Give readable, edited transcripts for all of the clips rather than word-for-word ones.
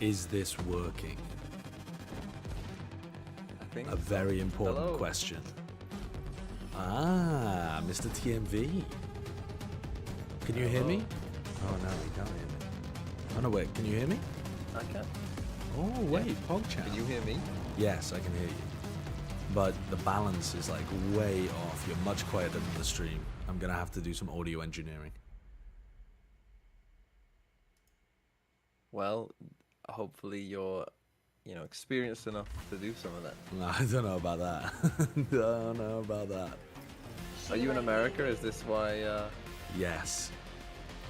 Is this working? I think A very important Hello. question. Ah, Mr. TMV. Can you hear me? Oh no, you can't hear me. Oh no, wait, can you hear me? I can. Oh wait, PogChamp. Can you hear me? Yes, I can hear you. But the balance is like way off. You're much quieter than the stream. I'm gonna have to do some audio engineering. Well, hopefully you're, experienced enough to do some of that. No, I don't know about that. Don't know about that. Are you in America? Is this why? Yes.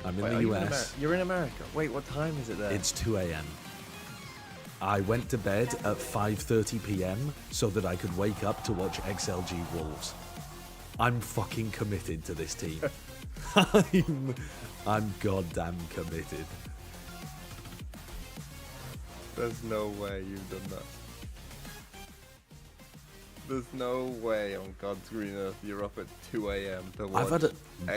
I'm in Wait, the are you US. You're in America. Wait, what time is it there? It's 2 a.m. I went to bed at 5:30 p.m. so that I could wake up to watch XLG Wolves. I'm fucking committed to this team. I'm goddamn committed. There's no way you've done that. There's no way on God's green earth you're up at 2 a.m. to watch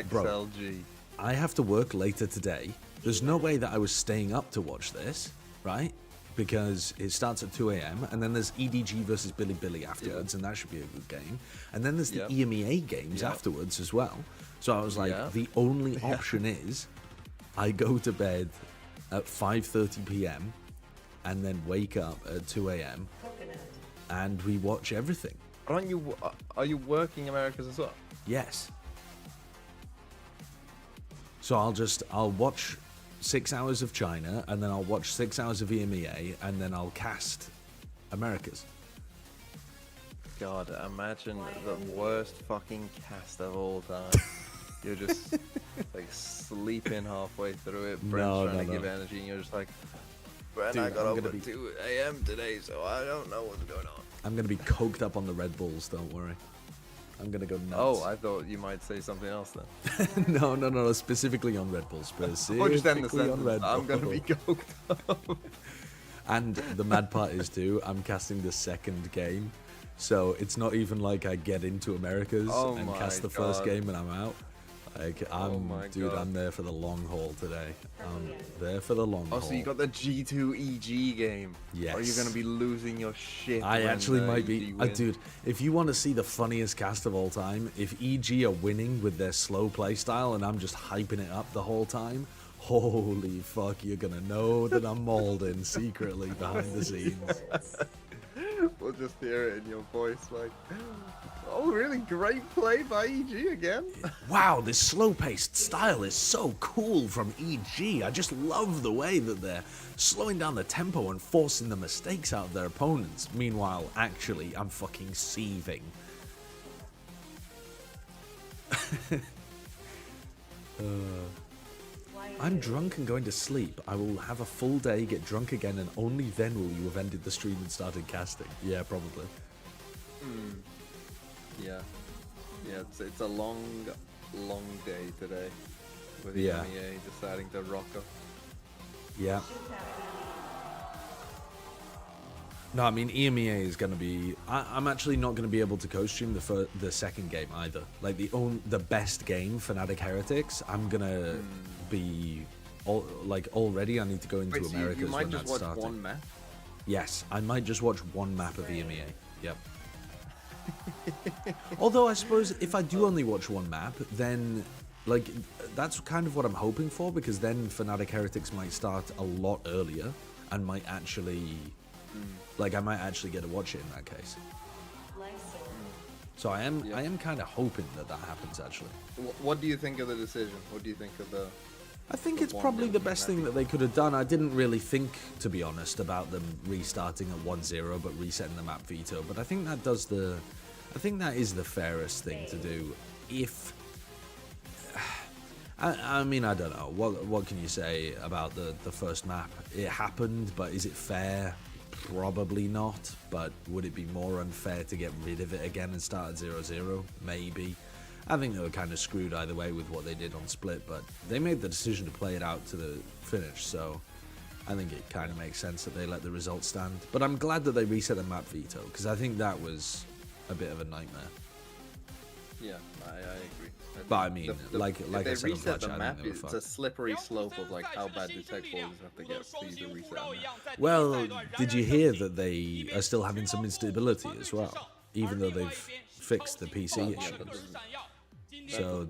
Bro, XLG. I have to work later today. There's no way that I was staying up to watch this, right? Because it starts at 2 a.m. and then there's EDG versus Billy afterwards, and that should be a good game. And then there's the EMEA games afterwards as well. So I was like, the only option is I go to bed at 5:30 p.m. and then wake up at 2 a.m. and we watch everything. Aren't you? Are you working Americas as well? Yes. So I'll watch 6 hours of China, and then I'll watch 6 hours of EMEA, and then I'll cast Americas. God, imagine the worst fucking cast of all time. You're just like sleeping halfway through it. Brent's trying to give energy, and you're just like, Brent, Dude, I got I'm up gonna at 2 a.m. today, so I don't know what's going on. I'm gonna be coked up on the Red Bulls, don't worry. I'm gonna go nuts. Oh, I thought you might say something else then. No, specifically on Red Bull. Or just end the Specifically on sentence. Red Bull. I'm gonna be coked up. And the mad part is too, I'm casting the second game. So it's not even like I get into Americas and cast the first game and I'm out. Like, I'm there for the long haul today. I'm there for the long haul. Oh, so you got the G2 EG game? Yes. Or you're gonna be losing your shit? I actually might be. EG wins? Dude, if you want to see the funniest cast of all time, if EG are winning with their slow play style and I'm just hyping it up the whole time, holy fuck, you're gonna know that I'm mauling secretly behind the scenes. We'll just hear it in your voice, like, oh, really great play by EG again. Wow, this slow-paced style is so cool from EG. I just love the way that they're slowing down the tempo and forcing the mistakes out of their opponents. Meanwhile, actually, I'm fucking seething. I'm drunk and going to sleep. I will have a full day, get drunk again, and only then will you have ended the stream and started casting. Yeah, probably. Yeah, it's a long day today with Yeah. EMEA deciding to rock up. Yeah. No, I mean EMEA is going to be. I'm actually not going to be able to co-stream the second game either. Like the best game, Fnatic Heretics. I'm gonna be already. I need to go into Wait, so Americas you might when just that's watch starting. one map? Yes, I might just watch one map of EMEA. Yep. Although I suppose if I do only watch one map, then like that's kind of what I'm hoping for, because then Fnatic Heretics might start a lot earlier and might actually like I might actually get to watch it in that case. So I am kind of hoping that happens actually. What do you think of the decision? What do you think of the? I think it's probably the best thing that they could have done. I didn't really think, to be honest, about them restarting at 1-0 but resetting the map veto. But I think that is the fairest thing to do. If I mean, I don't know. What can you say about the first map? It happened, but is it fair? Probably not. But would it be more unfair to get rid of it again and start at 0-0? Maybe. I think they were kind of screwed either way with what they did on Split, but they made the decision to play it out to the finish, so I think it kind of makes sense that they let the result stand. But I'm glad that they reset the map veto, because I think that was a bit of a nightmare. Yeah, I agree. But I mean, like if I they said on reset Fletcher, the I map, think they were it's a fucked. slippery slope of like how bad do tech players have to get for you to reset a map. Well, did you hear that they are still having some instability as well, even though they've fixed the PC issues? So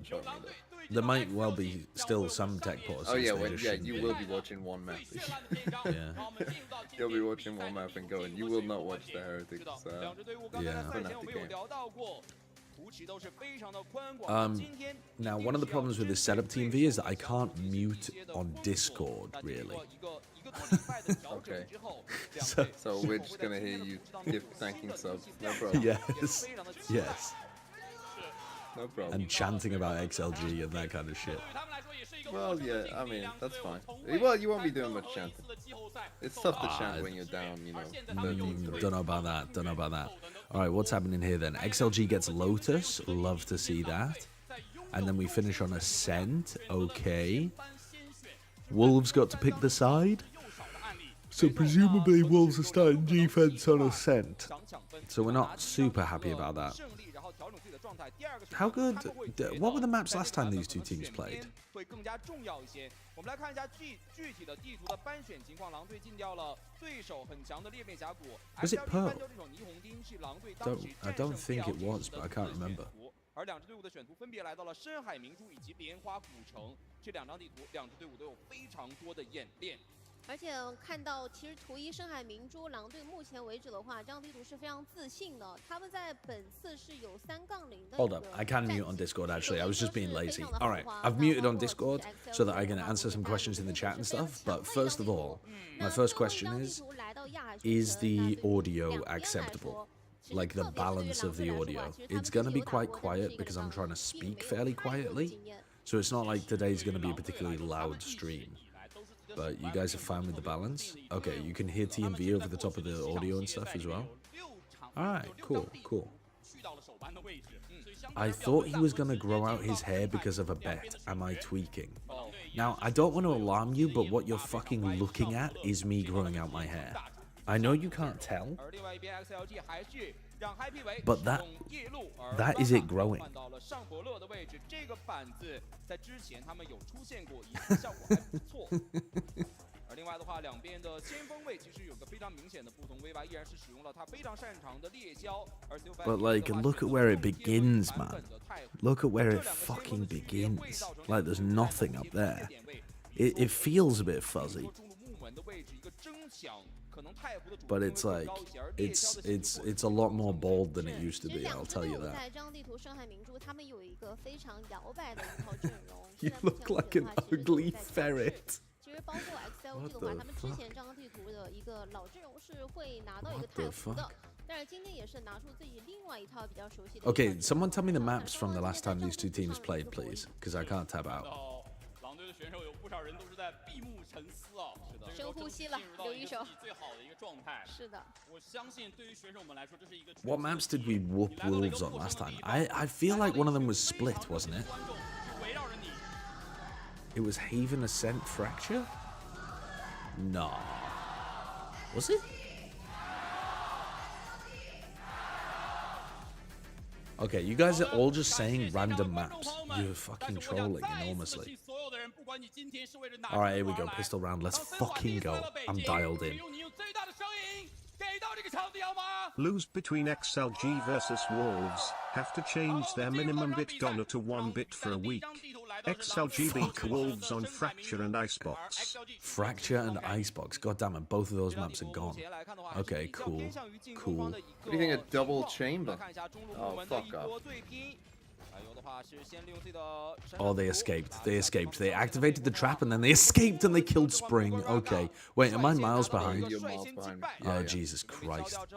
there might well be still some tech ports. Oh yeah, shouldn't you be. will be watching one map. Yeah. You'll be watching one map and going, you will not watch the Heretics. Yeah. Fnatic game. Now, one of the problems with this setup, Team V, is that I can't mute on Discord, really. Okay. So, So we're just gonna hear you give thanking subs. No problem. yes. Yes. No problem. And chanting about XLG and that kind of shit. Well, yeah, I mean, that's fine. Well, you won't be doing much chanting. It's tough to chant when you're down, 13-3. Don't know about that. Don't know about that. All right, what's happening here then? XLG gets Lotus. Love to see that. And then we finish on Ascent. Okay. Wolves got to pick the side. So presumably Wolves are starting defense on Ascent. So we're not super happy about that. How good? What were the maps last time these two teams played? Was it Pearl? I don't think it was, but I can't remember. 而两支队伍的选图分别来到了深海明珠以及莲花古城这两张地图，两支队伍都有非常多的演练。而且看到，其实图一深海明珠狼队目前为止的话，这张地图是非常自信的。他们在本次是有3-0的。Hold up, I can mute on Discord actually. I was just being lazy. All right, I've muted on Discord so that I can answer some questions in the chat and stuff. But first of all, my first question is the audio acceptable? Like the balance of the audio. It's gonna be quite quiet because I'm trying to speak fairly quietly. So it's not like today's gonna be a particularly loud stream. But you guys are fine with the balance? Okay, you can hear TMV over the top of the audio and stuff as well? Alright, cool, cool. I thought he was gonna grow out his hair because of a bet. Am I tweaking? Now, I don't want to alarm you, but what you're fucking looking at is me growing out my hair. I know you can't tell, but that is it growing. But like, look at where it begins, man. Look at where it fucking begins. Like, there's nothing up there. It feels a bit fuzzy. But it's like, it's a lot more bold than it used to be, I'll tell you that. You look like an ugly ferret. What the fuck? What the fuck? Okay, someone tell me the maps from the last time these two teams played, please, because I can't tab out. 狼队的选手有不少人都是在闭目沉思啊，是的，深呼吸了，留一手。最好的一个状态。是的。我相信对于选手们来说，这是一个。What maps did we whoop Wolves on last time? I feel like one of them was split, wasn't it? It was Haven Ascent Fracture? No. Was it? Okay, you guys are all just saying random maps. You're fucking trolling enormously. Alright, here we go. Pistol round. Let's fucking go. I'm dialed in. Lose between XLG versus Wolves. Have to change their minimum bit donor to 1 bit for a week. XLG beat Wolves on Fracture and Icebox. Fracture and Icebox. God damn it, both of those maps are gone. Okay, cool. Cool. What do you think of double chamber? Oh, fuck off. Oh, they escaped. They escaped. They activated the trap and then they escaped and they killed Spring. Okay. Wait, am I miles behind? You're miles behind me. Oh, Jesus Christ. Do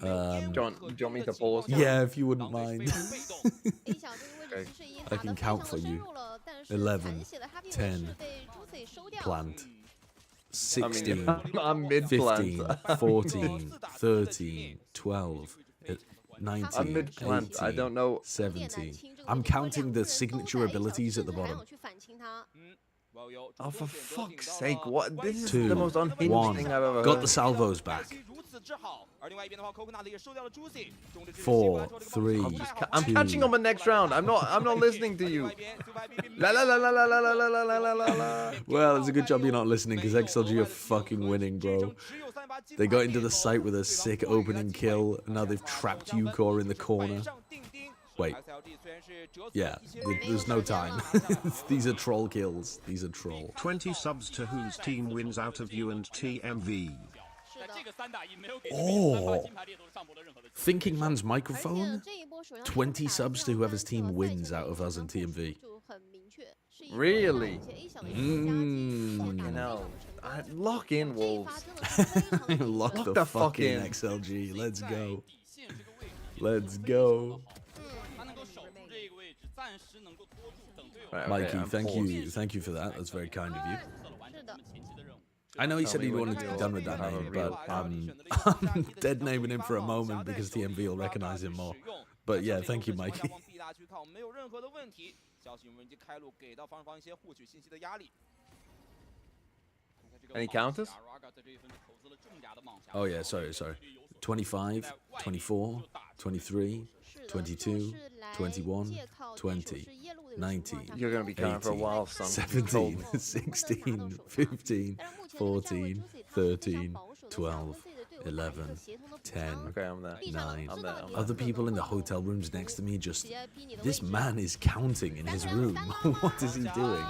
you want me to pause? Yeah, if you wouldn't mind. Okay. I can count for you. 11, 10, plant, 16, I'm mid-plant. 15, 14, 13, 12, 19, I'm mid-plant. 18, I don't know. 17. I'm counting the signature abilities at the bottom. Oh, for fuck's sake, what? This is 2, the most unhinged 1. thing I've ever Got heard. the salvos back. 4, 3, I'm 2. catching on the next round. I'm not listening to you. La la la la la la la la la la la la. Well, it's a good job you're not listening because XLG are fucking winning, bro. They got into the site with a sick opening kill, and now they've trapped Ucore in the corner. Wait. Yeah, there's no time. These are troll kills. These are troll. 20 subs to whose team wins out of you and TMV. Oh! Thinking man's microphone? 20 subs to whoever's team wins out of us and TMV. Really? Mmm. No. Lock in, Wolves. Lock the the fuck fuck in, in. XLG. Let's go. Let's go. Right, Mikey, I'm thank paused. you. Thank you for that. That's very kind of you. I know he said he wanted to be done with that name, but I'm dead naming him for a moment because TMV will recognize him more. But yeah, thank you, Mikey. Any counters? Oh yeah, sorry. 25, 24, 23, 22, 21, 20, 19. You're gonna be counting for a 18, while, son. 17, 16, 15, 14, 13, 12, 11, 10, Okay, I'm there. 9. I'm there. Other people in the hotel rooms next to me just... This man is counting in his room. What is he doing?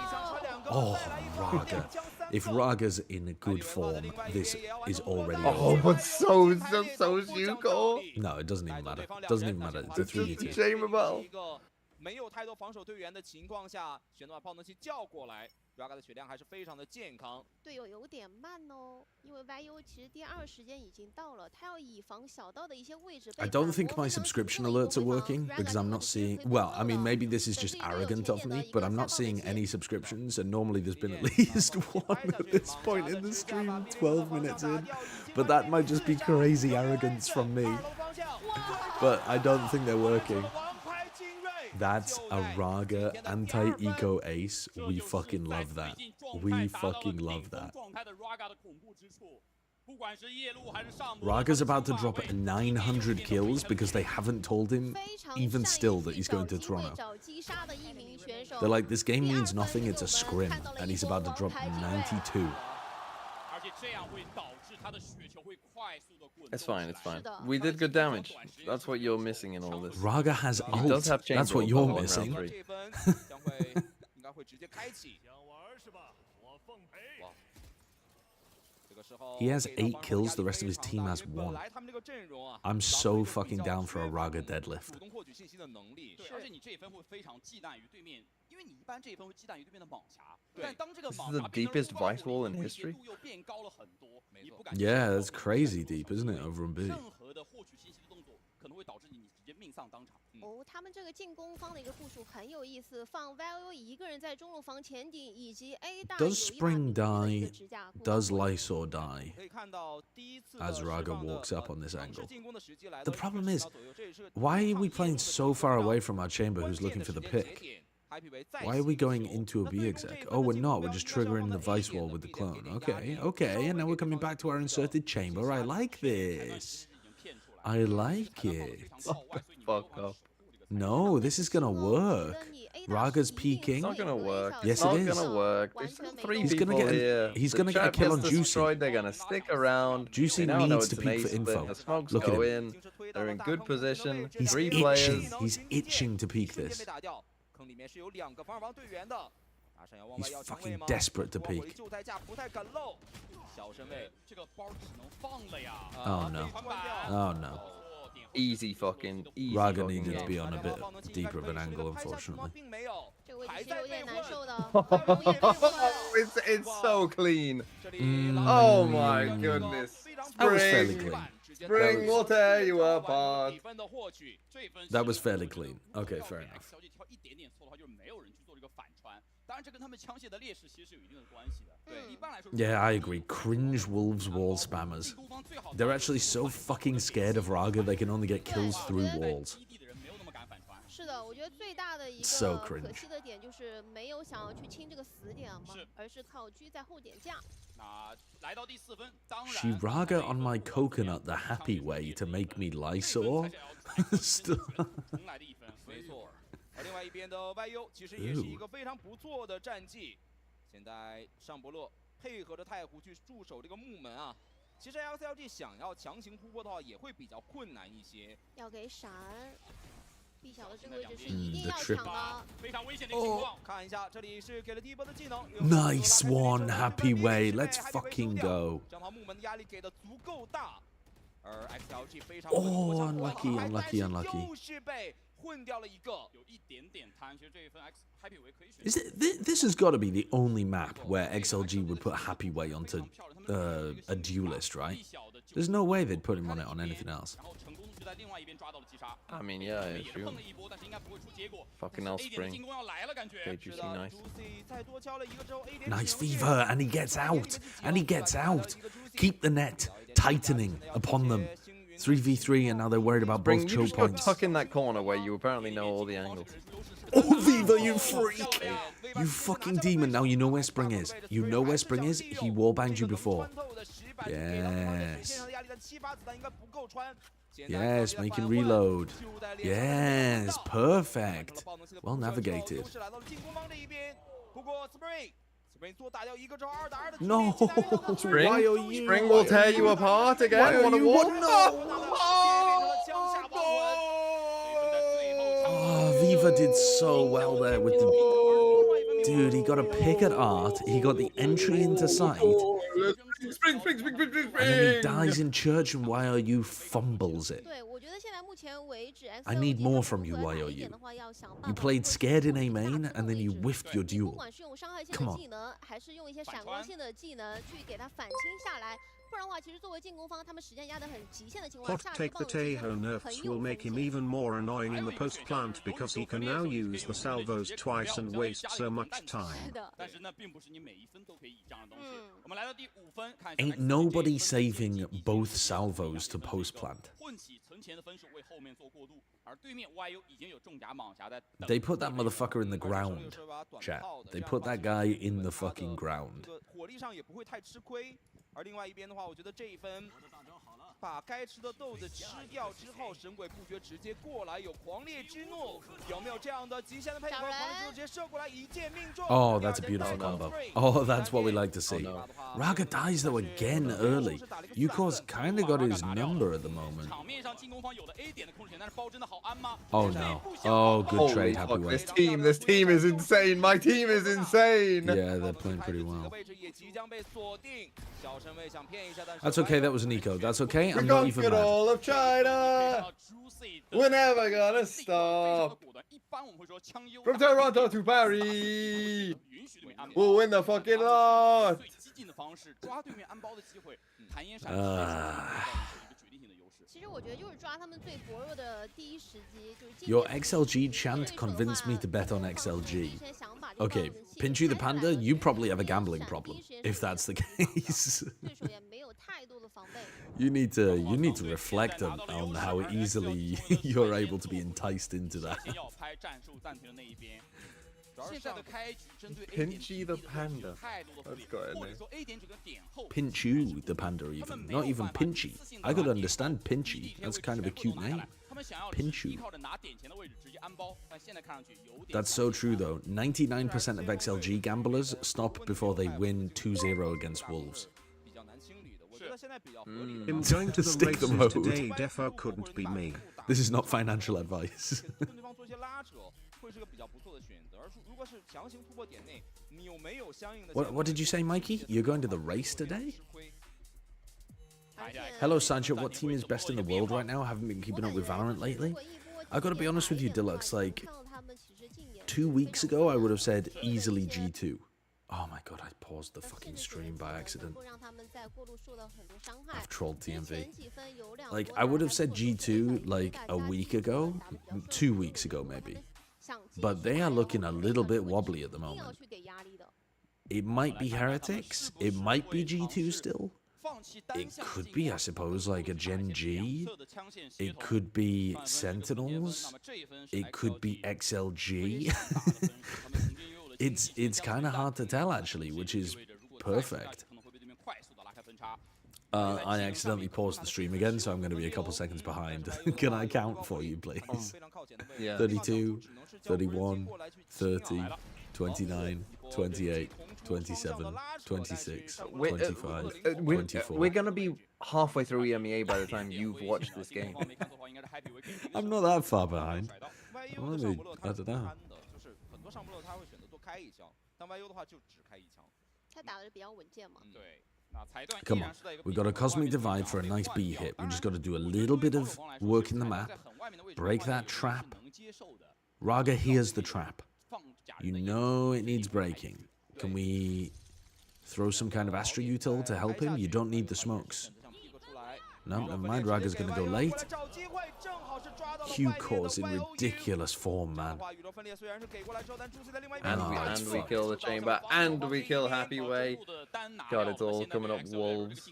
Oh, Raga. If Raga's in a good form, this is already Oh, over. but so Hugo. No, it doesn't even matter. Doesn't even matter. It's a 3v2. Chamber battle. 没有太多防守队员的情况下，选择把炮能器叫过来 ，Raga 的血量还是非常的健康。队友有点慢哦，因为 YU 其实第2时间已经到了，他要以防小道的一些位置。 I don't think my subscription alerts are working because I'm not seeing... Well, I mean, maybe this is just arrogant of me, but I'm not seeing any subscriptions, and normally there's been at least one at this point in the stream, 12 minutes in. But that might just be crazy arrogance from me. But I don't think they're working. That's a Raga anti-eco ace. We fucking love that. We fucking love that. Raga's about to drop 900 kills because they haven't told him, even still, that he's going to Toronto. They're like, this game means nothing, it's a scrim, and he's about to drop 92. It's fine, it's fine. We did good damage. That's what you're missing in all this. Raga has He ult. does have That's what chamber you're ult on round missing. 3. 将会应该会直接开启。哇，这个时候 He has 8 kills, the rest of his team has 1. 本来他们这个阵容啊 I'm so fucking down for a Raga deadlift. 主动获取信息的能力。对，而且你这一分会非常忌惮于对面，因为你一般这一分会忌惮于对面的蟒侠。但当这个 This 蟒 is the 侠变成 deepest 了 vice wall in 威胁 history. 度又变高了很多，你不敢 Yeah, that's crazy deep, isn't it, over in B? 任何的获取信息的动作可能会导致你直接命丧当场。哦，他们这个进攻方的一个部署很有意思，放 VCT 一个人在中路防前顶，以及 A 大 Does Spring die? Does Lysor die? 可以看到第一次 As 的 Raga 释放的 walks up on this 尝试 angle. 进攻的时机来 The 到 problem 1 is, 秒左右这也是 why are we 抗 playing 业 so 的 far 一个 away from our chamber 关 who's 键 looking 的 for 时 the 间节 pick? 点 Happy 为再 Why 次 are we 进 going 球 into a 那 B 最终 exec? 这一 Oh, 分 we're 的进 not. 攻 We're 标 just 应该是要 triggering 放 the 到 A vice 点 wall 的 with the 必点 clone. 给点压 Okay, 力 okay. And now we're coming back to our inserted chamber. I like this. I like it. Fuck up. No, this is gonna work. Raga's peeking. It's not gonna work. Yes, it's not it is. gonna work. There's 3 He's gonna people get here. he's The gonna get a trap kill on gets Juicy. destroyed, they're gonna stick around. Juicy They now know needs it's to an peek for ace split. info. The smokes Look at go him. in. They're in good position. He's 3 itching. players. He's itching to peek 瞬间 this. 被打掉，坑里面是有2个防守方队员的，马上要往 He's 外要冲 fucking 位吗？ desperate to 往回 peek. 就在架，不太敢漏。小身位，这个包只能放了呀。 Oh no. 传板 Oh no. Easy fucking easy. Raga fucking needed to game. be on a bit deeper of an angle, unfortunately. 并没有，这个位还置是有点在被混难受的。 It's so clean. 这里 Oh my goodness. That was fairly Spring. clean. Spring will tear you apart. 比分的获取， That was fairly clean. Okay, fair enough. XLG 挑一点点错的话，就是没有人去做这个反传。当然，这跟他们枪械的劣势其实是有一定的关系的。对，一般来说 Yeah, I agree. Cringe Wolves wall spammers. They're actually so fucking scared of Raga they can only get kills through walls. 基地的人没有那么敢反传。是的，我觉得最大的一 So 个 cringe 可惜的点就是没有想要去清这个死点嘛，而是靠狙在后点架。那来到第4分，当然 She raga on my coconut the happy way to make me Lysor. 重来的一分，没错。而另外一边的 YU 其实也是一个非常不错的战绩。现在尚伯乐配合着太湖去驻守这个木门啊。其实 XLG 想要强行突破的话，也会比较困难一些。要给闪，B 小的这个位置是一定要抢的。非常危险的情况。看一下，这里是给了第一波的技能。Nice one, happy way. Let's fucking go. 这样木门的压力给的足够大，而 XLG 非常 unlucky. 就是被混掉了一个，有一点点贪，其实这一分 Happy Way 可以选。 Is it? This has got to be the only map where XLG would put Happy Way onto a duelist, right? There's no way they'd put him on it on anything else. 然后成功的就在另外一边抓到了击杀。 I mean, yeah, 也 it's 是 true. 碰了一波，但是应该不会出结果。 Fucking A hell, 点的 Spring. 进攻要来了，感觉。 Okay, juicy, nice. 再多敲了一个之后 A 点 Nice fever, and he gets out, and he gets out. Keep the net tightening upon them. 3v3, and now they're worried about Spring, both you choke just go points. tuck in that corner where you apparently know all the angles. Oh, Viva, you freak! You fucking demon. Now you know where Spring is. You know where Spring is. He wallbanged you before. Yes. Yes, make him reload. Yes, perfect. Well navigated. No, Spring, why are you? Spring will tear you apart again. Why are What a you? wall. Oh, Viva did so well there with the... Dude, he got a pick at art. He got the entry into sight. Spring, And then he dies in church and YOU fumbles it. 对，我觉得现在目前为止 I need more from you, YOU. You played scared in A main and then you whiffed your 不 duel. 管是用伤害线 Come 的 on. 技能，还是用一些闪光线的技能去给他反清下来，不然的话，其实作为进攻方，他们时间压得很极限的情况 Hot 下， take the Tejo nerfs will make him even more annoying in the post plant because he can now use the salvos twice and waste so much time. 是的，但是那并不是你每一分都可以倚仗的东西。我们来到第5分，看一下 Ain't nobody saving both salvos to post plant. 混起存钱的分数为后面做过渡，而对面 YU 已经有重甲蟒侠在等。 They put that motherfucker in the ground, chat. They put that guy in the fucking ground. 火力上也不会太吃亏。而另外一边的话，我觉得这一分把该吃的豆子吃掉之后，神鬼不觉直接过来，有狂烈之怒，有没有这样的极限的配合？狂烈之怒直接射过来，一箭命中。 Oh, that's a beautiful combo. Oh, that's what we like to see. Raga dies though again early. Yukor's kind of got his number at the moment. 场面上进攻方有了 A 点的控制权，但是包真的好安吗？ Oh no. Oh, good Holy trade, Happy fuck, Way. this team is insane. My team is insane. Yeah, they're playing pretty well. 位置也即将被锁定，小神卫想骗一下，但是 That's okay, that was Nico. That's okay, We I'm not even conquered mad. all of China. We're never gonna 非常的 stop. 果断，一般我们会说枪优。 From Toronto to Paris, 允许对面安 we'll win the fucking lot. 最激进的方式抓对面安包的机会，弹烟闪是一个决定性的优势。其实我觉得就是抓他们最薄弱的第一时机，就是进 Your 点 XLG chant convinced me to bet on XLG. Okay, Pinchy the Panda, you probably have a gambling problem, if that's the case. 对手也没有太多的防备。 You need to reflect on how easily you're able to be enticed into that. 先要拍战术暂停的那一边。现在的开局针对 A 点 Pinchy the Panda. 太多的不利 That's got it, 或者说 A 点整个点后 Pinchu the Panda even, not even Pinchy. I could understand Pinchy. That's kind of a cute name. 他们想要 Pinchy. 依靠着拿点前的位置直接安包，但现在看上去有点 That's so true though. 99% of XLG gamblers stop before they win 2-0 against Wolves. 比较难清理的，我觉得现在比较合理的。 Him going to the Stick the races mode. today defo couldn't be me. This is not financial advice. 跟对方做一些拉扯，会是个比较不错的选择。而如果是强行突破点内，你有没有相应的？ What did you say, Mikey? You're going to the race today? 吃亏 Hello, Sancho. What team is best in the world right now? I haven't been keeping up with Valorant lately. I gotta be honest with you, Deluxe, like, 2 weeks ago, I would have said easily G2. Oh my god, I paused the fucking stream by accident. I've trolled TMV. Like, I would have said G2 like a week ago, 2 weeks ago maybe. But they are looking a little bit wobbly at the moment. It might be Heretics, it might be G2 still, It could be, I suppose, like a Gen G. It could be Sentinels. It could be XLG. It's kind of hard to tell, actually, which is perfect. I accidentally paused the stream again, so I'm going to be a couple seconds behind. Can I count for you, please? Yeah. 32, 31, 30, 29, 28, 27, 26, 25, 24. We're gonna be halfway through EMEA by the time you've watched this game. I'm not that far behind. I don't know. 很多上波的他会选择多开一枪，但 YU 的话就只开一枪。他打的比较稳健嘛。对。 Come on, we got a cosmic divide for a nice B hit. We just got to do a little bit of work in the map, break that trap. Raga hears the trap. You know it needs breaking. Can we throw some kind of Astra util to help him? You don't need the smokes. No, never mind. Raga's going to go late. Q Core's in ridiculous form, man. And we kill the chamber, and we kill Happy Way. God, it's all coming up wolves.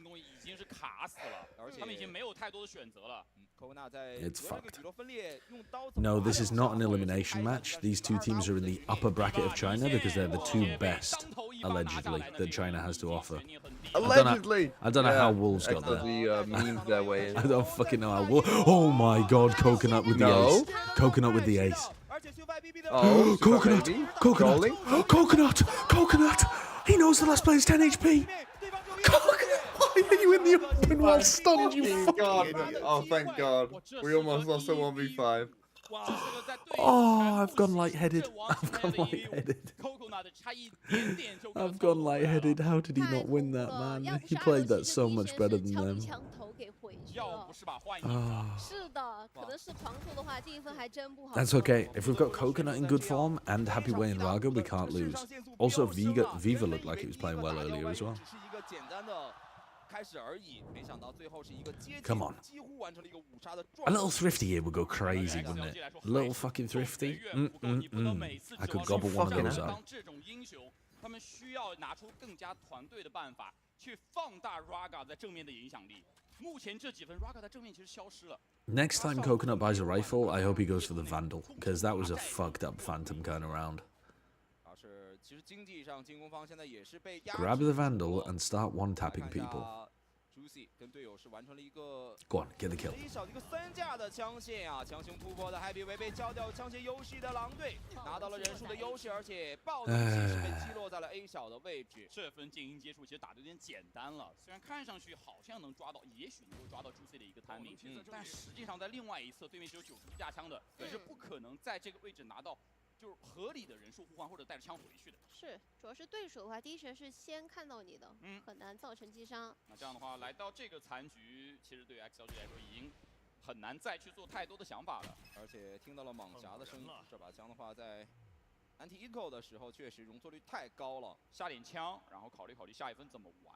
It's fucked. No, this is not an elimination match. These two teams are in the upper bracket of China because they're the two best, allegedly, that China has to offer. Allegedly! I don't know how Wolves got there. XLG memed their way in. I don't fucking know how Wolves... Oh my god, Coconut with the ace. Coconut with the ace. Oh, Coconut! Coconut! Coconut! Coconut! He knows the last player's 10 HP! Coconut! Why are you in the open while stunned, you fucking idiot? Oh, thank God. We almost lost a 1v5. Oh, I've gone lightheaded. I've gone lightheaded. I've gone lightheaded. How did he not win that, man? He played that so much better than them. That's okay. If we've got Coconut in good form and Happy Way and Raga, we can't lose. Also, Viva looked like he was playing well earlier as well. Come on. A little thrifty here would go crazy, wouldn't it? A little fucking thrifty. I could gobble one of those up. Next time Coconut buys a rifle, I hope he goes for the Vandal, because that was a fucked up Phantom kind of round. Grab the Vandal and start one-tapping people. Go on, get the kill. XLG 来说已经很难再去做太多的想法了，而且听到了蟒侠的声音，这把枪的话在 anti eco 的时候确实容错率太高了，下点枪，然后考虑考虑下一分怎么玩。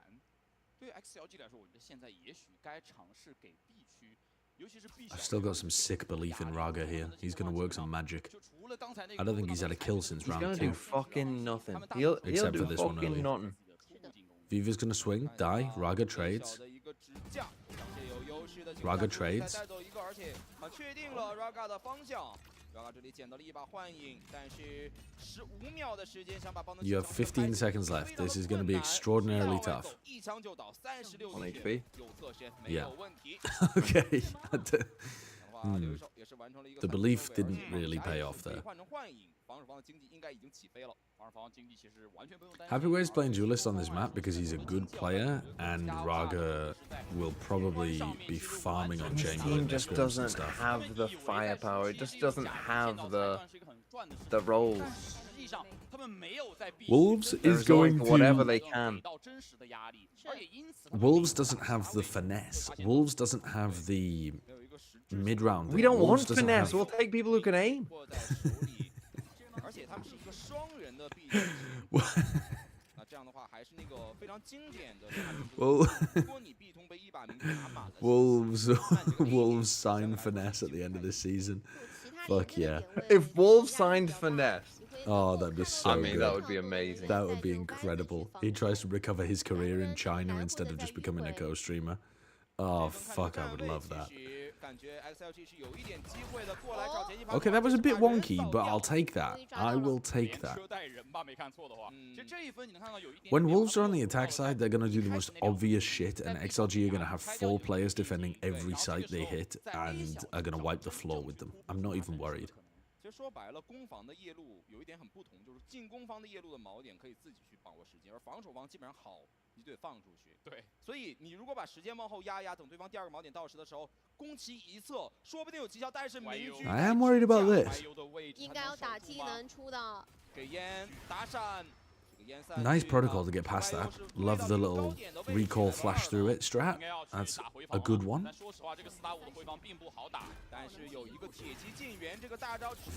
对于 XLG 来说，我觉得现在也许该尝试给 B 区。 I've still got some sick belief in Raga here. He's gonna work some magic. I don't think he's had a kill since round 2. He's gonna do fucking nothing. Except he'll for do this one earlier. nothing. Viva's gonna swing, die, Raga trades. Raga trades. You have 15 seconds left. This is going to be extraordinarily tough. 1 HP. Yeah. Okay. The belief didn't really pay off there. Happyway's playing Duelist on this map because he's a good player, and Raga will probably be farming on Chamber. The team just doesn't have the firepower. It just doesn't have the roles. Wolves is going to whatever they can. Wolves doesn't have the finesse. Wolves doesn't have the mid-round. We don't want finesse. We'll take people who can aim. Wolves sign finesse at the end of the season. Fuck yeah. If Wolves signed finesse, Oh, that'd be so I mean, good. that would be amazing. That would be incredible. He tries to recover his career in China instead of just becoming a co-streamer. Oh, fuck, I would love that. Okay, that was a bit wonky, but I'll take that. I will take that. When Wolves are on the attack side, they're going to do the most obvious shit, and XLG are going to have 4 players defending every site they hit, and are going to wipe the floor with them. I'm not even worried. 其实说白了，攻防的夜路有一点很不同，就是进攻方的夜路的锚点可以自己去把握时间，而防守方基本上好你就得放出去。对，所以你如果把时间往后压，等对方第2个锚点到时的时候，攻其一侧，说不定有绩效。但是明居 I am worried about this. 应该要打技能出的。给烟打闪。 Nice protocol to get past that. Love the little recall flash through it strat. That's a good one.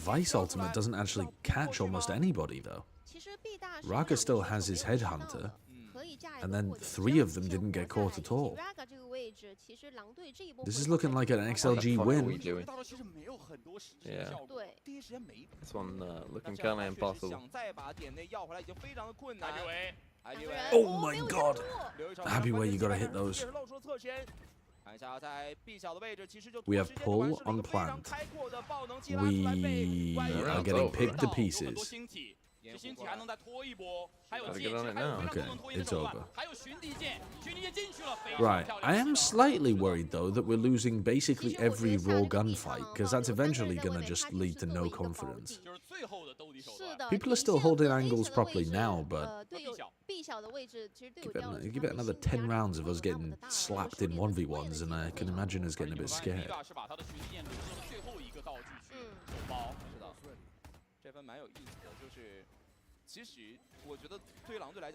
Vice ultimate doesn't actually catch almost anybody though. Raka still has his headhunter, and then 3 of them didn't get caught at all. This is looking like an XLG win. Yeah. This one looking kind of impossible. Oh my god! Happy way you gotta hit those. We have pull on plant. We are getting picked to pieces. Gotta get on it now. Okay, it's over. Right, I am slightly worried though that we're losing basically every raw gunfight, because that's eventually gonna just lead to no confidence. People are still holding angles properly now, but give it another 10 rounds of us getting slapped in 1v1s, and I can imagine us getting a bit scared.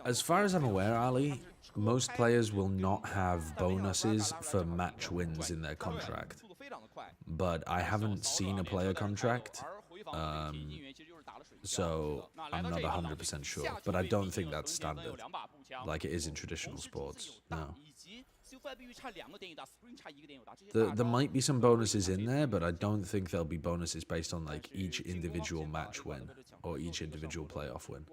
As far as I'm aware, Ali, most players will not have bonuses for match wins in their contract. But I haven't seen a player contract, so I'm not 100% sure. But I don't think that's standard, like it is in traditional sports. No. There might be some bonuses in there, but I don't think there'll be bonuses based on like each individual match win or each individual playoff win.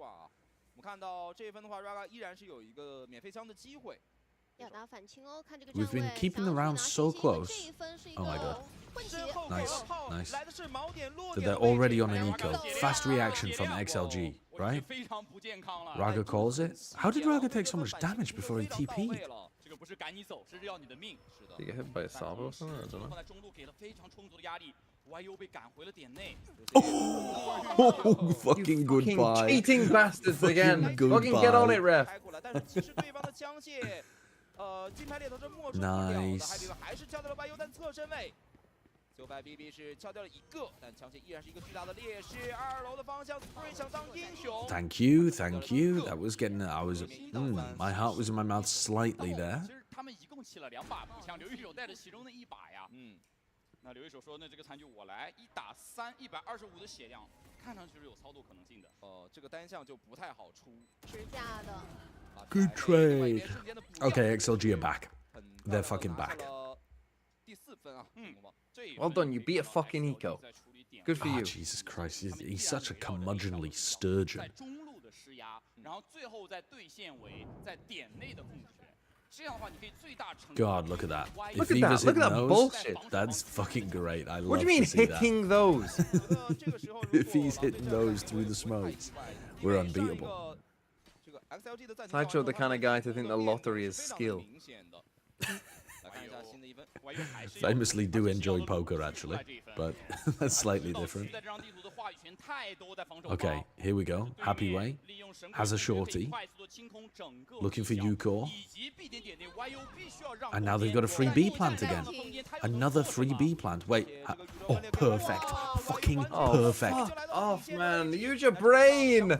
We've been keeping the rounds so close. Oh my god. Nice, nice. They're already on an eco. Fast reaction from XLG, right? Raga calls it. How did Raga take so much damage before he TP'd? Did he get hit by a salvo or something? I don't know. Oh, fucking goodbye. Cheating bastards again. Goodbye. Fucking get on it, ref. Nice. Thank you, thank you. That was getting. My heart was in my mouth slightly there. 那刘一手说：“那这个残局我来，1打3 125的血量，看上去是有操作可能性的。这个单项就不太好出。支架的。Good trade. Okay, XLG are back. They're fucking back. 第4分啊，Well done, you beat a fucking eco. Good for Oh, you. Jesus Christ, he's such a curmudgeonly sturgeon. 在中路的施压，然后最后在对线为在点内的控制权。” God, look at that. Look at that. Look at that bullshit. That's fucking great. I love What do you mean hitting those? If he's hitting those through the smokes, we're unbeatable. Sideshow the kind of guy to think the lottery is skill. Famously do enjoy poker, actually, but that's slightly different. Okay, here we go. Happy Way has a shorty, looking for Ucore, and now they've got a free B plant again. Another free B plant. Wait, oh, perfect. Fucking perfect. Fuck off, man. Use your brain.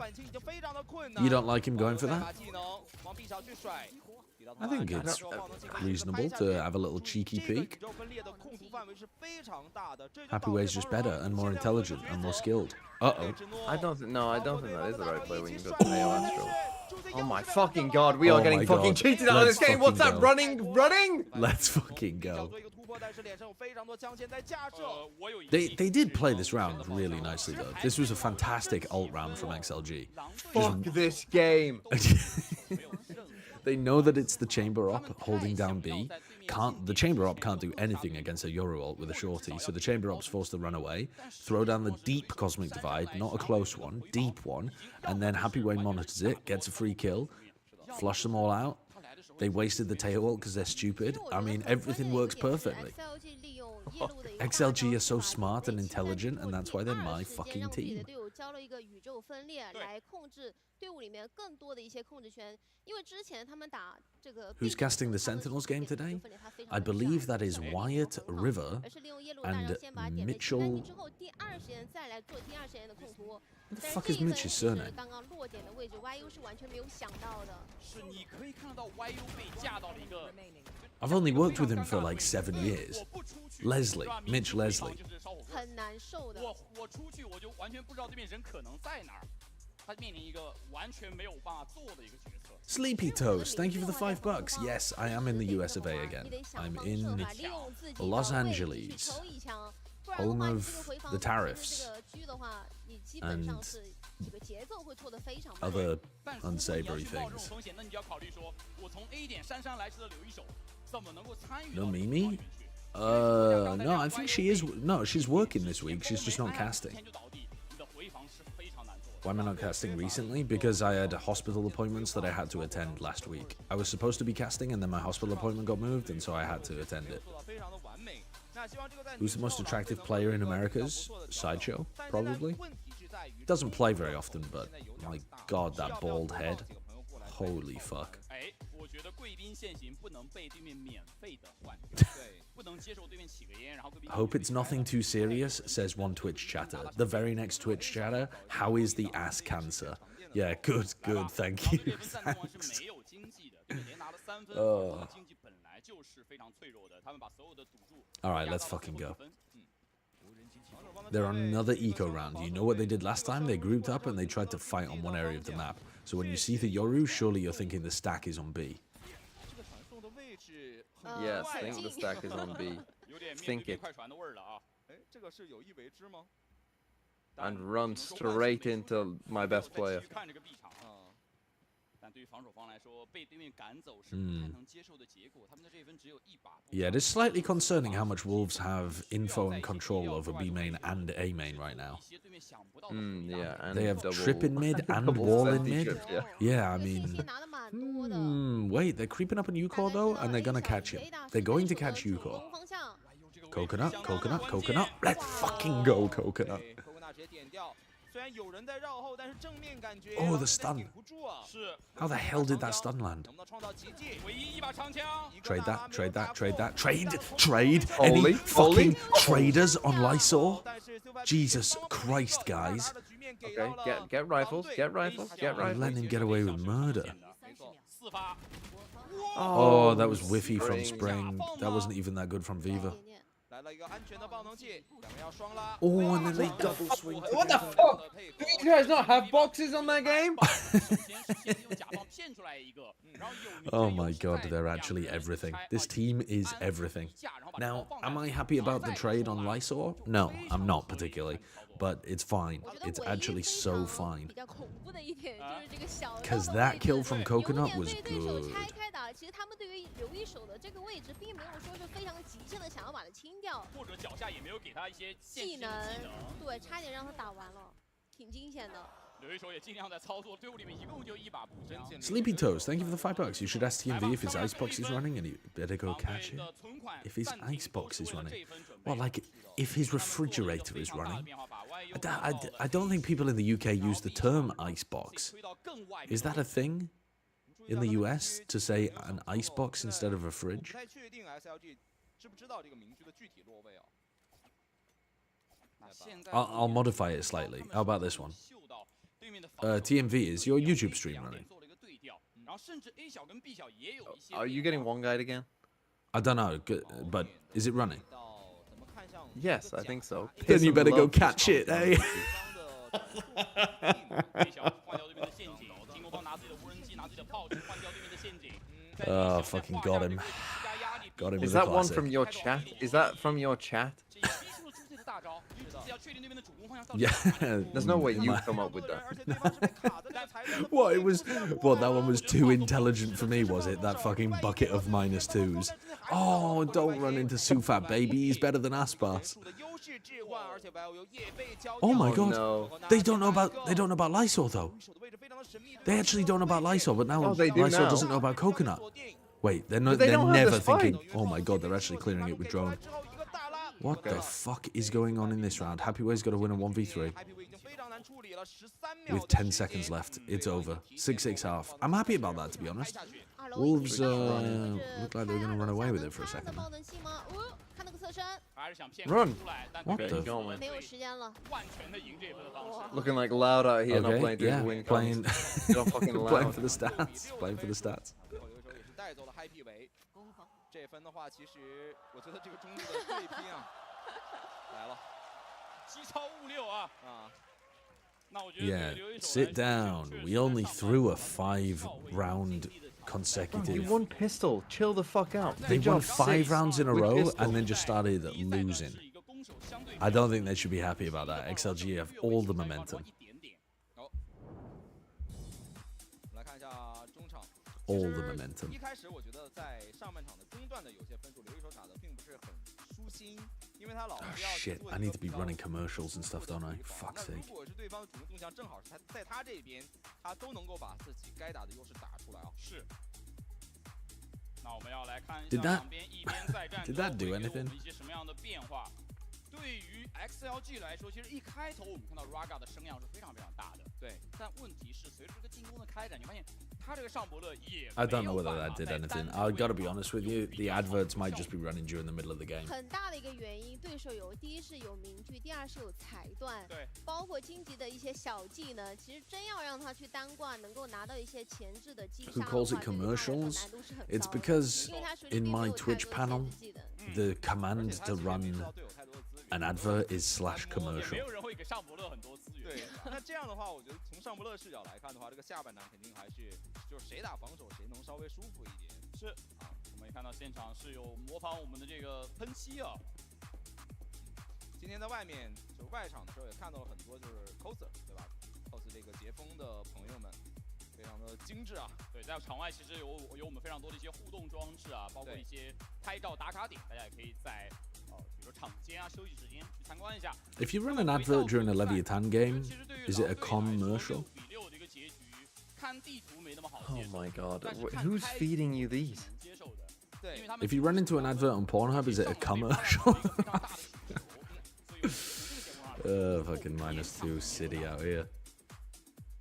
You don't like him going for that? I think it's reasonable to have a little cheeky peek. Happy Way's just better and more intelligent and more skilled. Uh-oh. I don't think that is the right play when you've got KO Astro. Oh my fucking god, we are getting fucking cheated out of this game. What's that? Running? Let's fucking go. They did play this round really nicely though. This was a fantastic ult round from XLG. Fuck this game. They know that it's the chamber op holding down B. The chamber op can't do anything against a Yoru ult with a shorty, so the chamber op's forced to run away, throw down the deep Cosmic Divide, not a close one, deep one, and then Happy Wayne monitors it, gets a free kill, flush them all out. They wasted the tail ult because they're stupid. I mean, everything works perfectly. XLG are so smart and intelligent, and that's why they're my fucking team. Who's casting the Sentinels game today? I believe that is Wyatt, River, and Mitchell. What the fuck is Mitch's surname? I've only worked with him for like 7 years. Leslie, Mitch Leslie. Sleepy Toast, thank you for the $5. Yes, I am in the US of A again. I'm in Los Angeles, home of the tariffs and other unsavory things. No Mimi? No, I think she is. No, she's working this week. She's just not casting. Why am I not casting recently? Because I had hospital appointments that I had to attend last week. I was supposed to be casting and then my hospital appointment got moved and so I had to attend it. Who's the most attractive player in America's? Sideshow, probably. Doesn't play very often, but my god, that bald head. Holy fuck. Hope it's nothing too serious, says one Twitch chatter. The very next Twitch chatter, how is the ass cancer? Yeah, good, thank you. Thanks. Alright, let's fucking go. They're on another eco round. You know what they did last time? They grouped up and they tried to fight on one area of the map. So when you see the Yoru, surely you're thinking the stack is on B. Yes, think the stack is on B. Think it. And run straight into my best player. Yeah, it is slightly concerning how much Wolves have info and control over B main and A main right now. Yeah, and they have trip in mid and wall in mid. Trip, yeah. Yeah, I mean, wait, they're creeping up on Ucore though, and they're gonna catch him. They're going to catch Ucore. Coconut, coconut, coconut. Let's fucking go, coconut. Oh, the stun. How the hell did that stun land? Trade that, trade that, trade that. Trade. Any fucking traders on Lysor? Jesus Christ, guys. Okay, get rifles, get rifles, get rifles. Letting him get away with murder. Oh, that was whiffy from Spring. That wasn't even that good from Viva. Oh, and then they double swing. What the fuck? Do you guys not have boxes on that game? Oh my god, they're actually everything. This team is everything. Now, am I happy about the trade on Lysor? No, I'm not particularly. But it's fine. It's actually so fine. Because that kill from Coconut was good. Sleepy Toast, thank you for the $5. You should ask TMV if his icebox is running and you better go catch it. If his icebox is running. Well, like, if his refrigerator is running. I don't think people in the UK use the term icebox. Is that a thing in the US to say an icebox instead of a fridge? I'll modify it slightly. How about this one? TMV, is your YouTube stream running? Are you getting one guide again? I don't know, but is it running? Yes, I think so. Then you better go catch it, eh? Oh, fucking got him. Got him Is with a that one classic. from your chat? Is that from your chat? Yeah. There's no way you My- come up with that. What, it was... What, that one was too intelligent for me, was it? That fucking bucket of -2s. Oh, don't run into Sufat, baby. He's better than Aspas. Oh my god. No. They don't know about Lysol, though. They actually don't know about Lysol, but now Oh, they do Lysol now. doesn't know about coconut. Wait, they're But they don't have never the spike. thinking, oh my god, they're actually clearing it with drone. What the fuck is going on in this round? Happyway's got to win a 1v3. With 10 seconds left, it's over. 6-6 half. I'm happy about that, to be honest. Wolves looked like they were going to run away with it for a second. Run. What Okay, the? go on, man. 没有时间了。 Looking like loud out here, not Okay, playing through yeah, the win. playing, Not fucking playing loud. for the stats. Playing for the stats. 有一手也是带走了 Happy 维。这分的话，其实我觉得这个中路的对拼啊，来了机超物六啊！啊！ Yeah, sit down. We only threw a 5-round You consecutive. won pistol. Chill the fuck out. They Good won job. 5 rounds in a With row pistol. and then just started losing. I don't think they should be happy about that. XLG have all the momentum. 来看一下中场。 All the momentum. 一开始我觉得在上半场的中段的有些分数，留一手打的并不是很舒心，因为他老是要 Shit, I need to be running commercials and stuff, don't I? Fuck's 那 sake. 如果是对方的主动动向正好是他在他这边，他都能够把自己该打的优势打出来啊。是。那我们要来看一 Did 下 that- 两边一边再战 Did that 会 do 给我们 anything? 一些什么样的变化？对于 XLG 来说，其实一开头我们看到 Raga 的声量是非常非常大的，对。但问题是，随着这个进攻的开展，你发现他这个上伯乐也 I don't know whether that did anything. I gotta be honest with you, the adverts might just be running during the middle of the game. 很大的一个原因，对手有第一是有名句，第二是有裁断，对，包括荆棘的一些小技能，其实真要让他去单挂，能够拿到一些前置的击杀 Who 的话， calls it 对于他来说 commercials? 难度是很 It's 高的 because 因为他手里 in 并没 my 有太 Twitch 多的 panel, 前置技能 the command to run an advert is slash 没 commercial. 有人会给上伯乐很多资源。对，那这样的话，我觉得从上不勒视角来看的话，这个下半场肯定还是就是谁打防守谁能稍微舒服一点。是啊，我们也看到现场是有模仿我们的这个喷漆啊。今天在外面就是外场的时候也看到了很多就是 coser 对吧 ？cos 这个截锋的朋友们，非常的精致啊。对，在场外其实有我们非常多的一些互动装置啊，包括一些拍照打卡点，大家也可以在比如说场间啊、休息时间去参观一下。 If you run an advert during a Leviathan game, is it a commercial? 6比6的一个结局，看地图没那么好 Oh 接受。 my god. 但是 Wh- 看 Who's 开 feeding you 是 these? 能接受的。对因为他们 If you run into an advert on Pornhub, is it a commercial? fucking -2 city out here.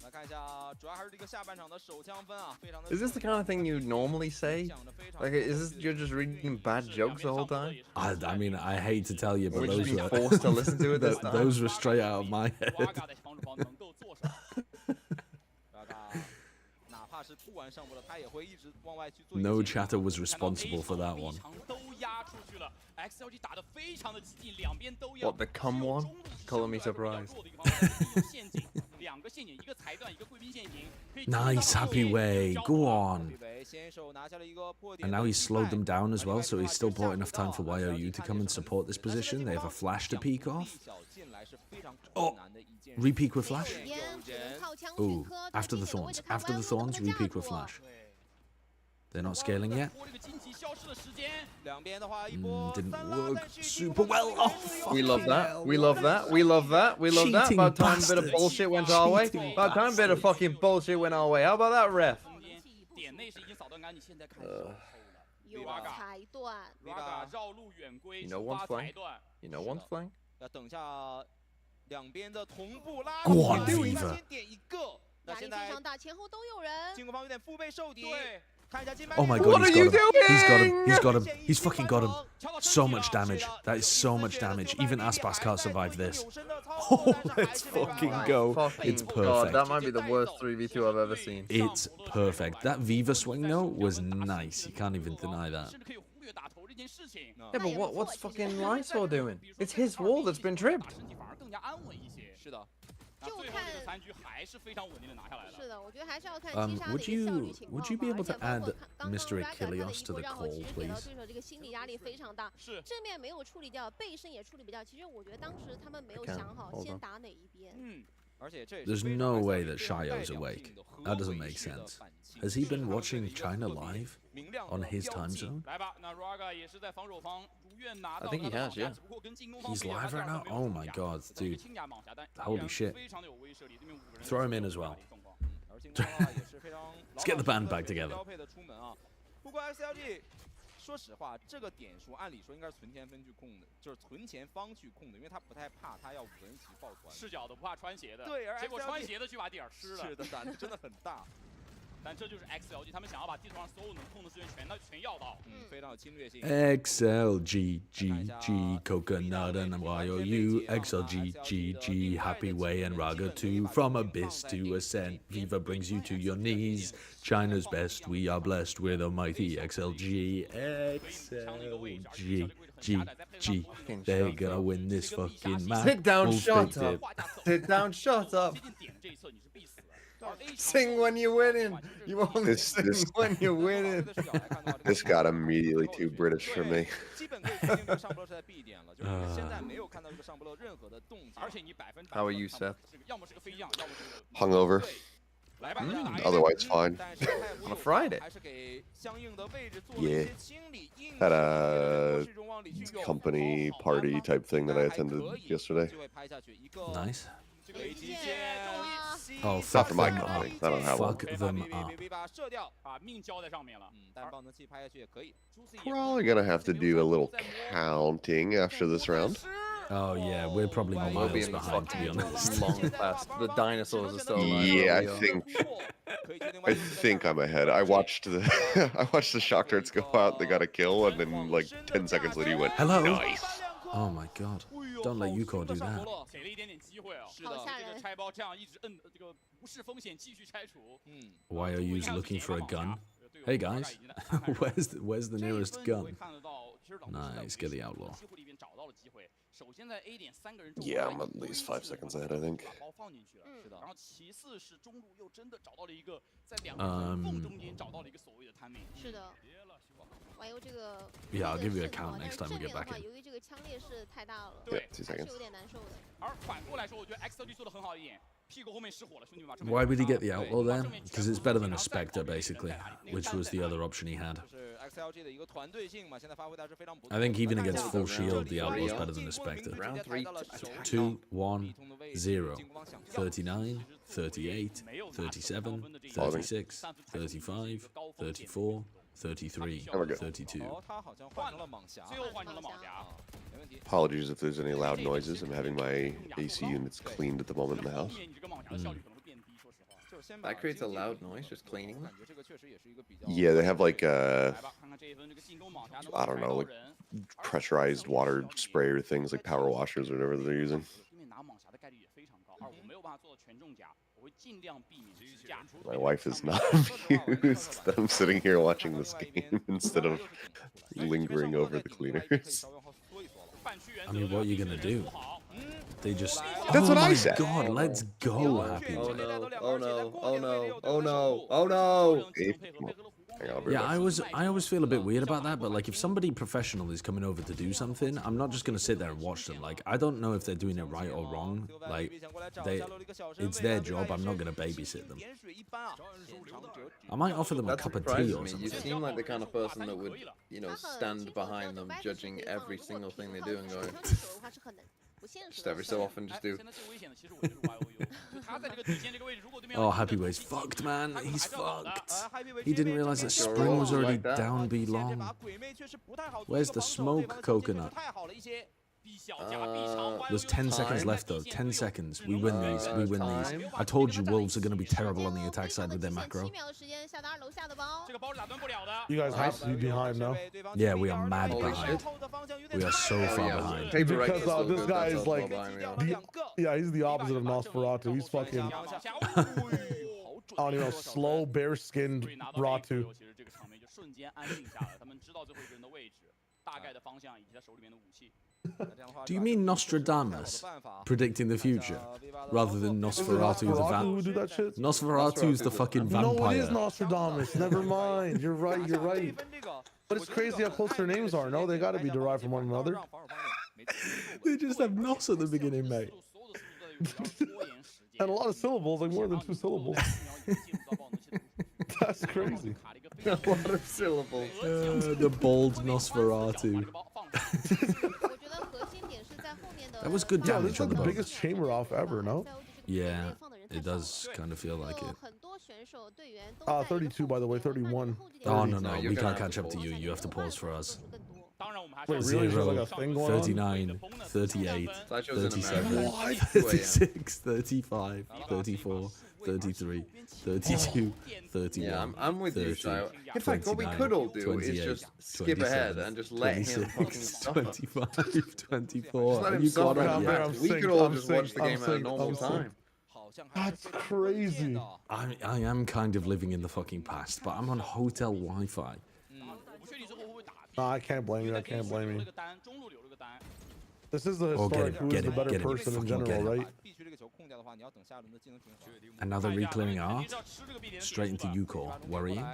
来看一下，主要还是这个下半场的手枪分啊，非常的。 Is this the kind of thing you normally say? Like, is this you're just reading bad jokes the whole time? I mean, I hate to tell you, but We're just those being were forced to listen to it this time. those were straight out of my head. 在防守方能够做什么？哪怕是不玩上不了，他也会一直往外去做。 No chatter was responsible for that one. 都压出去了 ，XLG 打得非常的激进，两边都要。 What, the come one? Color me surprised. 两个陷阱，一个裁断，一个贵宾陷阱。 Nice, Happy Way. Go on. 先手拿下了一个破 And now he's slowed them down as well, so he's still bought enough time for YOU to come and support this position. They have a flash to peek off. Oh, repeak with flash. 时间只能靠枪去 Ooh, 磕 after the 这个 thorns. 位置看 After the 弯路能 thorns, 不能 repeak 架 with 住啊 flash. They're not scaling yet. 拖这个荆棘消失的时间。两边的话一波 Didn't 三拉 work 再续 super well. Oh, We love fucking that. hell. We love that. We love that. We love that. Cheating About time a bit of bastards. bullshit went our way. Cheating About time a bit of fucking bullshit went our way. How about that, ref? 中间点内是已经扫断干净，现在开始收了。有裁断， Raga 绕路远归， You know 触 one's 发 flank. 裁断。 You know one's flank. 要等下两边的同步拉。 Go on, 先 Viva. 点一个。那压力现在非常大，前后都有人。进攻方有点腹背受敌。对。 看一下金牌。 Oh my What god, are he's you got him. He's got him. doing? He's got him. He's fucking got him. So much damage. That is so much damage. Even Aspas can't survive this. Oh, let's fucking go. Fucking It's God, that perfect. might be the worst 3v2 I've ever seen. It's perfect. That Viva swing, though, was nice. You can't even deny that. 甚至可以忽略打头这件事情。 Yeah, but what's fucking Lysol doing? It's his wall that's been tripped. 身体反而更加安稳一些。是的。就看这个3局还是非常稳定的拿下来了。是的，我觉得还是要看击杀的 Would 一个效 you 率情况 would you be 吧 able 而且 to 包括 add 刚刚 Mr. Raga 他的 Achilles 一 to 波 the 让后， call, 其实给到 please? 对手这个心理压力非常大，是正面没有处理掉，背身也处理不掉。其实我觉得当时他们没有 I can't. 想好 Hold 先 on. 打哪一边。而且这也 There's 是非常 no way 非 that 常 Shio's 代表 awake. 性的合 That doesn't 尾 make 式的 sense. 反击 Has he 是 been 他们 watching 的一个 China 特别 live 明亮 on 的 his 标 time 记 zone? 来吧，那 Raga 也是在防守方如愿拿到 I think he 他的 has, 绑架 yeah. 只不过跟进攻方 He's 比 live 他 right 第二 now? 个没有 Oh 绑 my 架 god, 这个 dude. 轻甲绑架，但 Holy 依然 shit. 非常的有威慑力，对面5个人 Throw him in as well. 而进攻的话也是非常 Let's get the band back 老老实实的 together. 标配的出门啊。不过 XLG 说实话，这个点数按理说应该是存田分去控的，就是存前方去控的，因为他不太怕他要稳骑抱团。视角的不怕穿鞋的，对，而结果 XLG 穿鞋的去把点儿吃了。是的，胆子真的很大。但这就是 XLG，他们想要把地图上所有能控的资源全要到。非常有侵略性。XLG GG Coconut and YOU XLG GG Happy Way and Raga 2 from abyss to ascent. Viva brings you to your knees. China's best. We are blessed with almighty XLG. XLG GG. They're gonna win this fucking match. Sit down, We'll shut fix it. up. Sit down, shut up. 接近点这一侧你是必死的。而 A Sing when you're winning. You only This- sing this- when you're winning. This got immediately too British for me. 基本可以确定这个上不勒是在 B 点了，就是现在没有看到这个上不勒任何的动静。而且你100%。 How are you, Seth? 要么是个飞将，要么是个 Hungover. 对来吧， Otherwise fine. On a Friday. 还是给相应的位置做了一些清理。 Had a company party type thing that I attended yesterday. 就会拍下去一个 Nice. 这个 AG Oh, Not fuck for my them company. up. I don't have one. Fuck them up. 把射掉，把命交在上面了。但爆能器拍下去也可以。 Probably gonna have to do a little counting after this round. Oh yeah, we're probably We'll be miles in the behind, to be fucking honest. long past. The dinosaurs are still alive. Yeah, I There we go. think I'm ahead. I watched the I watched the shock darts go out. They got a kill, and then like 10 seconds later, you went Hello. nice. Oh my god. Don't let Yuko do that. 给了一点点机会啊。是的好吓人这个拆包这样一直摁这个无视风险继续拆除。 YOU's looking for a gun. Hey guys, where's the nearest gun? Nice, get the outlaw. Yeah, I'm at least 5 seconds ahead, I think. 然后其次是中路又真的找到了一个在两个门缝中间找到了一个所谓的 timing。是的。YO 这个 Yeah, I'll give you a 这个 count 但 next 是 time we 正 get 面的 back 话， in. 由于这个枪劣势太大了， Yeah, 2还是 seconds. 有点难受的。而反过来说，我觉得 XLG 做的很好一点，屁股后面失火了，兄弟们。 Why would he get the outlaw then? Because it's better than a Spectre, basically, which was the other option he had. 是 XLG 的一个团队性嘛，现在发挥的还是非常不错。 I think even against 但 full 是 shield, the 这里 outlaw's 有 better than 进 a 攻 Spectre. 名直接抬到了手上 2, 1, 地图的位置 0, 进攻方向 39, 38, 37, 36, 35, 34, 33, 32. 哦，他好像换成了蟒侠，最后换成了蟒侠。没问题。 Apologies if there's any loud noises. I'm having my AC units cleaned at the moment in the 后 house. 面你这个蟒侠的效率可能会变低，说实话。就是先把 That creates a 经济 loud 平衡 noise, just cleaning 我 them. 感觉这个确实也是一个比较 Yeah, they have like 来吧，看看这一分这个进攻蟒侠能不 I 能 don't 踩 know, 到 like 人。 pressurized water sprayer things like power washers or whatever they're using. 对面拿蟒侠的概率也非常高，而我没有办法做到全中甲，我会尽量避免支架。 My wife is not amused that I'm sitting here watching this game instead of lingering over the cleaners. I mean, what are you gonna do? They just. That's Oh what I my said. God, let's go, Happy. Oh no, oh no, oh no, oh no, oh no. Hang on, I'll be Yeah, right back. I always feel a bit weird about that, but like if somebody professional is coming over to do something, I'm not just gonna sit there and watch them. Like I don't know if they're doing it right or wrong. Like it's their job. I'm not gonna babysit them. I might offer them a That cup of surprises tea or me. You something. seem like the kind of person that would, you know, stand behind them, judging every single thing they do and going, 不现实 just 的 every so often, just do. 现在最危险的其实我觉得是 YOU，就他在这个底线这个位置，如果对面 Oh, Happy Way's fucked, man. He's fucked. He didn't realize that Sure Spring was will, already like that. down B long. Where's the smoke, Coconut? There's 10 seconds left though. 10 seconds. We win these. We win these. I told you Wolves are going to be terrible on the attack side with their macro. 7秒的时间，下达尔楼下的包。这个包是打断不了的。 You guys have to be behind now. Yeah, we are mad Holy behind. shit. We are so Oh, far yeah. behind. Paper right Because, is so this good, guy that's is all like- behind me, yeah. Yeah, he's the opposite of Nosferatu. He's fucking, I don't know, slow, bare-skinned 所以拿到这一 Ratu. 波其实这个场面就瞬间安静下来，他们知道最后一个人的位置、大概的方向以及他手里面的武器。Do you mean Nostradamus predicting the future rather than Nosferatu the Nosferatu who do that shit? Nosferatu's the fucking vampire. No, it is Nostradamus. Never mind. You're right. You're right. But it's crazy how close their names are. No, they got to be derived from one another. They just have Nos at the beginning, mate. And a lot of syllables, like more than 2 syllables. That's crazy. A lot of syllables. The bold Nosferatu. That was good Yeah, damage this is on like the the boat. biggest chamber off ever, no? Yeah, it does kind of feel like it. 32 by the way, 31. Oh, no, No, no, you're we gonna can't have catch to up to pause. you. You have to pause for us. Wait, really? Is there like a 0, thing going on? 39, 38, Slideshow's in 37, America. 36, 35, 34, 33, 32, 31. Yeah, I'm with you, 30, Shio. In fact, what we could all do is 28, just skip ahead 27, and just let him fucking 26, suffer. 25, 24. Just let him You suffer. got it, Yeah, yeah. I'm We synced, could all I'm just watch the synced, game at a I'm normal synced. time. That's crazy. I am kind of living in the fucking past, but I'm on hotel Wi-Fi. Nah, I can't blame you. I can't blame you. This is the Oh, get historic it, who get is the it, better get it, person in fucking get general, it. right? Another reclearing art. Straight into U-core. Worrying.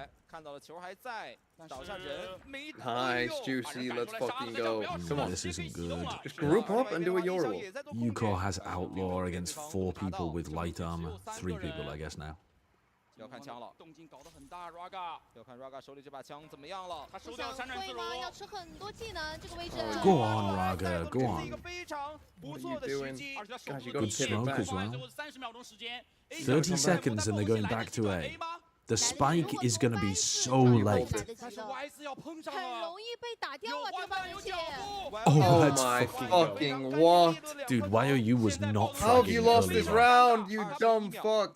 Nice, juicy, let's fucking go. Come on. This isn't good. Just group up and do a Yorl. U-core has outlaw against 4 people with light armor. 3 people, I guess now. 要看枪了，动静搞得很大 ，Raga 要看 Raga 手里这把枪怎么样了。他不想会吗？要吃很多技能，这个位置。 Go on, Raga, go 是一个 on. 非常不 What 错 are 的 you 时 doing? 机。 Gosh, you gotta Good pivot smoke back. as well. 30 seconds and they're going back to A. The spike is going to be so late. 但是 Y 四要碰上很了，容易被打掉啊，这个爆人器。 Oh, Oh let's my fucking fucking what? Dude, YOU was not How have you fragging lost early this on. round, you dumb fuck?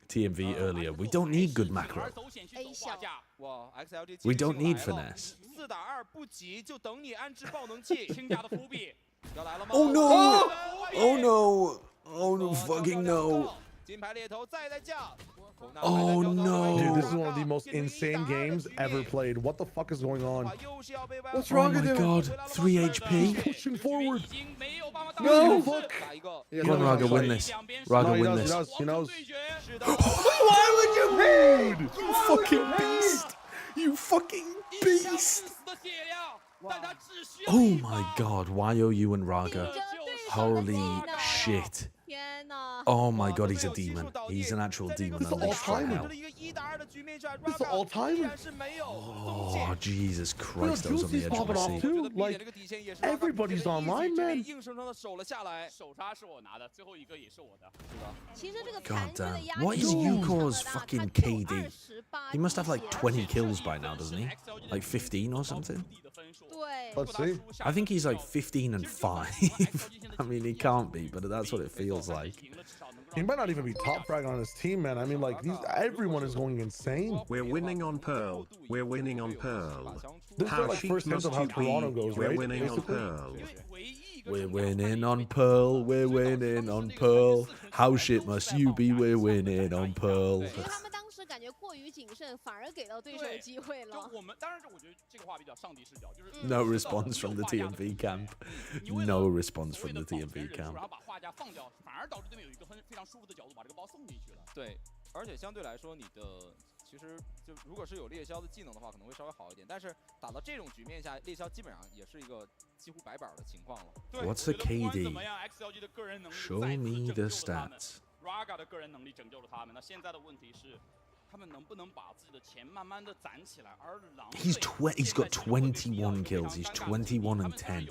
TMV earlier. We don't need good macro. A 小， 哇 ，XLG We don't need finesse. 4打2不急，就等你安置爆能器。要来了吗 Oh no! Oh no! Oh no fucking no! 金牌猎头再在架。 Oh no! Dude, this is one of the most insane games ever played. What the fuck is going on? What's Oh wrong my with him? god! 3 HP? Pushing forward. No! Fuck. Come on, Raga, win this. Raga, No, he win knows, this. he knows. Why would you pay? You fucking beast! You fucking beast! Oh my god, YOU and Raga. Holy shit. 天哪！ Oh my god, he's a demon. He's an actual demon unleashed from hell. This is all time. Oh, Jesus Bro, Christ, that was on the Juicy's edge of popping my off seat. too. Like, everybody's online, man. 硬生生的守了下来。其实这个 God 残血的 damn. 压 What 力 is 非常 Yukor's 大，他 fucking 就 KD? 28 He must have like 血 20 kills by now, doesn't he? Like 15 or something? 对， Let's see. I think he's like 15 and 5. I mean, he can't be, but that's what it feels like. He might not even be top frag on his team, man. I mean, like, everyone is going insane. We're winning on Pearl. We're winning on Pearl. This is How like chic first hint must of how you be? Toronto goes, We're right? winning on Basically. Pearl. We're winning on Pearl, we're winning on Pearl. How shit must you be? We're winning on Pearl. 因为他们当时感觉过于谨慎，反而给到对手机会了。 No response from the TMV camp. No response from the TMV camp. 对，而且相对来说，你的其实就如果是有猎枭的技能的话，可能会稍微好一点。但是打到这种局面下，猎枭基本上也是一个几乎白板的情况了。 What's the KD? Show me the stats. Raga 的个人能力拯救了他们。那现在的问题是，他们能不能把自己的钱慢慢的攒起来？而狼队 He's got 21 kills. He's 21 and 10.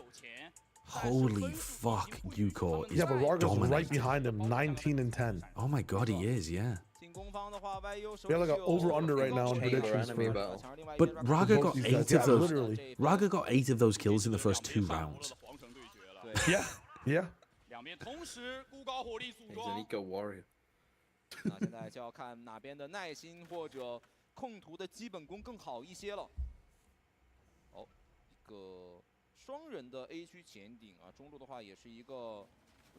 Holy fuck, Yukor is Yeah, but Rarga's right dominating. behind him, 19 and 10. Oh my god, he is, yeah. 进攻方的话，YU 手 We have like an over/under right now in Chamber predictions enemy for. battle. But Raga Both got these 8 guys, of yeah, those. literally. Raga got 8 of those kills in the first 2 rounds. Yeah, yeah. 两边同时孤高火力组 He's 装 an。eco warrior. 那现在就要看哪边的耐心或者控图的基本功更好一些了。哦，一个双人的 A 区前顶啊，中路的话也是一个，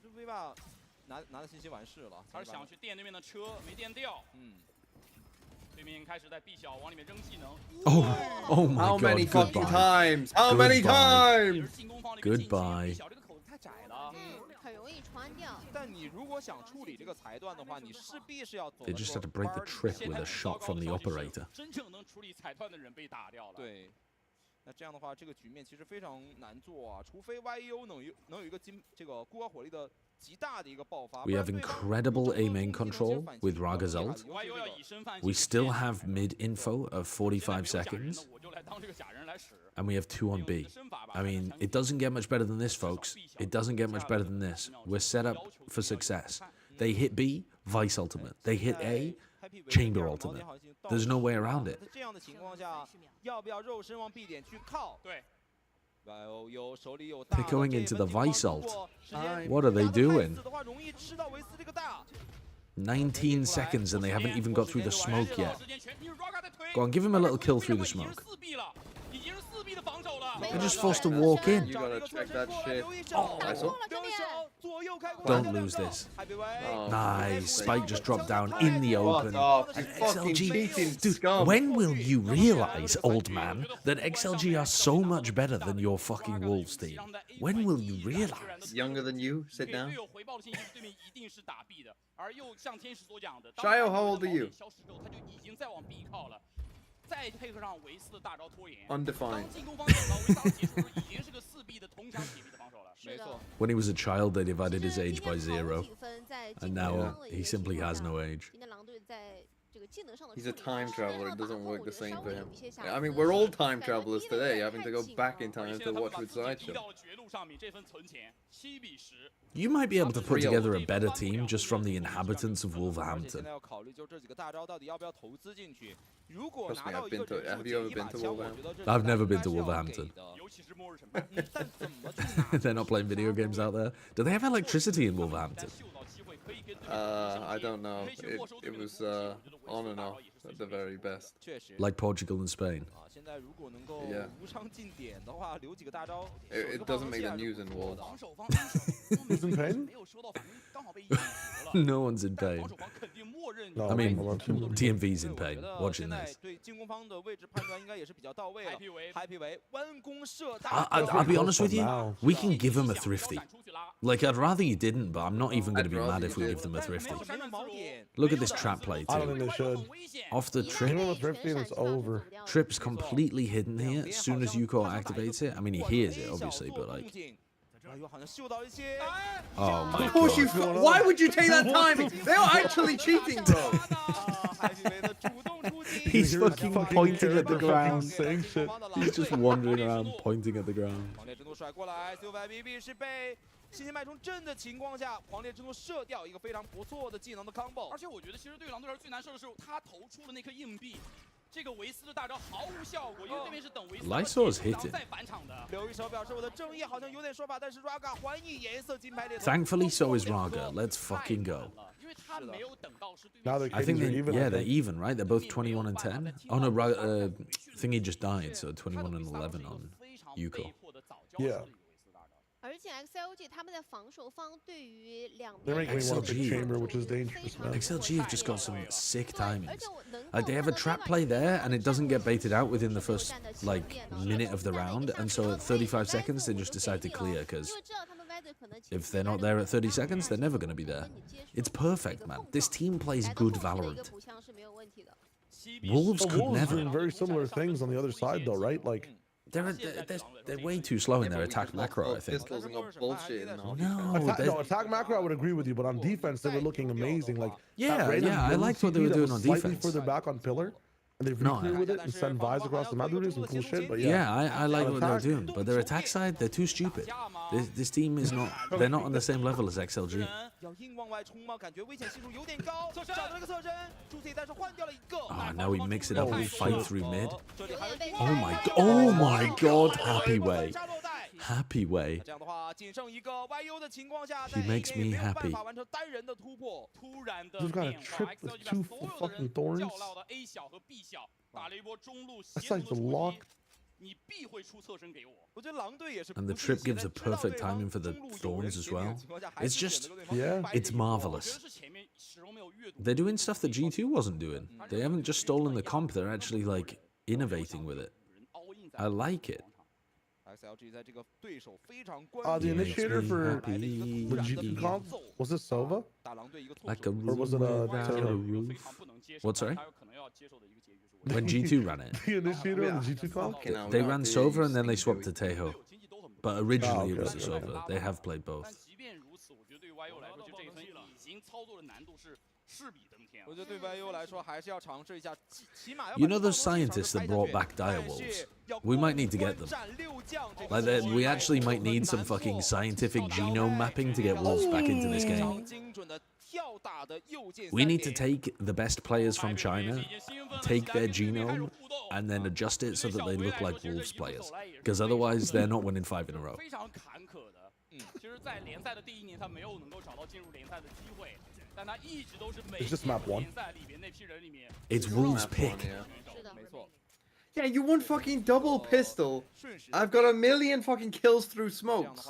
这 V 吧拿的信息完事了，他是想去电对面的车，没电掉。嗯， Oh my How god, many fucking goodbye. times? How many Goodbye. times? Goodbye. 很容易穿掉。但你如果想处理这个裁断的话，你势必是要走 They just had to break the trick with a shot from the operator. 真正能处理裁断的人被打掉了。对，那这样的话，这个局面其实非常难做啊，除非 YEO 能有一个这个孤高火力的极大的一个爆发。 We have incredible A main control with Raga's ult. We still have mid info of 45 seconds. And we have 2 on B. I mean, it doesn't get much better than this, folks. It doesn't get much better than this. We're set up for success. They hit B, Vice ultimate. They hit A, Chamber ultimate. There's no way around it. 这样的情况下，要不要肉身往 B 点去靠？对。 They're going into the Vice ult. What are they doing? 19 seconds and they haven't even got through the smoke yet. Go on, give him a little kill through the smoke. They're just forced to walk in. You gotta check that shit. Oh, I saw. Don't lose this. Nice. Spike just dropped down in the open. You fucking cheating scum. When will you realize, old man, that XLG are so much better than your fucking Wolves team? When will you realize? Younger than you? Sit down. 而又像天使所讲的 Shio, how old are you? 消失之后，他就已经在往 B 靠了，再配合上维斯的大招拖延， Undefined. 当进攻方想到维斯结束，已经是个4B 的铜墙铁壁的防守了。没错。 When he was a child, they divided his age by 0. And now he simply has no age. He's a time traveler. It doesn't work the same for him. I mean, we're all time travelers today, having to go back in time to watch with Sideshow. You might be able to put together a better team just from the inhabitants of 现 Wolverhampton. 在要考虑就这几个大招到底要不要投资进去。如果 Trust me, 拿到 I've 一个 been to. 人 Have 数 you ever 一 been 把 to 枪，我 Wolverhampton? 觉得这 I've never 应该 been to 是要给 Wolverhampton. 的 但怎么去 They're not playing video games out there. Do they have electricity in Wolverhampton? I don't know. It was on and off at the very best. 确实 Like Portugal and Spain. 啊，现在如果能够 Yeah. 无伤进点的话，留几个大招。 It doesn't make the news in Wolves. Who's in pain? No one's in pain. No, I mean, I'm not. TMV's in 我 pain 觉得 watching 现在 this. 对进攻方的位置判断应该也是比较到位了。Happy 为弯弓射 I, 大 I'll be honest with you, Now. we can give them a thrifty. Like, I'd rather you didn't, but I'm not even going to be I'd mad rather if you we did. give them a thrifty. 没有锚点。 Look at this trap play, I don't too. think they should. Off the Give trip, him a thrifty and it's over. Trip's completely hidden here. As soon as Yuko activates it, I mean, he hears it, obviously, but like, 好像嗅到一些。 oh my Of course you. god. Why would you take that timing? They are actually cheating, bro. Happy 为的主动出击。 He's fucking pointing at the ground. Saying shit. He's just wandering around pointing at the ground. 狂烈之怒甩过来 ，C 5 BB 是被信心脉冲阵的情况下，狂烈之怒射掉一个非常不错的技能的 combo。而且我觉得，其实对于狼队来说最难受的是，他投出了那颗硬币，这个维斯的大招毫无效果，因为对面是等维斯 Lysol's hitting. 再返场的。刘一手表示我的正义好像有点说法，但是 Raga 还以颜色金牌列。 Thankfully, so is Raga. Let's fucking go. 因为他没有等到是对 Now 面 the I think Kings are they, even. yeah, I they're think. even, right? They're both 21 and 10. Oh no, Thingy just died, so 21 and 11 on Yuko. Yeah. 而且 XLG 他们的防守方对于两 They're 边 making one big XLG. chamber, which is dangerous, man. XLG have just got some sick 对，而 timings. 且我能 Like they have a trap play there, and it doesn't get baited out within the first like minute of the round, and so at 35 seconds they just decide to clear because if they're not there at 30 seconds, they're never going to be there. It's perfect, man. This team plays good Valorant. Wolves The could Wolves never. doing very similar things on the other side, though, right? Like, They're way too slow in their attack macro, I think. Pistols and got bullshit in all No, attack macro, I would agree with you, but on defense, they were looking amazing. Like, Yeah, that random yeah, I little liked what they were CP that doing was on slightly defense. further back on pillar, and they've No, recleared with it and send vibes across the map. They're doing some cool shit, but yeah. Yeah, I like On what they're attack- doing, but their attack side, they're too stupid. This team is not. They're not on the same level as XLG. 要硬往外冲吗？感觉危险系数有点高。找到了个侧身，注意，但是换掉了一个。 Oh, now we mix it up and fight through mid. 这里还有一 Oh my god! Oh my god! Happy way, happy way. 这样的话，仅剩一个 YU 的情况下， He makes me 没有办 happy. 法完成单人的突破。突然的 Just got a 变化 trip with ，XLG 把 two 所有的 fucking 人 thorns. 叫到了 A 小和 B 小，打了一波中路 That 协同 side's 的出击 locked.。And the trip gives a perfect timing for the thorns as well. It's just, Yeah. it's marvelous. They're doing stuff that G2 wasn't doing. They haven't just stolen the comp, they're actually like innovating with it. I like it. The initiator for the G2 comp, was it Sova? Like a Or was it without a roof. What, sorry? When G2 ran it. The initiator on the G2 comp? They ran Sova and then they swapped to Tejo. But originally it was the Sova. They have played both. You know those scientists that brought back direwolves? We might need to get them. Like, we actually might need some fucking scientific genome mapping to get wolves back into this game. We need to take the best players from China, take their genome, and then adjust it so that they look like wolves players. Because otherwise, they're not winning 5 in a row. It's just map 1. It's wolves pick. Yeah, you won fucking double pistol. I've got a million fucking kills through smokes.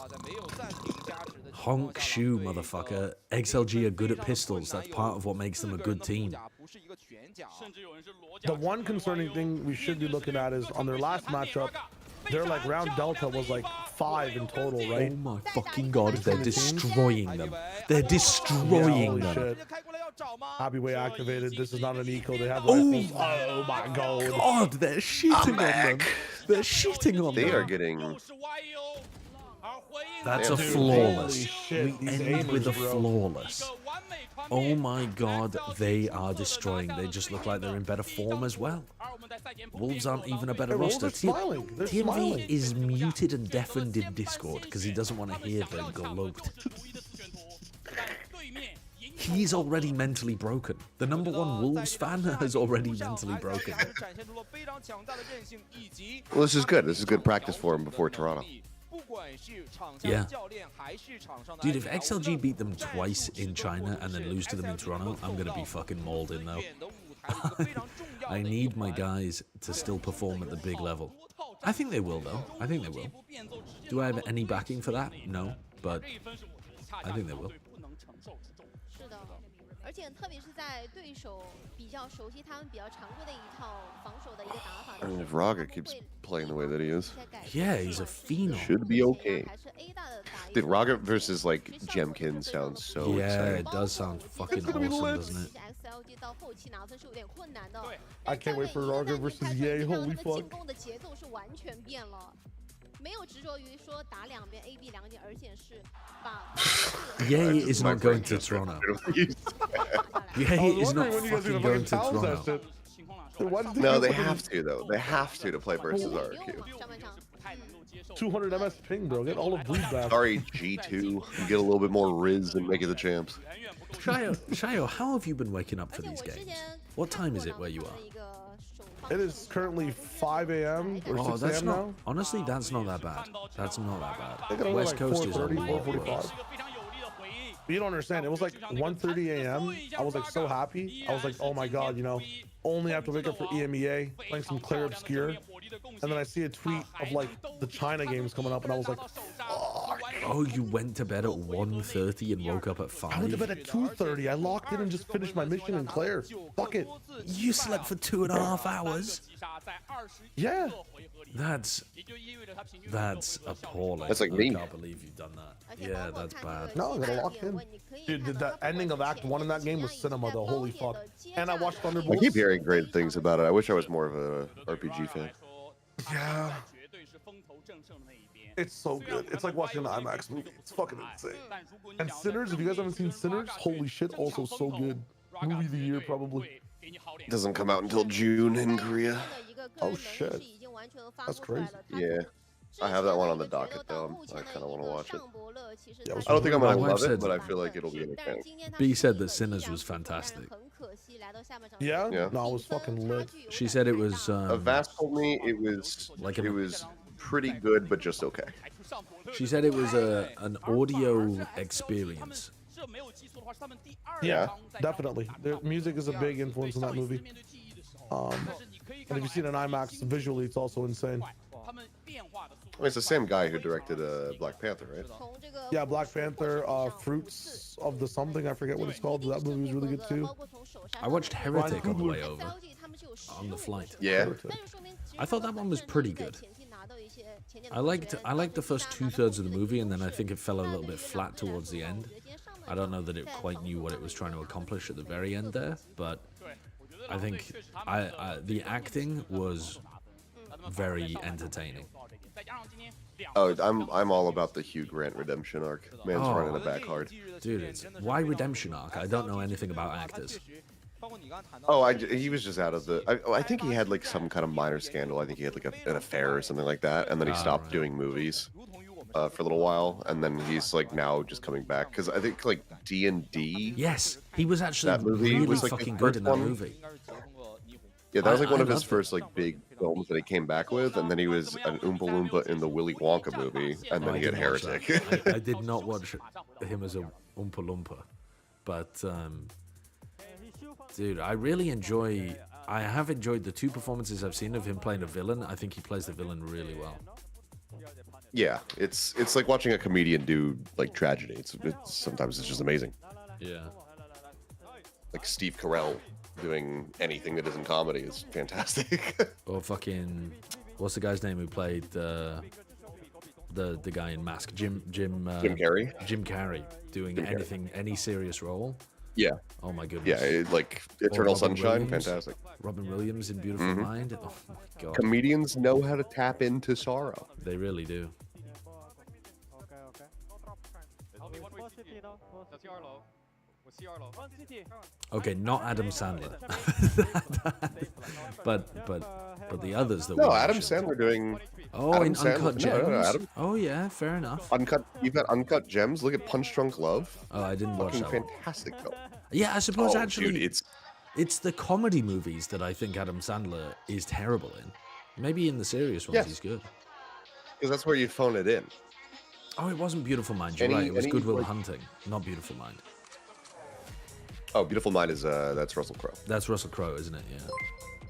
Honk shoe, motherfucker. XLG are good at pistols. That's part of what makes them a good team. The one concerning thing we should be looking at is on their last matchup, their like round delta was like 5 in total, right? Oh my fucking god, they're destroying them. They're destroying them. Shit. Happy way activated. This is not an eco. They have Oh, rifles. Oh my god. God, they're shitting on them. They're shitting on them. They are getting. That's a Holy flawless. shit, We these end with a aimers, bro. flawless. Oh my god, they are destroying. They just look like they're in better form as well. Wolves aren't even a better Hey, Wolves roster. are smiling. They're TMV smiling. is muted and deafened in Discord because he doesn't want to hear the gloat. He's already mentally broken. The #1 Wolves fan has already mentally broken. Well, this is good. This is good practice for him before Toronto. Yeah. Dude, if XLG beat them twice in China and then lose to them in Toronto, I'm going to be fucking mauled in though. I need my guys to still perform at the big level. I think they will though. I think they will. Do I have any backing for that? No, but I think they will. 是的，而且特别是在对手比较熟悉他们比较常规的一套防守的一个打法的 I 时 mean, 候 if Raga keeps playing the way that he is, Yeah, he's a phenom. should be okay. 还是 A 大的打一 Dude, Raga versus like Jemkin sounds so Yeah, exciting. it does sound fucking gonna be awesome, lit. doesn't it? XLG 到后期拿分是有点困难的。 I can't wait for Raga versus Ye. Holy 进 fuck. 攻的节奏是完全变了。没有执着于说打两边 A、B 两点，而且是把 Ye is not going to Toronto. Ye is not Wondering when you guys are fucking gonna going fucking to pause that Toronto. shit. Dude, why did No, they fucking have to though. They have to play versus RQ. 上半场 200 MS ping, bro. Get all of Blue back. Sorry, G2. You get a little bit more Riz and make it the champs. Shayo, how have you been waking up for these games? What time is it where you are? It is currently 5 a.m. or Oh, 6 that's a.m. not. now. Honestly, that's not that bad. That's not that They bad. got West like Coast is 4:30, on way worse. 4:45. But you don't understand. It was like 1:30 a.m. I was like so happy. I was like, oh my god, you know, only have to wake up for EMEA, playing some Claire Obscure. And then I see a tweet of like the China games coming up, and I was like, fuck. Oh, you went to bed at 1:30 and woke up at I went to 5? bed at 2:30. I locked in and just finished my mission in Claire. Fuck it. You slept for 2.5 hours? Yeah. That's appalling. That's like I me. can't believe you've done that. Yeah, that's bad. No, I gotta lock in. Dude, the ending of Act 1 in that game was cinema though. Holy fuck. And I watched I Thunderbolts. keep hearing great things about it. I wish I was more of a RPG fan. Yeah. It's so good. It's like watching an IMAX movie. It's fucking insane. And Sinners, if you guys haven't seen Sinners, holy shit, also so good. Movie of the year, probably. It doesn't come out until June in Korea. Oh shit. That's crazy. Yeah. I have that one on the docket though. I kind of want to watch it. Yeah, I don't think I'm My gonna wife love said- it, but I feel like it'll be entertaining. B said that Sinners was fantastic. Yeah? Yeah. No, it was fucking lit. She said it was Avast told me it was Like like a- it was pretty good, but just okay. she said it was an audio experience. Yeah, definitely. The music is a big influence in that movie. And if you've seen an IMAX, visually it's also insane. mean, it's the same guy who directed Black Panther, right? Yeah, Black Panther, Fruits of the something, I forget what it's called. That movie was really good too. I watched Heretic on the way over, on the flight. Yeah. I thought that one was pretty good. I liked the first 2/3 of the movie, and then I think it fell a little bit flat towards the end. I don't know that it quite knew what it was trying to accomplish at the very end there, but I think the acting was very entertaining. Oh, I'm all about the Hugh Grant redemption arc. Man's running it back hard. Dude, why redemption arc? I don't know anything about actors. Oh, he was just out of the. I think he had like some kind of minor scandal. I think he had like an affair or something like that, and then he stopped doing movies for a little while, and then he's like now just coming back because I think like D&D. Yes, he was actually That movie really was, like, the fucking good in that first one. movie. Yeah, that was like one of his loved it. first like big films that he came back with, and then he was an Oompa Loompa in the Willy Wonka movie, and then I he had didn't watch that. Heretic. I did not watch him as a Oompa Loompa, but dude, I have enjoyed the 2 performances I've seen of him playing a villain. I think he plays the villain really well. Yeah, it's like watching a comedian do like tragedy. It's sometimes it's just amazing. Yeah. Like Steve Carell doing anything that isn't comedy is fantastic. Or fucking, what's the guy's name who played the guy in Mask? Jim Carrey. Jim Carrey doing anything, any serious role. Yeah. Oh my goodness. Yeah, like Eternal Robin Sunshine, Williams. fantastic. Robin Williams in Beautiful Mind. Oh my god. Comedians know how to tap into sorrow. They really do. Okay, not Adam Sandler. but the others that No, we Adam mentioned. Sandler doing. Oh, Adam in Uncut Sandler- Gems. no, Adam- Oh yeah, fair enough. You've got Uncut Gems. Look at Punch Drunk Love. Oh, I didn't watch Fucking that one. fantastic film. Yeah, I suppose Oh, actually dude, it's the comedy movies that I think Adam Sandler is terrible in. Maybe in the serious ones he's good. because that's where you phone it in. Oh, it wasn't Beautiful Mind. You're right. It was any, Good Will like- Hunting, not Beautiful Mind. Oh, Beautiful Mind is that's Russell Crowe. That's Russell Crowe, isn't it? Yeah.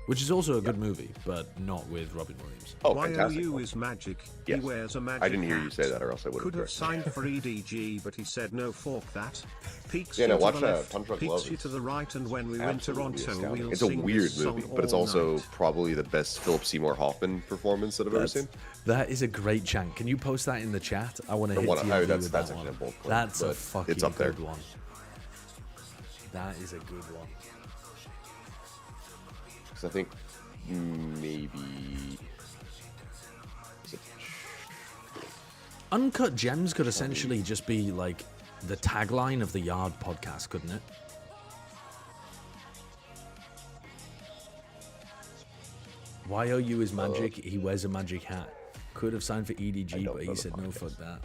Which is also a good movie, but not with Robin Williams. Oh, fantastic. YOU is magic. Yes. He wears a magic I didn't hear you hat. say that, or else I would Could have. have signed for EDG, but he said no, fork that. Peaks Yeah, no, you watch to the that. left, Punch Drunk peaks Love you to is the right, and when we win Absolutely Toronto, astounding. we'll It's a sing weird this song movie, but it's all also night. probably the best Philip Seymour Hoffman performance that I've ever seen. That is a great chant. Can you post that in the chat? I want to hit one- TMV that's with that actually one. a bold point, That's a but fucking it's up there. good one. That is a good one. Because I think maybe. Uncut Gems could essentially just be like the tagline of the Yard podcast, couldn't it? YOU is magic. He wears a magic hat. Could have signed for EDG, but he said no, fuck that.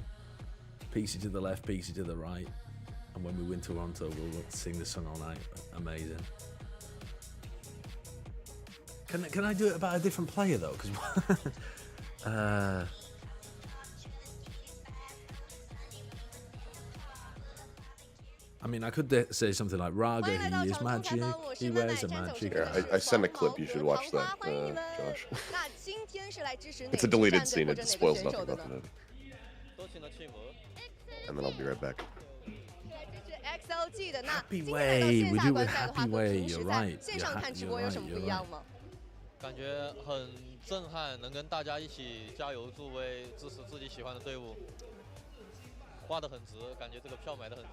Peaksy to the left, Peaksy to the right. And when we win Toronto, we'll sing this song all night. Amazing. Can I do it about a different player though? Because I mean, I could say something like Raga, he is magic, he wears a magic Here, hat. I sent a clip. You should watch that, Josh. It's a deleted scene. It spoils nothing about the movie. And then I'll be right back. Happy Way, we do it with Happy Way. You're right. You're right. 感觉很震撼，能跟大家一起加油助威，支持自己喜欢的队伍，花得很值，感觉这个票买得很值。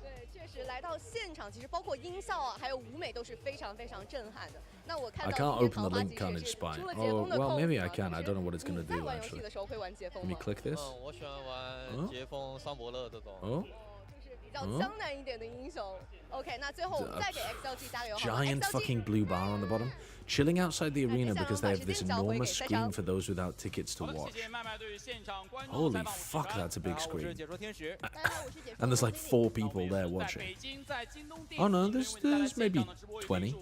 对，确实来到现场，其实包括音效啊，还有舞美都是非常非常震撼的。那我看 I 到 can't 这 open 个 the 桃花 link, 集 can't 也 it, 是 Spine? 除了解 Oh, 封的 well, 扣 maybe 子 I 啊 can. I 其 don't know what it's 实 gonna 你在 do 玩游戏 actually. 的时候会玩解封 Let me 吗？ click this. 我喜欢玩杰风、桑伯乐这种。 Oh, 就是比较江南一点的英雄。OK，那最后我们再给 XLG 加油好吗 giant ？XLG fucking blue bar on the bottom. Chilling outside the arena because they have this enormous screen for those without tickets to watch. Holy fuck, that's a big screen. And there's like 4 people there watching. Oh no, there's maybe 20.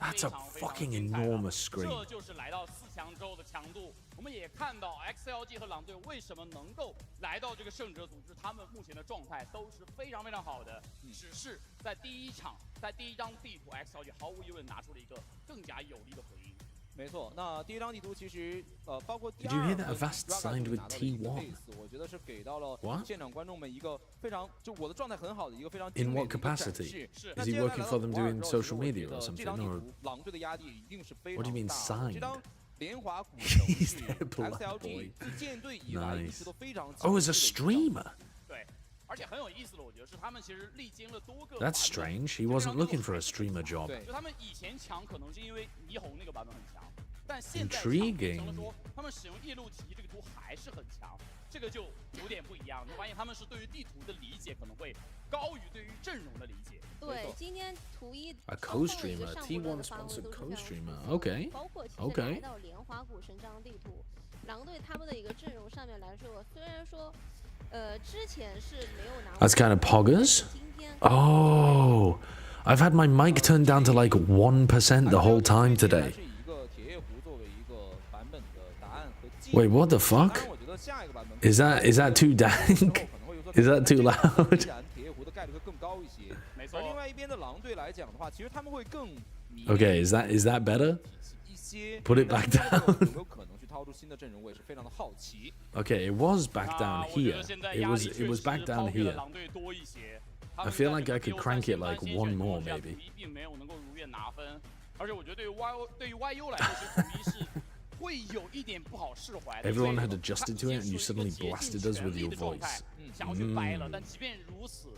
That's a fucking enormous screen. 这就是来到4强之后的强度。我们也看到 XLG 和狼队为什么能够来到这个胜者组织，他们目前的状态都是非常非常好的。只是在第一场，在第一张地图 ，XLG 毫无疑问拿出了一个更加有力的回应。没错，那第一张地图其实包括第 Did you hear 二 that 和 Avast Raga signed with 拿到的一个 T1? case，我觉得是给到了 What? 现场观众们一个非常就我的状态很好的一个非常 In 精美 what 的一个展 capacity? 示。 Is he working for them doing social media or 这 something? 张地 Or 图狼队的压力一定是非 what do you 常 mean 大的。这 signed? 张莲华古城 He's 是 their blood XLG boy. 自建队以来一直 Nice. 都非常 Oh, as a 强势的一个 streamer? 对，而且很有意思的，我觉得是他们其实历经了多个。 That's strange. He wasn't looking for a streamer job. 对，就他们以前强，可能是因为霓虹那个版本很强，但现在 Intriguing. 成了说他们使用夜路题这个图还是很强，这个就有点不一样。你发现他们是对于地图的理解可能会高于对于阵容的理解。对，今天图一 A co-streamer, T1 sponsored co-streamer. Okay. 包括其实 Okay. 来到莲花古城这张地图，狼队他们的一个阵容上面来说，虽然说之前是没有拿。That's kind of poggers. 今天 Oh, I've had my mic turned down to like 1% the whole time today. 是以一个铁叶湖作为一个版本的答案和基 Wait, what the 当 fuck? 然，我觉得下一个版本 Is that too dank? Is that too loud? 自然铁叶湖的概率会更高一些。没错而另外一边的狼队来讲的话，其实他们会更迷 Okay, is that better? 一些。 Put it back down. 有没有可能去掏出新的阵容？我也是非常的好奇。 Okay, it was back down 那我觉 here. 得现在 It 压 was 力 it 确 was 实 back down 抛给了 here. 狼队多一些。 I feel like I could crank it like one more, maybe. 并没有能够如愿拿分，而且我觉得对于 YU 来说，其实统一是会有一点不好释怀的。 Everyone had adjusted to it, and you suddenly blasted us with your voice. 想要去掰了，但即便如此，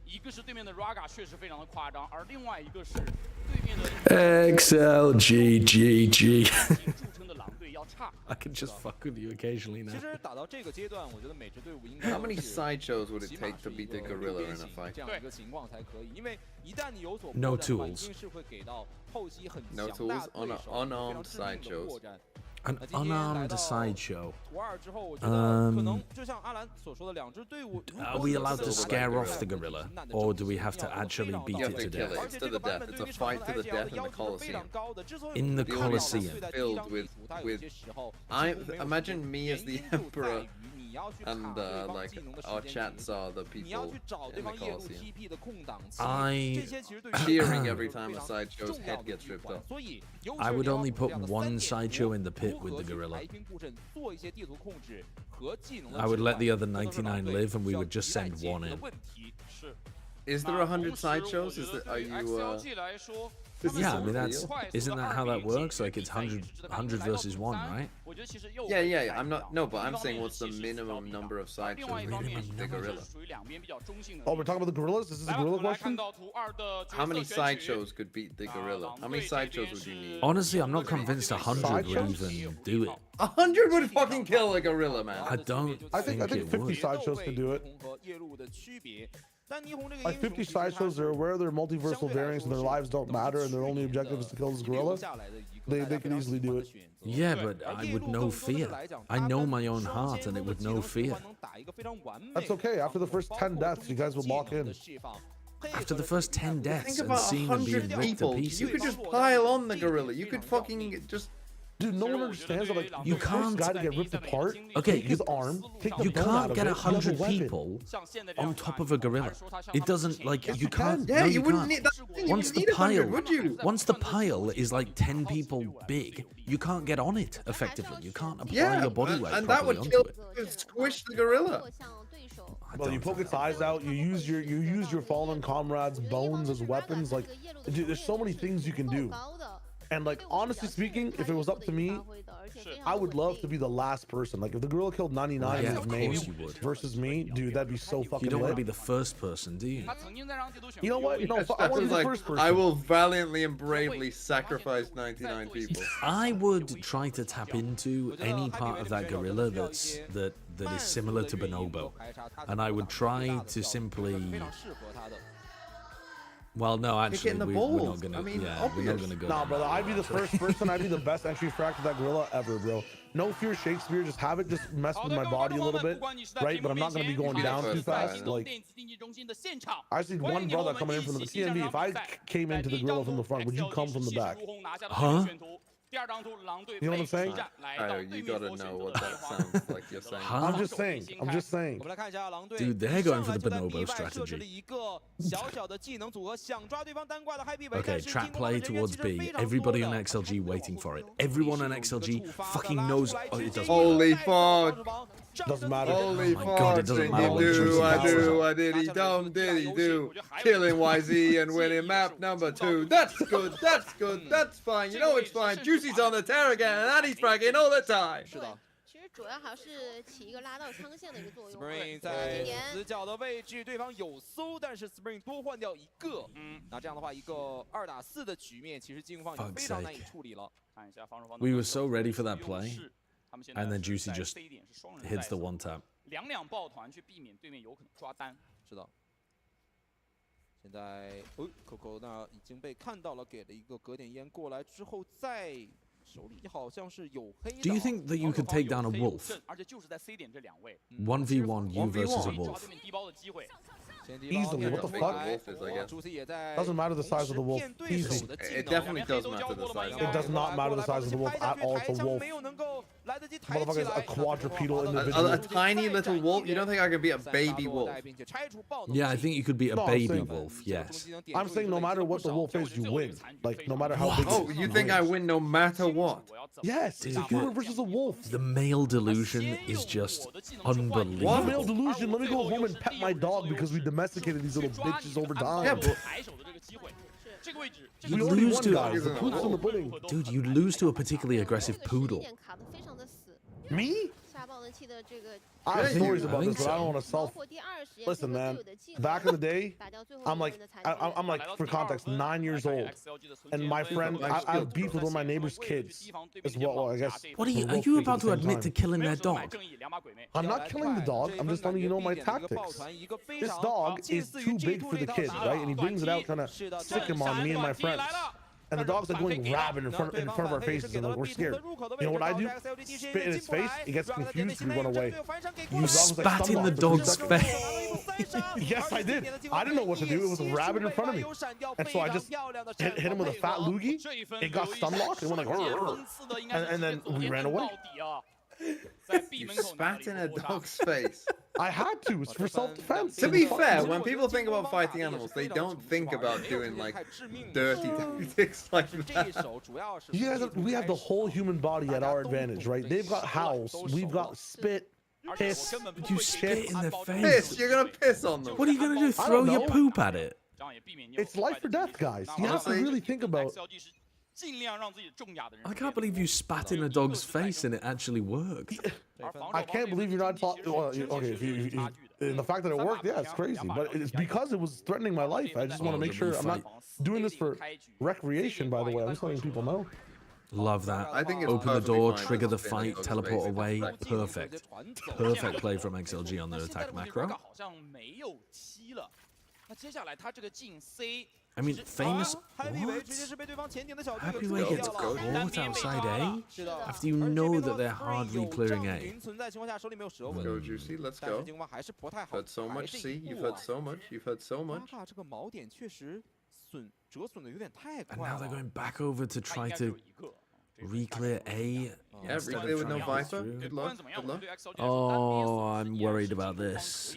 一个是对面的 Raga 确实非常的夸张，而另外一个是对面的 XLG GG. 著称的狼队要差。 I can just fuck with you occasionally 其 now. 实打到这个阶段，我觉得每支队伍应该 How many 是 sideshows would it 起码 take to 是一 beat 个 the gorilla in a 6边形 fight? 这样一个情况才可以，因为一旦你有所 No 破绽的话，一 tools. 定是会给到后期很 No 强大 tools 对 on 手 a 非常 unarmed 致命的 sideshows. 破绽。 An 那今天来 unarmed 到 sideshow. 图2之后，我觉得可能就像阿兰所说的，两支队伍 Are we allowed to scare off the gorilla, or do we have to actually beat You it have to to kill death? it. 而 It's 且 to 这 the 个版 death. 本 It's 对 a 于场 fight 上 to 的 the 爱 death 的 in 要 the 求是非 Colosseum. 常高的。之所以 In the 我们要 Colosseum. 对待第一 Filled 张 with 地图它有 with 些时候 I 几乎没有 imagine 什么 me as the 原因就在 emperor 于你要去卡 and 对方 like 技能的 our 时间 chats 值 are the 你要 people 去找 in 对 the 方夜路 Colosseum. TP 的空档期， I 这些其实对于 Cheering 是 every 非 time a 常 sideshow 重要 head 的 gets 一 ripped 环 off. 所以尤 I 其 would 是 only 这 put 样的 one 3点 sideshow in the pit 如 with 何 the 去 gorilla. 排兵布阵，做一些地图控制和技能的 I would 置 let 换 the other 这都是狼 99队 live, and we 需要 would just 亟待 send 解决 one 的 in. 问题。是。 Is there 100 sideshows? Is that are you XLG 来说， Yeah, I mean 他们 that's 快速的 isn't that how that works? Like it's 100 versus 1, right? 我觉得其实又 Yeah, 会 yeah. 再 I'm 另 not. No, but I'm 一方 saying 面 what's the 是其实 minimum 比较 number of 而另外 sideshows 一方面 to beat the 他们 gorilla? 是属于两边比较中性的。 Oh, we're talking about the gorillas? Is this a 来吧，我 gorilla 们来看 question? 到图2的角 How 色 many 选取 sideshows could beat the gorilla? How many sideshows would you need? Honestly, I'm not convinced 100 would Sideshows? even do it. 100 would fucking kill a gorilla, man. I don't I think think it 50 would. sideshows can do it. 和夜路的区别，但霓虹这个 Like 50 sideshows, they're aware their multiversal variants and their lives don't matter, and their only objective is to kill this gorilla. They can easily do it. Yeah, but I would know fear. I know my own heart, and it would know fear. That's okay. After the first 10 deaths, you guys would lock in. After the first 10 deaths Think and about seeing them being 100 ripped to people. You pieces. could just pile on the gorilla. You could fucking just. Dude, no one understands that. Like, You the first can't- guy to get ripped apart. Okay, take his arm, take the You bone out can't of get it, you have a 100 weapon. people on top of a gorilla. It doesn't like you you can't. can. Yeah, no, you you wouldn't can't. need that. Thing. You Once wouldn't the need 100, pile, would you? once the pile is like 10 people big, you can't get on it effectively. You can't apply Yeah, your body weight and that properly would onto kill, it. squish the gorilla. I Well, you don't poke its eyes out. You use your fallen comrades' bones as weapons. Like, dude, there's so many things you can do. And like, honestly speaking, if it was up to me, I would love to be the last person. Like, if the gorilla killed 99 Yeah, in of his main course you would. versus me, dude, that'd be so fucking You don't want to lit. be the first person, do you? 他曾经在让地图选 You know what? You know, I That want to be was the like, first person. I will valiantly and bravely sacrifice 99 people. I would try to tap into any part of that gorilla that is similar to Bonobo, and I would try to simply. 非常适合他的。 Well, no, actually, in the we're not balls. gonna. I mean, yeah, we're not obvious. gonna go. Nah, down brother, that I'd be the route. first person. I'd be the best entry frac to that gorilla ever, bro. No fear, Shakespeare. Just have it, just mess with my body a little bit, right? But I'm not gonna be going down too fast. Like, I see one brother coming in from the TNB. If I came into the gorilla from the front, would you come from the back? Huh? You know what I'm saying? You gotta know what that sounds like you're saying. I'm just saying. I'm just saying. 我们来看一下狼队 Dude, they're going for the 一上来就在 bonobo B 外设置了 strategy. 一个小小的技能组合，想抓对方单挂的 Happy Wave， Okay, 但是 trap 进攻方 play 的人员 towards 其实 B. 非常多 Everybody 的 on XLG waiting for it. Everyone on XLG fucking knows. Oh, it doesn't. Holy fuck! Doesn't matter. Holy Oh my God, it fuck! doesn't Did matter he what Juicy do? I does. do. I did. He don't. Did he do? Killing YZ and winning map number 2. That's good. That's good. That's fine. You know it's fine. Juicy's on the tear again, and he's fragging all the time. 是的。 其实主要还是起一个拉到枪线的一个作用。 Spring 在死角的位置，对方有搜，但是 Spring 多换掉一个。那这样的话，一个2打4的局面，其实进攻方已经非常难以处理了。 We were so ready for that play, and then Juicy just hits the one tap. 2-2抱团去避免对面有可能抓单。是的。现在，Coco 那已经被看到了，给了一个隔点烟过来之后，再手里好像是有黑的。 Do you think that you could take down a wolf? 而且就是在 C 点这2位。1v1 you versus a wolf. Easily, what the fuck? Doesn't matter the size of the wolf. Easy. It definitely does matter the size. It does not matter the size of the wolf at all. It's a wolf. Motherfucker is a quadrupedal individual. A tiny little wolf? You don't think I can beat a baby wolf? Yeah, I think you could beat a No, I'm baby saying- wolf. Yes. I'm saying no matter what the wolf is, you win. Like, no matter how big Oh, it is. you think I win no matter what? Yes, it's a human versus a wolf. The male delusion is just unbelievable. What male delusion? Let me go home and pet my dog because we domesticated these little bitches over time. Yeah, but You we already lose won, to guys. The proof's in the pudding. Dude, you lose to a particularly aggressive poodle. Me? 下爆能器的这个 I have Yeah, stories I about think this, but I so. don't want to 包 self. 括第2时间 Listen, 这个 man. 队友的技能 Back in the day, 打掉最后 I'm 一个 like, 人的残血 I'm like, for context, 9 years old, and my friend, I have beef with one of my neighbor's kids as well. Well, I guess. What are we're you both you beef about at the to same admit to time. killing their dog? I'm not killing the dog. I'm just letting you know my tactics. This dog is too big for the kid, right? And he brings it out trying to sick him on me and my friends. And the dog's like going rabid in front of our faces, and like, we're scared. You know what I do? Spit in his face. He gets confused. We run away. You spat in the dog's face. Yes, I did. I didn't know what to do. It was a rabbit in front of me, and so I just hit him with a fat loogie. It got stun locked. It went like, and then we ran away. you spat in a dog's face. I had to. It's for self-defense. To be fair, when people think about fighting animals, they don't think about doing like dirty tactics like that. You guys, we have the whole human body at our advantage, right? They've got howls. We've got spit, piss. You spit in their face. Piss, you're gonna piss on them. What are you gonna do? I Throw don't your know. poop at it? It's life or death, guys. You have to really think about. I can't believe you spat in a dog's face and it actually worked. I can't believe you're not talking. Well, okay, if and the fact that it worked, yeah, it's crazy. But it's because it was threatening my life. I just want to make sure I'm not doing this for recreation. By the way, I'm just letting people know. Love that. I think it's Open the perfectly door, fine trigger to the spin in fight, dog's teleport face. away. Perfect. Perfect play from XLG on the attack macro. I mean, famous. What? Happy Way gets caught outside A after you know that they're hardly clearing A. Go Juicy, let's go. Heard so much, see? You've heard so much, you've heard so much. And And now they're going back over to try to re-clear A. Yeah, instead of replay with no trying to Viper. through. Good luck, good luck. Oh, I'm worried about this.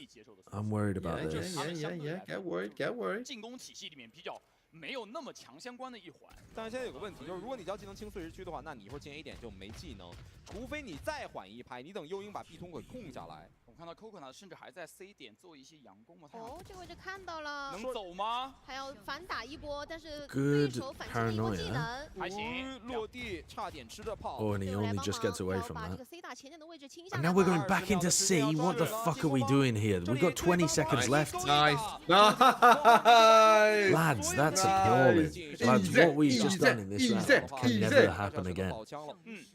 I'm worried about Yeah, this. yeah. Get worried, get worried. 进攻体系里面比较没有那么强相关的一环。但是现在有个问题，就是如果你叫技能清碎时区的话，那你一会儿进 A 点就没技能，除非你再缓一拍，你等幽鹰把 B 通给控下来。我看到 Coco 呢，甚至还在 C 点做一些佯攻嘛，他哦，这个位置看到了，能走吗？还要反打一波，但是 Good 对手反击了一波技 paranoia. 能。还行，落地差点吃着炮。 Oh, and he 队友来 only 帮 just 忙， gets away 要 from 把这 that. 个 C 打前点的位置清下 And 来 now we're 吧。 going back into C. What the fuck are we doing here? We've got 20 seconds left. Nice, nice. Lads, that's Nice. appalling. Lads, Easy, what we've just easy, done in this easy, round can easy. never happen again.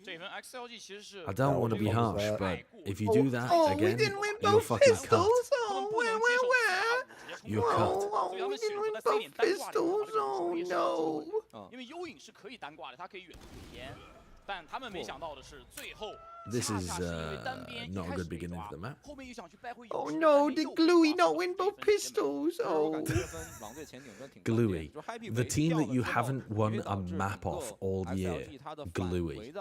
这分 XLG 其实是 I don't want to be harsh, but if you do that Oh, we again, didn't win you're both fucking cut. pistols. 他们 Oh, 不能 where, 接受 where, 直接 You're 冲 cut. 所以他 Oh, 们 we 选 didn't 择 win 在 C 点 both 单挂的 pistols. Oh, no. 因为幽影是可以单挂的，它可以远途体验，但他们没想到的是最后 This is not a good beginning for the map. Oh no, the Gluey not win both pistols. Oh. Gluey. The team that you haven't won a map off all year. Gluey.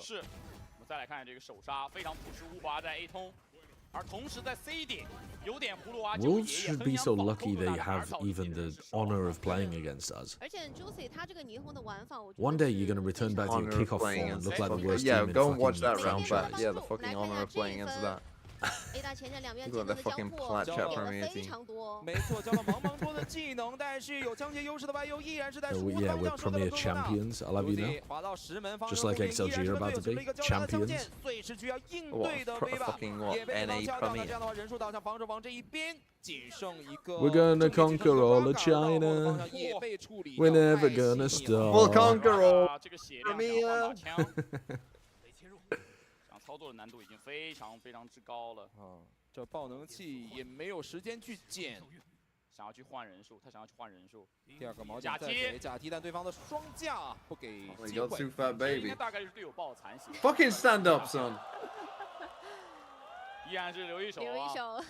是，我们再来看这个首杀，非常朴实无华在 A 通，而同时在 C 点有点葫芦娃就 Wolves should be so lucky they have even the honor of playing against us. 而且 Juicy 他这个霓虹的玩法，我觉得 One day you're going to return back to your Honor of kickoff playing form and against look like the worst Yeah, team in go and watch fucking that round franchise. back. Yeah, the fucking honor of playing against that. A 大前场两边 Look 技 at 能 that 的 fucking 交破， plat 点 chat 的 from 非 EDG. 常多。没错，交了茫茫多的技能，但是有枪械优势的 YU 依然是在 So 输 yeah, 方 we're 向收到 premier 了 champions. I'll have you know. 滑到石门方 Just 向 like 后面 XLG 依然是 are about to 被 be 有一个交叉的枪 champions. 剑，随时需要应 What, 对的 V 吧， fucking what? 也被对方 NA 敲掉了。 Premier 这样的话，人数导向防守方这一边仅剩一个。 We're gonna conquer all of China. We're never gonna stop. We'll conquer all. 这个血量换把枪，没切入，这样操作的难度已经非常非常之高了。这爆能器也没有时间去捡。 想要去换人数，他想要去换人数。第二个毛甲在给假踢，但对方的双架不给机 got 会。 too fat 应 baby. 该大概是队友爆残血。 Fucking stand up, son. 依然是留一手留一啊，手。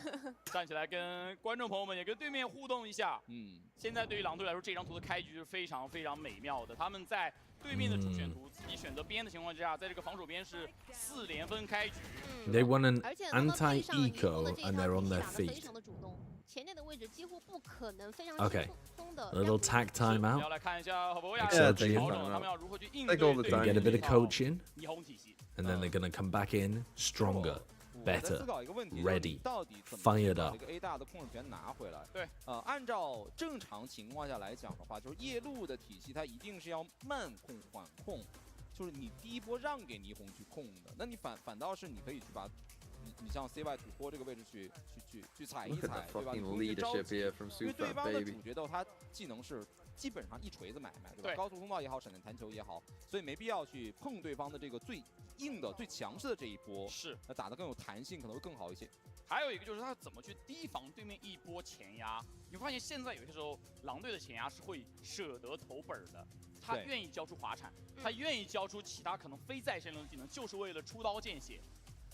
站起来跟观众朋友们也跟对面互动一下。现在对于狼队来说，这张图的开局是非常非常美妙的。他们在对面的主选图自己选择边的情况之下，在这个防守边是4连分开局。 They won an 而且他们配上了 anti-eco 的这一 and 套 they're 体 on 系 their 打得非 feet. 常的主动，前面的位置几乎不可能非常 Okay. 轻松的。 A little tag time 我们 调 要来看一下和博雅 XLG 调整他们要如何去应对 Take all the 对 time. 面 Get a bit of coaching, 霓虹体系。 and then they're gonna come back in stronger, 我在思 better. 考一个问题 ready, 到底怎么 fired 把 up 这个 A 大的控制权拿回来？对，按照正常情况下来讲的话，就是夜路的体系它一定是要慢控缓控，就是你第一波让给霓虹去控的，那你反倒是你可以去把。你像 CY 土坡这个位置去踩一 Look at 踩， that 对吧？你 fucking 不用去着 leadership 急 here from 因为对 Super 方的 Baby. 主角斗他技能是基本上一锤子买卖，对吧？对高速通道也好，闪电弹球也好，所以没必要去碰对方的这个最硬的、最强势的这一波。是，那打得更有弹性，可能会更好一些。还有一个就是他怎么去提防对面一波前压。你发现现在有些时候狼队的前压是会舍得投本的，他对愿意交出滑铲，他愿意交出其他可能非再生的技能，就是为了出刀见血。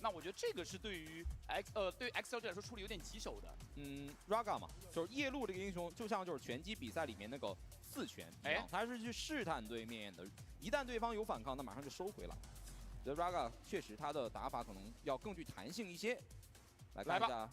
那我觉得这个是对于对 XLG 来说处理有点棘手的。Raga 嘛，就是夜路这个英雄，就像就是拳击比赛里面那个4拳一样，他是去试探对面的，一旦对方有反抗，那马上就收回来。觉得 Raga 确实他的打法可能要更具弹性一些。来看一下。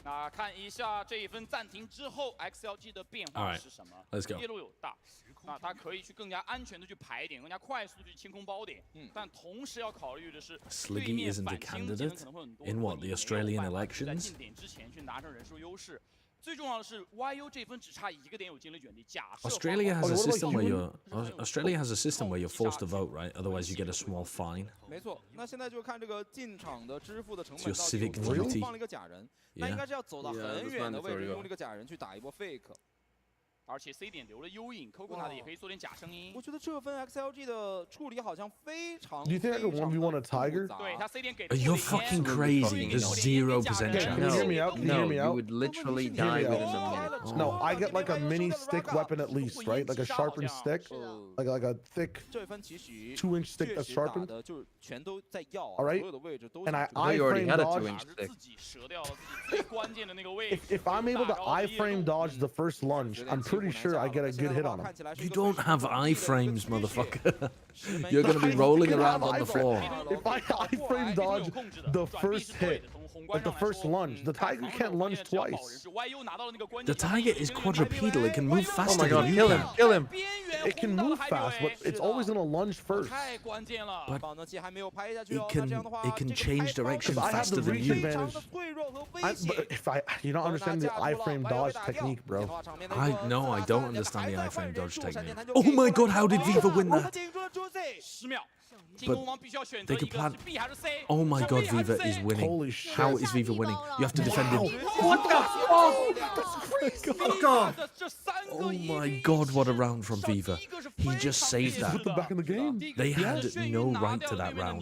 那看一下这一分暂停之后 ，XLG 的变化是什么？ Let's go. 夜路有大，那他可以去更加安全的去排点，更加快速的去清空包点。但同时要考虑的是， Sliggy isn't a candidate in what the Australian 在 elections. 进点之前去拿成人数优势。最重要的是 ，YU 这分只差1个点有进了原地。假设 Australia has a system where you're forced to vote, right? Otherwise, you get a small fine. 没错，那现在就看这个进场的支付的成 It's 本 your 到底 civic 有多 duty. 放了一个假人，那应该是要走到很远的位置，用这个假人去打一波 fake。而且 C 点留了幽影 ，Coco 塔的也可以做点假声音。我觉得这分 XLG 的处理好像非常。 Do you think I could 1v1 a Tiger? 对他 C 点给。 You're fucking crazy. There's 0% Can you chance. hear me out? Can you hear me You out? would literally die within a minute. No, I get like a mini stick weapon at least, right? Like a sharpened stick, like a thick 这分其实 2-inch stick that's sharpened. 的就是全都在要， All right. 所有的位置都。 And I You already iframe had a dodge. 2-inch stick. 自己折掉了自己最关键的那个位置。 If I'm able to iframe dodge the first lunge, I'm pretty sure I get a good hit on him. You don't have iframes, motherfucker. You're gonna be rolling around on the floor. If I iframe dodge the first hit, like the first lunge, the Tiger can't lunge twice. The Tiger is quadrupedal. It can move Oh faster my god, than you kill him, can. kill him. It can move fast, but it's always gonna lunge first. 太关键了。 But 爆能器还没有拍下去 it 哦， can 那这样的话 it can change direction I have the faster than reach you. advantage. 脆弱和危 But 险。 if you don't understand the iframe dodge technique, bro. I don't understand the iframe dodge technique. Oh my god, how did Viva win that? 10秒，进攻方必须要选择 they 一 could 个 plan- 是 B 还是 C。 Oh my god, Viva is winning. Holy shit. How is Viva winning? You have to defend him. What the fuck? Fuck off. 这3个 Oh my god, what a round from Viva. He just saved that. Put them back in the game. They had no right to that round.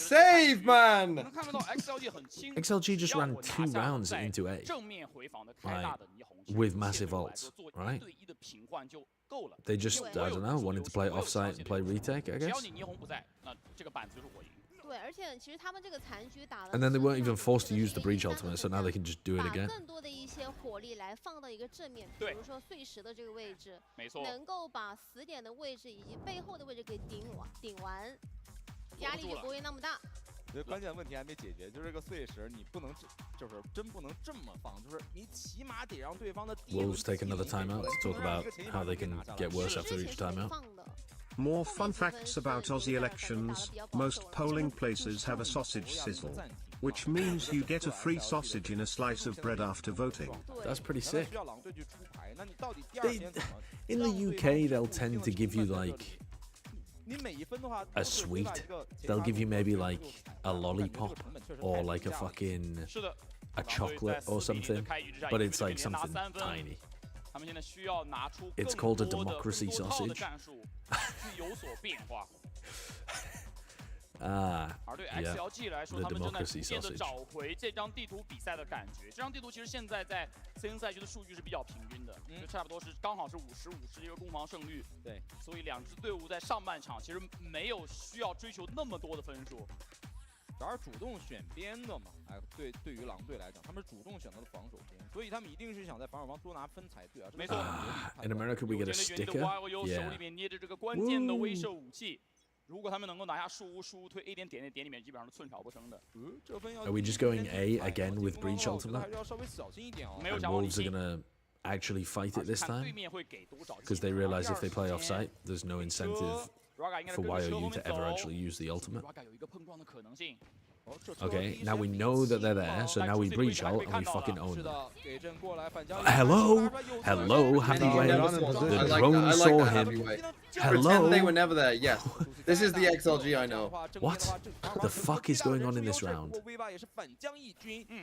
save, man! 能看得到 XLG 很清楚 XLG just ran 2 rounds into A, 正面回防的开大的霓虹 with massive ults, right? 对1的平换就够了。 They just, I don't know, wanted to play offsite and play retake, I 只要 guess. 你霓虹不在，那这个板子就是我赢。 对，而且其实他们这个残局打了， And then they weren't even forced to use the breach ultimate, so now they can just do it 把 again. 更多的一些火力来放到一个正面，比如说碎石的这个位置，没错，能够把死点的位置以及背后的位置给顶完，压力就不会那么大。我觉得关键问题还没解决，就是这个碎石你不能就是真不能这么放，就是你起码得让对方的第一轮 Wolves take another timeout to talk about how they can get worse after each timeout. More fun facts about Aussie elections. Most polling places have a sausage sizzle, which means you get a free sausage in a slice of bread after voting. That's pretty sick. In the UK, they'll tend to give you like a sweet. They'll give you maybe like a lollipop or like a fucking a chocolate or something, but it's like something tiny. It's called a democracy sausage.而对 XLG 来说，他们正在逐渐的找回这张地图比赛的感觉。这张地图其实现在在 CN 赛区的数据是比较平均的，就差不多是刚好是50-50的一个攻防胜率。对，所以两支队伍在上半场其实没有需要追求那么多的分数。然而主动选边的嘛，对于狼队来讲，他们主动选择了防守边，所以他们一定是想在防守方多拿分才对啊。没错。In America, we get a sticker. Yeah. 手里面捏着这个关键的威慑武器。如果他们能够拿下树屋推 A 点里面基本上是寸草不生的。Are we just going A again with Breach Ultimate? And Wolves are gonna actually fight it this time? Because they realize if they play off site, there's no incentive for YOU to ever actually use the ultimate. Okay, now we know that they're there, so now we breach out and we fucking own them. Hello? Hello, Happyway. The drone saw him. Hello? Pretend they were never there, yes. This is the XLG I know. What the fuck is going on in this round?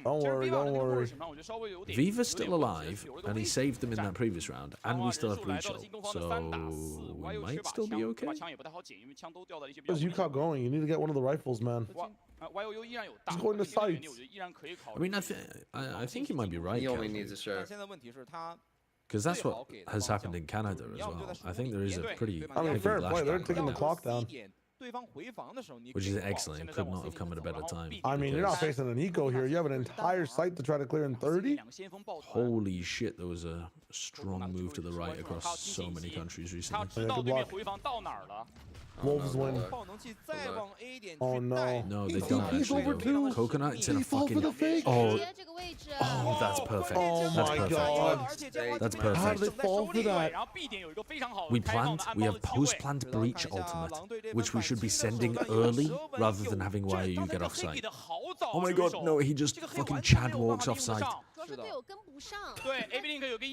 Don't worry, don't worry. Viva's still alive, and he saved them in that previous round, and we still have breach ult, so we might still be okay. Where's UCOP going? You need to get one of the rifles, man. He's going to sights. I mean, I think you might be right, He only needs a share. because that's what has happened in Canada as well. I think there is a pretty I mean, big fair play. They're lashback taking the right clock down. which is excellent. Could not have come at a better time. I mean, you're not facing an eco here. You have an entire site to try to clear in 30. Holy shit, there was a strong move to the right across so many countries recently. Yeah, good luck. Wolves win. Oh no. No, they don't actually though. Coconut, it's in a fucking... Oh, that's perfect. Oh That's my perfect. god. That's How did perfect. they fall for that? We have post-plant breach ultimate, which we should be sending early rather than having YU get off site. Oh my god, no, he just fucking Chad walks off site.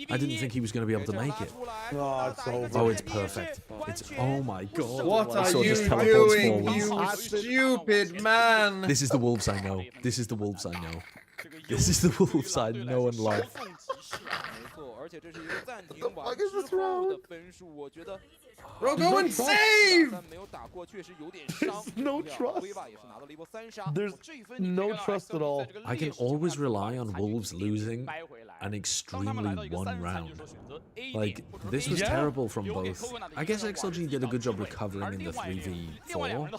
I didn't think he was going to be able to make it. Oh, it's over. Oh, it's perfect. It's... Oh my god. What I are saw you just teleports doing, forwards. you stupid man? This is the Wolves I know. This is the Wolves I know. This is the Wolves I know and love. What the fuck is this round? Bro, go and save! There's no trust. There's no trust at all. I can always rely on Wolves losing an extremely one round. Like, this was terrible from both. I guess XLG did a good job recovering in the 3v4,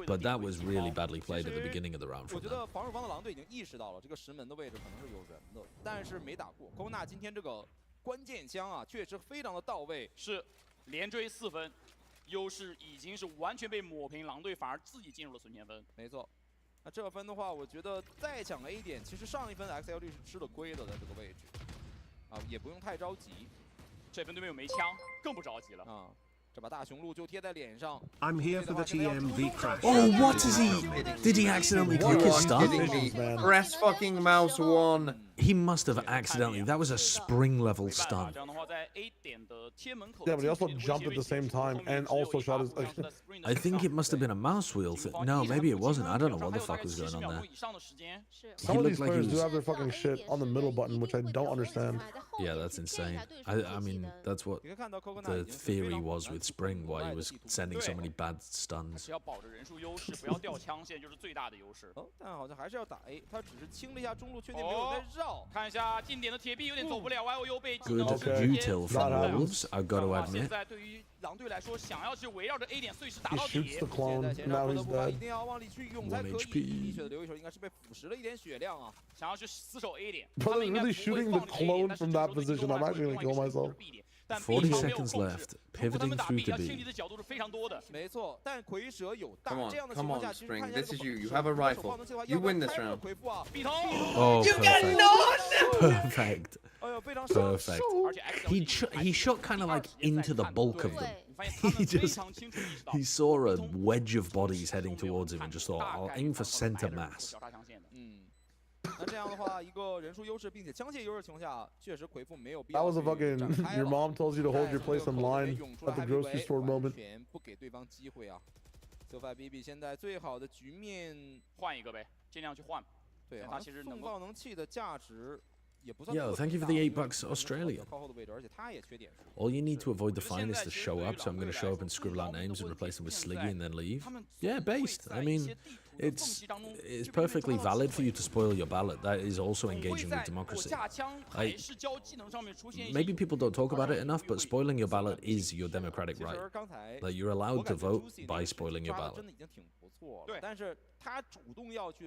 but that was really badly played at the beginning of the round from them. 防守方的狼队已经意识到了这个石门的位置可能是有人的，但是没打过。Kona 今天这个关键枪啊，确实非常的到位，是连追4分，优势已经是完全被抹平，狼队反而自己进入了存钱分。没错，那这分的话，我觉得再抢 A 点，其实上一分 XLG 是吃了亏的，在这个位置，啊，也不用太着急。这分对面有没枪，更不着急了啊。 这把大雄鹿就贴在脸上。 I'm here for the TMV crash. Oh, what is he? Did he accidentally click his stun? Press fucking mouse 1. He must have accidentally. That was a spring level stun. Yeah, but he also jumped at the same time and also shot his. I think it must have been a mouse wheel thing. No, maybe it wasn't. I don't know what the fuck was going on there. Some of these players do have their fucking shit on the middle button, which I don't understand. Yeah, that's insane. I mean, that's what the theory was with Spring, why he was sending so many bad stuns. 但好像还是要打 A， 他只是清了一下中路，确定没有在绕。看一下近点的铁壁有点走不了 ，YOU 被 Good util from Wolves, I've got to admit. 现在对于狼队来说，想要去围绕着 A 点碎石打 He 到 shoots 底。 the clone. Now he's dead. 一定要往里去用才可以。滴血的留一手应该是被腐蚀了一点血量啊。想要去死守 A 点。 Brother, really shooting the clone from that position. I'm actually gonna kill myself. 40 seconds left. Pivoting through to B. 没错，但蝰蛇有大 Come on, 这样的情 come 况 on, 下，其实 Spring. 看一下 This 这 is 个 you. You 手 have a 手 rifle. 放的计划 You 要不要 win this 开这个 round. 蝰夫啊？ Oh, perfect. 哎呦，非常爽 Perfect. He shot kind of like into the bulk of them. He saw a wedge of bodies heading towards him and just thought, I'll aim for center mass. 那这样的话，一个人数优势并且枪械优势的情况下，确实蝰夫没有必 That 要 was a 去展 fucking 开 your 了。 mom tells you to hold your 在 place 这 in 个口里 line 面涌出了 at the Happy grocery Way， store 完 moment. 全不给对方机会啊。SoFi BB 现在最好的局面，换一个呗，尽量去换。对，他其实能送够爆能器的价值也不算 Yo, 特别 thank you for 大 the 8 因为 bucks 可能是 Australian. 靠后的位置，而且他也缺点数。 All you need to avoid the fine is to show up, so I'm going to show up and scribble out names and replace them with Sliggy and then leave. Yeah, based. I mean, it's perfectly valid for you to spoil your ballot. That is also engaging with democracy. Maybe people don't talk about it enough, but spoiling your ballot is your democratic right. Like, you're allowed to vote by spoiling your ballot.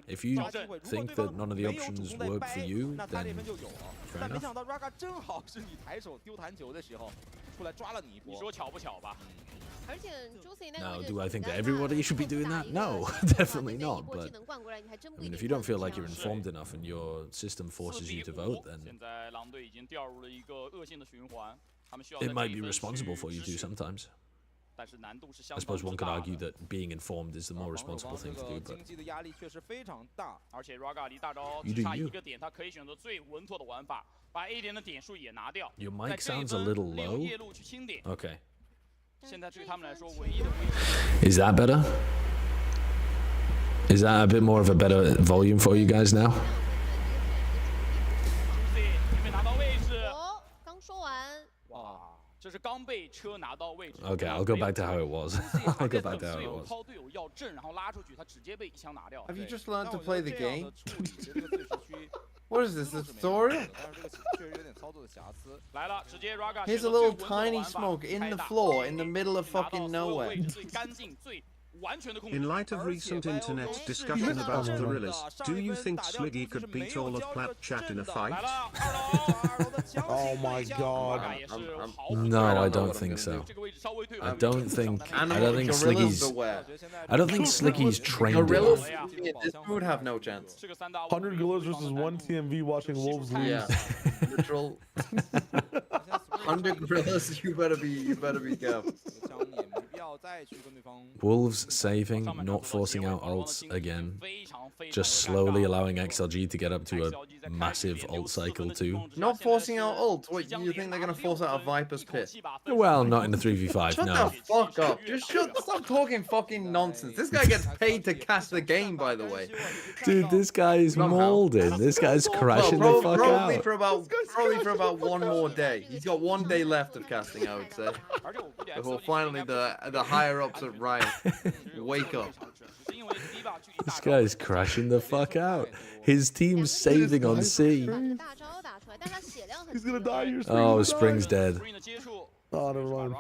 If you think that none of the options work for you, then fair 但没 enough. 想到 Raga 正好是你抬手丢弹球的时候，出来抓了你一波。你说巧不巧吧？而且 Juicy 那个 Now, 位置 do I think 很 that 尴尬 everybody should be 如果 doing 打 that? 一个 No, 小的话 definitely 那一 not. 波 But 技能灌过来，你还真不 I 一 mean, 定 if you don't 赚 feel 得 like you're 上 informed enough and your system forces you to vote, then 现在狼队已经掉入了一个恶性的循环，他们需要 it might be responsible for you to 去 sometimes. 但是难度是 I 相当 suppose one 之 could 大 argue 的。 that being informed is the more 防守 responsible 方这 thing to 个 do, but 经济的压力确实非常大。而且 Raga 离大招 You 只 do 差 you. 一个点，他可以选择最稳妥的玩法，把 A 点的点数也拿掉。 your 在 mic 这一 sounds a 分 little 利用 low. 夜路去清点。 Okay. 现在对于他们来说，唯一的威胁 Is that better? Is that a bit more of a better volume for you guys now? ，Juicy 没拿到位置。哦，刚说完，哇，这是刚被车拿到位置。 Okay, I'll go back to how it was. I'll go back to how 队 it 友 was. 靠队友要正，然后拉出去，他直接被一枪拿掉。 Have you 对 just learned 但 to 我觉得 play the 这样的 game? 处理这个对手区 What is this, 思 the 路是没 tutorial? 问题的但是这个确实有点操作的瑕疵。来了，直接 Raga Here's a little tiny smoke in the floor in the middle of fucking nowhere. 最干净、最完全的控制。 In light of recent internet discussion about gorillas, do you think Sliggy could beat all of Chat in a 来 fight? 了，2楼 Oh my god. Raga 也是毫无 No, I don't what I'm think gonna so. 这个位置稍微退 I 回。 don't think Gorillas Sliggy's beware. I don't think Sliggy's trained Gorillas enough. in this mood have no chance. 这个3打5 100 gorillas versus 1 TMV watching wolves lose. Yeah, literal. 100 gorillas, you better be careful. 枪也没必要再去跟对方 Wolves saving, not forcing out ults again. Just slowly allowing XLG to get up to a massive ult cycle too. Not forcing out ult. What, you think they're gonna force out a Viper's Pit? Well, not in the 3v5, Shut no. the fuck up. Just stop talking fucking nonsense. This guy gets paid to cast the game, by the way. Dude, this guy is molding. This guy's crashing the fuck Probably out. for about one more day. He's got 1 day left of casting, I would say. Before finally the higher ups at Riot wake up. This guy's crashing the fuck out. His team's saving on C. 把个大招打出来，但他血量很 He's 低 gonna die. You're Oh, Spring's Spring's dead. Oh, never mind.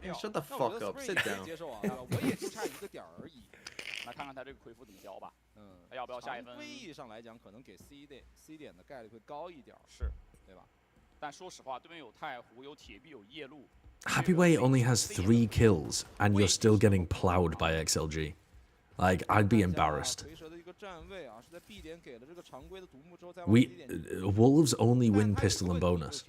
Yeah, shut the fuck up. Sit down. 接受啊，我也就差一个点儿而已。来看看他这个回复怎么教吧。他要不要下一分？规义上来讲，可能给 C 点的概率会高一点儿，是，对吧？但说实话，对面有太湖，有铁壁，有夜路。 Happy Way only has 3 kills, and you're still getting plowed by XLG. Like, I'd be embarrassed. 蝰蛇的一个站位啊，是在 B 点给了这个常规的独木之后，再往 We C 点。 Wolves only win pistol and bonus.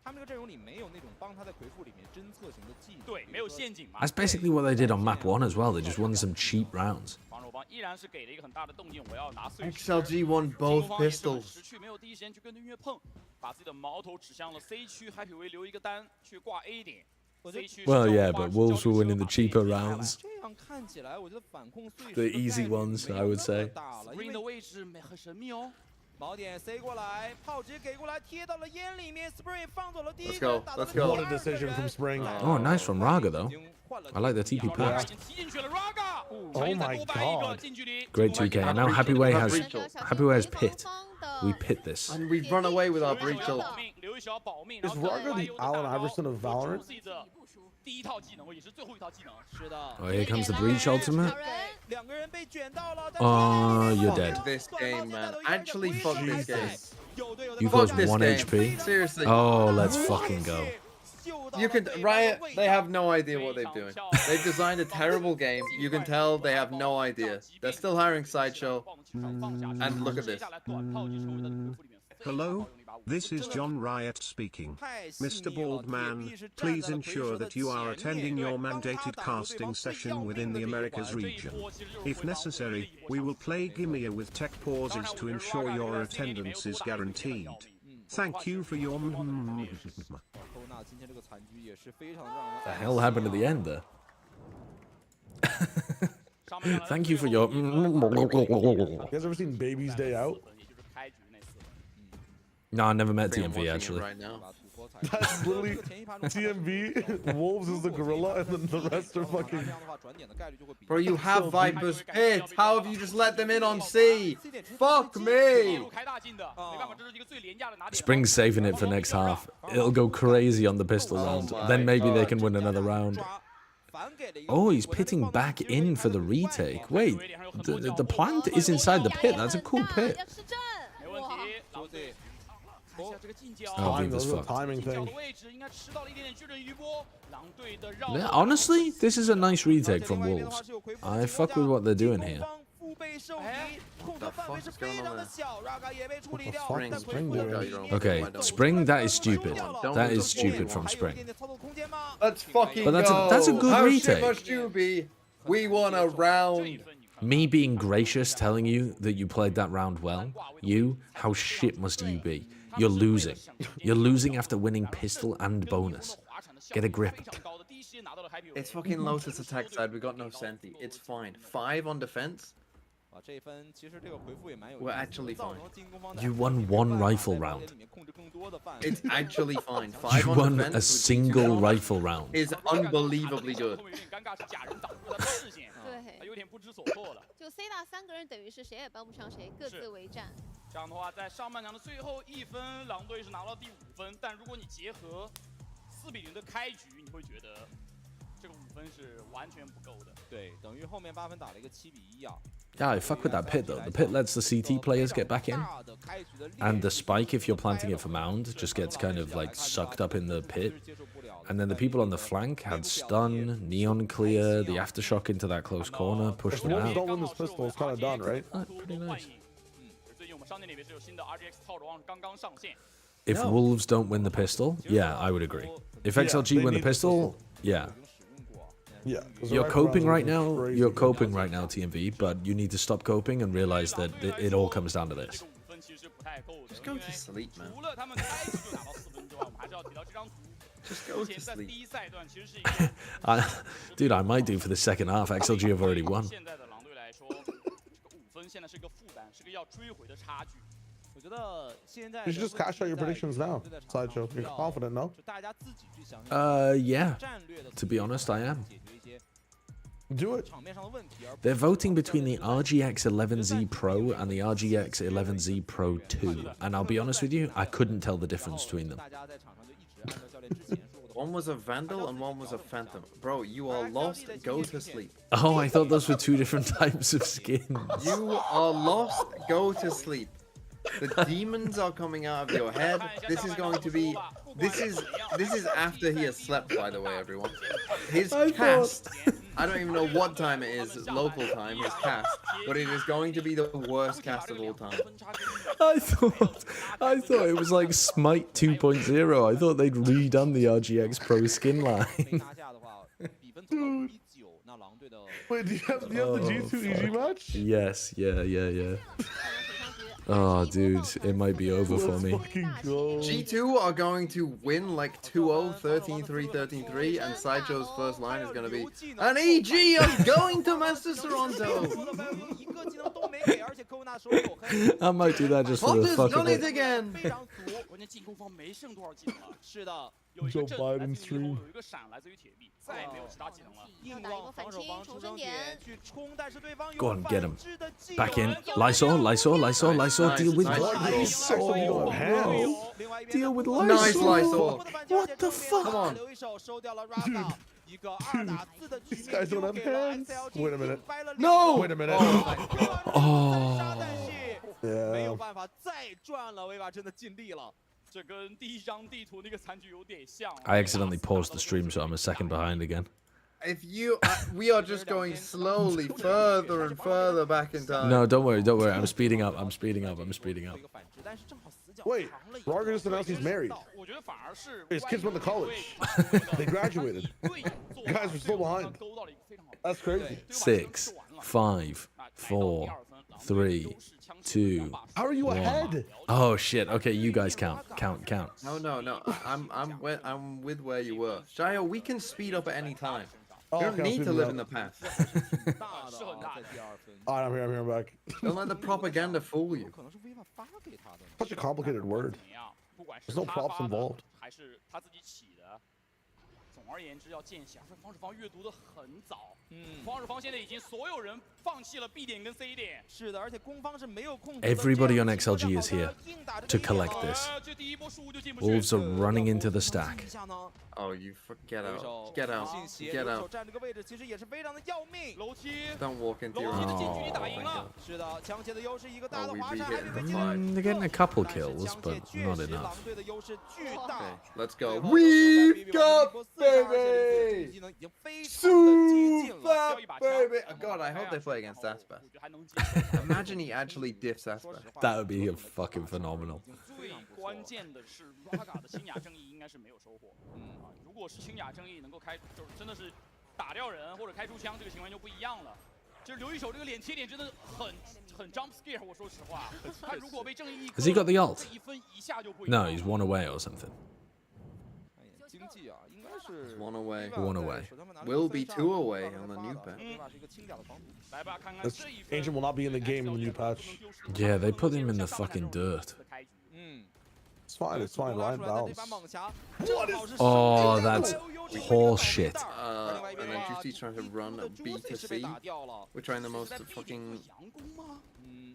他们这个阵容里没有那种帮他在回复里面侦测型的技能。对，没有陷阱嘛。 That's basically what they did on map 1 as well. They just won some cheap rounds. 防守方依然是给了一个很大的动静，我要拿碎 XLG won both pistols. 失去没有第一时间去跟对面碰，把自己的矛头指向了 C 区，Happy Way留一个单去挂 A 点。C 区 Well, yeah, but Wolves were winning the cheaper rounds. 这样看起来，我觉得反控碎石 The easy ones, I would say. Spring 的位置很神秘哦。 锚点塞过来，炮直接给过来，贴到了烟里面。Spring 放走了第一 Let's 个， go, 打到 let's go. What a decision from Spring. Oh, nice from Raga, though. I like the TP pass. 踢进去了 Raga。 Oh my god. Great 2K. And now Happy Way has pit. We pit this. And we've run away with our breach ult. Is Raga the Allen Iverson of Valorant? 第一套技能，也是最后一套技能。是的。 Oh, here comes the breach ultimate. 两个人被卷到了。 Oh, you're dead. Fuck this game, man. Actually, fuck this game. You've Fuck got this 1 game. HP. Seriously. Oh, let's fucking go. You can Riot. They have no idea what they're doing. They've designed a terrible game. You can tell they have no idea. They're still hiring Sideshow. And look at this. Hello, this is John Riot speaking. Mr. Baldman, please ensure that you are attending your mandated casting session within the Americas region. If necessary, we will play EMEA with tech pauses to ensure your attendance is guaranteed. Thank you for your The hell happened at the end there? Thank you for your. You guys ever seen Baby's Day Out? No, I never met I think I'm TMV watching it actually. right now. That's literally TMV. Wolves is the gorilla, and then the rest are fucking. Bro, you have Viper's Pit. How have you just let them in on C? Fuck me. Spring's saving it for next half. It'll go crazy on the pistol round. Then maybe they can win another round. Oh, he's pitting back in for the retake. Wait, the plant is inside the pit. That's a cool pit. Oh, Viva's fucked. Timing thing. Yeah, honestly, this is a nice retake from Wolves. I fuck with what they're doing here. What the fuck is going on there? Spring doing? Okay, Spring, that is stupid. That is stupid from Spring. Let's fucking But go. that's a good How retake. shit must you be? We won a round. Me being gracious, telling you that you played that round well. You, how shit must you be? You're losing. You're losing after winning pistol and bonus. Get a grip. It's fucking Lotus attack side. We got no Senti. It's fine. 5 on defense. We're actually fine. You won one rifle round. It's actually fine. 5 You on won defense a single rifle round. is unbelievably good. 就 C 打3个人等于是谁也帮不上谁，各自为战。这样的话，在上半场的最后1分，狼队是拿到第5分。但如果你结合4比0的开局，你会觉得这个5分是完全不够的。对，等于后面8分打了一个7比1啊。 Yeah, I fuck with that pit though. The pit lets the CT players get back in. And the spike, if you're planting it for Mound, just gets kind of like sucked up in the pit. And then the people on the flank had stun, neon clear, the aftershock into that close corner, push If them Wolves out. don't win this pistol, it's kind of done, right? Pretty nice. 最近我们商店里面是有新的 RGX 套装刚刚上线。 If Wolves don't win the pistol, yeah, I would agree. If XLG win the pistol, yeah. Yeah. You're coping right now. You're coping right now, TMV, but you need to stop coping and realize that it all comes down to this. Just go to sleep, man. Just go to sleep. Dude, I might do for the second half. XLG have already won. 现在的狼队来说，这个5分现在是一个负担，是个要追回的差距。 我觉得现在 You should just cash out your predictions now, Sideshow. You're confident, no? 就大家自己去想 Yeah. 战略的 To be honest, I am. 解决一些 Do it. 场面上的问题，而 They're voting between the RGX 11Z Pro and the RGX 11Z Pro 2. And I'll be honest with you, I couldn't tell the difference between them. 大家在场上就一直按照教练之前说的。 One was a Vandal and one was a Phantom. Bro, you are lost. Go to sleep. Oh, I thought those were two different types of skins. You are lost. Go to sleep. The demons are coming out of your head. This is going to be. This is after he has slept, by the way, everyone. His cast. I don't even know what time it is, local time, his cast, but it is going to be the worst cast of all time. I thought it was like Smite 2.0. I thought they'd redone the RGX Pro skin line. 拿下的话，比分走到5比9，那狼队的 Wait, do you have the G2 EG match? Yes, yeah. Oh, dude, it might be over for me. Fucking go. G2 are going to win like 2-0, 13-3, 13-3, and Sideshow's first line is going to be an EG, I'm going to Masters Toronto! 一个技能都没给，而且科文纳手里有黑。 I might do that just for the Hunter's fuck done of it it. again! 非常足，关键进攻方没剩多少技能了。是的，有一个 Joe 震 Biden 来自于右后， stream 有一个闪来自于铁壁，再也没有其他技能了。硬往防守方出生点去冲，但是对方有 Go on, get him. 反制的技 Back 能 in. Lysol, deal with Nice. Lysol. Deal with Lysol. Nice Lysol. What the fuck? Come on. 留一手收掉了 Raga，一个2打4的局 These 面 guys don't 就 have 给了 hands. XLG Wait a minute. 掰了 No! Wait a minute. 哦，但是没有 Yeah. 办法再赚了，维瓦真的尽力了。I accidentally paused the stream, so I'm a second behind again. If you, we are just going slowly further and further back in time. No, don't worry, don't worry. I'm speeding up. I'm speeding up. I'm speeding up. Wait, Roger just announced he's married. His kids went to college. They graduated. You guys are still behind. That's crazy. 6, 5, 4, 3, 2. How are you 1. ahead? Oh shit. Okay, you guys count. No. I'm with where you were. Shio, we can speed up at any time. Oh, you don't okay, need to live in the past. I'm here. I'm back. Don't let the propaganda fool you. Such a complicated word. There's no props involved. 总而言之，要见血，而防守方阅读的很早。防守方现在已经所有人放弃了 B 点跟 C 点。是的，而且攻方是没有控制。Everybody on XLG is here to collect this. Wolves are running into the stack. Oh, you get out. Get out. Get out. 站这个位置其实也是非常的要命。楼梯 Don't walk into your 楼梯的 own. 近距离打赢了。是的，强切的优势一个大的 Oh, we 华 beat 山， it 还 in 得 the 被 fight. They're getting a couple kills, but not enough. 狼队的优势巨大。 Okay, let's go. We've got baby. 技能已经非常的接近了。 Super baby. Oh, God, I hope they play against Aspas. Imagine he actually diffs Aspas. That would be fucking phenomenal. 最关键的是 Raga 的清雅正义应该是没有收获。如果是清雅正义能够开，就是真的是打掉人或者开出枪，这个情况就不一样了。就是刘一手这个脸贴点真的很 jump scare， 我说实话，他如果被正义 Has he got the ult? 1分一下就不一 No, 样。 he's one away or something. 经济啊，应该是 One away. One away. Will be 2 away on the new patch. 是一个轻点的防堵。来吧，看看 This 这一分。 Ancient will not be in the game in the new patch. Yeah, they put him in the fucking dirt. It's fine. It's fine. Ryan Valves. Oh, that's horseshit. And then Juicy's trying to run B to C. We're trying the most fucking...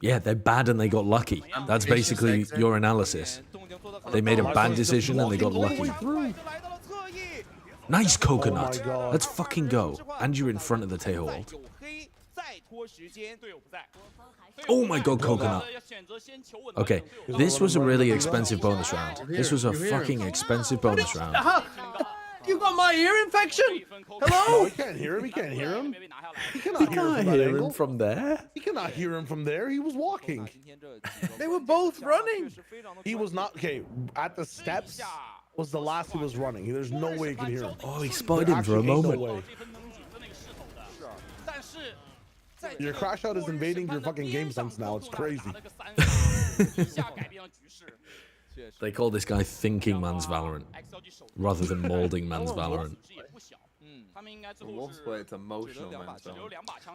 Yeah, they're bad and they got lucky. That's basically your analysis. They made a bad decision and they got lucky. Nice coconut. Let's fucking go. And you're in front of the Tejo ult. Oh my god, coconut. Okay, this was a really expensive bonus round. This was a fucking expensive bonus round. You got my ear infection? Hello? No, he can't hear him. He can't hear him. He cannot You hear him can't from that hear angle. him from there. He cannot hear him from there. He was walking. They were both running. He was not okay. At the steps was the last he was running. There's no way he can hear him. Oh, he spotted him There for a actually ain't no moment. way. Your crash out is invading your fucking game sense now. It's crazy. They call this guy Thinking Man's Valorant rather than Molding Man's Valorant. Wolves play, it's emotional, man.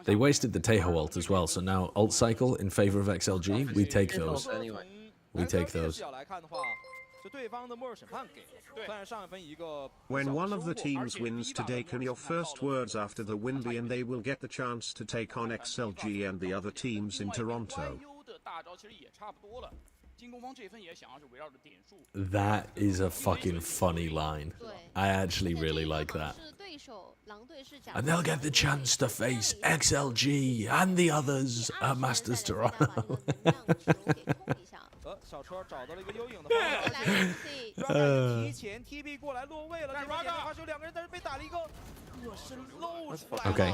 They wasted the Tejo ult as well, so now ult cycle in favor of XLG. We take those. Anyway. We take those. When one of the teams wins today, can your first words after the win be and they will get the chance to take on XLG and the other teams in Toronto? That is a fucking funny line. I actually really like that. And they'll get the chance to face XLG and the others at Masters Toronto. 小车找到了一个幽影的方向，提前 TP 过来落位了。这边点的话是有2个人，但是被打了一个侧身漏出来。 Okay,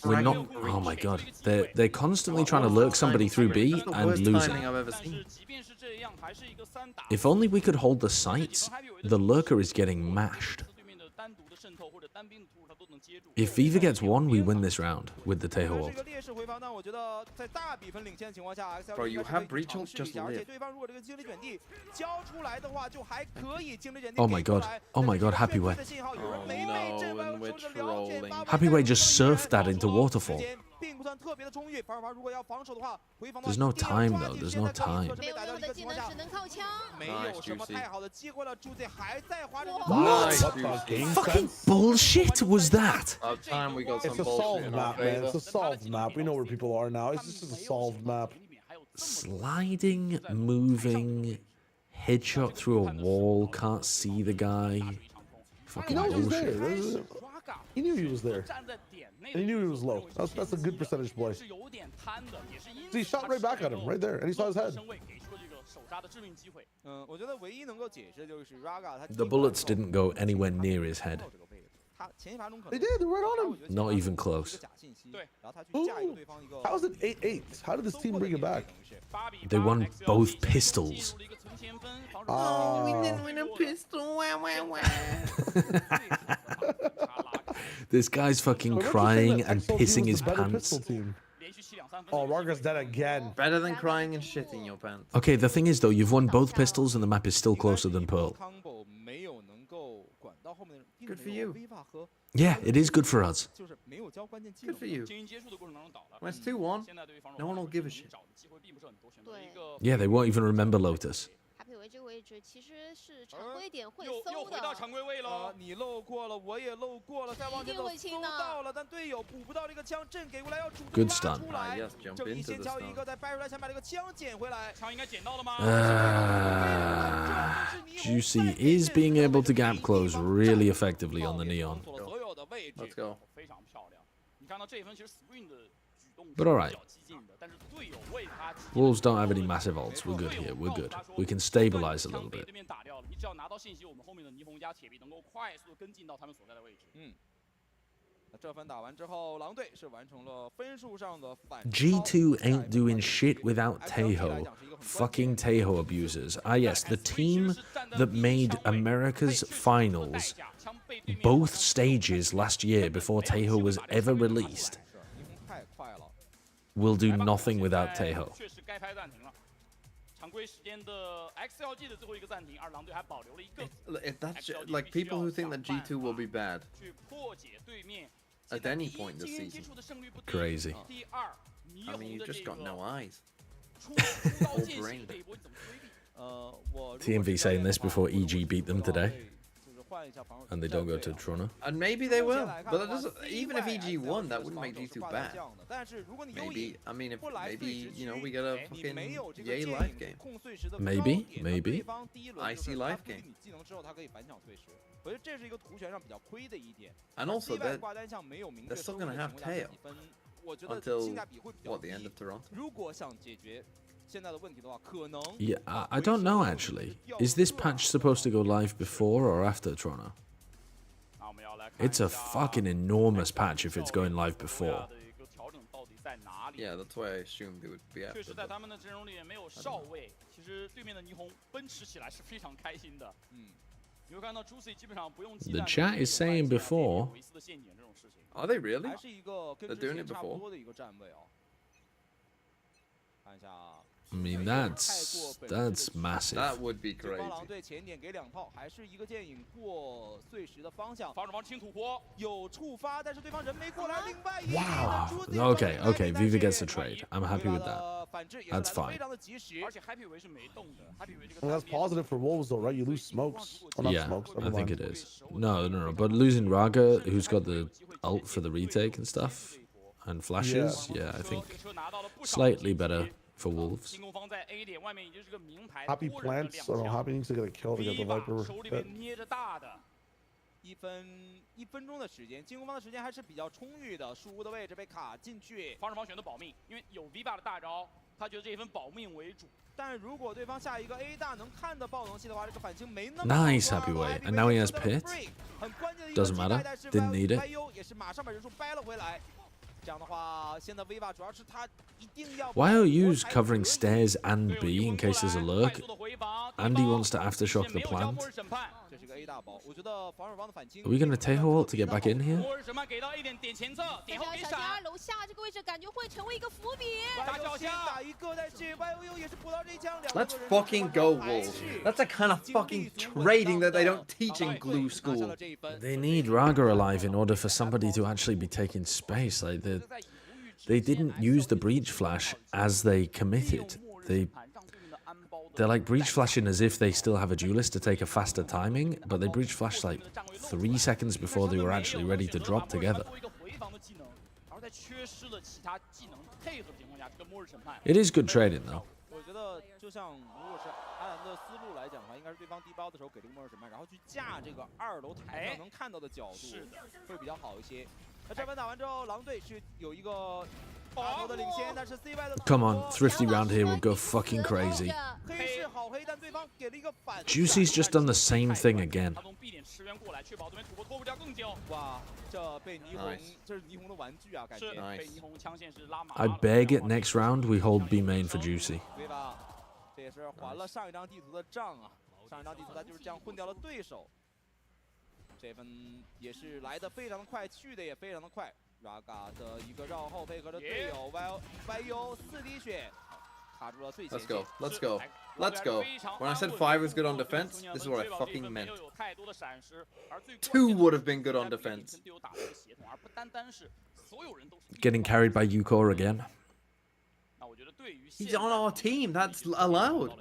we're not. Oh my god, they're constantly trying to lurk somebody through B and losing. If only we could hold the sights. The lurker is getting mashed. If Viva gets one, we win this round with the Tejo ult. Bro, you have breach ult, just live. Oh my god, Happy Way. Oh no, and we're trolling. Happy Way just surfed that into waterfall. There's no time though, there's no time. Nice, Juicy. What? Fucking bullshit was that? About time we got some It's a bullshit solved in our map, man. favor. It's a solved map. We know where people are now. It's just a solved map. Sliding, moving, headshot through a wall, can't see the guy. Fucking He knows he's bullshit. there. He knew he was there. And he knew he was low. That's a good percentage play. See, he shot right back at him, right there, and he saw his head. The bullets didn't go anywhere near his head. They did. They're right on him. Not even close. Ooh. How is it 8-8? How did this team bring it back? They won both pistols. Oh, we didn't win a pistol. Wah, wah, wah. This guy's fucking crying and pissing his pants. Oh, Raga's dead again. Better than crying and shitting your pants. Okay, the thing is though, you've won both pistols and the map is still closer than Pearl. Good for you. Yeah, it is good for us. Good for you. When it's 2-1, no one will give a shit. Yeah, they won't even remember Lotus. 为这个位置其实是常规点会搜的。回到常规位了，你漏过了，我也漏过了，再往前走搜到了，但队友补不到这个枪，阵给过来要主动拉出来。正义先敲一个，再掰出来，想把这个枪捡回来。枪应该捡到了吗？Juicy is being able to gap close really effectively on the neon. Let's go. 非常漂亮。你看到这一分，其实 Screen 的举动 But alright. Wolves don't have any massive ults. We're good here. We're good. We can stabilize a little bit. G2 ain't doing shit without Taeho. Fucking Taeho abusers. Ah yes, the team that made America's finals both stages last year before Taeho was ever released will do nothing without Taeho. That's like people who think that G2 will be bad at any point this season. Crazy. I mean, you just got no eyes. Or brain. TMV saying this before EG beat them today. And they don't go to Toronto. And maybe they will. But that doesn't, even if EG won, that wouldn't make G2 bad. Maybe, I mean, if maybe, you know, we get a fucking yay life game. Maybe, maybe. Icy life game. And also, they're still going to have tail until, what, the end of Toronto? Yeah, I don't know actually. Is this patch supposed to go live before or after Toronto? It's a fucking enormous patch if it's going live before. Yeah, that's why I assumed it would be after. The chat is saying before. Are they really? They're doing it before? I mean, that's massive. That would be crazy. Wow. Okay, Viva gets a trade. I'm happy with that. That's fine. Well, that's positive for Wolves, though, right? You lose smokes. Oh, not yeah, smokes. I think it is. No. But losing Raga, who's got the ult for the retake and stuff, and flashes, yeah I think slightly better for Wolves. Happy plants. I don't know. Happy needs to get a kill to get the Viper. 1分钟的时间，进攻方的时间还是比较充裕的。树屋的位置被卡进去，防守方选择保命，因为有 V 霸的大招，他觉得这一分保命为主。但如果对方下一个 A 大能看的爆能系的话，这个反清没那么 Nice happy way, and now he has pit. Doesn't matter. Didn't need it. 也是马上把人数掰了回来。 Why are you covering stairs and B in case there's a lurk? Andy wants to aftershock the plant. Are we going to Taeho ult to get back in here? Let's fucking go, Wolves. That's the kind of fucking trading that they don't teach in glue school. They need Raga alive in order for somebody to actually be taking space. Like they didn't use the breach flash as they committed. They're like breach flashing as if they still have a duelist to take a faster timing, but they breach flashed like 3 seconds before they were actually ready to drop together. It is good trading though. 就像如果是阿兰的思路来讲的话，应该是对方低包的时候给这个末日审判，然后去架这个2楼台上能看到的角度，会比较好一些。那这番打完之后，狼队是有一个 Come on, Thrifty round here will go fucking crazy. Juicy's just done the same thing again. I beg it next round we hold B main for Juicy. 这也是还了上一张地图的账啊，上一张地图他就是这样混掉了对手。这分也是来的非常的快，去的也非常的快。Raga 的一个绕后配合着队友 YU 4滴血，卡住了最前线。 Let's go. Let's go. When I said 5 was good on defense, this is what I fucking meant. 2 would have been good on defense. Getting carried by Yukor again. He's on our team. That's allowed.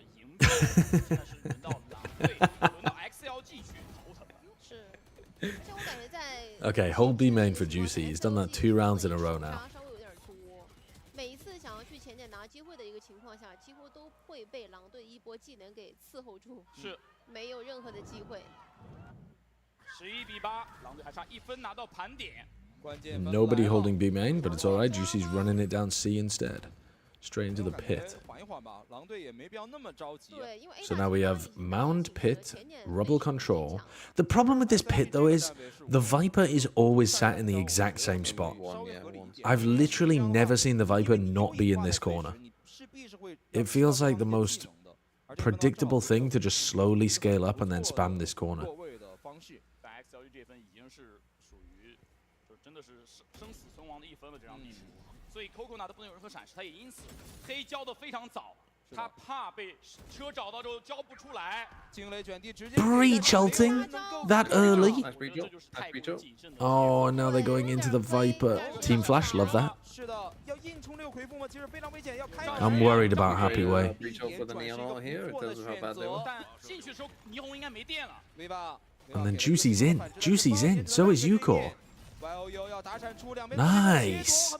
Okay, hold B main for Juicy. He's done that 2 rounds in a row now. 每一次想要去前点拿机会的一个情况下，几乎都会被狼队一波技能给伺候住，没有任何的机会。11比8，狼队还差1分拿到盘点。 Nobody holding B main, but it's alright. Juicy's running it down C instead. Straight into the pit. So now we have Mound Pit, Rubble Control. The problem with this pit though is the Viper is always sat in the exact same spot. I've literally never seen the Viper not be in this corner. It feels like the most predictable thing to just slowly scale up and then spam this corner. 所以 Coco 拿的不能有任何闪失，他也因此黑交的非常早，他怕被车找到之后交不出来。惊雷卷地直接 Breach ulting that early. Nice breach. Oh, and now they're going into the Viper. Team Flash, love that. 是的，要硬冲6回复吗？其实非常危险，要开。I'm worried about Happy Way. Breach for the neon all here. It tells you how bad they were. 但进去的时候霓虹应该没电了。 And then Juicy's in. Juicy's in. So is Yukor. Nice.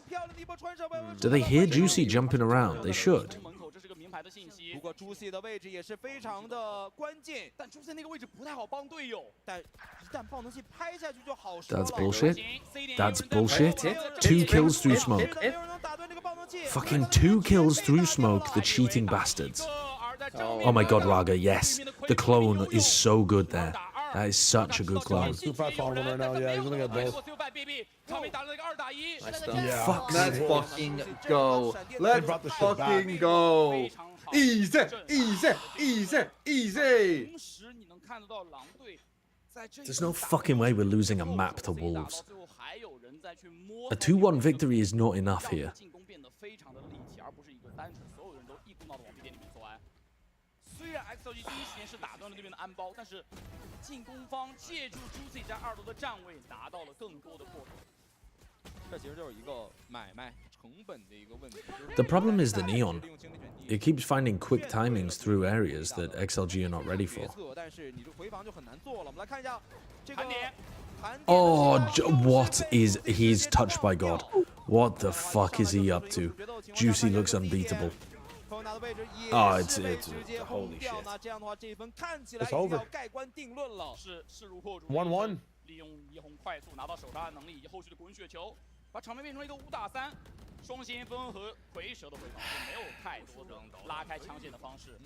Do they hear Juicy jumping around? They should. 不过朱熹的位置也是非常的关键，但朱熹那个位置不太好帮队友，但一旦爆能器拍下去就好说了。 That's bullshit. That's bullshit. 2 kills through smoke. Fucking 2 kills through smoke, the cheating bastards. Oh my god, Raga, yes. The clone is so good there. That is such a good clone. Super following right now, yeah, he's gonna get both. Yeah. Fuck. Let's fucking go. Let's fucking go. Easy, easy, easy, easy. There's no fucking way we're losing a map to Wolves. A 2-1 victory is not enough here. 虽然 XLG 第一时间是打断了对面的安包，但是进攻方借助朱 C 在2楼的站位拿到了更多的破口。这其实就是一个买卖成本的一个问题。 The problem is the Neon. It keeps finding quick timings through areas that XLG are not ready for. 但是你这回防就很难做了。我们来看一下这个。 Oh, what is... He's touched by God. What the fuck is he up to? Juicy looks unbeatable. Oh, it's holy shit. It's over. 1-1. 利用霓虹快速拿到手杀的能力以及后续的滚雪球，把场面变成了一个5打3，双先锋和蝰蛇的回防就没有太多的拉开枪线的方式。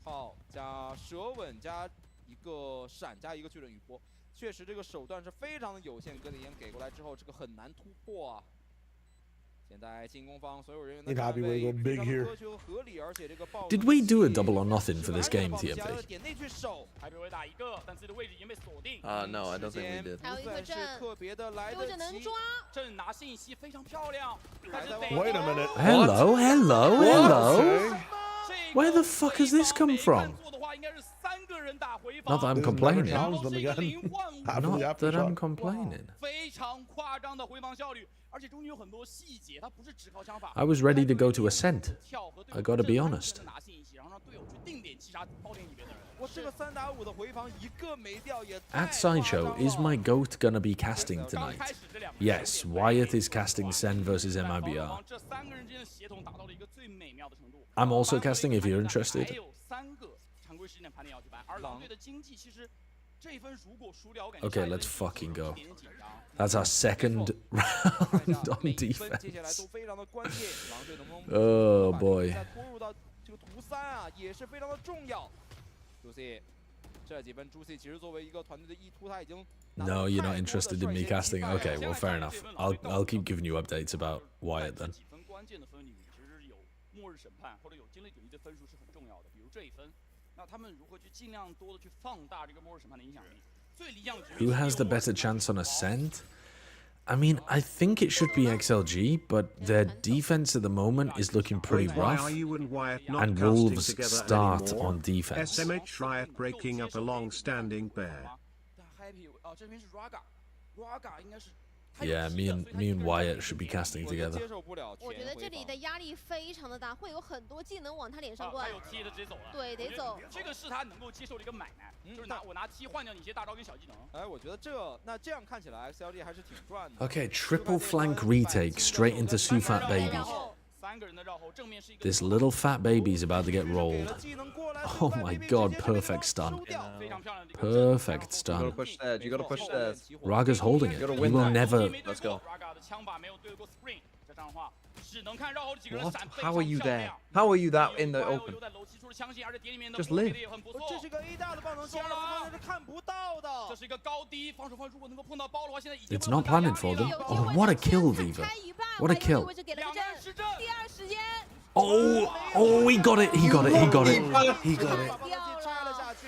炮加蛇吻加一个闪加一个巨人雨波，确实这个手段是非常的有限。格里烟给过来之后，这个很难突破啊。 Need Happy Way go big here. Did we do a double or nothing for this game, TMV? No, I don't think we did. Wait a minute. Hello, hello, hello. Where the fuck has this come from? Not that I'm complaining. Not that I'm complaining. I was ready to go to Ascent. I gotta be honest. At Sideshow, is my GOAT gonna be casting tonight? Yes, Wyatt is casting Sen versus MIBR. I'm also casting if you're interested. Okay, let's fucking go. That's our second round on defense. Oh boy. No, you're not interested in me casting. Okay, well, fair enough. I'll keep giving you updates about Wyatt then. Who has the better chance on ascent? I mean, I think it should be XLG, but their defense at the moment is looking pretty rough. And Wolves start on defense. SMH Riot breaking up a long-standing bear. Yeah, me and Wyatt should be casting together. 我觉得这里的压力非常的大，会有很多技能往他脸上灌。对，得走。这个是他能够接受的一个买卖，就是我拿T换掉你一些大招跟小技能。哎，我觉得这样看起来 XLG 还是挺赚的。Okay, triple flank retake straight into Sufat Baby. This little fat baby's about to get rolled. Oh my god, perfect stun. Perfect stun. You gotta push stairs. You gotta push stairs. Raga's holding it. He will never. Let's go. What? How are you there? How are you that in the open? Just live. It's not planted for them. Oh, what a kill, Viva. What a kill. Oh, he got it. He got it. He got it. He got it.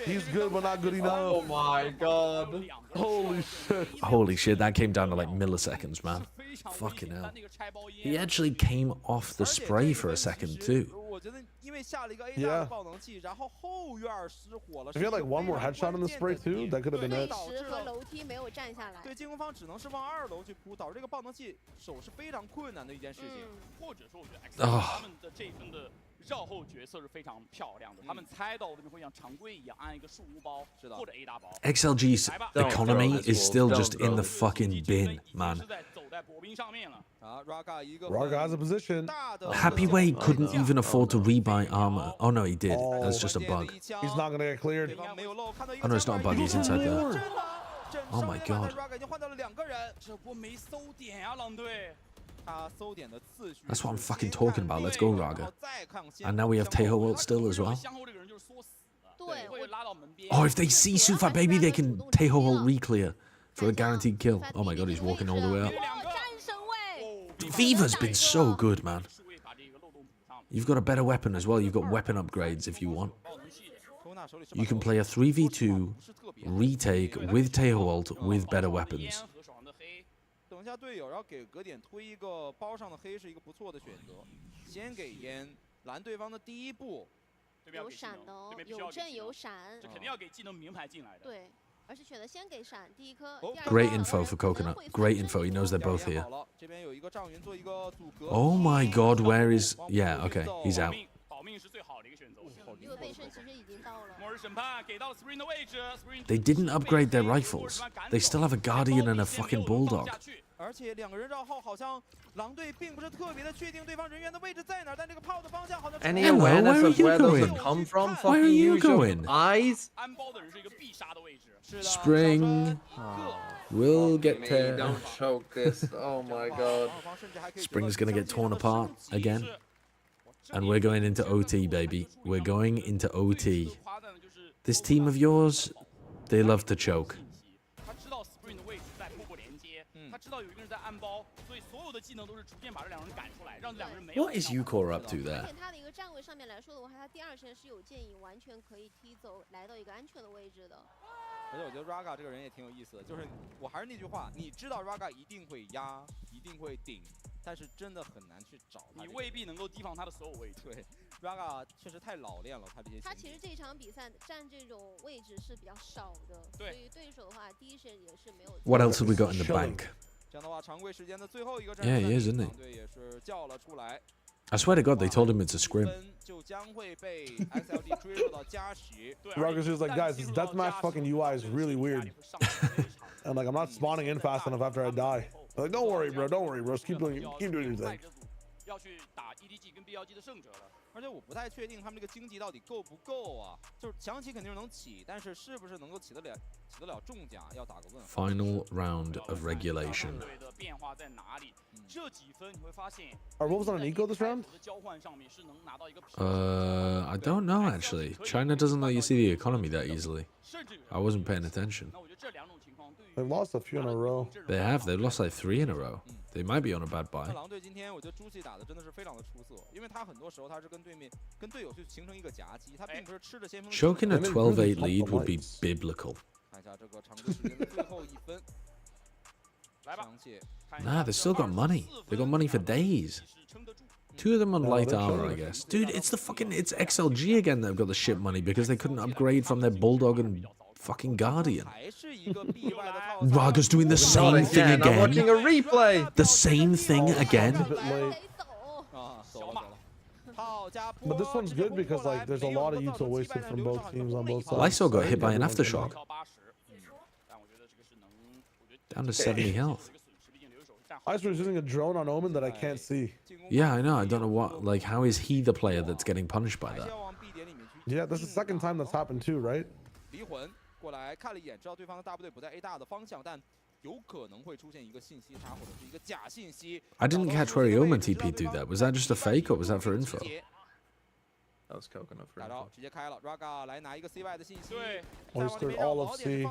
He's good, but not good enough. Oh my god. Holy shit. Holy shit, that came down to like milliseconds, man. Fucking hell. He actually came off the spray for a second, too. Yeah. If you had like one more headshot in the spray, too, that could have been it. Oh. 绕后角色是非常漂亮的，他们猜到我这边会像常规一样按一个树屋包或者 A 大包。XLG's economy is still just in the fucking bin, man. Raga has a position. Happy Way couldn't even afford to rebuy armor. Oh no, he did. That's just a bug. He's not gonna get cleared. Oh no, it's not a bug. He's inside there. Oh my god. That's what I'm fucking talking about. Let's go, Raga. And now we have Taeho ult still as well. Oh, if they see Sufat Baby, they can Taeho ult re-clear for a guaranteed kill. Oh my god, he's walking all the way up. Viva's been so good, man. You've got a better weapon as well. You've got weapon upgrades if you want. You can play a 3v2 retake with Taeho ult with better weapons. 一下队友，然后给格点推一个包上的黑是一个不错的选择。先给烟拦对方的第一步，有闪的哦，有阵有闪，这肯定要给技能名牌进来的。对，而是选择先给闪第一颗。Great info for Coconut. Great info. He knows they're both here. 这边有一个障云做一个阻隔。Oh my god, where is? Yeah, okay, he's out. 保命是最好的一个选择。右背身其实已经到了。末日审判给到了 Spring 的位置。They didn't upgrade their rifles. They still have a Guardian and a fucking Bulldog. 而且两个人绕后，好像狼队并不是特别的确定对方人员的位置在哪儿，但这个炮的方向好像。Any awareness of where those have come from? Where are you going? Eyes. 安包的人是一个必杀的位置。 Spring will get there. Don't choke this. Oh my god. Spring's gonna get torn apart again. And we're going into OT, baby. We're going into OT. This team of yours, they love to choke. What is Ucore up to there? 他的一个站位上面来说的话，他第二时间是有建议，完全可以踢走，来到一个安全的位置的。而且我觉得 Raga 这个人也挺有意思的，就是我还是那句话，你知道 Raga 一定会压，一定会顶，但是真的很难去找他。你未必能够提防他的所有位置。对 ，Raga 确实太老练了，他这些。他其实这一场比赛站这种位置是比较少的，所以对手的话，第一时间也是没有。What else have we got in the bank? 这样的话，常规时间的最后一个战 Yeah, he is, isn't he? 队也是叫了出来。 I swear to God, they told him it's a scrim. Raga's just like, guys, this deathmatch fucking UI is really weird. And like, I'm not spawning in fast enough after I die. Like, don't worry, bro. Don't worry, bro. Just keep doing your thing. 要去打 EDG 跟 BLG 的胜者了。而且我不太确定他们这个经济到底够不够啊。就是强起肯定是能起，但是是不是能够起得了重甲，要打个问号。Final round of regulation. 队的变化在哪里？这几分你会发现。Are Wolves on an eco this round? 交换上面是能拿到一个。I don't know actually. China doesn't let you see the economy that easily. I wasn't paying attention. They lost a few in a row. They have. They've lost like 3 in a row. They might be on a bad buy. 狼队今天我觉得朱熹打的真的是非常的出色，因为他很多时候他是跟队友去形成一个夹击，他并不是吃着先锋。Choking a 12-8 lead would be biblical. 看一下这个常规时间的最后1分。Nah, they still got money. They got money for days. 2 of them on light armor, I guess. Dude, it's XLG again that have got the shit money because they couldn't upgrade from their Bulldog and fucking Guardian. Raga's doing the same thing again. I'm watching a replay. The same thing again. But this one's good because like there's a lot of util wasted from both teams on both sides. Lysol got hit by an aftershock. Down to 70 health. Ice was using a drone on Omen that I can't see. Yeah, I know. I don't know what. Like, how is he the player that's getting punished by that? Yeah, this is the second time that's happened too, right? I didn't catch where Omen TP'd through that. Was that just a fake or was that for info? That was coconut for info. Oystered all of C.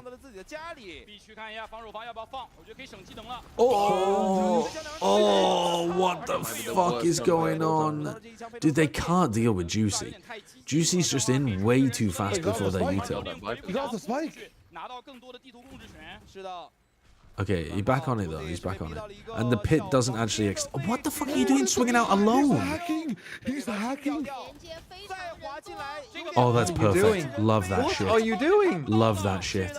Oh, what the fuck is going on? Dude, they can't deal with Juicy. Juicy's just in way too fast before they util. He got the spike. Okay, he's back on it though. He's back on it. And the pit doesn't actually what the fuck are you doing swinging out alone? He's hacking. Oh, that's perfect. Love that shit. What are you doing? Love that shit.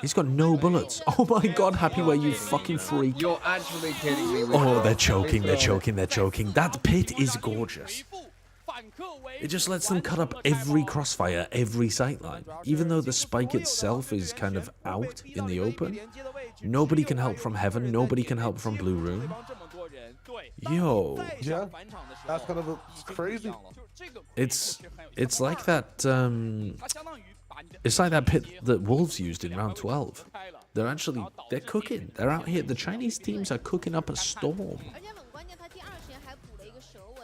He's got no bullets. Oh my god, Happy Way, you fucking freak. You're actually kidding me. Oh, they're choking, they're choking, they're choking. That pit is gorgeous. It just lets them cut up every crossfire, every sightline. Even though the spike itself is kind of out in the open, nobody can help from heaven, nobody can help from blue room. Yo. Yeah, that's kind of crazy. It's like that, it's like that pit that Wolves used in round 12. They're cooking. They're out here. The Chinese teams are cooking up a storm.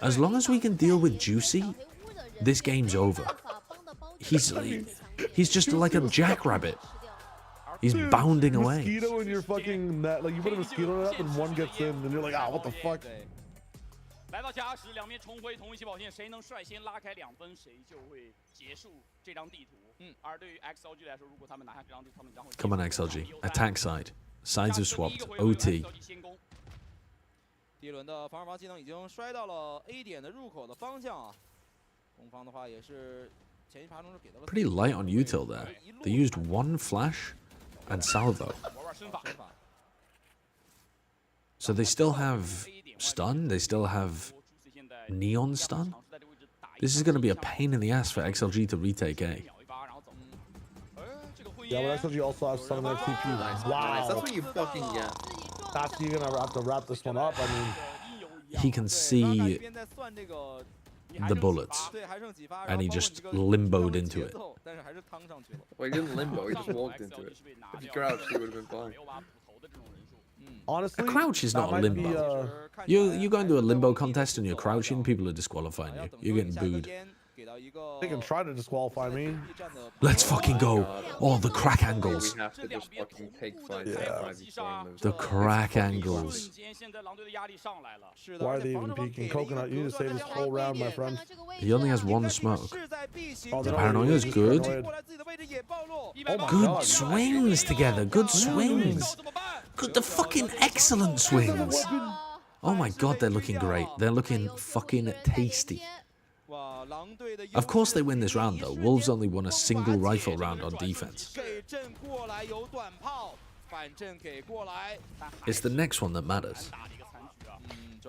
As long as we can deal with Juicy, this game's over. He's just like a jackrabbit. He's bounding away. Mosquito in your fucking net. Like you put a mosquito net and one gets in and you're like, ah, what the fuck? 来到加时，两边重回同一起跑线，谁能率先拉开2分，谁就会结束这张地图。而对于 XLG 来说，如果他们拿下这张地图，他们将会。Come on, XLG. Attack side. Sides have swapped. OT. 第一轮的防守方技能已经摔到了 A 点的入口的方向啊。攻方的话也是前一盘中是给到了。Pretty light on util there. They used 1 flash and salvo. So they still have stun. They still have neon stun. This is going to be a pain in the ass for XLG to retake A. Yeah, but XLG also has some of their TP. Wow. That's what you fucking get. That's you're gonna have to wrap this one up. I mean, he can see the bullets, and he just limboed into it. Well, he didn't limbo. He just walked into it. If he crouched, he would have been fine. Honestly, a crouch is not a limbo. You go into a limbo contest and you're crouching, people are disqualifying you. You're getting booed. They can try to disqualify me. Let's fucking go. Oh, the crack angles. We have to just fucking take 5 The crack angles. Why are they even peeking? Coconut, you need to save this whole round, my friend. He only has 1 smoke. The paranoia is good. Good swings together. Good swings. Good, the fucking excellent swings. Oh my god, they're looking great. They're looking fucking tasty. Of course they win this round though. Wolves only won a single rifle round on defense. It's the next one that matters.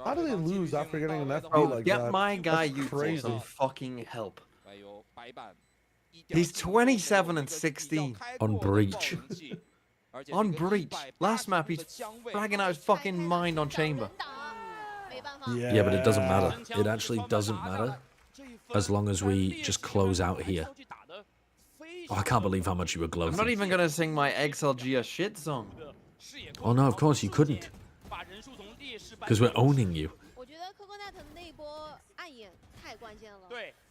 How do they lose after getting an FP oh, like get that? my guy you some fucking help. He's 27 and 16. On breach. On breach. Last map he's fragging out his fucking mind on chamber. Yeah, but it doesn't matter. It actually doesn't matter as long as we just close out here. Oh, I can't believe how much you were gloating. I'm not even gonna sing my XLG a shit song. Oh no, of course you couldn't. Because we're owning you.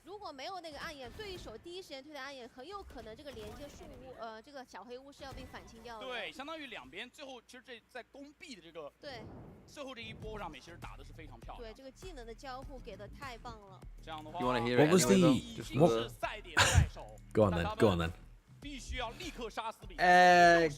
如果没有那个暗眼，对手第一时间推的暗眼，很有可能这个连接树屋，这个小黑屋是要被反清掉的。对，相当于两边最后其实这在攻壁的这个最后这一波上面，其实打的是非常漂亮。对，这个技能的交互给的太棒了。这样的话 ，What was the? Go on then. Go on then. XLG,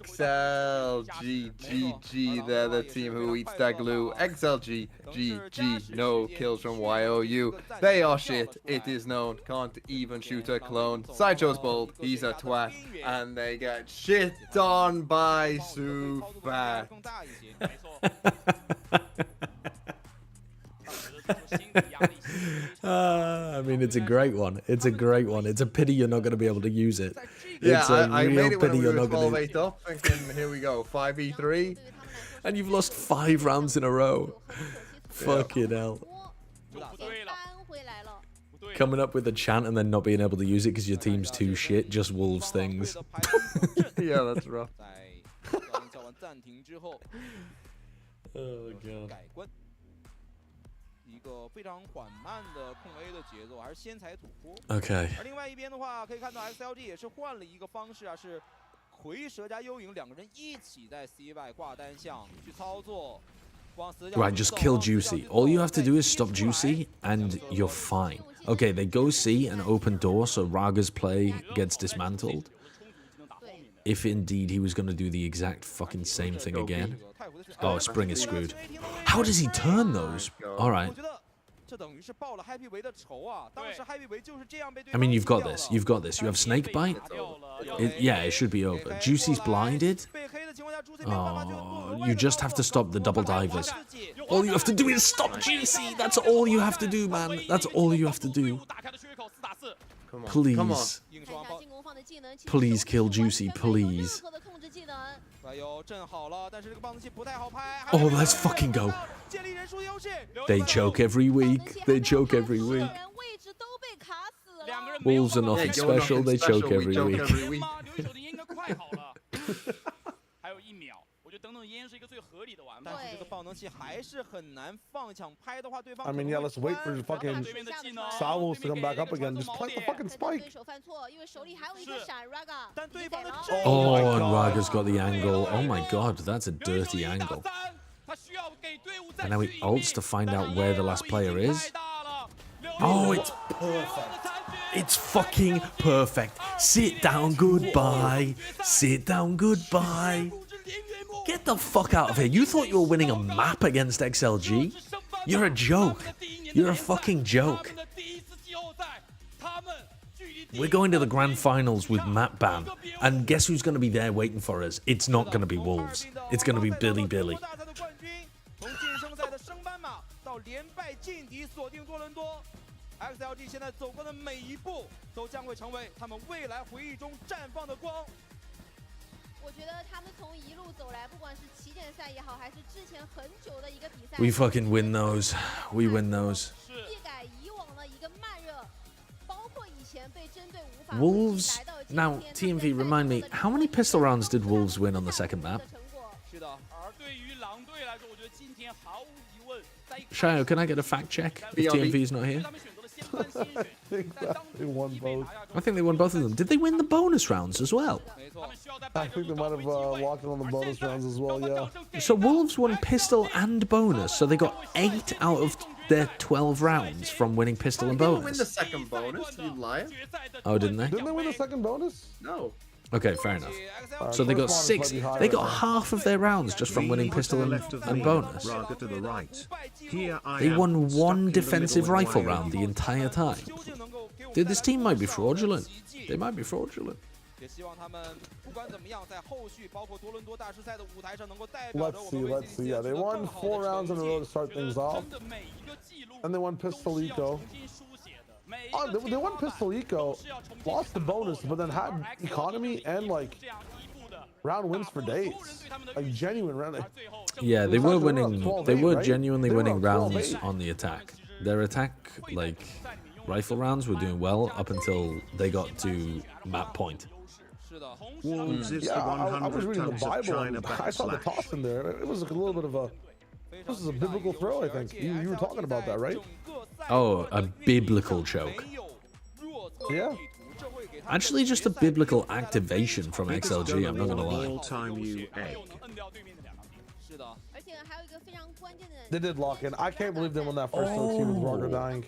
GG, they're the team who eats that glue. XLG, GG, no kills from YOU. They are shit, it is known, can't even shoot a clone. Sideshow's bold, he's a twat, and they get shit on by Sufat. I mean, it's a great one. It's a great one. It's a pity you're not going to be able to use it. Yeah, it's a I made it when we were 12-8 up, thinking, here we go, 5v3. And you've lost 5 rounds in a row. Fucking hell. Coming up with a chant and then not being able to use it because your team's too shit, just wolves things. Yeah, that's rough. Oh, God. 一个非常缓慢的控 A 的节奏，还是先踩土坡。Okay. 而另外一边的话，可以看到 XLG 也是换了一个方式啊，是蝰蛇加幽影两个人一起在 C 外挂单向去操作。 Right, just kill Juicy. All you have to do is stop Juicy, and you're fine. Okay, they go C and open door, so Raga's play gets dismantled. If indeed he was going to do the exact fucking same thing again. Oh, Spring is screwed. How does he turn those? All right. I mean, you've got this. You've got this. You have Snake Bite. Yeah, it should be over. Juicy's blinded. Oh, you just have to stop the double divers. All you have to do is stop Juicy. That's all you have to do, man. That's all you have to do. Please. Please kill Juicy, please. Oh, let's fucking go. They choke every week. They choke every week. Wolves are nothing special. They choke every week. I mean, yeah, let's wait for fucking Salvos to come back up again. Just plant the fucking spike. Oh, and Raga's got the angle. Oh my god, that's a dirty angle. And now he ults to find out where the last player is. Oh, it's perfect. It's fucking perfect. Sit down, goodbye. Sit down, goodbye. Get the fuck out of here. You thought you were winning a map against XLG? You're a joke. You're a fucking joke. We're going to the grand finals with map ban. And guess who's going to be there waiting for us? It's not going to be Wolves. It's going to be Billy. XLG 现在走过的每一步都将会成为他们未来回忆中绽放的光。我觉得他们从一路走来，不管是旗舰赛也好，还是之前很久的一个比赛 We fucking win those. We win those. 一改以往的一个慢热，包括以前被针对无法 Wolves. Now, TMV, remind me, how many pistol rounds did Wolves win on the second map? 是的，而对于狼队来说，我觉得今天毫无疑问，在 Shayo, can I get a fact check if TMV is not here? They won both. I think they won both of them. Did they win the bonus rounds as well? I think they might have locked in on the bonus rounds as well, yeah. So Wolves won pistol and bonus, so they got 8 out of their 12 rounds from winning pistol and They didn't win bonus. the second bonus, you liar. Oh, didn't they? Didn't they win the second bonus? No. Okay, fair enough. So they got 6. They got half of their rounds just from winning pistol and bonus. Raga to the right. Here I They am, won stuck one in the defensive middle of rifle YOU. round the entire time. Dude, this team might be fraudulent. They might be fraudulent. 也希望他们不管怎么样，在后续包括多伦多大师赛的舞台上，能够代表着 Let's 我 see, 们为 let's 自己 see. Yeah, 建 they 立更 won 好 4 的 rounds 成 in a 绩 row to start things off. And they won Pistol Eco. Oh, they won Pistol Eco, lost the bonus, but then had economy and like round wins for days, like genuine round. Yeah, they were winning. They were right? genuinely They were winning on rounds 12-8. on the attack. Their attack, like rifle rounds, were doing well up until they got to map point. Wolves is the I was 100 reading the tons of Bible. China And I saw the backslash. toss in there. It was like a little bit of a. This is a biblical throw, I think. You were talking about that, right? Oh, a biblical choke. Yeah. Actually, just a biblical activation from XLG. I'm not gonna lie. All-time you egg. They did lock in. I can't believe they won that first 13 with Roger dying.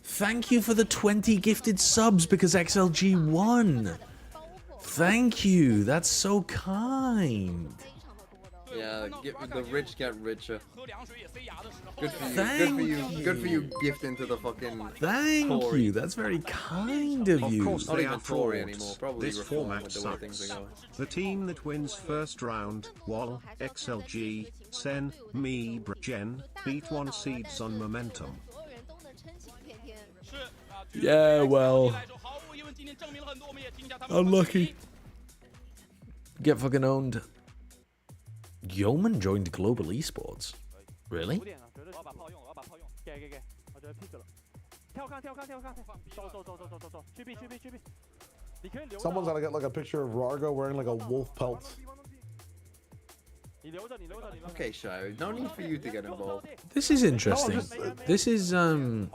Thank you for the 20 gifted subs because XLG won. Thank you. That's so kind. Yeah, the rich get richer. Good for you. Thank Good for you. Gift into the fucking. Thank Tory. you. That's very kind of Of you. course Not they even are Tory frauds. anymore. Probably This reform format with the way things sucks. are going. The team that wins first round, Wall, XLG, CN EMEA, Gen, beat 1 seeds on momentum. Yeah, well, unlucky. Get fucking owned. Yeoman joined Global Esports. Really? Someone's gotta get like a picture of Rargo wearing like a wolf pelt. Okay, Shio. No need for you to get involved. This is interesting. This is an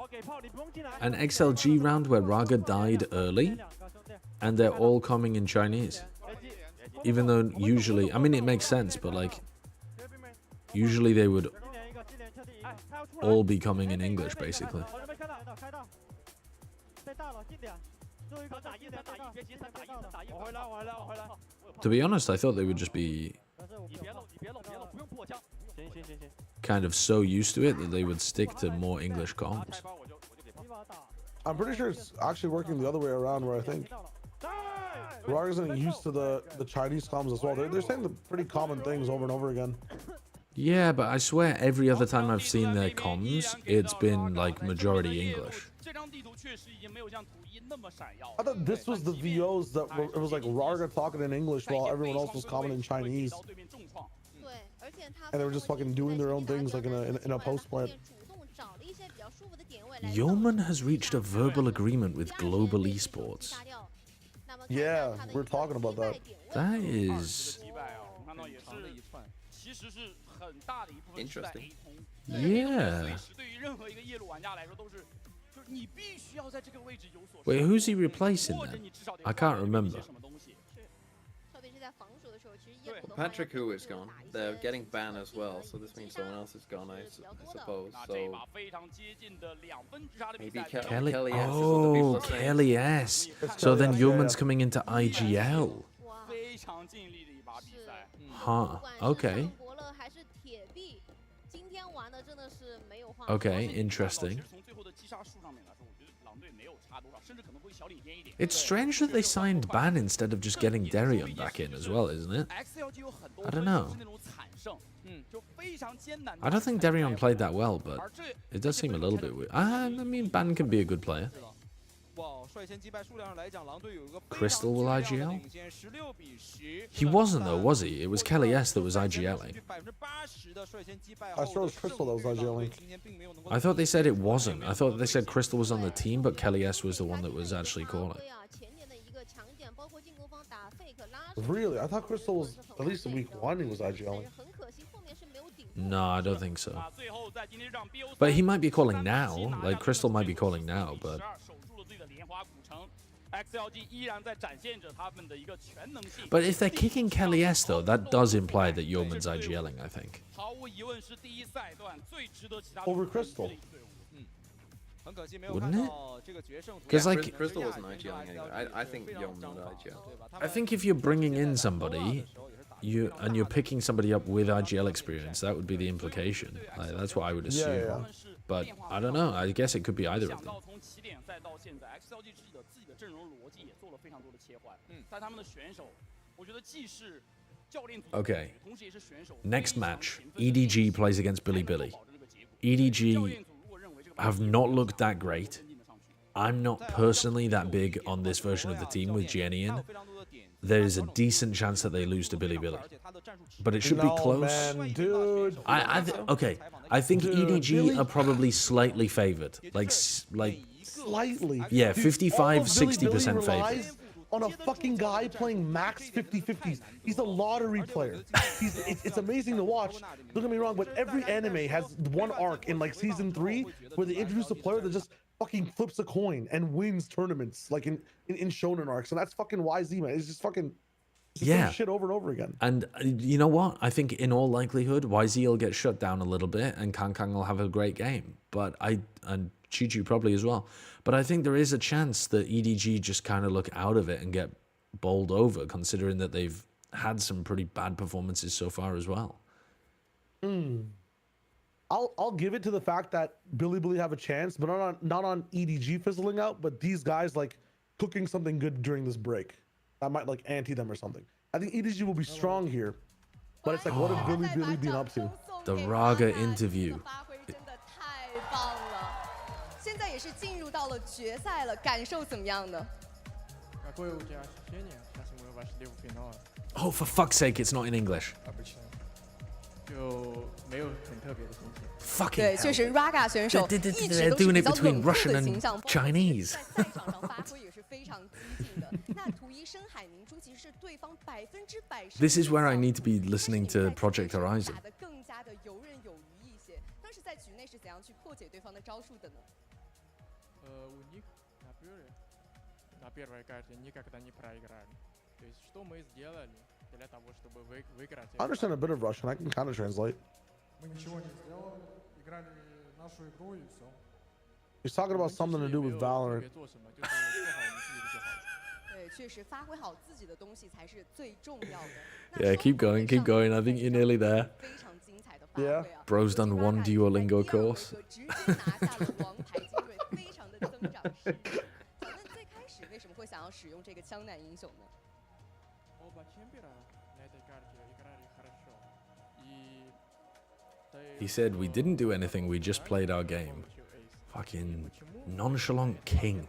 XLG round where Raga died early, and they're all coming in Chinese. Even though usually, I mean, it makes sense, but like, usually they would all be coming in English, basically. To be honest, I thought they would just be kind of so used to it that they would stick to more English comms. I'm pretty sure it's actually working the other way around, where I think Rargo's getting used to the Chinese comms as well. They're saying the pretty common things over and over again. Yeah, but I swear every other time I've seen their comms, it's been like majority English. I thought this was the VOs that were, it was like Rarga talking in English while everyone else was coming in Chinese. And they were just fucking doing their own things like in a post plant. Yeoman has reached a verbal agreement with Global Esports. Yeah, we're talking about that. That is... Interesting. Yeah. Wait, who's he replacing then? I can't remember. Patrick Hu is gone. They're getting banned as well, so this means someone else is gone, I suppose. So maybe Kelly. Kelly S. Oh, Kelly S. So then Yeoman's coming into IGL. Huh. Okay. Okay, interesting. It's strange that they signed Ban instead of just getting Darion back in as well, isn't it? I don't know. I don't think Darion played that well, but it does seem a little bit weird. I mean, Ban can be a good player. Crystal will IGL? He wasn't though, was he? It was Kelly S that was IGLing. I saw it was Crystal that was IGLing. I thought they said it wasn't. I thought they said Crystal was on the team, but Kelly S was the one that was actually calling. Really? I thought Crystal was, at least in week 1, he was IGLing. No, I don't think so. But he might be calling now. Like, Crystal might be calling now, but... But if they're kicking Kelly S, though, that does imply that Yeoman's IGLing, I think. Over Crystal. Wouldn't it? Because, like... Crystal wasn't IGLing anyway. I think Yeoman would IGL. I think if you're bringing in somebody, you're picking somebody up with IGL experience, that would be the implication. Like, that's what I would assume. Yeah. But I don't know. I guess it could be either of them. Okay. Next match, EDG plays against Billy. EDG have not looked that great. I'm not personally that big on this version of the team with Jenny in. there is a decent chance that they lose to Billy. But it should be close. Man, dude. Okay, I think EDG are probably slightly favored. Like Slightly. Yeah, Dude, 55, all of Billy 60% favored. relies on a fucking guy playing max 50-50s. He's a lottery player. It's amazing to watch. Don't get me wrong, but every anime has one arc in like season 3 where they introduce a player that just fucking flips a coin and wins tournaments, like in shonen arcs, and that's fucking YZ, man. It's just fucking shit over and over again. And you know what? I think in all likelihood, YZ will get shut down a little bit, and Kang will have a great game. But and Chi probably as well. But I think there is a chance that EDG just kind of look out of it and get bowled over, considering that they've had some pretty bad performances so far as well. I'll give it to the fact that Billy have a chance, but not on EDG fizzling out, but these guys like cooking something good during this break that might like ante them or something. I think EDG will be strong here, but it's like, what have Billy been up to? The Raga interview. 现在也是进入到了决赛了，感受怎么样呢？ Oh, for fuck's sake, it's not in English. Fucking 对，确实 Raga 选手一直都是比较冷酷的形象 Chinese. 在赛场上发挥也是非常激进的。那图一深海明珠其实是对方100%。This is where I need to be listening to Project Horizon. 打得更加的游刃有余一些。当时在局内是怎样去破解对方的招数的呢？ у них на первой карте никогда не проиграли. То есть что мы сделали для того, чтобы выиграть? I understand a bit of Russian. I can kind of translate. Мы ничего не сделали, играли нашу игру и все. He's talking about something to do with Valorant. 对，确实发挥好自己的东西才是最重要的。 Yeah, keep going, keep going. I think you're nearly there. 非常精彩的发挥 Yeah. 啊 Bro's done one Duolingo course. 直接拿下了王牌精锐，非常的增长实力。请问最开始为什么会想要使用这个枪男英雄呢？ Оба чемпера на этой карте играли хорошо. He said, we didn't do anything, we just played our game. Fucking nonchalant king.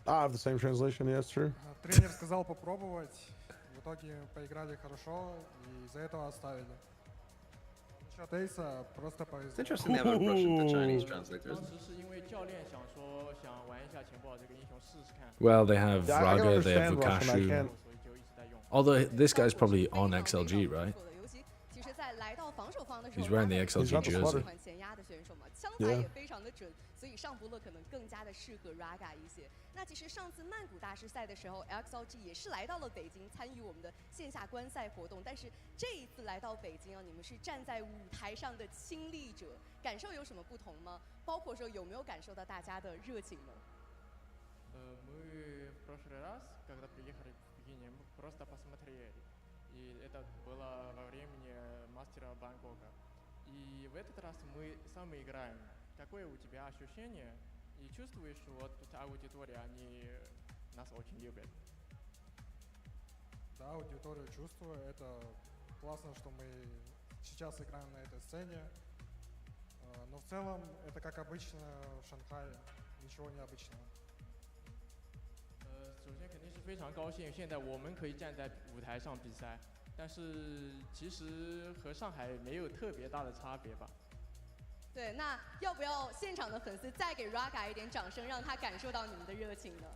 I have the same translation, yeah, it's true. Тренер сказал попробовать, в итоге поиграли хорошо и из-за этого оставили. Насчет эйса просто повезло. It's interesting they have a Russian to Chinese translator. Well, they have Yeah, I can Raga, they have understand Russian, I Vukashu. can't. Although this guy's probably on XLG, right? 尤其其实在来到防守方的时候 He's wearing the Raga XLG ，He's got the jersey. sweater. 喜欢前压的选手嘛，枪法也非常的准，所以上不勒可能更加的适合 Raga 一些。那其实上次曼谷大师赛的时候 ，XLG 也是来到了北京参与我们的线下观赛活动，但是这一次来到北京啊，你们是站在舞台上的亲历者，感受有什么不同吗？包括说有没有感受到大家的热情呢？ Мы в прошлый раз, когда приехали в Пекине, мы просто посмотрели. И это было во времени мастера Бангкока. И в этот раз мы сами играем. Какое у тебя ощущение? И чувствуешь, что вот тут аудитория, они нас очень любят? Да, аудиторию чувствую. Это классно, что мы сейчас играем на этой сцене. Но в целом это как обычно в Шанхае. Ничего необычного. 首先肯定是非常高兴，现在我们可以站在舞台上比赛，但是其实和上海没有特别大的差别吧。对，那要不要现场的粉丝再给 Raga 一点掌声，让他感受到你们的热情呢？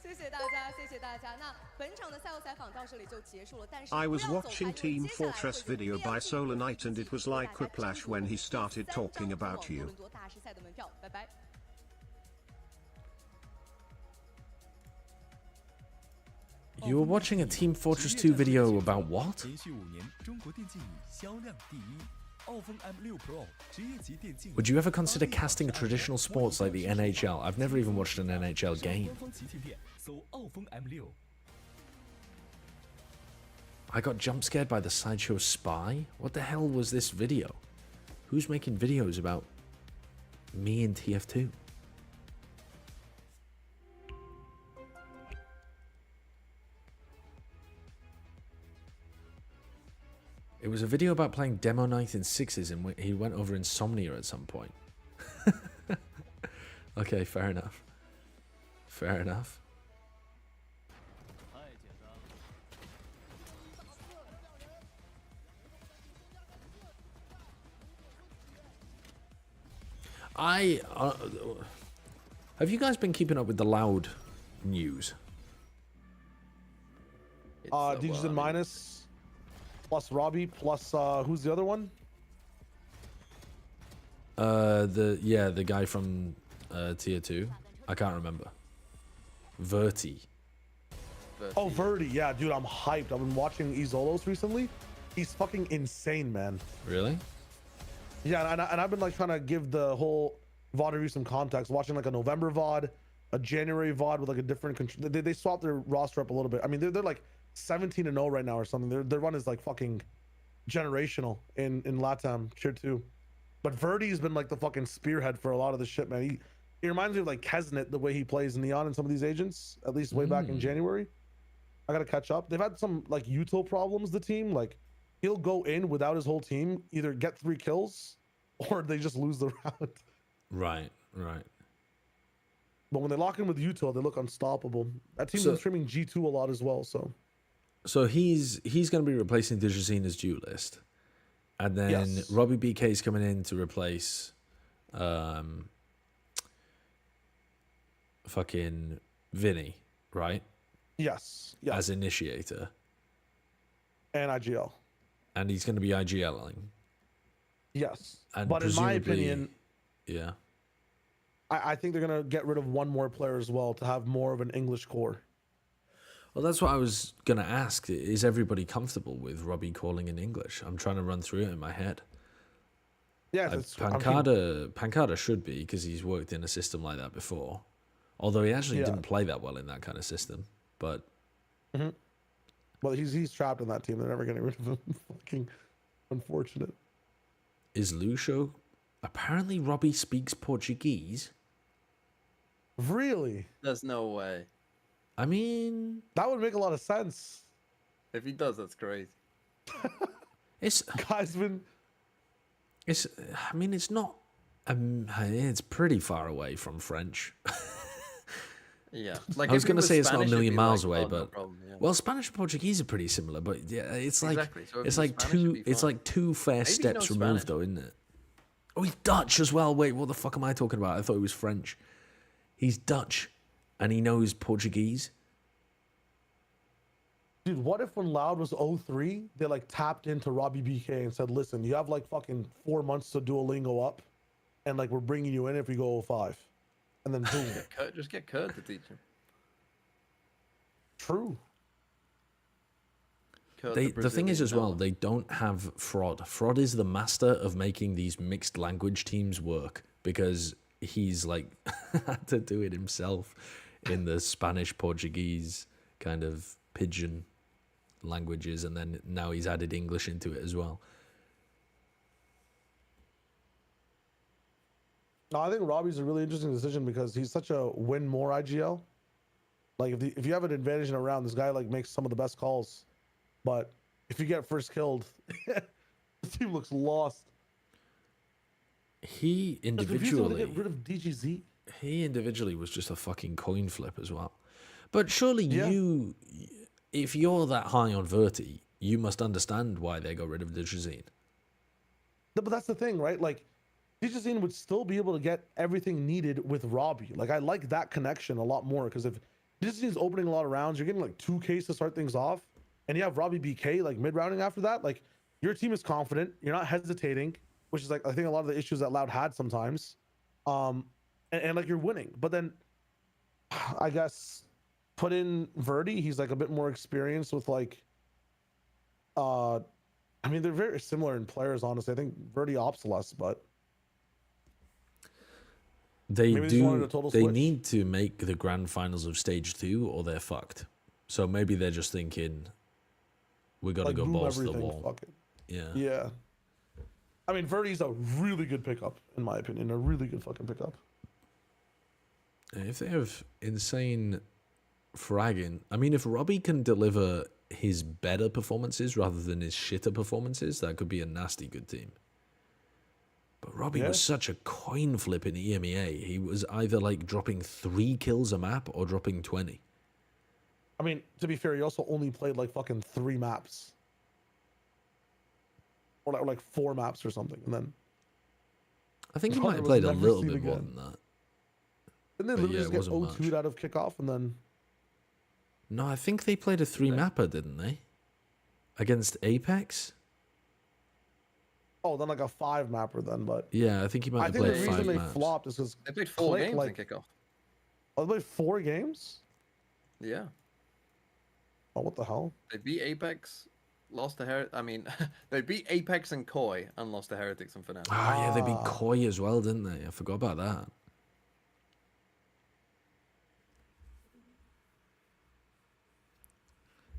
谢谢大家，谢谢大家。那本场的赛后采访到这里就结束了，但是 I was watching Team Fortress video by Solar Knight and it was like Quiplash when he started talking about you. 多伦多大师赛的门票，拜拜。 You were watching a Team Fortress 2 video about what? Would you ever consider casting traditional sports like the NHL? I've never even watched an NHL game. I got jump scared by the sideshow spy? What the hell was this video? Who's making videos about me in TF2? It was a video about playing Demo Night in sixes and he went over Insomnia at some point. Okay, fair enough. Fair enough. Have you guys been keeping up with the Loud news? DJs in minus, plus Robbie, plus who's the other one? The guy from tier 2. I can't remember. Verti. Oh, Verti. Yeah, dude, I'm hyped. I've been watching Izolos recently. He's fucking insane, man. Really? Yeah, and I've been like trying to give the whole VOD review some context. Watching like a November VOD, a January VOD with like a different. They swapped their roster up a little bit. I mean, they're like 17-0 right now or something. Their run is like fucking generational in LATAM tier 2. But Verti's been like the fucking spearhead for a lot of this shit, man. He reminds me of like Kesnet, the way he plays Neon and some of these agents, at least way back in January. I gotta catch up. They've had some like util problems, the team. Like he'll go in without his whole team, either get 3 kills or they just lose the round. Right. But when they lock in with util, they look unstoppable. That team's been streaming G2 a lot as well, So he's gonna be replacing Digicine as duelist. And then Robbie BK is coming in to replace fucking Vinny, right? Yes. As initiator. And IGL. And he's going to be IGLing. Yes. And but in my opinion, yeah, I think they're going to get rid of one more player as well to have more of an English core. Well, that's what I was going to ask. Is everybody comfortable with Robbie calling in English? I'm trying to run through it in my head. Yeah, Pancada should be, because he's worked in a system like that before. Although he actually didn't play that well in that kind of system. But well, he's trapped in that team. They're never getting rid of him. Fucking unfortunate. Is Lucio? Apparently Robbie speaks Portuguese. Really? There's no way. I mean, that would make a lot of sense. If he does, that's crazy. It's Gaisman. It's. I mean, it's not. It's pretty far away from French. Yeah, like I was going to say it's not a million miles away, like, but no problem, yeah. Well, Spanish and Portuguese are pretty similar, but yeah, it's like so it's like two fair steps removed, though, isn't it? Oh, he's Dutch as well. Wait, what the fuck am I talking about? I thought he was French. He's Dutch, and he knows Portuguese. Dude, what if when Loud was 0-3, they like tapped into Robbie BK and said, "Listen, you have like fucking 4 months to Duolingo up, and like we're bringing you in if we go 0-5." And then boom. Just get Kurt to teach him. True. The thing is as well, they don't have Fraud. Fraud is the master of making these mixed language teams work, because he's like had to do it himself in the Spanish, Portuguese kind of pidgin languages, and then now he's added English into it as well. No, I think Robbie's a really interesting decision because he's such a win more IGL. Like if you have an advantage in a round, this guy like makes some of the best calls. But if you get first killed, the team looks lost. He individually get rid of DGZ. He individually was just a fucking coin flip as well. But surely you, if you're that high on Verti, you must understand why they got rid of Digizine. No, but that's the thing, right? Like, Digizine would still be able to get everything needed with Robbie. Like, I like that connection a lot more, because if Digizine's opening a lot of rounds, you're getting like 2Ks to start things off, and you have Robbie BK like mid-rounding after that, like, your team is confident, you're not hesitating, which is like, I think a lot of the issues that Loud had sometimes. And like, you're winning. But then, I guess, put in Verti, he's like a bit more experienced with like, I mean, they're very similar in players, honestly. I think Verti opts less, but they need to make the grand finals of stage 2 or they're fucked. So maybe they're just thinking, we got to go balls to the wall. Fuck it. Yeah. Yeah. I mean, Verti's a really good pickup, in my opinion. A really good fucking pickup. If they have insane fragging, I mean, if Robbie can deliver his better performances rather than his shitter performances, that could be a nasty good team. But Robbie was such a coin flip in EMEA. He was either like dropping 3 kills a map or dropping 20. I mean, to be fair, he also only played like fucking 3 maps. Or like 4 maps or something. And then I think he might have played a little bit more than that. Didn't they literally just get 0-2'd out of kickoff and then... No, I think they played a 3-mapper, didn't they? Against Apex? Oh, then like a 5-mapper then, but... Yeah, I think he might have played 5 maps. I think the reason they flopped is because... They played 4 games in kickoff. Oh, they played 4 games? Yeah. Oh, what the hell? They beat Apex, lost to I mean, they beat Apex and Koi and lost to Heretics and Fnatic. Oh, yeah, they beat Koi as well, didn't they? I forgot about that.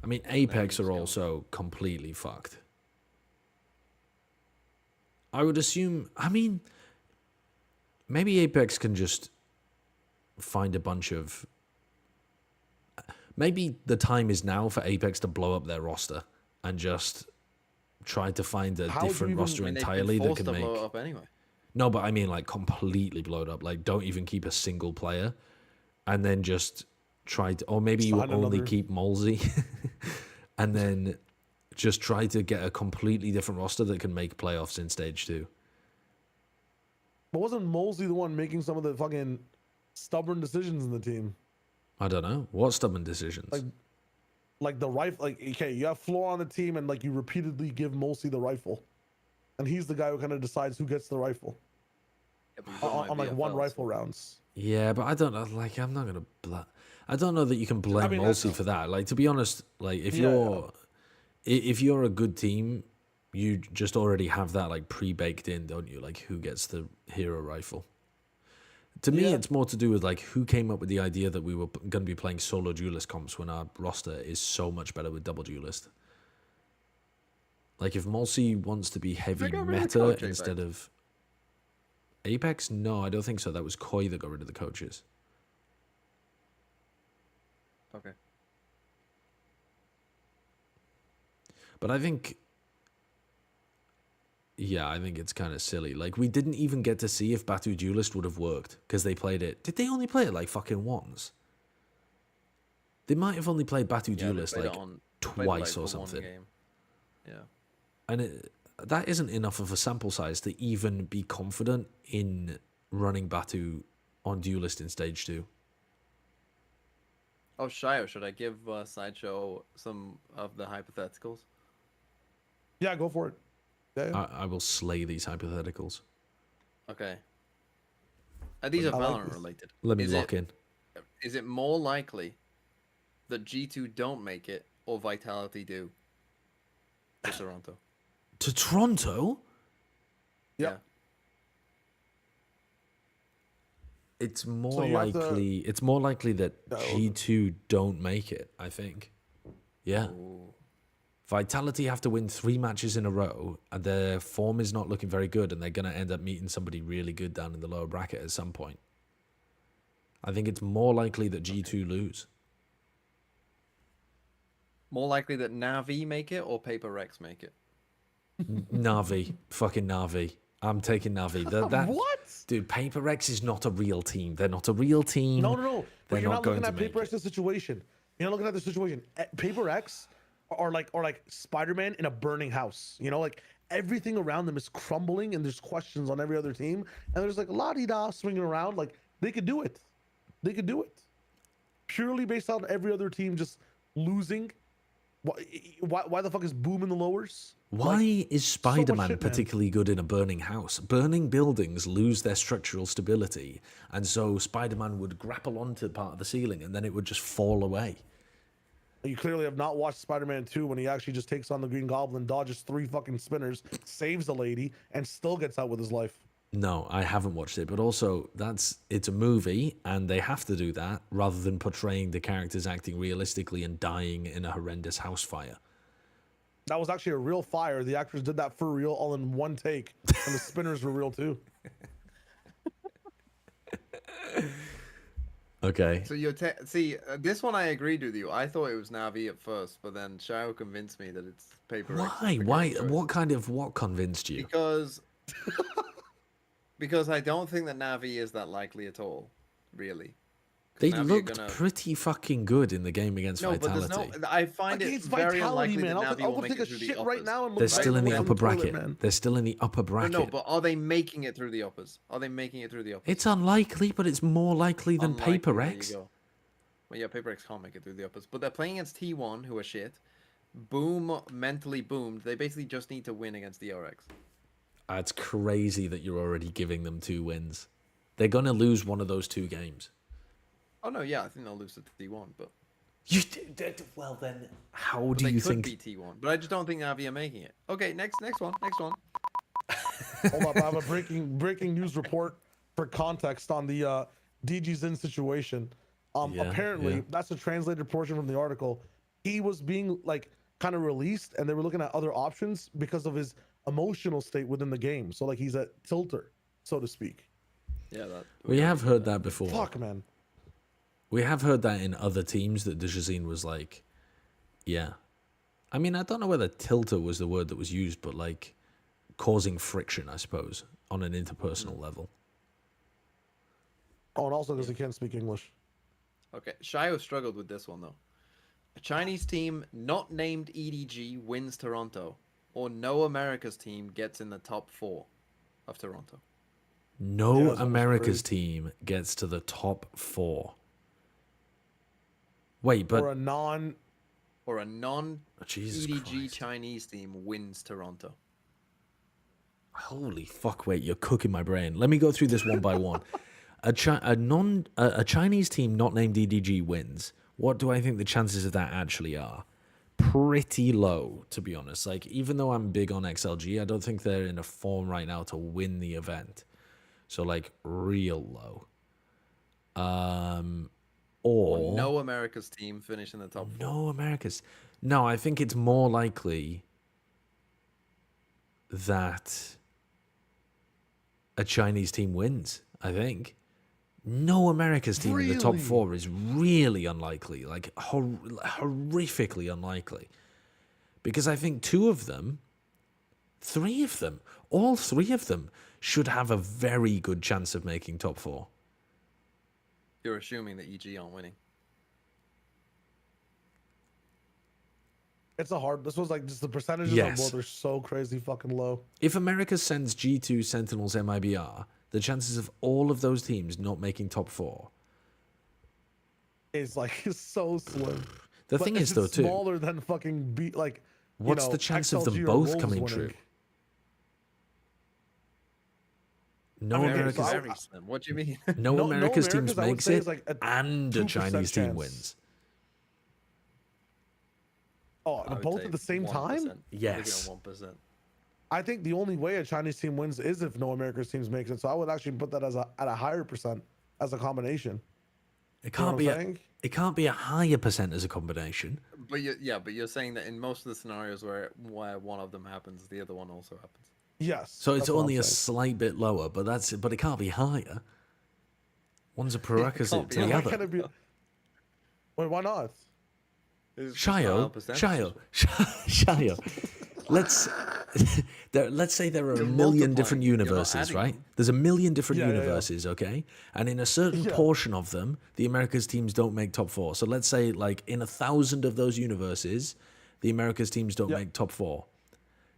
I mean, Apex are also completely fucked. I would assume, I mean, maybe Apex can just find a bunch of... Maybe the time is now for Apex to blow up their roster and just try to find a different roster entirely that can make... Blow it up anyway. No, but I mean like completely blow it up. Like don't even keep a single player and then just try to... Or maybe you only keep Molzy and then just try to get a completely different roster that can make playoffs in Stage 2. But wasn't Molzy the one making some of the fucking stubborn decisions in the team? I don't know. What stubborn decisions? Like the rifle, like, okay, you have Floor on the team and like you repeatedly give Molzy the rifle. And he's the guy who kind of decides who gets the rifle. Yeah, on like one rifle rounds. Yeah, but I don't know, like, I'm not going to... I don't know that you can blame Molzy for that. Like, to be honest, like, if you're a good team, you just already have that, like, pre-baked in, don't you? Like, who gets the hero rifle? To me, it's more to do with, like, who came up with the idea that we were going to be playing solo duelist comps when our roster is so much better with double duelist. Like, if Molzy wants to be heavy meta instead of... Apex? No, I don't think so. That was Koi that got rid of the coaches. Okay. But I think... Yeah, I think it's kind of silly. Like, we didn't even get to see if Batu Duelist would have worked, because they played it... Did they only play it, like, fucking once? They might have only played Batu Duelist, like, twice or something. Yeah. And that isn't enough of a sample size to even be confident in running Batu on Duelist in Stage 2. Oh, Shio, should I give Sideshow some of the hypotheticals? Yeah, go for it. Yeah. I will slay these hypotheticals. Okay. These are Valorant related. Let me lock in. Is it more likely that G2 don't make it or Vitality do to Toronto? To Toronto? Yeah. It's more likely. It's more likely that G2 don't make it. I think. Yeah. Ooh. Vitality have to win 3 matches in a row, and their form is not looking very good, and they're gonna end up meeting somebody really good down in the lower bracket at some point. I think it's more likely that G2 lose. More likely that Navi make it or Paper Rex make it? Navi, fucking Navi. I'm taking Navi. What? Dude, Paper Rex is not a real team. They're not a real team. No. They're you're not going looking to at make Paper X's situation. You're not looking at the situation. Paper X are like Spider-Man in a burning house. You know, like everything around them is crumbling, and there's questions on every other team, and there's like la-di-da swinging around. Like they could do it. They could do it. Purely based on every other team just losing. Why the fuck is Boom in the lowers? Why is Spider-Man particularly good in a burning house? Burning buildings lose their structural stability, and so Spider-Man would grapple onto part of the ceiling, and then it would just fall away. You clearly have not watched Spider-Man 2 when he actually just takes on the Green Goblin, dodges 3 fucking spinners, saves a lady, and still gets out with his life. No, I haven't watched it, but also it's a movie, and they have to do that rather than portraying the characters acting realistically and dying in a horrendous house fire. That was actually a real fire. The actors did that for real, all in one take, and the spinners were real too. Okay. So see, this one I agreed with you. I thought it was Navi at first, but then Shao convinced me that it's Paper Rex. Why? What convinced you? Because Because I don't think that Navi is that likely at all, really. They Navi looked pretty fucking good in the game against Vitality. But there's no. I find it very unlikely that Navi will make it through the uppers. They're still in the upper bracket. They're still in the upper bracket. No, but are they making it through the uppers? Are they making it through the uppers? It's unlikely, but it's more likely than Paper X. There you go. Well, yeah, Paper X can't make it through the uppers, but they're playing against T1, who are shit. Boom mentally boomed. They basically just need to win against the RX. It's crazy that you're already giving them 2 wins. They're gonna lose one of those 2 games. Oh no, yeah, I think they'll lose to T1, but well then, how do you think? They could be T1, but I just don't think Navi are making it. Okay, next one. Hold up, I have a breaking news report for context on the DG Zin situation. Apparently, that's a translated portion from the article. He was being like kind of released, and they were looking at other options because of his emotional state within the game. So like he's a tilter, so to speak. Yeah, we have heard that before. Fuck, man. We have heard that in other teams that Dejazine was like, yeah. I mean, I don't know whether tilter was the word that was used, but like causing friction, I suppose, on an interpersonal level. Oh, and also because he can't speak English. Okay, Shio struggled with this one though. A Chinese team not named EDG wins Toronto, or no America's team gets in the top 4 of Toronto. No America's team gets to the top 4. Wait, but or a non EDG Chinese team wins Toronto. Holy fuck! Wait, you're cooking my brain. Let me go through this one by one. A Chinese team not named EDG wins. What do I think the chances of that actually are? Pretty low, to be honest. Like, even though I'm big on XLG, I don't think they're in a form right now to win the event. So like real low. Or no America's team finish in the top 4. No America's. No, I think it's more likely that a Chinese team wins, I think. No America's team in the top 4 is really unlikely, like horrifically unlikely. Because I think 2 of them, 3 of them, all 3 of them should have a very good chance of making top 4. You're assuming that EG aren't winning. It's a hard. This was like just the percentages on both are so crazy fucking low. If America sends G2, Sentinels, MIBR, the chances of all of those teams not making top 4 is like so slim. The thing is though too, smaller than fucking beat like. What's the chance of them both coming true? No America's. What do you mean? No America's teams makes it, like and a Chinese team wins. Oh, both at the same time? Yes. 1%. I think the only way a Chinese team wins is if no America's teams makes it. So I would actually put that as at a higher percent as a combination. It can't be. It can't be a higher percent as a combination. But you're saying that in most of the scenarios where one of them happens, the other one also happens. Yes. So it's only a slight bit lower, but that's it. But it can't be higher. One's a prerequisite to the other. Wait, why not? Shio. Let's say there are a million different universes, right? There's a million different universes, okay? And in a certain portion of them, the Americas teams don't make top 4. So let's say like in 1,000 of those universes, the Americas teams don't make top 4.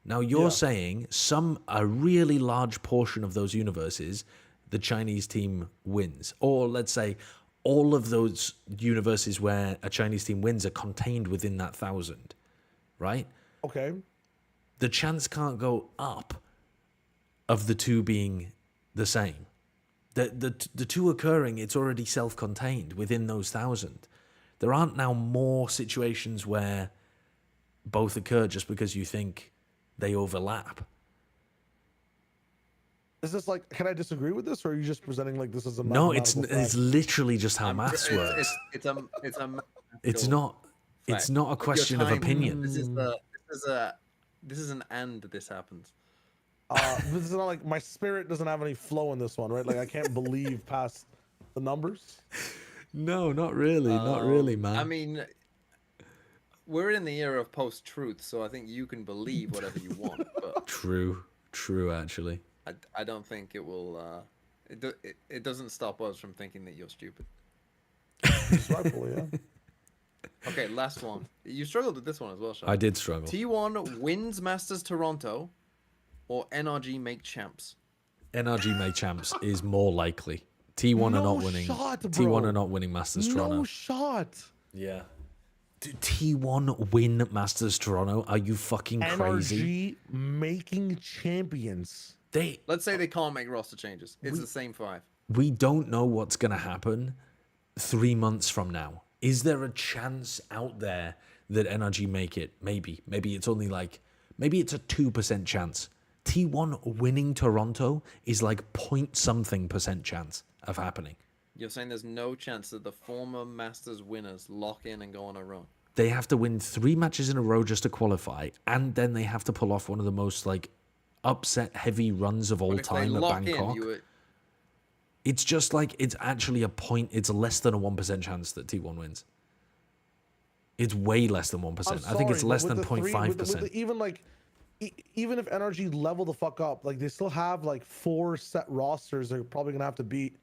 Now you're saying a really large portion of those universes, the Chinese team wins. Or let's say all of those universes where a Chinese team wins are contained within that 1,000, right? Okay. The chance can't go up of the 2 being the same. The 2 occurring, it's already self-contained within those 1,000. There aren't now more situations where both occur just because you think they overlap. Is this like, can I disagree with this, or are you just presenting like this as a no? It's literally just how maths works. It's not a question of opinion. This is an and this happens. This is not like my spirit doesn't have any flow in this one, right? Like I can't believe past the numbers. No, not really, not really, man. I mean, we're in the era of post-truth, so I think you can believe whatever you want. But... True, actually. I don't think it will. It doesn't stop us from thinking that you're stupid. Rightfully, yeah. Okay, last one. You struggled with this one as well, Sean. I did struggle. T1 wins Masters Toronto, or NRG make champs. NRG make champs is more likely. T1 are not winning. T1 are not winning Masters Toronto. No shot. Yeah. Dude, T1 win Masters Toronto? Are you fucking crazy? NRG making champions. Let's say they can't make roster changes. It's the same 5. We don't know what's going to happen 3 months from now. Is there a chance out there that NRG make it? Maybe. Maybe it's only like, maybe it's a 2% chance. T1 winning Toronto is like point something % chance of happening. You're saying there's no chance that the former Masters winners lock in and go on a run? They have to win 3 matches in a row just to qualify, and then they have to pull off one of the most like upset heavy runs of all time at Bangkok. It's just like, it's actually a point. It's less than a 1% chance that T1 wins. It's way less than 1%. I think it's less than 0.5%. Even like, even if NRG level the fuck up, like they still have like 4 set rosters they're probably gonna have to beat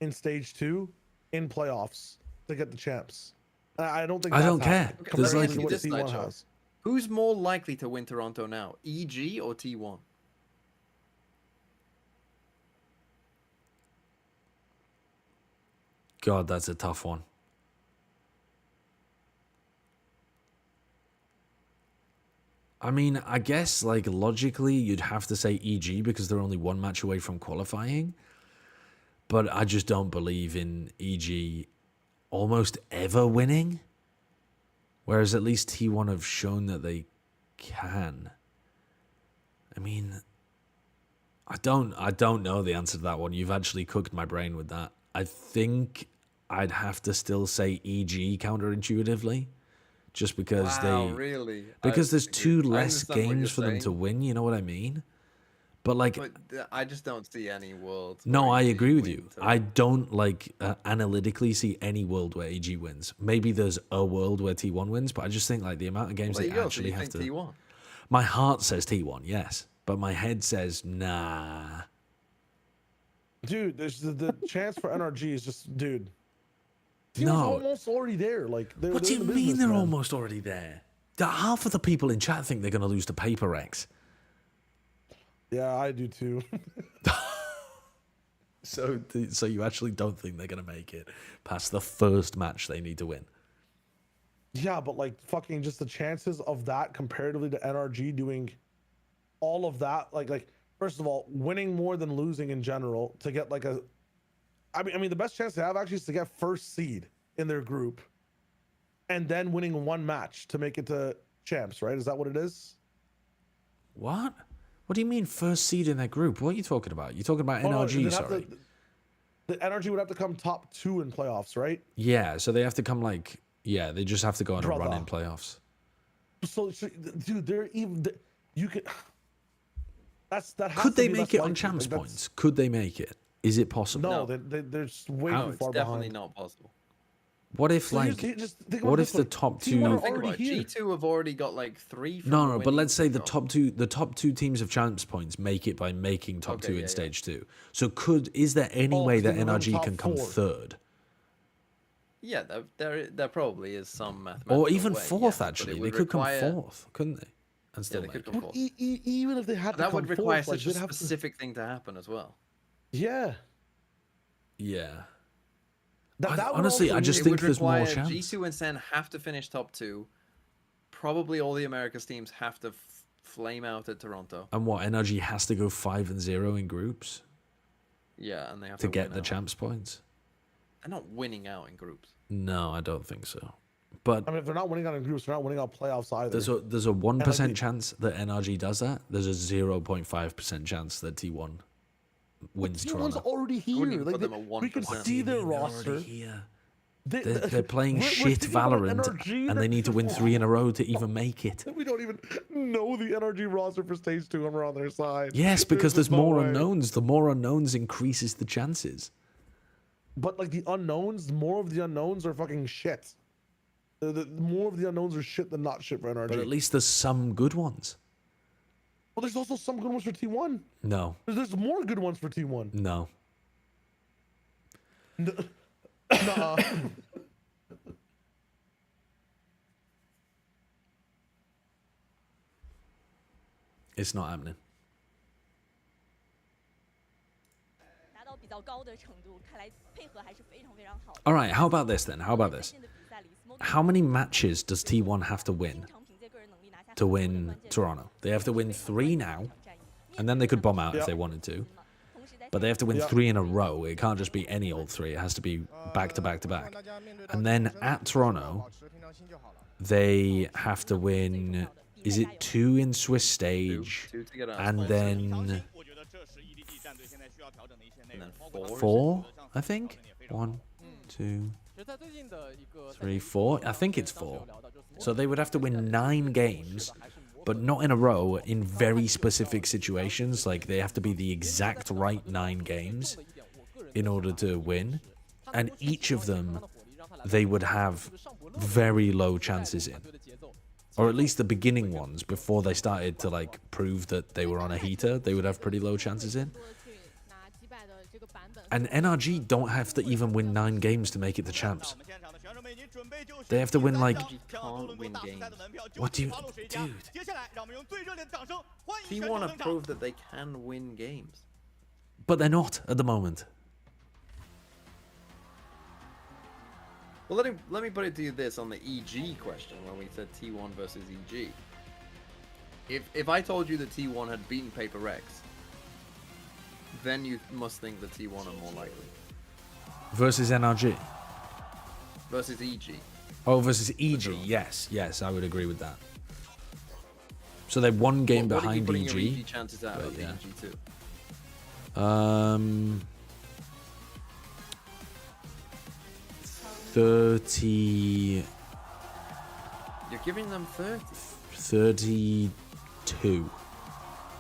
in stage 2 in playoffs to get the champs. I don't think. I don't care. Okay, let me ask you this, Nigel. Who's more likely to win Toronto now, EG or T1? God, that's a tough one. I mean, I guess like logically you'd have to say EG because they're only 1 match away from qualifying. But I just don't believe in EG almost ever winning. Whereas at least T1 have shown that they can. I mean, I don't know the answer to that one. You've actually cooked my brain with that. I think I'd have to still say EG counterintuitively, just because because there's 2 less games for them to win. You know what I mean? But like, I just don't see any world. No, I agree with you. I don't like analytically see any world where EG wins. Maybe there's a world where T1 wins, but I just think like the amount of games they actually have to. T1? My heart says T1, yes, but my head says nah. Dude, there's the chance for NRG is just, dude. No, almost already there. Like, what do you mean they're almost already there? Half of the people in chat think they're going to lose to Paper X. Yeah, I do too. So you actually don't think they're going to make it past the first match they need to win? Yeah, but like fucking just the chances of that comparatively to NRG doing all of that, like first of all, winning more than losing in general to get like a. I mean, the best chance they have actually is to get first seed in their group, and then winning 1 match to make it to champs. Right? Is that what it is? What? What do you mean first seed in their group? What are you talking about? You're talking about NRG, sorry. The NRG would have to come top 2 in playoffs, right? Yeah, so they have to come like, yeah, they just have to go on a run in playoffs. So dude, they're even, you could, that has could to they be make less it on likely. champs Like, points? Could they make it? Is it possible? No, they're just way too It's far definitely behind. not possible. What if So like, just think what about if this the way. top 2? T1 are Think already about it. here. G2 have already got like 3. From No, but winning let's say the G2. top two teams of champs points make it by making top 2 in yeah. stage 2. So is there any way that NRG can come 3rd? Yeah, there probably is some mathematical Or even way, 4th, yes, but actually. it they would could come require- 4th, couldn't they? And still they make could it. come 4th. Even if they had to That come would require fourth, like, such a they'd have to- specific thing to happen as well. Yeah. Yeah. That would Honestly, also I just It think would there's more require chance. G2 and Sen have to finish top 2. Probably all the Americas teams have to flame out at Toronto. And what, NRG has to go 5-0 in groups Yeah, and they have to to get win the out. champs points? They're not winning out in groups. No, I don't think so. But I mean, if they're not winning out in groups, they're not winning out playoffs either. there's a 1% NRG chance that NRG does that. There's a 0.5% chance that T1 wins T1's Toronto. already here. wouldn't even Like, put them at we can 1%. see their They're roster. already here. They, They're playing we're shit thinking about Valorant, NRG, and they need to win 3 in a row to even make it. We don't even know the NRG roster for stage 2 and we're on their side. Yes, because there's just no more way. unknowns. The more unknowns increases the chances. But like the unknowns, more of the unknowns are fucking shit. The more of the unknowns are shit than not shit for NRG. But at least there's some good ones. Well, there's also some good ones for T1. No. There's more good ones for T1. No. Nuh-uh. It's not happening. All right, how about this then? How about this? How many matches does T1 have to win Toronto? They have to win 3 now, and then they could bomb out if they wanted to. But they have to win 3 in a row. It can't just be any old 3. It has to be back to back to back. And then at Toronto, they have to win, is it 2 in Swiss stage? And then 4, I think? 1, 2, 3, 4. I think it's 4. So they would have to win 9 games, but not in a row, in very specific situations. Like, they have to be the exact right 9 games in order to win. And each of them, they would have very low chances in. Or at least the beginning ones, before they started to, like, prove that they were on a heater, they would have pretty low chances in. And NRG don't have to even win 9 games to make it to champs. They have to win, like... Can't win games. What do you... Dude. T1 have proved that they can win games. But they're not at the moment. Well, let me put it to you this on the EG question when we said T1 versus EG. If I told you that T1 had beaten Paper Rex, then you must think that T1 are more likely. Versus NRG? Versus EG. Oh, versus EG, yes. Yes, I would agree with that. So they're 1 game behind what are you putting EG. Your EG chances out of yeah. EG2? 30... You're giving them 30. 32.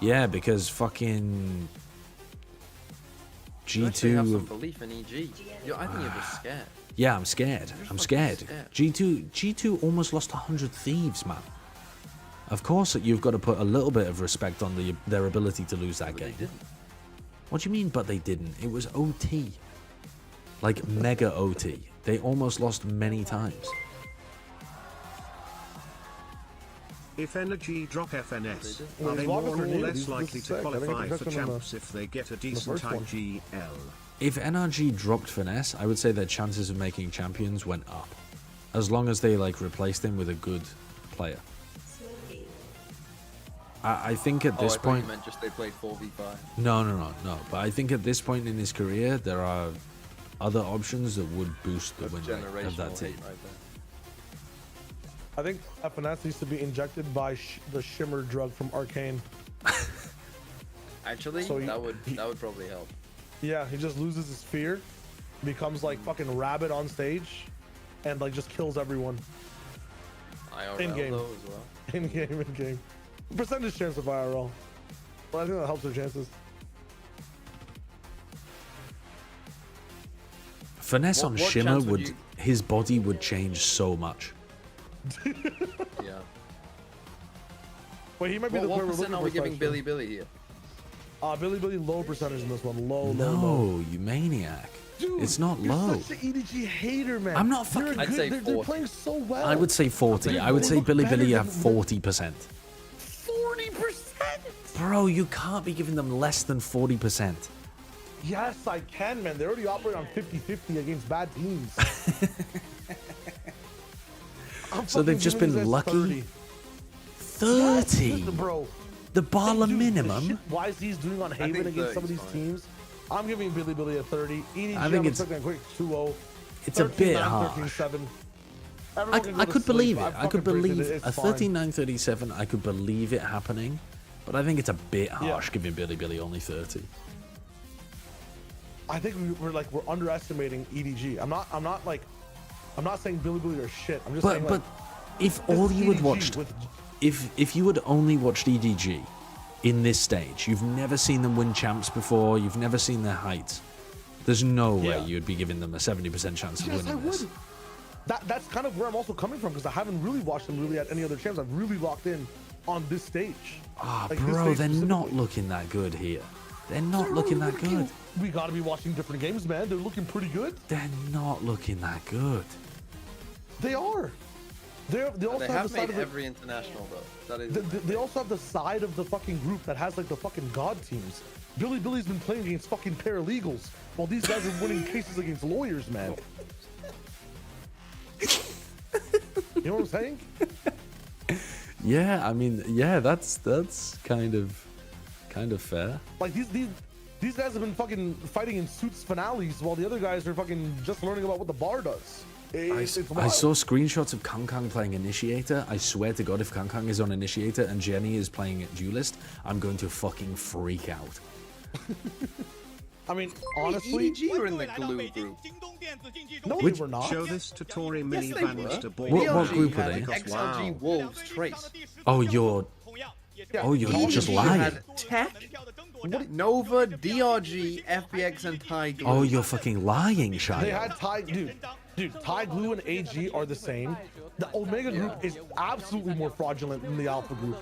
Yeah, because fucking... G2... You have some belief in EG. I think you're just scared. Yeah, I'm scared. I'm scared. G2 almost lost 100 Thieves, man. Of course, you've got to put a little bit of respect on their ability to lose that game. What do you mean, but they didn't? It was OT. Like, mega OT. They almost lost many times. If Energy drop FNS, are they more or less likely to qualify for champs if they get a decent IGL? If NRG dropped Finesse, I would say their chances of making champions went up. As long as they, like, replaced him with a good player. I think at this point... you meant just they played 4v5. No. But I think at this point in his career, there are other options that would boost the win rate of that team. Right there. I think FNS needs to be injected by the Shimmer drug from Arcane. Actually, so that would probably help. Yeah, he just loses his fear, becomes like fucking Rabbit on stage, and like just kills everyone. IRL in game, though, as well. In game. Percentage chance of IRL, but I think that helps their chances. Finesse on Shimmer would his body would change so much. Yeah. Wait, he might be the what player we're percent looking are for. we giving Billy here? Billy low percentage in this one. Low. No, you maniac. Dude, it's not you're low. Such an EDG hater, man. I'm not fucking. I'd say they're playing so well. I would say 40. I would say Billy have 40%. 40%? Bro, you can't be giving them less than 40%. Yes, I can, man. They already operate on 50-50 against bad teams. So they've just been lucky. 30? Yes, bro. The Barla minimum? YZ's doing on Haven against some of these teams. I'm giving Billy a 30. EDG, I think it's a quick 2-0. It's a bit harsh. I could believe it. I could believe a 39-37. I could believe it happening, but I think it's a bit harsh giving Billy only 30. I think we're underestimating EDG. I'm not saying Billy are shit. I'm just saying. But if all you had watched, if you had only watched EDG in this stage, you've never seen them win champs before. You've never seen their heights. There's no way you'd be giving them a 70% chance of winning this. That's kind of where I'm also coming from, because I haven't really watched them really at any other champs. I've really locked in on this stage. Ah, Like, bro, this they're stage not looking that good here. They're not looking that good. We gotta be watching different games, man. They're looking pretty good. They're not looking that good. They are. They also They have have the side made of every international though. That is. they also have the side of the fucking group that has like the fucking god teams. Billy's been playing against fucking paralegals while these guys are winning cases against lawyers, man. You know what I'm saying? Yeah, I mean, yeah, that's kind of fair. Like these guys have been fucking fighting in suits finales while the other guys are fucking just learning about what the bar does. I saw screenshots of Kang playing Initiator. I swear to God, if Kang is on Initiator and Jenny is playing Duelist, I'm going to fucking freak out. I mean, honestly, EDG were in the glue group. No, we were not. Show this to Tory Mini Yes, Mr. Ball. What group were they? XLG, Wolves, Trace. Oh, you're just lying. Had Tech, Nova, DRG, FBX, and Tiger. Oh, you're fucking lying, They Shia. had dude, Ty Glue and AG are the same. The Omega group is absolutely more fraudulent than the Alpha group.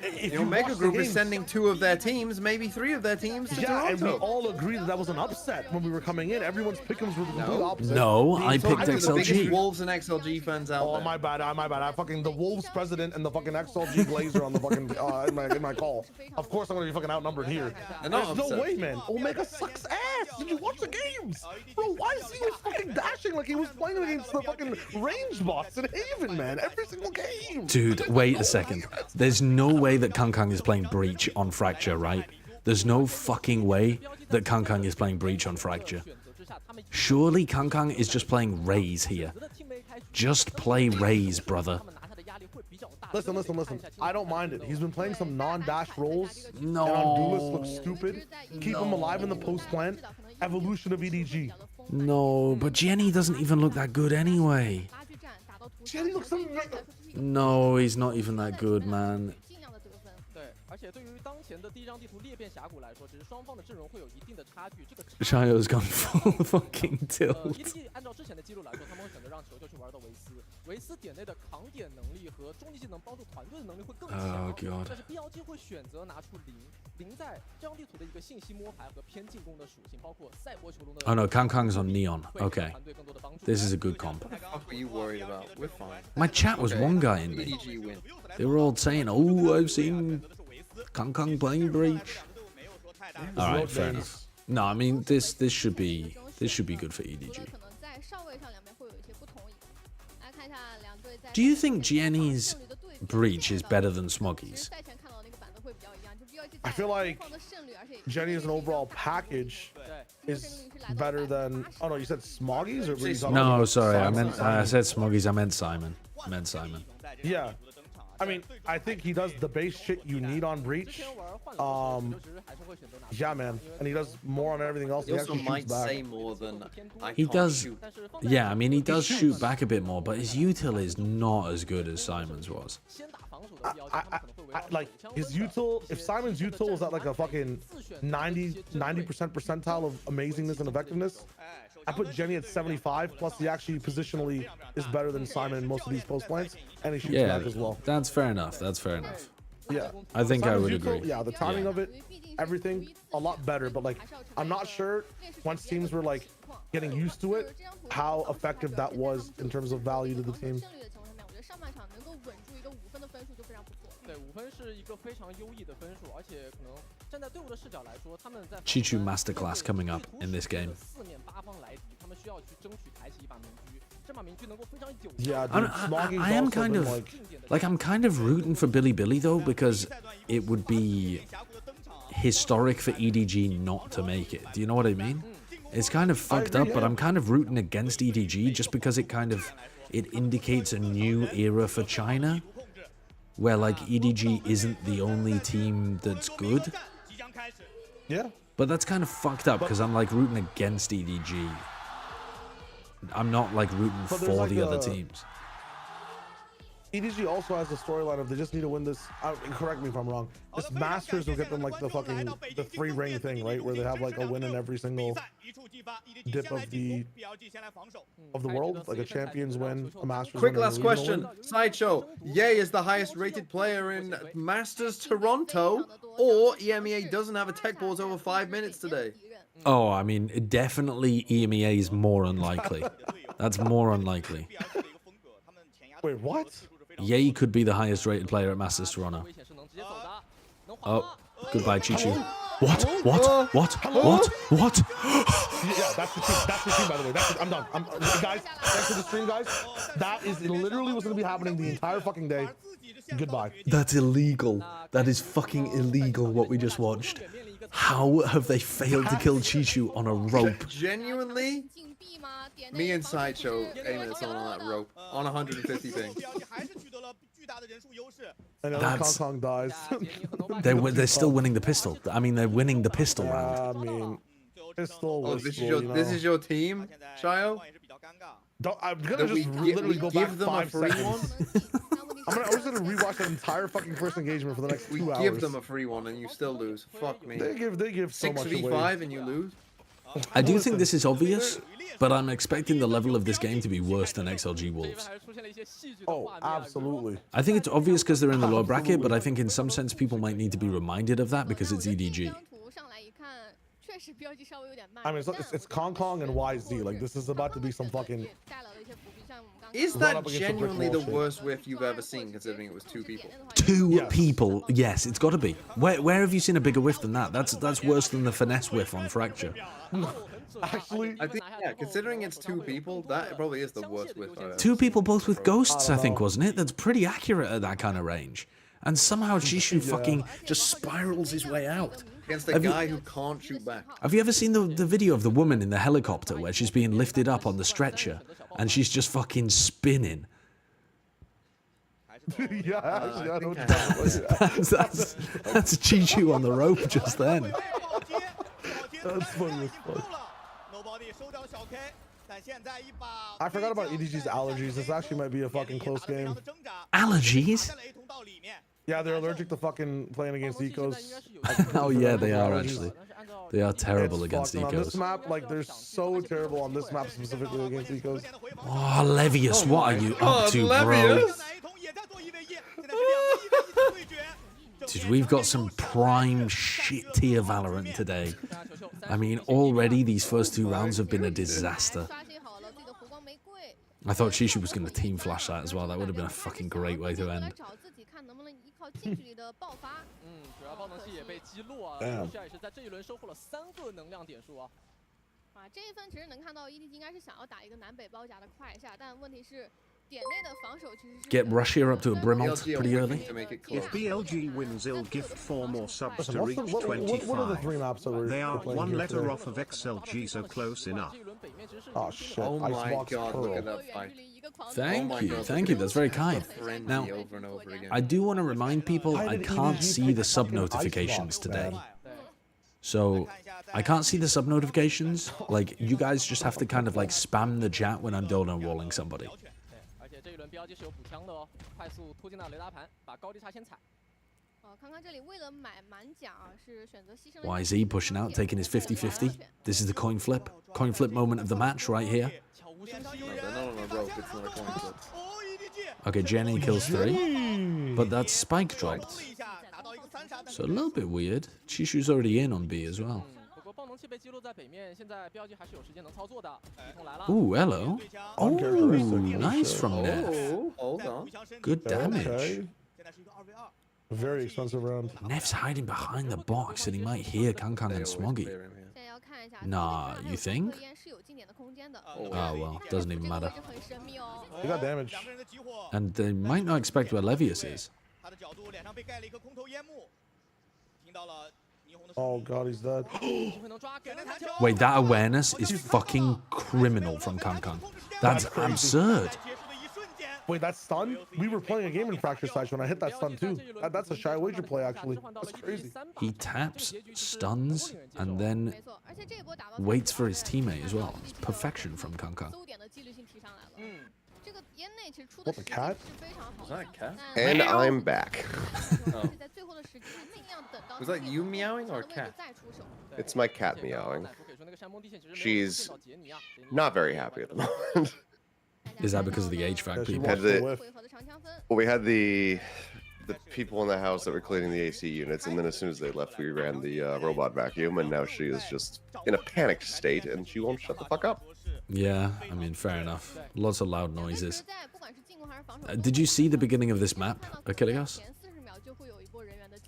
If The you Omega watch group the is games, sending 2 of their teams, maybe 3 of their teams to yeah, and we Toronto. all agreed that was an upset when we were coming in. Everyone's pickums were the complete opposite. No, I picked I'm the biggest XLG. Wolves and XLG fans out Oh, there. my bad. I fucking the Wolves president and the fucking XLG Glazer on the fucking in my call. Of course, I'm gonna be fucking outnumbered here. They're not There's no upset. way, man. Omega sucks ass. Did you watch the games, bro? Why is he fucking dashing like he was playing against the fucking range boss in Haven, man? Every single game. Dude, wait a second. There's no way that Kang is playing Breach on Fracture, right? There's no fucking way that Kang is playing Breach on Fracture. Surely Kang is just playing Raze here. Just play Raze, brother. Listen. I don't mind it. He's been playing some non-dash roles. No. And on Duelist looks stupid. Keep him alive in the post-plant. Evolution of EDG. No, but Jenny doesn't even look that good anyway. Jenny looks amazing. No, he's not even that good, man. 而且对于当前的第一张地图裂变峡谷来说，其实双方的阵容会有一定的差距。这个 Shio's gone full fucking tilt. EDG 按照之前的记录来说，他们会选择让球去玩到维斯。维斯点内的扛点能力和终极技能帮助团队的能力会更强。但是 BLG 会选择拿出零在这张地图的一个信息摸排和偏进攻的属性，包括赛博球龙的。Oh no, Kang's on Neon. Okay. This is a good comp. What the fuck are you worried about? We're fine. My chat was one guy in me. EDG win. They were all saying, oh, I've seen Kang playing Breach. Alright, fair enough. No, I mean this should be good for EDG. Do you think Jenny's Breach is better than Smoggy's? I feel like Jenny as an overall package is better than. Oh no, you said Smoggy's or were you talking No, about sorry, Simon? I said Smoggy's. I meant Simon. Yeah, I mean, I think he does the base shit you need on Breach. Yeah, man, and he does more on everything else. He also actually might shoots back. say more than I He can't does. shoot. Yeah, I mean he does shoot back a bit more, but his util is not as good as Simon's was. Like his util, if Simon's util was at like a fucking 90% percentile of amazingness and effectiveness, I put Jenny at 75. Plus, he actually positionally is better than Simon in most of these post plants, and he shoots back as well. That's fair enough. That's fair enough. Yeah, I think Simon's I would util, agree. Yeah, the timing of it, everything, a lot better. But like, I'm not sure once teams were like getting used to it, how effective that was in terms of value to the team. 对，5分是一个非常优异的分数，而且可能站在队伍的视角来说，他们在 Chichu Masterclass coming up in this game. 四面八方来敌，他们需要去争取抬起一把明车，这把明车能够非常有。 Yeah, dude, I am kind of like I'm kind of rooting for Billy though because it would be historic for EDG not to make it. Do you know what I mean? It's kind of fucked up, but I'm kind of rooting against EDG just because it indicates a new era for China, where like EDG isn't the only team that's good. Yeah. But that's kind of fucked up because I'm like rooting against EDG. I'm not like rooting for like the other teams. EDG also has a storyline of they just need to win this. Correct me if I'm wrong. This Masters will get them like the 3-ring thing, right? Where they have like a win in every single dip of the world, like a Champions win, a Masters Quick win, and a last regional question. win. Sideshow. Ye is the highest rated player in Masters Toronto, or EMEA doesn't have a tech pause over 5 minutes today. Oh, I mean, definitely EMEA is more unlikely. That's more unlikely. Wait, what? Ye could be the highest rated player at Masters Toronto. Oh, goodbye, Chichu. What? What? What? What? Yeah, that's the team. That's the team, by the way. I'm done. Guys, thanks for the stream, guys. That is literally what's going to be happening the entire fucking day. Goodbye. That's illegal. That is fucking illegal, what we just watched. How have they failed to kill Chichu on a rope? Genuinely, me and Sideshow aiming at someone on that rope on 150 ping. And then Kong Kong dies. They're still winning the pistol. I mean, they're winning the pistol round. I mean, pistol. Oh, this is your team, Shio? I'm gonna just literally go back give them 5 a free seconds. one. I'm just gonna rewatch that entire fucking first engagement for the next 2 hours. Give them a free one and you still lose. Fuck me. They give so much away. 6v5 and you lose. I do think this is obvious, but I'm expecting the level of this game to be worse than XLG Wolves. Oh, absolutely. I think it's obvious because they're in the lower bracket, but I think in some sense people might need to be reminded of that because it's EDG. I mean, it's Kong Kong and YZ. Like, this is about to be some fucking... Is that genuinely the worst whiff you've ever seen, considering it was 2 people? 2 people, yes, it's got to be. Where have you seen a bigger whiff than that? That's worse than the finesse whiff on Fracture. Actually, I think, yeah, considering it's 2 people, that probably is the worst whiff I've ever 2 people both with ghosts, I think, wasn't it? That's pretty accurate at that kind of range. And somehow Chishu fucking just spirals his way out. Against a guy who can't shoot back. Have you ever seen the video of the woman in the helicopter where she's being lifted up on the stretcher and she's just fucking spinning? Yeah, actually, I don't know. That's Chichu on the rope just then. That's funny as fuck. I forgot about EDG's allergies. This actually might be a fucking close game. Allergies? Yeah, they're allergic to fucking playing against ecos. Oh yeah, they are actually. They are terrible against ecos. On this ecos. map, like, they're so terrible on this map specifically against ecos. Oh, Levius, what are you up to, bro? Dude, we've got some prime shit tier Valorant today. I mean, already these first 2 rounds have been a disaster. I thought Chishu was going to team flash that as well. That would have been a fucking great way to end. Damn. 这一分其实能看到 EDG 应该是想要打一个南北包夹的快下，但问题是点内的防守其实是 Get Russia up to a Brimalt pretty early. If BLG wins, it'll gift 4 more subs to reach what are the 3 25. maps that we're They are playing 1 here letter today? off of XLG, so close enough. Oh shit! Oh my Icebox god, Pearl. look at that fight. Thank you. That's very kind. Now, Over and over again. I do want to remind people I can't see the sub notifications today. So I can't see the sub notifications. Like, you guys just have to kind of like spam the chat when I'm donor walling somebody. YZ pushing out, taking his 50-50. This is the coin flip moment of the match right here. No, they're not on a rope, it's not a coin flip. Okay, Jenny kills 3, but that's spike dropped. So a little bit weird. Chishu's already in on B as well. Ooh, hello. Oh, nice from Neff. Hold on. Good damage. Okay. Very expensive round. Neff's hiding behind the box and he might hear Kankang and Smoggy. Nah, you think? Oh well, doesn't even matter. He got damage. And they might not expect where Levius is. Oh god, he's dead. Wait, that awareness is fucking criminal from Kankang. That's absurd. Wait, that stun? We were playing a game in Fracture Side when I hit that stun too. That's a shy wager play actually. That's crazy. He taps, stuns, and then waits for his teammate as well. It's perfection from Kankang. What, the cat? Was that a cat? And I'm back. Oh. Was that you meowing or a cat? It's my cat meowing. She's not very happy at the moment. Is that because of the HVAC people? We had the people in the house that were cleaning the AC units, and then as soon as they left, we ran the robot vacuum, and now she is just in a panicked state, and she won't shut the fuck up. Yeah, I mean, fair enough. Lots of loud noises. Did you see the beginning of this map, Achilles?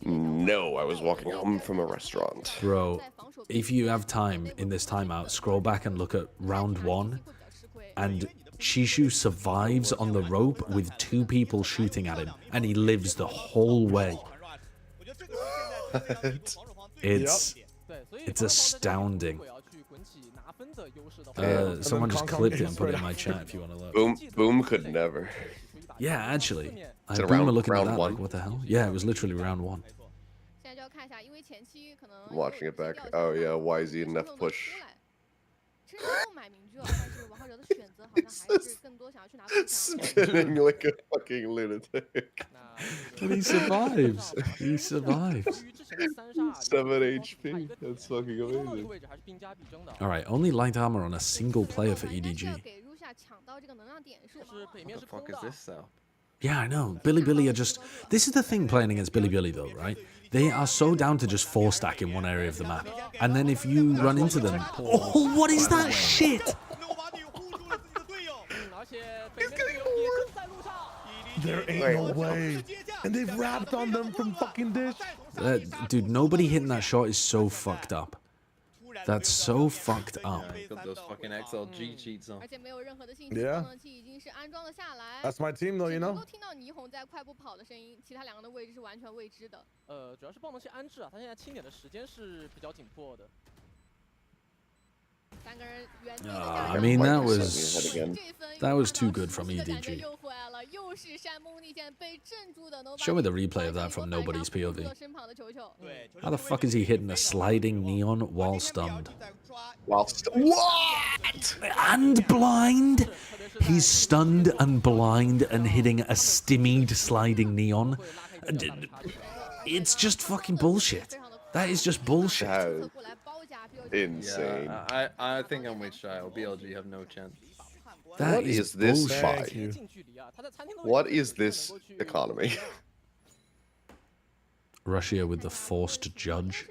No, I was walking home from a restaurant. Bro, if you have time in this timeout, scroll back and look at round 1, and Shishu survives on the rope with 2 people shooting at him, and he lives the whole way. It's astounding. Someone just clipped it and put it in my chat if you want to look. Boom could never. Yeah, actually. Is it Boom were looking at that, round like, what the hell? Yeah, it was literally round 1. I'm watching it back. Oh yeah, YZ and F push. Spinning like a fucking lunatic. But he survives. He survives. 7 HP. That's fucking amazing. Alright, only light armor on a single player for EDG. What the fuck is this though? Yeah, I know. Billy are just... This is the thing playing against Billy though, right? They are so down to just 4-stack in one area of the map. And then if you run into them... Oh, what is that shit? There ain't no way. And they've rapped on them from fucking dish. Dude, nobody hitting that shot is so fucked up. That's so fucked up. Got those fucking XLG cheats on. Yeah. That's my team though, you know? 主要是帮忙去安置啊，他现在清点的时间是比较紧迫的。 I mean, that was too good from EDG. Show me the replay of that from nobody's POV. How the fuck is he hitting a sliding neon while stunned? What? And blind? He's stunned and blind and hitting a stimmied sliding neon. It's just fucking bullshit. That is just bullshit. Insane. Yeah, I think I'm with Shio. BLG have no chance. That what is this fight? What is this economy? Russia with the forced judge.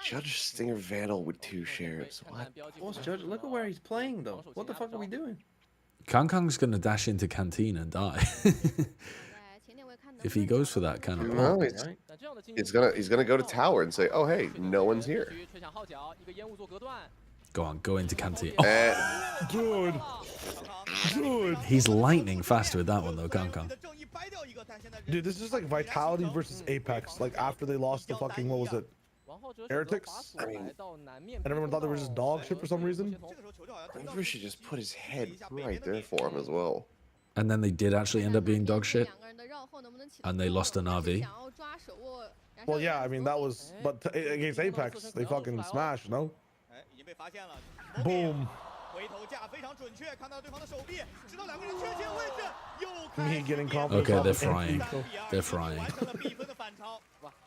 Judge Stinger Vandal with 2 sheriffs. What? Forced judge? Look at where he's playing though. What the fuck are we doing? Kang's gonna dash into canteen and die. If he goes for that kind of no, he's gonna go to tower and say, "Oh hey, no one's here." Go on, go into canteen. Dude. He's lightning fast with that one though, Kang. Dude, this is like Vitality versus Apex. Like after they lost the fucking, what was it? Heretics? I mean, and everyone thought they were just dog shit for some reason. I wish he just put his head right there for him as well. And then they did actually end up being dog shit. And they lost an RV. Well, yeah, I mean, that was... But against Apex, they fucking smashed, no? Boom. Me getting confidence. Okay, they're frying. They're frying.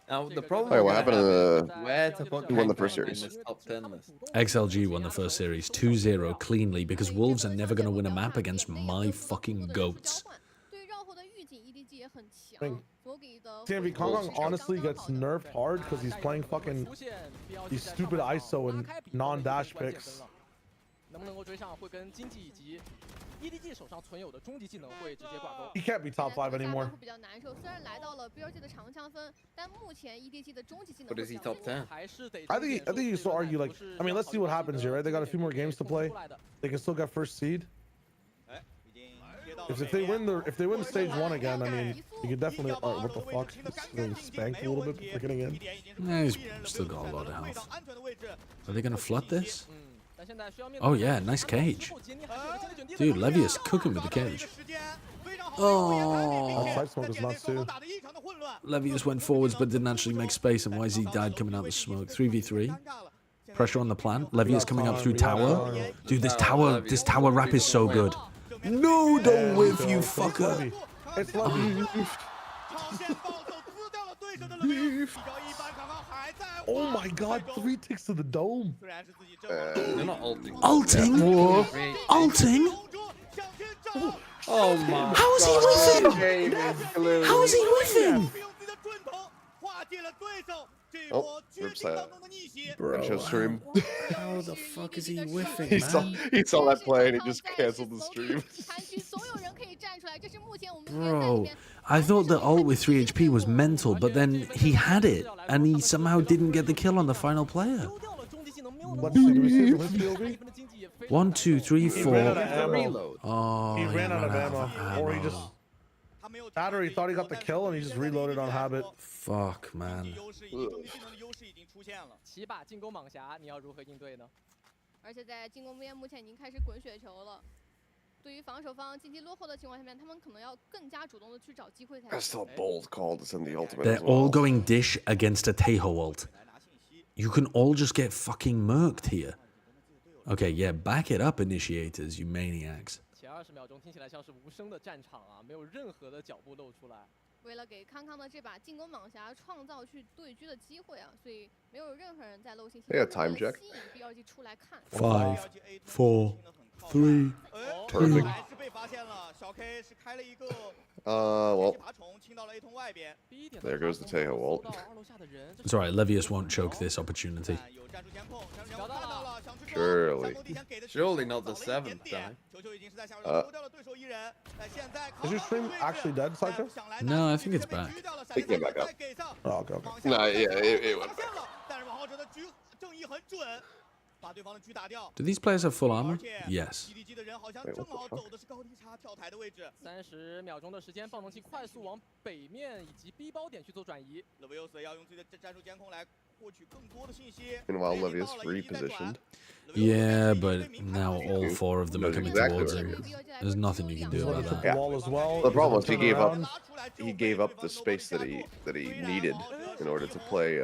Now, the problem... Wait, what happened to the... Who won the first series? XLG won the first series 2-0 cleanly because Wolves are never going to win a map against my fucking goats. TMV Kong honestly gets nerfed hard because he's playing fucking these stupid ISO and non-dash picks. He can't be top 5 anymore. But is he top 10? I think you still argue like, I mean, let's see what happens here, right? They got a few more games to play. They can still get first seed. If they win the stage 1 again, I mean, you could definitely. What the fuck? He's spanked a little bit before getting in. Nah, he's still got a lot of health. Are they gonna flood this? Oh yeah, nice cage. Dude, Levius cooking with the cage. Oh. Side smoke is nuts too. Levius went forwards but didn't actually make space, and YZ died coming out the smoke. 3v3. Pressure on the plant. Levy is coming up through tower. Dude, this tower wrap is so good. No, don't whiff, you fucker. It's Levy. Oh my god, 3 ticks to the dome. They're not ulting. Ulting? Ulting? Oh my How is he whiffing? How is he whiffing? Oh, rips that. Bro, stream. How the fuck is he whiffing, he saw that play and he just canceled the stream. Bro, I thought the ult with 3 HP was mental, but then he had it, and he somehow didn't get the kill on the final player. 1, 2, 3, 4. Oh, he ran out of ammo. Or he just... Or he thought he got the kill and he just reloaded on habit. Fuck, man. 7把进攻蟒侠，你要如何应对呢？而且在进攻边目前已经开始滚雪球了。对于防守方经济落后的情况下面，他们可能要更加主动的去找机会才。That's still a bold call to send the ultimate. They're all going dish against a Taeho ult. You can all just get fucking murked here. Okay, yeah, back it up, initiators, you maniacs. 前20秒钟听起来像是无声的战场啊，没有任何的脚步露出来。为了给康康的这把进攻蟒侠创造去对狙的机会啊，所以没有任何人在漏信息。Yeah, time check. 吸引 BLG 出来看。5, 4, 3, 2. Well, there goes the Taeho ult. It's alright, Levius won't choke this opportunity. Surely not the 7th time. Is your stream actually dead, Psycho? No, I think it's back. It came back up. Oh, okay, okay. Nah, yeah, it went back. Do these players have full armor? Yes. Wait, what the fuck? 30秒钟的时间，爆能器快速往北面以及 B 包点去做转移。 Meanwhile, Levius repositioned. Yeah, but now all 4 of them are coming towards him. There's nothing you can do about that. Yeah. The problem was he gave up the space that he needed in order to play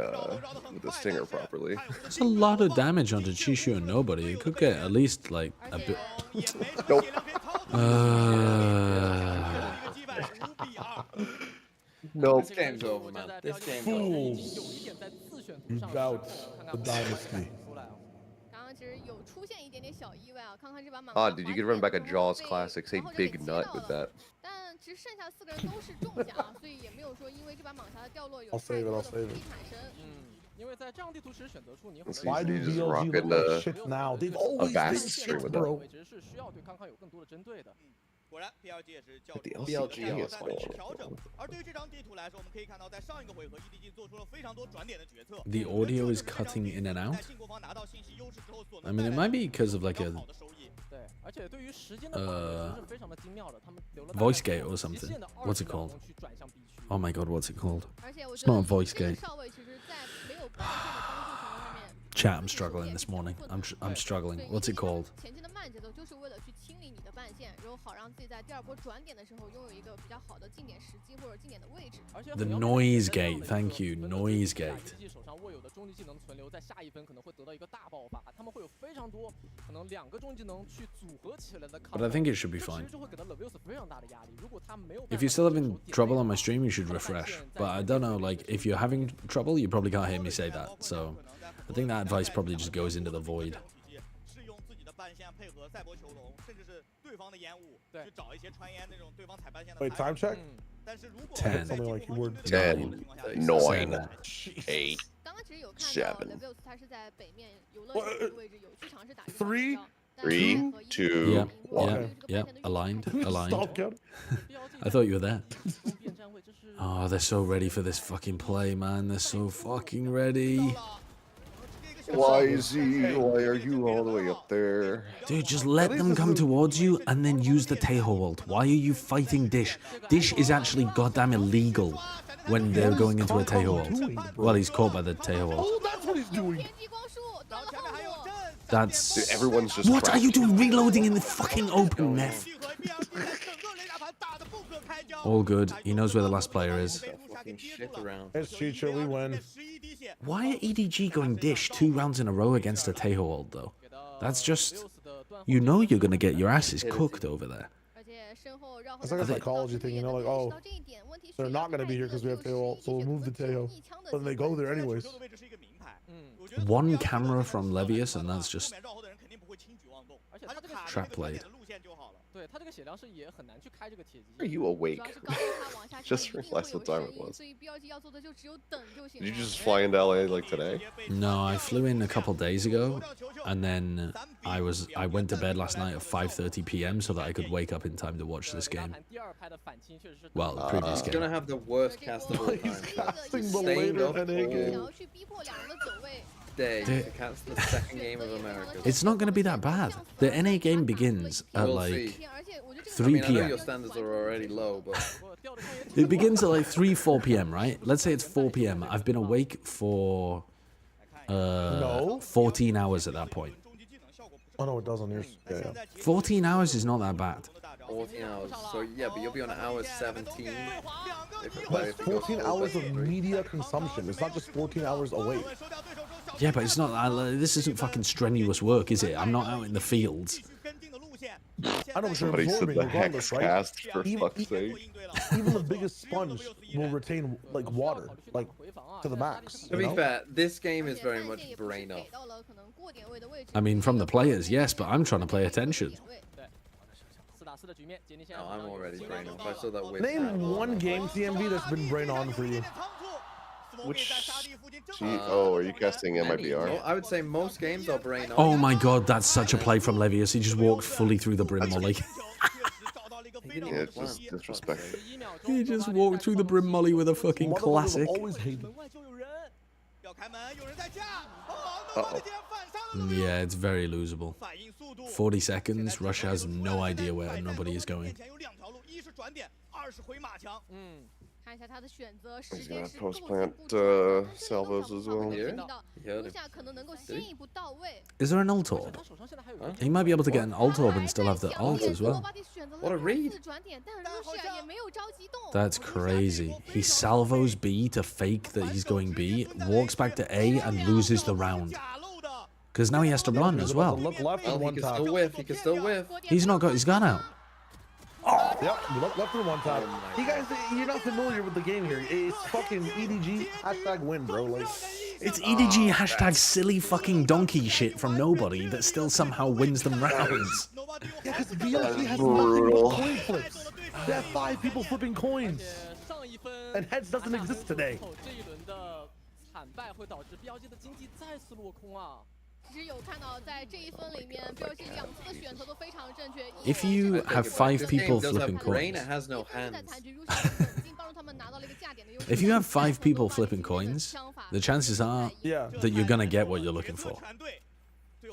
with the stinger properly. It's a lot of damage onto Chishu and nobody. It could get at least like a bit. Nope. Nope. This game's over, man. This game's over. Fools. You doubt the dynasty. Ah, did you get run back a Jaws classic? Say big nut with that. I'll save it, I'll save it. Why do BLG look like shit now? They've always been shit, bro. BLG is The audio is cutting in and out. I mean, it might be because of like a voice gate or something. What's it called? Oh my god, what's it called? It's not a voice gate. Chat, I'm struggling this morning. I'm struggling. What's it called? The noise gate. Thank you, noise gate. But I think it should be fine. If you're still having trouble on my stream, you should refresh. But I don't know, like, if you're having trouble, you probably can't hear me say that. So I think that advice probably just goes into the void. Wait, time check? 10, Something like you were 10, 9, 8, 7. 3, 3, 2, 1. Yeah, aligned. Stop counting. I thought you were there. Oh, they're so ready for this fucking play, man. They're so fucking ready. Why are you all the way up there? Dude, just let them come towards you and then use the Taeho ult. Why are you fighting Dish? Dish is actually goddamn illegal when they're going into a Taeho ult. Well, he's caught by the Taeho ult. Oh, that's what he's doing. That's... Dude, everyone's just What crouching. are you doing reloading in the fucking open, Neff? All good. He knows where the last player is. It's Chicho, we win. Why are EDG going dish 2 rounds in a row against a Taeho ult, though? That's just... You know you're going to get your asses cooked over there. It's like a psychology thing, you know, like, oh, they're not going to be here because we have Taeho ult, so we'll move the Taeho. But then they go there anyways. One camera from Levius, and that's just... trap played. Are you awake? Just realized what time it was. Did you just fly into LA like today? No, I flew in a couple days ago, and then I went to bed last night at 5:30 p.m. so that I could wake up in time to watch this game. Well, the previous game. You're gonna have the worst cast of all time. Casting the later NA game. Day to catch the second game of America. It's not going to be that bad. The NA game begins at like 3 I know p.m. your standards are already low, but It begins at like 4 p.m., right? Let's say it's 4 p.m. I've been awake for 14 hours at that point. Oh, no, it does on yours. Yeah. 14 hours is not that bad. 14 hours. So, yeah, but you'll be on hour 17. But it's 14 hours of media consumption. It's not just 14 hours awake. Yeah, but it's not... this isn't fucking strenuous work, is it? I'm not out in the fields. I don't Somebody said the hex cast, for fuck's sake. Even the biggest sponge will retain, like, water, like, to the max. To be fair, this game is very much brain off. I mean, from the players, yes, but I'm trying to pay attention. No, I'm already brain off. I saw that with Name one game, TMV, that's been brain on for you. Oh, are you casting MIBR? I would say most games are brain off. Oh my god, that's such a play from Levius. He just walked fully through the brim molly. Yeah, it's just disrespectful. He just walked through the brim molly with a fucking classic. Uh-oh. Yeah, it's very losable. 40 seconds, Russia has no idea where nobody is going. He's gonna post-plant salvos as well. Is there an ult orb? He might be able to get an ult orb and still have the ult as well. What a read. That's crazy. He salvos B to fake that he's going B, walks back to A and loses the round. Because now he has to run as well. Look left and one top. He can still whiff. He's not got his gun out. Oh, yep, you look left and one top. You guys, you're not familiar with the game here. It's fucking EDG #win, bro. Like, it's EDG #silly fucking donkey shit from nobody that still somehow wins them rounds. Yeah, because BLG has nothing but coin flips. They have 5 people flipping coins. And heads doesn't exist today. If you have 5 people flipping coins, it has no hands. If you have 5 people flipping coins, the chances are that you're gonna get what you're looking for.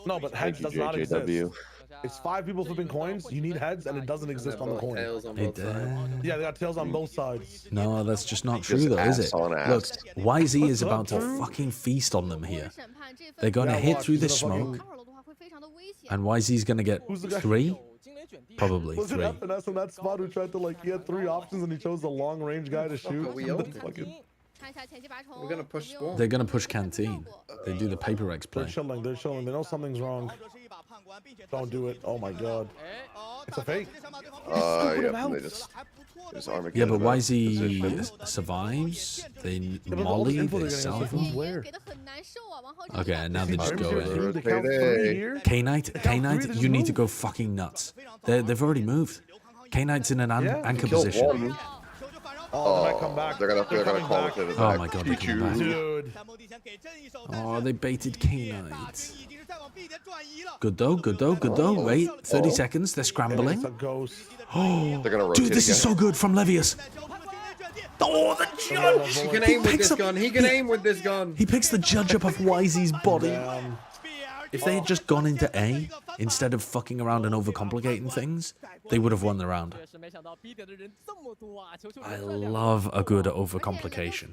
No, but heads does not exist. It's 5 people flipping coins. You need heads, and it doesn't exist on the coin. Yeah, they got tails on both sides. No, that's just not true, though, is it? Look, YZ is about to fucking feast on them here. They're gonna hit through the smoke, and YZ's gonna get 3. Probably was 3. Was it FNS in that spot who tried to, like, he had 3 options and he chose the long range guy to shoot? We're gonna push spawn. They're gonna push canteen. They do the paper X play. They're chilling. They're chilling. They know something's wrong. Don't do it. Oh my god. It's a fake. Yeah, they just yeah, but YZ survives. They molly. They salvo. Okay, and now they just go in. K-Knight, you need to go fucking nuts. They've already moved. K-Knight's in an anchor position. Oh, they might come back. They're gonna call it. Oh my god, they come back. Dude. Oh, they baited K-Knight. Good though, good though, good though. Wait, 30 seconds. They're scrambling. Oh, they're gonna dude, this is so good from Levius. Oh, the judge! He can aim with this gun. He can aim with this gun. He picks the judge up off YZ's body. If they had just gone into A instead of fucking around and overcomplicating things, they would have won the round. I love a good overcomplication.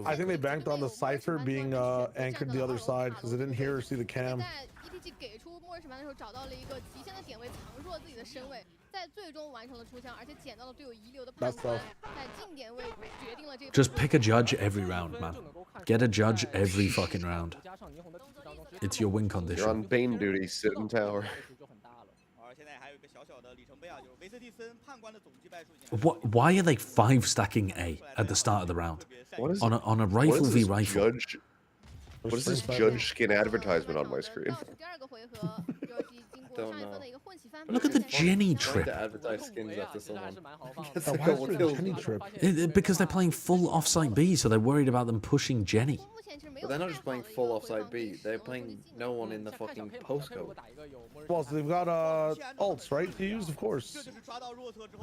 I think they banked on the Cypher being anchored the other side because they didn't hear or see the cam. Just pick a judge every round, man. Get a judge every fucking round. It's your win condition. You're on Bane duty, sit in tower. Why are they 5-stacking A at the start of the round? What is, on a rifle v rifle. What is this judge skin advertisement on my screen? Don't know. Look at the Jenny trip. To advertise skins after someone. Because they're playing full offside B, so they're worried about them pushing Jenny. But they're not just playing full offside B, they're playing no one in the fucking postcode. Well, so they've got ults, right, to use, of course.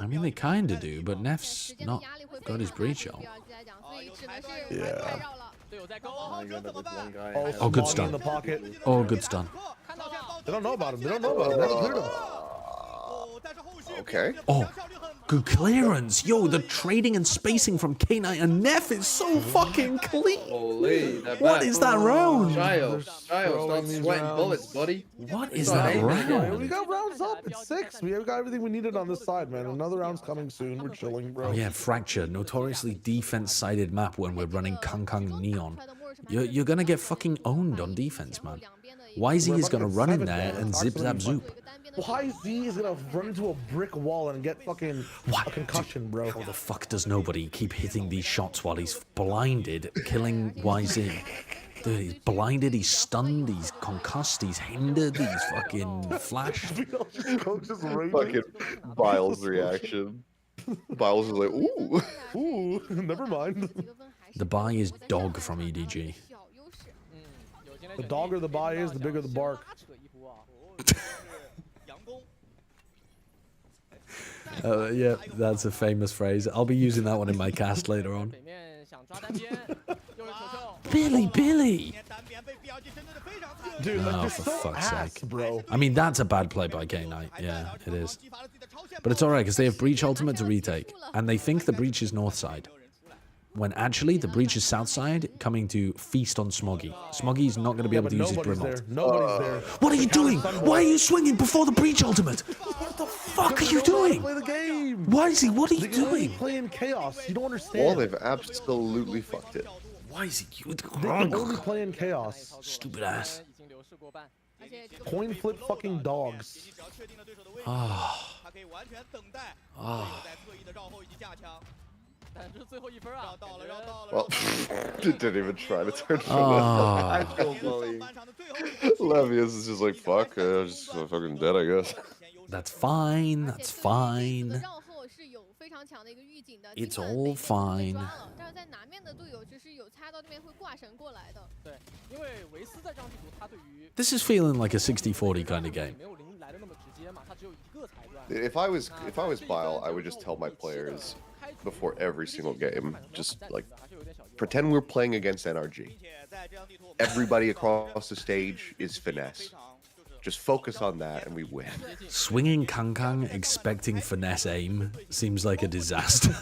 I mean, they kind of do, but Neff's not got his breach on. Yeah. Oh, good stun. In the pocket. Oh, good stun. They don't know about him. They don't know about him. They haven't cleared him. Okay. Oh, good clearance. Yo, the trading and spacing from K9 and Neff is so fucking clean. Holy, what is that round? Giles, stop sweating bullets, buddy. What is that round? We got rounds up. It's 6. We got everything we needed on this side, man. Another round's coming soon. We're chilling, bro. Oh yeah, Fracture, notoriously defense-sided map when we're running Kang Neon. You're gonna get fucking owned on defense, man. YZ is gonna run in there and zip zap zoop. YZ is gonna run into a brick wall and get fucking a concussion, bro. How the fuck does nobody keep hitting these shots while he's blinded, killing YZ? Dude, he's blinded, he's stunned, he's concussed, he's hindered, he's fucking flashed. Fucking Biles' reaction. Biles is like, ooh. Ooh, never mind. The buy is dog from EDG. The dogger the buy is, the bigger the bark. Yeah, that's a famous phrase. I'll be using that one in my cast later on. Billy! Dude, oh, for fuck's sake. Bro. I mean, that's a bad play by K9. Yeah, it is. But it's alright, because they have Breach ultimate to retake. And they think the Breach is north side. When actually, the Breach is south side, coming to feast on Smoggy. Smoggy's not going to be able to use his Brimalt. Nobody's there. What are you doing? Why are you swinging before the Breach ultimate? What the fuck are you doing? Play the game. Why is he? What are you doing? Playing chaos. You don't understand. Well, they've absolutely fucked it. Why is he? They're only playing chaos. Stupid ass. Coin flip fucking dogs. Ah. Well, didn't even try to turn from that. Actual bullying. Levius is just like, fuck, just fucking dead, I guess. That's fine. That's fine. It's all fine. This is feeling like a 60-40 kind of game. If I was Bile, I would just tell my players before every single game, just like pretend we're playing against NRG. Everybody across the stage is finesse. Just focus on that and we win. Swinging Kang expecting finesse aim seems like a disaster.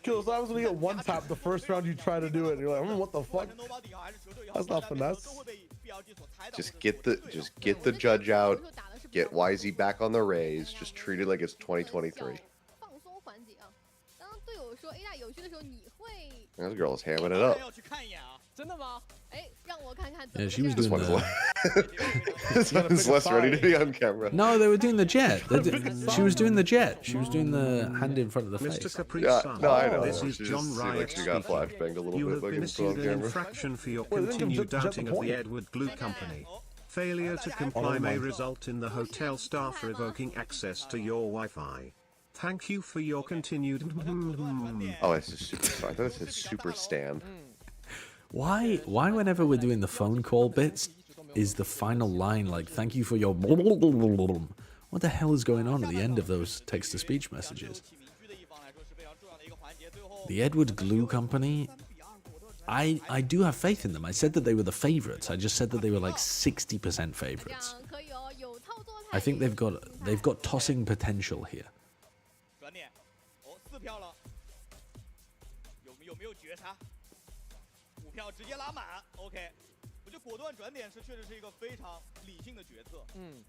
Kills, I was gonna get one tap the first round you try to do it. You're like, what the fuck? That's not finesse. Just get the judge out. Get YZ back on the Rays. Just treat it like it's 2023. This girl is hamming it up. Yeah, she was doing the... This one's less ready to be on camera. No, they were doing the jet. She was doing the jet. She was doing the hand in front of the face. Yeah, no, I know. This is John Riot like she got flashbanged a little you bit. have Like been it was on issued an camera. infraction for your continued doubting of the Edward Glue Company. Failure to comply may result in the hotel staff revoking access to your Wi-Fi. Thank you for your continued... Oh, it's a super... I thought it said super stand. Why whenever we're doing the phone call bits, is the final line like, thank you for your... What the hell is going on at the end of those text-to-speech messages? The Edward Glue Company... I do have faith in them. I said that they were the favorites. I just said that they were like 60% favorites. I think they've got tossing potential here.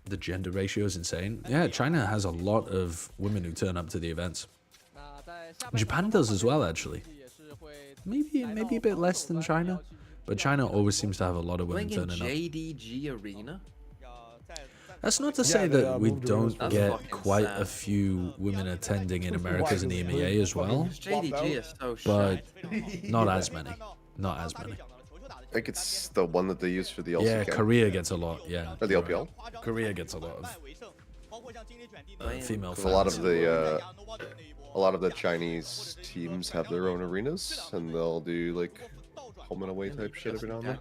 The gender ratio is insane. Yeah, China has a lot of women who turn up to the events. Japan does as well, actually. Maybe a bit less than China, but China always seems to have a lot of women turning up. JDG Arena? That's not to say that we don't get quite a few women attending in Americas and EMEA as well, JDG is so but not as many. Not as many. I think it's the one that they use for the LCK. Yeah, Korea gets a lot. Yeah. Or the LPL. Korea gets a lot of female fans. A lot of the Chinese teams have their own arenas, and they'll do like home and away type shit every now and then.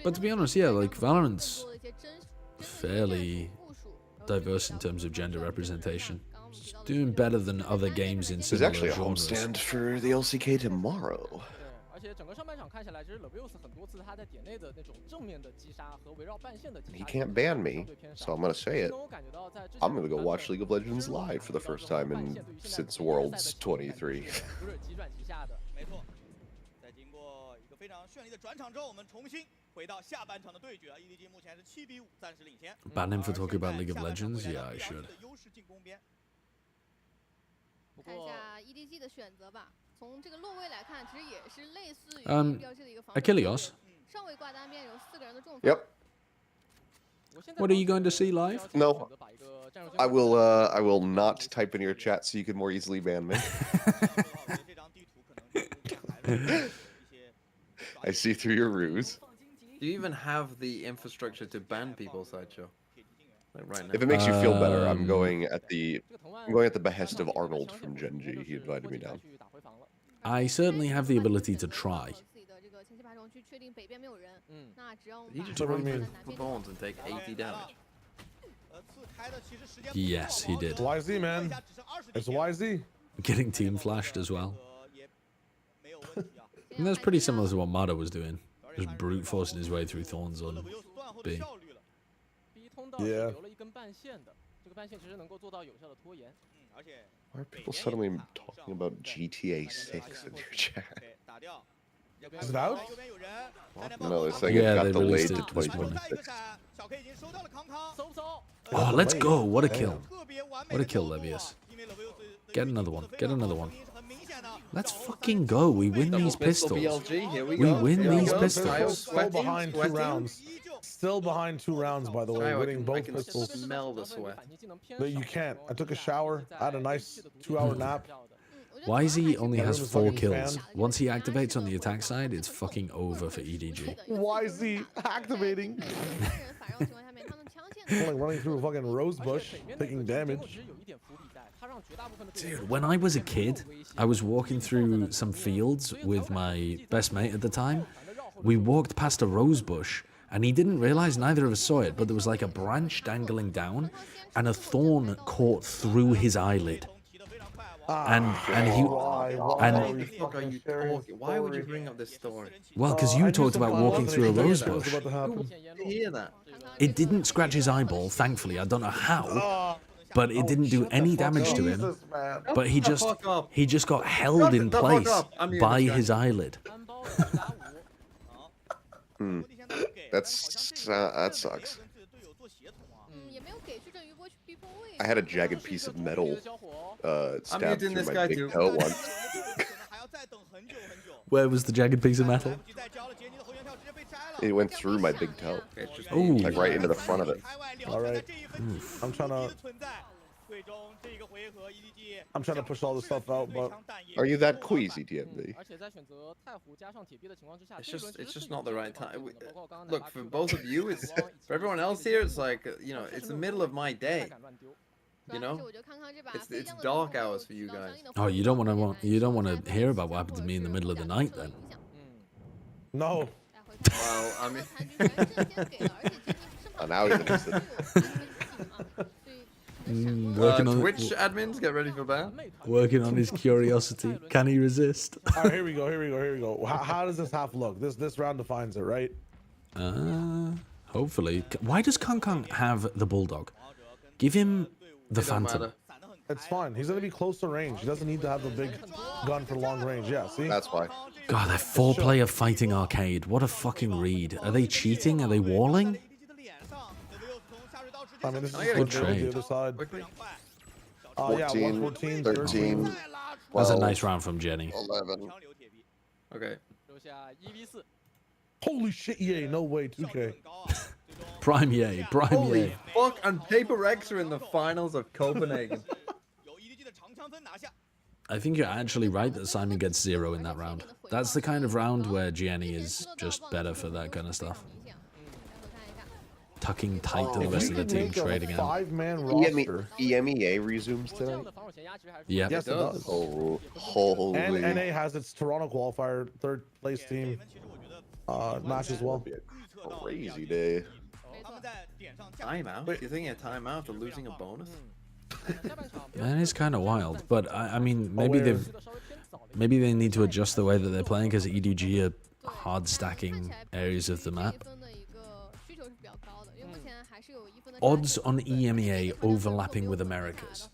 But to be honest, yeah, like Valorant's fairly diverse in terms of gender representation. It's doing better than other games in similar There's actually a genres. homestand for the LCK tomorrow. He can't ban me, so I'm gonna say it. I'm gonna go watch League of Legends live for the first time since Worlds 23. Ban him for talking about League of Legends? Yeah, I should. Achilles. Yep. What are you going to see live? No. I will not type in your chat so you can more easily ban me. I see through your ruse. Do you even have the infrastructure to ban people, Sideshow? Like right now? If it makes you feel better, I'm going at the behest of Arnold from Gen G. He invited me down. I certainly have the ability to try. He just run for bones and take 80 damage. Yes, he did. YZ, man. It's YZ. Getting team flashed as well. And that's pretty similar to what Mada was doing. Just brute forcing his way through thorns on B. Yeah. Why are people suddenly talking about GTA 6 in your chat? Is it out? No, they're saying Yeah, it they got delayed released to it this morning. 2026. Oh, let's go. What a kill. What a kill, Levius. Get another one. Get another one. Let's fucking go. We win these pistols. BLG, here We go. win Here we these go. pistols. Still behind 2 rounds. Still behind 2 rounds, by the way. Winning I both can pistols. smell the sweat. But you can't. I took a shower. I had a nice 2-hour nap. YZ only has Everyone's 4 fucking kills. fan. Once he activates on the attack side, it's fucking over for EDG. YZ activating. Only running through a fucking rose bush, taking damage. Dude, when I was a kid, I was walking through some fields with my best mate at the time. We walked past a rose bush, and he didn't realize, neither of us saw it, but there was like a branch dangling down, and a thorn caught through his eyelid. And he Why would you bring up this story? well, because you talked about walking through a rose What was bush. about to happen? Did you hear that? It didn't scratch his eyeball, thankfully. I don't know how, but it didn't do any damage to him. Jesus, man. But he just got held in the fuck place up. I'm muting by this guy. his eyelid. That sucks. I had a jagged piece of metal stabbed muting through this my guy big too. toe once. Where was the jagged piece of metal? It went through my big toe. Ooh. Like right into the front of it. All right. I'm trying to push all this stuff out, but Are you that queasy, DMV? It's just not the right time. Look, for both of you, it's for everyone else here. It's like it's the middle of my day. You know, it's dark hours for you guys. Oh, you don't want to hear about what happened to me in the middle of the night, then? no. Well, I mean, Oh, now he's interested. Twitch admins, get ready for ban. Working on his curiosity. Can he resist? All right, here we go. How does this half look? This round defines it, right? Hopefully. Why does Kong Kong have the Bulldog? Give him the Phantom. It's fine. He's gonna be close to range. He doesn't need to have the big gun for long range. Yeah, see? That's why. God, that 4-player fighting arcade. What a fucking read. Are they cheating? Are they walling? I mean, this is good trade. The other side. 14, 14, 13. That was a 12, nice round from Jenny. 11. Okay. Holy shit, EA, no way, 2K. Prime yay, prime Holy yay. fuck, and Paper Rex are in the finals of Copenhagen. I think you're actually right that Simon gets 0 in that round. That's the kind of round where Jenny is just better for that kind of stuff. Tucking tight to the rest of the team, trading out. 5-man roster. EMEA resumes tonight? Yeah. Yes, it does. Oh, holy. And NA has its Toronto qualifier, 3rd place team match as well. Crazy day. Timeout? Do you think a timeout for losing a bonus? That is kind of wild, but I mean, maybe they need to adjust the way that they're playing because EDG are hard stacking areas of the map. Odds on EMEA overlapping with Americas.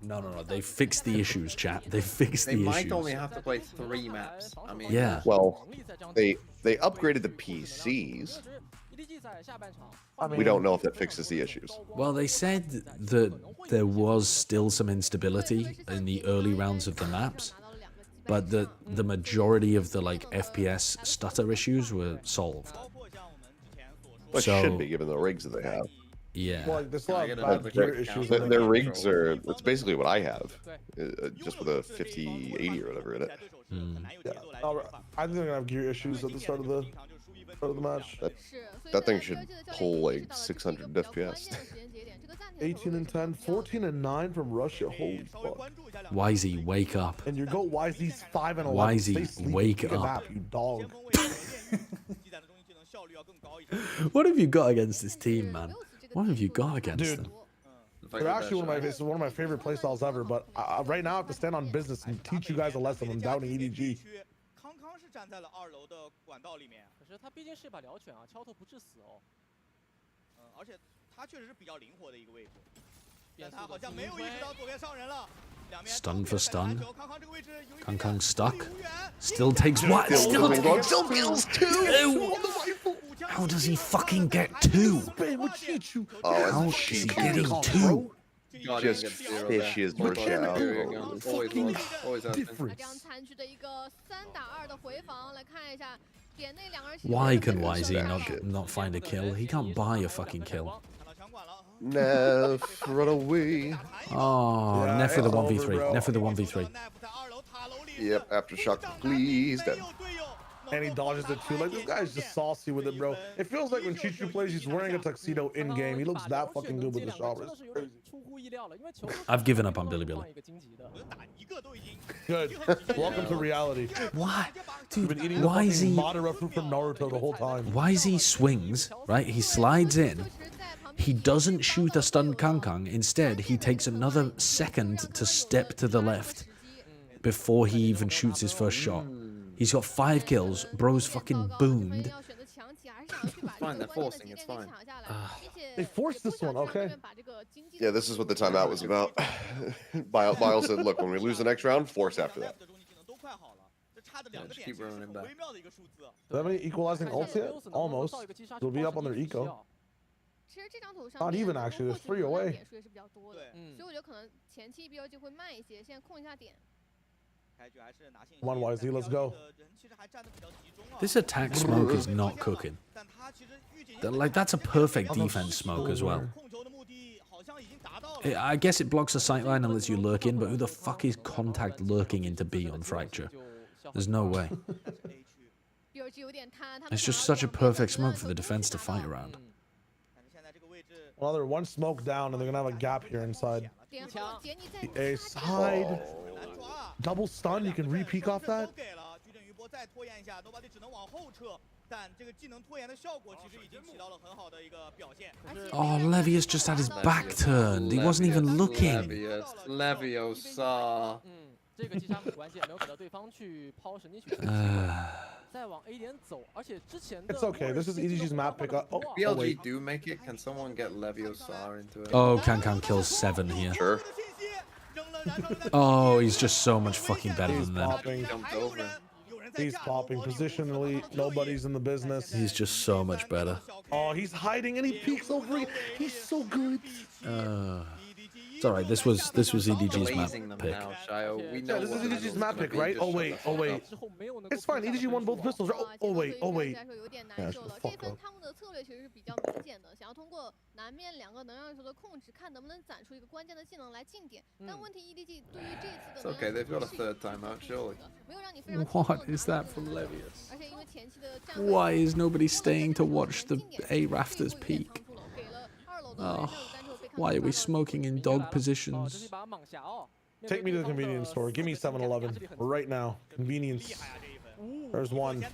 No, they fixed the issues, chat. They fixed the issues. They might only have to play 3 maps. I mean, yeah. Well, they upgraded the PCs. We don't know if that fixes the issues. Well, they said that there was still some instability in the early rounds of the maps, but that the majority of the FPS stutter issues were solved. Well, it should be given the rigs that they have. Yeah. Well, there's a lot of bad gear issues. Their rigs are, it's basically what I have, just with a 5080 or whatever in it. Yeah. I think they're going to have gear issues at the start of the match. That thing should pull like 600 FPS. 18 and 10, 14 and 9 from Russia. Holy fuck. YZ, wake up. And your goat YZ's 5 and 11. YZ, wake up. You dog. What have you got against this team, man? What have you got against them? They're actually one of my favorite playstyles ever, but right now I have to stand on business and teach you guys a lesson. I'm doubting EDG. Stun for stun. Kang stuck. Still takes what? Still kills 2! How does he fucking get 2? How is he getting 2? Just fish is Why can YZ not find a kill? He can't buy a fucking kill. Neff, run away. Oh, yeah, Neff with a 1v3. Neff with a 1v3. Yep, aftershock, please. Dead. And he dodges it too. Like, this guy's just saucy with it, bro. It feels like when Chichu plays, he's wearing a tuxedo in-game. He looks that fucking good with the showers. I've given up on Billy. Good. Welcome to reality. Why? Dude, been eating why is he... Madara fruit from Naruto the whole time. Why is he swings, right? He slides in. He doesn't shoot a stunned Kang. Instead, he takes another second to step to the left before he even shoots his first shot. He's got 5 kills. Bro's fucking boomed. It's fine, they're forcing, it's fine. They forced this one, okay? Yeah, this is what the timeout was about. Miles said, look, when we lose the next round, force after that. Yeah, just keep running it back. Do they have any equalizing ults yet? Almost. They'll be up on their eco. Not even, actually. There's 3 away. Come on, YZ, let's go. This attack smoke is not cooking. That's a perfect defense smoke as well. I guess it blocks the sightline and lets you lurk in, but who the fuck is contact lurking into B on Fracture? There's no way. It's just such a perfect smoke for the defense to fight around. Well, they're 1 smoke down, and they're gonna have a gap here inside. A side. Double stun, you can re-peek off that? Oh, Levius just had his back turned. He wasn't even looking. Leviosa. It's okay, this is EDG's map pickup. Oh, BLG do make it. Can someone get Leviosa into it? Oh, Kang kills 7 here. Sure. Oh, he's just so much fucking better than them. He's popping positionally. Nobody's in the business. He's just so much better. Oh, he's hiding and he peeks over. He's so good. It's all right. This was EDG's map pick. Now, Shio. We Yeah, this is EDG's map pick, right? Oh wait. It's fine. EDG won both pistols. Oh wait. Yeah, shut the fuck up. 他们的策略其实是比较明显的，想要通过南面2个能量球的控制，看能不能攒出一个关键的技能来进点。但问题 EDG 对于这次的 It's okay, they've got a third timeout, surely. 没有让你非常 What is that from Levius? 而且因为前期的战 Why is nobody staying to watch the A rafters peak? 给了2楼的 Oh, why are we smoking in dog positions? Take me to the convenience store. Give me 7-Eleven right now. Convenience. There's one.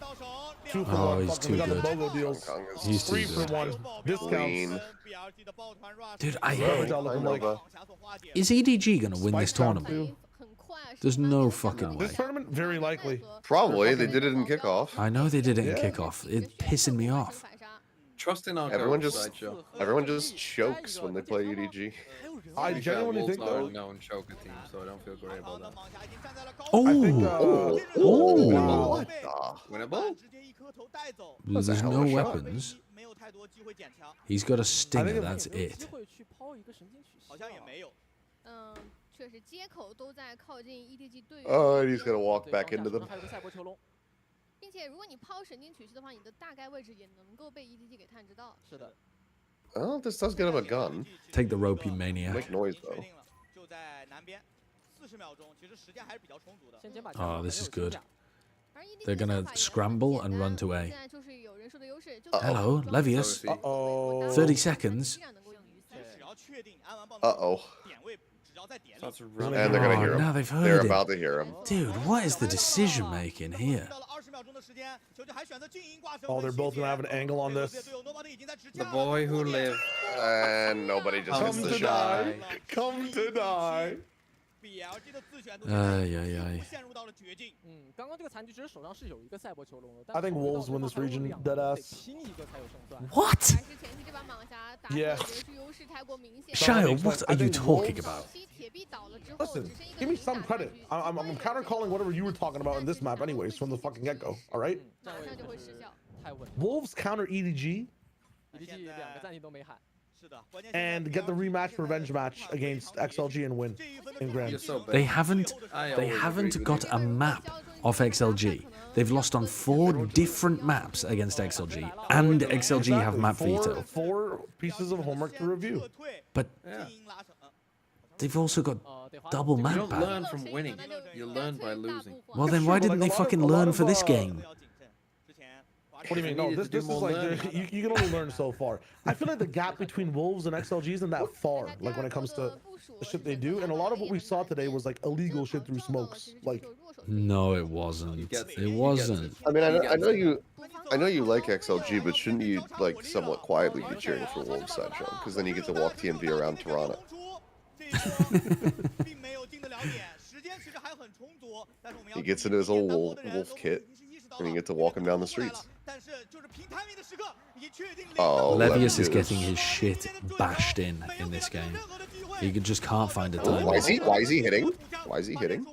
2 for 1. He's too We got the good. BOGO deals. He's too 3 for good. 1. Discounts. Dude, Nova. Is EDG gonna win this tournament? There's no fucking way. This tournament, very likely. Probably. They did it in kickoff. I know they did it in kickoff. It's pissing me off. Trust in our Everyone goats, just Sideshow. everyone just chokes when they play EDG. I genuinely think Wolves are though. a known choker team, so I don't feel great about that. Oh, I think, What the? Winnable? there's no weapons. He's got a stinger. That's it. 好像也没有。确实接口都在靠近 EDG 队员。 Oh, and he's gonna walk back into them. 还有个赛博囚笼，并且如果你抛神经曲式的话，你的大概位置也能够被 EDG 给探知到。是的。 Oh, this does get him a gun. Take the rope, you maniac. Make noise though. 就在南边，40秒钟，其实时间还是比较充足的。 Oh, this is good. They're gonna scramble and run to A. 现在就是有人数的优势。 Hello, Levius. Uh-oh. 30 seconds. Uh-oh. That's And they're gonna hear him. Now they've heard They're him. about to hear him. Dude, what is the decision making here? Oh, they're both gonna have an angle on this. the boy who lived. And nobody just hits Come the to shot. die. Come to die. Ay, ay, ay. 刚刚这个残局其实手上是有一个赛博囚笼的。 I think Wolves win this region, deadass. 清一个才有胜算。 What? 还是前期这把蟒侠打的 Yeah. 人数优势太过明显。 Shio, what are you talking about? 铁壁倒了之后， Listen, 只剩一个 give me 零打 some 差 credit. 距 I'm counter calling whatever you were talking about in this map, anyways, from the fucking get go. All right. 马上就会失效。太稳了 Wolves counter EDG ，EDG 两个暂停都没喊。 and get the rematch revenge match against XLG and win in You're Grand. so bad. They haven't got a map of XLG. They've lost on 4 different maps against XLG, and XLG have map veto. Four pieces of homework to review. But Yeah. they've also got double You map don't ban. learn from winning. You learn by losing. Well, then why didn't they fucking learn for this game? What do you mean? No, this is like you can only learn so far. I feel like the gap between Wolves and XLG isn't that far. Like when it comes to the shit they do, and a lot of what we saw today was like illegal shit through smokes. Like No, it wasn't. It wasn't. I mean, I know you like XLG, but shouldn't you like somewhat quietly be cheering for Wolves Sideshow? Because then you get to walk TNV around Toronto. He gets into his old wolf kit, and you get to walk him down the streets. Oh, Levius is getting his shit bashed in this game. He just can't find a time. Why is he hitting? Why is he hitting?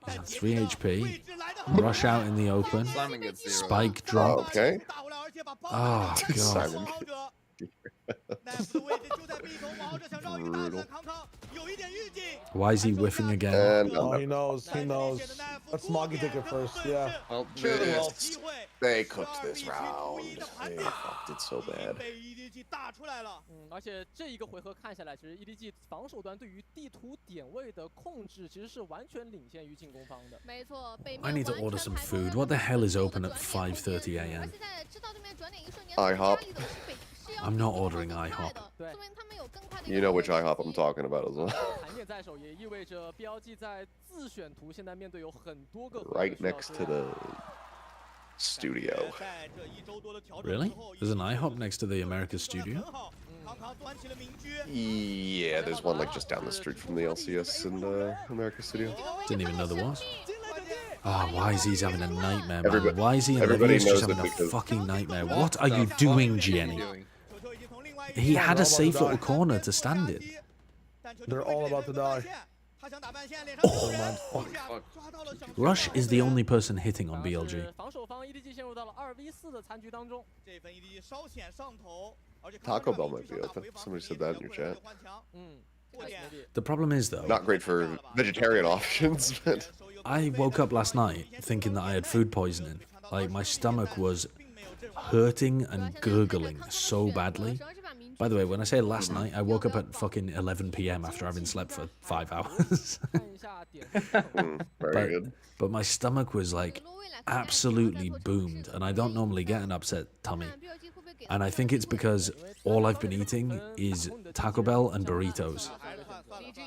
He's on 3 HP. Rush out in the open. Simon gets 0. Spike drop. Okay. Oh, God. Simon. Brutal. Why is he whiffing again? And oh, he knows. He knows. Let Smoggy take it first. Yeah. Well, they cooked this round. They fucked it so bad. 而且这一个回合看下来，其实 EDG 防守端对于地图点位的控制其实是完全领先于进攻方的。没错，北 I 面 need to 完 order 全 some 排除了 food. What the hell is 对 open 手 at 的转点 5:30 而 a.m.? 现在知道对面转点一瞬间， IHOP 家里的是北是要 I'm not 比对方 ordering 更快 IHOP. 的说明他们有更快的 You know which 一个 IHOP I'm talking about as well. 盘面在手也意味着 BLG 在自选图现在面对有很多个 Right next to the studio. Really? There's an IHOP next to the America studio? Yeah, there's one like just down the street from the LCS in the America studio. Didn't even know there was. Ah, why is he having a nightmare, man? Everybody- Why is he and everybody Levius just knows having it a because- fucking nightmare? What are you doing, Jenny? He had a safe little corner to stand in. They're all about to die. Oh man, fuck. Rush is the only person hitting on BLG. 防守方 EDG 陷入到了2v4的残局当中。 Taco Bell might be open. Somebody said that in your chat. The problem is, though, Not great for vegetarian options, but I woke up last night thinking that I had food poisoning. Like, my stomach was hurting and gurgling so badly. By the way, when I say last night, I woke up at fucking 11 p.m. after having slept for 5 hours. very good. But my stomach was like absolutely boomed, and I don't normally get an upset tummy. And I think it's because all I've been eating is Taco Bell and burritos.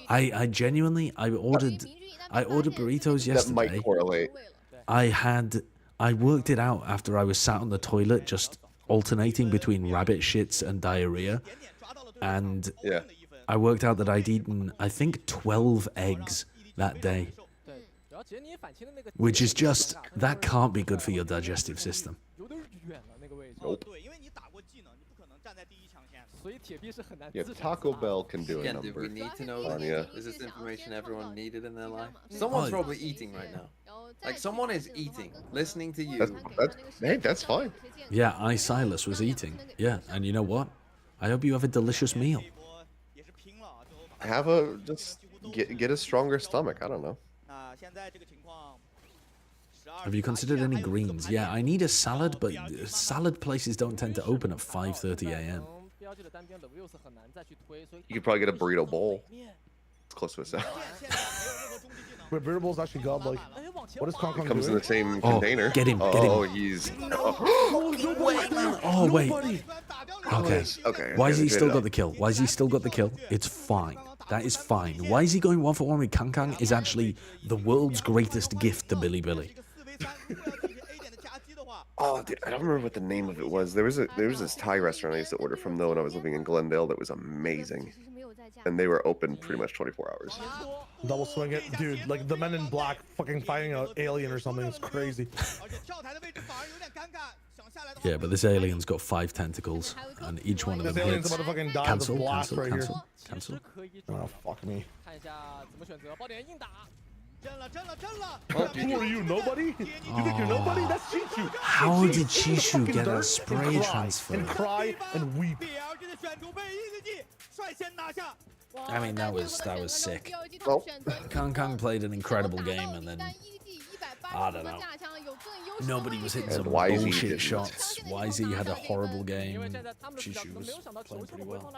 I genuinely, I ordered burritos yesterday. That might correlate. I worked it out after I was sat on the toilet just alternating between rabbit shits and diarrhea. And yeah, I worked out that I'd eaten, I think, 12 eggs that day. Which is just, that can't be good for your digestive system. Nope. Yeah, Taco Bell can do a Again, number. do we need to know this? Is this information everyone needed in their life? Someone's probably eating right now. Like, someone is eating, listening to you. Hey, that's fine. Yeah, Silas was eating. Yeah, and you know what? I hope you have a delicious meal. Just get a stronger stomach. I don't know. Have you considered any greens? Yeah, I need a salad, but salad places don't tend to open at 5:30 a.m. You could probably get a burrito bowl. It's close to a salad. But burrito bowl's actually godlike. What does Kong Kong Comes doing? in the same container. Get him, get him. Oh, he's... Oh, wait. Okay. Okay. Why has he still got the kill? Why has he still got the kill? It's fine. That is fine. Why is he going 1-for-1 with Kang Kang is actually the world's greatest gift to Billy Billy. Oh, dude, I don't remember what the name of it was. There was this Thai restaurant I used to order from though when I was living in Glendale that was amazing. And they were open pretty much 24 hours. Double swing it. Dude, like the Men in Black fucking fighting an alien or something. It's crazy. Yeah, but this alien's got 5 tentacles, and each one of them This alien's hits. about to fucking die Cancel, with a blast cancel, right cancel, here. cancel. Oh, fuck me. 看一下怎么选择，爆点硬打。 Who are you, nobody? You think you're nobody? That's Chishu. How did Chishu get a spray transfer? And cry and weep. I mean, that was sick. Well, Kang Kang played an incredible game, and then I don't know. Nobody was hitting some YZ bullshit didn't. shots. YZ had a horrible game. Chishu was playing pretty well.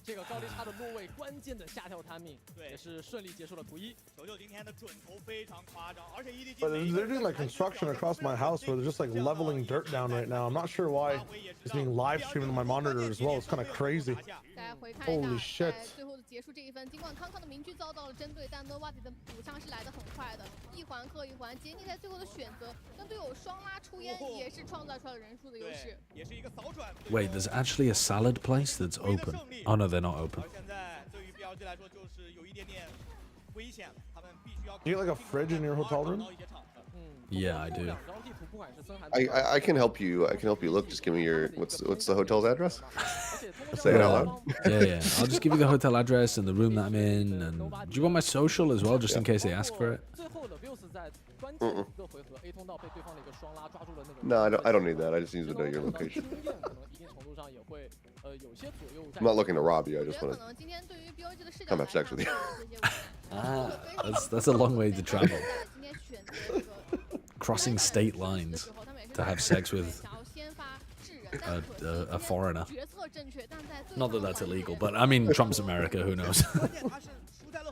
这个高低差的落位，关键的下跳timing也是顺利结束了图一。99今天的准头非常夸张，而且 EDG But they're doing like construction across my house where they're just like leveling dirt down right now. I'm not sure why it's being live streamed on my monitor as well. It's kind of crazy. Holy shit. 最后结束这一分，尽管康康的明狙遭到了针对，但呢，瓦迪的补枪是来得很快的，一环克一环。杰尼在最后的选择跟队友双拉出烟，也是创造出了人数的优势。 Wait, there's actually a salad place that's open. Oh no, they're not open. You get like a fridge in your hotel room? Yeah, I do. I can help you. I can help you look. Just give me your what's the hotel's address? Say it out loud. Yeah. I'll just give you the hotel address and the room that I'm in. And do you want my social as well, just in case they ask for it? No, I don't need that. I just need to know your location. I'm not looking to rob you. I just want to come have sex with you. That's a long way to travel. Crossing state lines to have sex with a foreigner. Not that that's illegal, but I mean, Trump's America, who knows?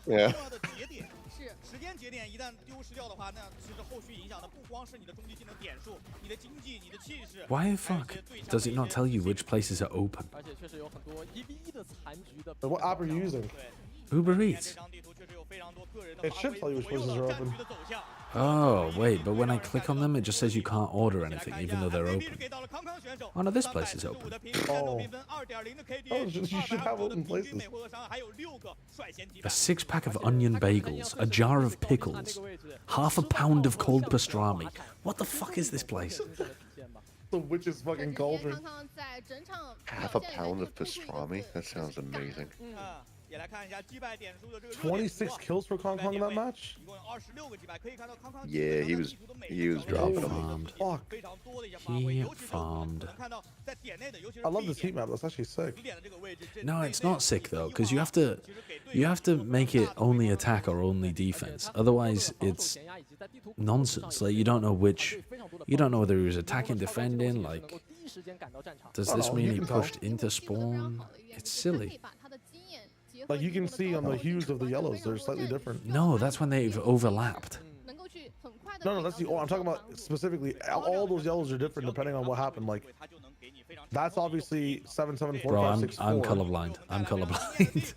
Yeah. Why the fuck does it not tell you which places are open? What app are you using? Uber Eats. It should tell you which places are open. Oh, wait, but when I click on them, it just says you can't order anything, even though they're open. Oh, no, this place is open. Oh, you should have open places. A 6-pack of onion bagels, a jar of pickles, half a pound of cold pastrami. What the fuck is this place? The witch's fucking cauldron. Half a pound of pastrami? That sounds amazing. 26 kills for Kong Kong in that match? Yeah, he was dropping them. Fuck. He farmed. I love this heat map. That's actually sick. No, it's not sick though, because you have to make it only attack or only defense. Otherwise, it's nonsense. Like you don't know whether he was attacking, defending. Like, does this mean he pushed into spawn? It's silly. Like you can see on the hues of the yellows, they're slightly different. No, that's when they've overlapped. No, that's the. I'm talking about specifically. All those yellows are different depending on what happened. Like, that's obviously 774. Bro, I'm colorblind. I'm colorblind.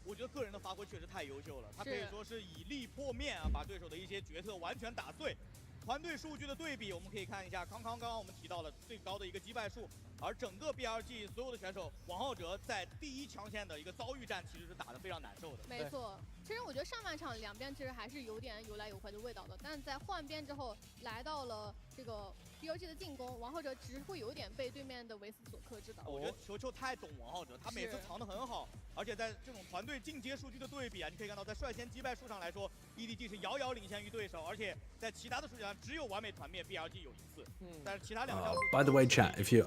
我觉得个人的发挥确实太优秀了，他可以说是以力破面啊，把对手的一些决策完全打碎。团队数据的对比，我们可以看一下，刚刚我们提到了最高的一个击败数，而整个 BLG 所有的选手，王浩哲在第一强线的一个遭遇战，其实是打得非常难受的。没错，其实我觉得上半场两边其实还是有点有来有回的味道的，但在换边之后，来到了这个 BLG 的进攻，王浩哲只会有点被对面的维斯所克制的。我觉得球球太懂王浩哲，他每次藏得很好，而且在这种团队进阶数据的对比啊，你可以看到在率先击败数上来说 ，EDG 是遥遥领先于对手，而且在其他的数据上只有完美团灭 BLG 有一次，但是其他两条数据。By the way, chat, if you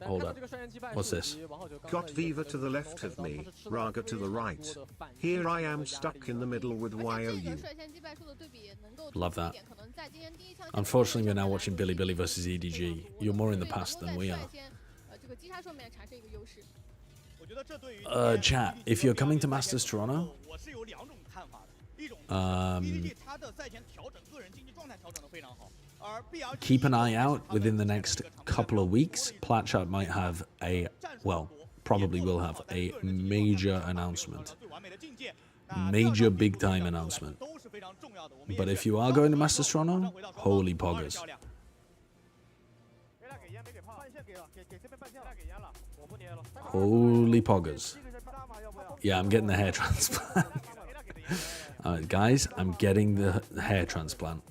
hold up, what's this? Got Viva to the left of me, Raga to the right. Here I am stuck in the middle with YOU. Love that. Unfortunately, we're now watching Billy versus EDG. You're more in the past than we are. Chat, if you're coming to Masters Toronto, keep an eye out within the next couple of weeks. Platchat might have probably will have a major announcement. Major big time announcement. But if you are going to Masters Toronto, holy poggers. Holy poggers. Yeah, I'm getting the hair transplant. Guys, I'm getting the hair transplant.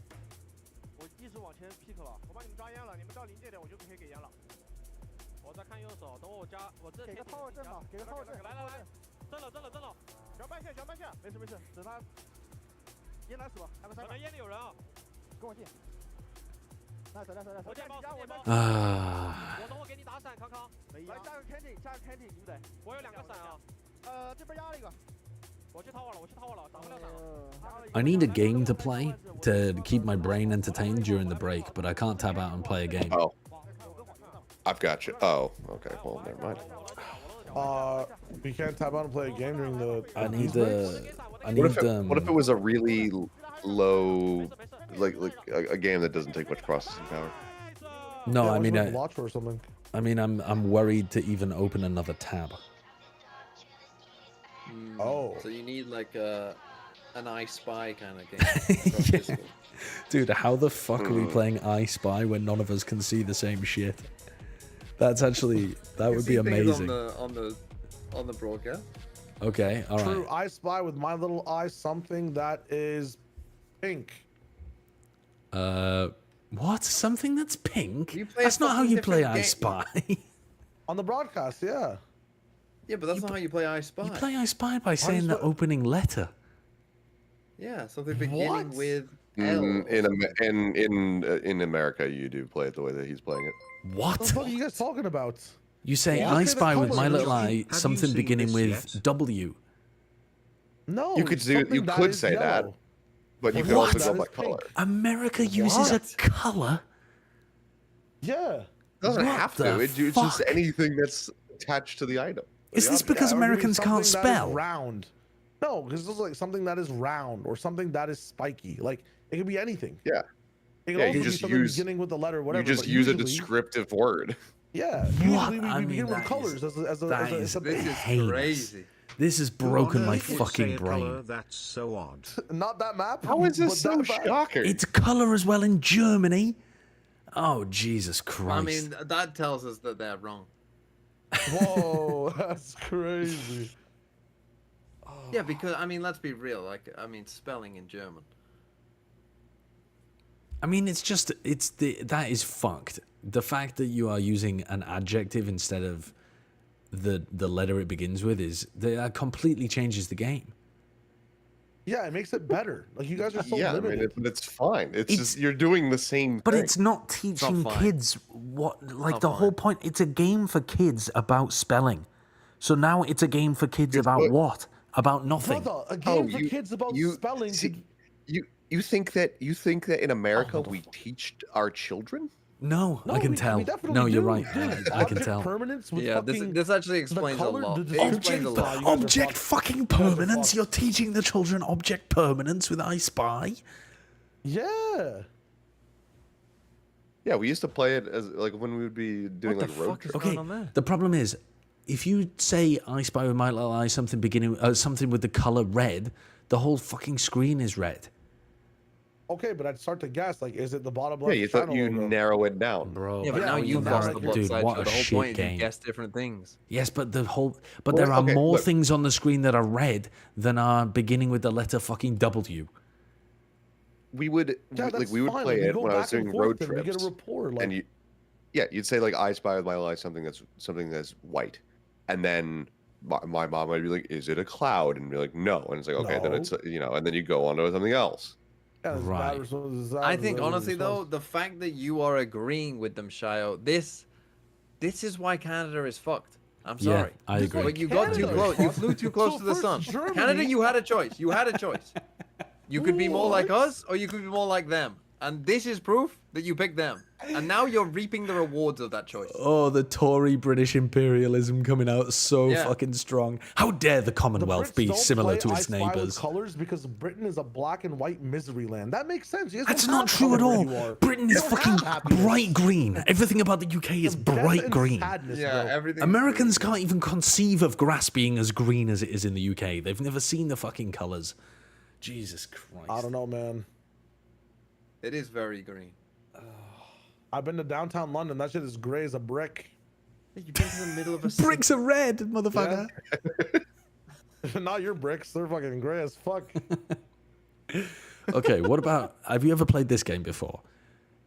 I need a game to play to keep my brain entertained during the break, but I can't tab out and play a game. Oh, I've got you. Oh, okay. Well, never mind. We can't tab out and play a game during the. What if it was a really low, like a game that doesn't take much processing power? No, yeah, I mean watch or something. I mean, I'm worried to even open another tab. Oh. So you need like an I Spy kind of game. Yeah. Dude, how the fuck are we playing I Spy when none of us can see the same shit? That's actually, that would be amazing. On the broadcast. Okay, all right. True, I Spy with my little eye something that is pink. What? Something that's pink? That's not how you play I Spy. On the broadcast, yeah. Yeah, but that's not how you play I Spy. You play I Spy by saying the opening letter. Yeah, something beginning with L. In America, you do play it the way that he's playing it. What? What are you guys talking about? You say I Spy with my little eye, something beginning with W. No, you could say that, but you could also go by color. America uses a color? Yeah. It doesn't have to. It's just anything that's attached to the item. Is this because Americans can't spell? Round. No, because it's like something that is round or something that is spiky. Like it could be anything. Yeah. It could also be something beginning with the letter, whatever. You just use a descriptive word. Yeah. Usually we begin with colors as a This is crazy. This has broken my fucking brain. That's so odd. Not that map. How is this so shocking? It's color as well in Germany. Oh, Jesus Christ. I mean, that tells us that they're wrong. Whoa, that's crazy. Yeah, because, I mean, let's be real. Like, I mean, spelling in German. I mean, that is fucked. The fact that you are using an adjective instead of the letter it begins with that completely changes the game. Yeah, it makes it better. Like, you guys are so limited. I mean, it's fine. It's just you're doing the same But thing. it's not teaching kids the whole point. It's a game for kids about spelling. So now it's a game for kids about what? About nothing. Brother, a game for kids about spelling. You think that in America we teach our children? No, I can tell. No, you're right. I can tell. Yeah, this actually explains a lot. Object fucking permanence. You're teaching the children object permanence with I Spy. Yeah. Yeah, we used to play it as like when we would be doing like road trips. Okay, the problem is, if you say I Spy with my little eye, something with the color red, the whole fucking screen is red. Okay, but I'd start to guess, like, is it the bottom left? Yeah, you thought you narrow it down, bro. Yeah, but now you've lost the blood side. What a the whole shit point game. is you guess different things. Yes, but there are more things on the screen that are red than are beginning with the letter fucking W. We would we would play it when I was doing road trips. We get a report, like, and you'd say like I Spy with my eye something that's white, and then my mom would be like, "Is it a cloud?" And be like, "No," and it's like, okay, then it's and then you go on to something else. Right. I think honestly though, the fact that you are agreeing with them, Shayo, this is why Canada is fucked. I'm sorry. Yeah, I agree. But you got too close. You flew too close to the sun. Canada, you had a choice. You had a choice. You could be more like us, or you could be more like them. And this is proof that you picked them. And now you're reaping the rewards of that choice. Oh, the Tory British imperialism coming out so fucking strong. How dare the Commonwealth be similar to its neighbours? Colors because Britain is a black and white misery land. That makes sense. That's not true at all. Britain is fucking bright green. Everything about the UK is bright green. Yeah, everything. Americans can't even conceive of grass being as green as it is in the UK. They've never seen the fucking colours. Jesus Christ. I don't know, man. It is very green. I've been to downtown London. That shit is gray as a brick. You've been to the middle of a bricks are red, motherfucker. Yeah. Not your bricks. They're fucking gray as fuck. Okay, what about... Have you ever played this game before?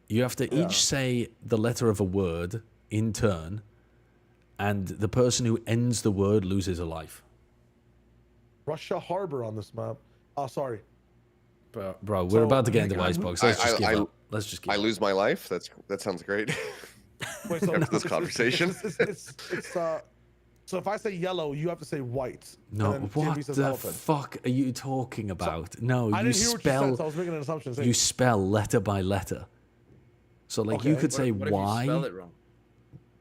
You have to each say the letter of a word in turn, and the person who ends the word loses a life. Russia Harbor on this map. Oh, sorry. Bro, we're about to get into Icebox. Let's just give up. Let's just give up. I lose my life? That sounds great. Wait, so after this conversation. So if I say yellow, you have to say white. No, what the fuck are you talking about? No, I didn't hear what you said, so I was making an assumption. You spell letter by letter. So like you could say Y. If you spell it wrong?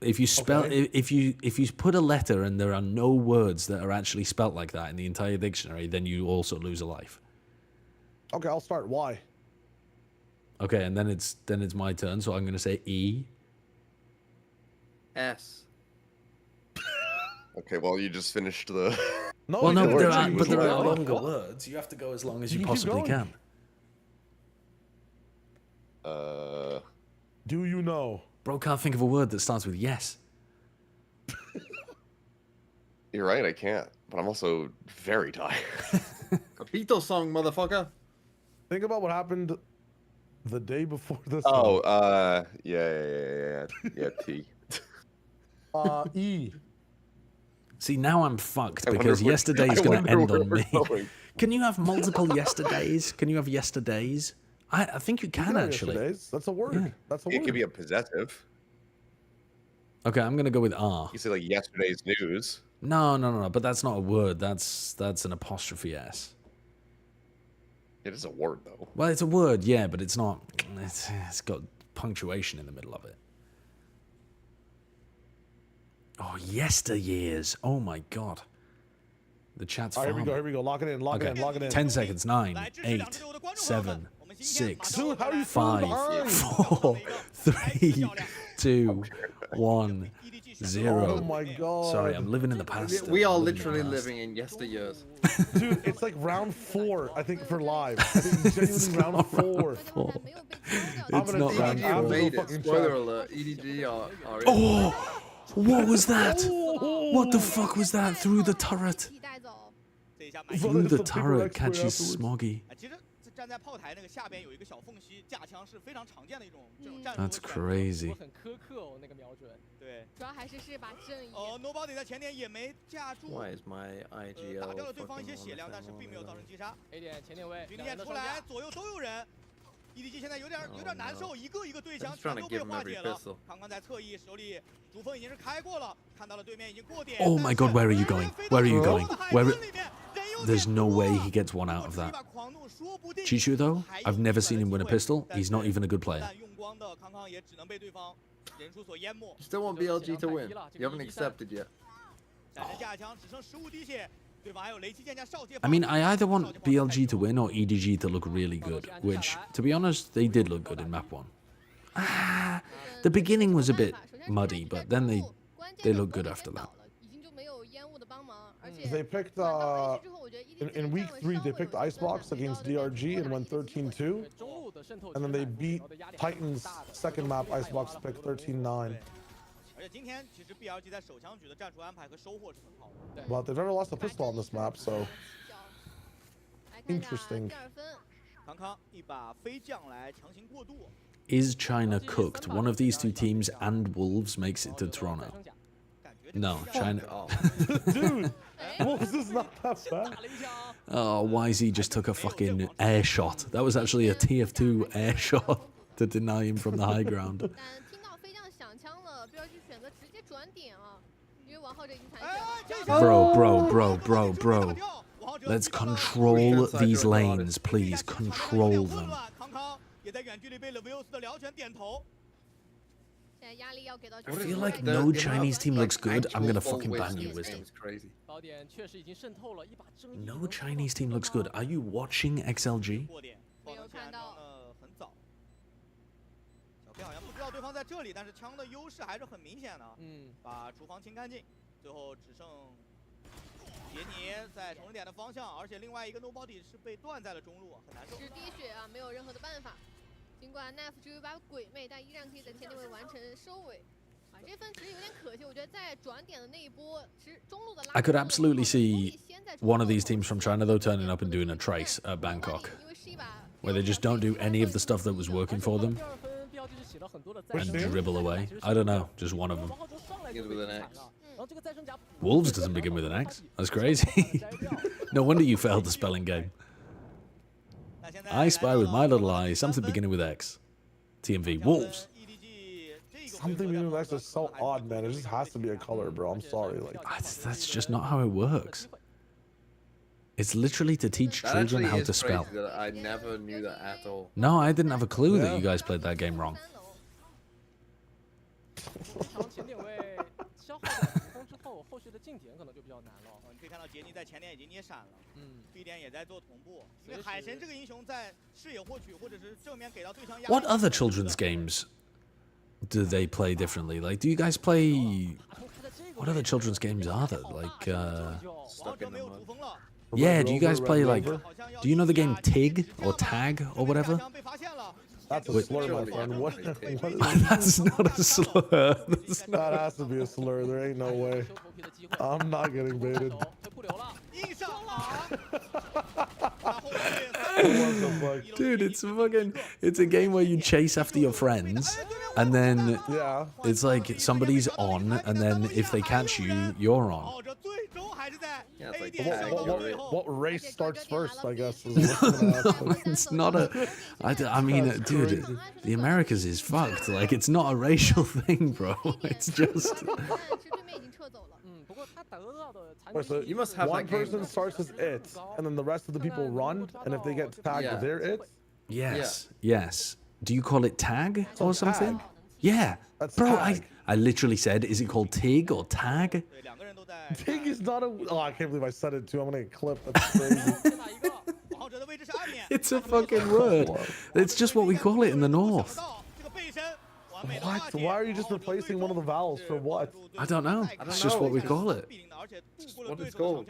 If you spell if you put a letter and there are no words that are actually spelt like that in the entire dictionary, then you also lose a life. Okay, I'll start Y. Okay, and then it's my turn, so I'm gonna say E. S. Okay, well you just finished the. No, well, no, but there are longer words. You have to go as long as you possibly can. Do you know? Bro, can't think of a word that starts with yes. You're right, I can't. But I'm also very tired. A Beatles song, motherfucker. Think about what happened the day before this. Oh, yeah, T. E. See, now I'm fucked because yesterday's going to end on me. Can you have multiple yesterdays? Can you have yesterdays? I think you can actually. Yesterdays. That's a word. Yeah. That's a word. It could be a possessive. Okay, I'm going to go with R. You say like yesterday's news. No. But that's not a word. That's an apostrophe S. It is a word, though. Well, it's a word, yeah, but it's not. It's got punctuation in the middle of it. Oh, yesteryears. Oh, my God. The chat's Here we go. Lock it in. Lock it in. 10 seconds. 9, 8, 7, 6, 5, 4, 3, 2, 1, 0. Oh, my God. Sorry, I'm living in the past. We are literally living in yesteryears. Dude, it's like round 4, I think, for live. I think genuinely round 4. It's not round 4. Made it. Spoiler alert. EDG are Oh! What was that? What the fuck was that? Through the turret. Through the turret catches Smoggy. That's crazy. 很苛刻哦，那个瞄准。对，主要还是把阵营。Nobody 在前点也没架住。 Why is my IGL 打掉了对方一些血量，但是并没有造成击杀。 A 点前点位，军舰出来，左右都有人。EDG 现在有点难受，一个一个对枪 He's trying 全 to 都被 give him 化 every 解了 pistol.。康康在侧翼手里主峰已经是开过了，看到了对面已经过点。 Oh my god, where are you going? Where are you going? There's no way he gets one out of that. Chichu though, I've never seen him win a pistol. He's not even a good player. 但用光的康康也只能被对方人数所淹没。 You still want BLG to win? You haven't accepted yet. 闪人下枪，只剩15滴血。 I mean, I either want BLG to win or EDG to look really good, which, to be honest, they did look good in map 1. The beginning was a bit muddy, but then they look good after that. They picked, in week 3, they picked Icebox against DRG and went 13-2. And then they beat Titan's second map, Icebox picked 13-9. But they've never lost a pistol on this map, so interesting. Is China cooked? One of these two teams and Wolves makes it to Toronto. No, China. Dude, Wolves is not that bad. Oh, YZ just took a fucking air shot. That was actually a TF2 air shot to deny him from the high ground. Bro. Let's control these lanes, please. Control them. I feel like no Chinese team looks good. I'm gonna fucking ban you, Wisdom. No Chinese team looks good. Are you watching XLG? 好像不知道对方在这里，但是枪的优势还是很明显的。把厨房清干净，最后只剩杰尼在重点的方向，而且另外一个 Nobody 是被断在了中路，很难受。10滴血啊，没有任何的办法。尽管 Knife 只有一把鬼魅，但依然可以在前点位完成收尾。这分其实有点可惜，我觉得在转点的那一波，其实中路的拉。I could absolutely see one of these teams from China though turning up and doing a trace at Bangkok, where they just don't do any of the stuff that was working for them. And dribble away. I don't know, just one of them. With an X. Wolves doesn't begin with an X. That's crazy. No wonder you failed the spelling game. I spy with my little eye something beginning with X. TMV. Wolves. Something beginning with X is so odd, man. It just has to be a color, bro. I'm sorry. Like that's just not how it works. It's literally to teach children how to spell. I never knew that at all. No, I didn't have a clue that you guys played that game wrong. 后续的进点可能就比较难了。你可以看到杰尼在前点已经捏闪了，B 点也在做同步。因为海神这个英雄在视野获取或者是正面给到对象压。What other children's games do they play differently? Like, do you guys play? What other children's games are there? Like, yeah, do you guys play like? Do you know the game TIG or Tag or whatever? That's a slur, my friend. What is That's not a slur. That has to be a slur. There ain't no way. I'm not getting baited. Dude, it's a game where you chase after your friends, and then it's like somebody's on, and then if they catch you, you're on. Yeah, it's like what race starts first, I guess. It's not a. I mean, dude, the Americas is fucked. Like, it's not a racial thing, bro. It's just. Wait, so you must have one person starts as it, and then the rest of the people run, and if they get tagged, they're it? Yes, yes. Do you call it tag or something? Tag. Yeah. That's bro, tag. I literally said, is it called TIG or tag? TIG is not a... Oh, I can't believe I said it too. I'm gonna get clipped. That's crazy. It's a fucking word. It's just what we call it in the north. What? Why are you just replacing one of the vowels for what? I don't know. It's just what we call it. What it's called?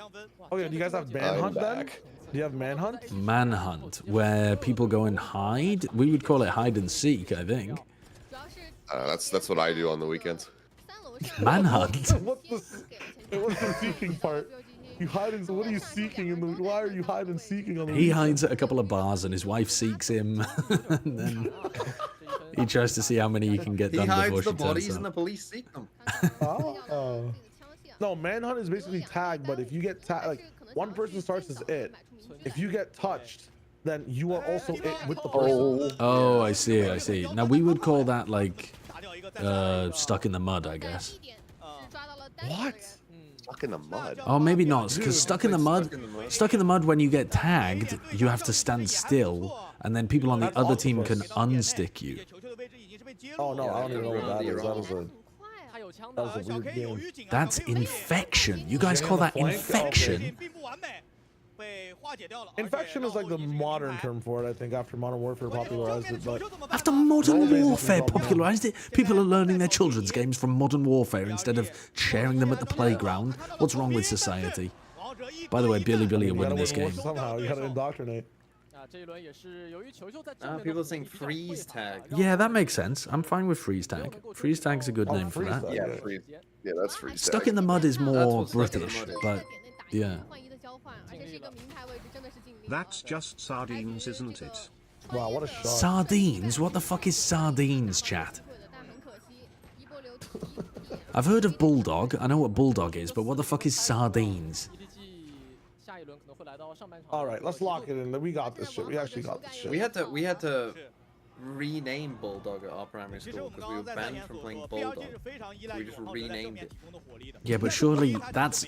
Okay, do you guys have manhunt then? Do you have manhunt? Manhunt, where people go and hide. We would call it hide and seek, I think. That's what I do on the weekends. Manhunt? What's the seeking part? You hiding? What are you seeking? Why are you hiding seeking on the? He hides at a couple of bars, and his wife seeks him, and then he tries to see how many he can get done before she turns up. He hides the bodies, and the police seek them. Oh. No, manhunt is basically tag, but if you get tagged, like one person starts as it. If you get touched, then you are also it with the person. Oh, I see, I see. Now we would call that like stuck in the mud, I guess. What? Stuck in the mud. Oh, maybe not, because stuck in the mud, when you get tagged, you have to stand still, and then people on the other team can unstick you. Oh no, I don't even know what that is. That was a weird game. That's infection. You guys call that infection? Infection is like the modern term for it, I think, after Modern Warfare popularized it. But after Modern Warfare popularized it, people are learning their children's games from Modern Warfare instead of sharing them at the playground. What's wrong with society? By the way, Billy are winning this game. Somehow, you gotta indoctrinate. People are saying freeze tag. Yeah, that makes sense. I'm fine with freeze tag. Freeze tag's a good name for that. Yeah, freeze. Yeah, that's freeze tag. Stuck in the mud is more British, but yeah. That's just sardines, isn't it? Wow, what a shot. Sardines? What the fuck is sardines, chat? I've heard of bulldog. I know what bulldog is, but what the fuck is sardines? All right, let's lock it in. We got this shit. We actually got this shit. We had to rename Bulldog at our primary school because we were banned from playing Bulldog. So we just renamed it. Yeah, but surely that's...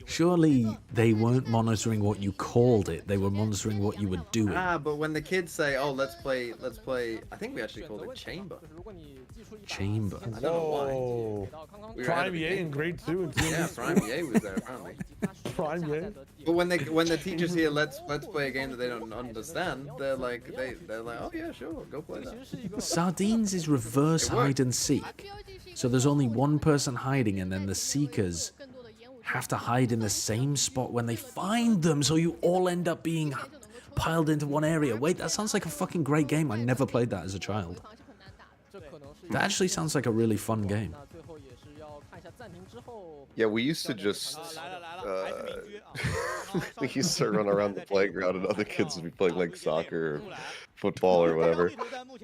surely they weren't monitoring what you called it. They were monitoring what you were doing. But when the kids say, "Oh, let's play," I think we actually called it Chamber. Chamber. I don't know why. We Prime EA in grade 2 and 2. Yeah, Prime EA was there apparently. Prime EA. But when the teachers hear let's play a game that they don't understand, they're like, oh yeah, sure, go play that. Sardines is reverse hide and seek. So there's only one person hiding, and then the seekers have to hide in the same spot when they find them, so you all end up being piled into one area. Wait, that sounds like a fucking great game. I never played that as a child. That actually sounds like a really fun game. Yeah, we used to just we used to run around the playground, and other kids would be playing like soccer or football or whatever,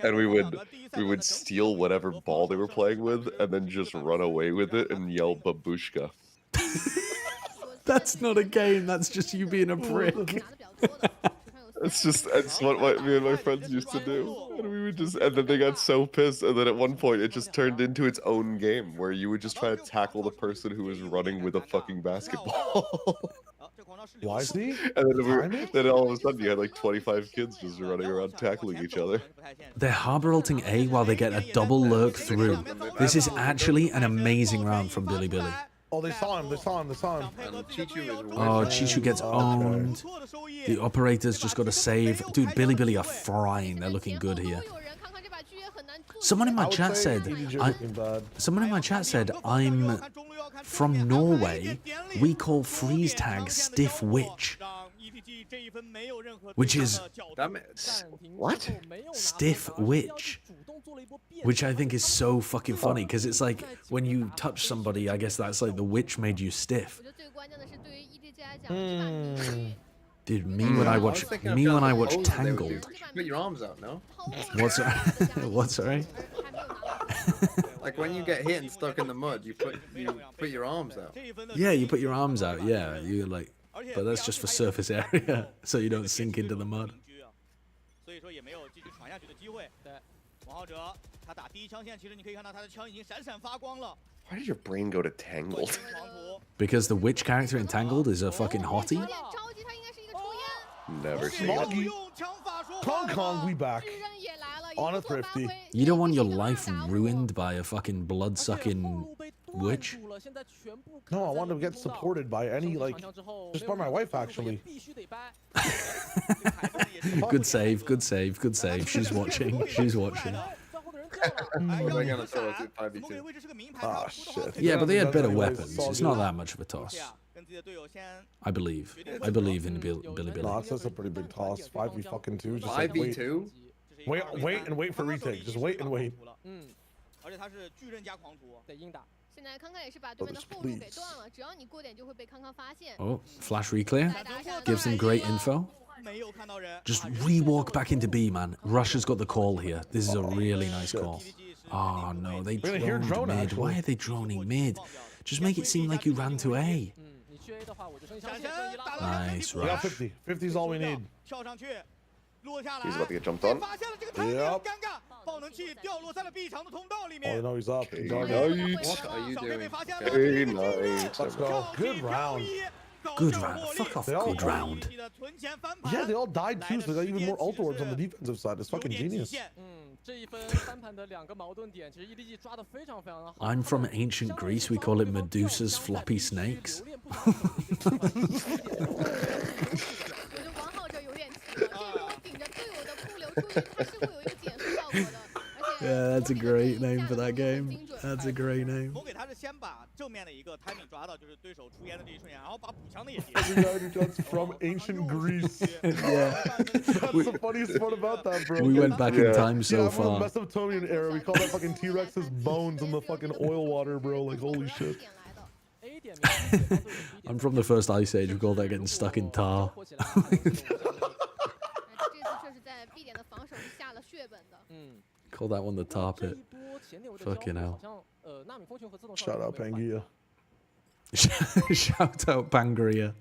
and we would steal whatever ball they were playing with and then just run away with it and yell babushka. That's not a game, that's just you being a prick. It's what me and my friends used to do. And we would just, and then they got so pissed, and then at one point it just turned into its own game where you would just try to tackle the person who was running with a fucking basketball. Why see? And then all of a sudden you had like 25 kids just running around tackling each other. They're harbor ulting A while they get a double lurk through. This is actually an amazing round from Billy. Oh, they saw him. Oh, Chichu gets owned. The operators just got to save. Dude, Billy are frying. They're looking good here. Someone in my chat said, I'm from Norway. We call freeze tag stiff witch. Which is... What? Stiff witch. Which I think is so fucking funny, because it's like, when you touch somebody, I guess that's like the witch made you stiff. Dude, me when I watch Tangled. Put your arms out, no? What's sorry? Like when you get hit and stuck in the mud, you put your arms out. Yeah, you put your arms out. Yeah, you like, but that's just for surface area, so you don't sink into the mud. Why did your brain go to Tangled? Because the witch character in Tangled is a fucking hottie? Never seen it. Kong, we back. On a thrifty. You don't want your life ruined by a fucking blood-sucking witch? No, I want to get supported by any, like, just by my wife, actually. Good save. She's watching. Oh, shit. Yeah, but they had better weapons. It's not that much of a toss. I believe in Billy. No, that's a pretty big toss. 5v2. Just 5v2? Wait and wait for retake. Just wait and wait. Oh, flash reclear. Gives them great info. Just re-walk back into B, man. Russia's got the call here. This is a really nice call. Oh, no, they droned mid. Why are they droning mid? Just make it seem like you ran to A. Nice, We got Rush. 50. 50 is all we need. He's about to get jumped on. Yep. Oh, no, he's up. He's on. What are you doing? Very nice. Let's go. Good round. Good round. Fuck off, good round. Yeah, they all died too, so they got even more ult orbs on the defensive side. It's fucking genius. I'm from ancient Greece. We call it Medusa's floppy snakes. Yeah, that's a great name for that game. That's a great name. That's from ancient Greece. Yeah. That's the funniest part about that, bro. We went back in time so from the far. Mesopotamian era. We call that fucking T-Rex's bones in the fucking oil water, bro. Like, holy shit. I'm from the first Ice Age. We call that getting stuck in tar. Call that one the tar pit. Fucking hell. Shout out Pangaea. Shout out Pangaea.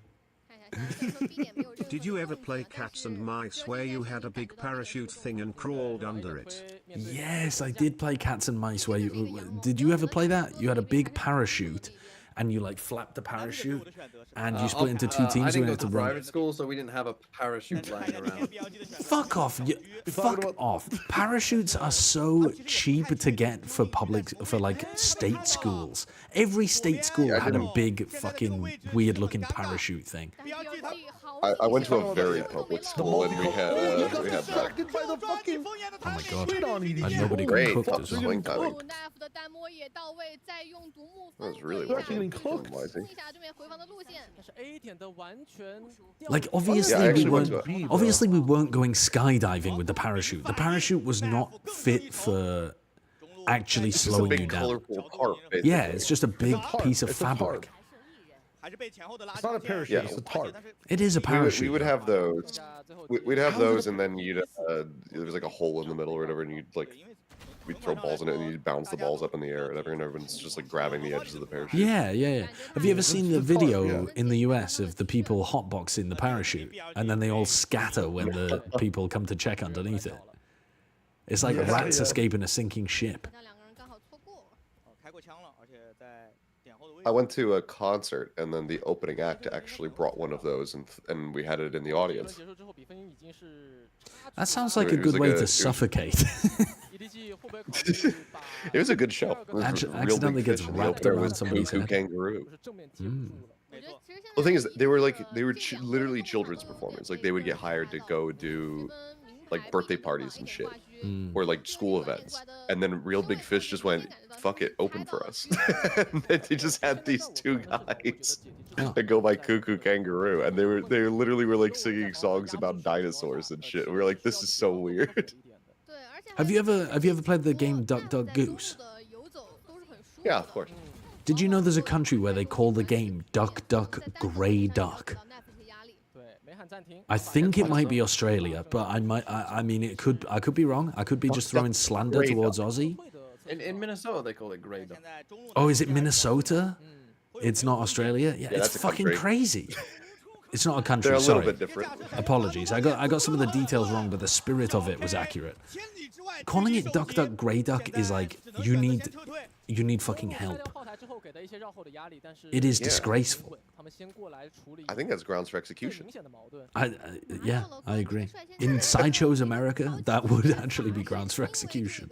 Did you ever play Cats and Mice where you had a big parachute thing and crawled under it? Yes, I did play Cats and Mice. Where did you ever play that? You had a big parachute, and you like flapped the parachute, and you split into two teams. I didn't who go had to to run. private school, so we didn't have a parachute lying around. Fuck off! Fuck off! Parachutes are so cheap to get for like state schools. Every state school had a big fucking weird-looking parachute thing. I went to a very public school and we had that. Oh my god! And nobody Great. cooked as well. Swing timing. That was really well done. Like obviously we weren't going skydiving with the parachute. The parachute was not fit for actually slowing you down. Colorful tarp, Yeah, it's just a big piece of It's a fabric. It's not a parachute, it's a tarp. It is a parachute. We would have those. We'd have those, and then you'd there was like a hole in the middle or whatever, and we'd throw balls in it, and you'd bounce the balls up in the air, or whatever, and everyone's just like grabbing the edges of the parachute. Yeah. Have you ever seen the video in the US of the people hotboxing the parachute, and then they all scatter when the people come to check underneath it? It's like rats escaping a sinking ship. I went to a concert, and then the opening act actually brought one of those, and we had it in the audience. That sounds like a good way to suffocate. It was a good show. Accidentally gets wrapped around somebody's head. Kangaroo. The thing is, they were literally children's performers. Like, they would get hired to go do like birthday parties and shit, or like school events, and then Real Big Fish just went, "Fuck it, open for us." And then they just had these two guys that go by Cuckoo Kangaroo, and they literally were like singing songs about dinosaurs and shit. We were like, "This is so weird." Have you ever played the game Duck Duck Goose? Yeah, of course. Did you know there's a country where they call the game Duck Duck Grey Duck? I think it might be Australia, but I mean, I could be wrong. I could be just throwing slander towards Aussie. In Minnesota, they call it grey duck. Oh, is it Minnesota? It's not Australia? Yeah, it's fucking country. crazy. It's not a country, They're a little sorry. bit different. Apologies. I got some of the details wrong, but the spirit of it was accurate. Calling it Duck Duck Grey Duck is like, you need fucking help. It is disgraceful. I think that's grounds for execution. Yeah, I agree. In Sideshow's America, that would actually be grounds for execution.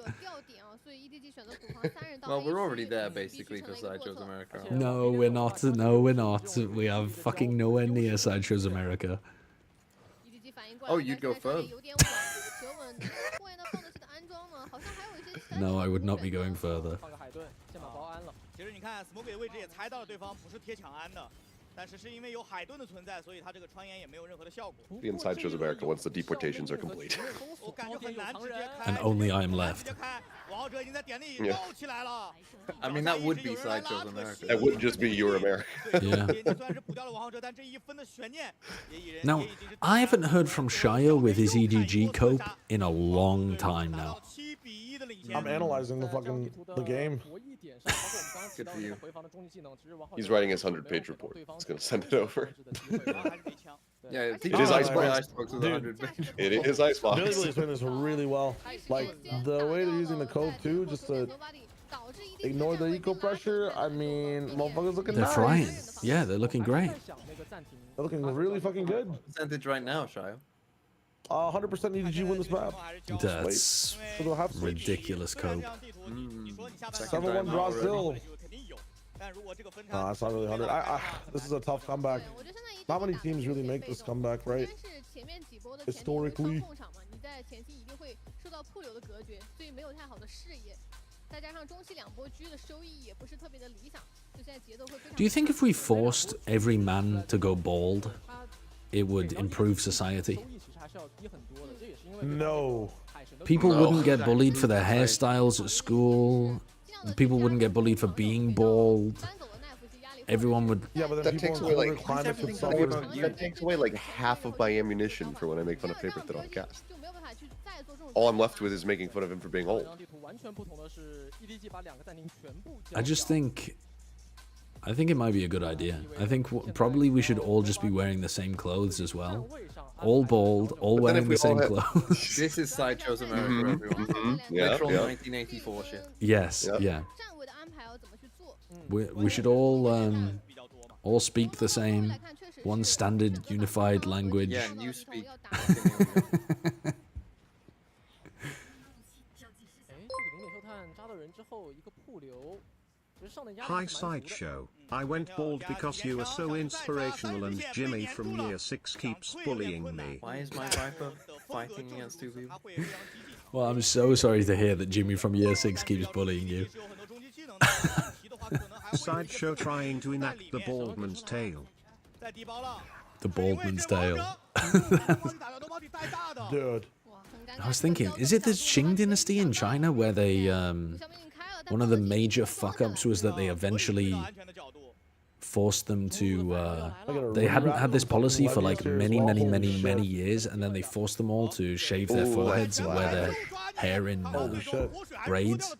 Well, we're already there basically for Sideshow's America. No, we're not. No, we're not. We are fucking nowhere near Sideshow's America. Oh, you'd go further. No, I would not be going further. The inside shows America once the deportations are complete. And only I am left. Yeah. I mean, that would be Sideshow's America. That would just be your America. Yeah. Now, I haven't heard from Shia with his EDG cope in a long time now. I'm analyzing the game. Good for you. He's writing his 100-page report. He's gonna send it over. Yeah, it is Icebox. It is Icebox. Billy's doing this really well. Like the way they're using the code too, just to ignore the eco pressure. I mean, motherfuckers looking They're nice. flying. Yeah, they're looking great. They're looking really fucking good. Percentage right now, Shio. 100% EDG win this map. That's ridiculous cope. 7-1 Brazil. Nah, it's not really 100. This is a tough comeback. Not many teams really make this comeback, right? Historically. Do you think if we forced every man to go bald, it would improve society? No. People wouldn't get bullied for their hairstyles at school. People wouldn't get bullied for being bald. Everyone would. Yeah, but then that takes away like that takes away like half of my ammunition for when I make fun of favorite that on cast. All I'm left with is making fun of him for being old. I think it might be a good idea. I think probably we should all just be wearing the same clothes as well. All bald, all wearing the same clothes. This is Sideshow's America, everyone. Literal 1984 shit. Yes, yeah. We should all speak the same, one standard unified language. Yeah, and you speak. Hi Sideshow, I went bald because you are so inspirational and Jimmy from year 6 keeps bullying me. Why is my Viper fighting against 2 people? Well, I'm so sorry to hear that Jimmy from year 6 keeps bullying you. Sideshow trying to enact the baldman's tale. The baldman's tale. Dude. I was thinking, is it the Qing dynasty in China where they, one of the major fuck-ups was that they eventually forced them to, they hadn't had this policy for like many years, and then they forced them all to shave their foreheads and wear their hair in braids.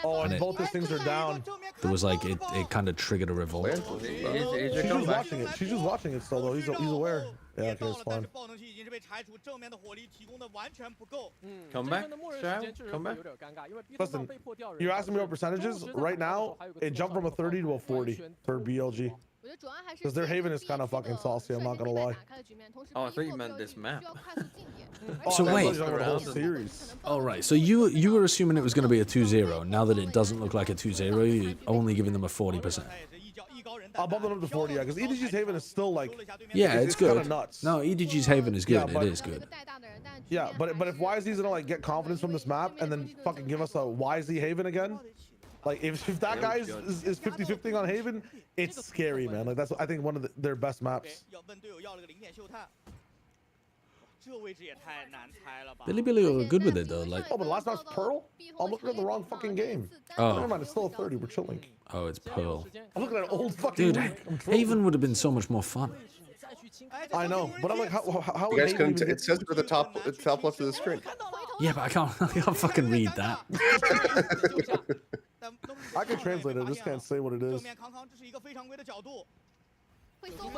Oh, and both these things are down. There was like, it kind of triggered a revolt. She's just watching it. She's just watching it still, though. He's aware. Yeah, okay, it's fine. Come back, Shao. Come back. Listen, you're asking me what percentages? Right now, it jumped from a 30 to a 40 for BLG. Because their Haven is kind of fucking saucy, I'm not gonna lie. Oh, I thought you meant this map. So wait. All right, so you were assuming it was going to be a 2-0. Now that it doesn't look like a 2-0, you're only giving them a 40%. I'll bump them up to 40, yeah, because EDG's Haven is still like... Yeah, it's good. Kind of nuts. No, EDG's Haven is good. Yeah, it is good. Yeah, but if YZ's gonna like get confidence from this map and then fucking give us a YZ Haven again, like if that guy is 50-50 on Haven, it's scary, man. Like that's I think one of their best maps. Billy were good with it though. Like, oh, but the last map's Pearl? I'm looking at the wrong fucking game. Oh. Never mind, it's still a 30. We're chilling. Oh, it's Pearl. I'm looking at an old fucking. Dude, Haven would have been so much more fun. I know, but I'm like, how you guys couldn't. It says it at the top left of the screen. Yeah, but I can't fucking read that. I can translate it. I just can't say what it is.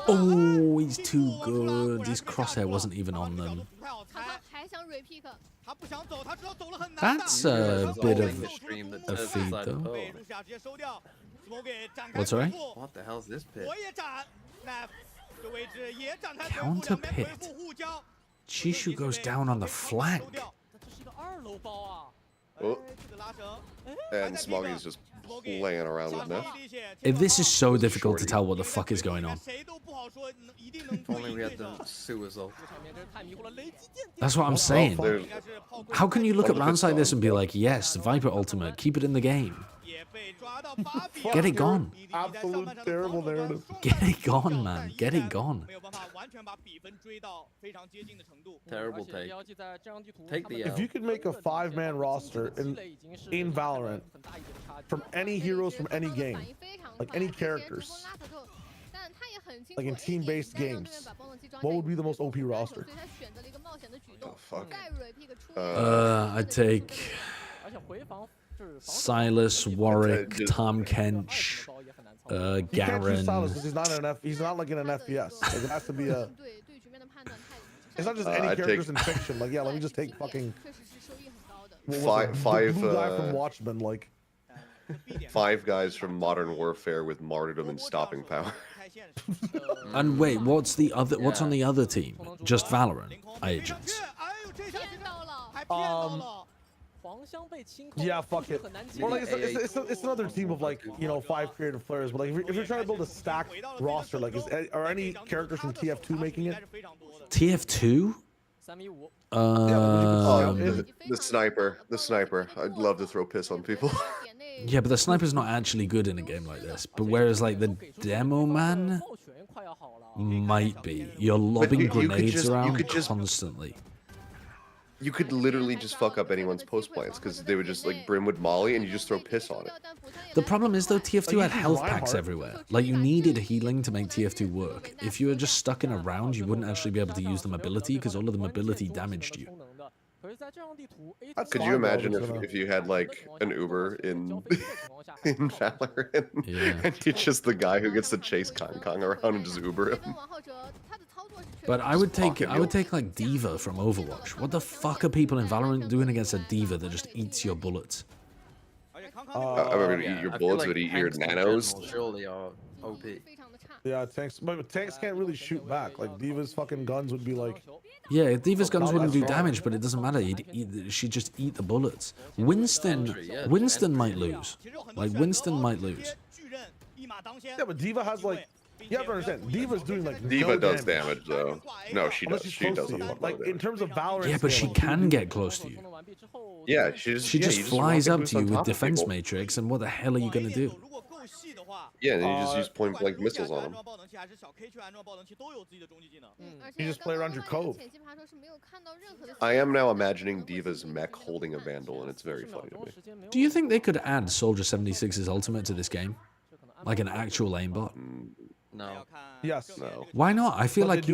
Oh, he's too good. His crosshair wasn't even on them. That's a bit of a feed, though. What's right? What the hell's this pit? Counter pit. Chishu goes down on the flank. Oh. And Smoggy's just playing around with Neff. This is so difficult to tell what the fuck is going on. If only we had the suicide. That's what I'm saying. How can you look at rounds like this and be like, yes, Viper ultimate, keep it in the game? Get it gone. Absolute terrible narrative. Get it gone, man. Get it gone. Terrible take. Take the L. If you could make a 5-man roster in Valorant from any heroes from any game, like any characters, like in team-based games, what would be the most OP roster? Oh, fuck. I'd take Silas, Warwick, Tom Kench, You can't choose Silas because he's not like in an FPS. Like it has to be a. It's not just any characters in fiction. Like, yeah, let me just take fucking five blue guy from Watchmen. Like 5 guys from Modern Warfare with martyrdom and stopping power. And wait, what's on the other team? Just Valorant agents. Yeah, fuck it. Or like it's another team of like 5 creative players. But like if you're trying to build a stacked roster, like are any characters from TF2 making it? TF2? The sniper. I'd love to throw piss on people. Yeah, but the sniper's not actually good in a game like this. But whereas like the demo man might be. You're lobbing grenades around constantly. You could literally just fuck up anyone's post plants because they would just like Brim would molly and you just throw piss on it. The problem is though, TF2 had health packs everywhere. Like you needed healing to make TF2 work. If you were just stuck in a round, you wouldn't actually be able to use the mobility because all of the mobility damaged you. Could you imagine if you had like an Uber in Valorant and it's just the guy who gets to chase Kong around and just Uber him? But I would take like D.Va from Overwatch. What the fuck are people in Valorant doing against a D.Va that just eats your bullets? I remember eat your bullets, would eat your nanos. Surely are OP. Yeah, tanks can't really shoot back. Like D.Va's fucking guns would be like. Yeah, D.Va's guns wouldn't do damage, but it doesn't matter. She'd just eat the bullets. Winston might lose. Like Winston might lose. Yeah, but D.Va has like. You have to understand, D.Va's doing like D.Va does damage though. No, she does. She doesn't. Like in terms of Valorant. Yeah, but she can get close to you. Yeah, she just flies up to you with defense matrix, and what the hell are you gonna do? Yeah, and you just use point blank missiles on them. You just play around your code. I am now imagining D.Va's mech holding a Vandal, and it's very funny to me. Do you think they could add Soldier 76's ultimate to this game? Like an actual aimbot? No. Yes. No. Why not? I feel like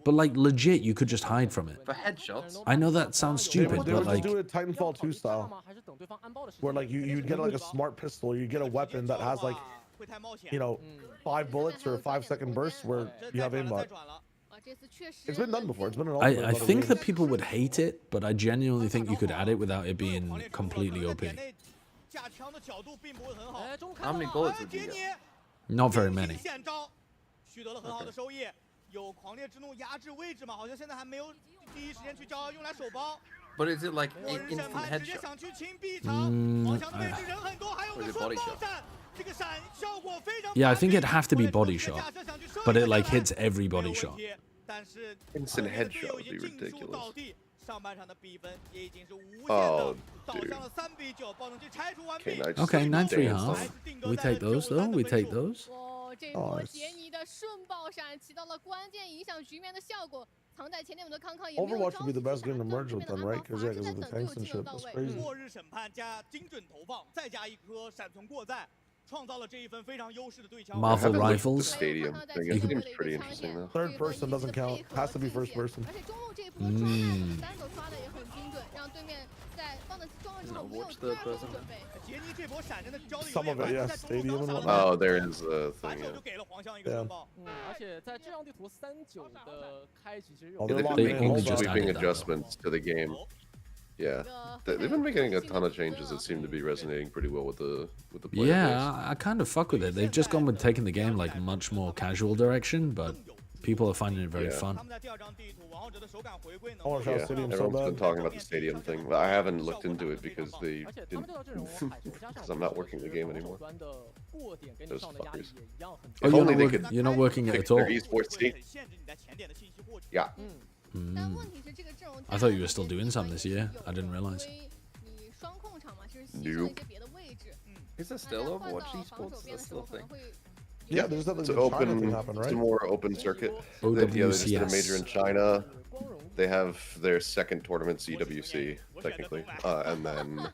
but like legit, you could just hide from it. For headshots. I know that sounds stupid, they but would like. just do it Titanfall 2 style, where like you'd get like a smart pistol, you get a weapon that has like 5 bullets or a 5-second burst where you have aimbot. It's been done before. It's been an I think that people would hate it, but I genuinely think you could add it without it being completely OP. How many bullets would you get? Not very many. But is it like instant headshot? Or is it body shot? Yeah, I think it'd have to be body shot, but it like hits every body shot. Instant headshot would be ridiculous. Oh, dude. Okay, 9-3 half. We take those though. We take those. Overwatch would be the best game to merge with them, right? Because of the tanks and shit. That's crazy. Marvel rifles. Stadium. It seems pretty interesting though. Third person doesn't count. Has to be first person. Watch third person. Some of it, yeah. Stadium and whatnot. Oh, there is a thing. Yeah. They're making sweeping adjustments to the game. Yeah, they've been making a ton of changes that seem to be resonating pretty well with the player base. Yeah, I kind of fuck with it. They've just gone with taking the game like much more casual direction, but People are finding it very fun. Everyone's been talking about the stadium thing, but I haven't looked into it because they didn't. Because I'm not working the game anymore. Those fuckers. Oh, you're not working it at all. Esports team. Yeah. I thought you were still doing some this year. I didn't realize. Nope. Is there still Overwatch esports? That's still a thing. Yeah, there's nothing. It's open. Happen, right? It's a more open circuit. OWCS. They just did a major in China. They have their second tournament, CWC, technically, and then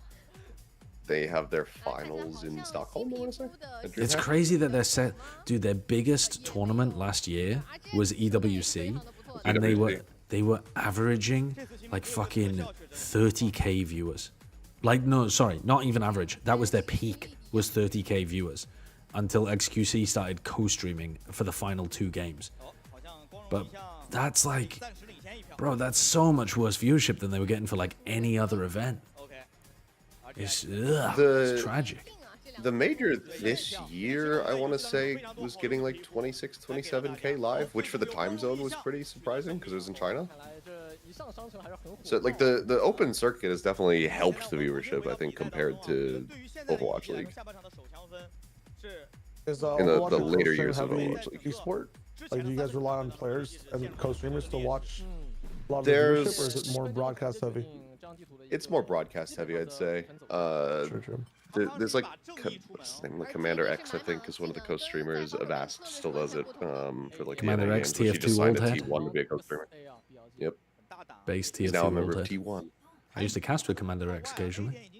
they have their finals in Stockholm. I want to say. It's crazy that they're set. Dude, their biggest tournament last year was EWC, and they were averaging like fucking 30k viewers. Like, no, sorry, not even average. That was their peak, was 30k viewers, until XQC started co-streaming for the final 2 games. But that's like, bro, that's so much worse viewership than they were getting for like any other event. It's tragic. The major this year, I want to say, was getting like 26, 27k live, which for the time zone was pretty surprising because it was in China. So like the open circuit has definitely helped the viewership, I think, compared to Overwatch League. In the later years of Overwatch League. Esport? Like, do you guys rely on players and co-streamers to watch a lot of the viewership, or is it more broadcast heavy? It's more broadcast heavy, I'd say. There's like what's his name? Like Commander X, I think, is one of the co-streamers. Avast still does it for like Commander X, games, TF2 just signed a World Head. T1 to be a co-streamer. Yep. Base He's TF2 now a member World of Head. T1. I used to cast with Commander X occasionally.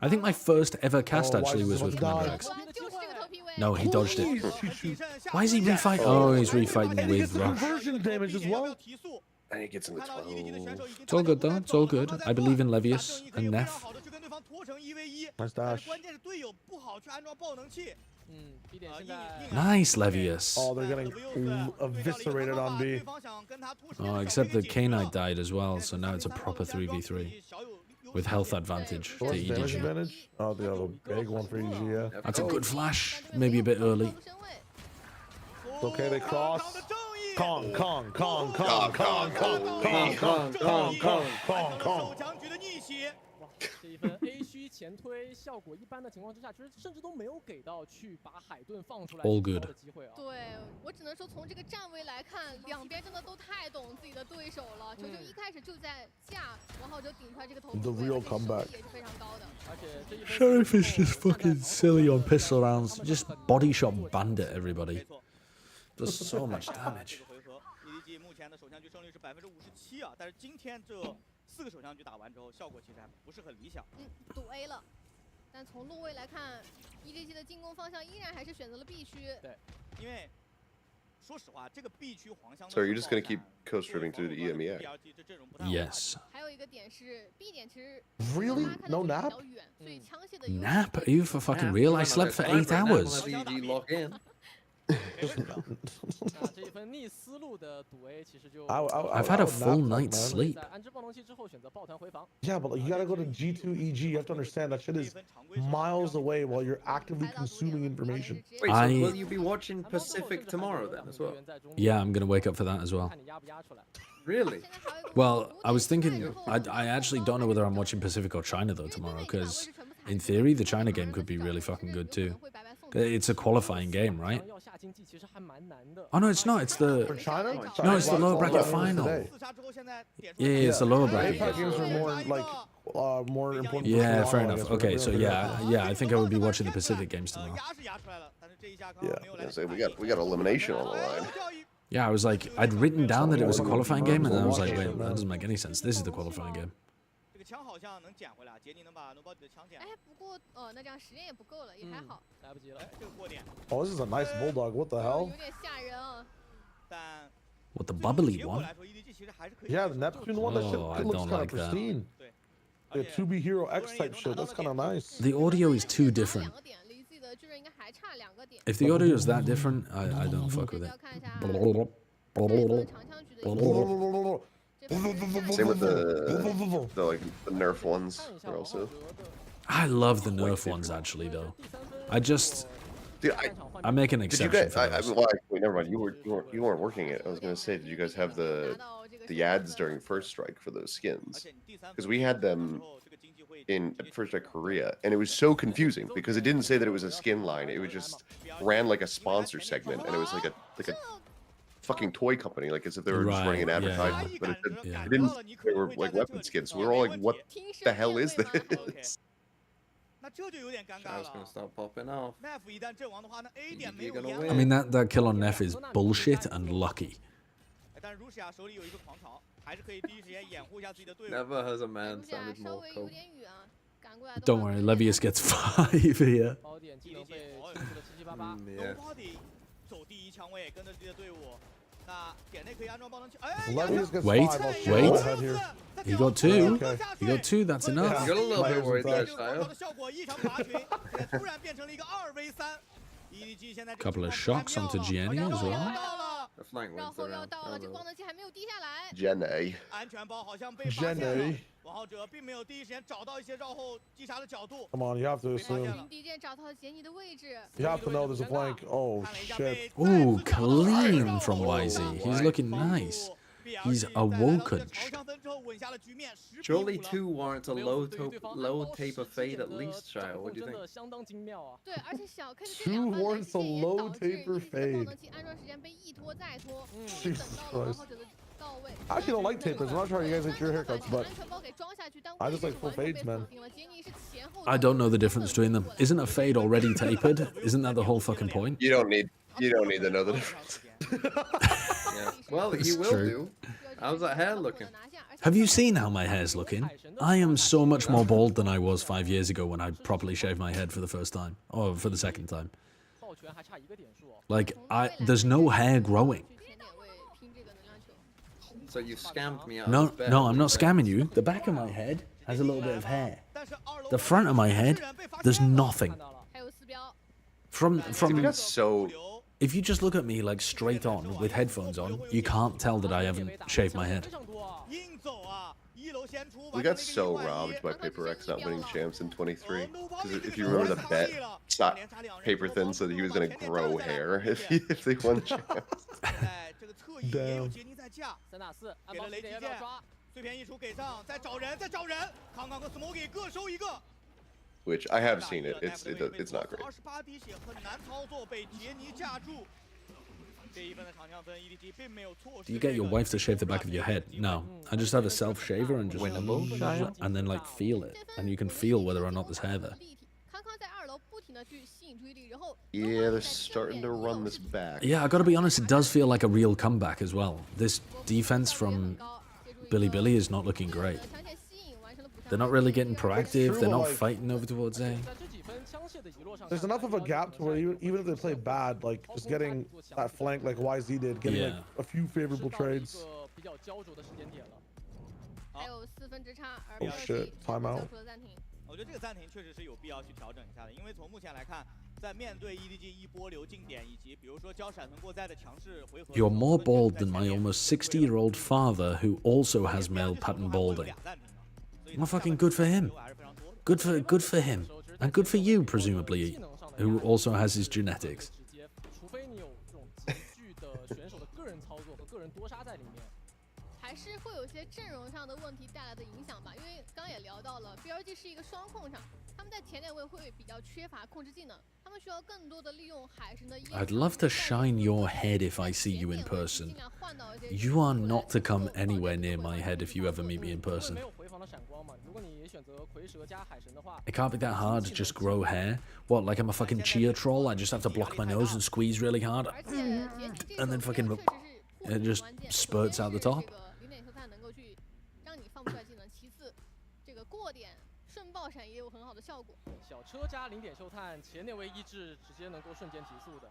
I think my first ever cast actually was with Commander X. No, he dodged it. Why is he refighting? Oh, he's refighting with Rush. Conversion damage as well. And he gets in the 12. It's all good though. It's all good. I believe in Levius and Neff. Nice dash. Nice, Levius. Oh, they're getting eviscerated on B. Oh, except that K-Knight died as well, so now it's a proper 3v3 with health advantage to What's damage EDG. advantage? Oh, the other big one for EDG, yeah. That's a good flash. Maybe a bit early. It's okay, they cross. Kong, Kong, Kong, Kong, Kong, Kong, Kong, Kong, Kong, Kong, Kong, Kong. 这一分 A 区前推效果一般的情况之下，其实甚至都没有给到去把海顿放出来的机会啊。对，我只能说从这个站位来看，两边真的都太懂自己的对手了。球球一开始就在架，然后就顶出来这个头部， The real comeback. 也是非常高的。而且这一分 Sheriff is just fucking silly on pistol rounds. Just body shot bandit everybody. Does so much damage. EDG 目前的首相局胜率是57%啊，但是今天这4个首相局打完之后，效果其实还不是很理想。赌 A 了，但从落位来看 ，EDG 的进攻方向依然还是选择了 B 区。对，因为说实话，这个 B 区黄香。So are you just gonna keep co-streaming through the EMEA? Yes. 还有一个点是 B 点，其实 Really? No nap? Nap? Are you for fucking real? I slept for 8 hours. I've had a full night's sleep. Yeah, but like, you gotta go to G2EG. You have to understand that shit is miles away while you're actively consuming information. Wait, so will you be watching Pacific tomorrow then as well? Yeah, I'm gonna wake up for that as well. Really? Well, I was thinking, I actually don't know whether I'm watching Pacific or China though tomorrow, because in theory the China game could be really fucking good too. It's a qualifying game, right? Oh no, it's not. It's the no, it's the lower bracket final. Yeah, it's the lower bracket. Games are more like more important. Yeah, fair enough. Okay, so yeah, I think I would be watching the Pacific games tomorrow. Yeah, so we got elimination on the line. Yeah, I was like, I'd written down that it was a qualifying game, and then I was like, wait, that doesn't make any sense. This is the qualifying game. 枪好像能捡回来，杰尼能把 Nobody 的枪捡。哎，不过那这样时间也不够了，也还好。来不及了。这个过点。Oh, this is a nice bulldog. What the hell? 有点吓人啊。但 What, the bubbly one? Yeah, the Neptune one. That shit I looks don't kind of like that. pristine. The 2B Hero X type shit. That's kind of nice. The audio is too different. If the audio is that different, I don't fuck with it. Same with the like the Nerf ones. They're also. I love the Nerf ones actually though. I just Dude, I make an did you exception guys? for those. Well, wait, never mind. You weren't working it. I was gonna say, did you guys have the ads during First Strike for those skins? Because we had them at First Strike Korea, and it was so confusing because it didn't say that it was a skin line. It was just ran like a sponsor segment, and it was like a fucking toy company, like as if they were just running an advertisement. But it didn't. They were like weapon skins. So we were all like, "What the hell is this?" I was gonna start popping off. You're gonna I win. mean, that kill on Neff is bullshit and lucky. Never has a man sounded more cold. Don't worry, Levius gets 5 here. Yeah. Levius gets Wait, 5. I'll show wait. you ahead here. He got 2. Okay. He got 2. That's enough. You got a little bit worried there, Shio. Couple of shocks onto Jenny as well. The flank 然 wins 后 the 要 round. 到了，这 Oh, 光能器还没有滴下来。 Jenny. Jenny. 王浩哲并没有第一时间找到一些绕后击杀的角度。 Come on, you have to assume. 云敌舰找到了杰尼的位置。 You have to know there's a flank. Oh shit. Ooh, clean from YZ. He's looking nice. He's awoken. Surely 2 warrants a low taper fade at least, Shio. What do you think? 相当精妙啊！对，而且小 K 的这 Two 两番 warrants a 的也 low 导致 taper 光 fade. 能器安装时间被一拖再拖，终于 Jesus 等到了王 Christ. 浩哲的到位。 I actually don't like tapers. I'm not sure how you guys like your haircuts, but 安全包给装下去，但 I 位 just 置 like 是 full 完全被 fades, 锁 man. 定了。杰尼是前后。 I don't know the difference between them. Isn't a fade already tapered? Isn't that the whole fucking point? You don't need to know the difference. Yeah. Well, he will do. How's that hair looking? Have you seen how my hair's looking? I am so much more bald than I was 5 years ago when I properly shaved my head for the first time. Or for the second time. Like, there's no hair growing. So you scammed me out. No, of bet no, I'm not with scamming you. The back of my head has a little bit of hair. The front of my head, there's nothing. 还有四标。 From That's so. if you just look at me like straight on with headphones on, you can't tell that I haven't shaved my head. We got so robbed by Paper X not winning champs in 23. Because if you remember the bet, Paper Thin said he was going to grow hair if they won champs. Damn. 3打4，安保点要不要抓？ 碎片一出给上，再找人，再找人，康康和 Smoky 各收一个。 Which I have seen it. It's not great. 28滴血很难操作，被杰尼架住。这一分的长枪分 EDG 并没有错失。 Do you get your wife to shave the back of your head? No. I just have a self shaver and just and then like feel it, and you can feel whether or not there's hair there. 康康在2楼不停地去吸引注意力，然后 Yeah, they're starting to run this back. Yeah, I gotta be honest, it does feel like a real comeback as well. This defense from Billy is not looking great. 强线吸引完成了补上。 They're not really getting proactive. They're not fighting over towards A. 在这几分枪械的遗落上， There's enough of a gap to where even if they play bad, like just getting that flank like YZ did, getting like a few favorable trades. 比较焦灼的时间点了。还有4分之差，而 Oh shit, timeout. 交出了暂停。我觉得这个暂停确实是有必要去调整一下的，因为从目前来看，在面对 EDG 一波流进点以及比如说交闪存过载的强势回合， You're more bald than my almost 60-year-old father who also has male pattern balding. Well, fucking good for him. Good for him. And good for you, presumably, who also has his genetics. 除非你有这种极具的选手的个人操作和个人多杀在里面。 还是会有一些阵容上的问题带来的影响吧，因为刚刚也聊到了 BLG 是一个双控场，他们在前点位会比较缺乏控制技能，他们需要更多的利用海神的。I'd love to shine your head if I see you in person. You are not to come anywhere near my head if you ever meet me in person. 没有回防的闪光嘛？如果你选择蝰蛇加海神的话， It can't be that hard to just grow hair. What, like I'm a fucking cheer troll? I just have to block my nose and squeeze really hard, and then fucking it just spurts out the top. 能够去让你放不出来技能。其次，这个过点顺爆闪也有很好的效果。小车加0点秀探，前点位抑制直接能够瞬间提速的。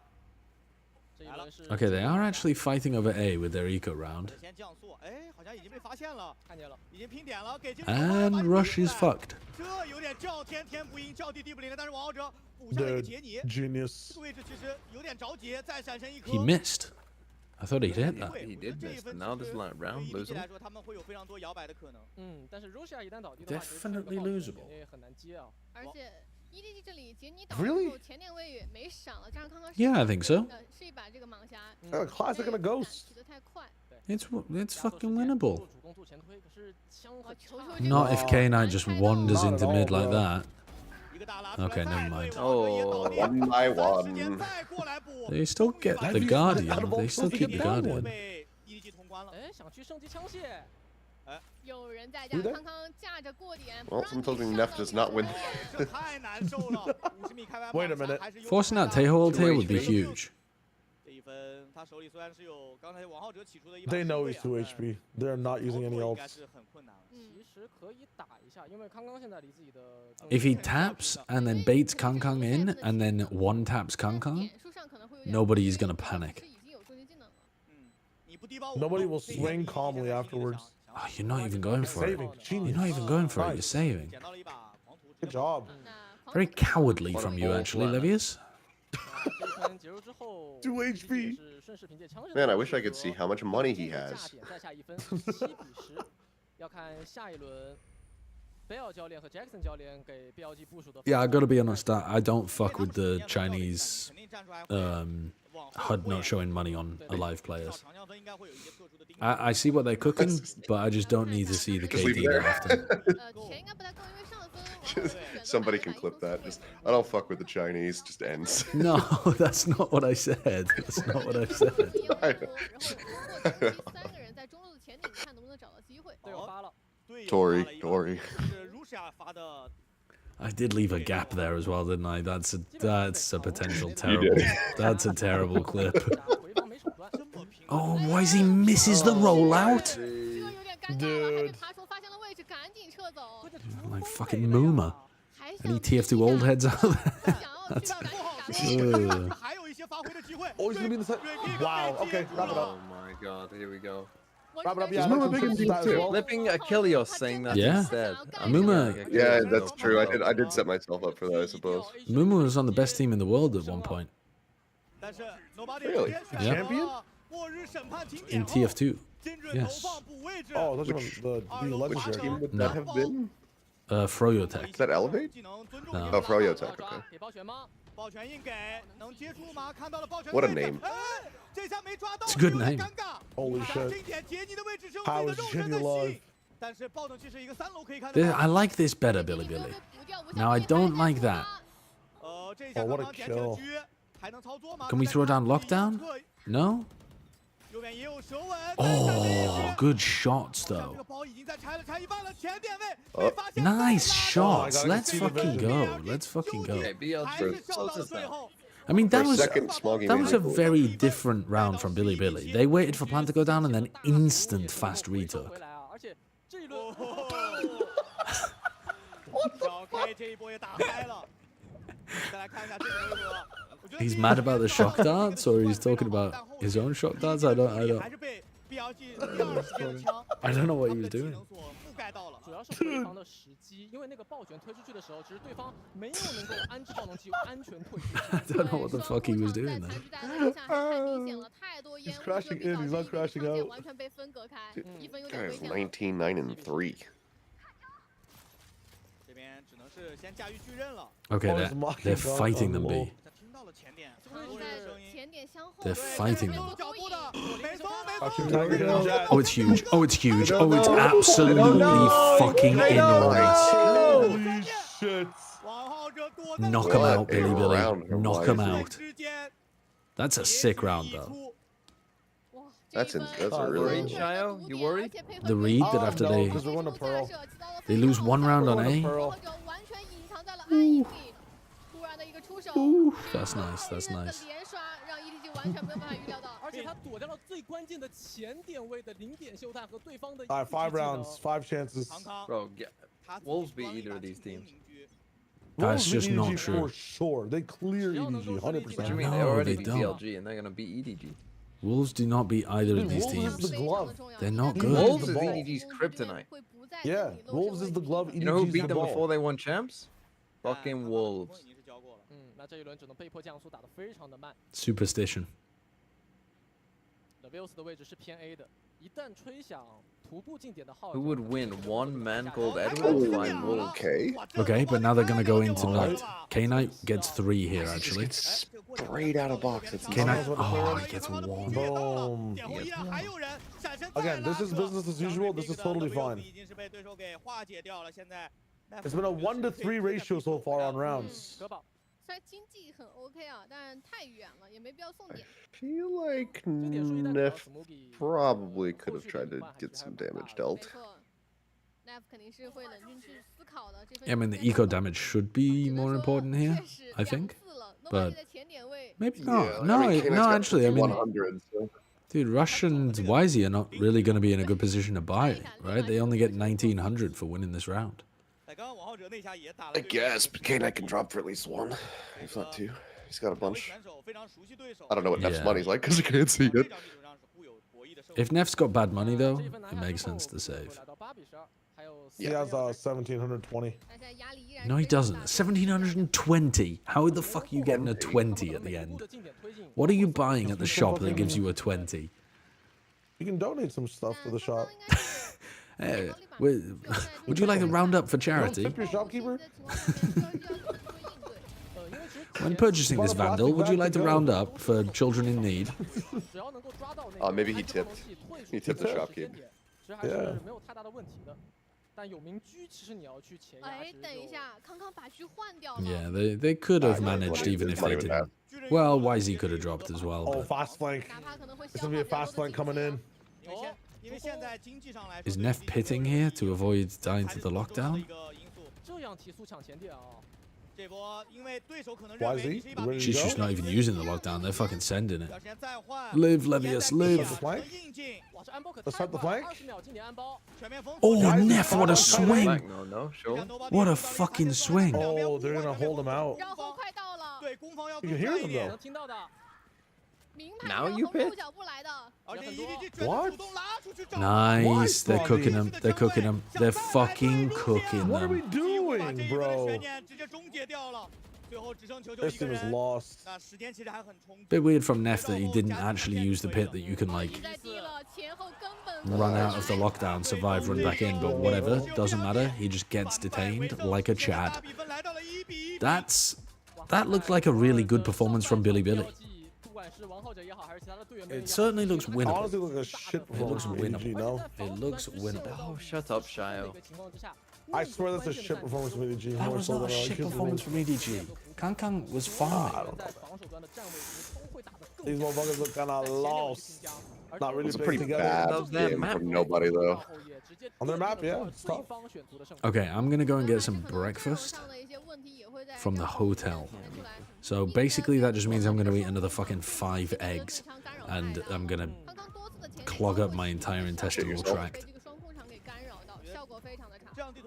这一轮是 Okay, they are actually fighting over A with their eco round. 先降速，哎，好像已经被发现了，看见了，已经拼点了，给进。 And Rush is fucked. 这有点叫天天不应，叫地地不灵的。但是王浩哲补下了一个杰尼， Genius. 这个位置其实有点着急，再闪身一颗。 He missed. I thought he'd hit that. He did miss, and now this round losing. 来说，他们会有非常多摇摆的可能。但是 Russia 一旦倒地的话， Definitely losable. 也很难接啊。而且 Really? Yeah, I think so. Classic and a ghost. It's fucking winnable. Not if K9 just wanders into mid like that. Okay, never mind. Oh, 1 by 1. They still get the Guardian. They still keep the Guardian. Well, someone told me Neff does not win. Wait a minute. Forcing out Taeho ult here would be huge. They know he's 2 HP. They're not using any ults. If he taps and then baits Kangkang in and then one taps Kangkang, nobody is going to panic. Nobody will swing calmly afterwards. Oh, you're not even going for it. You're not even going for it. You're saving. Good job. Very cowardly from you, actually, Livius. 2 HP. Man, I wish I could see how much money he has. Yeah, I gotta be honest, I don't fuck with the Chinese HUD not showing money on alive players. I see what they're cooking, but I just don't need to see the KD that often. Somebody can clip that. Just, I don't fuck with the Chinese, just ends. No, that's not what I said. That's not what I said. Tory. I did leave a gap there as well, didn't I? That's a potential terrible. That's a terrible clip. Oh, why he misses the rollout? Dude. Like fucking Mooma. Any TF2 old heads out there? That's, Oh, he's gonna be in the set. Wow. Okay, wrap it up. Oh my god, here we go. Wrap it up. Yeah, Flipping Achilles saying that instead. Mooma. Yeah, that's true. I did set myself up for that, I suppose. Mooma was on the best team in the world at one point. Really? Yeah. Champion? In TF2. Yes. Oh, those are the Which legendary. team would No. that have been? Froyotech. Is that Elevate? No. Oh, Froyotech, okay. What a name. It's a good name. Holy shit. How is Jimmy alive? I like this better, Billy. Now, I don't like that. Oh, what a kill. Can we throw down Lockdown? No? Oh, good shots, though. Nice shots. Let's fucking go. Let's fucking go. I mean, that was a very different round from Billy. They waited for plan to go down and then instant fast retook. He's mad about the shock darts, or he's talking about his own shock darts. I don't know what he was doing. I don't know what the fuck he was doing there. He's crashing in, he's not crashing out. Guys, 19, 9, and 3. Okay, they're fighting them, B. They're fighting them. Oh, it's huge. Oh, it's huge. Oh, it's absolutely fucking enormous. Holy shit. Knock him out, Billy. Knock him out. That's a sick round, though. That's a really worried, Shayo? You worried? The read that after they lose one round on A. Ooh, that's nice. That's nice. 5 rounds, 5 chances. Bro, Wolves beat either of these teams. That's just not EDG true. For sure. They clear EDG, 100%. What do you mean? They No, already they beat don't. BLG and they're gonna beat EDG. Wolves do not beat either of these Wolves is teams. the glove. They're not He good. Wolves is ball. EDG's kryptonite. Yeah, Wolves is the glove. You know who EDG 's beat the them ball. before they won champs? Fucking Wolves.那这一轮只能被迫降速，打得非常的慢。 Superstition. Who would win? One man called Edward by Wolf. Okay. Okay, but now they're gonna go into Knight. K-Knight gets 3 here actually. Sprayed out of box. It's K-Knight, oh, he gets 1. Boom. Again, this is business as usual. This is totally fine. It's been a 1-to-3 ratio so far on rounds. 虽然经济很 OK 啊，但太远了，也没必要送点。 feel like Nef probably could have tried to get some damage dealt. Yeah, I mean, the eco damage should be more important here, I think. But maybe not. No, no, actually, I mean, dude, Rush and YZ are not really going to be in a good position to buy it, right? They only get 1900 for winning this round. I guess, but K-Knight can drop for at least 1, if not 2. He's got a bunch. I don't know what Nef's money's like because I can't see it. If Nef's got bad money, though, it makes sense to save. He has 1720. No, he doesn't. 1720. How the fuck are you getting a 20 at the end? What are you buying at the shop that gives you a 20? You can donate some stuff to the shop. Hey, would you like to round up for charity? Tip your shopkeeper? When purchasing this Vandal, would you like to round up for children in need? Maybe he tipped. He tipped the shopkeeper. Yeah. Yeah, they could have managed even if they didn't. Well, YZ could have dropped as well. Oh, fast flank. There's going to be a fast flank coming in. Is Nef pitting here to avoid dying to the lockdown? YZ? She's just not even using the lockdown. They're fucking sending it. Live, Levius, live. Let's start the flank. Oh, Nef, what a swing. No, sure. What a fucking swing. Oh, they're going to hold him out. You can hear them, though. Now you pit? What? Nice. They're cooking them. They're cooking them. They're fucking cooking What are we them. doing, bro? This team is lost. Bit weird from Nef that he didn't actually use the pit that you can, like, run out of the lockdown, survive, run back in, but whatever. Doesn't matter. He just gets detained like a Chad. That looked like a really good performance from Billy. It certainly looks winnable. Honestly, looks like a shit performance from EDG, no? It looks winnable. Oh, shut up, Shio. I swear that's a shit performance from EDG. That was not a shit performance from EDG. Kang was fine. I don't know. These motherfuckers look kind of lost. Not really playing together. Bad game from nobody, though. On their map, yeah. It's tough. Okay, I'm gonna go and get some breakfast from the hotel. So basically that just means I'm gonna eat another fucking 5 eggs and I'm gonna clog up my entire intestinal tract.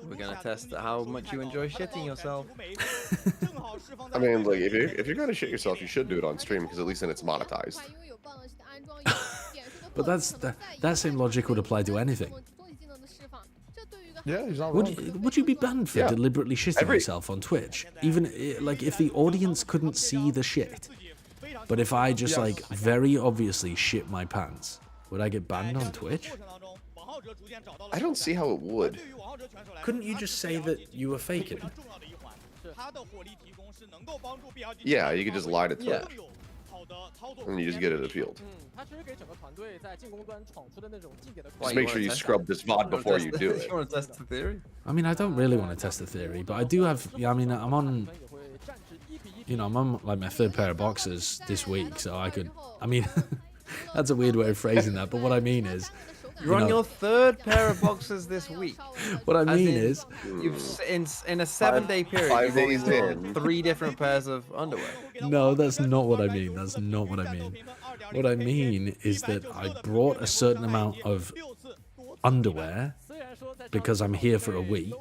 We're gonna test how much you enjoy shitting yourself. I mean, like, if you're gonna shit yourself, you should do it on stream, because at least then it's monetized. But that same logic would apply to anything. Yeah, he's not wrong. Would you be banned for deliberately shitting yourself on Twitch? Even, like, if the audience couldn't see the shit, but if I just, like, very obviously shit my pants, would I get banned on Twitch? I don't see how it would. Couldn't you just say that you were faking it? Yeah, you could just lie to Twitch. And you just get it appealed. Just make sure you scrub this VOD before you do it. You want to test the theory? I mean, I don't really want to test the theory, but I do have, I mean, I'm on, you know, I'm on, like, my 3rd pair of boxers this week, so I could, I mean, that's a weird way of phrasing that, but what I mean is, You're on your 3rd pair of boxers this week. What I mean is, you've in a 7-day period, 5 you've days already in. 3 different pairs of underwear. no, that's not what I mean. That's not what I mean. What I mean is that I brought a certain amount of underwear because I'm here for a week.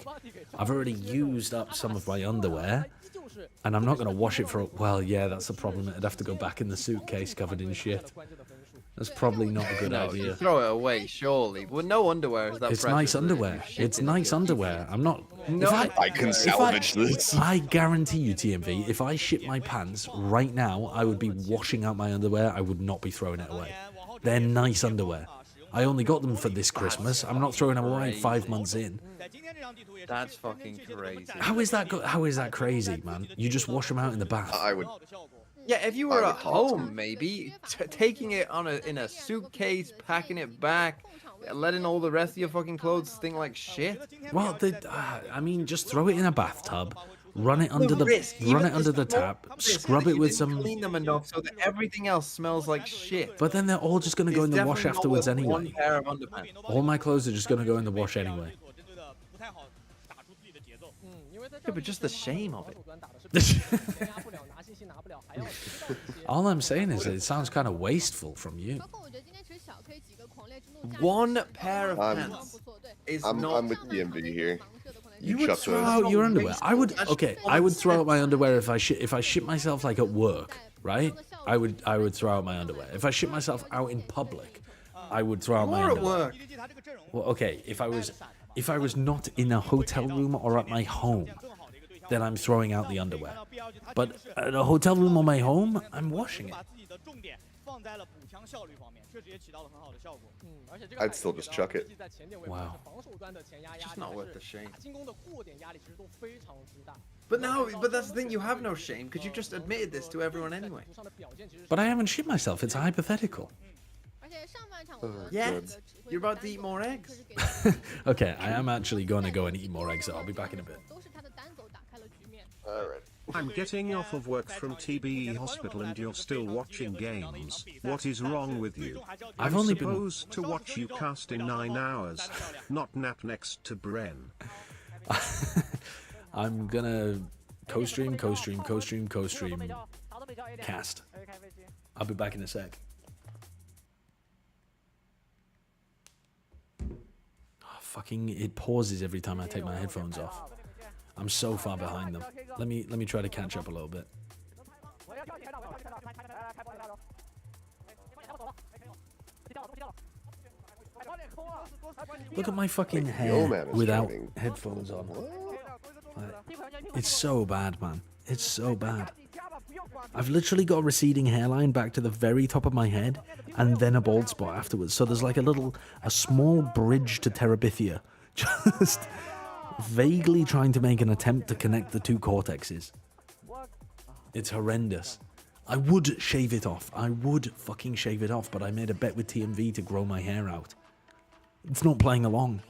I've already used up some of my underwear, and I'm not going to wash it for, well, yeah, that's the problem. It'd have to go back in the suitcase covered in shit. That's probably not a good idea. You throw it away, surely. Well, no underwear is that It's nice underwear. It's nice underwear. I'm not... No, I can salvage this. I guarantee you, TMV, if I shit my pants right now, I would be washing out my underwear. I would not be throwing it away. They're nice underwear. I only got them for this Christmas. I'm not throwing them away 5 months in. That's fucking crazy. How is that crazy, man? You just wash them out in the bath. I would. Yeah, if you were at home, maybe taking it in a suitcase, packing it back, letting all the rest of your fucking clothes stink like shit. Well, I mean, just throw it in a bathtub, run it under the tap, scrub it with some. Clean them enough so that everything else smells like shit. But then they're all just gonna go in the wash afterwards anyway. One pair of underpants. All my clothes are just gonna go in the wash anyway. Yeah, but just the shame of it. All I'm saying is it sounds kind of wasteful from you. One pair of pants is not. I'm with DMV here. You would throw out your underwear. I would throw out my underwear if I shit myself like at work, right? I would throw out my underwear. If I shit myself out in public, I would throw out my underwear. Well, okay, if I was not in a hotel room or at my home, then I'm throwing out the underwear. But at a hotel room or my home, I'm washing it. I'd still just chuck it. Wow. It's just not worth the shame. But that's the thing, you have no shame because you just admitted this to everyone anyway. But I haven't shit myself, it's a hypothetical. Yet, you're about to eat more eggs. Okay, I am actually going to go and eat more eggs, so I'll be back in a bit. Alright. I'm getting off of work from TBE hospital and you're still watching games. What is wrong with you? I've I'm only supposed to watch you cast in 9 hours, not nap next to Bren. I'm gonna co-stream, cast. I'll be back in a sec. Oh, fucking, it pauses every time I take my headphones off. I'm so far behind them. Let me try to catch up a little bit. Look at my fucking hair without headphones on. It's so bad, man. It's so bad. I've literally got a receding hairline back to the very top of my head and then a bald spot afterwards. So there's like a small bridge to Terabithia. Just vaguely trying to make an attempt to connect the two cortexes. It's horrendous. I would shave it off. I would fucking shave it off, but I made a bet with TMV to grow my hair out. It's not playing along.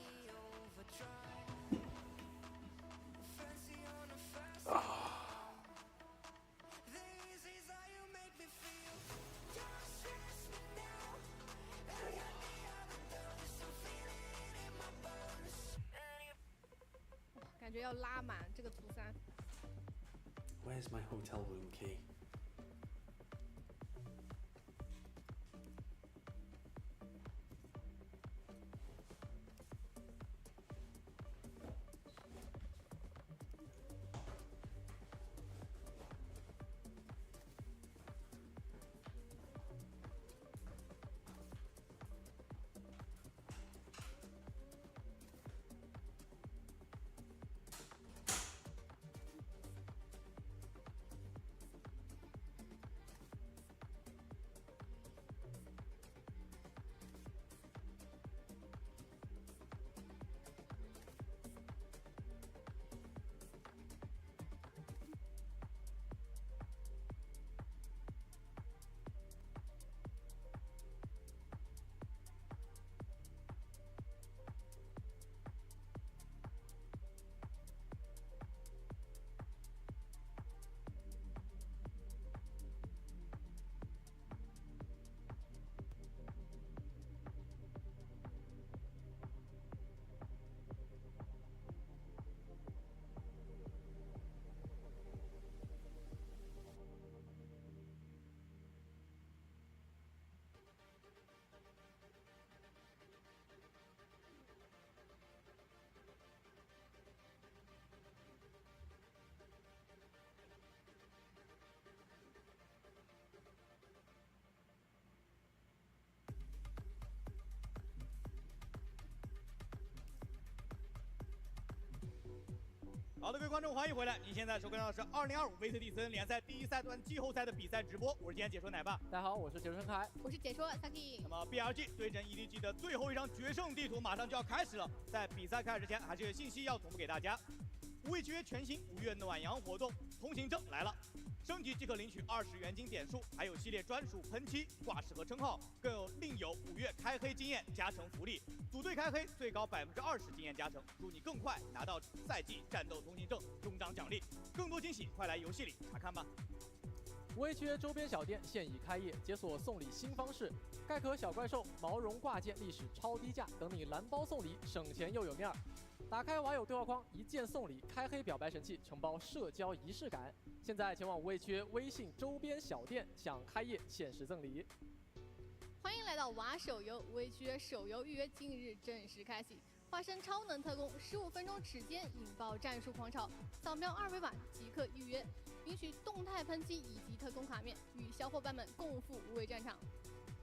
Where's my hotel room key? 好的，各位观众，欢迎回来！您现在收看到的是2025 VCT CN 联赛第一赛段季后赛的比赛直播，我是今天解说奶爸。大家好，我是解说陈凯，我是解说 Saki。那么 BLG 对阵 EDG 的最后一场决胜地图马上就要开始了，在比赛开始之前，还是有信息要同步给大家。无畏契约全新5月暖阳活动，通行证来了。 升级即可领取20元金点数，还有系列专属喷漆、挂饰和称号，更有另有5月开黑经验加成福利，组队开黑最高20%经验加成，祝你更快拿到赛季战斗通行证，终章奖励。更多惊喜，快来游戏里查看吧。无畏契约周边小店现已开业，解锁送礼新方式，盖壳小怪兽、毛绒挂件历史超低价，等你蓝包送礼，省钱又有面儿。 打开网友对话框，一键送礼，开黑表白神器，承包社交仪式感。现在前往无畏契约微信周边小店，享开业限时赠礼。欢迎来到娃手游，无畏契约手游预约近日正式开启。化身超能特工，15分钟时间引爆战术狂潮，扫描2维码即可预约，领取动态喷漆以及特工卡面，与小伙伴们共赴无畏战场。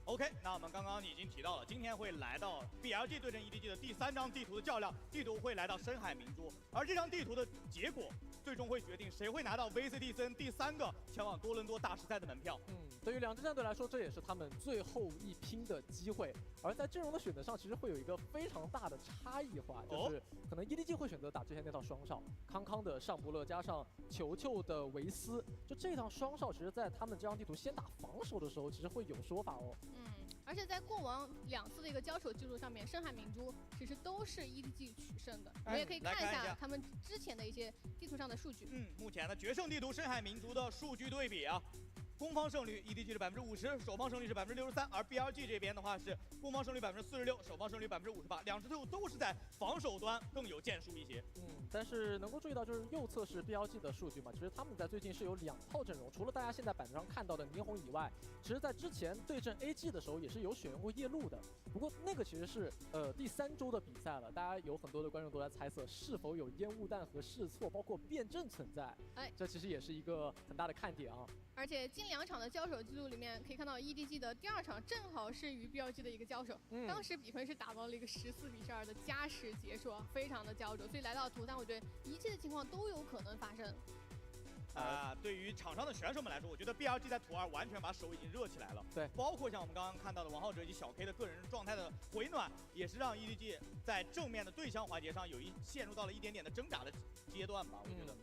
OK， 那我们刚刚已经提到了，今天会来到 BLG 对阵 EDG 的第3张地图的较量，地图会来到深海明珠，而这张地图的结果最终会决定谁会拿到 VCT CN 第3个前往多伦多大师赛的门票。对于两支战队来说，这也是他们最后一拼的机会。而在阵容的选择上，其实会有一个非常大的差异化，就是可能 EDG 会选择打之前那套双少，康康的尚不勒加上球球的维斯，就这套双少，其实在他们这张地图先打防守的时候，其实会有说法哦。 而且在过往2次的一个交手记录上面，深海明珠其实都是 EDG 取胜的。我们也可以看一下他们之前的一些地图上的数据。目前的决胜地图深海明珠的数据对比啊，攻方胜率 EDG 是50%，守方胜率是63%，而 BLG 这边的话是攻方胜率46%，守方胜率58%，两支队伍都是在防守端更有建树一些。但是能够注意到就是右侧是 BLG 的数据嘛，其实他们在最近是有2套阵容，除了大家现在板子上看到的霓虹以外，其实在之前对阵 AG 的时候也是有选用过夜路的。不过那个其实是第3周的比赛了，大家有很多的观众都在猜测是否有烟雾弹和试错，包括变阵存在。这其实也是一个很大的看点啊。而且近2场的交手记录里面，可以看到 EDG 的第2场正好是与 BLG 的一个交手，当时比分是打到了一个14-12的加时结束，非常的焦灼。所以来到图3，我觉得一切的情况都有可能发生。对于场上的选手们来说，我觉得 BLG 在图2完全把手已经热起来了。对，包括像我们刚刚看到的王浩哲以及小 K 的个人状态的回暖，也是让 EDG 在正面的对枪环节上陷入到了一点点的挣扎的阶段吧，我觉得。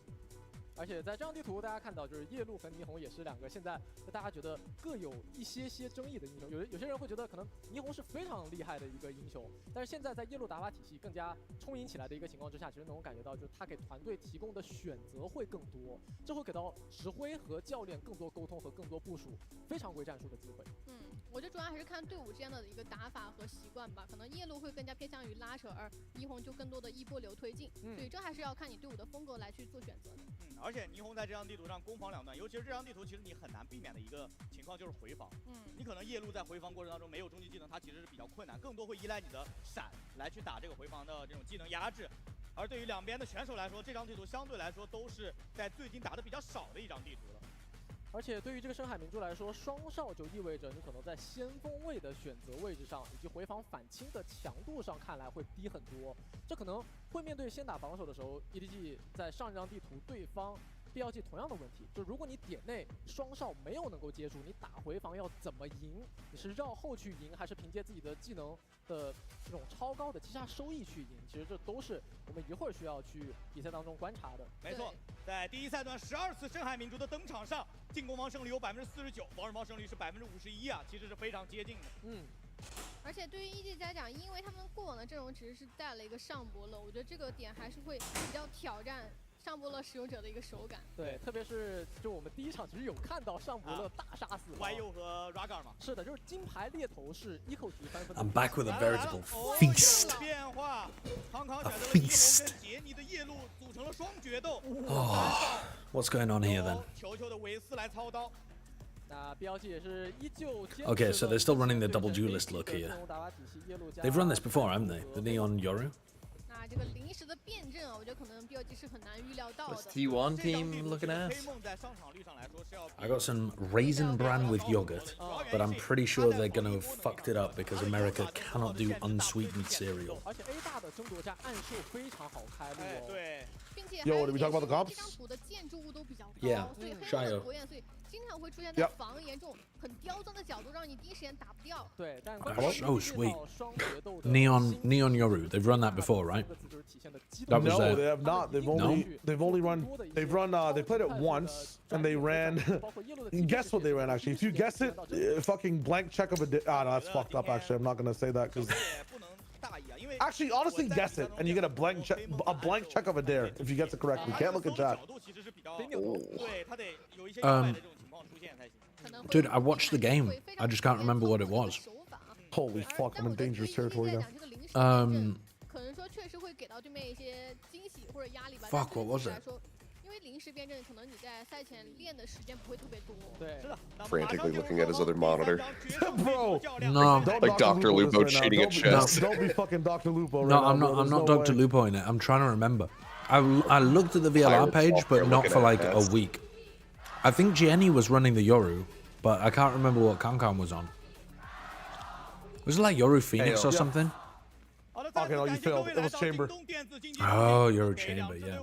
而且在这张地图，大家看到就是夜路和霓虹也是2个现在大家觉得各有一些争议的英雄。有些人会觉得可能霓虹是非常厉害的一个英雄，但是现在在夜路打法体系更加充盈起来的一个情况之下，其实能够感觉到就是他给团队提供的选择会更多，这会给到指挥和教练更多沟通和更多部署非常规战术的机会。我觉得主要还是看队伍之间的一个打法和习惯吧，可能夜路会更加偏向于拉扯，而霓虹就更多的一波流推进，所以这还是要看你队伍的风格来去做选择的。而且霓虹在这张地图上攻防两端，尤其是这张地图，其实你很难避免的一个情况就是回防。你可能夜路在回防过程当中没有终极技能，它其实是比较困难，更多会依赖你的闪来去打这个回防的这种技能压制。而对于两边的选手来说，这张地图相对来说都是在最近打的比较少的一张地图了。而且对于这个深海明珠来说，双少就意味着你可能在先锋位的选择位置上，以及回防反清的强度上看来会低很多。这可能会面对先打防守的时候 ，EDG 在上一张地图对方BLG 同样的问题，就如果你点内双少没有能够接住，你打回防要怎么赢？你是绕后去赢，还是凭借自己的技能的这种超高的击杀收益去赢？其实这都是我们一会儿需要去比赛当中观察的。没错，在第一赛段12次深海明珠的登场上，进攻方胜率有49%，防守方胜率是51%啊，其实是非常接近的。而且对于 EDG 来讲，因为他们过往的阵容其实是带了一个上博了，我觉得这个点还是会比较挑战上博勒使用者的一个手感。对，特别是就我们第一场其实有看到上博勒大杀死YU 和 Ragar 嘛。是的，就是金牌猎头是一口气翻分。I'm back with a veritable feast. 变化，康康选择了霓虹跟杰尼的夜路组成了双决斗。What's going on here then? 球球的维斯来操刀。那 BLG 也是依旧。Okay, so they're still running the double duelist look here. They've run this before, haven't they? The Neon Yoru. 这个临时的变阵啊，我觉得可能 BLG 是很难预料到的。 What's T1 team looking at? I got some raisin bran with yogurt, but I'm pretty sure they're gonna have fucked it up because America cannot do unsweetened cereal. 而且 A 大的争夺战暗示非常好开路哦。对。并且 Yo, did we talk about the 这 comps? 张图的建筑物都比较高， Yeah, 所以黑 shy 色的 of. 火焰，所以经常会出现在防沿这种很刁钻的角度，让你第一时间打不掉。对，但 So sweet. Neon Yoru. They've run that before, right? That was No, they have not. They've played it once and they ran. Guess what they ran actually? If you guess it, fucking blank check of a. No, that's fucked up. Actually, I'm not gonna say that because. Actually, honestly, guess it, and you get a blank check of a dare if you guess it correctly. Can't look at chat. Dude, I watched the game. I just can't remember what it was. Holy fuck, I'm in dangerous territory now. Fuck, what was it? 因为临时变阵，可能你在赛前练的时间不会特别多。对， Frantically looking at his other monitor. Bro, No, Like Dr. Lupo cheating at chess. Don't be fucking Dr. Lupo right no, now. I'm not. Bro. I'm not There's no Dr. way. Lupo in it. I'm trying to remember. I looked at the VLR page, but not for like a week. I think Jenny was running the Yoru, but I can't remember what Kankan was on. Was it like Yoru Phoenix or something? Okay, no, you failed. It was Chamber. Oh, Yoru Chamber, yeah.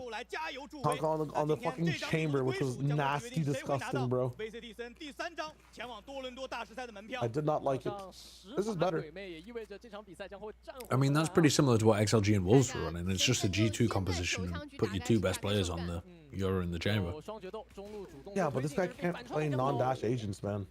Talk on the fucking Chamber, which was nasty, disgusting, bro. I did not like it. This is better. I mean, that's pretty similar to what XLG and Wolves were running. It's just a G2 composition and put your two best players on the Yoru and the Chamber. Yeah, but this guy can't play non-dash agents, man.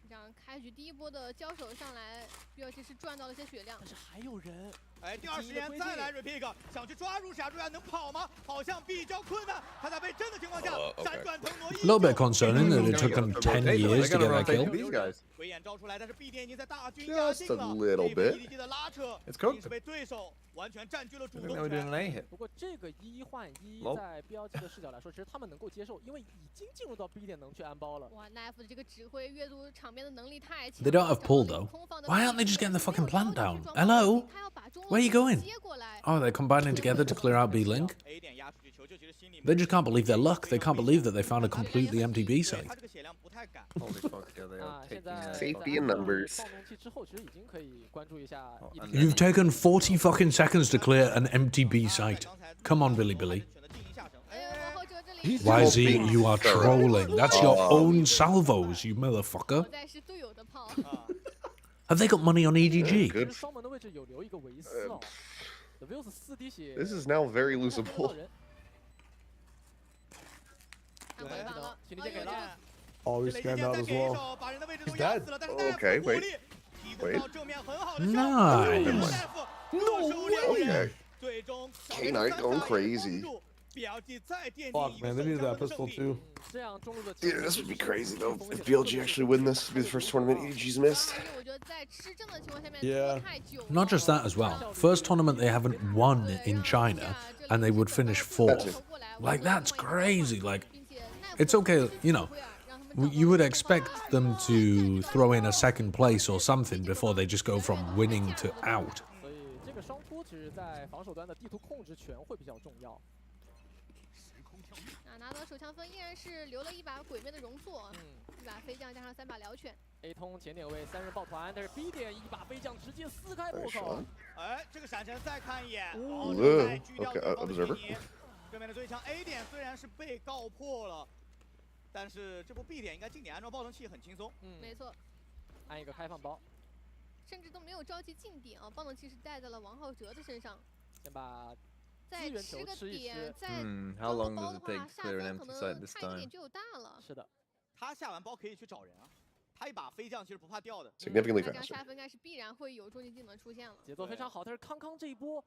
这样开局第一波的交手上来 ，BLG 是赚到了些血量。但是还有人。 哎，第二时间再来 repick， 想去抓住傻猪牙能跑吗？好像比较困难。他在被震的情况下，闪转腾挪。A little bit concerning that it took them 10 years to get that kill. 鬼眼招出来，但是 B 点已经在大军 Just a little bit. It's cooked. 被对手完全占据了主动权。不过这个1换1在 BLG 的视角来说，其实他们能够接受，因为已经进入到 B 点能去安包了。哇 ，Knife 的这个指挥阅读场面的能力太强。 They don't have pull though. Why aren't they just getting the fucking plant down? Hello? Where are you going? Oh, they're combining together to clear out B Link? They just can't believe their luck. They can't believe that they found a completely empty B site. Holy fuck, yeah, they are taking Safety in numbers. You've taken 40 fucking seconds to clear an empty B site. Come on, Billy. YZ, you are trolling. That's your own salvos, you motherfucker. Have they got money on EDG? Good. This is now very losable. Oh, he scanned out as well. He's dead. Okay, wait. Nice. Okay. K-Knight going crazy. Fuck, man, they needed that pistol too. Dude, this would be crazy though. If BLG actually win this, this would be the first tournament EDG's missed. Yeah. Not just that as well. First tournament they haven't won in China, and they would finish 4th. Like, that's crazy. Like, it's okay, you know. You would expect them to throw in a second place or something before they just go from winning to out. 拿到手枪分依然是留了一把鬼魅的容错，一把飞将加上3把燎犬。A 通前点位3人抱团，但是 B 点一把飞将直接撕开破口。哎，这个闪身再看一眼，Okay, observer. 对面的对枪 A 点虽然是被告破了，但是这波 B 点应该进点安装爆能器很轻松。没错，按一个开放包，甚至都没有着急进点啊，爆能器是带在了王浩哲的身上。先把。 再吃个点，再 How long does it 的 take 话， to 下 clear 分 an 可 empty 能 site this 差一 time? 点就有大了。是的，他下完包可以去找人啊，他一把飞将其实不怕掉的。Significantly 这样 faster. 下分应该是必然会有终极技能出现了。节奏非常好，但是康康这一波，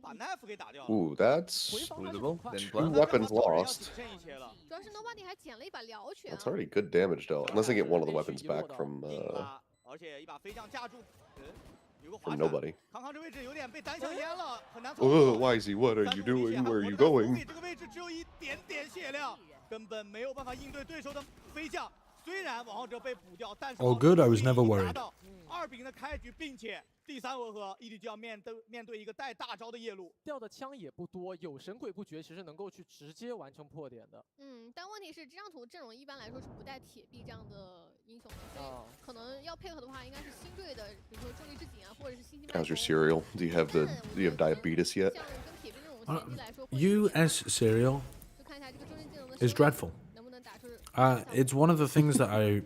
把 Knife 给打掉了。 Ooh, that's losable. Then 2 weapons lost. 主要是 Nobody 还捡了一把燎犬。 That's already good damage though, unless they get one of the weapons back from 而且一把飞将架住。 from nobody. 康康这位置有点被单向淹了，很难。YZ, what are you doing? Where are you going? 这个位置只有一点点血量，根本没有办法应对对手的飞将。Oh, good. I was never worried. 2-0的开局，并且第3回合 EDG 要面对一个带大招的夜路，掉的枪也不多，有神鬼不绝，其实能够去直接完成破点的。但问题是这张图阵容一般来说是不带铁臂这样的英雄的，所以可能要配合的话，应该是新队的，比如说重力之井啊，或者是星际。How's your cereal? Do you have diabetes yet? US cereal is dreadful. It's one of the things that I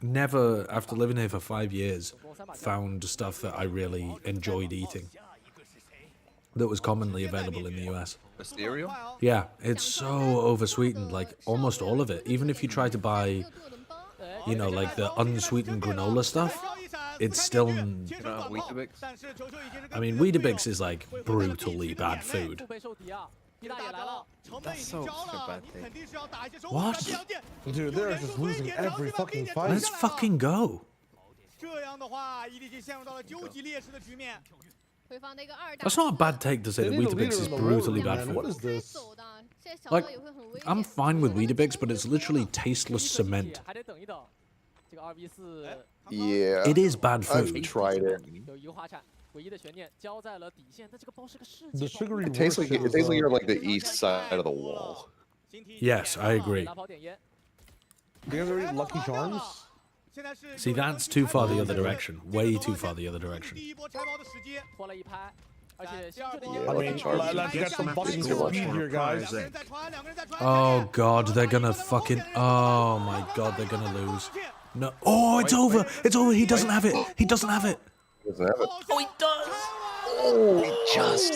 never, after living here for 5 years, found stuff that I really enjoyed eating that was commonly available in the US. A cereal? Yeah, it's so oversweetened, like almost all of it. Even if you try to buy, you know, like the unsweetened granola stuff, it's still... Weetabix? I mean, Weetabix is like brutally bad food. That's so bad thing. What? Dude, they're just losing every fucking fight. Let's fucking go. 这样的话 ，EDG 陷入到了究极劣势的局面。 That's not a bad take to say that Weetabix is brutally bad What food. is this? Like, I'm fine with Weetabix, but it's literally tasteless cement. Yeah. It is bad I've food. tried it. The sugary It tastes like rushes, you're on like the east side of the wall. Yes, I agree. You guys ever eat Lucky Charms? See, that's too far the other direction. Way too far the other direction. I mean, let's get some fucking speed here, guys. Oh god, they're gonna fucking... Oh my god, they're gonna lose. No. Oh, it's over! It's over! He doesn't have it! He doesn't have it! Doesn't have it. Oh, he does! Oh, he just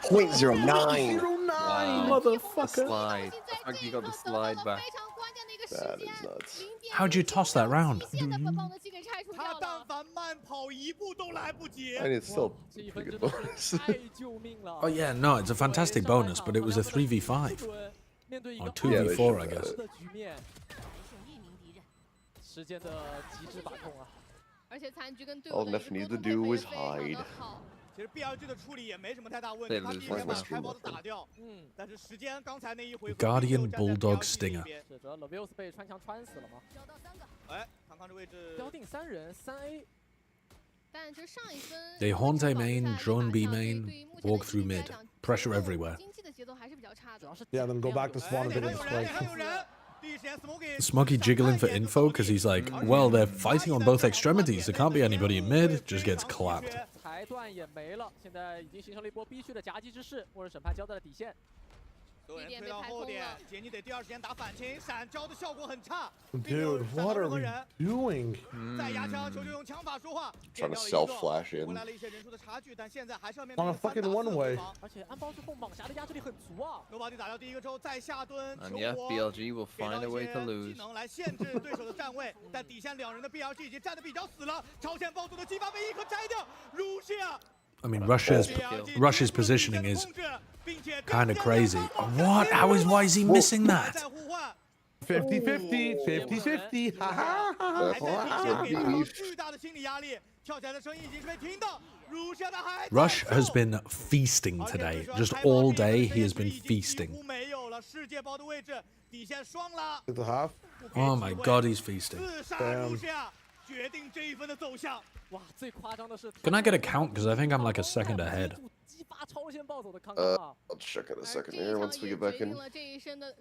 0.09. Wow. Motherfucker. Slide. The fact you got the slide back. That is nuts. How'd you toss that round? And it's still a pretty good bonus. Oh yeah, no, it's a fantastic bonus, but it was a 3v5. Or 2v4, I guess. All Neff needs to do is hide. 其实 BLG 的处理也没什么太大问题，他第一时间把开包子打掉，但是时间刚才那一回合 Guardian Bulldog Stinger. 被穿墙穿死了吗？哎，看看这位置，标定3人3A。 They haunt A main, drone B main, walk through mid. Pressure everywhere. Yeah, then go back to spawn and pick up the spike. Smokey jiggling for info because he's like, well, they're fighting on both extremities. There can't be anybody in mid. Just gets clapped. 裁断也没了，现在已经形成了一波逼区的夹击之势，末日审判交代了底线。 所有人推到后点，杰尼得第2时间打反清，闪招的效果很差。 Dude, what are we doing? 在压枪，球用枪法说话。 Trying to self flash in. 回来了一些人数的差距，但现在还是要面 On a fucking one way. 而且安包之后，蟒侠的压制力很足啊。罗宝迪打掉第一个之后，再下蹲求 And 活。 yeah, BLG will find a way to 技 lose. 能来限制对手的站位，但底线2人的 BLG 已经站得比较死了。朝鲜暴走的激发被一颗摘掉，如下。 I mean, Russia's positioning is kind of crazy. What? Why is he missing that? 50-50, 50-50. Ha Rush has been feasting today. Just all day, he has been feasting. At the half. Oh my god, he's feasting. Damn. Can I get a count? Because I think I'm like a second ahead. I'll check in a second here once we get back in.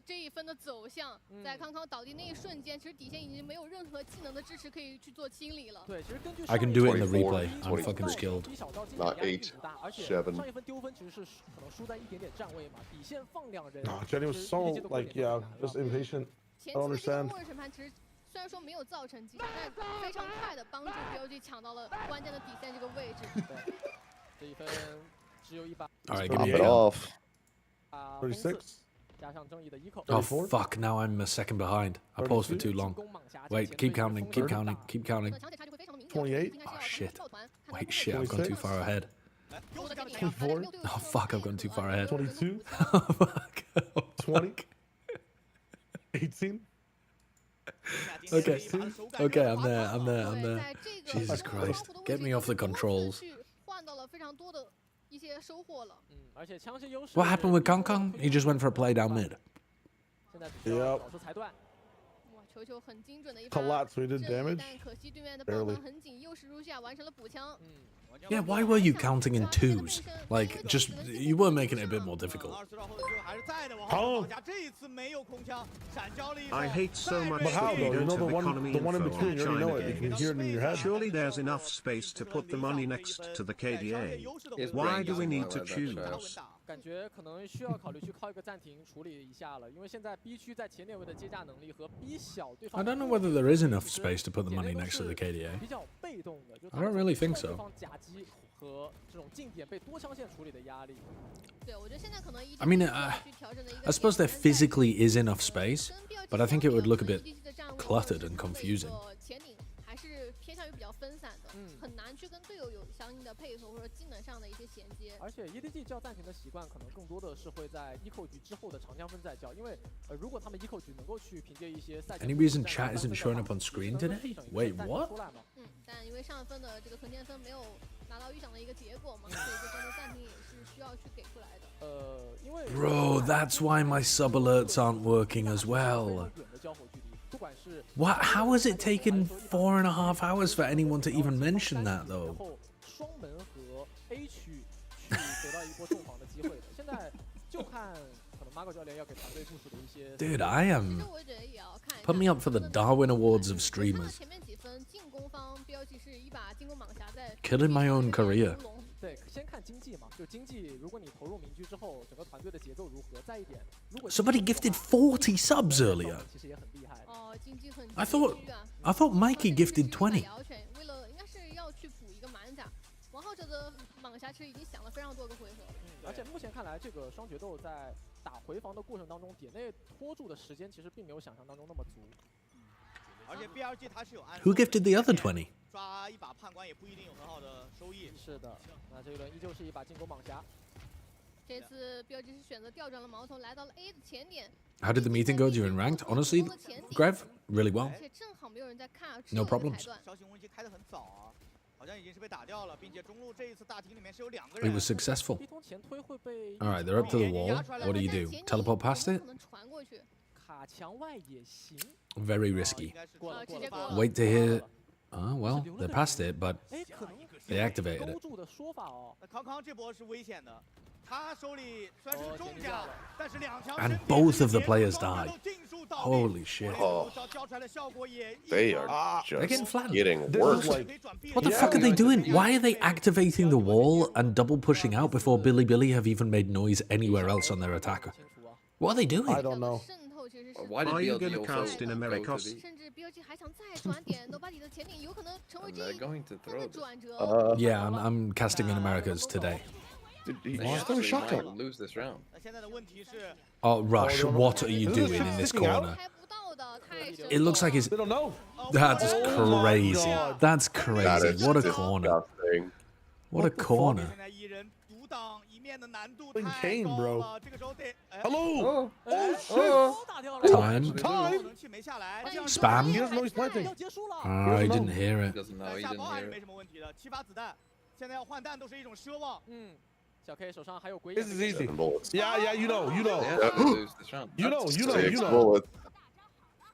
这一分的走向，在康康倒地那一瞬间，其实底线已经没有任何技能的支持可以去做清理了。对，其实根据 I can do it in the 24, replay. I'm fucking skilled. Not 8, 7. 上一分丢分其实是可能输在一点点站位嘛，底线放2人。 Oh, Jenny was so like, yeah, just impatient. I don't understand. 末日审判其实虽然说没有造成击杀，但非常快的帮助 BLG 抢到了关键的底线这个位置。这一分只有100。All right, give Top me it a count. off. 36. 加上正义的eco。 Oh fuck! Now I'm a second behind. I paused for too long. Wait, keep counting, keep counting, keep counting. 28. Oh shit! Wait, shit! I've gone too far ahead. 24. Oh fuck! I've gone too far ahead. 22. Oh fuck! 20. 18. Okay, okay, I'm there. Jesus Christ! Get me off the controls. What happened with Kong Kong? He just went for a play down mid. Yep. 球球很精准的一发 collat damage. 但可惜对面的棒棒很紧，诱使入下完成了补枪。Yeah, why were you counting in twos? Like, just you were making it a bit more difficult. I hate so much But how that we though? You don't know have economy the one in info between. on You already China know it. You can hear it in your head. Surely there's enough space to put the money next to the KDA. Why do we need to choose? 感觉可能需要考虑去靠一个暂停处理一下了，因为现在 B 区在前点位的接驾能力和 B 小对方。I don't know whether there is enough space to put the money next to the KDA. 比较被动的，就 I don't really think so. 对方夹击和这种近点被多枪线处理的压力。对，我觉得现在可能 I mean, I suppose there physically is enough space, but I think it would look a bit cluttered and confusing. 前顶还是偏向于比较分散的，很难去跟队友有相应的配合或者技能上的一些衔接。而且 EDG 叫暂停的习惯，可能更多的是会在eco局之后的长江分再叫，因为如果他们eco局能够去凭借一些赛。Any reason chat isn't showing up on screen today? Wait, what? 但因为上分的这个横线分没有拿到预想的一个结果嘛，所以这分的暂停也是需要去给出来的。因为 Bro, that's why my sub alerts aren't working as well. What? How has it taken 4.5 hours for anyone to even mention that though? 双门和 A 区去得到一波重防的机会的。现在就看可能 Marco 教练要给团队部署的一些。Dude, I am. Put me up for the Darwin Awards of streamers. 前面几分进攻方 BLG 是一把进攻蟒侠在 Killing my own career. 对，先看经济嘛，就经济，如果你投入民居之后，整个团队的节奏如何？再一点，如果 Somebody gifted 40 subs earlier. 其实也很厉害。哦，经济很。I thought Mikey gifted 20. 为了应该是要去补一个满甲，王浩哲的蟒侠其实已经想了非常多个回合。而且目前看来，这个双决斗在打回防的过程当中，点内拖住的时间其实并没有想象当中那么足。而且 BLG 它是有按。Who gifted the other 20? 抓一把判官也不一定有很好的收益。是的，那这一轮依旧是一把进攻蟒侠。这次 BLG 是选择调转了矛头，来到了 A 的前点。How did the meeting go during ranked? Honestly, Grev, really well. 而且正好没有人在看， No problems. 稍行问题开得很早啊，好像已经是被打掉了，并且中路这一次大厅里面是有2个人。It was successful. 逼通前推会被。All right, they're up to the wall. What do you do? Teleport past it? 传过去。卡墙外也行。Very risky. 过了。 Wait to hear. Well, they're past it, but they activated it. 勾住的说法哦。那康康这波是危险的，他手里虽然是重甲，但是2枪。And both of the players died. Holy shit. Oh. They are just getting worked. What the fuck are they doing? Why are they activating the wall and double pushing out before Billy have even made noise anywhere else on their attacker? What are they doing? I don't know. Why did Are you BLG going to cast in Americas? 甚至 BLG 还想再转点，都把你的前顶有可能成为这一 going to throw 转折。Yeah, I'm casting in Americas today. They might lose this round. 那现在的问题是， Oh, Rush, what are you doing in this corner? 开不到的，太深。 It looks like it's... They don't know. That's crazy. That's That crazy. is What a corner. disgusting. What a corner. 现在一人独挡一面的难度 Kane, 太高 bro. 了，这个时候得 Hello. Time. 能气没下来，这样 Spam. He doesn't know he's planting. I didn't hear it. Doesn't know, he 下 didn't 包还是 hear 没 it. 什么问题的，7发子弹，现在要换弹都是一种奢望。小 K 手上还有鬼 This is easy. Seven bullets. Yeah, you know. Yeah, they lose this round. You know. Six bullets.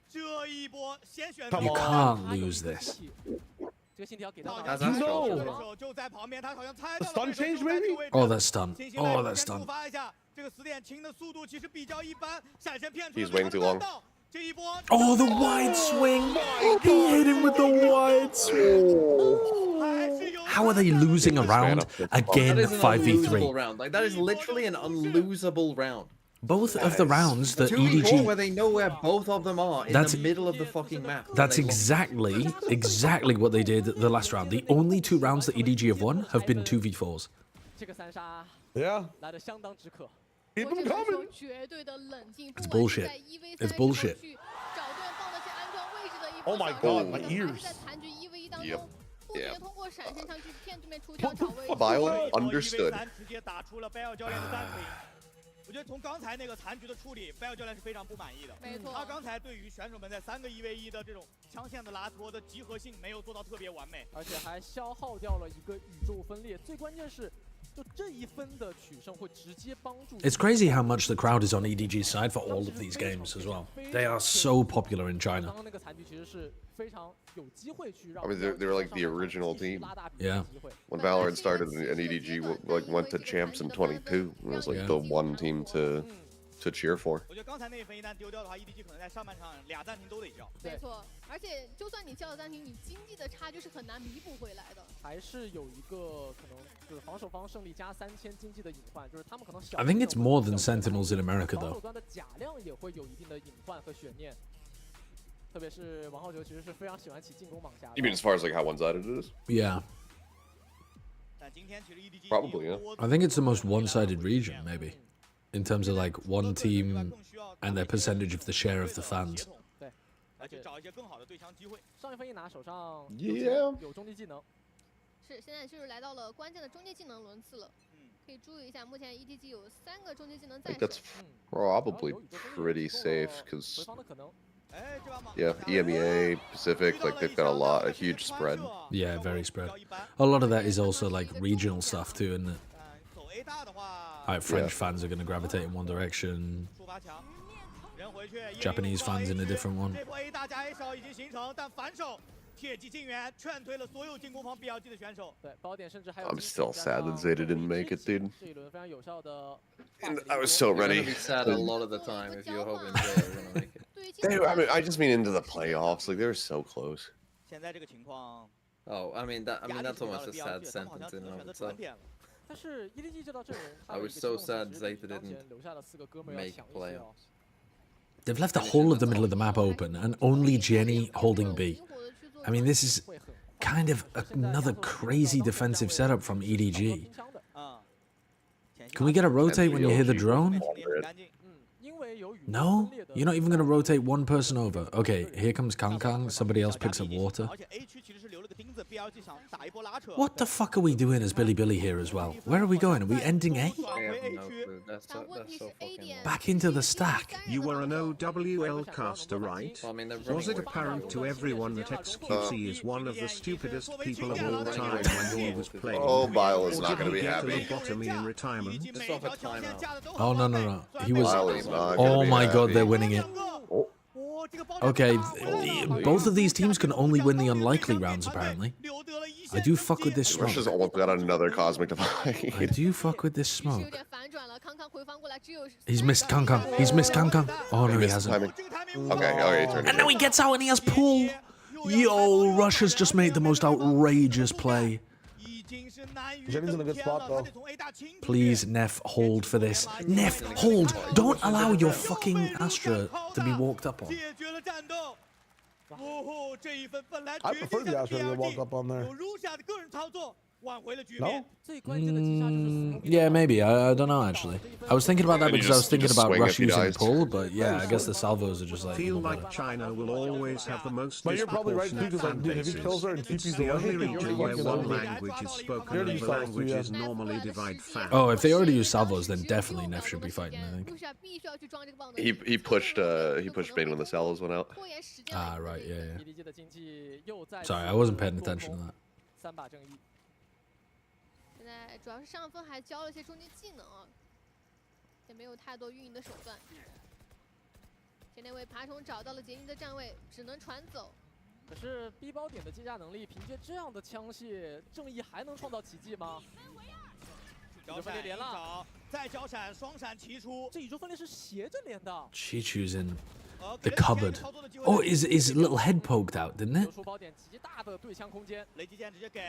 这一波先选 Come You on. can't lose this. 这个信条给到 大 他。 You 的 know. 手就在旁边，他好像猜 The 到 stun 了 change, maybe? Oh, that's stun. 进 Oh, 行 that's 先触 stun. 发一下，这个死点清的速度其实比较一般，闪身骗出 He's waiting too long. 这一波 Oh, the wide swing. He hit him with the wide swing. 还是有 How are they losing a round That again is an unlosable 5v3? round. Like, that is literally an unlosable round. Both of the rounds that 2v4 where EDG... they know where both of them are in That's- the middle of the fucking map. That's They lost. exactly what they did the last round. The only 2 rounds that EDG have won have been 2v4s. 这个三杀 Yeah. 来的相当之可。 Keep 我只 him 能说 coming. 绝对的冷静， It's 不管是 bullshit. 在 1v3 It's bullshit. 去找对放得起安装位置的一 Oh 波 my 小 God, 球 my 还 ears. 是在残局1v1当 Yep. 中，不停地通过闪身上去骗对面出 What 交 the 场位 fuck?。 Violet understood. 1v3直接打出了贝尔教练的单推。我觉得从刚才那个残局的处理，贝尔教练是非常不满意的。没错他刚才对于选手们在3个1v1的这种枪线的拉脱的集合性没有做到特别完美，而且还消耗掉了一个宇宙分裂。最关键是 It's crazy how much the crowd is on EDG's side for all of these games as well. They are so popular in China. I mean, they were like the original team. Yeah. When Valorant started and EDG like went to Champs in 22, it was like the one team to cheer for. 我觉得刚才那一分一旦丢掉的话 ，EDG 可能在上半场俩暂停都得叫。没错，而且就算你叫了暂停，你经济的差距是很难弥补回来的。还是有一个可能就是防守方胜利加3000经济的隐患，就是他们可能小。I think it's more than Sentinels in America 防 though. 守端的甲量也会有一定的隐患和悬念，特别是王浩哲其实是非常喜欢起进攻盲侠。You mean as far as like how one-sided it is? Yeah. 但今天其实 EDG Probably, yeah. I think it's the most one-sided region, maybe, in terms of like one team and their percentage of the share of the fans. 对，而且找一些更好的对枪机会。上一分一拿手上 Yeah. 有中继技能。是，现在就是来到了关键的终结技能轮次了。可以注意一下，目前 EDG 有3个终结技能 I 在 think 手。 that's probably pretty safe because yeah, EMEA, Pacific, like they've got a huge spread. Yeah, very spread. A lot of that is also like regional stuff too, isn't it? Like French fans are going to gravitate in one direction. Japanese fans in a different one. 这波 A 大加 A 少已经形成，但反手铁骑进援劝退了所有进攻方 BLG 的选手。对，包点甚至还有。I'm still sad that Zeta didn't make it, dude. 这一轮非常有效的。 I was so You're gonna ready. be sad a lot of the time if you're hoping they're gonna make it. I mean, I just mean into the playoffs. Like they were so close. 现在这个情况， Oh, I mean that's almost a sad sentence in and of itself. 但是 EDG 这套阵容， I was so sad Zeta didn't make playoffs. They've left the whole of the middle of the map open and only Jenny holding B. I mean, this is kind of another crazy defensive setup from EDG. Can we get a rotate when you hear the drone? No? You're not even going to rotate one person over. Okay, here comes Kang Kang. Somebody else picks up water. What the fuck are we doing as Billy here as well? Where are we going? Are we ending A? I have no clue. That's so fucking Back into the stack. You were an OWL caster, right? I mean, Was it apparent to everyone that XQC is one of the stupidest people of all time when he was playing? Oh, Bile is Or not did going to he be get happy. a lobotomy in retirement? Just off a timeout. Oh, no. He was... Bile is not gonna Oh be my god, happy. they're winning it. Okay, both of these teams can only win the unlikely rounds, apparently. I do fuck with this smoke. Russia's almost got another Cosmic Divide. I do fuck with this smoke. He's missed Kang Kang. He's missed Kang Kang. Oh, no, he hasn't. Timing. Okay, he turned And now he gets out and he has pull. Yo, Russia's just made the most outrageous play. Jenny's in a good spot, though. Please, Neff, hold for this. Neff, hold! Don't allow your fucking Astra to be walked up on. I prefer the Astra to get walked up on there. No? Yeah, maybe. I don't know, actually. I was thinking about that because I was thinking about swing Rush if he using dies. pull, but yeah, I guess the salvos are just like... Feel like China will always have the most But you're probably right, too, disproportionate because like, fan dude, if he bases. kills her and It's TP's the only away, region where you're one fucking language is spoken Already and the saw it, languages yeah. normally divide fans. Oh, if they already use salvos, then definitely Neff should be fighting, I think. He pushed main when the salvos went out. Ah, right, yeah. Sorry, I wasn't paying attention to that. 3把正义。现在主要是上分还教了一些终结技能啊，也没有太多运营的手段。前那位爬虫找到了杰尼的站位，只能传走。可是 B 包点的接驾能力，凭借这样的枪械，正义还能创造奇迹吗？交闪连了，再交闪双闪齐出，这宇宙分裂是斜着连的。Chichu's in the cupboard. Oh, his little head poked out, didn't it? 出包点极大的对枪空间，雷击剑直接给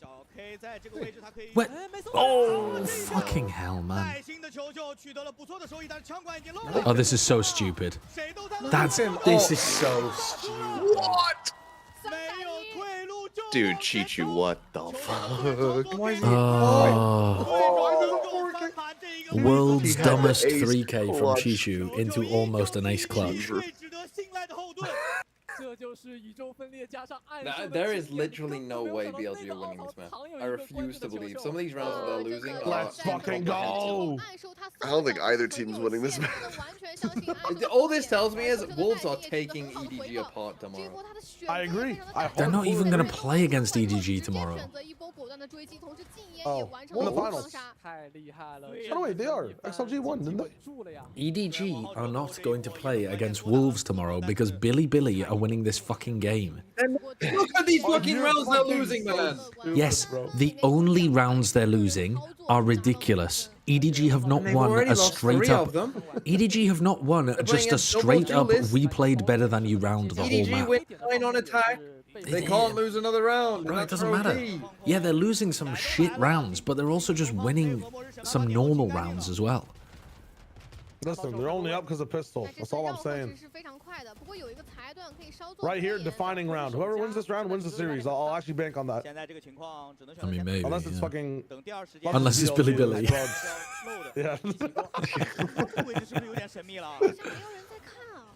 小 K 在这个位置，他可以。 What? Oh, fucking hell, man. 耐心的求救，取得了不错的收益，但是枪管已经漏了。 Oh, this is so stupid. This is so stupid. What? Dude, Chichu, what the fuck? Why is he? World's dumbest 3K from Chichu into almost an ace clutch. There is literally no way BLG are winning this match. I refuse to believe. Some of these rounds that they're losing are Let's fucking go! I don't think either team's winning this match. All this tells me is Wolves are taking EDG apart tomorrow. I agree. They're not even going to play against EDG tomorrow. Oh, in the finals. Oh wait, they are. XLG won, didn't they? EDG are not going to play against Wolves tomorrow because Billy are winning this fucking game. Look at these fucking rounds they're losing, man. Yes, the only rounds they're losing are ridiculous. EDG have not won a straight up. EDG have not won just a straight up we played better than you round the whole map. EDG win on attack. They can't lose another round. Right, it doesn't matter. Yeah, they're losing some shit rounds, but they're also just winning some normal rounds as well. Listen, they're only up because of pistol. That's all I'm saying. Right here, defining round. Whoever wins this round wins the series. I'll actually bank on that. I mean, maybe. Unless it's fucking. Unless it's Billy. Yeah.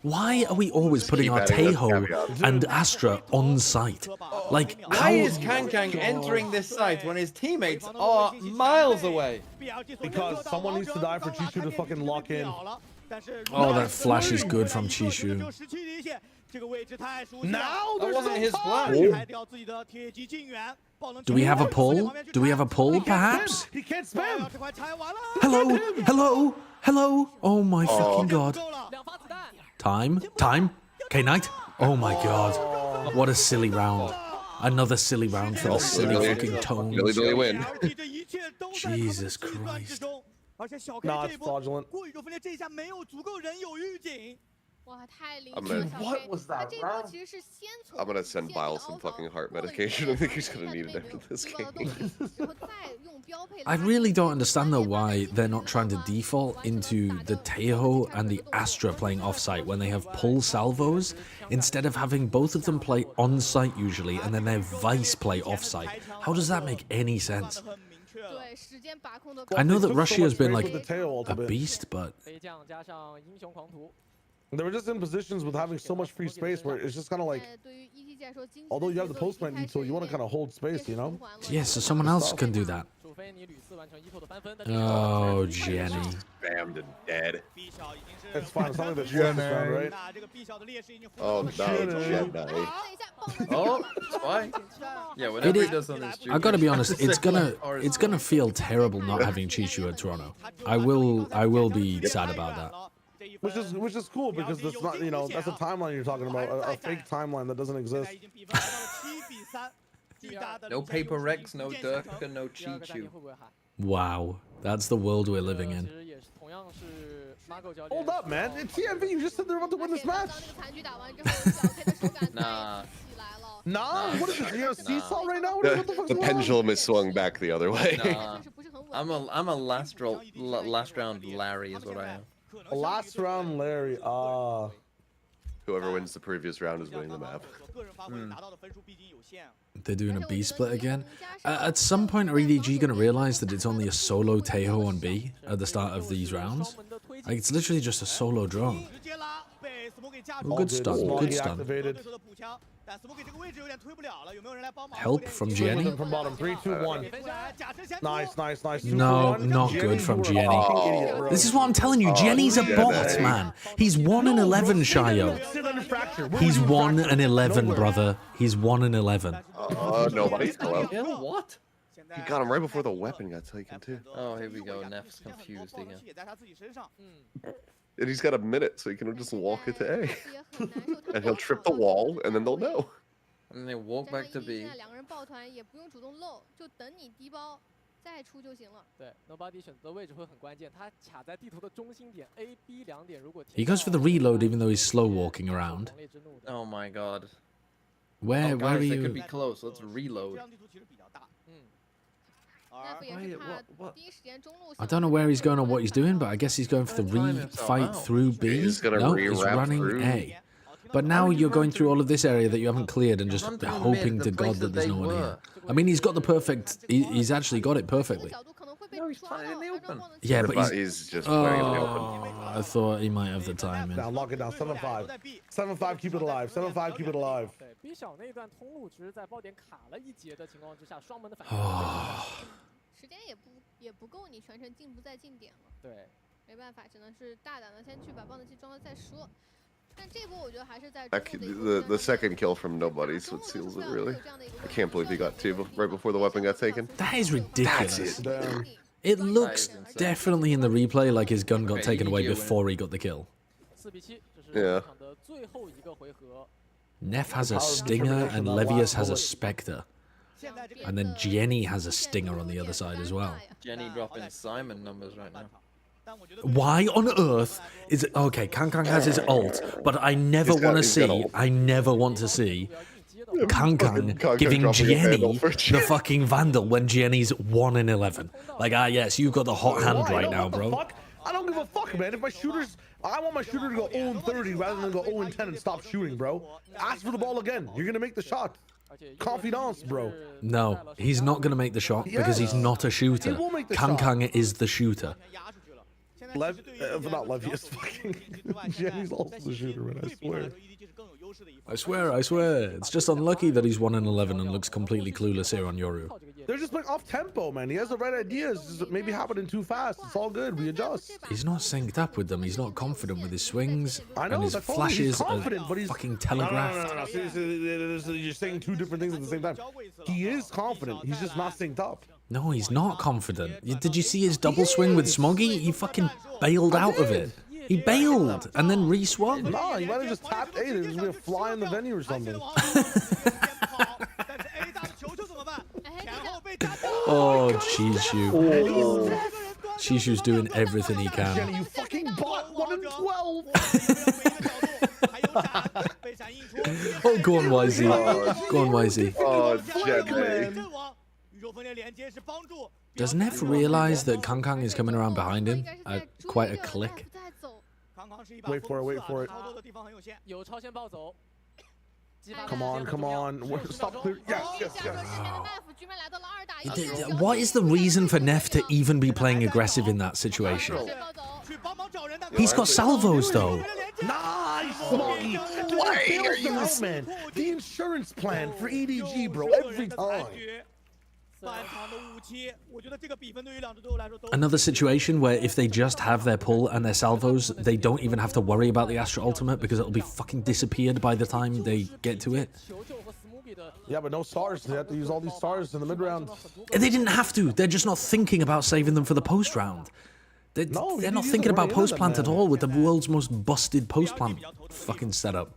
Why are we always putting our Taeho and Astra on site? Like, why is Kang entering this site when his teammates are miles away? Because someone needs to die for Chishu to fucking lock in. Oh, that flash is good from Chishu. Now that wasn't his plan. Do we have a pull? Do we have a pull, perhaps? He can't spam. Hello, hello, hello. Oh my fucking god. Time. Okay, Knight. Oh my god. What a silly round. Another silly round for the silly fucking tones. Billy win. Jesus Christ. Nah, it's fraudulent. What was that round? I'm gonna send Bile some fucking heart medication. I think he's gonna need it after this game. I really don't understand though why they're not trying to default into the Taeho and the Astra playing offsite when they have pull salvos instead of having both of them play on-site usually and then their Vice play offsite. How does that make any sense? I know that Russia has been like a beast, but they were just in positions with having so much free space where it's just kind of like, although you have the post-plant detail, you want to kind of hold space, you know? Yeah, so someone else can do that. Oh, Jenny. Spammed and dead. It's fine. It's not like the Jenny, right? Oh, no, Jenny. Oh, it's fine. Yeah, whenever he does on this I gotta be honest, it's gonna feel terrible not having Chishu at Toronto. I will be sad about that. Which is cool because that's not, you know, that's a timeline you're talking about, a fake timeline that doesn't exist. No Paper Rex, no Durka, no Chichu. Wow, that's the world we're living in. Hold up, man! It's TMV. You just said they're about to win this match. Nah. What is this? You're a seesaw right now? What the fuck's the pendulum is swung back the other way. Nah. I'm a last round Larry is what I am. A last round Larry. Whoever wins the previous round is winning the map. They're doing a B split again. At some point, are EDG going to realize that it's only a solo Taeho on B at the start of these rounds? Like, it's literally just a solo drone. Well, good stun, good stun. Help from Jenny? From bottom, 3, 2, 1. Nice. No, not good from Jenny. Oh. This is what I'm telling you. Jenny's a bot, man. He's 1 in 11, Shayo. He's 1 in 11, brother. He's 1 in 11. Nobody's hello. What? He got him right before the weapon got taken too. Oh, here we go. Neff's confused again. And he's got a minute, so he can just walk it to A. And he'll trip the wall, and then they'll know. And they walk back to B. He goes for the reload even though he's slow walking around. Oh my god. Where are you? They could be close. Let's reload. I don't know where he's going or what he's doing, but I guess he's going for the re-fight through B. He's running A. But now you're going through all of this area that you haven't cleared and just hoping to God that there's no one here. I mean, he's got the perfect... He's actually got it perfectly. No, he's fine in the open. Yeah, but he's just playing in the open. I thought he might have the timing. Down, lock it down. 7-5. 7-5, keep it alive. 7-5, keep it alive. 对 ，B 小那一段通路其实在爆点卡了一节的情况之下，双门的反应。时间也不够你全程进不再进点了。对，没办法，只能是大胆的先去把爆能器装了再说。但这波我觉得还是在 the second kill from nobody's what seals it really. I can't believe he got two right before the weapon got taken. That is ridiculous. It looks definitely in the replay like his gun got taken away before he got the kill. Yeah. Neff has a stinger and Levius has a spectre. And then Jenny has a stinger on the other side as well. Jenny dropping Simon numbers right now. Why on earth is it okay? Kangkang has his ult, but I never want to see Kangkang giving Jenny the fucking Vandal when Jenny's 1 in 11. Like, yes, you've got the hot hand right now, bro. I don't give a fuck, man. If my shooters, I want my shooter to go 0 in 30 rather than go 0 in 10 and stop shooting, bro. Ask for the ball again. You're gonna make the shot. Confidence, bro. No, he's not gonna make the shot because he's not a shooter. Kangkang is the shooter. Not Levius, fucking Jenny's also the shooter, man, I swear. I swear. It's just unlucky that he's 1 in 11 and looks completely clueless here on Yoru. They're just like off tempo, man. He has the right ideas. Just maybe happening too fast. It's all good. We adjust. He's not synced up with them. He's not confident with his swings. I know, and his flashes are fucking telegraphed. No. You're saying two different things at the same time. He is confident. He's just not synced up. No, he's not confident. Did you see his double swing with Smoggy? He fucking bailed out of it. He bailed and then re-swung. No, he might have just tapped A. There's gonna be a fly in the venue or something. Oh, Chishu. Chishu's doing everything he can. Jenny, you fucking bot 1 in 12. Oh, go on, YZ. Go on, YZ. Oh, Jenny. Does Neff realize that Kangkang is coming around behind him at quite a click? Wait for it. Come on. Stop clear. Yes. What is the reason for Neff to even be playing aggressive in that situation? He's got salvos, though. Nice, Smoggy. Why are you out, man? The insurance plan for EDG, bro, every time. Another situation where if they just have their pull and their salvos, they don't even have to worry about the Astra ultimate because it'll be fucking disappeared by the time they get to it. Yeah, but no stars. They have to use all these stars in the mid round. They didn't have to. They're just not thinking about saving them for the post round. They're not thinking about post plant at all with the world's most busted post plant fucking setup.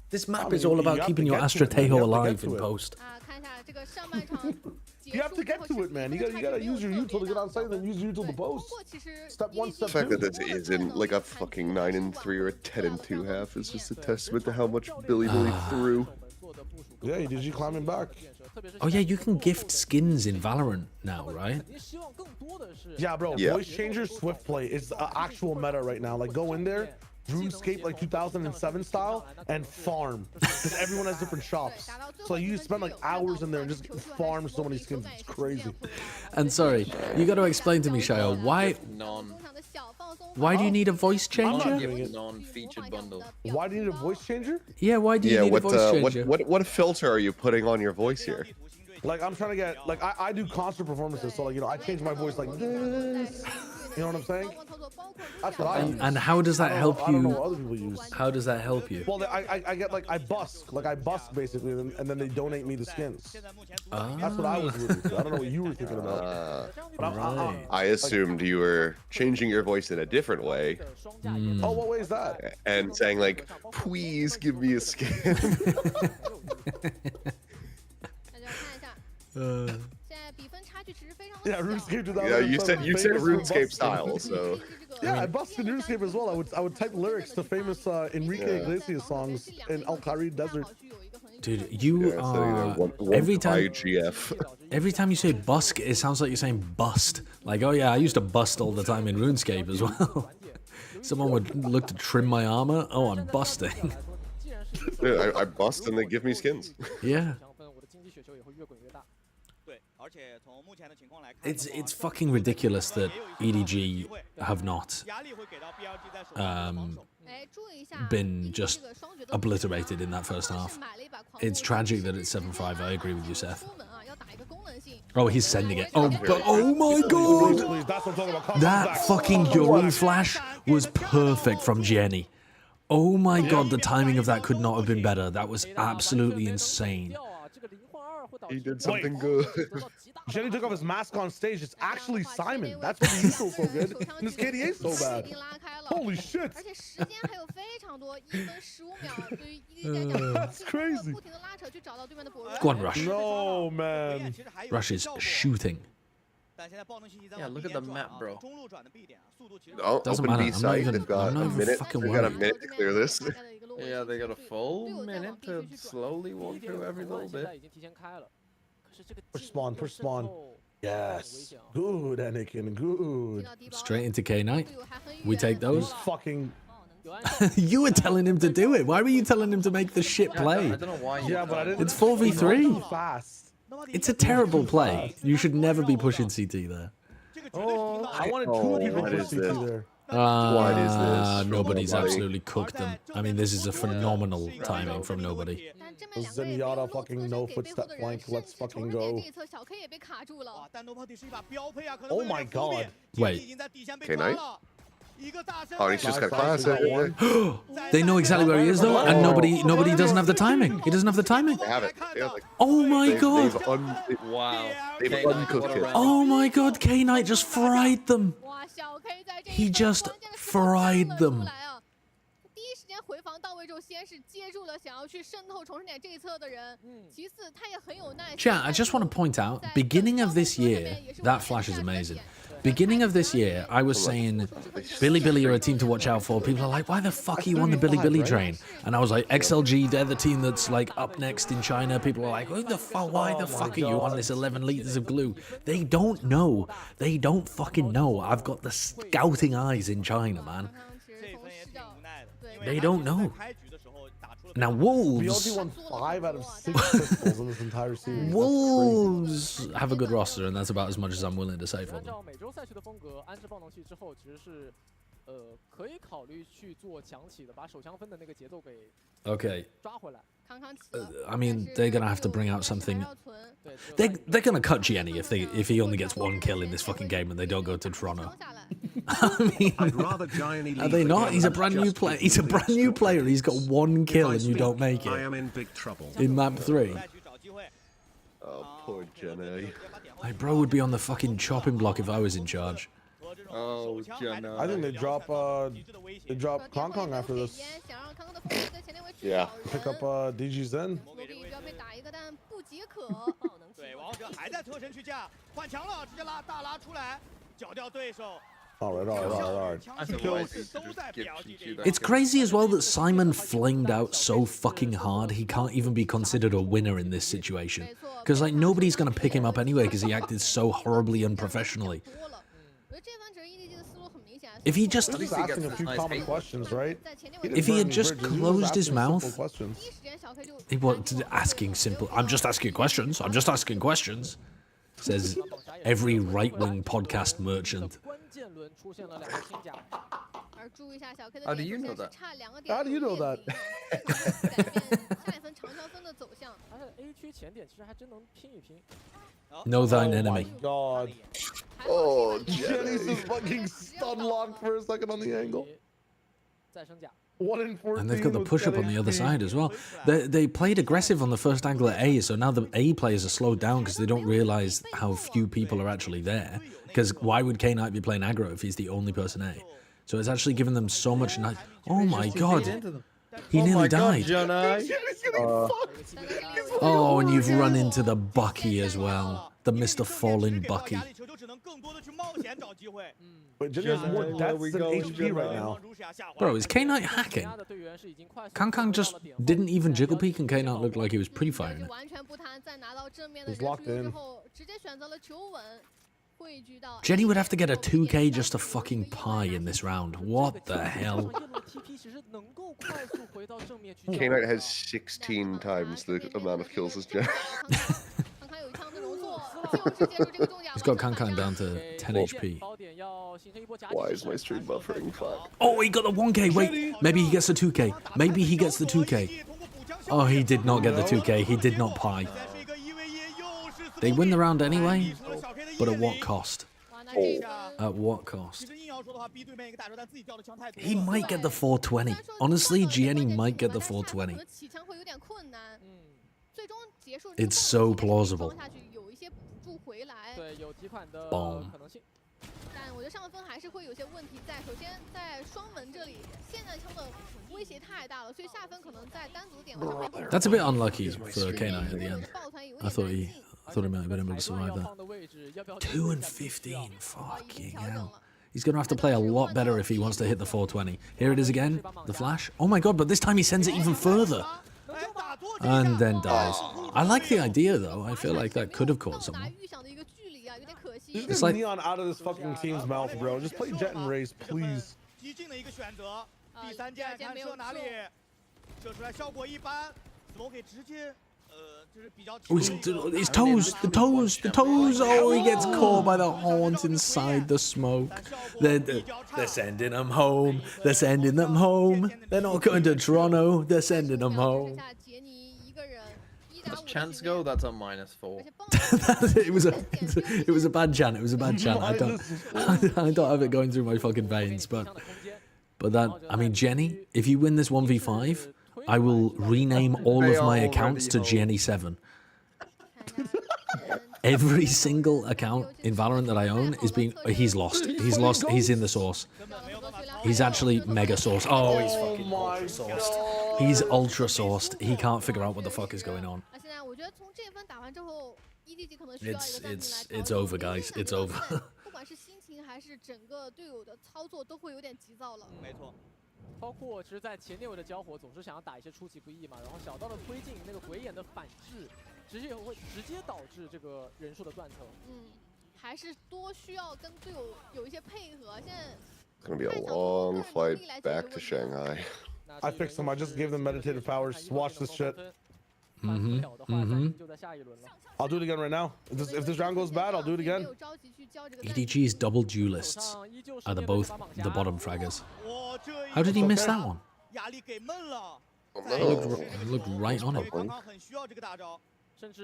This map is all about keeping your Astra Tejo alive in post. You have to get to it, man. You gotta use your util to get on site and then use your util to post. Step 1, step 2. The fact that this is in like a fucking 9 in 3 or a 10 in 2 half is just a testament to how much Billy threw. Yeah, EDG climbing back. Oh yeah, you can gift skins in Valorant now, right? Yeah, bro. Yeah. Voice changer Swift play is actual meta right now. Like, go in there, RuneScape like 2007 style, and farm. Because everyone has different shops. So you spend like hours in there and just farm so many skins. It's crazy. And sorry, you got to explain to me, Shayo, why do you need a voice changer? Non-featured bundle. Why do you need a voice changer? Yeah, why do you need a voice changer? What filter are you putting on your voice here? Like, I'm trying to get, like, I do concert performances, so, like, you know, I change my voice like this. You know what I'm saying? That's what I use. And how does that help you? I don't know what other people use. How does that help you? Well, I get, like, I busk basically, and then they donate me the skins. That's what I was really I don't know what you were thinking about. I assumed you were changing your voice in a different way. Oh, what way is that? And saying, like, please give me a skin. Yeah, RuneScape 2007. Yeah, you said RuneScape style, so. Yeah, I busted RuneScape as well. I would type lyrics to famous Enrique Iglesias songs in El Khari Desert. Dude, you are every time you say busk, it sounds like you're saying bust. Like, oh yeah, I used to bust all the time in RuneScape as well. Someone would look to trim my armor. Oh, I'm busting. Yeah, I bust and they give me skins. Yeah. It's fucking ridiculous that EDG have not been just obliterated in that first half. It's tragic that it's 7-5. I agree with you, Seth. Oh, he's sending it. Oh, but oh my god! That fucking Yoru flash was perfect from Jenny. Oh my god, the timing of that could not have been better. That was absolutely insane. He did something good. Jenny took off his mask on stage. It's actually Simon. That's why he's so good. And this KDA is so bad. Holy shit. That's crazy. Go on, Rush. No, man. Rush is shooting. Yeah, look at the map, bro. Oh, Doesn't open matter. B side. They've got a minute. fucking They've got a worried. minute to clear this. Yeah, they got a full minute to slowly walk through every little bit. Push spawn, push spawn. Yes. Good, Anakin, good. Straight into K-Knight. We take those. Fucking... You were telling him to do it. Why were you telling him to make the shit play? I don't know why. Yeah, but I didn't... It's 4v3. Fast. It's a terrible play. You should never be pushing CT there. Oh, I wanted two people to push CT there. What is this? Nobody's absolutely cooked them. I mean, this is a phenomenal timing from nobody. Zenyatta fucking no footstep flank. Let's fucking go. Oh my god. Wait. K-Knight? Oh, he's just got classic. They know exactly where he is though, and nobody doesn't have the timing. He doesn't have the timing. They have it. Oh my god. Wow. They've uncooked it. Oh my god, K-Knight just fried them. He just fried them. Chat, I just want to point out, beginning of this year, that flash is amazing. Beginning of this year, I was saying, Billy are a team to watch out for. People are like, why the fuck are you on the Billy train? And I was like, XLG, they're the team that's like up next in China. People are like, why the fuck are you on this 11 liters of glue? They don't know. They don't fucking know. I've got the scouting eyes in China, man. They don't know. Now, Wolves... BLG won 5 out of 6 pistols in this entire series. Wolves have a good roster, and that's about as much as I'm willing to say for them. Okay. I mean, they're gonna have to bring out something. They're gonna cut Jenny if he only gets 1 kill in this fucking game and they don't go to Toronto. I mean, are they not? He's a brand new player. He's a brand new player. He's got 1 kill and you don't make it. I am in big trouble. In map 3. Oh, poor Jenny. My bro would be on the fucking chopping block if I was in charge. Oh, Jenna. I think they drop Kong Kong after this. Yeah. Pick up DG Zen. All right. It's crazy as well that Simon flamed out so fucking hard he can't even be considered a winner in this situation. Because like nobody's gonna pick him up anyway because he acted so horribly unprofessionally. If he just asking a few common questions, right? If he had just closed his mouth, he was asking simple. I'm just asking questions. I'm just asking questions. Says every right-wing podcast merchant. How do you know that? How do you know that? Know thine enemy. Oh my god. Oh, Jenny's just fucking stun locked for a second on the angle. 1 in 14. And they've got the push-up on the other side as well. They played aggressive on the first angle at A, so now the A players are slowed down because they don't realize how few people are actually there. Because why would K-Knight be playing aggro if he's the only person A? So it's actually given them so much... Oh my god. He nearly died. Oh, and you've run into the Bucky as well. The Mr. Fallen Bucky. But Jenny has more deaths than HP right now. Bro, is K-Knight hacking? Kang just didn't even jiggle peek and K-Knight looked like he was pre-firing it. He's locked in. Jenny would have to get a 2k just to fucking pie in this round. What the hell? K-Knight has 16 times the amount of kills as Jenny. He's got Kankan down to 10 HP. Why is my stream buffering? Fuck. Oh, he got the 1K. Wait, maybe he gets the 2K. Maybe he gets the 2K. Oh, he did not get the 2K. He did not pie. They win the round anyway, but at what cost? At what cost? He might get the 420. Honestly, Gianni might get the 420. It's so plausible. Bomb. 但我觉得上分还是会有些问题在。首先在双门这里，霰弹枪的威胁太大了，所以下分可能在单独点位上面。That's a bit unlucky for K9 at the end. I thought he might have been able to survive that. 2 and 15. Fucking hell. He's going to have to play a lot better if he wants to hit the 420. Here it is again. The flash. Oh my god, but this time he sends it even further. And then dies. I like the idea though. I feel like that could have caught someone. It's like Neon out of this fucking team's mouth, bro. Just play Jet and Raze, please. Oh, his toes, the toes. Oh, he gets caught by the haunt inside the smoke. They're sending him home. They're sending them home. They're not going to Toronto. They're sending them home. Does Chants go? That's a -4. it was a bad chant. It was a bad chant. I don't have it going through my fucking veins, but that, I mean, Jenny, if you win this 1v5, I will rename all of my accounts to Jenny7. Every single account in Valorant that I own is being, he's lost. He's in the source. He's actually mega sourced. Oh, he's fucking ultra sourced. He's ultra sourced. He can't figure out what the fuck is going on. It's over, guys. It's over. 包括其实，在前列位的交火，总是想要打一些出其不意嘛，然后小刀的推进，那个鬼眼的反制，直接会直接导致这个人数的断层。还是多需要跟队友有一些配合。现在 It's gonna be a long flight back to Shanghai. I fixed them. I just gave them meditative powers. Watch this shit. I'll do it again right now. If this round goes bad, I'll do it again. EDG's double duelists are both the bottom fraggers. How did he miss that one? He looked right on it.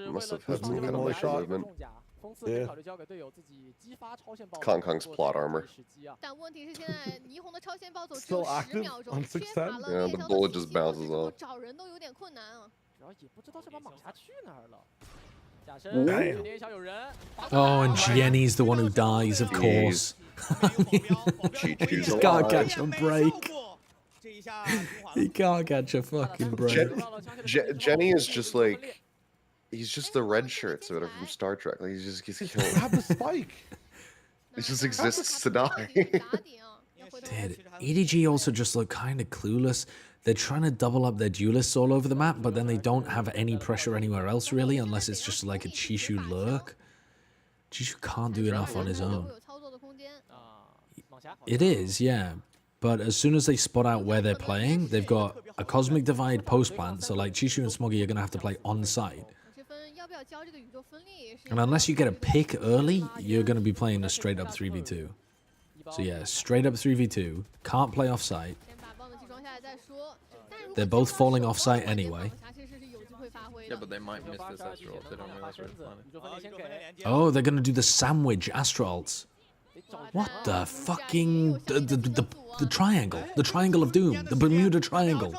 Must have had some kind of like movement. Yeah. Kong's plot armor. Still active on 610? Yeah, the bullet just bounces off. Oh, and Jenny's the one who dies, of course. He can't catch a break. He can't catch a fucking break. Jenny is just like, he's just the red shirt sort of from Star Trek. Like he just gets killed. Have the spike. He just exists to die. Dude, EDG also just look kind of clueless. They're trying to double up their duelists all over the map, but then they don't have any pressure anywhere else really, unless it's just like a Chishu lurk. Chishu can't do enough on his own. It is, yeah. But as soon as they spot out where they're playing, they've got a Cosmic Divide post-plant, so like Chishu and Smoggy are going to have to play on-site. And unless you get a pick early, you're going to be playing a straight-up 3v2. So yeah, straight-up 3v2, can't play off-site. They're both falling off-site anyway. Yeah, but they might miss this Astral if they don't realize where it's planning. Oh, they're going to do the sandwich Astro ults. What the fucking... The triangle. The triangle of doom. The Bermuda Triangle.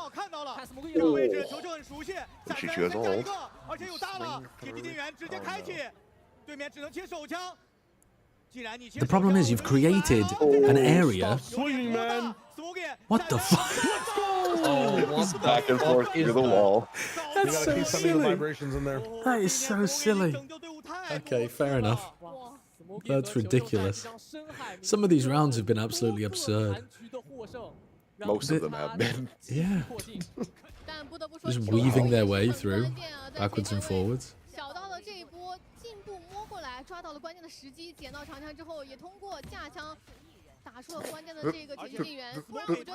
She has ult. The problem is you've created an area. Swinging, man. What the fuck? Oh, what back and forth through the wall. That's so silly. Vibrations in there. That is so silly. Okay, fair enough. That's ridiculous. Some of these rounds have been absolutely absurd. Most of them have been. Yeah. Just weaving their way through, backwards and forwards. 抓到了关键的时机，捡到长枪之后，也通过架枪打出了关键的这个解决进援。不然我觉得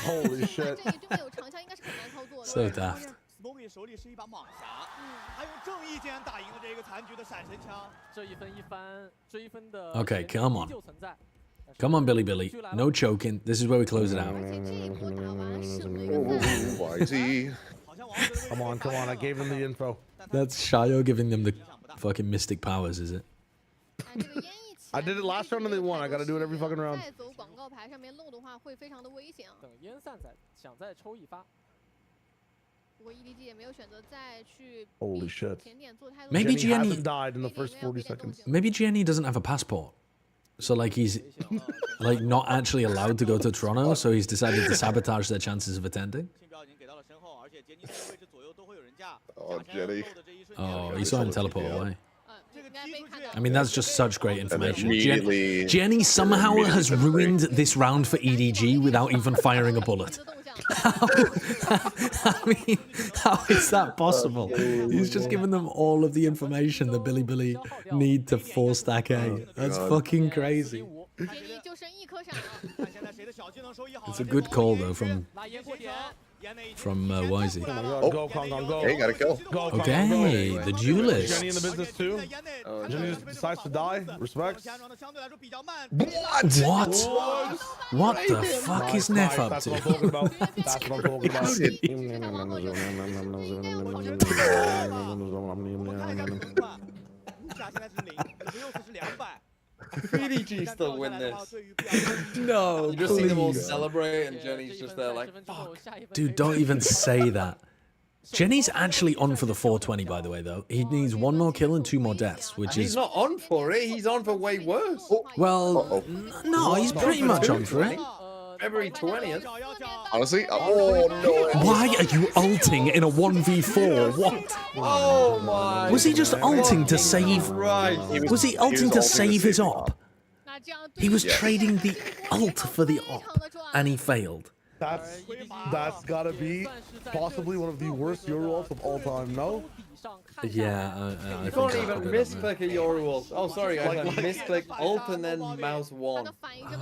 Holy shit. 这一对面有长枪应该是很难操作的。 So daft. ，Smoky 手里是一把蟒侠，他用正义竟然打赢了这个残局的闪神枪。这一分一番，追分的 Okay, come on. 依旧存在。 Come on, Billy Billy. No choking. This is where we close it out. YZ. Come on, come on. I gave them the info. That's Shayo giving them the fucking mystic powers, is it? I did it last round and they won. I gotta do it every fucking round. 再走广告牌上面漏的话，会非常的危险啊。等烟散想再抽一发。不过 EDG 也没有选择再去 Holy shit. 甜点做太多。 Maybe Jenny Gianni hasn't died in the first 40 seconds. Maybe Gianni doesn't have a passport. So like he's like not actually allowed to go to Toronto, so he's decided to sabotage their chances of attending. Oh, Jenny. Oh, he saw him teleport away. I mean, that's just such great information. Immediately- Jenny somehow has ruined this round for EDG without even firing a bullet. I mean, how is that possible? He's just given them all of the information that Billy Billy need to 4-stack A. That's fucking crazy. It's a good call though from YZ. Go, Kong, go. Hey, gotta kill. Okay, the duelist. Jenny in the business too. Jenny just decides to die. Respect. What? What the fuck is Neff up That's to? what I'm talking about. That's what I'm talking EDG still win this. No, You just see them all please. celebrate, and Jenny's just there like, fuck. Dude, don't even say that. Jenny's actually on for the 420, by the way, though. He needs 1 more kill and 2 more deaths, which He's is... not on for it. He's on for way worse. Well, no, he's pretty much on for it. February 20th. Honestly, oh no. Why are you ulting in a 1v4? What? Oh my. Was he just ulting to save... Right. Was he ulting to save his op? op? He was trading the ult for the op, and he failed. That's gotta be possibly one of the worst Euro ults of all time, no? Yeah, I You think can't so. even misclick a Yoru ult. Oh, sorry, guys. I misclick ult and then mouse 1.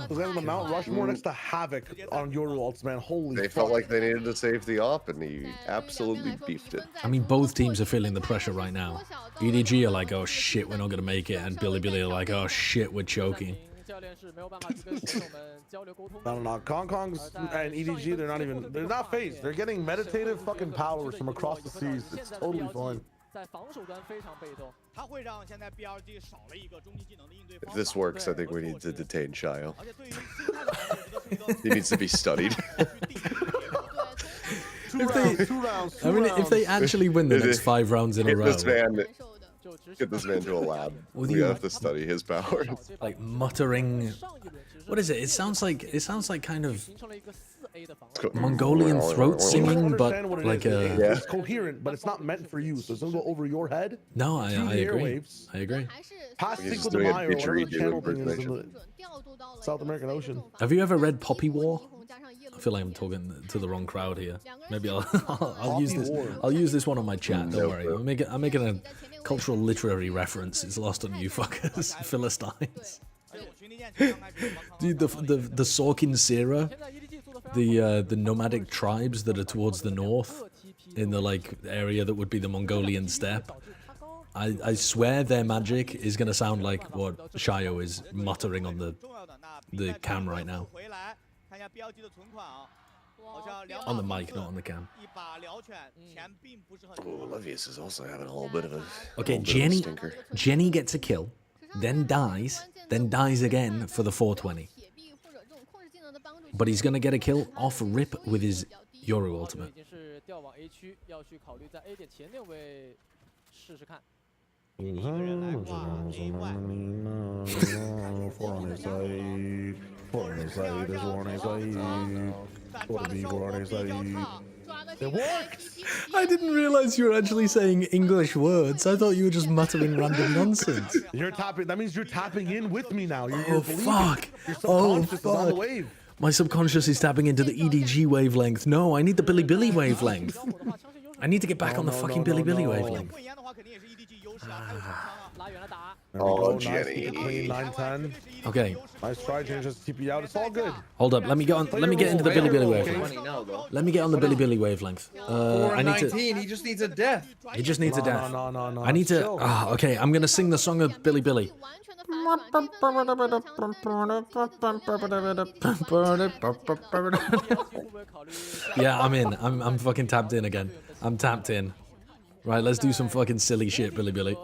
Because they have the Mount Rushmore next to Havoc on Euro ults, man. Holy They fuck. felt like they needed to save the op, and he absolutely beefed it. I mean, both teams are feeling the pressure right now. EDG are like, oh shit, we're not going to make it. And Billy Billy are like, oh shit, we're choking. No. Kong's and EDG, they're not phased. They're getting meditative fucking powers from across the seas. It's totally fine. If this works, I think we need to detain Shayo. He needs to be studied. If they actually win the next 5 rounds in a row, Get this man to a lab. We have to study his powers. Like muttering. What is it? It sounds like kind of Mongolian throat singing, but like a. It's coherent, but it's not meant for you, so it's gonna go over your head. No, I agree. I agree. Past Cinco de Mayo, whatever the channel thing is in the South American Ocean. Have you ever read Poppy War? I feel like I'm talking to the wrong crowd here. Maybe I'll use this. I'll use this one on my chat. Don't worry. I'm making a cultural literary reference. It's lost on you fuckers, Philistines. Dude, the Sorkin Sera, the nomadic tribes that are towards the north, in the like area that would be the Mongolian steppe. I swear their magic is gonna sound like what Shayo is muttering on the cam right now. On the mic, not on the cam. Oh, Levius is also having a little bit of a. Okay, Jenny gets a kill, then dies again for the 420. But he's gonna get a kill off rip with his Yoru ultimate. It worked! I didn't realize you were actually saying English words. I thought you were just muttering random nonsense. You're tapping. That means you're tapping in with me now. Oh fuck! Oh fuck! My subconscious is tapping into the EDG wavelength. No, I need the Billy Billy wavelength. I need to get back on the fucking Billy Billy wavelength. There we Oh, go. Nice, Jenny. keep it clean. 9-10. Okay. Nice try, Jenny. Just keep you out. It's all good. Hold up. Let me get on. Let me get into the Billy Billy wavelength. Now, though. Let me get on the Billy Billy wavelength. I need to. 19, he just needs a death. He just needs a death. No. I need to. Chill. Okay, I'm gonna sing the song of Billy Billy. Yeah, I'm in. I'm fucking tapped in again. I'm tapped in. Right, let's do some fucking silly shit, Billy Billy.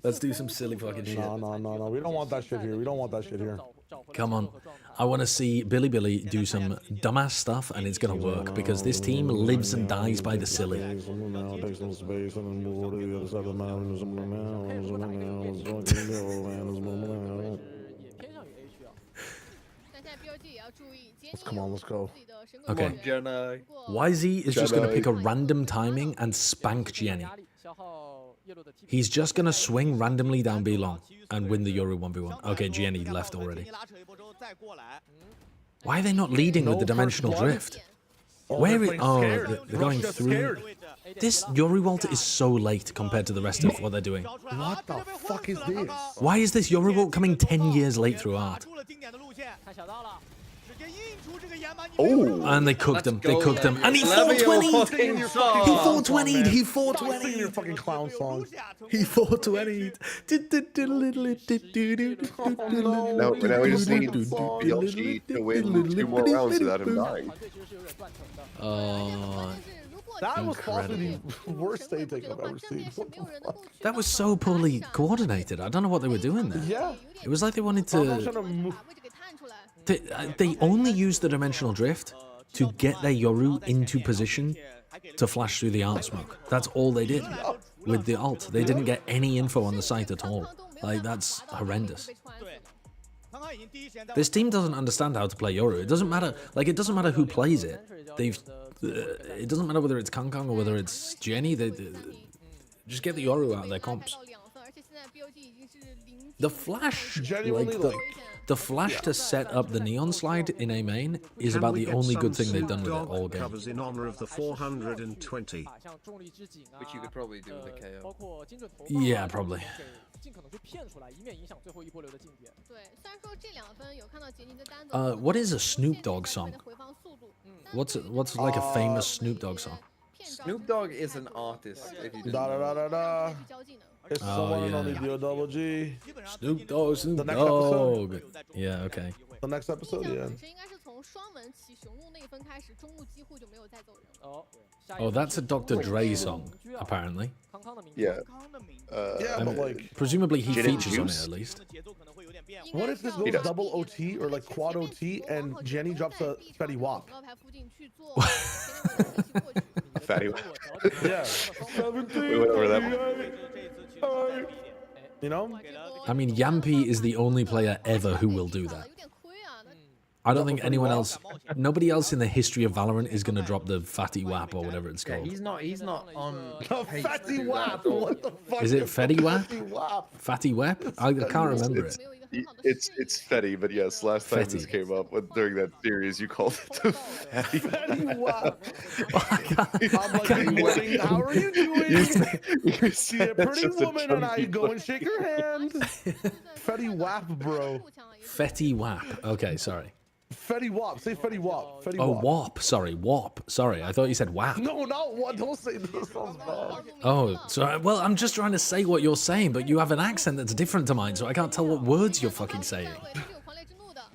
Let's do some silly fucking shit. No. We don't want that shit here. We don't want that shit here. Come on. I want to see Billy Billy do some dumbass stuff, and it's going to work, because this team lives and dies by the silly. Come on, let's go. Okay. YZ is just going to pick a random timing and spank Jenny. He's just going to swing randomly down B long and win the Yoru 1v1. Okay, Jenny left already. Why are they not leading with the dimensional drift? Where is... Oh, they're going through... This Yoru ult is so late compared to the rest of what they're doing. What the fuck is this? Why is this Yoru ult coming 10 years late through art? Oh, and they cooked him. They cooked him. And he 420'd! He 420'd! He 420'd! Your fucking clown song. He 420'd! now we just need BLG to win 2 more rounds without him dying. That was possibly the worst stage take I've ever seen. That was so poorly coordinated. I don't know what they were doing there. Yeah. It was like they wanted to... They only used the dimensional drift to get their Yoru into position to flash through the art smoke. That's all they did with the ult. They didn't get any info on the site at all. Like, that's horrendous. This team doesn't understand how to play Yoru. It doesn't matter. Like, it doesn't matter who plays it. It doesn't matter whether it's Kangkang or whether it's Jenny. They just get the Yoru out of their comps. The flash, the flash to set up the neon slide in A main is about the only good thing they've done with it all game. Covers in honor of the 420. Which you could probably do with a KO. Yeah, probably. What is a Snoop Dogg song? What's like a famous Snoop Dogg song? Snoop Dogg is an artist. If you It's someone on the DOG. Snoop Dogg, Snoop The next Dogg. episode? Yeah, okay. The next episode, yeah. Oh, that's a Dr. Dre song, apparently. Yeah. But like... Presumably he Gin and features on it juice? at least. What if this goes double OT or like quad OT and Jenny drops a Fetty Wap? Fatty. Yeah. We went over that one. You know? I mean, Yampy is the only player ever who will do that. I don't think anyone else, nobody else in the history of Valorant is going to drop the Fatty Wap or whatever it's called. he's not on. Fatty Wap. What the fuck? Is it Fetty Wap? Fatty Wap. Fatty Wap? I can't remember it. It's Fetty, but yes, last time this came up during that series, you called it the Fatty. Fetty Wap. I'm like, how are you doing? See a pretty woman and I go and shake her hand. Fetty Wap, bro. Fetty Wap. Okay, sorry. Fetty Wap. Say Fetty Wap. Fetty Oh, Wap. Wap. Sorry, Wap. Sorry, I thought you said Wap. No, not what. Don't say this. Sounds bad. Oh, sorry. Well, I'm just trying to say what you're saying, but you have an accent that's different to mine, so I can't tell what words you're fucking saying.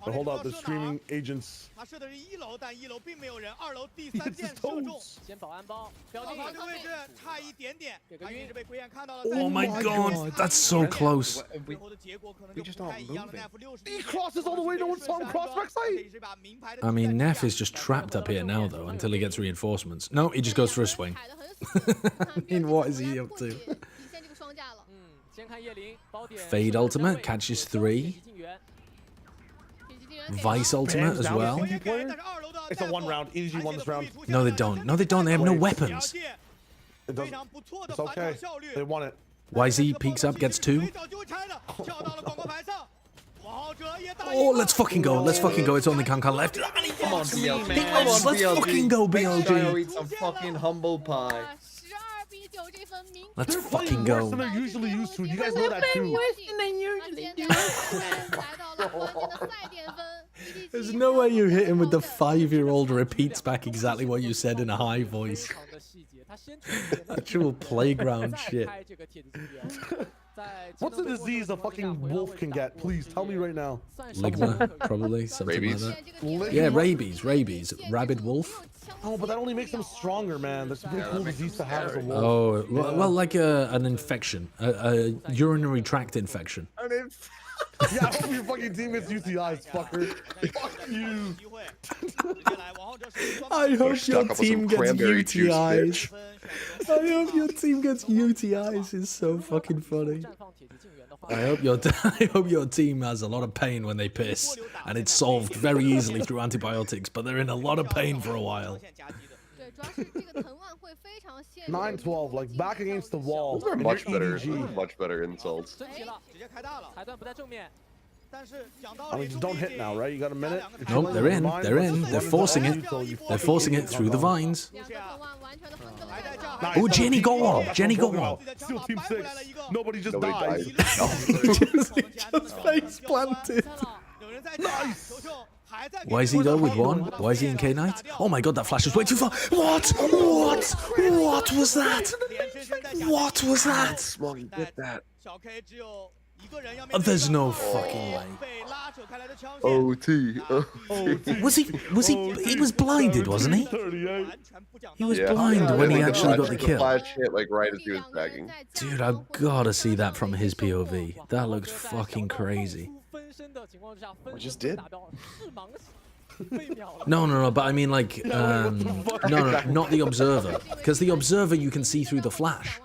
But hold up, the streaming agents. Oh my god, that's so close. We just aren't moving. He crosses all the way, no one saw him cross backside. I mean, Neff is just trapped up here now, though, until he gets reinforcements. No, he just goes for a swing. I mean, what is he up to? Fade ultimate, catches 3. Vice ultimate as well. It's a 1 round. EDG won this round. No, they don't. No, they don't. They have no weapons. It's okay. They won it. YZ peeks up, gets 2. Oh, let's fucking go. Let's fucking go. It's only Kankan left. Come on, BLG. Let's fucking go, BLG. Eat some fucking humble pie. Let's They're fucking playing go. worse than they're usually used to. You guys know that too. There's no way you hit him with the 5-year-old repeats back exactly what you said in a high voice. Actual playground shit. What's a disease a fucking wolf can get? Please tell me right now. Ligma, probably, something Rabies. like that. Yeah, rabies. Rabid wolf. Oh, but that only makes them stronger, man. That's a pretty cool disease to have as a wolf. Oh, well, like an infection, a urinary tract infection. Yeah, I hope your fucking team gets UTIs, fucker. Fuck you. I hope your team gets UTIs. I hope your team gets UTIs. It's so fucking funny. I hope your team has a lot of pain when they piss, and it's solved very easily through antibiotics, but they're in a lot of pain for a while. 9-12, like back against the wall. Those are much better. Those are much better insults. I mean, just don't hit now, right? You got a minute? Nope, they're in. They're in. They're forcing it. They're forcing it through the vines. Oh, Jenny, go on. Jenny, go on. Still team 6. Nobody just dies. Just face planted. Nice. Why is he though with 1? Why is he in K Knight? Oh my god, that flash was way too far. What? What was that? What was that? Smoggy, get that. Oh, there's no fucking way. OT. Was he was blinded, wasn't he? He was blind when he actually got the kill. Flash hit like right as he was backing. Dude, I've gotta see that from his POV. That looked fucking crazy. I just did. No, but I mean like, no, not the observer. Because the observer you can see through the flash.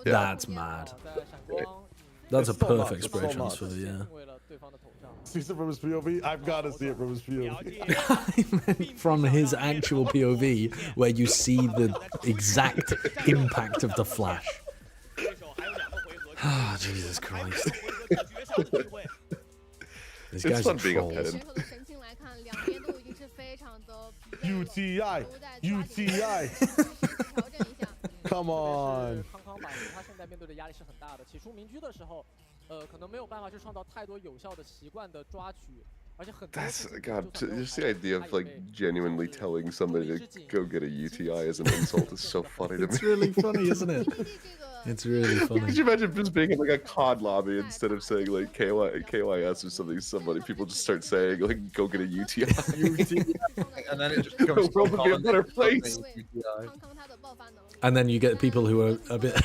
That's mad. That's a perfect spray transfer, yeah. See it from his POV? I've got to see it from his POV. I meant from his actual POV, where you see the exact impact of the flash. Ah, Jesus Christ. This guy's fun being a troll. pedant. UTI. UTI. Come on. 他现在面对的压力是很大的。起初明居的时候，可能没有办法去创造太多有效的习惯的抓取，而且很多。That's God. Just the idea of like genuinely telling somebody to go get a UTI as an insult is so funny to me. It's really funny, isn't it? It's really funny. Could you imagine just being in like a COD lobby instead of saying like KYS or something? Somebody people just start saying like go get a UTI. And then it just becomes the world would be a better place. And then you get people who are a bit,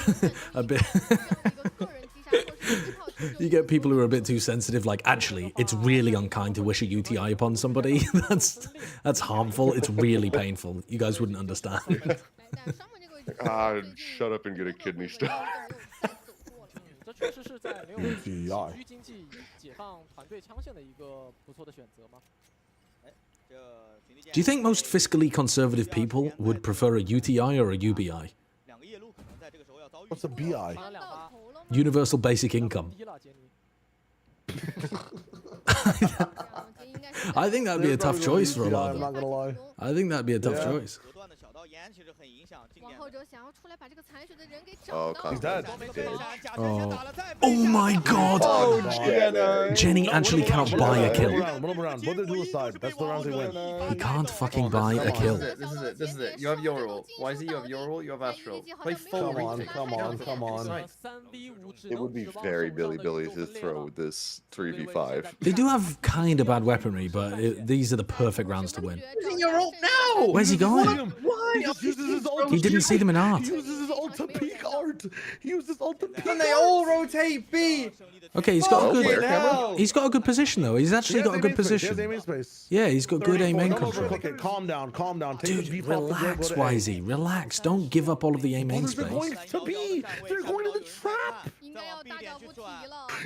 you get people who are a bit too sensitive. Like, actually, it's really unkind to wish a UTI upon somebody. That's harmful. It's really painful. You guys wouldn't understand. Shut up and get a kidney stone. Do you think most fiscally conservative people would prefer a UTI or a UBI? What's a BI? Universal Basic Income. I think that'd be a tough choice for a lot of them. I'm not gonna lie. I think that'd be a tough choice. Oh, he's dead. Oh my god! Jenny actually can't buy a kill. One round. What they do aside? That's the round they win. He can't fucking buy a kill. This is it. You have your role. YZ, you have your role. You have Astral. Play full retake. Come on. It would be very Billy to throw this 3v5. They do have kind of bad weaponry, but these are the perfect rounds to win. Using your ult now. Where's he going? Why? He just uses his ult. He didn't see them in art. He uses his ult to peek art. He uses his ult to peek. And they all rotate B. Okay, he's got a good position though. He's actually got a good position. Yeah, he's got good aim and control. Okay, calm down. Dude, relax, YZ. Relax. Don't give up all of the aim and space. They're going to B. They're going to the trap.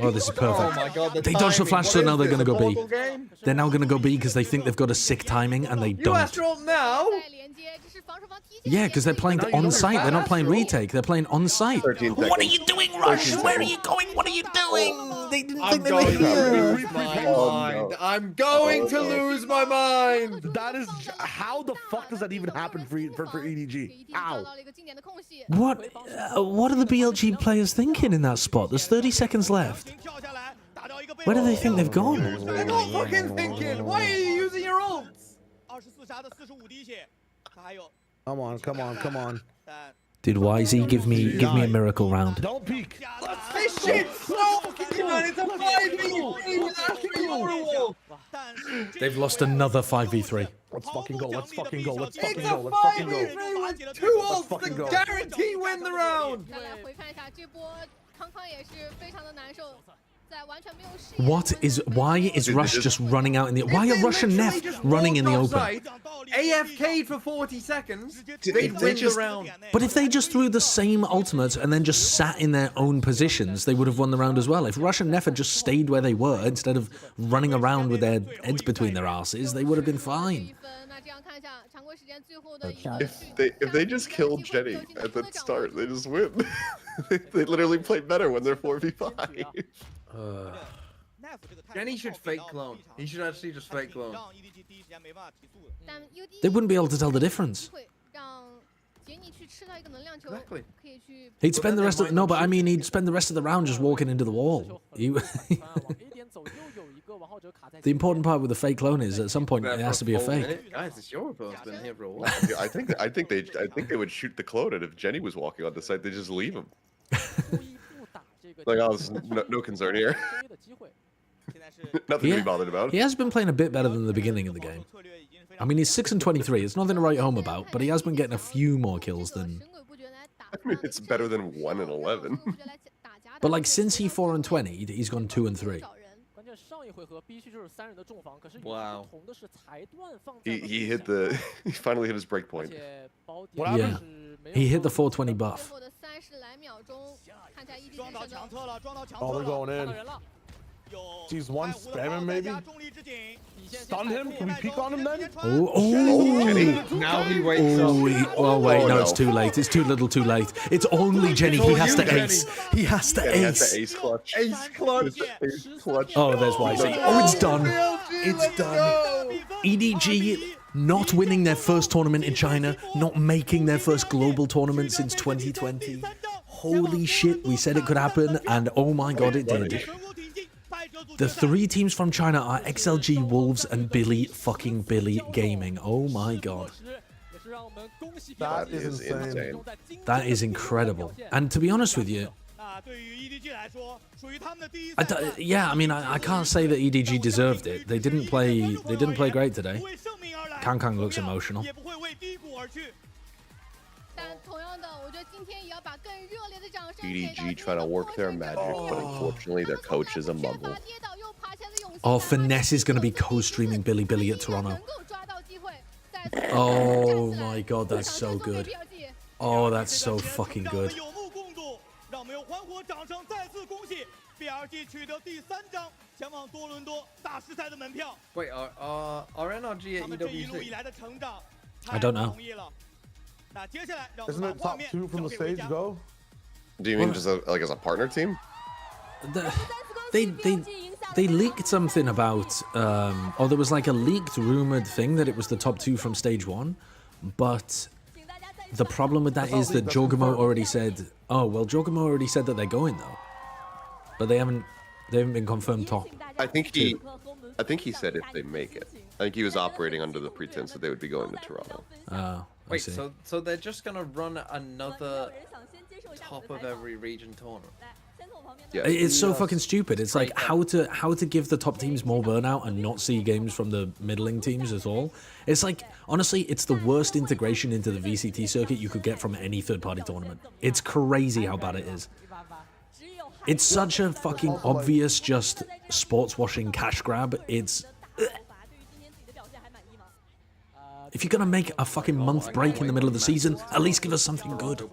Oh, this is perfect. Oh my God, they dodged the flash, so now they're going to go B. They're now going to go B because they think they've got a sick timing, and they You don't. Astral now. Yeah, because they're playing on site. They're not playing retake. They're playing on site. What are you doing, Rush? Where are you going? What are you doing? They didn't think they were here. I'm going to lose my mind. That is how the fuck does that even happen for EDG? Ow. What are the BLG players thinking in that spot? There's 30 seconds left. Where do they think they've gone? They're not fucking thinking. Why are you using your ults? Come on, come on, come on. Did Wisey give me a miracle round? Don't peek. This shit's so fucking man. It's a 5v3 with Ashley Orwell. They've lost another 5v3. Let's fucking go. Let's fucking go. Let's It's fucking a go. Let's fucking go. 5v3 with 2 ults that guarantee win the round. Why is Rush just running out in the... Why are Rush and Neff running in the open? AFK'd for 40 seconds, they'd win the round. But if they just threw the same ultimate and then just sat in their own positions, they would have won the round as well. If Rush and Neff had just stayed where they were, instead of running around with their heads between their asses, they would have been fine. If they just killed Jenny at the start, they just win. They literally play better when they're 4v5. Jenny should fake clone. He should actually just fake clone. They wouldn't be able to tell the difference. Exactly. He'd spend the rest of no, but I mean he'd spend the rest of the round just walking into the wall. The important part with the fake clone is at some point it has to be a fake. Guys, it's your opponent's been here for a while. I think they would shoot the clone, and if Jenny was walking on the site, they just leave him. Like, oh, there's no concern here. Nothing to be bothered about. He has been playing a bit better than the beginning of the game. I mean, he's 6-23. It's nothing to write home about, but he has been getting a few more kills than... I mean, it's better than 1-11. But like, since he 4-20, he's gone 2-3. Wow. He hit the... He finally hit his break point. Yeah. He hit the 420 buff. Oh, they're going in. He's one spamming maybe. Stun him? Can we peek on him then? Oh, now he waits up. Oh wait, no, it's too late. It's too little too late. It's only Jenny. He has to ace. He has to ace. He has to ace clutch. Ace clutch. Ace clutch. Oh, there's Wisey. Oh, it's done. It's done. EDG not winning their first tournament in China, not making their first global tournament since 2020. Holy shit, we said it could happen, and oh my god, it did. The 3 teams from China are XLG, Wolves, and Billy Gaming. Oh my god. That is insane. That is incredible. And to be honest with you, yeah, I mean, I can't say that EDG deserved it. They didn't play great today. Kang looks emotional. EDG trying to work their magic, but unfortunately their coach is a muggle. Oh, Finesse is going to be co-streaming Billy at Toronto. Oh my god, that's so good. Oh, that's so fucking good. Wait, are NRG at EWC? I don't know. Isn't it top 2 from the stage go? Do you mean just like as a partner team? They leaked something about, or there was like a leaked rumored thing that it was the top 2 from stage 1, but the problem with that is that Jogamo already said, oh well, Jogamo already said that they're going though, but they haven't been confirmed top. I think he said if they make it. I think he was operating under the pretense that they would be going to Toronto. Wait, so they're just gonna run another top of every region tournament? Yeah. It's so fucking stupid. It's like how to give the top teams more burnout and not see games from the middling teams at all. It's like, honestly, it's the worst integration into the VCT circuit you could get from any third-party tournament. It's crazy how bad it is. It's such a fucking obvious just sports washing cash grab. It's... If you're gonna make a fucking month break in the middle of the season, at least give us something good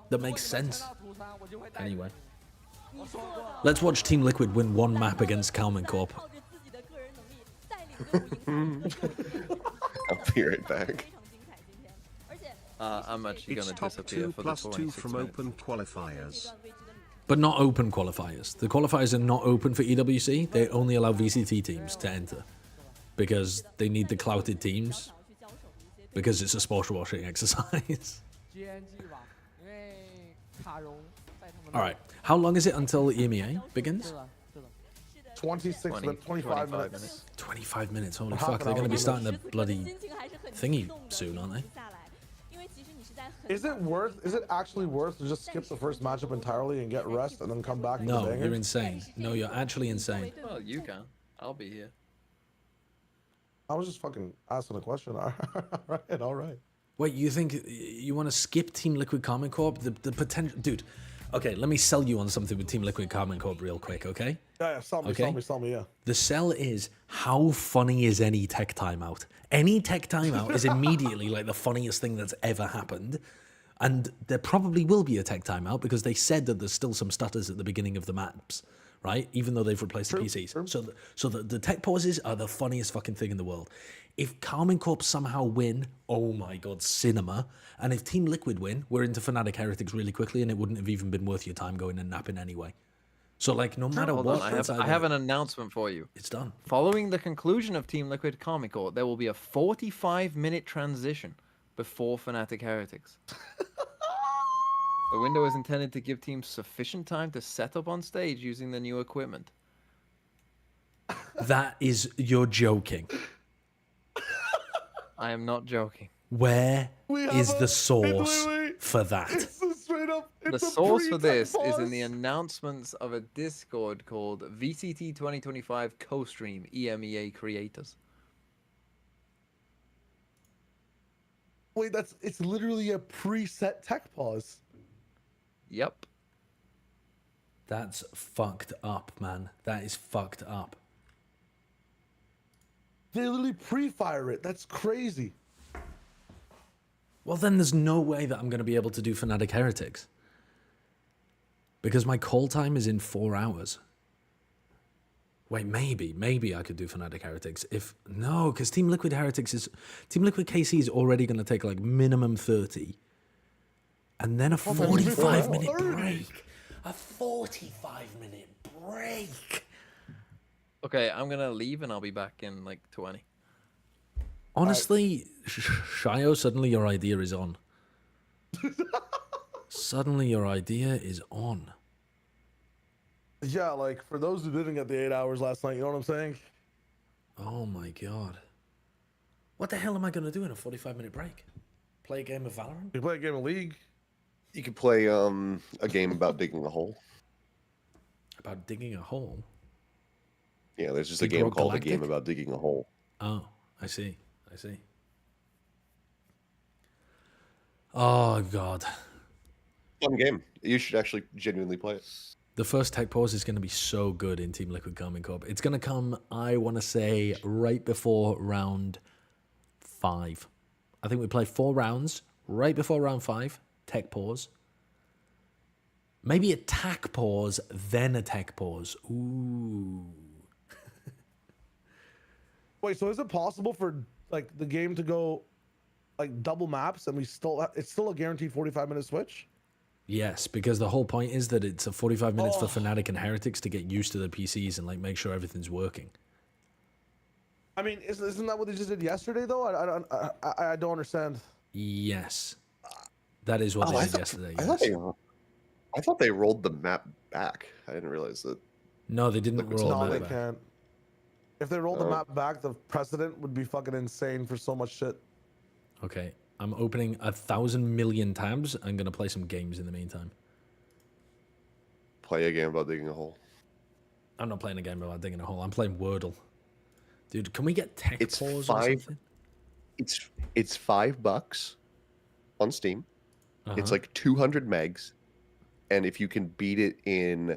that makes sense. Anyway, let's watch Team Liquid win 1 map against Kalman Corp. I'll be right back. I'm actually It's going to top disappear 2 for plus the 2 26 from minutes. open qualifiers. But not open qualifiers. The qualifiers are not open for EWC. They only allow VCT teams to enter because they need the clouted teams because it's a sports washing exercise. All right. How long is it until EMEA begins? 25 minutes. 25 minutes. Holy Half fuck. an They're going to hour. be starting the bloody thingy soon, aren't they? Is it actually worth to just skip the first matchup entirely and get rest and then come back to the No, bangers? you're insane. No, you're actually insane. Well, you can. I'll be here. I was just fucking asking a question. All right. Wait, you think you want to skip Team Liquid Karma Corp? The potential... Dude, okay, let me sell you on something with Team Liquid Karma Corp real quick, okay? Yeah, sell me, yeah. The sell is, how funny is any tech timeout? Any tech timeout is immediately like the funniest thing that's ever happened. And there probably will be a tech timeout because they said that there's still some stutters at the beginning of the maps, right? Even though they've replaced the PCs. So the tech pauses are the funniest fucking thing in the world. If Carmen Corp somehow win, oh my god, cinema. And if Team Liquid win, we're into Fnatic Heretics really quickly and it wouldn't have even been worth your time going and napping anyway. So like, no matter Hold what... on, I have an announcement for you. It's done. Following the conclusion of Team Liquid Karma Corp, there will be a 45-minute transition before Fnatic Heretics. The window is intended to give teams sufficient time to set up on stage using the new equipment. That is... You're joking. I am not joking. Where is the source for that? The source for this is in the announcements of a Discord called VCT 2025 Co-Stream EMEA Creators. Wait, it's literally a preset tech pause. Yep. That's fucked up, man. That is fucked up. They literally pre-fire it. That's crazy. Well, then there's no way that I'm going to be able to do Fnatic Heretics. Because my call time is in 4 hours. Wait, maybe I could do Fnatic Heretics. No, because Team Liquid KC is already going to take like minimum 30. And then a 45-minute break. A 45-minute break. Okay, I'm going to leave and I'll be back in like 20. Honestly, Shio, suddenly your idea is on. Suddenly your idea is on. Yeah, like for those who didn't get the 8 hours last night, you know what I'm saying? Oh my god. What the hell am I going to do in a 45-minute break? Play a game of Valorant? You play a game of League? You could play a game about digging a hole. About digging a hole? Yeah, there's just a game called A Game About Digging a Hole. Oh, I see. Oh god. Fun game. You should actually genuinely play it. The first tech pause is going to be so good in Team Liquid Karma Corp. It's going to come, I want to say, right before round 5. I think we play 4 rounds. Right before round 5, tech pause. Maybe a tack pause, then a tech pause. Ooh. Wait, so is it possible for like the game to go like double maps and it's still a guaranteed 45-minute switch? Yes, because the whole point is that it's a 45 minutes for Fnatic and Heretics to get used to the PCs and like make sure everything's working. I mean, isn't that what they just did yesterday though? I don't understand. Yes, that is what they did yesterday. I thought they rolled the map back. I didn't realize that. No, they didn't roll the map they back. can't. If they rolled the map back, the precedent would be fucking insane for so much shit. Okay, I'm opening 1,000 million tabs. I'm gonna play some games in the meantime. Play a game about digging a hole. I'm not playing a game about digging a hole. I'm playing Wordle. Dude, can we get tech pause or something? It's $5 on Steam. It's like 200 megs, and if you can beat it in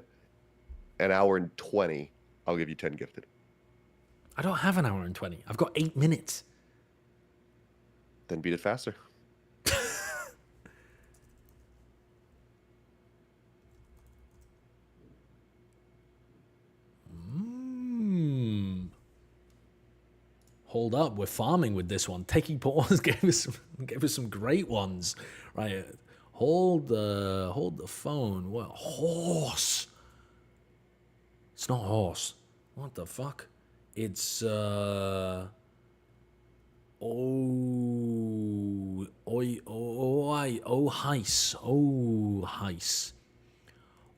an hour and 20, I'll give you 10 gifted. I don't have an hour and 20. I've got 8 minutes. Then beat it faster. Hold up, we're farming with this one. Techie Paws gave us some great ones. Right. Hold the phone. What? Horse. It's not horse. What the fuck? It's heis.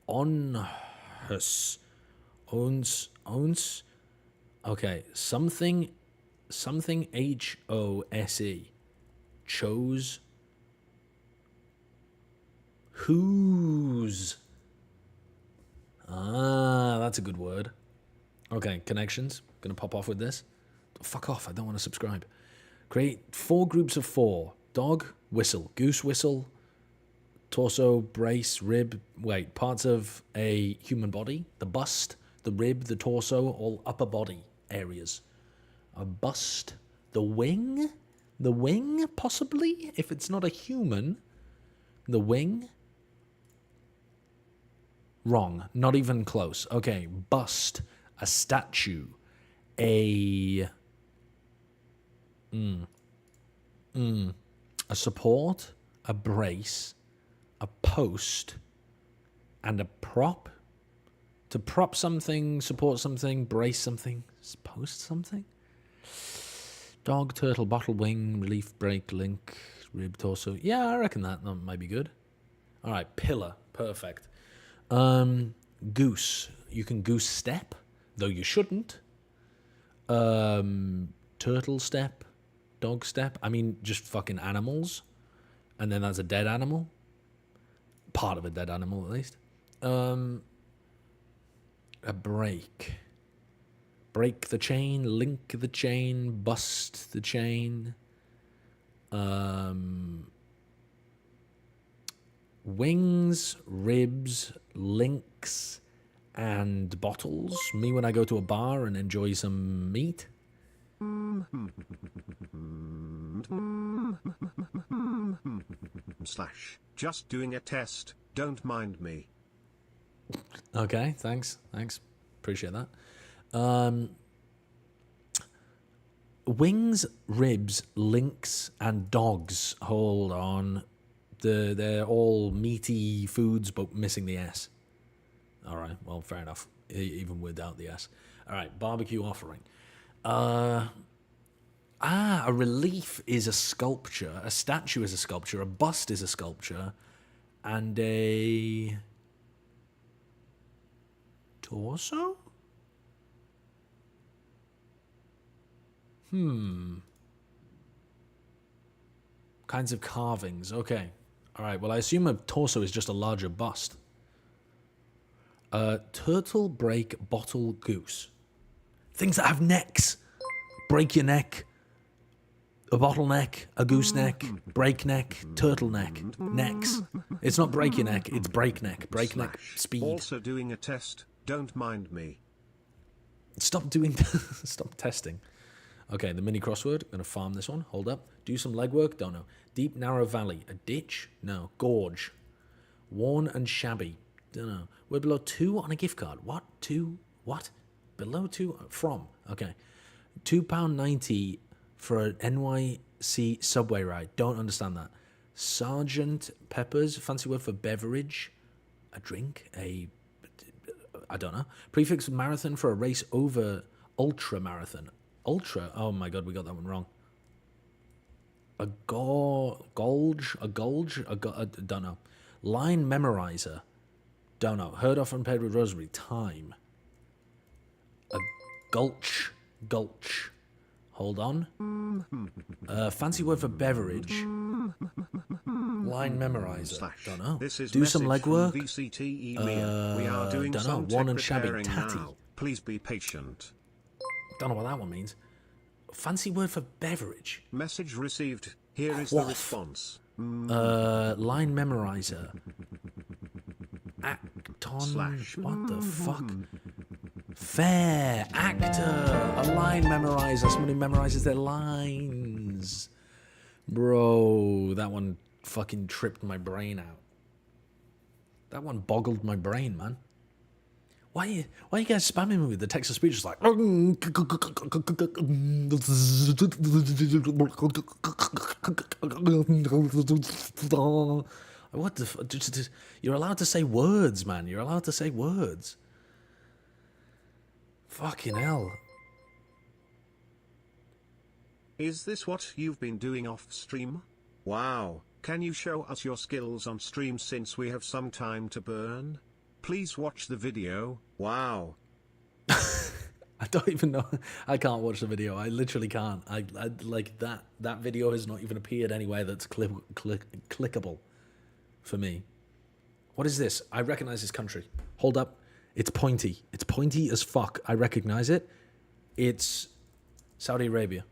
Onhus. Ons. Okay, something HOSE. Chose. Whose. Ah, that's a good word. Okay, connections. Gonna pop off with this. Fuck off, I don't want to subscribe. Create 4 groups of 4. Dog, whistle, goose whistle, torso, brace, rib. Wait, parts of a human body. The bust, the rib, the torso, all upper body areas. A bust. The wing? The wing, possibly? If it's not a human. The wing? Wrong. Not even close. Okay, bust. A statue. A support, a brace, a post, and a prop. To prop something, support something, brace something, post something. Dog, turtle, bottle, wing, relief, break, link, rib, torso. Yeah, I reckon that might be good. All right, pillar, perfect. Goose. You can goose step, though you shouldn't. Turtle step, dog step. I mean, just fucking animals. And then that's a dead animal. Part of a dead animal, at least. A break. Break the chain, link the chain, bust the chain. Wings, ribs, links, and bottles. Me when I go to a bar and enjoy some meat. Slash. Just doing a test. Don't mind me. Okay, thanks. Appreciate that. Wings, ribs, links, and dogs. Hold on. They're all meaty foods, but missing the S. All right, well, fair enough. Even without the S. All right, barbecue offering. A relief is a sculpture. A statue is a sculpture. A bust is a sculpture. And a torso? Kinds of carvings. Okay. All right. Well, I assume a torso is just a larger bust. Turtle, break, bottle, goose. Things that have necks. Break your neck. A bottleneck, a gooseneck, breakneck, turtleneck, necks. It's not break your neck, it's breakneck. Breakneck speed. Also doing a test. Don't mind me. Stop testing. Okay, the mini crossword. Gonna farm this one. Hold up. Do some legwork. Don't know. Deep, narrow valley. A ditch? No. Gorge. Worn and shabby. Don't know. We're below 2 on a gift card. What? 2? What? Below 2? From. Okay. £2.90 for an NYC subway ride. Don't understand that. Sergeant Pepper's. Fancy word for beverage. A drink. I don't know. Prefix marathon for a race over ultra marathon. Ultra? Oh my god, we got that one wrong. A gulge? I don't know. Line memorizer. Don't know. Heard of and paired with rosary. Time. A gulch. Hold on. Fancy word for beverage. Line memorizer. Don't know. This is do some legwork. VCT EMEA. We are doing don't some know. Worn and shabby. preparing Tatty. now. Please be patient. Don't know what that one means. Fancy word for beverage. Message received. Here is the response. Line memorizer. Acton. What the fuck? Fair. Actor. A line memorizer. Someone who memorizes their lines. Bro, that one fucking tripped my brain out. That one boggled my brain, man. Why you guys spamming me with the text to speech? It's like, what the? You're allowed to say words, man. You're allowed to say words. Fucking hell. Is this what you've been doing off stream? Wow, can you show us your skills on stream since we have some time to burn? Please watch the video. Wow. I don't even know. I can't watch the video. I literally can't. I like that video has not even appeared anywhere that's clickable for me. What is this? I recognize this country. Hold up. It's pointy. It's pointy as fuck. I recognize it. It's Saudi Arabia.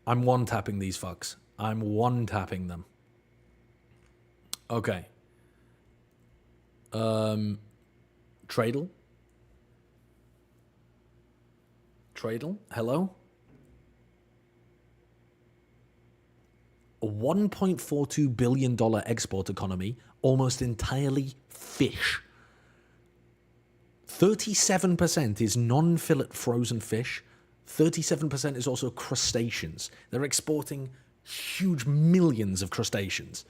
I'm one-tapping these fucks. I'm one-tapping them. Okay. Tradle? Tradle? Hello? A $1.42 billion export economy, almost entirely fish. 37% is non-fillet frozen fish. 37% is also crustaceans. They're exporting huge millions of crustaceans.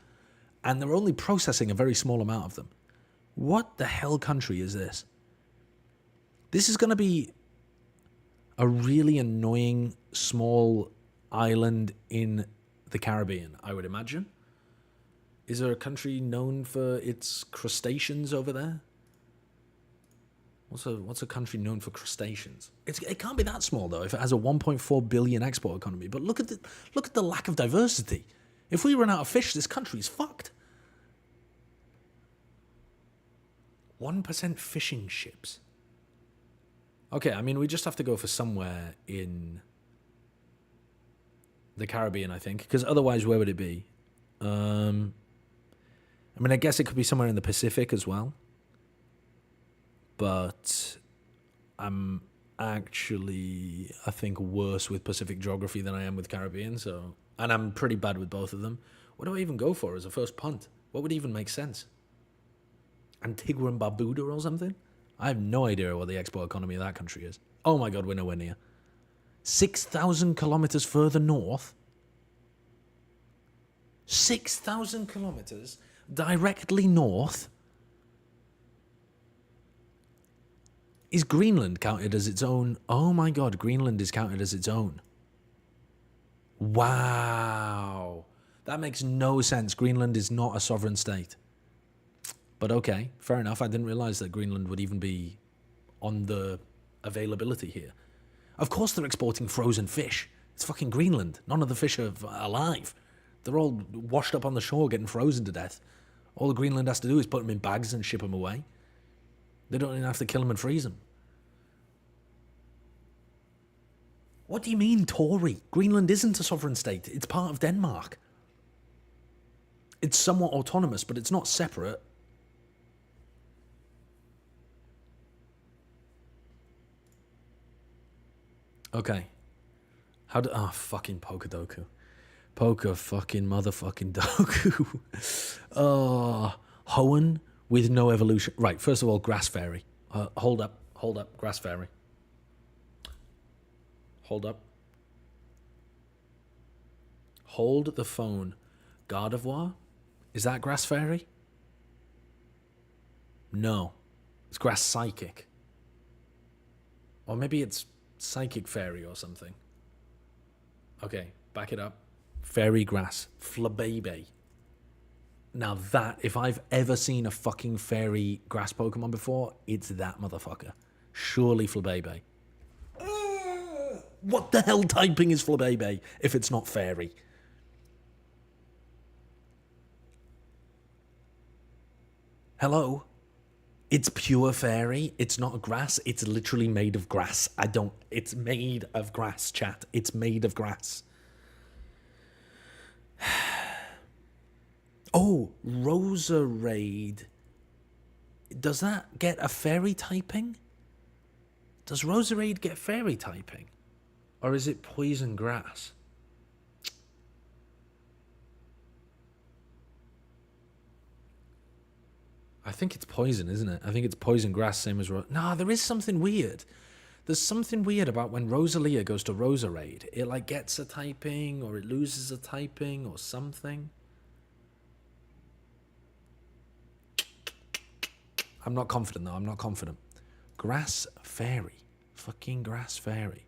And they're only processing a very small amount of them. What the hell country is this? This is going to be a really annoying small island in the Caribbean, I would imagine. Is there a country known for its crustaceans over there? What's a country known for crustaceans? It can't be that small though if it has a 1.4 billion export economy. But look at the lack of diversity. If we run out of fish, this country's fucked. 1% fishing ships. Okay, I mean we just have to go for somewhere in the Caribbean, I think, because otherwise where would it be? I mean I guess it could be somewhere in the Pacific as well. But I'm actually, I think, worse with Pacific geography than I am with Caribbean. So, and I'm pretty bad with both of them. What do I even go for as a first punt? What would even make sense? Antigua and Barbuda or something? I have no idea what the export economy of that country is. Oh my God, we're nowhere near. 6,000 kilometers further north. 6,000 kilometers directly north. Is Greenland counted as its own? Oh my God, Greenland is counted as its own. Wow. That makes no sense. Greenland is not a sovereign state. But okay, fair enough. I didn't realize that Greenland would even be on the availability here. Of course they're exporting frozen fish. It's fucking Greenland. None of the fish are alive. They're all washed up on the shore getting frozen to death. All the Greenland has to do is put them in bags and ship them away. They don't even have to kill them and freeze them. What do you mean, Tory? Greenland isn't a sovereign state. It's part of Denmark. It's somewhat autonomous, but it's not separate. Okay. How do... Oh, fucking Pokedoku. Poker fucking motherfucking Doku. Oh, Hoenn with no evolution. Right, first of all, Grass Fairy. Hold up, Grass Fairy. Hold up. Hold the phone. Gardevoir? Is that Grass Fairy? No. It's Grass Psychic. Or maybe it's Psychic Fairy or something. Okay, back it up. Fairy Grass. Flabébé. Now that, if I've ever seen a fucking fairy grass Pokemon before, it's that motherfucker. Surely Flabébé. What the hell typing is Flabébé if it's not fairy? Hello? It's pure fairy. It's not grass. It's literally made of grass. It's made of grass, chat. It's made of grass. Oh, Roserade. Does that get a fairy typing? Does Roserade get fairy typing? Or is it poison grass? I think it's poison, isn't it? I think it's poison grass, same as... No, there is something weird. There's something weird about when Rosalia goes to Roserade. It, like, gets a typing, or it loses a typing, or something. I'm not confident, though. I'm not confident. Grass Fairy. Fucking Grass Fairy.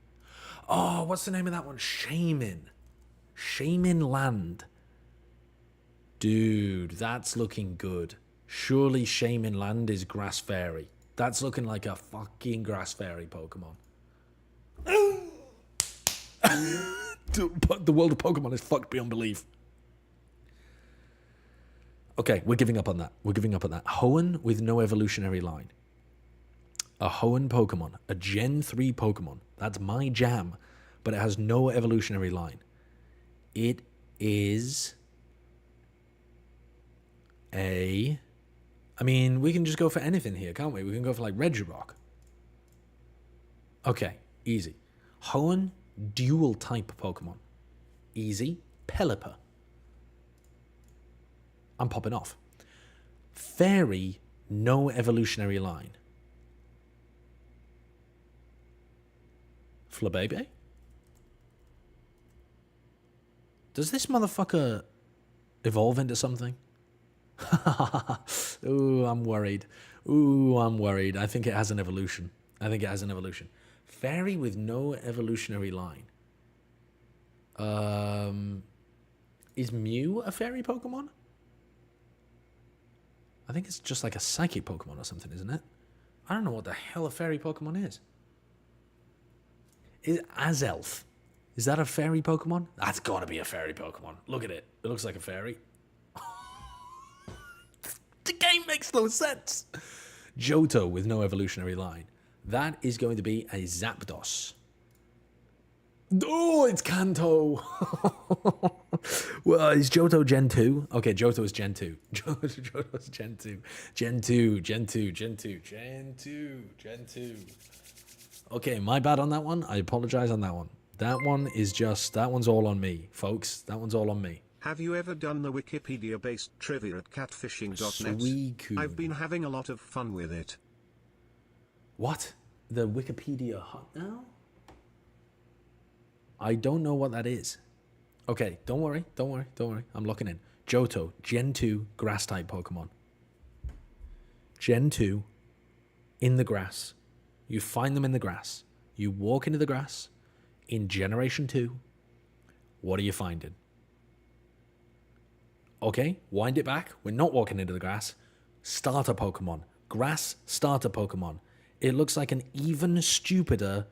Oh, what's the name of that one? Shaman. Shaman Land. Dude, that's looking good. Surely Shaman Land is Grass Fairy. That's looking like a fucking Grass Fairy Pokemon. The world of Pokemon is fucked beyond belief. Okay, we're giving up on that. We're giving up on that. Hoenn with no evolutionary line. A Hoenn Pokemon. A Gen 3 Pokemon. That's my jam. But it has no evolutionary line. It is a... I mean, we can just go for anything here, can't we? We can go for, like, Regirock. Okay, easy. Hoenn, dual-type Pokemon. Easy. Pelipper. I'm popping off. Fairy, no evolutionary line. Flabébé? Does this motherfucker evolve into something? Ooh, I'm worried. Ooh, I'm worried. I think it has an evolution. I think it has an evolution. Fairy with no evolutionary line. Is Mew a fairy Pokemon? I think it's just like a psychic Pokemon or something, isn't it? I don't know what the hell a fairy Pokemon is. Is Azelf? Is that a fairy Pokemon? That's gotta be a fairy Pokemon. Look at it. It looks like a fairy. The game makes no sense. Johto with no evolutionary line. That is going to be a Zapdos. Oh, it's Kanto. Well, is Johto Gen 2? Okay, Johto is Gen 2. Johto's Gen 2. Gen 2, Gen 2, Gen 2, Gen 2, Gen 2. Okay, my bad on that one. I apologize on that one. That one is just, that one's all on me, folks. That one's all on me. Have you ever done the Wikipedia-based trivia at catfishing.net? Suicune. I've been having a lot of fun with it. What? The Wikipedia hut now? I don't know what that is. Okay, don't worry, don't worry, don't worry. I'm locking in. Johto, Gen 2 grass-type Pokemon. Gen 2 in the grass. You find them in the grass. You walk into the grass. In Generation 2, what are you finding? Okay, wind it back. We're not walking into the grass. Starter Pokemon. Grass starter Pokemon. It looks like an even stupider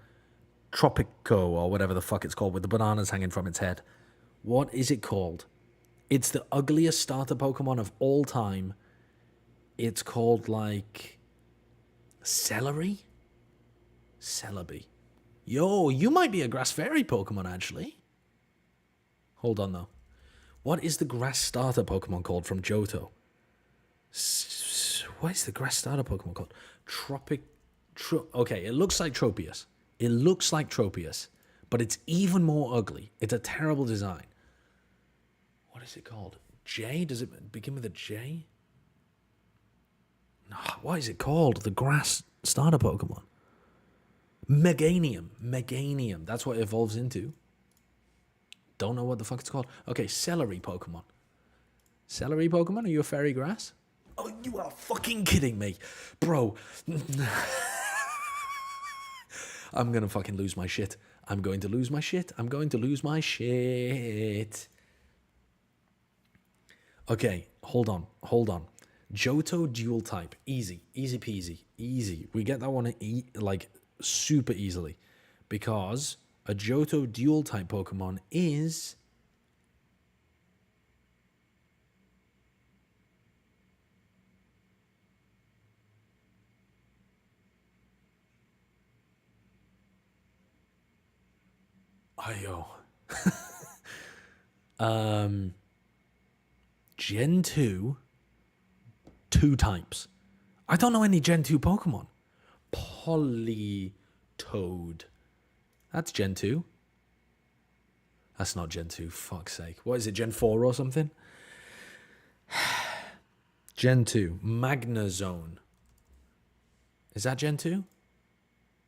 Tropico or whatever the fuck it's called with the bananas hanging from its head. What is it called? It's the ugliest starter Pokemon of all time. It's called like Celery? Celebi. Yo, you might be a grass fairy Pokemon actually. Hold on though. What is the grass starter Pokemon called from Johto? What is the grass starter Pokemon called? Okay, it looks like Tropius. It looks like Tropius, but it's even more ugly. It's a terrible design. What is it called? J? Does it begin with a J? No, what is it called? The grass starter Pokemon. Meganium. Meganium. That's what it evolves into. Don't know what the fuck it's called. Okay, Celery Pokemon. Celery Pokemon? Are you a fairy grass? Oh, you are fucking kidding me. Bro. I'm gonna fucking lose my shit. I'm going to lose my shit. I'm going to lose my shit. Okay, hold on. Hold on. Johto dual type. Easy. Easy peasy. Easy. We get that one like super easily. Because a Johto dual type Pokemon is... Ayo. Gen 2, 2 types. I don't know any Gen 2 Pokemon. Politoed. That's Gen 2. That's not Gen 2, fuck's sake. What is it, Gen 4 or something? Gen 2. Magnazone. Is that Gen 2?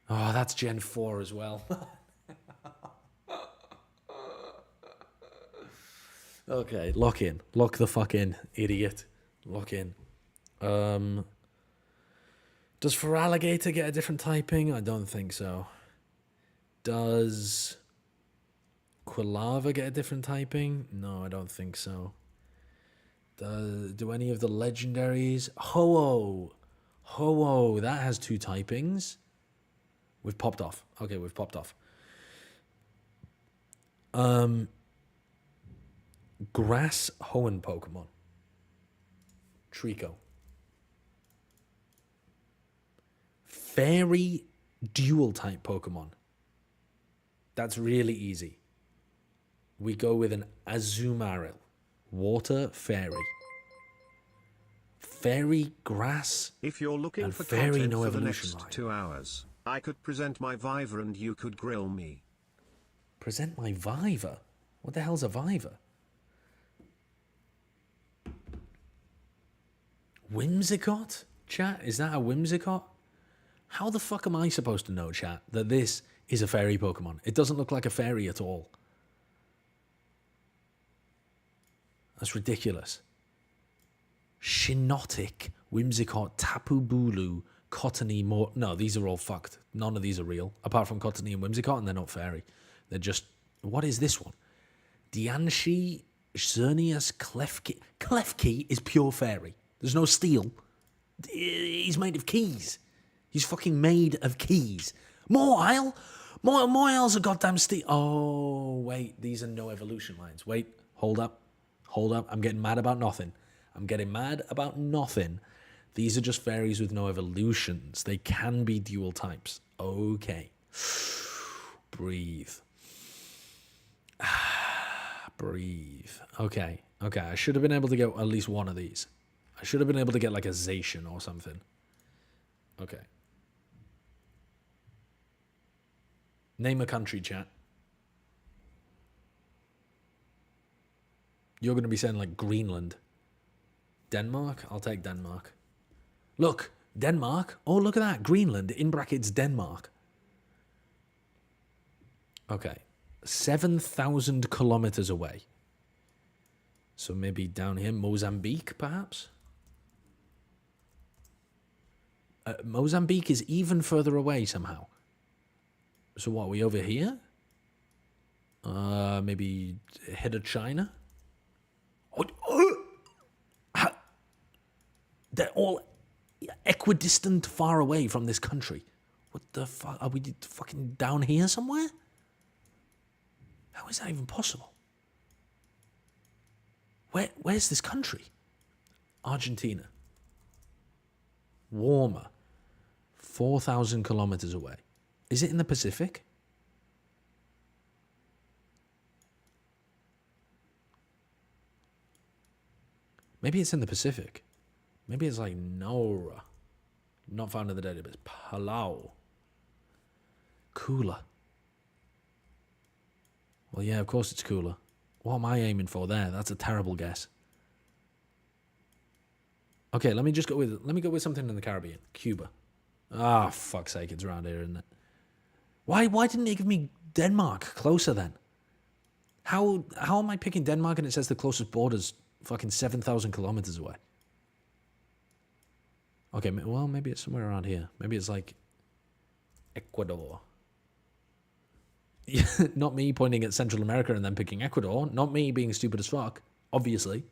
Oh, that's Gen 4 as well. Okay, lock in. Lock the fuck in, idiot. Lock in. Does Feraligatr get a different typing? I don't think so. Does Quilava get a different typing? No, I don't think so. Do any of the legendaries? Ho-Oh! Ho-Oh, that has 2 typings. We've popped off. Okay, we've popped off. Grass Hoenn Pokemon. Trico. Fairy dual type Pokemon. That's really easy. We go with an Azumarill. Water Fairy. Fairy Grass. If you're looking for fairy content no for the evolution next line. 2 hours, I could present my Viva and you could grill me. Present my Viva? What the hell's a Viva? Whimsicott? Chat, is that a Whimsicott? How the fuck am I supposed to know, chat, that this is a fairy Pokemon? It doesn't look like a fairy at all. That's ridiculous. Shinotic, Whimsicott, Tapu Bulu, Cottony, No, these are all fucked. None of these are real. Apart from Cottony and Whimsicott, and they're not fairy. They're just... What is this one? Dianshi, Xerneas, Klefki. Klefki is pure fairy. There's no steel. He's made of keys. He's fucking made of keys. Moreisle? Moreisle's a goddamn steel. Oh, wait. These are no evolution lines. Wait. Hold up. Hold up. I'm getting mad about nothing. I'm getting mad about nothing. These are just fairies with no evolutions. They can be dual types. Okay. Breathe. Breathe. Okay. Okay. I should have been able to get at least one of these. I should have been able to get like a Zacian or something. Okay. Name a country, chat. You're going to be saying like Greenland. Denmark? I'll take Denmark. Look, Denmark. Oh, look at that. Greenland, in brackets, Denmark. Okay. 7,000 kilometers away. So maybe down here, Mozambique, perhaps? Mozambique is even further away somehow. So what, are we over here? Maybe head of China? They're all equidistant far away from this country. What the fuck? Are we fucking down here somewhere? How is that even possible? Where's this country? Argentina. Warmer. 4,000 kilometers away. Is it in the Pacific? Maybe it's in the Pacific. Maybe it's like Nauru. Not found in the database. Palau. Cooler. Well, yeah, of course it's cooler. What am I aiming for there? That's a terrible guess. Okay, let me go with something in the Caribbean. Cuba. Ah, fuck's sake, it's around here, isn't it? Why didn't it give me Denmark closer then? How am I picking Denmark and it says the closest border's fucking 7,000 kilometers away? Okay, well, maybe it's somewhere around here. Maybe it's like Ecuador. Not me pointing at Central America and then picking Ecuador. Not me being stupid as fuck. Obviously.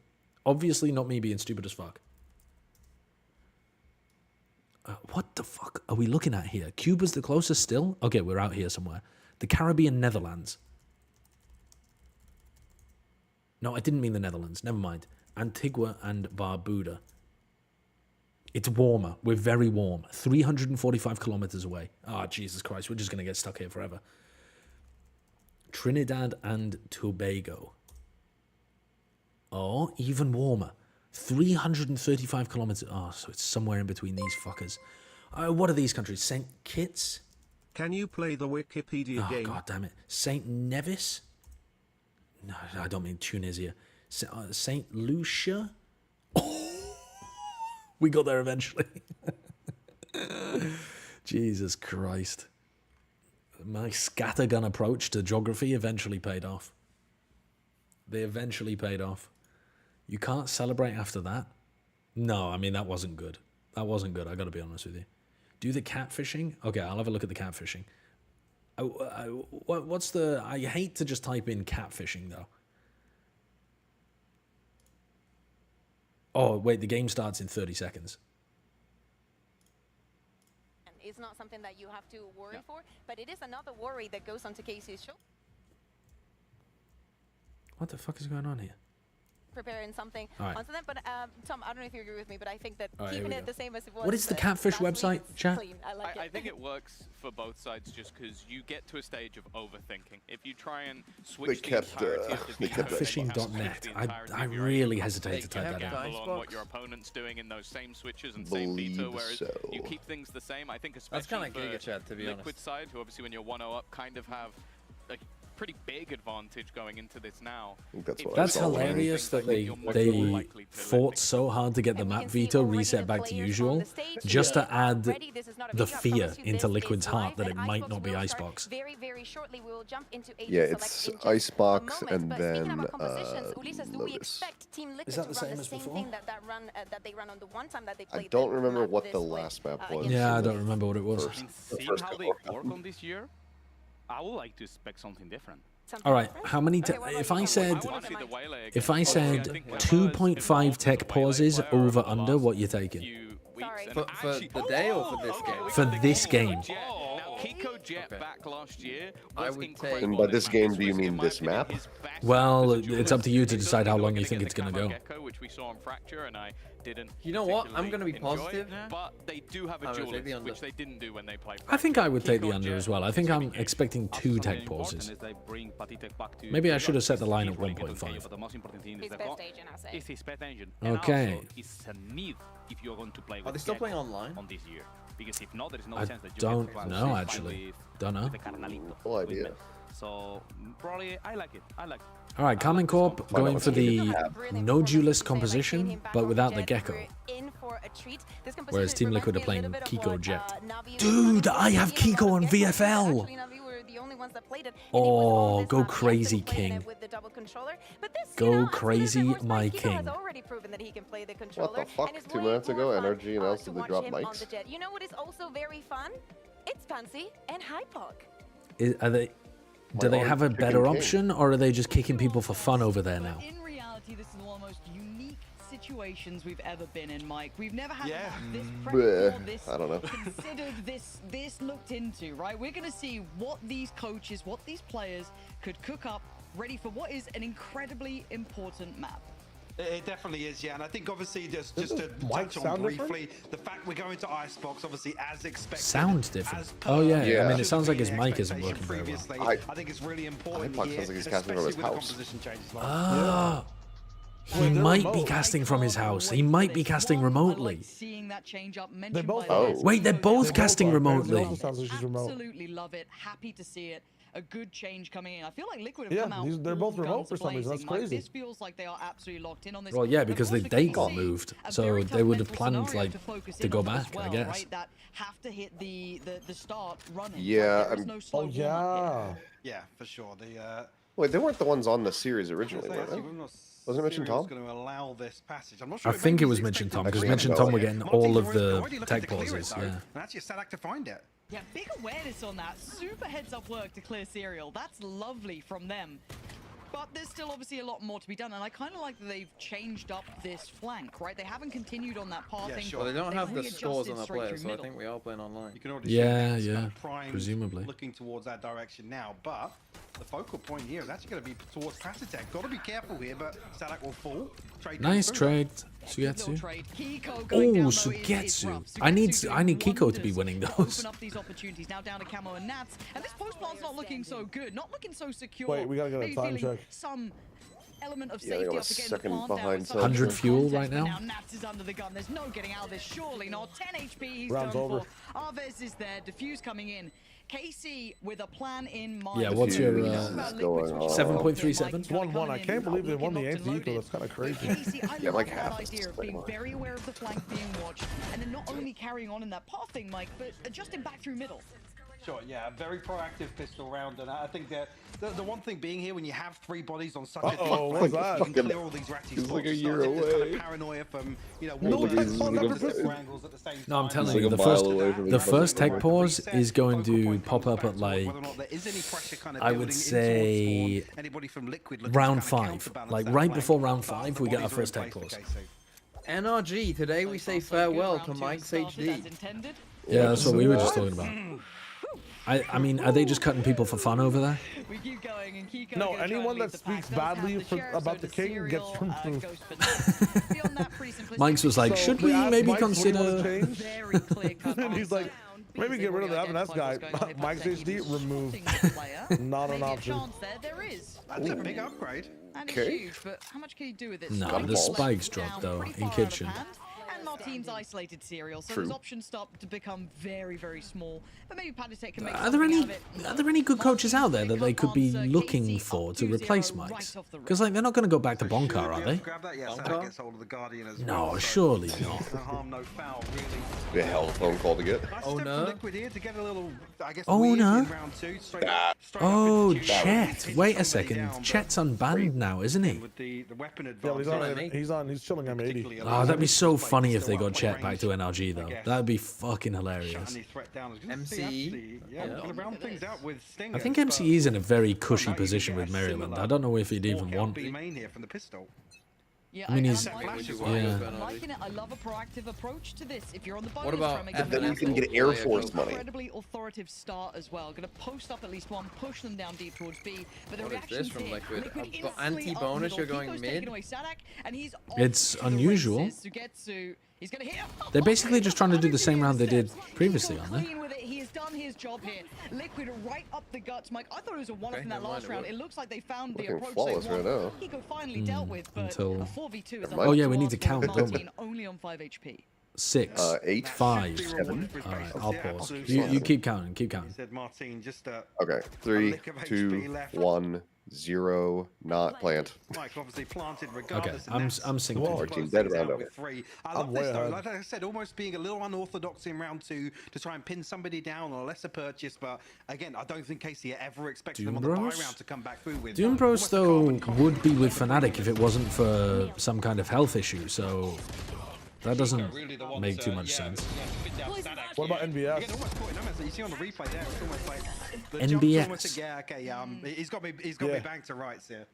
Obviously not me being stupid as fuck. What the fuck are we looking at here? Cuba's the closest still? Okay, we're out here somewhere. The Caribbean Netherlands. No, I didn't mean the Netherlands. Never mind. Antigua and Barbuda. It's warmer. We're very warm. 345 kilometers away. Ah, Jesus Christ. We're just going to get stuck here forever. Trinidad and Tobago. Oh, even warmer. 335 kilometers. Oh, so it's somewhere in between these fuckers. What are these countries? St. Kitts? Can you play the Wikipedia game? Oh, God damn it. St. Nevis? No, I don't mean Tunisia. St. Lucia? We got there eventually. Jesus Christ. My scattergun approach to geography eventually paid off. They eventually paid off. You can't celebrate after that? No, I mean, that wasn't good. That wasn't good, I gotta be honest with you. Do the catfishing? Okay, I'll have a look at the catfishing. What's the... I hate to just type in catfishing, though. Oh, wait, the game starts in 30 seconds. It's not something that you have to worry for, but it is another worry that goes onto Casey's show. What the fuck is going on here? Preparing something right. onto them, but Tom, I don't know if you agree with me, but I think that Right, keeping it the same as it was. What is the catfish website, chat? I think it works for both sides just because you get to a stage of overthinking. If you try and switch the entirety of the Catfishing.net. I really hesitate to type that out. in. On what your opponent's doing in those same switches and same veto, whereas you keep things the same. I think especially for Giga to be Liquid honest. side, who obviously when you're 1-0 up kind of have a pretty big advantage going into this now. That's hilarious that they fought so hard to get the map veto reset back to usual, just to add the fear into Liquid's heart that it might not be Icebox. Very, very shortly, we will jump into Yeah, it's Icebox and then Is that the same as before? I don't remember what the last map was. Yeah, I don't remember what it was. Seeing how they work on this year, I would like to expect something different. All right, how many? If I said 2.5 tech pauses over under, what you taking? For the day or for this game? For this game. Kiko Jet back last year I would take. And by this game, do you mean this map? Well, it's up to you to decide how long you think it's gonna go. Which we saw on Fracture, and I didn't. You know what? I'm gonna be positive. But they do have a duelist, which they didn't do when they played. I think I would take the under as well. I think I'm expecting 2 tech pauses. Maybe I should have set the line at 1.5. It's his pet engine. Okay. It's a need if you're going to play with Are they still playing online? on this year. Because if not, there is no I chance that you don't get know, actually. Don't know. No idea. So probably I like it. I like it. All right, Carmen Corp going for the no duelist composition, but without the gecko. Whereas Team Liquid are playing Kiko Jet. Dude, I have Kiko on VFL. Oh, go crazy, King. Go crazy, my king. What the fuck? 2 minutes ago, Energy announced that they dropped mics. You know what is also very fun? It's Fancy and Hypoc. Are they? Do they have a better option, or are they just kicking people for fun over there now? In reality, this is one of the most unique situations we've ever been in, Mike. We've never had this prepped, this I don't know. considered, this looked into, right? We're going to see what these coaches, what these players could cook up, ready for what is an incredibly important map. It definitely is, yeah, and I think obviously just to touch on briefly, the fact we're going to Icebox, obviously as expected. Sounds different. Oh yeah, I mean it sounds like his mic isn't working very well. I think it's really important Icebox sounds like he's casting from his house. Ah, he might be casting from his house. He might be casting remotely. Seeing that change up They're both. Wait, they're both casting remotely. Absolutely love it. Happy to see it. A good change coming in. I feel like Liquid have come out. They're both remote for some reason. That's crazy. This feels like they are absolutely locked in on this. Well, yeah, because the date got moved, so they would have planned like to go back, I guess. Right? That have to hit the start running. Yeah. There is no slow warm up here. Yeah, for sure. Wait, they weren't the ones on the series originally, were they? Wasn't it Mitch and Tom? Going to allow this passage. I'm not sure I think it was Mitch and Tom, because Mitch and Tom were getting all of the tech pauses. Yeah. And actually, Sadak to find it. Yeah, big awareness on that. Super heads-up work to clear Serial. That's lovely from them. But there's still obviously a lot more to be done, and I kind of like that they've changed up this flank, right? They haven't continued on that path. Yeah, sure. They don't have the scores on the players, so I think we are playing online. You can already yeah, presumably. Looking towards that direction now, but the focal point here is actually going to be towards Pasitech. Got to be careful here, but Sadak will fall. Nice trade, Sugetsu. Oh, Sugetsu. I need Kiko to be winning those. Open up these opportunities now down to Camo and Nats, and this post plant's not looking so good, not looking so secure. Wait, we gotta get a time check. Some element of Yeah, safety they got a after getting the second plant behind down. 100 fuel right now. Now Nats is under the gun. There's no getting out of this. Surely not. 10 HP. He's Round's done over. for. Arvez is there. Diffuse coming in. Casey with a plan in mind. Yeah, what's your 7.37? 1-1. I can't believe they won the anti-eco. That's kind of crazy. Casey, I Yeah, love like that half. idea of being very aware of the flank being watched, and then not only carrying on in that path thing, Mike, but adjusting back through middle. Sure, yeah, a very proactive pistol round, and I think that the one thing being here when you have 3 bodies on such a what's that? you can clear all these ratty spots. like a It's year not as if there's away. kind of paranoia from, you know, No, walking tech into pause after different pistol. angles at the same time. No, I'm telling like you, a the mile away from the the first button. tech pause is going to pop up at like, Whether or not there is any pressure kind of I building would in towards say spawn, anybody from Liquid looking round to kind of 5. counterbalance Like that right flank. before round Half 5, the we get our bodies are in first tech place for pause. KC. NRG, today we say farewell to Mike's HD. Yeah, that's what we were just talking about. I mean, are they just cutting people for fun over there? We keep going, and Kiko No, anyone that speaks badly about the king gets removed. Mike's was like, should we maybe consider... And he's like, maybe get rid of the M&S guy. Mike's HD, removed. Not an option. There is. That's a big upgrade. And it's huge, but how much can you do with it? No, the spikes dropped though, in kitchen. And Martine's isolated Serial, so True. his options start to become very, very small. But maybe Padisek can make Are there something any out of it. are there any good coaches out there that they could be looking for to replace Mike's? Because like they're not going to go back to Bonkar, are they? Grab that, yeah, Sadak gets hold of the Guardian as No, well, so surely not. no harm, no foul, really. Be a hell of a phone call to get. Nice step from Liquid here to get a little, I guess, Oh, weird no. in round 2. Straight up Oh, into Chet. Wait a somebody second. down, but Chet's unbanned now, isn't he? with the weapon Yeah, advantage. he's chilling M80. Oh, that'd be so funny if they got Chet back to NRG though. That'd be fucking hilarious. MCE. Yeah, we're gonna round things out with Stinger. I think MCE's in a very cushy position with Maryland. I don't know if he'd even want. B main here from the pistol. Yeah, I mean, he's I'm liking it. yeah. I'm liking it. I love a proactive approach to this. If you're on the bonus, What about try and make And then you can get Air Force money. incredibly authoritative start as well. Going to post up at least one, push them down deep towards B. But the What is reaction this from here, Liquid? instantly Anti-bonus, up you're middle. going Kiko's mid? taking away Sadak, and he's off It's to the unusual. races. Sugetsu, he's going to hit. They're basically just trying to do the same round they did previously, aren't they? Clean with it. He has done his job here. Liquid right up the guts, Mike. I thought it was a one-off Okay, in that never last mind, round. it It looks like they found the Looking approach flawless they right want. now. Kiko finally dealt with, but until- a 4v2 is a Oh, lot yeah, to we need ask to for count, don't we? Martin only on 5 HP. 6, 8, 5, 7. All right, I'll pause. Absolutely. You keep counting. Keep counting. Said Martin, just Okay, 3, 2, 1, 0. Not plant. Mike obviously planted Okay, regardless. I'm syncing. Our team dead round over. I love this though. Like I said, almost being a little unorthodox in round 2 to try and pin somebody down on a lesser purchase. But again, I don't think Casey ever expected them on the buy Doombros? round to come back through with. Doombros though would be with Fnatic if it wasn't for some kind of health issue. So that doesn't make too much sense. What about NBS? You see on the replay there, it's almost like the NBS. jump's almost like, yeah, okay, he's got me back to rights here.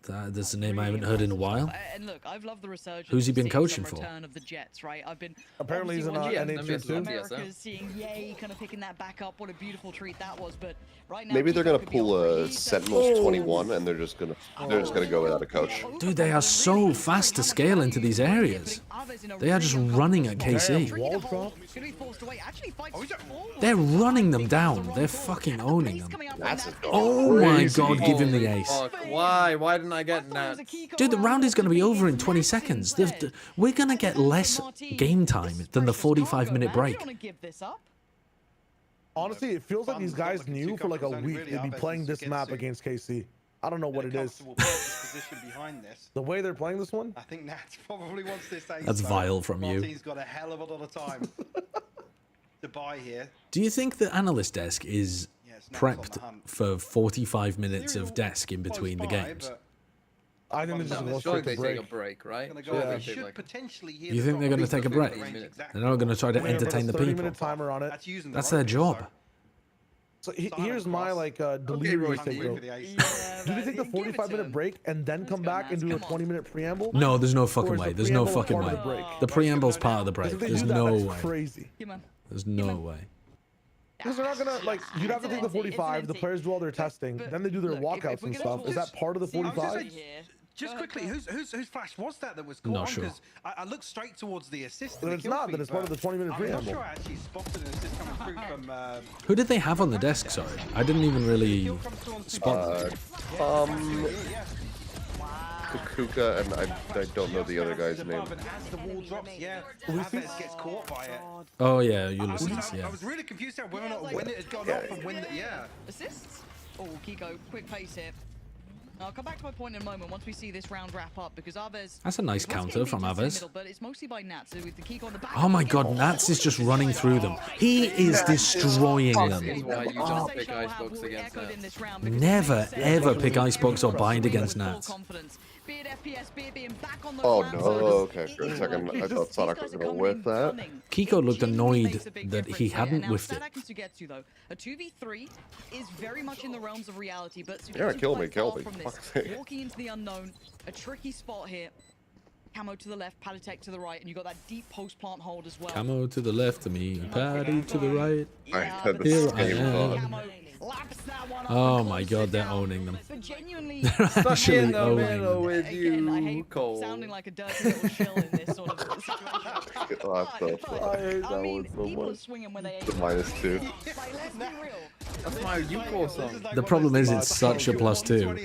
That's a name I haven't heard in a while. And look, I've loved the resurgence. Who's he been seeing coaching some for? return of the Jets, right? I've been Apparently he's in obviously NHS watching too. Americas, seeing Yay kind of picking that back up. What a beautiful treat that was. But right now, Maybe they're gonna Kiko could be pull on a three, Sentinels 21 and they're just gonna go without a coach. Dude, they are so fast to scale into these areas. They are just running at KC. They're running them down. They're fucking owning them. Oh my god, give him the ace. Fuck, why? Why didn't I get that? Dude, the round is going to be over in 20 seconds. We're going to get less game time than the 45-minute break. Honestly, it feels like these guys knew for like a week they'd be playing this map against KC. I don't know what it is. The way they're playing this one? I think Nats probably wants this ace. That's vile from you. Martin's got a hell of a lot of time to buy here. Do you think the analyst desk is prepped for 45 minutes of desk in between the games? I think they're just going to Surely take they a take a break, right? Yeah. You think they're going to take a break? They're not going to try to entertain the people. 30-minute timer on it. That's their job. So here's my like delirious take though. Do they take the 45-minute break and then come back and do a 20-minute preamble? No, there's no fucking Or is way. the There's no preamble fucking part of way. the break? The preamble's part of the break. If they There's do that, no that's way. crazy. There's no way. Because they're not gonna like you'd have to take the 45. The players do all their testing, then they do their walkouts and stuff. Is that part of the 45? Just quickly, whose flash was that was caught Not on? sure. Because I looked straight towards the assist. Then it's not. Then it's part of the 20-minute I'm not preamble. sure I actually spotted an assist coming through from. Who did they have on the desk? Sorry, I didn't even really spot them. Kukuka, and I don't know the other guy's name. As the wall drops, yeah, Ulysses gets caught by it. Oh yeah, Ulysses. Yeah. I was really confused there whether or not when it had gone off and when Assists? Oh, Kiko, quick pace here. I'll come back to my point in a moment once we see this round wrap up, because Aves... That's a nice counter from Aves. But it's mostly by Nats with the Kiko on the back. Oh my god, Nats is just running through them. He is destroying them. Never ever pick Icebox or bind against Nats. Oh no, okay, for a second I thought Sonic was gonna whiff that. Kiko looked annoyed that he hadn't whiffed it. A 2v3 is very much in the realms of reality, but yeah, kill me. Walking into the unknown, a tricky spot here. Camo to the left, Palitek to the right, and you got that deep post plant hold as well. Camo to the left of me, Patty to the right. I had the same thought. Oh my god, they're owning them. But genuinely, they're actually owning them. With you, I hate sounding like a dirty little shill in this sort of situation. I mean, people are swinging when they the -2. That's my Yuko song. The problem is it's such a +2.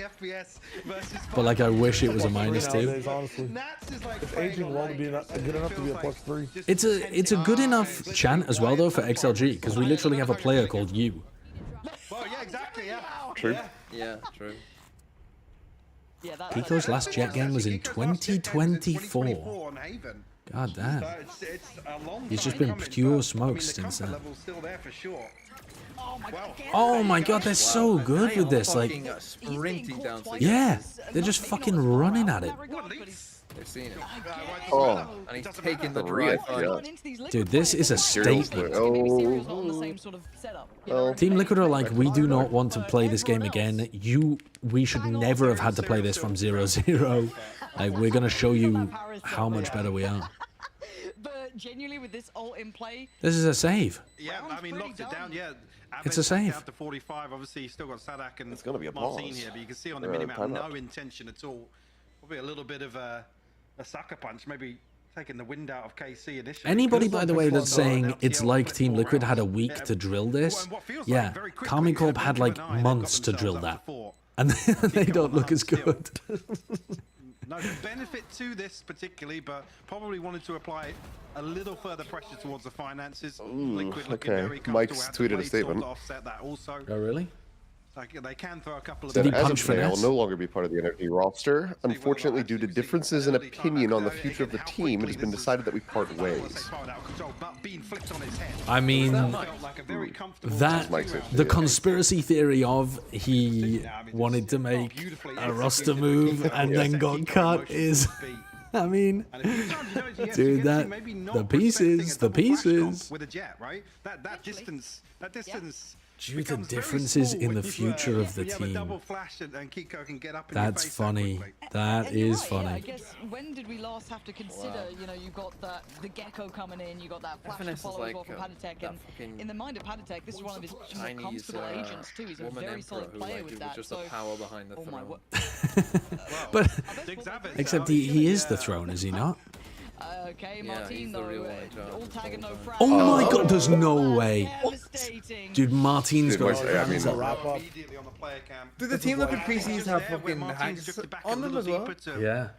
But like I wish it was a -2. Honestly, it's aging well to be good enough to be a +3. It's a good enough chant as well though for XLG, because we literally have a player called You. Well, yeah, exactly, yeah. True. Yeah, true. Kiko's last Jet game was in 2024. God damn. He's just been pure smoke since then. Oh my god, they're so good with this. Like, yeah, they're just fucking running at it. They've seen it. Oh, and he's taking the drive. Dude, this is a statement. Oh. Team Liquid are like, we do not want to play this game again. We should never have had to play this from 0-0. Like, we're gonna show you how much better we are. But genuinely, with this ult in play, this is a save. Yeah, I mean, locked it down. Yeah, it's a save. Down to 45. Obviously, you still got Sadak and it's gonna be a Martin pause. here, but you can see on the minimap no intention at all. Probably a little bit of a sucker punch, maybe taking the wind out of KC initially. Anybody, by the way, that's saying it's like Team Liquid had a week to drill this, yeah, Kami Corp had like months to drill that, and they don't look as good. No benefit to this particularly, but probably wanted to apply a little further pressure towards the finances. Liquid looking very Mike's tweeted a statement. To offset that also. Oh, really? They can throw a couple of... Did he As punch of today, I will finesse? no longer be part of the NFD roster. Unfortunately, due to differences in opinion on the future of the team, it has been decided that we part ways. I mean, the conspiracy theory of he wanted to make a roster move and then got cut is, I mean, dude, the pieces. With a jet, right? That distance. Due to differences in the future of the team. That's funny. That is I funny. guess when did we last have to consider, you know, you got the Gecko coming in, you got that flash to follow as well from Padatek, and in the mind of Padatek, this is one of his more comfortable agents too. He's a very solid player with that. Just so, the power behind the throne. But except he is the throne, is he not? Okay, Martin, though, all tag and no frag. Oh my god, there's no way. Dude, Martin's got Do the Team Liquid PCs have fucking hacks on them as well? Yeah.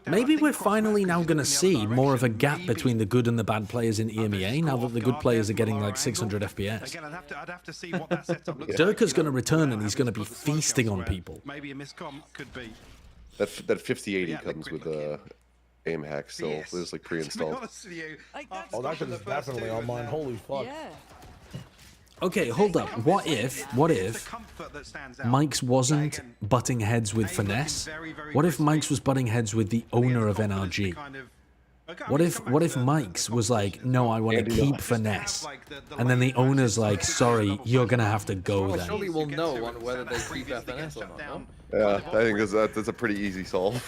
Maybe we're finally now going to see more of a gap between the good and the bad players in EMEA now that the good players are getting like 600 FPS. Again, I'd have to see what that setup looks Durka's going to return and he's going to be feasting on people. Maybe a miscom could be. That 5080 comes with aim hack still. It was like pre-installed. Oh, that shit is definitely on mine. Holy fuck. Okay, hold up. What if Mike's wasn't butting heads with finesse? What if Mike's was butting heads with the owner of NRG? What if Mike's was like, no, I want to keep finesse, and then the owner's like, sorry, you're gonna have to go then. Surely we'll know whether they keep finesse or not. No? Yeah, I think that's a pretty easy solve.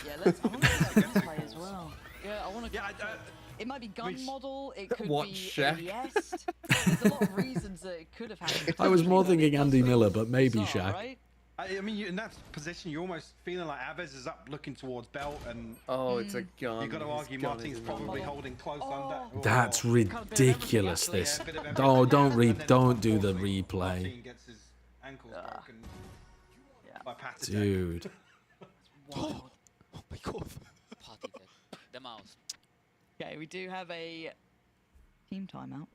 It might be gun model, it could What, be Shaq? AES. There's a lot of reasons that it could have happened. I was more thinking Andy Miller, but maybe Shaq. I mean, in that position, you're almost feeling like Aves is up looking towards belt, and it's a gun. You've got to argue Martin's probably holding close under. That's ridiculous. This. Oh, don't do the replay, Martin gets his ankles broken by Patatek. dude. Party deck. The mouse. Okay, we do have a team timeout.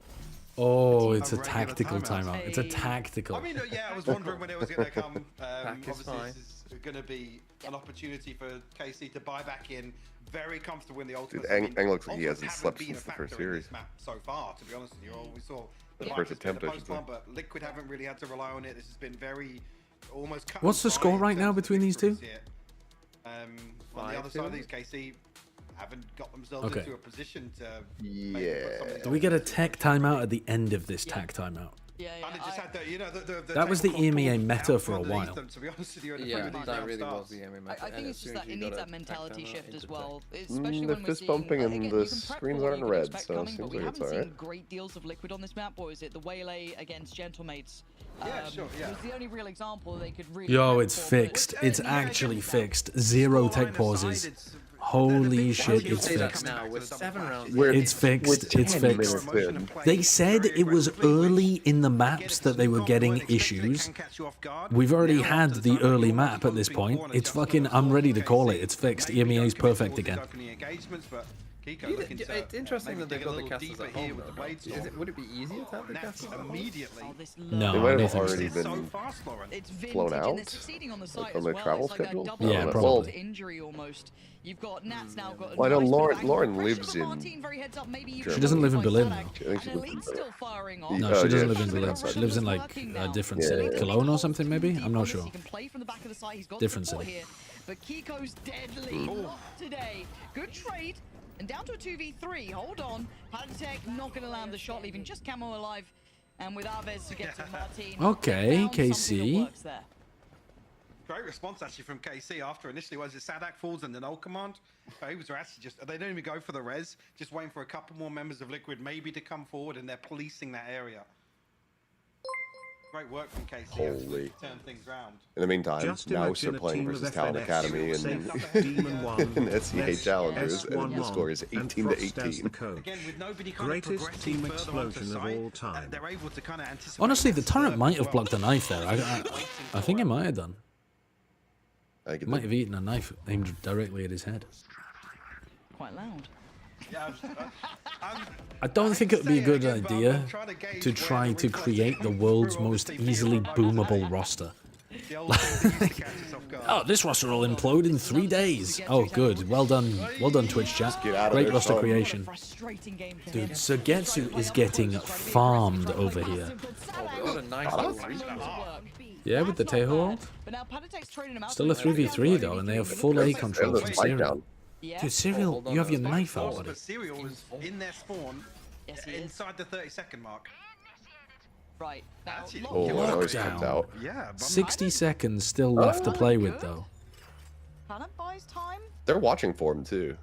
Oh, it's a tactical timeout. It's a tactical. I mean, yeah, I was wondering when it was going to come. Obviously, this is going to be an opportunity for KC to buy back in. Very comfortable in the ultimate. Dude, Eng looks like he hasn't slept since the first series. So far, to be honest with you, we saw the first attempt, I should say. But Liquid haven't really had to rely on it. This has been very almost. What's the score right now between these two? On the other side of these, KC haven't got themselves into a position to. Do we get a tech timeout at the end of this tech timeout? That was the EMEA meta for a while. Yeah, that really was the EMEA meta. I think it's just that it needs that mentality shift as well, especially when we're fist seeing, bumping and again, the you can prep screens for what aren't you can red, expect so it coming, seems but we like it's haven't seen alright. great deals of Liquid on this map. What is it? The Waylay against Gentlemates. Yeah, sure, yeah. Was the only real example they could really. Yo, it's fixed. It's actually fixed. 0 tech pauses. Holy shit, it's fixed. Now, with 7 rounds. It's fixed. It's fixed. They said it was early in the maps that they were getting issues. We've already had the early map at this point. It's fucking, I'm ready to call it. It's fixed. EMEA's perfect again. It's interesting that they've got the casters at home. Would it be easier to have the casters immediately? No, they I might don't have think already so. been flown out like on the travel schedule. Yeah, probably. Injury almost. You've got Nats now got. Well, I know Lauren lives in. She doesn't live in Berlin, though. No, she doesn't live in Berlin. She lives in like a different city, Cologne or something, maybe. I'm not sure. Different city. But Kiko's deadly today. Good trade. And down to a 2v3. Hold on. Padatech not going to land the shot, leaving just Camo alive. And with Arvez to get to Martin. Okay, KC. Great response actually from KC after initially was it Sadak falls and then ult command. He was actually just they don't even go for the res, just waiting for a couple more members of Liquid maybe to come forward, and they're policing that area. Great work from KC. Holy. To turn things round. In the meantime, now we're playing versus Talent Academy and SCA Challengers, and the score is 18-18. Again, with nobody Greatest team explosion of all time. They're able to kind of anticipate. Honestly, the turret might have blocked a knife there. I think it might have done. It might have eaten a knife aimed directly at his head. Quite loud. I don't think it would be a good idea to try to create the world's most easily boomable roster. Oh, this roster will implode in 3 days. Oh, good. Well done, Twitch chat. Great roster creation. Dude, Sugetsu is getting farmed over here. Yeah, with the Teho ult. Still a 3v3 though, and they have full A control from Serial. Dude, Serial, you have your knife out, buddy. But Serial is in their spawn inside the 30-second mark. Right. Oh, it always comes out. Yeah, 60 seconds still left to play with though. They're watching for him too.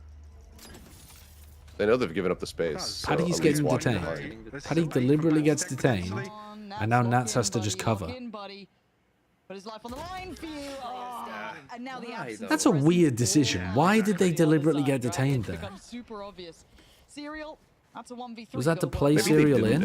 They know they've given up the space. Paddy's getting detained. Paddy deliberately gets detained, and now Nats has to just cover. Put his life on the line for you. And now the absence. That's a weird decision. Why did they deliberately get detained there? Super obvious. Serial, that's a 1v3. Was that to play Serial in?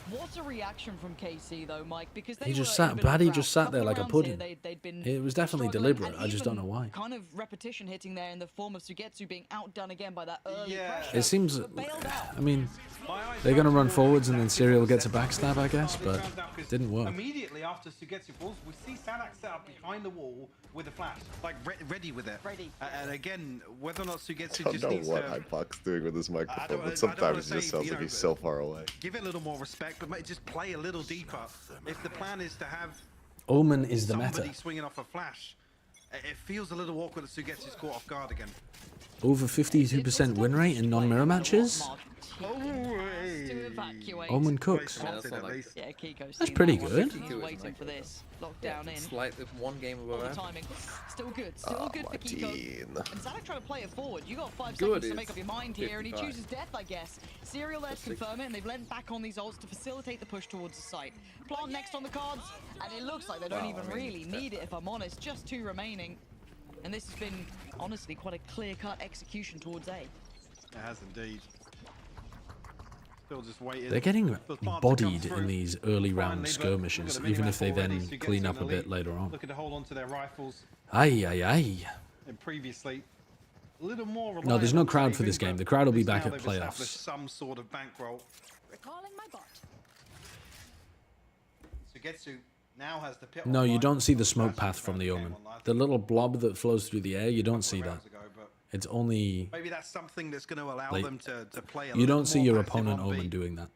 What a reaction from KC though, Mike, because He just sat. Paddy just sat there like a pudding. It was definitely deliberate. I just don't know why. Kind of repetition hitting there in the form of Sugetsu being outdone again by that early pressure. It seems. I mean, they're gonna run forwards and then Serial gets a backstab, I guess, but it didn't work. Immediately after Sugetsu falls, we see Sadak set up behind the wall with a flash, like ready with it. Ready. And again, whether or not Sugetsu I just don't needs know what to. Hypox doing with this microphone, but sometimes it just sounds like he's so far away. Give it a little more respect, but just play a little deeper. If the plan is to have Omen is the meta. somebody swinging off a flash, it feels a little awkward that Sugetsu's caught off guard again. Over 52% win rate in non-mirror matches. Omen cooks. Yeah, Kiko's That's pretty good. He's waiting for this. Lockdown in. Slightly one game above timing. Still good. Still good for Kiko. And Sadak trying to play it forward. You got 5 Good seconds to make up your mind here, and he 55. chooses death, I guess. Serial there to confirm it, and they've lent back on these ults to facilitate the push towards the site. Plant next on the cards, and it looks like they don't even really need it, if I'm honest. Just 2 remaining. And this has been, honestly, quite a clear-cut execution towards A. It has indeed. Still just waiting. They're getting bodied in these early round skirmishes, even if they then clean up a bit later on. Looking to hold on to their rifles. Aye, aye, aye. previously. A little more. No, there's no crowd for this game. The crowd will be back at playoffs. Some sort of bankroll. Recalling my bot. Sugetsu now has the pit. No, you don't see the smoke path from the Omen. The little blob that flows through the air, you don't see that. It's only... Maybe that's something that's going to allow them to play. You don't see your opponent Omen doing that.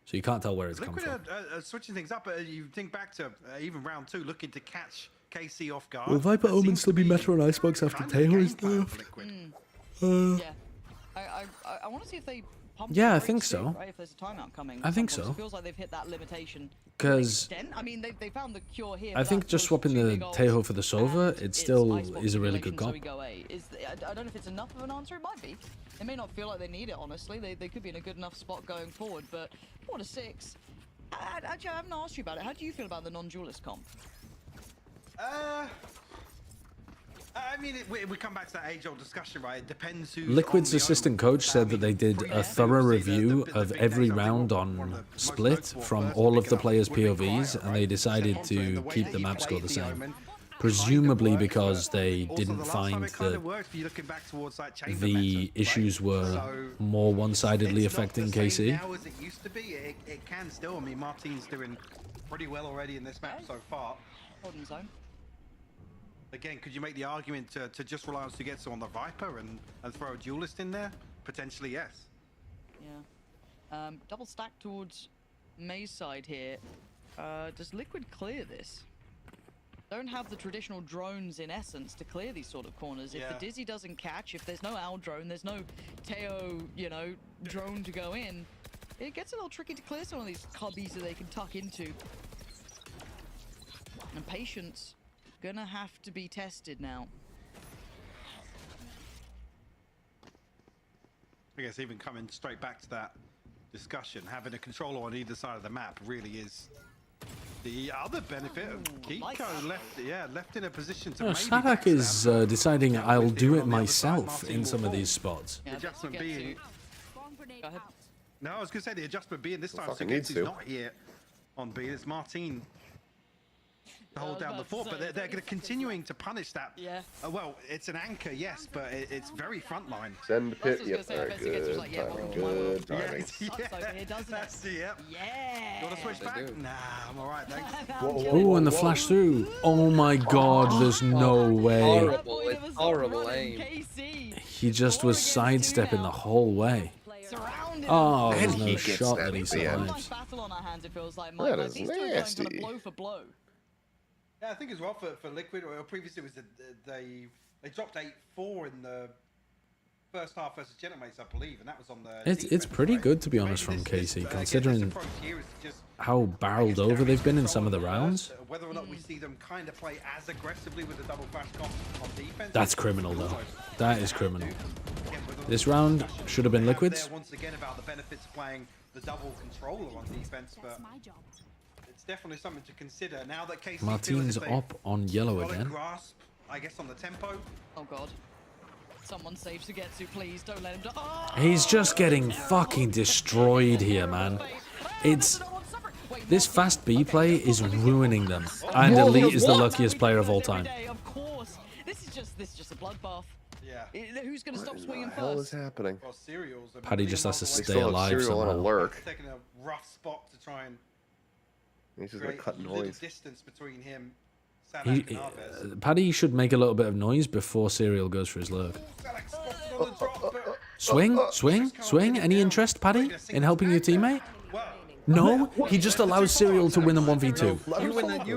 So you can't tell where it's come from. Switching things up, you think back to even round 2, looking to catch KC off guard. Will Viper Omen still be meta on Icebox after Taeho is nerfed? Yeah. I want to see if they pump. Yeah, I think so. Right, if there's a timeout coming. I think so. It feels like they've hit that limitation. Because I mean, they found the cure here. I think just swapping the Taeho for the Sova, it still is a really good comp. I don't know if it's enough of an answer. It might be. They may not feel like they need it, honestly. They could be in a good enough spot going forward, but 4-6. Actually, I haven't asked you about it. How do you feel about the non-duelist comp? I mean, we come back to that age-old discussion, right? It depends who's Liquid's assistant coach said that they did a thorough review of every round on Split from all of the players' POVs, and they decided to keep the map score the same. Presumably because they didn't find that the issues were more one-sidedly affecting KC. Now as it used to be, it can still. I mean, Martin's doing pretty well already in this map so far. Holding zone. Again, could you make the argument to just rely on Sugetsu on the Viper and throw a duelist in there? Potentially, yes. Yeah. Double stack towards May's side here. Does Liquid clear this? Don't have the traditional drones in essence to clear these sort of corners. If the Dizzy doesn't catch, if there's no Owl drone, there's no Teo, drone to go in, it gets a little tricky to clear some of these cubbies that they can tuck into. And patience gonna have to be tested now. I guess even coming straight back to that discussion, having a controller on either side of the map really is the other benefit of Kiko. Left in a position to. Sadak is deciding I'll do it myself in some of these spots. The adjustment being. No, I was gonna say the adjustment being this time Sugetsu's not here on B. It's Martin to hold down the fort, but they're going to continuing to punish that. Yeah. Well, it's an anchor, yes, but it's very frontline. Send pit. Yep. Very good. Good timing. That's it. Yep. Yeah. You want to switch back? Nah, I'm all right, thanks. Oh, and the flash through. Oh my God, there's no way. Horrible aim. He just was sidestepping the whole way. Oh, there's no shot that he survives. That is nasty. Blow for blow. Yeah, I think as well for Liquid, or previously it was they dropped 8-4 in the first half versus Genemates, I believe, and that was on the. It's pretty good, to be honest, from KC, considering how barreled over they've been in some of the rounds. Whether or not we see them kind of play as aggressively with the double flash comp on defense. That's criminal, though. That is criminal. This round should have been Liquid's. Once again, about the benefits of playing the double controller on defense, but it's definitely something to consider now that KC Martin's up on yellow again. Grasp, I guess, on the tempo. Oh God. Someone save Sugetsu, please. Don't let him die. Oh! He's just getting fucking destroyed here, man. This fast B play is ruining them. And Elite is the luckiest player of all time. Of course. This is just a bloodbath. Yeah. Who's going to stop swinging first? What the hell is happening? Well, Paddy just has to stay alive somehow. On a lurk. Taking a rough spot to try and he's just gonna cut noise. Distance between him. And Paddy should make a little bit of noise before Serial goes for his lurk. Swing, swing, swing. Any interest, Paddy, in helping your teammate? No, he just allows Serial to win a 1v2. You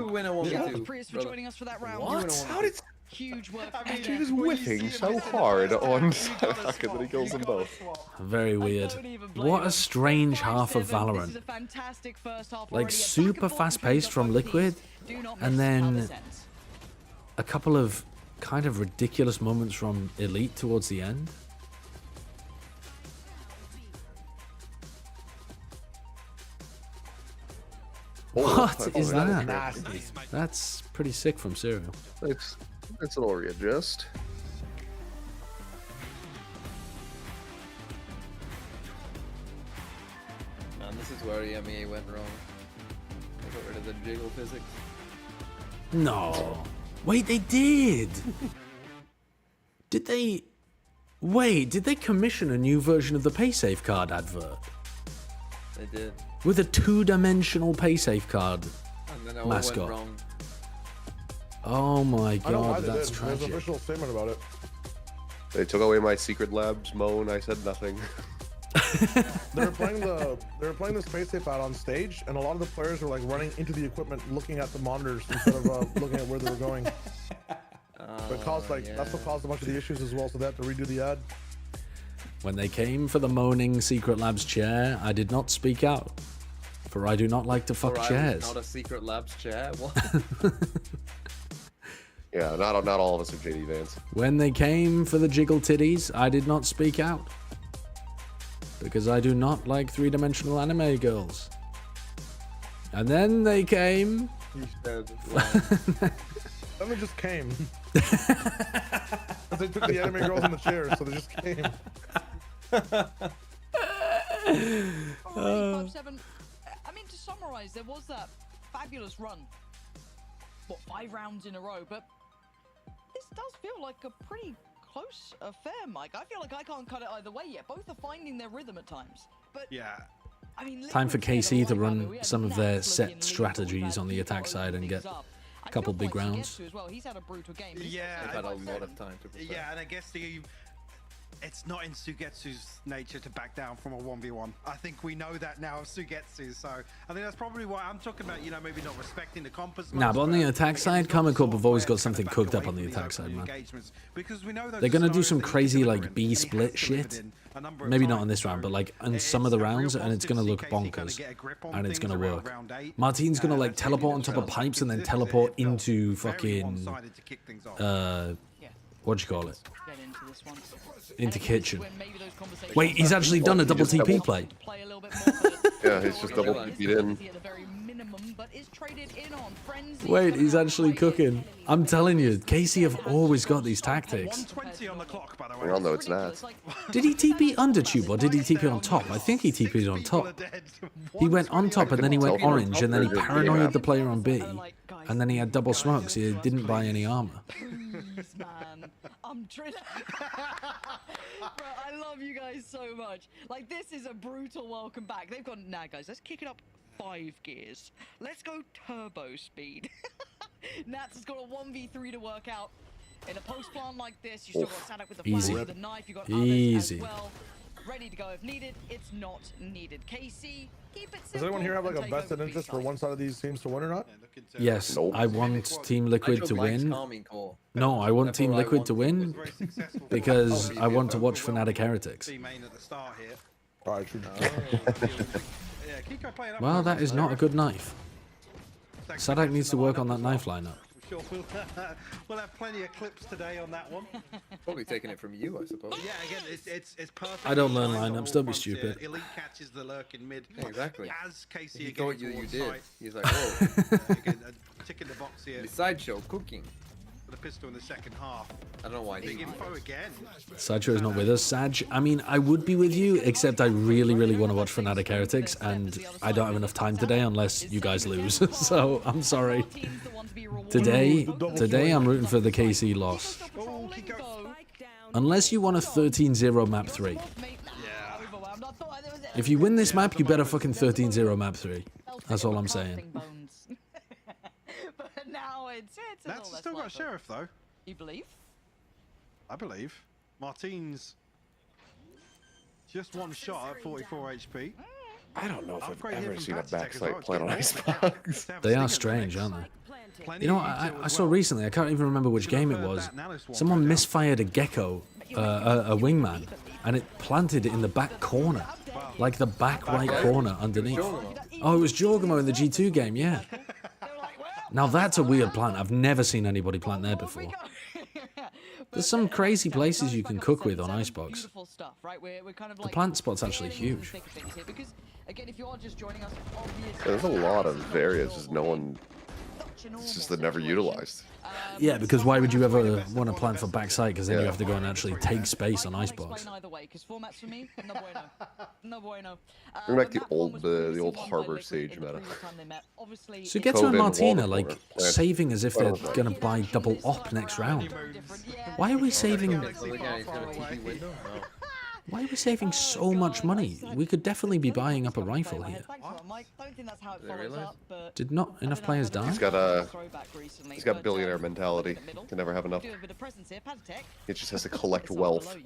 win a 1v2. Prius for joining us for that round. What? How did huge work? he was whiffing so hard on Sadak and then he kills them both. Very weird. What a strange half of Valorant. Like super fast paced from Liquid, and then a couple of kind of ridiculous moments from Elite towards the end. What is that? That's pretty sick from Serial. It's a little readjust. Man, this is where EMEA went wrong. They got rid of the jiggle physics. No. Wait, they did. Did they... Wait, did they commission a new version of the PaySafe card advert? They did. With a 2-dimensional PaySafe card And then it all mascot. went wrong. Oh my I don't know why god, they that's did. There's an tragic. official statement about it. They took away my secret labs moan. I said nothing. They were playing the space safe out on stage, and a lot of the players were like running into the equipment, looking at the monitors instead of looking at where they were going. But caused that's what caused a bunch of the issues as well. So they had to redo the ad. When they came for the moaning Secret Labs chair, I did not speak out, for I do not like to fuck chairs. Not a Secret Labs chair. What? Yeah, not all of us are JD Vance. When they came for the jiggle titties, I did not speak out, because I do not like 3-dimensional anime girls. And then they came. You said. Then they just came. They took the anime girls in the chairs, so they just came. 5-7. I mean, to summarize, there was that fabulous run. What, 5 rounds in a row? But this does feel like a pretty close affair, Mike. I feel like I can't cut it either way yet. Both are finding their rhythm at times. But yeah. I mean, Time for KC to run some of their set strategies on the attack side and get a couple big rounds. He's had a brutal game. Yeah, They've had a lot of time to prepare. Yeah, and I guess it's not in Sugetsu's nature to back down from a 1v1. I think we know that now of Sugetsu, so I think that's probably why I'm talking about, you know, maybe not respecting the comp as much. Nah, but on the attack side, Comic Corp have always got something cooked up on the attack side, man. They're gonna do some crazy like B split shit. Maybe not on this round, but like on some of the rounds, and it's gonna look bonkers, and it's gonna work. Martin's gonna like teleport on top of pipes and then teleport into fucking what do you call it? Into kitchen. Wait, he's actually done a double TP play. Yeah, he's just double TP'd in. Wait, he's actually cooking. I'm telling you, Casey have always got these tactics. 120 on the clock, by the way. We all know it's not. Did he TP under tube or did he TP on top? I think he TP'd on top. He went on top and then he went orange and then he paranoid the player on B. And then he had double smokes. He didn't buy any armor. Please, man. I'm trying. Bro, I love you guys so much. Like, this is a brutal welcome back. They've gone, nah, guys, let's kick it up 5 gears. Let's go turbo speed. Nats has got a 1v3 to work out. In a post plant like this, you still got Sadak with the flash with the knife. You got others as well. Ready to go if needed. It's not needed. KC, keep it simple. Does anyone here have like a vested interest for one side of these teams to win or not? Yes, I want Team Liquid to win. No, I want Team Liquid to win because I want to watch Fnatic Heretics. Well, that is not a good knife. Sadak needs to work on that knife lineup. Sure, we'll have plenty of clips today on that one. Probably taking it from you, I suppose. Yeah, again, it's perfect. I don't learn lineups, don't be stupid. Elite catches the lurk in mid. Yeah, exactly. As Casey He again thought you did. side. He's like, whoa. Again, ticking the box here. The sideshow cooking. With a pistol in the second half. I don't know why. Big info again. Sideshow is not with us. Saj, I mean, I would be with you, except I really, really want to watch Fnatic Heretics, and I don't have enough time today unless you guys lose. So, I'm sorry. Today, I'm rooting for the KC loss. Unless you want a 13-0 map 3. If you win this map, you better fucking 13-0 map 3. That's all I'm saying. That's still got a sheriff though. You believe? I believe. Martin's just one shot at 44 HP. I don't know if I've ever seen a backside plant on Icebox. They are strange, aren't they? You know, I saw recently, I can't even remember which game it was, someone misfired a gecko, a wingman, and it planted it in the back corner. Like the back right corner underneath. Oh, it was Jorgamo in the G2 game, yeah. Now that's a weird plant. I've never seen anybody plant there before. There's some crazy places you can cook with on Icebox. The plant spot's actually huge. There's a lot of areas just no one, it's just they're never utilized. Yeah, because why would you ever want to plan for backside? Because then you have to go and actually take space on Icebox. Either way, because formats for me, no bueno, no bueno. Bring back the old Harbor Sage meta. So get to a Martina, like, saving as if they're going to buy double op next round. Why are we saving... Why are we saving so much money? We could definitely be buying up a rifle here. Did not enough players die? He's got billionaire mentality. Can never have enough. He just has to collect wealth.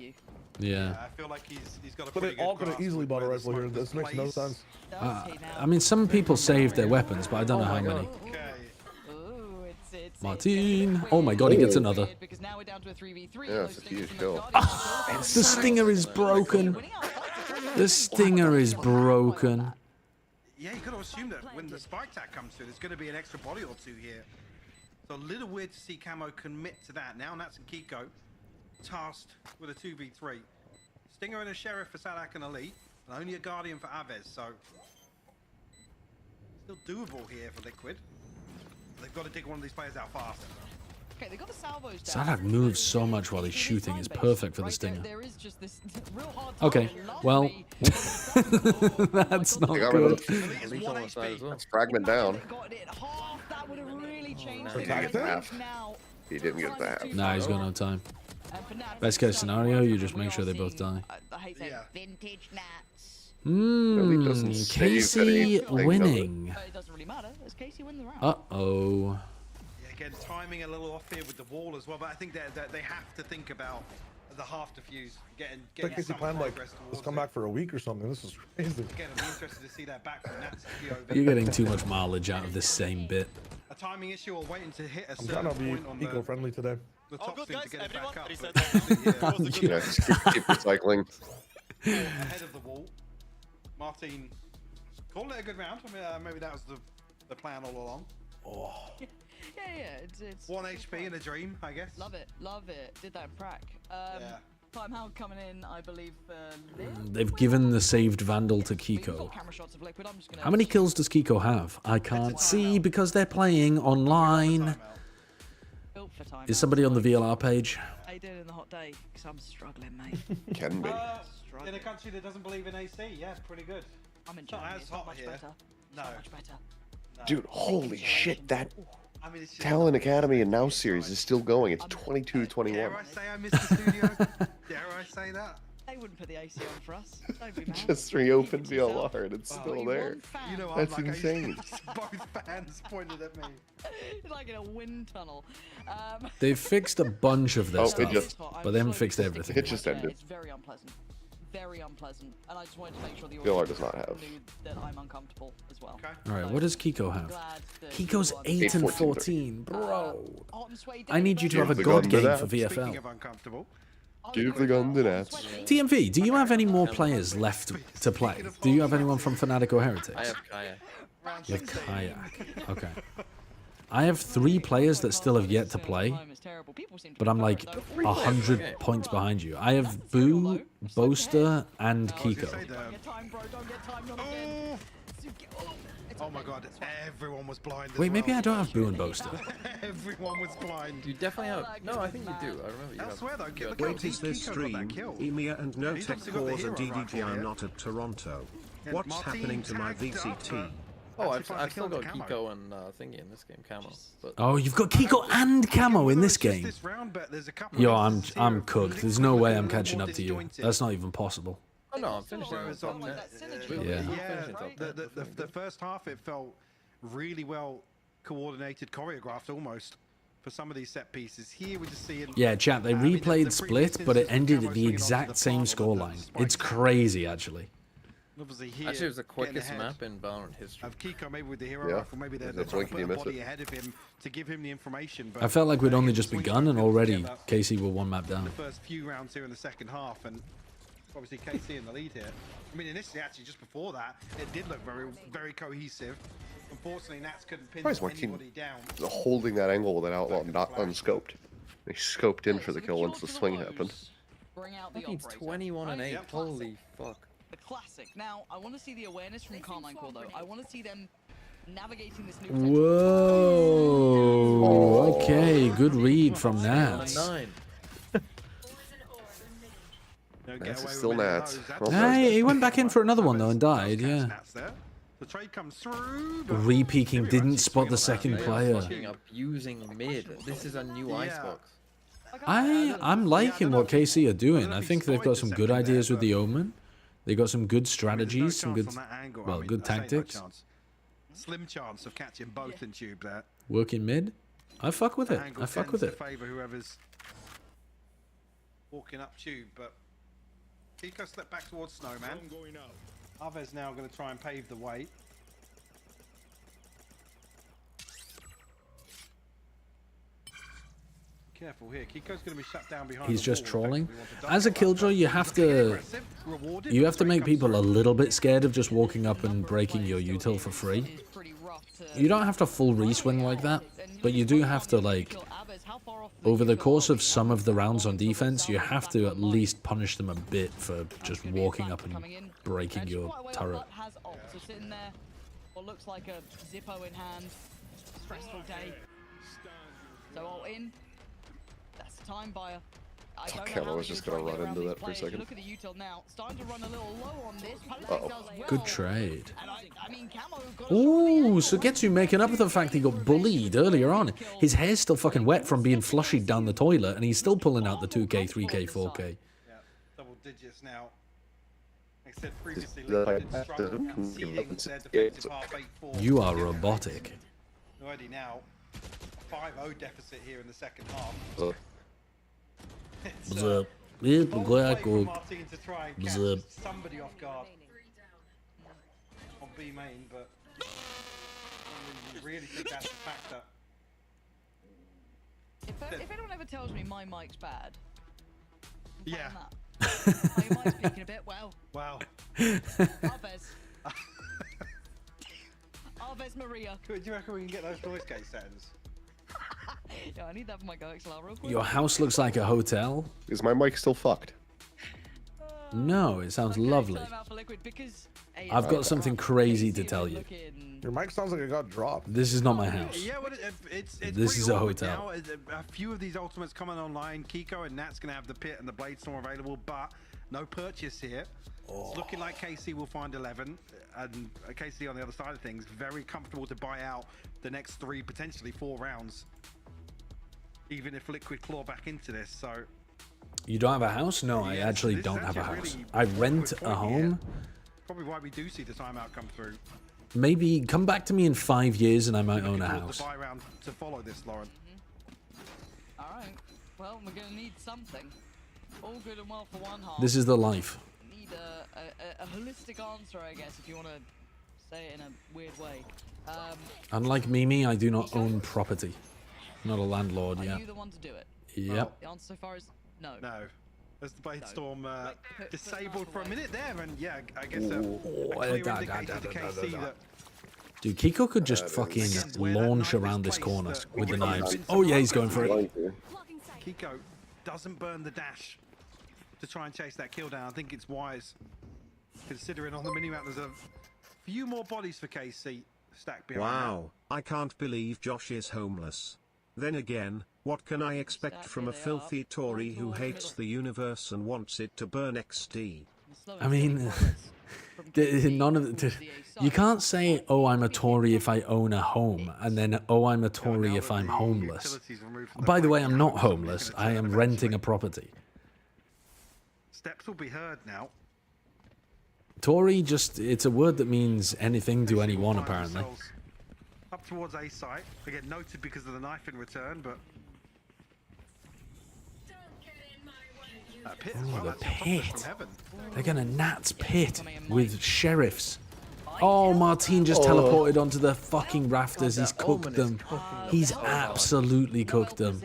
Yeah. I feel like he's got a But they all could have easily bought a rifle here. This makes no sense. I mean, some people saved their weapons, but I don't know how many. Martin! Oh my god, he gets another. Yeah, it's a huge kill. Oh, the stinger is broken. The stinger is broken. Yeah, you got to assume that when the spike tag comes through, there's going to be an extra body or two here. So a little weird to see Camo commit to that. Now Nats and Kiko tasked with a 2v3. Stinger and a Sheriff for Sadak and Elite, and only a Guardian for Aves, so still doable here for Liquid. They've got to dig one of these players out fast. Okay, they got the salvos down. Sadak moves so much while he's shooting. It's perfect for the stinger. Okay, well, that's not good. That's fragment down. He didn't get the half. Nah, he's got no time. Best case scenario, you just make sure they both die. Casey winning. Uh-oh. Yeah, again, timing a little off here with the wall as well, but I think that they have to think about the half defuse, getting Casey planned like, let's come back for a week or something. This is crazy. Again, I'm interested to see that back from Nats. You're getting too much mileage out of this same bit. A timing issue or waiting to hit a I'm trying to be eco-friendly today. The top thing to get it back up. Yeah, just keep recycling. Ahead of the wall. Martin called it a good round. I mean, maybe that was the plan all along. Oh. Yeah, it's 1 HP in a dream, I guess. Love it. Did that in prac. Timeout coming in, I believe. They've given the saved Vandal to Kiko. How many kills does Kiko have? I can't see because they're playing online. Is somebody on the VLR page? How you doing in the hot day? Because I'm struggling, mate. Can be. In a country that doesn't believe in AC, yeah, pretty good. I'm in Germany. It's not as hot here. No. Much better. Dude, holy shit, that Talent Academy and Now series is still going. It's 22-21. Dare I say I missed the studio? Dare I say that? They wouldn't put the AC on for us. Don't be mad. Just reopened VLR and it's still there. You know, that's insane. Both fans pointed at me. Like in a wind tunnel. They've fixed a bunch of this stuff, but they haven't fixed everything. It just ended. It's very unpleasant. Very unpleasant. And I just wanted to make sure the VLR does not have. knew that I'm uncomfortable as well. Alright, what does Kiko have? Kiko's 8 and 14, bro. I need you to have a god game for VFL. Give the gun to Nats. TMV, do you have any more players left to play? Do you have anyone from Fnatic or Heretics? I have Kayak. You have Kayak. Okay. I have 3 players that still have yet to play, but I'm like 100 points behind you. I have Boo, Boaster, and Kiko. Oh my god, everyone was blind. Wait, maybe I don't have Boo and Boaster. Everyone was blind. You definitely have. No, I think you do. I remember you. I swear though, look Wait, is this stream? EMEA and No Tech Cores and EDG are not at Toronto. What's happening to my VCT? Oh, I've still got Kiko and Thingy in this game, Camo. But Oh, you've got Kiko and Camo in this game. Yo, I'm cooked. There's no way I'm catching up to you. That's not even possible. Oh no, I'm finishing it. Yeah. The first half it felt really well coordinated, choreographed almost for some of these set pieces. Here we're just seeing. Yeah, chat. They replayed Split, but it ended at the exact same scoreline. It's crazy, actually. Here, actually, it was the quickest map in Valorant history. Of Kiko, maybe with the hero rifle, maybe they're trying to put a body ahead of him to give him the information. But I felt like we'd only just begun, and already KC were 1 map down. The first few rounds here in the second half, and obviously KC in the lead here. I mean, initially, actually, just before that, it did look very, very cohesive. Unfortunately, Nats couldn't pin anybody down. Holding that angle with an outlaw not unscoped. They scoped in for the kill once the swing happened. That means 21 and 8. Holy fuck. The classic. Now, I want to see the awareness from Carmine Core, though. I want to see them navigating this new Whoa. Oh, okay. Good read from Nats. That's still Nats. Hey, he went back in for another one though and died. Yeah. The trade comes through. Re-peeking didn't spot the second player. Abusing mid. This is a new icebox. I'm liking what KC are doing. I think they've got some good ideas with the Omen. They got some good strategies, some good, well, good tactics. Slim chance of catching both in tube there. Working mid. I fuck with it. I fuck with it. Favor whoever's walking up tube, but Kiko stepped back towards Snowman. Aves now going to try and pave the way. Careful here. Kiko's going to be shut down behind. He's just trolling. As a killjoy, you have to make people a little bit scared of just walking up and breaking your util for free. You don't have to full reswing like that, but you do have to, like, over the course of some of the rounds on defense, you have to at least punish them a bit for just walking up and breaking your turret. So sitting there, what looks like a Zippo in hand, stressful day. So all in. That's the time buyer. I was just gonna run into that for a second. Look at the util now. Starting to run a little low on this. Good trade. Ooh, so Getsu making up for the fact he got bullied earlier on. His hair's still fucking wet from being flushed down the toilet, and he's still pulling out the 2K, 3K, 4K. Yeah, double digits now. Like I said previously, Liquid did struggle conceding their defensive half 8-4. You are robotic. Already now, a 5-0 deficit here in the second half. What's up? Martin to try and catch somebody off guard on B main, but I really think that's a factor. If anyone ever tells me my mic's bad, yeah. Oh, your mic's peaking a bit. Wow. Wow. Aves Maria. Do you reckon we can get those noise gate settings? Yeah, I need that for my GoXLR real quick. Your house looks like a hotel. Is my mic still fucked? No, it sounds lovely. I've got something crazy to tell you. Your mic sounds like it got dropped. This is not my house. Yeah, well, it's this is a hotel. Now, a few of these ultimates coming online. Kiko and Nat's going to have the pit and the blade storm available, but no purchase here. It's looking like KC will find 11, and KC on the other side of things, very comfortable to buy out the next 3, potentially 4 rounds, even if Liquid claw back into this. So you don't have a house? No, I actually don't have a house. I rent a home. Probably why we do see the timeout come through. Maybe come back to me in 5 years and I might own a house. The buy round to follow this, Lauren. All right. Well, we're gonna need something. All good and well for one half. This is the life. Need a holistic answer, I guess, if you want to say it in a weird way. Unlike Mimi, I do not own property. I'm not a landlord yet. Are you the one to do it? Yep. Well, the answer so far is no. No. As the blade storm disabled for a minute there, and yeah, I guess dude, Kiko could just fucking launch around this corner with the knives. Oh yeah, he's going for it. Kiko doesn't burn the dash to try and chase that kill down. I think it's wise, considering on the mini-map there's a few more bodies for KC stacked behind. Wow, I can't believe Josh is homeless. Then again, what can I expect from a filthy Tory who hates the universe and wants it to burn XD? I mean, none of you can't say, oh, I'm a Tory if I own a home, and then, oh, I'm a Tory if I'm homeless. By the way, I'm not homeless. I am renting a property. Steps will be heard now. Tory, it's a word that means anything to anyone, apparently. Up towards A site. They get noted because of the knife in return, but pit oh, the pit. They're gonna Nats pit with sheriffs. Oh, Martin just teleported onto the fucking rafters. He's cooked them. He's absolutely cooked them.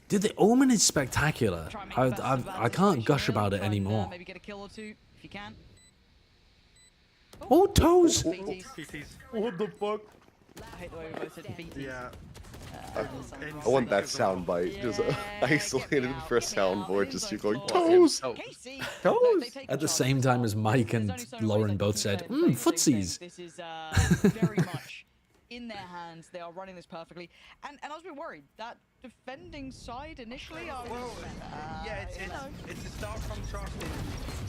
Dude, the Omen is spectacular. I can't gush about it anymore. Maybe get a kill or two if you can. Oh, toes! What the fuck? I hate the way we both said BTs. Yeah. I want that soundbite, just isolated for a soundboard, just you going, toes! Toes! At the same time as Mike and Lauren both said, footsies. This is very much in their hands. They are running this perfectly. And I was a bit worried. That defending side initially, I was... It's a stark contrast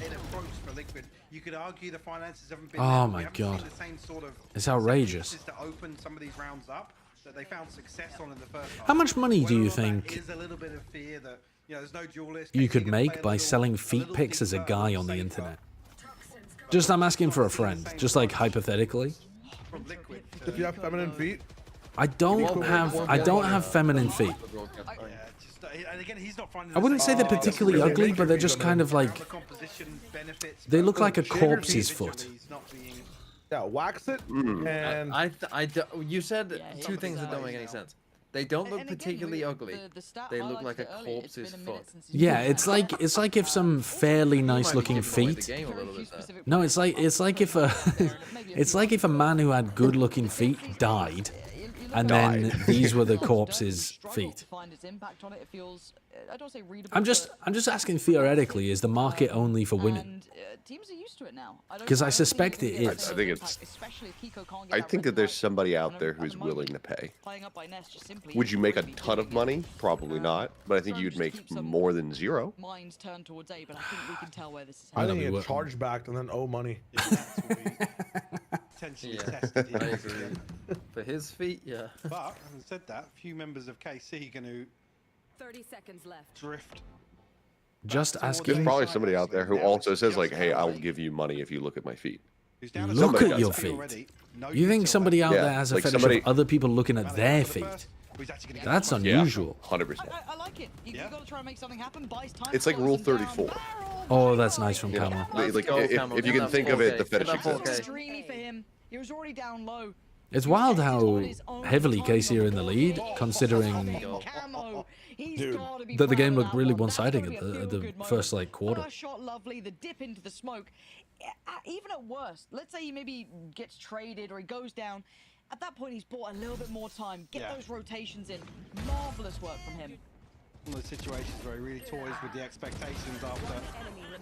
in approach for Liquid. You could argue the finances haven't been Oh there. my God. The same sort of It's outrageous. to open some of these rounds up that they found success on in the first half. How much money do you think Is a little bit of fear that, you know, there's no duelist. you could make by selling feet pics as a guy on the internet? Just, I'm asking for a friend. Just like hypothetically. If you have feminine feet? I don't have feminine feet. I wouldn't say they're particularly ugly, but they're just kind of like, they look like a corpse's foot. Yeah, wax it and... You said two things that don't make any sense. They don't look particularly ugly. They look like a corpse's foot. Yeah, it's like if some fairly nice looking feet. No, it's like if a man who had good looking feet died, and then these were the corpse's feet. I'm just asking theoretically, is the market only for women? Teams are used to it now. Because I suspect it is. I think that there's somebody out there who's willing to pay. Would you make a ton of money? Probably not, but I think you'd make more than zero. Minds turn towards A, but I think we can tell where this is I think you get charged back and then owe money. Potentially tested. I agree. For his feet, yeah. But having said that, a few members of KC are going to 30 seconds left. Drift. Just asking. There's probably somebody out there who also says like, "Hey, I'll give you money if you look at my feet." Look at your feet. You think somebody out there has a fetish of other people looking at their feet? That's unusual. 100%. I like it. You gotta try and make something happen. Buys time. It's like Rule 34. Oh, that's nice from Camel. Like, if you can think of it, the fetish exists. Extremely for him. He was already down low. It's wild how heavily KC are in the lead, considering that the game looked really one-sided at the first like quarter. First shot lovely, the dip into the smoke. Even at worst, let's say he maybe gets traded or he goes down. At that point, he's bought a little bit more time. Get those rotations in. Marvelous work from him. One of the situations where he really toys with the expectations after.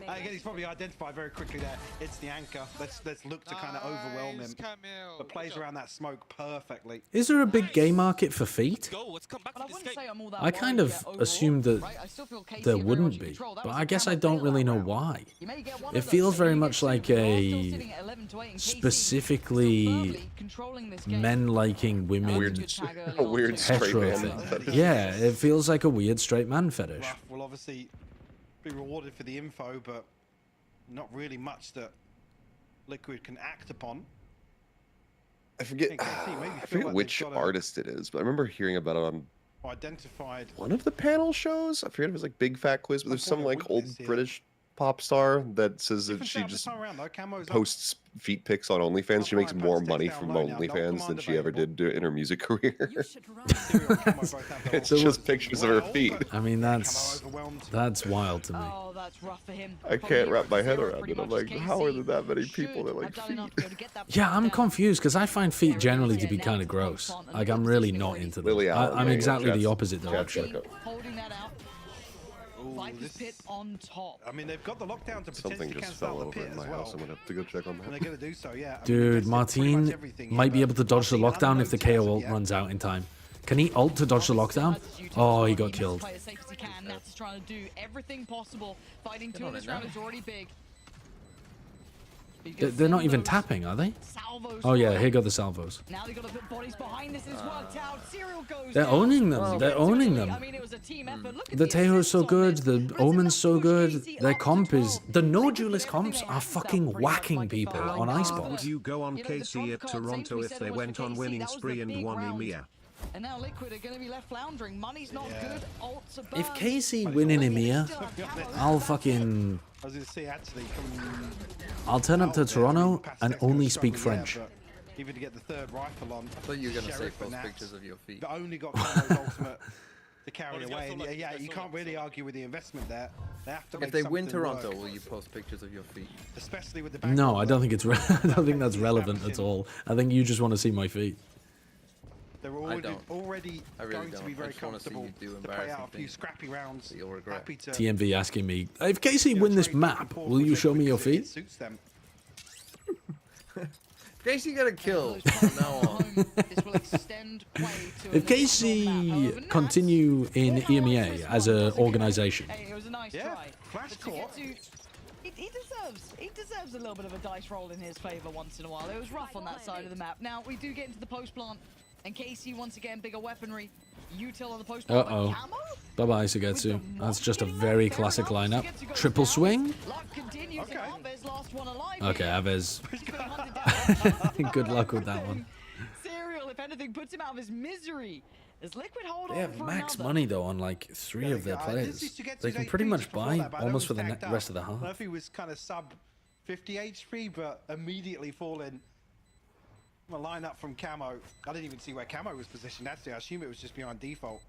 Again, he's probably identified very quickly there. It's the anchor. Let's look to kind of overwhelm him. But plays around that smoke perfectly. Is there a big gay market for feet? I kind of assumed that there wouldn't be, but I guess I don't really know why. It feels very much like a specifically men liking women a weird straight man fetish. Yeah, it feels like a weird straight man fetish. Will obviously be rewarded for the info, but not really much that Liquid can act upon. I forget which artist it is, but I remember hearing about it on identified one of the panel shows. I forget if it was like Big Fat Quiz, but there's some like old British pop star that says that she just posts feet pics on OnlyFans. She makes more money from OnlyFans than she ever did in her music career. It's just pictures of her feet. I mean, that's wild to me. Oh, that's rough for him. I can't wrap my head around it. I'm like, how are there that many people that like feet? Yeah, I'm confused because I find feet generally to be kind of gross. Like, I'm really not into them. I'm exactly the opposite direction. Holding that out. Viper's pit on top. I mean, they've got the lockdown to Something just fell over in my house. I'm gonna have to go check on that. And they're gonna do so, yeah. Dude, Martin might be able to dodge the lockdown if the KO ult runs out in time. Can he ult to dodge the lockdown? Oh, he got killed. Play as safe as he can. Nats is trying to do everything possible. Fighting 2 in this round is already big. They're not even tapping, are they? Oh yeah, here go the salvos. Now they got to put bodies behind this. It's worked out. Serial goes. They're owning them. They're owning them. I mean, it was a team effort. Look at The Tejo's so good. The Omen's so good. Their comp is... The no duelist comps are fucking whacking people on esports. Would you go on KC at Toronto if they went on winning spree and won EMEA? And now Liquid are going to be left floundering. Money's not good. Ults are If KC win in EMEA, I'll fucking... I was going to say, actually, I'll turn up to Toronto and only speak French. Even to get the third rifle on. I thought you were going to say post pictures of your feet. But only got Camo's ultimate to carry away. And yeah, you can't really argue with the investment there. They have to make if they win something Toronto, work. Will you post pictures of your feet? Especially with the No, I don't think it's. I don't think that's relevant at all. I think you just want to see my feet. They're already going to be very comfortable to play out a few scrappy rounds. Happy to TMV asking me, if KC win this map, will you show me your feet? Suits them. Casey got a kill from now on. If Casey continue in EMEA as an organization, Hey, it was a nice try. Flash court. He deserves a little bit of a dice roll in his favor once in a while. It was rough on that side of the map. Now we do get into the post plant, and Casey once again bigger weaponry. Util on the post plant. Bye bye Sugetsu. That's just a very classic lineup. Triple swing. Okay, Aves. Good luck with that one. Serial, if anything, puts him out of his misery. As Liquid hold They have max money though on like 3 of their players. They can pretty much buy almost for the rest of the half. I don't know if he was kind of sub 50 HP, but immediately falling. A line up from Camo. I didn't even see where Camo was positioned. Actually, I assume it was just behind default.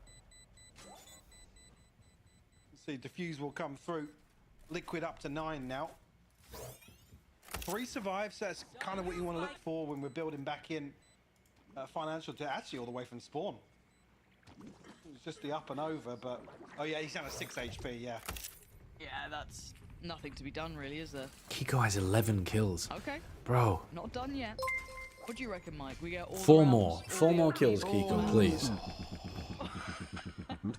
Let's see, Diffuse will come through. Liquid up to 9 now. 3 survives. That's kind of what you want to look for when we're building back in financial to actually all the way from spawn. It's just the up and over, but oh yeah, he's down at 6 HP. Yeah. Yeah, that's nothing to be done, really, is there? Kiko has 11 kills. Okay. Bro. Not done yet. What do you reckon, Mike? We get all 4 more. 4 more kills, Kiko, please.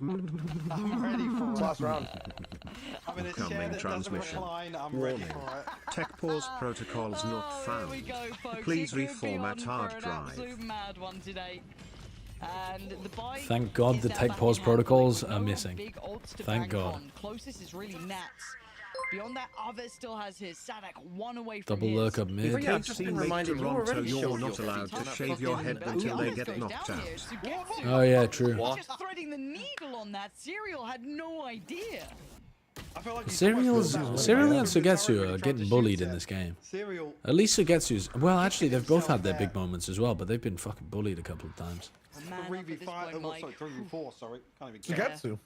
I'm ready for it. Last round. I'm in a chair that doesn't recline. I'm ready for it. Tech pause protocols not found. Here we go, folks. Please It could be reformat on hard for an drive. absolute mad one today. And the buy Thank God is the now tech back pause in hand. protocols No are missing. big odds to Thank bank God. on. Closest is really Nats. Beyond that, Aves still has his. Sadak 1 away from Double his. lurk up mid. Yeah, I've just been reminded you Toronto, already you're showed not your allowed feet to on shave that your fucking head belt. until they Aves get goes knocked down out. here. Sugetsu. Oh yeah, true. Just threading the needle on that. Serial had no idea. I feel like Serial and Sugetsu are getting bullied in this game. At least Sugetsu's... Well, actually, they've both had their big moments as well, but they've been fucking bullied a couple of times. 3v5, sorry, 3v4, sorry. Can't even Sugetsu.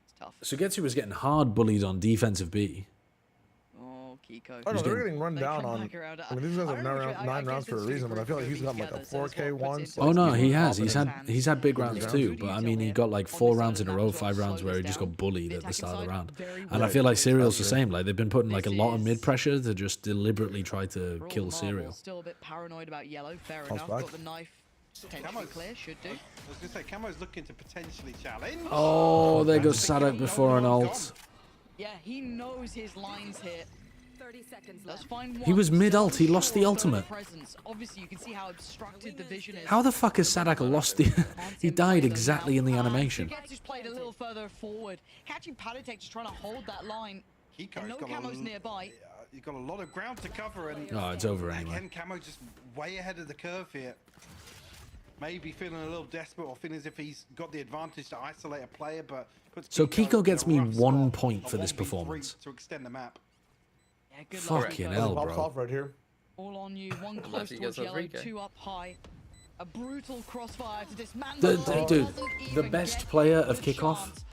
It's tough. Sugetsu was getting hard bullied on defensive B. Oh, Kiko. Oh no, they're getting run They down come on. back around. I mean, these guys have I 9 guess rounds for a it's reason, but I feel like he's got like a together, so that's 4K what one. puts So Oh it- no, he he's has. confident. He's had big rounds Yeah. too, but I mean, he got like 4 rounds in a row, 5 rounds where he just got bullied at the start of the round. And I feel like Serial's the same. Like they've been putting like a lot of mid pressure to just deliberately try to kill Serial. Still a bit paranoid about yellow. Fair Pulse enough. back. Got the knife. Potentially clear. Should do. I was going to say, Camo's looking to potentially challenge. Oh, there goes Sadak before an ult. Yeah, he knows his lines here. 30 seconds Let's left. find He was one. mid-ult, he Still lost the sure ultimate. presence. Obviously, you can see how obstructed the vision is. How the fuck has Sadak lost the... He died exactly in the animation. Sugetsu's played a little further forward. Catching Palitek just trying to hold that line. Kiko's And no got camos a, nearby. You've got a lot of ground to cover, and Oh, it's over anyway. again, Camo just way ahead of the curve here. Maybe feeling a little desperate, or feeling as if he's got the advantage to isolate a player, but puts So Kiko Kiko in gets a me rough 1 spot, point a for this 1v3 performance. to extend the map. Yeah, good luck. Fucking Kiko. hell, Pops bro. off right here. All on you. One Unless close he towards gets a yellow, 3K. 2 up high. A brutal crossfire to dismantle. Dude, Doesn't the even best get player the of kickoff, chance.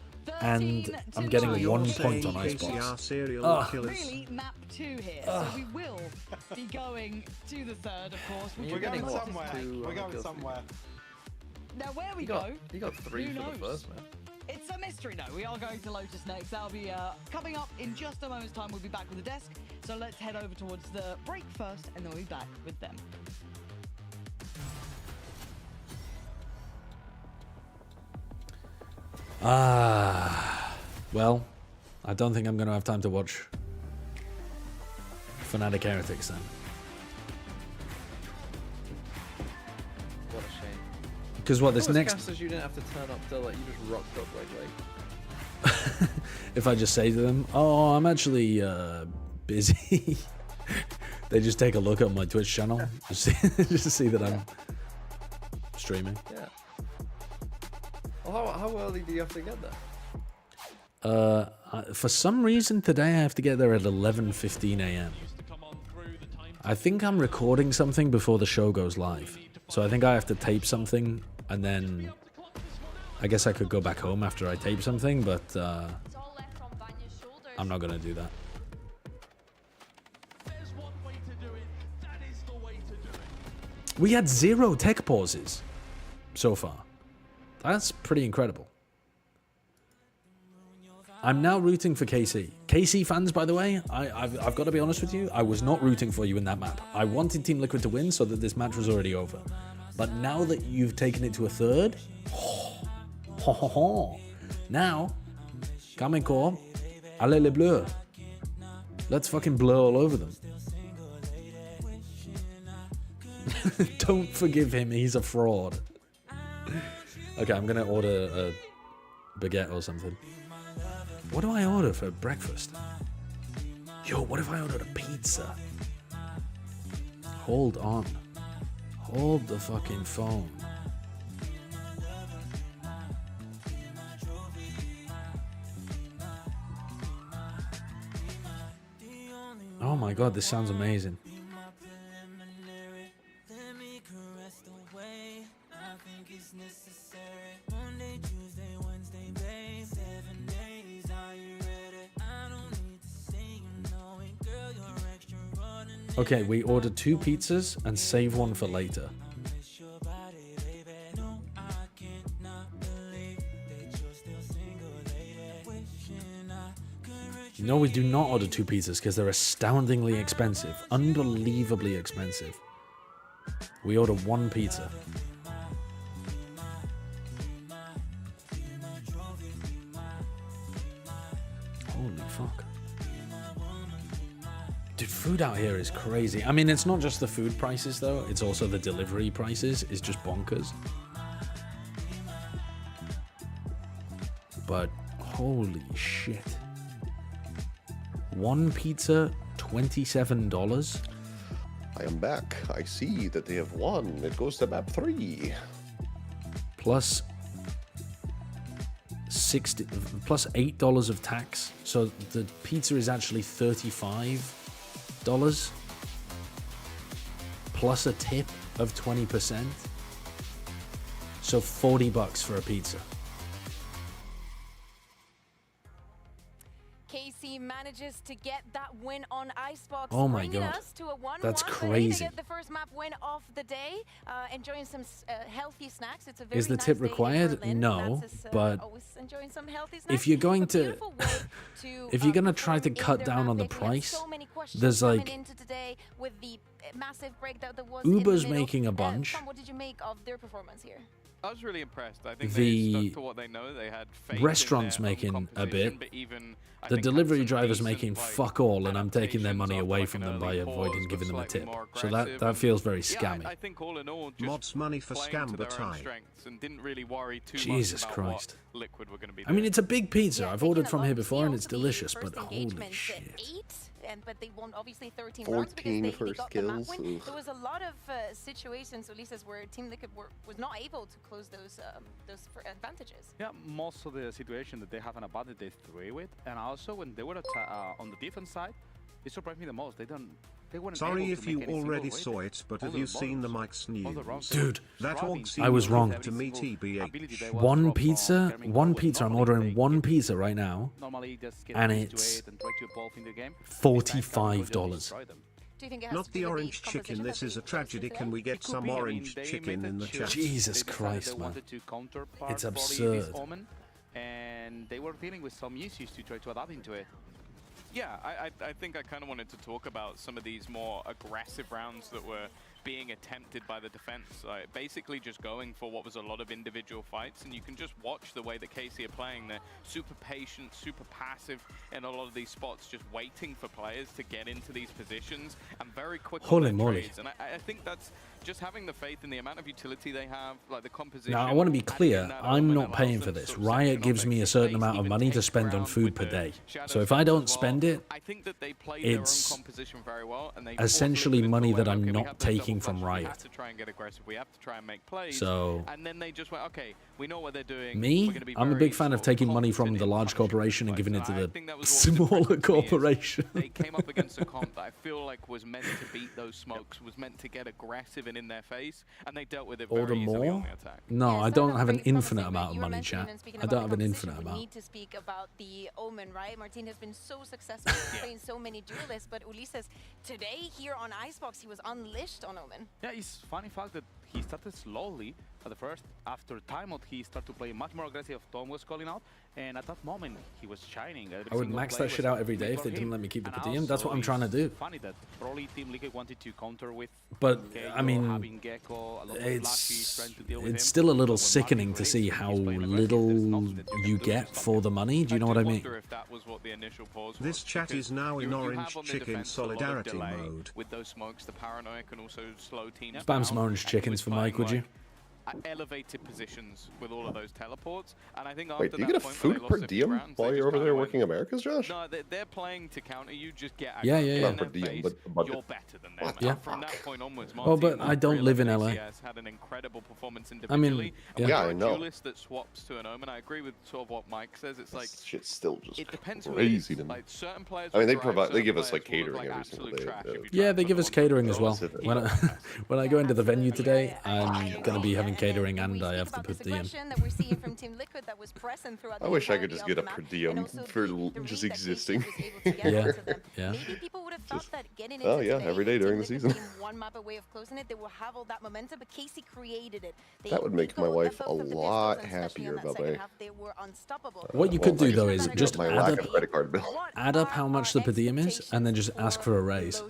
and 13 I'm to getting 9. 1 You're point on saying Icebox. KCR serial Ugh. killers. Really, map 2 here. So we will be going to the 3rd, of course. Which You're will getting be what? somewhere. Two We're on the going kill somewhere. Now, where we He got, go, he got 3 who for the knows? first, man. It's a mystery, no. We are going to Lotus next. That'll be coming up in just a moment's time. We'll be back with the desk. So let's head over towards the break first, and then we'll be back with them. Well, I don't think I'm going to have time to watch Fnatic Heretics then. What a shame. Because what, this Those next... casters you didn't have to turn up till, like, you just rocked up like If I just say to them, oh, I'm actually busy, they just take a look at my Twitch channel just to see that I'm streaming. yeah. Well, how early do you have to get there? For some reason today I have to get there at 11:15 a.m. I think I'm recording something before the show goes live. So I think I have to tape something, and then I guess I could go back home after I tape something, but I'm not going to do that. We had 0 tech pauses so far. That's pretty incredible. I'm now rooting for KC. KC fans, by the way, I've got to be honest with you, I was not rooting for you in that map. I wanted Team Liquid to win so that this match was already over. But now that you've taken it to a third, now, Kameko, allez les bleus. Let's fucking blow all over them. Don't forgive him, he's a fraud. Okay, I'm gonna order a baguette or something. What do I order for breakfast? Yo, what if I ordered a pizza? Hold on. Hold the fucking phone. Oh my god, this sounds amazing. Okay, we order 2 pizzas and save one for later. No, we do not order 2 pizzas because they're astoundingly expensive. Unbelievably expensive. We order 1 pizza. Holy fuck. Dude, food out here is crazy. I mean, it's not just the food prices though, it's also the delivery prices. It's just bonkers. But holy shit. 1 pizza, $27. I am back. I see that they have won. It goes to map 3. Plus $8 of tax. So the pizza is actually $35. Plus a tip of 20%. So $40 for a pizza. KC manages to get that win on Icebox. Oh my god, that's crazy. Get the first map win of the day, enjoying some healthy snacks. It's a very Is the nice tip day in required? Berlin. No, That's but enjoying some healthy snacks. if you're going to if you're going to try to cut down on the price, there's like with the massive breakdown that was Uber's making a bunch. Tom, what did you make of their performance here? I was really impressed. I think they stuck to what they know. They had faith restaurants in their making a bit. but even, The delivery drivers making fuck all, and I'm taking their money away from them by avoiding giving them a tip. So that feels very scammy. I think all in all, just mods money for scam but high. And didn't really worry too Jesus much about Christ. what Liquid were going to be I mean, doing. it's a big pizza. I've ordered from here before, and it's delicious, but holy shit. But they won obviously 13 rounds because they got the map win. There was a lot of situations, Ulises, where Team Liquid was not able to close those advantages. Yeah, most of the situation that they have an advantage they threw with, and also when they were on the defense side, it surprised me the most. They weren't Sorry able if to you make any already single saw way. it, but have you seen the Mike's news? Dude, that I was wrong. to me TBH. One pizza, I'm ordering 1 pizza right now, and it's $45. Not the orange chicken, this is a tragedy. Can we get some orange chicken in the chat? Jesus Christ, man. It's absurd. And they were dealing with some issues to try to adapt into it. Yeah, I think I kind of wanted to talk about some of these more aggressive rounds that were being attempted by the defense. Like basically just going for what was a lot of individual fights, and you can just watch the way that KC are playing. They're super patient, super passive in a lot of these spots, just waiting for players to get into these positions and very quick on their trades. And I think that's just having the faith in the amount of utility they have, like the composition. Now, I want to be clear, I'm not paying for this. Riot gives me a certain amount of money to spend on food per day. So if I don't spend it, it's essentially money that I'm not taking from Riot. We have to try and get aggressive. We have to try and make plays. So, and then they just went, okay, we know what they're doing. Me, I'm a big fan of taking money from the large corporation and giving it to the smaller corporation. They came up against a comp that I feel like was meant to beat those smokes, was meant to get aggressive and in their face, and they dealt with it Order very easily on more? the attack. No, I don't have an infinite amount of money, chat. I don't have an infinite We amount. need to speak about the Omen, right? Martin has been so successful playing so many duelists, but Ulises, today here on Icebox, he was unleashed on Omen. Yeah, it's funny fact that he started slowly at the first. After timeout, he started to play much more aggressive. Tom was calling out, and at that moment, he was shining. I would max that shit out every day if they didn't let me keep the per diem. That's what I'm trying to do. Funny that probably Team Liquid wanted to counter with. But Gecko, I mean, having Gecko, a lot of flashes, trying to deal with him. still a little sickening to see how little you get for the money. Do you know what I mean? This chat is now in orange chicken solidarity delay mode. with those smokes. The paranoia can also slow teams Spam down. some orange chickens for Mike, would you? At elevated positions with all of those teleports, and I think after Wait, do you that get a point where they food lost per 50 diem rounds, while they you're just over kinda there went- working Americas, Josh? No, they're playing to counter you. Just get Yeah, aggro yeah, in yeah. their Per diem, face, but you're better than them. What? Yeah. And from that point onwards, Oh, but Martin, I don't live in LA. ACS had an incredible performance I mean, individually. And when yeah, you're I a know. duelist that swaps to an Omen, I agree with sort of what Mike says. It's like Shit's still just it depends who it crazy is. to me. Like certain players. I mean, they will provide, thrive, they certain give us like players will look catering like every single absolute day. trash if you Yeah, try they to give put us them on catering the as well. field. When I go into the venue today, I'm gonna be having catering and I have to per diem. That we're seeing from Team Liquid that was present throughout I the wish I could entirety just of get the a map, per and diem also for the just read that KC existing. was able to get Yeah, onto them. yeah. Maybe people would have thought that getting into Oh yeah, today, every day during the Team season. Liquid being one map away of closing it, they will have all that momentum, but KC created it. They That would make my ecoed wife a both of the pistols, lot and especially happier, on that Bubba. second half, they were unstoppable. What you could do I though guess is because just my add lack up, of credit card bill. add up how much the per diem is, and then just ask for a raise.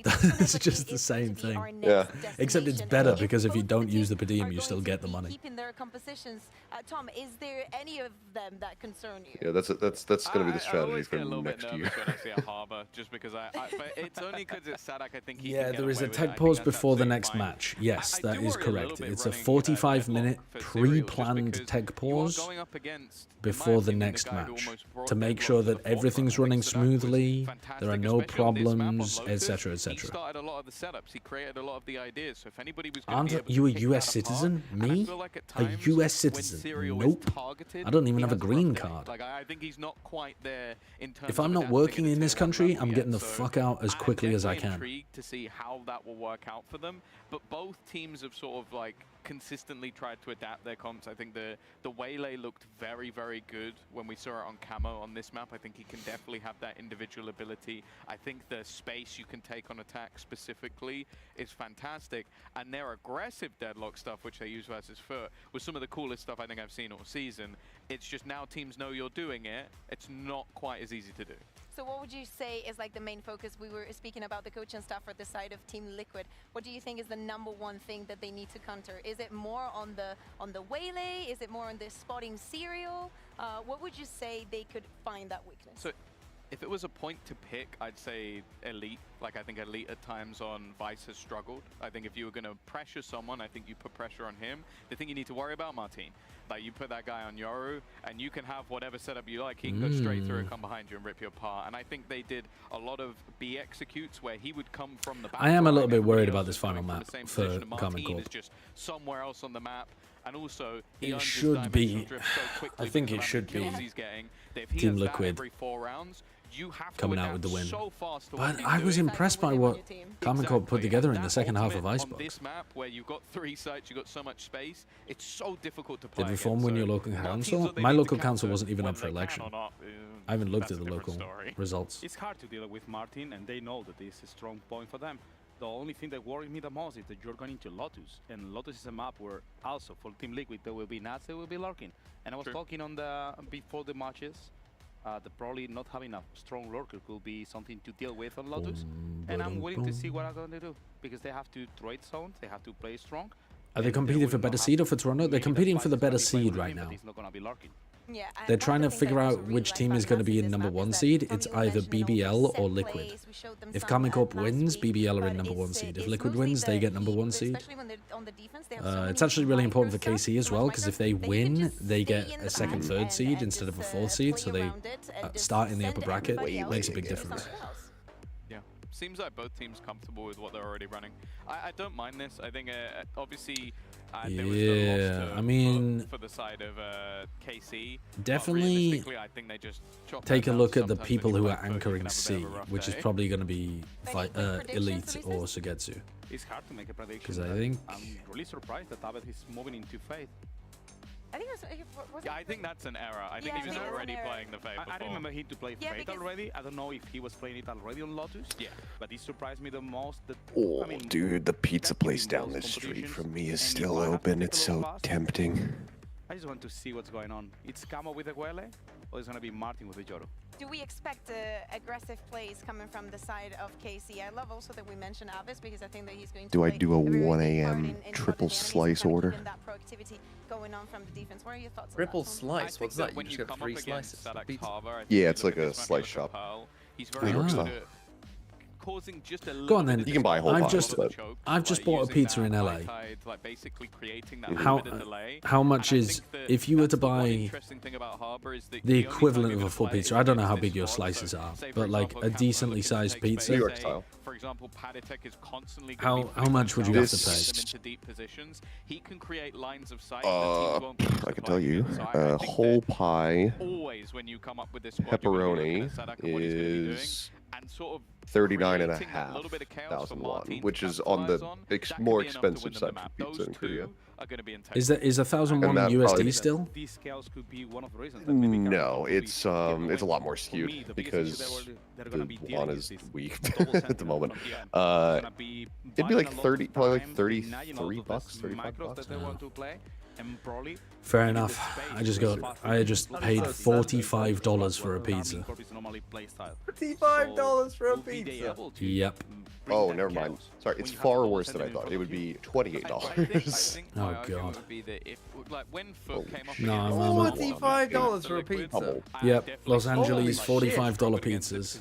It's just the same thing. Yeah. Except it's better because if you don't use the per diem, you still get the money. Keeping their compositions. Tom, is there any of them that concern you? Yeah, that's going to be the I strategy always for get a little bit next nervous year. when I see a Harbor, just because but it's only because it's Sadak. I think he Yeah, can get there is away a with tech it. I think pause that's before the absolutely next fine. match. Yes, I that do is worry a little correct. bit It's a running, 45-minute for Serial, just pre-planned because tech you are pause going up against, in my before the opinion, next guy who match almost brought to make Deadlock sure to the that everything's forefront. I running think Sadak was smoothly, fantastic, there are no especially on this map, on problems, Lotus. etc., He etc. started a lot of the setups. He created a lot of the ideas. So if anybody was going to Aren't be able to you a pick US that citizen? apart, and I Me? feel like at A times US when citizen? Serial is Nope. targeted, I don't even he have a has rough green day. card. Like I think he's not quite there in terms If of I'm not adapting working to in this tier one country, level I'm yet. getting the So fuck out as quickly as I definitely can. intrigued to see how that will work out for them. But both teams have sort of like consistently tried to adapt their comps. I think the Waylay looked very, very good when we saw it on Camo on this map. I think he can definitely have that individual ability. I think the space you can take on attack specifically is fantastic. And their aggressive deadlock stuff, which they use versus Foot, was some of the coolest stuff I think I've seen all season. It's just now teams know you're doing it. It's not quite as easy to do. So what would you say is like the main focus? We were speaking about the coach and staff at the side of Team Liquid. What do you think is the #1 thing that they need to counter? Is it more on the Waylay? Is it more on the spotting Serial? What would you say they could find that weakness? So if it was a point to pick, I'd say Elite. Like I think Elite at times on Vice has struggled. I think if you were going to pressure someone, I think you put pressure on him. The thing you need to worry about, Martin, like you put that guy on Yoru and you can have whatever setup you like. He can go straight through and come behind you and rip you apart. And I think they did a lot of B executes where he would come from the back. I am a little bit line, worried everybody about else this is coming final from map the same for position, and Common Martin Corp. is just somewhere else on the map. And also, It he earns his should be- dimensional drift so quickly I think because it of should how many be kills he's getting, that if he Team has that Liquid every 4 rounds, you have to coming out with the adapt win. so fast to what But he's I was doing. impressed by what Common Corp put together in the second half of On Icebox. this map, where you've got 3 sites, you've got so much space, it's so difficult to play. Did Reform against. win So your local what teams council? that they My need to local council counter wasn't even when up for they can election. or not, I haven't looked that's at a the different local story. results. It's hard to deal with Martin, and they know that this is a strong point for them. The only thing that worries me the most is that you're going into Lotus, and Lotus is a map where also for Team Liquid there will be Nats, there will be Lurking. And I was talking on the before the matches, that probably not having a strong lurker could be something to deal with on Lotus. And I'm willing to see what I'm going to do, because they have to trade zones, they have to play strong. Are they competing for better seed or for Toronto? They're competing for the better seed right now. He's not going to be lurking. Yeah, They're trying to figure out which team is going to be in #1 seed. It's either BBL or Liquid. If Common Corp wins, BBL are in #1 seed. If Liquid wins, they get #1 seed. It's actually really important for KC as well, because if they win, they get a 2nd, 3rd seed instead of a 4th seed, so they start in the upper bracket. Makes a big difference. Yeah, seems like both teams comfortable with what they're already running. I don't mind this. I think obviously Yeah, I mean, for the side of KC. definitely I think they just take a look at the people who are anchoring C, which is probably going to be Elite or Sugetsu. It's hard to make a prediction. Because I think I'm really surprised that David is moving into Faith. I think I think that's an error. I think he was already playing the Faith before. I remember him to play Faith already. I don't know if he was playing it already on Lotus. Yeah. But it surprised me the most that... Oh, dude, the pizza place down the street from me is still open. It's so tempting. I just want to see what's going on. It's Camo with the Guele, or it's going to be Martin with the Joro? Do we expect aggressive plays coming from the side of KC? I love also that we mentioned Avis because I think that he's going to Do I do a 1 a.m. triple slice order? That proactivity going on from the defense. What are your thoughts? Triple slice? What's that? You just get 3 slices. Yeah, it's like a slice shop. New York style. Go on then. You can buy a whole I've box, just but... I've just bought a pizza in LA. How much is, if you were to buy the equivalent of a full pizza? I don't know how big your slices are, but like a decently sized pizza. New York style. For example, Paditek is constantly how much would you have to pay? Into deep positions. He can create lines of sight. I can tell you, whole pie pepperoni is 39.5 won, which is on the more expensive side for pizza in Korea. Is 1,000 won USD still? These scales could be one of the reasons. No, it's a lot more skewed because the won is weak at the moment. It'd be like probably like $33, $35. Fair enough. I just paid $45 for a pizza. $45 for a pizza? Yep. Oh, never mind. Sorry, it's far worse than I thought. It would be $28. Oh god. No, $45 for a pizza. Yep, Los Angeles $45 pizzas.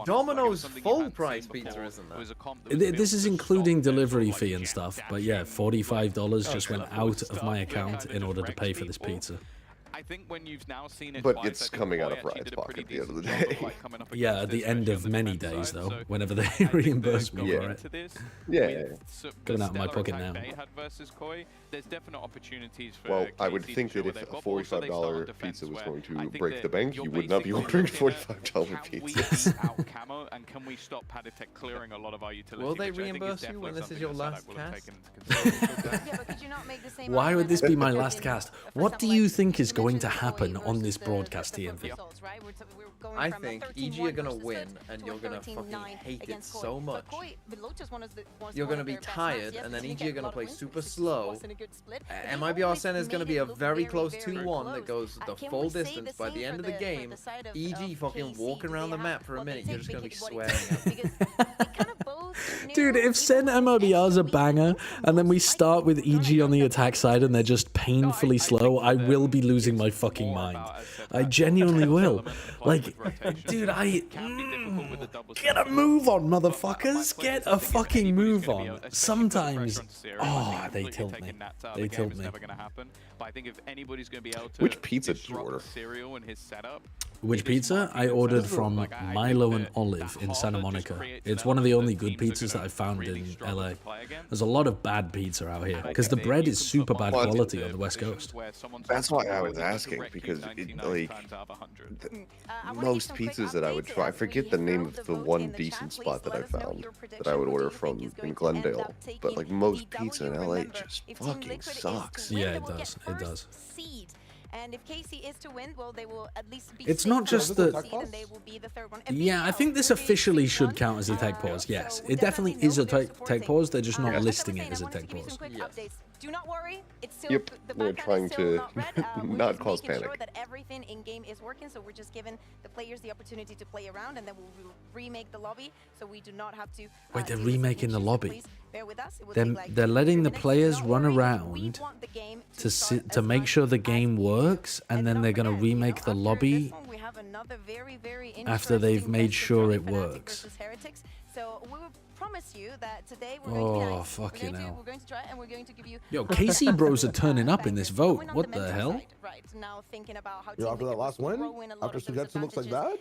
Domino's full price pizza, isn't that? This is including delivery fee and stuff, but yeah, $45 just went out of my account in order to pay for this pizza. I think when you've now seen it but it's coming out of Riot's pocket at the end of the day. Yeah, at the end of many days, though, whenever they reimburse me for it. Yeah. Going out of my pocket now. There's definite opportunities for well, I would think that if a $45 pizza was going to break the bank, you would not be ordering $45 pizzas. And can we stop Paditek clearing a lot of our utility? Will they reimburse you when this is your last cast? Why would this be my last cast? What do you think is going to happen on this broadcast, TMV? I think EG are going to win, and you're going to fucking hate it so much. You're going to be tired, and then EG are going to play super slow. MIB Arsene is going to be a very close 2-1 that goes the full distance. By the end of the game, EG fucking walking around the map for a minute, you're just going to be swearing at Dude, if Sen MIBR is a banger, and then we start with EG on the attack side and they're just painfully slow, I will be losing my fucking mind. I genuinely will. Like, dude, get a move on, motherfuckers. Get a fucking move on. Sometimes, oh, they tilt me. They tilt me. Which pizza did you order? Which pizza? I ordered from Milo and Olive in Santa Monica. It's one of the only good pizzas that I found in LA. There's a lot of bad pizza out here because the bread is super bad quality on the West Coast. That's why I was asking, because most pizzas that I would try, I forget the name of the one decent spot that I found that I would order from in Glendale, but like most pizza in LA just fucking sucks. Yeah, it does. It does. And if KC is to win, well, they will at least be. It's not just the. Yeah, I think this officially should count as a tech pause. Yes, it definitely is a tech pause. They're just not listing it as a tech pause. Do not worry. It's still yep, we're trying to not cause panic. Sure that everything in game is working, so we're just giving the players the opportunity to play around, and then we'll remake the lobby, so we do not have to. Wait, they're remaking the lobby. They're letting the players run around to make sure the game works, and then they're gonna remake the lobby after they've made sure it works. So we were promise you that today we're going to be nice. Fucking hell. We're going to try and we're going to give you. Yo, KC bros are turning up in this vote. What the hell? Right now, thinking about how after that last win, after Sugetsu looks like that,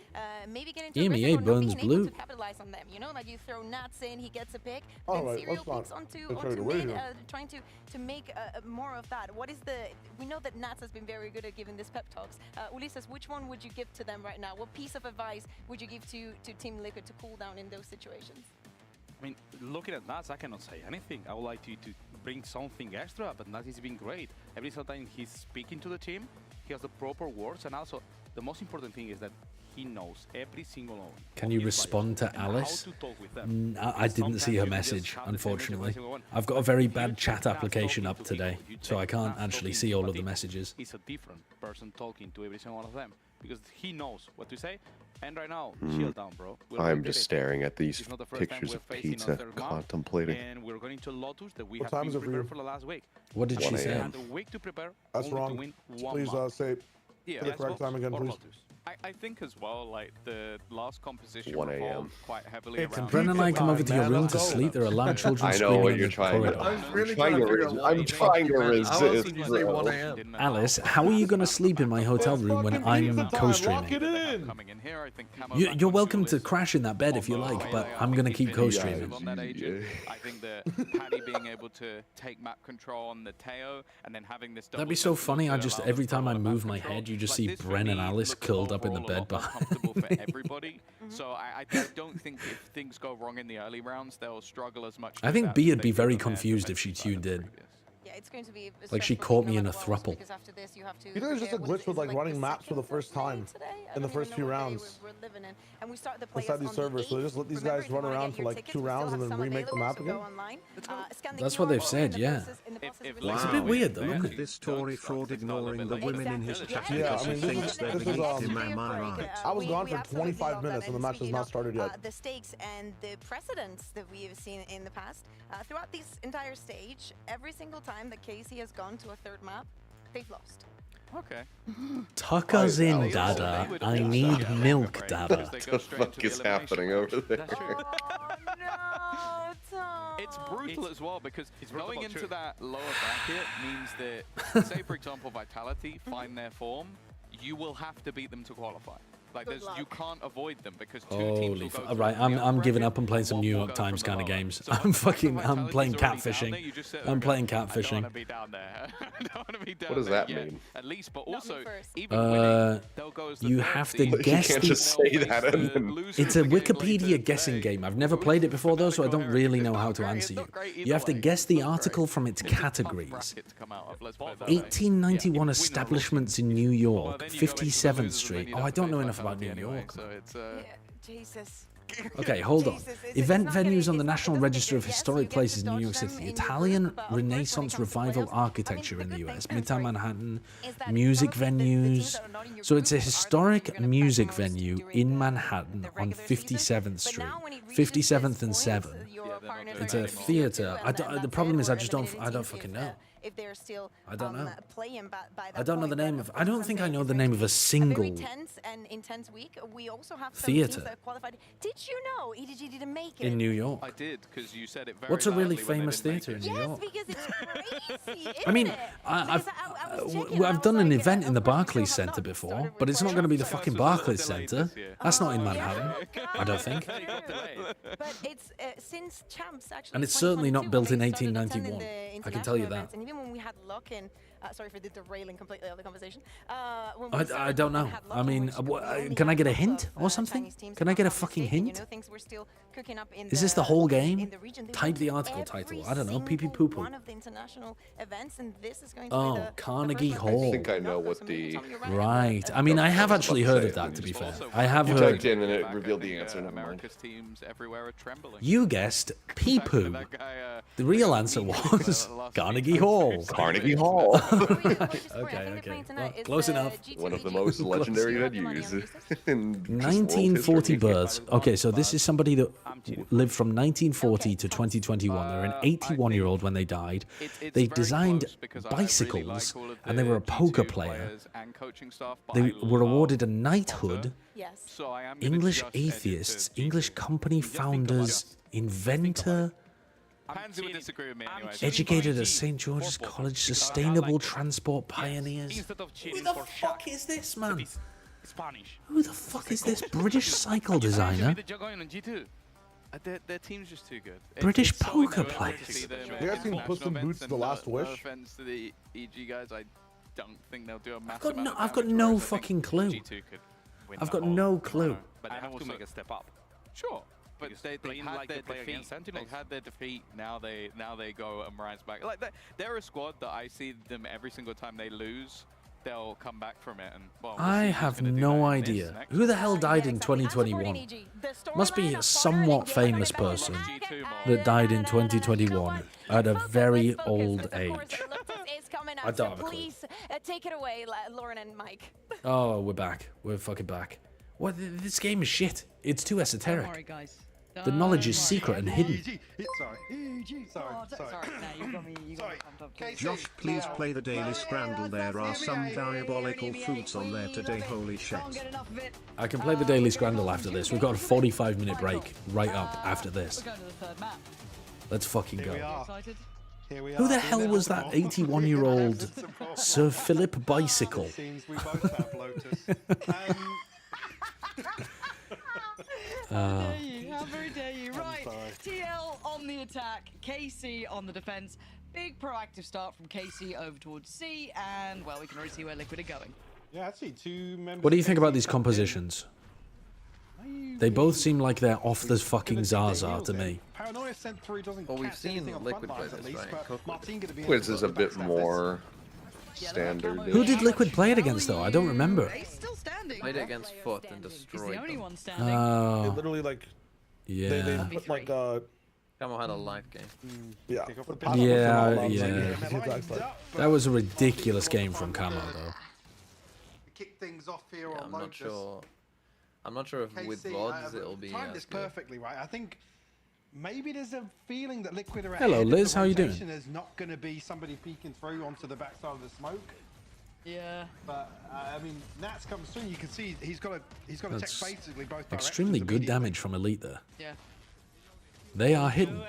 maybe get into EMEA burns blue. to capitalize on them. You know, like you throw Nats in, he gets a pick. All Then right, Serial let's picks not onto mid, trying to make more of that. What is the? We know that Nats has been very good at giving this pep talks. Ulises, which one would you give to them right now? What piece of advice would you give to Team Liquid to cool down in those situations? I mean, looking at Nats, I cannot say anything. I would like to bring something extra, but Nats has been great. Every single time he's speaking to the team, he has the proper words, and also the most important thing is that he knows every single one. Can you respond to Alice? I didn't see her message, unfortunately. I've got a very bad chat application up today, so I can't actually see all of the messages. He's a different person talking to every single one of them, because he knows what to say. And right now, chill down, bro. I'm just staring at these pictures of pizza, contemplating. And we're going to Lotus that we What have time is been it for you? prepared for the last week. What did she say? And a week to prepare. That's only wrong. To win one Please month. say Yeah, the correct time again, please. I think as well, like the last composition 1 a.m. revolved quite heavily around. Can Brennan and I come over to your room to sleep? There are loud children I know screaming what in you're the trying. corridor. I'm trying to resist. Alice, how are you going to sleep in my hotel room when I'm co-streaming? You're welcome to crash in that bed if you like, but I'm going to keep co-streaming. I think that Paddy being able to take map control on the Teo and then having this. That'd be so funny. Every time I move my head, you just see Bren and Alice curled up in the bed behind. For everybody. So I don't think if things go wrong in the early rounds, they'll struggle as much. I think B would be very confused if she tuned in. Yeah, it's going to be like she caught me in a thruple. You think it's just a glitch with like running maps for the first time in the first few rounds inside these servers, so they just let these guys run around for like 2 rounds and then remake the map again? That's what they've said, yeah. It's a bit weird though, isn't it? This Tory fraud ignoring the women in his chat. Yeah, I mean, thinks they're beneath him, am I right? I was gone for 25 minutes and the match has not started yet. The stakes and the precedents that we have seen in the past throughout this entire stage, every single time that KC has gone to a third map, they've lost. Okay. Tuck us in, Dada. I need milk, Dada. What the fuck is happening over there? It's brutal as well because going into that lower bracket means that, say for example, Vitality find their form, you will have to beat them to qualify. Like you can't avoid them because two teams will go right, I'm giving up and playing some New York Times kind of games. I'm playing catfishing. I'm playing catfishing. What does that mean? At least, but also even you have to guess. You can't just say that. It's a Wikipedia guessing game. I've never played it before though, so I don't really know how to answer you. You have to guess the article from its categories. 1891 establishments in New York, 57th Street. Oh, I don't know enough about New York. So it's Jesus. Okay, hold on. Event venues on the National Register of Historic Places in New York City. Italian Renaissance Revival architecture in the US. Midtown Manhattan. Music venues. So it's a historic music venue in Manhattan on 57th Street. 57th and 7th. It's a theater. The problem is I don't fucking know. If they're still I don't know. playing by that I don't know the point, name of. I don't think I know the name of a single very tense and intense week. We also have some theater teams that qualified. Did you know EDG didn't make it in New York? I did because you said it very What's a really loudly when they famous didn't theater in make New it. York? because it's crazy. I mean, I've done an event in the Barclays Center before, but it's not going to be the fucking Barclays Center. That's not in Manhattan. I don't think. But it's since Chants actually. And it's certainly not built in 1891. I can tell you that. And even when we had lock-in, sorry for the derailing completely of the conversation. I don't know. I mean, can I get a hint or something? Can I get a fucking hint? Is this the whole game? Type the article title. I don't know. Pee pee poo poo. Oh, Carnegie Hall. I think I know what the. Right. I mean, I have actually heard of that, to be fair. I have You heard. typed in and it revealed the answer. Never mind. America's teams everywhere are trembling. You guessed pee poo. The real answer was Carnegie Hall. Carnegie Hall. Okay. Well, close enough. One of the most legendary venues in 1940 births. Okay, so this is somebody that lived from 1940 to 2021. They're an 81-year-old when they died. They designed bicycles, and they were a poker player. They were awarded a knighthood. English atheists, English company founders, Inventor. Pansy would disagree with me anyway. Educated at St. George's College, sustainable transport pioneers. Instead of Who the fuck is this, man? Spanish. Who the fuck is this British cycle designer? Their team's just too good. British it's so poker enjoyable to players. see them You in guys seen Puss in international Boots: events, The Last and Wish? No offense to the EG guys, I don't think they'll do a massive got no- amount of I've got damage, no whereas I think fucking clue. G2 could win I've the got whole no clue. tournament. But they have to make a step up. Sure, but Because they've playing had like their they play defeat. against Sentinels. They've had their defeat. Now they go and rise back. Like they're a squad that I see them every single time they lose. They'll come back from it, and well, we'll I see who's have gonna do no that in idea. this next Who the hell died in 2021? Must be a somewhat famous person that died in 2021 at a very old age. I don't have a clue. Please take it away, Lauren and Mike. Oh, we're back. We're fucking back. What? This game is shit. It's too esoteric. Don't worry, guys. The knowledge is secret and hidden. Sorry. Sorry. Josh, please play the Daily Scramble. There are some diabolical foods on there today. Holy shit. I can play the Daily Scramble after this. We've got a 45-minute break right up after this. Let's fucking go. Who the hell was that 81-year-old Sir Philip Bicycle? How dare you? How very dare you? Right, TL on the attack, KC on the defense. Big proactive start from KC over towards C, and well, we can already see where Liquid are going. Yeah, I see two members. What do you think about these compositions? They both seem like they're off the fucking Zaza to me. Well, we've seen Liquid play this, right? Which is a bit more standard. Who did Liquid play it against, though? I don't remember. Played it against Foot and destroyed them. Oh. They literally like. Yeah. They put like Camo had a live game. Yeah. Yeah. That was a ridiculous game from Camo, though. Kick things off here Yeah, on I'm Lotus. not sure. I'm not sure if with VODs it'll be timed as this good. perfectly, right? I think maybe there's a feeling that Liquid are Hello, ahead Liz, of the how you doing? rotation. There's not going to be somebody peeking through onto the backside of the smoke. Yeah. But I mean, Nats comes through. You can see he's got to check That's basically both directions. extremely good damage from Elite there. Yeah. They are hidden.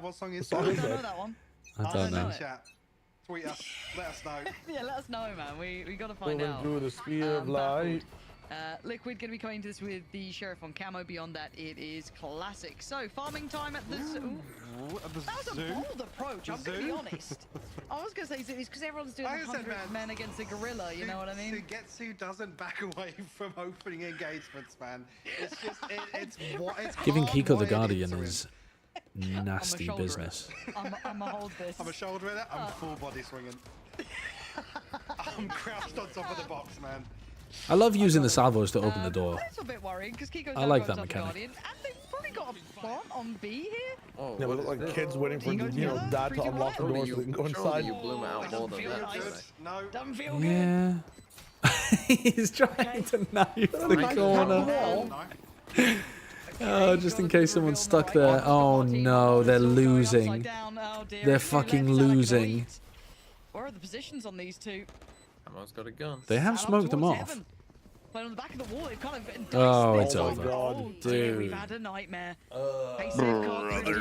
What song is I don't know that one. I don't know. Chat. Tweet us. Let us know. Yeah, let us know, man. We got to find Moving out. through the spear of light. Liquid going to be coming to this with the Sheriff on Camo. Beyond that, it is classic. So, farming time at this. That was a bold approach, I'm going to be honest. I was going to say it's because everyone's doing the 100 men against a gorilla, you know what I mean? Sugetsu doesn't back away from opening engagements, man. It's just, it's Giving Kiko the hardwired Guardian into is nasty business. I'm a hold this. I'm a shoulder in it. I'm full body swinging. I'm crouched on top of the box, man. I love using the salvos to open the door. That's a bit worrying because Kiko's I like down that on mechanic. Guardian, and they've probably got a plant on B here. Oh, Yeah, but look like kids waiting for dad to unlock the door so they can go inside. You blew him out more than that. Nice. No. Doesn't feel good. Yeah. He's trying to knife the corner. Oh, just in case someone's stuck there. Oh no, they're losing. They're fucking losing. Where are the positions on these two? Camo's got a gun. They have smoked them off. But on the back of the wall, it kind of Oh, it's over. Oh, dear, we've Dude. had a nightmare.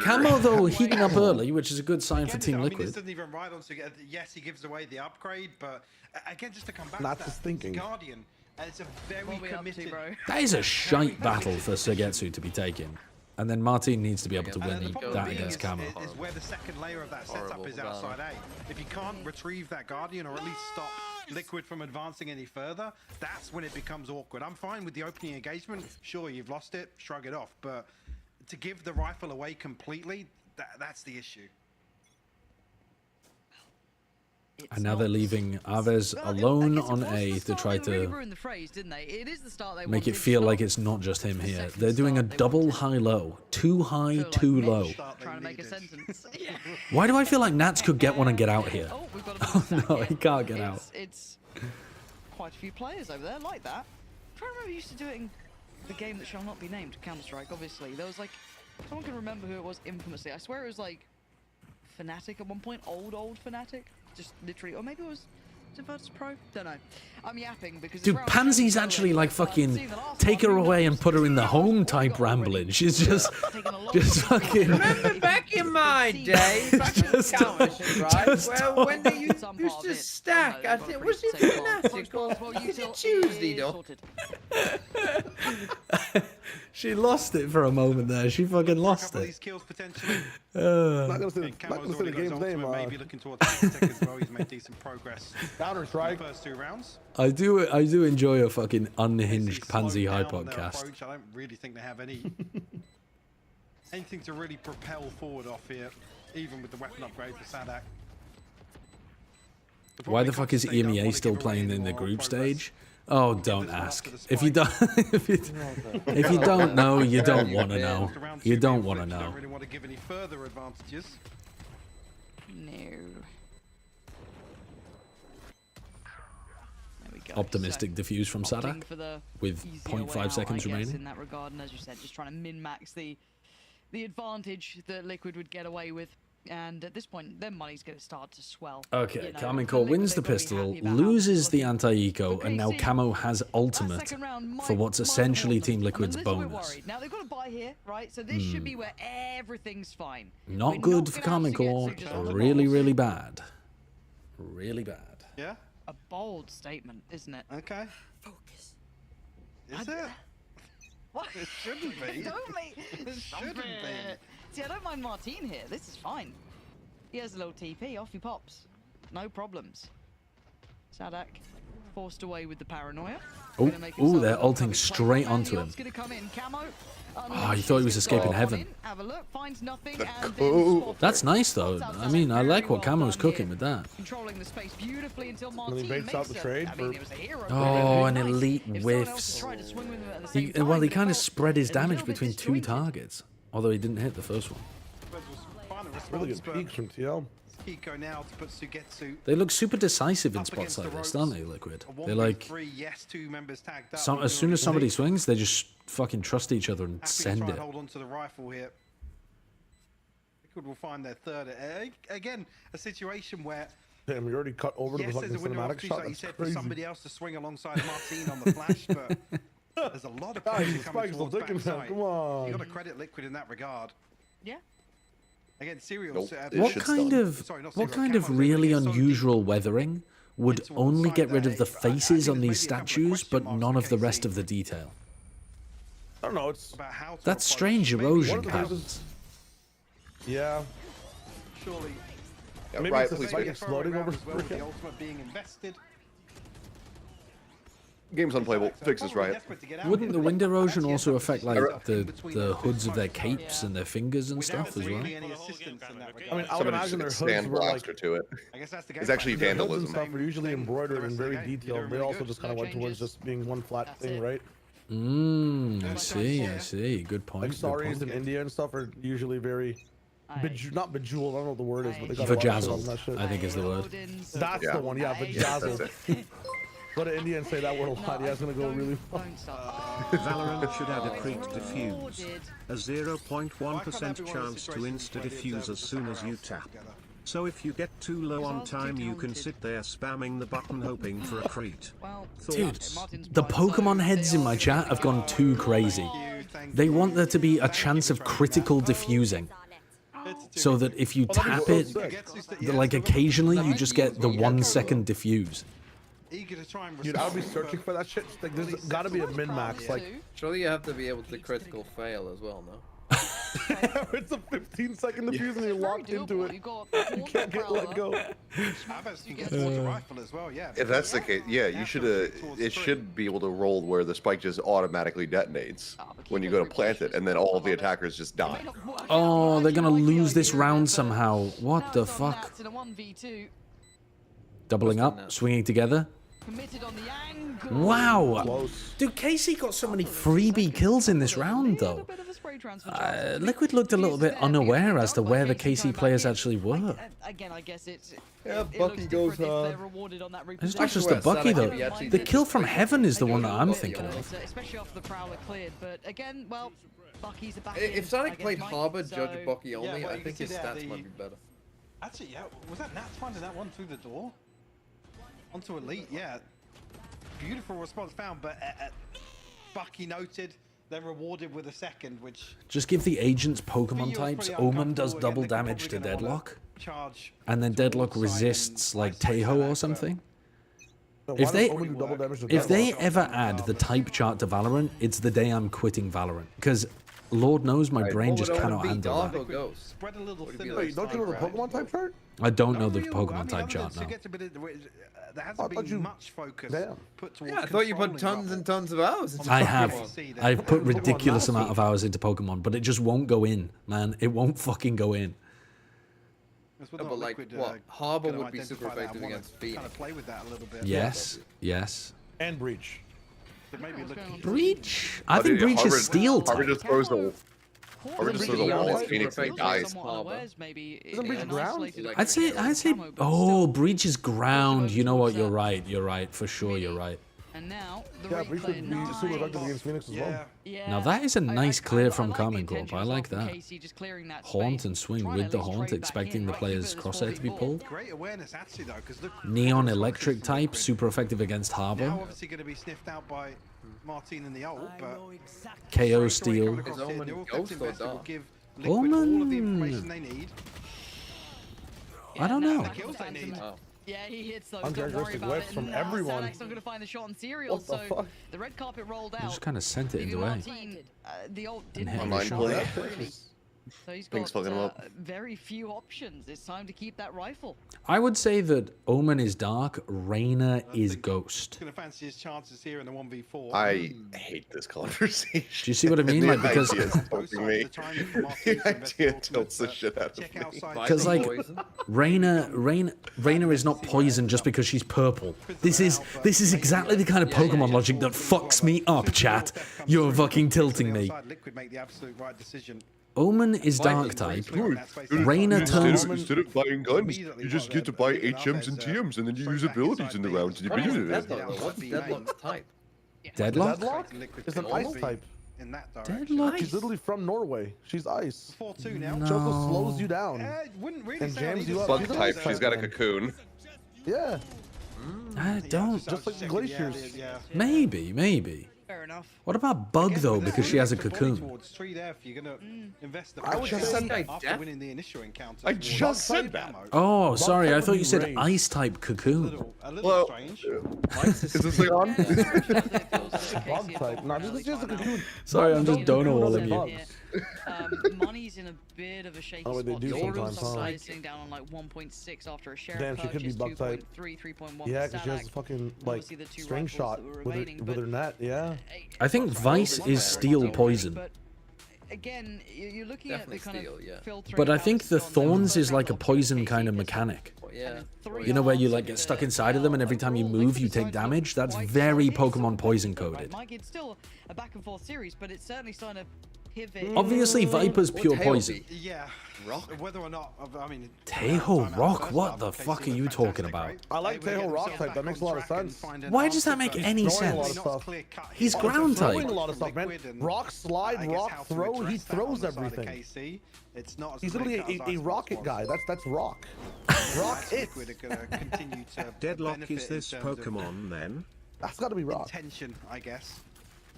Camo, though, heating up early, which is a good sign for Team I mean, this Liquid. doesn't even ride on to yes, he gives away the upgrade, but again, just to come back That's to his that, thinking. Guardian, it's a very committed. That is a shite battle for Sugetsu to be taken. And then Martin needs to be able to And then win the problem that being against Camo. is where the second layer of that setup Horrible is outside A. If you can't retrieve that Guardian or at least stop Liquid from advancing any further, that's when it becomes awkward. I'm fine with the opening engagement. Sure, you've lost it, shrug it off. But to give the rifle away completely, that's the issue. And now they're leaving Aves alone on A to try They really to ruined the phrase, didn't they? It is the start they make it wanted. feel like it's not just him here. They're doing a double high-low. Too high, too low. Trying to make a sentence. Yeah. Why do I feel like Nats could get one and get out here? Oh, we've got a Oh no, he can't get out. It's quite a few players over there like that. I'm trying to remember who used to do it in the game that shall not be named, Counter-Strike, obviously. There was like, someone can remember who it was infamously. I swear it was like Fnatic at one point, old Fnatic. Just literally, or maybe it was Is it Virtus Pro? Don't know. I'm yapping because dude, Pansy's actually like fucking take her away and put her in the home type rambling. She's just fucking. Remember back in my day, back in Counter-Strike, well, when they used to stack, I think, was it Fnatic or was it Tuesday, though? She lost it for a moment there. She fucking lost it. Not gonna say the game's name. Maybe looking towards Tech as well. He's made decent progress. Counter-Strike. First 2 rounds. I do enjoy a fucking unhinged Pansy High podcast. I don't really think they have anything to really propel forward off here, even with the weapon upgrade for Sadak. Why the fuck is EMEA still playing in the group stage? Oh, don't ask. If you don't, if you don't know, you don't want to know. You don't want to know. Don't really want to give any further advantages. No. Optimistic diffuse from Sadak with 0.5 seconds remaining. In that regard, and as you said, just trying to min-max the advantage that Liquid would get away with. And at this point, their money's going to start to swell. Okay, you know, Karmine Core wins the pistol, loses the anti-eco, and now Camo has ultimate for what's essentially Team Liquid's bonus. Now they've got to buy here, right? So this should be where everything's fine. Not good for Karmine Core. Really, really bad. Really bad. Yeah? A bold statement, isn't it? Okay. Focus. Is it? What? It shouldn't be. Don't me. It shouldn't be. See, I don't mind Martine here. This is fine. He has a little TP. Off he pops. No problems. Sadak forced away with the paranoia. Oh, they're ulting straight onto him. Oh, he thought he was escaping heaven. Have a look, finds nothing, That's nice though. I mean, I like what Camo's cooking with that. Controlling the space beautifully until When he baits out the trade. Oh, an elite whiffs. Well, he kind of spread his damage between 2 targets, although he didn't hit the first one. Really good peaks from TL. Now to put Sugetsu They look super decisive in spots like this, don't they, Liquid? They're like, as soon as somebody swings, they just fucking trust each other and send it. Hold on to the rifle here. Liquid will find their third. Again, a situation where. Damn, we already cut over to the fucking cinematic shot. Like you said, for somebody else to swing alongside Martine on the flash, but there's a lot of pressure coming towards backside. Come on. You got to credit Liquid in that regard. Yeah. Again, Serial. What kind of really unusual weathering would only get rid of the faces on these statues, but none of the rest of the detail? I don't know. That's strange erosion happens. Yeah. Surely. Yeah, maybe right, it's please like exploding over well, with the ultimate being invested. Game's unplayable. Fix this, right. Wouldn't the wind erosion also affect like the hoods of their capes and their fingers and stuff as well? I mean, I would Somebody imagine their just hoods stand were like. blaster to it. It's actually Their hoods and vandalism. stuff are usually embroidered and very detailed. They also just kind of went towards just being one flat thing, right? I see. Good point. Like saris in India and stuff are usually very, not bejeweled. I don't know what the word is, but they got Vajazzled, I think is the word. That's the one, yeah, vajazzled. Let an Indian say that word a lot. Yeah, it's gonna go really well. Valorant should add a Crete diffuse. A 0.1% chance to insta-diffuse as soon as you tap. So if you get too low on time, you can sit there spamming the button hoping for a Crete. Dude, the Pokemon heads in my chat have gone too crazy. They want there to be a chance of critical diffusing. So that if you tap it, like occasionally, you just get the 1 second diffuse. Dude, I'll be searching for that shit. Like, there's gotta be a min-max. Like, surely you have to be able to critical fail as well, no? It's a 15-second diffuse and you're locked into it. You can't get let go. If that's the case, yeah, you should. It should be able to roll where the spike just automatically detonates when you go to plant it, and then all of the attackers just die. Oh, they're gonna lose this round somehow. What the fuck? Doubling up, swinging together. Wow! Dude, KC got so many freebie kills in this round, though. Liquid looked a little bit unaware as to where the KC players actually were. Again, I guess it's. Yeah, Bucky goes hard. It's not just the Bucky, though. The kill from Heaven is the one that I'm thinking of. Especially after the Prowler cleared, but again, well, Bucky's a back. If Sonic played Harbor, Judge Bucky only, I think his stats might be better. Actually, yeah, was that Nat finding that one through the door? Onto Elite, yeah. Beautiful response found, but Bucky noted, then rewarded with a second, which... Just give the agents Pokemon types. Omen does double damage to Deadlock. And then Deadlock resists like Teho or something. If they ever add the type chart to Valorant, it's the day I'm quitting Valorant. Because Lord knows my brain just cannot handle that. Wait, don't you know the Pokemon type chart? I don't know the Pokemon type chart now. There hasn't been much focus put towards I thought you put tons and tons of hours into I have. Pokemon. I've put ridiculous amount of hours into Pokemon, but it just won't go in, man. It won't fucking go in. No, but like, what? Harbor would be super effective against Phoenix. Yes, yes. And Breach. Breach? I think Breach is steel type. Harbor just throws a wall at Phoenix and dies. Isn't Breach ground? I'd say, oh, Breach is ground. You know what? You're right. You're right. For sure, you're right. And now, Yeah, Breach would be super effective against Phoenix as well. Now that is a nice clear from Carmine Corp. I like that. Haunt and swing with the haunt, expecting the player's crosshair to be pulled. Great awareness actually though, because look. Neon electric type, super effective against Harbor. Now obviously going to be sniffed out by Martin and the ult, but KO steal. Omen. I don't know. Yeah, he hits those. Uncharacteristic whiffs from everyone. Sadak's not going to find the shot on Serial, What the so fuck? the red carpet rolled out. Just kind of sent it in the way. The ult didn't hit hit the the shot. shot, really. So he's Things got fucking him up. very few options. It's time to keep that rifle. I would say that Omen is dark, Reyna is ghost. going to fancy his chances here in the 1v4. I hate this conversation. Do you see what I mean? Like, because The idea tilts the shit out of me. Because like Reyna is not poison just because she's purple. This is exactly the kind of Pokemon logic that fucks me up, chat. You're fucking tilting me. Liquid make the absolute right decision. Omen is dark type. Reyna turns. Instead of buying guns, you just get to buy HMs and TMs, and then you use abilities in the rounds. And you beat it. What's Deadlock's type? Deadlock? Deadlock is an ice type. In that direction. Deadlock? She's literally from Norway. She's ice. 4-2 now. She also slows you down Wouldn't really and say jams either you up. Bug She's an type. ice She's got a man. cocoon. Yeah, I don't. just like the glaciers. Maybe. Fair enough. What about Bug though? Because she has a cocoon. I would just say after winning the initial encounter. I just said that. Oh, sorry. I thought you said Range. ice type cocoon. A little strange. Is this thing on? Bug type. No, this is just a cocoon. Sorry, I'm just donut-walling you. Bugs. Money's in a bit of a shaky Oh, they spot. do Jordan's sometimes, huh? sitting down on like 1.6 after a share Damn, she could be bug type. 3.1 Yeah, because she has a fucking like Obviously the two string rifles shot that were with remaining, her net. Yeah. I think Vice is steel poison. But again, you're looking Definitely at the kind steel, of yeah. filtering But I think out the on them. thorns is First like a round, poison kind of KC mechanic. Yeah. You know where you like get stuck inside of them and every time you move you take damage? That's very Pokemon poison coded. Mike, it's still a back and forth series, but it's certainly starting to pivot. Obviously Viper's pure poison. Yeah. Rock. Whether or not, I mean. Teho Rock? What the fuck are you talking about? I like Teho Rock type. That makes a lot of sense. Why does that make any Throwing a lot of sense? stuff. He's ground Throwing a type. lot of stuff, man. Rock slide, rock throw. He throws everything. He's literally a rocket guy. That's rock. Rock it. Deadlock is this Pokemon then? That's got to be rock. Intention, I guess.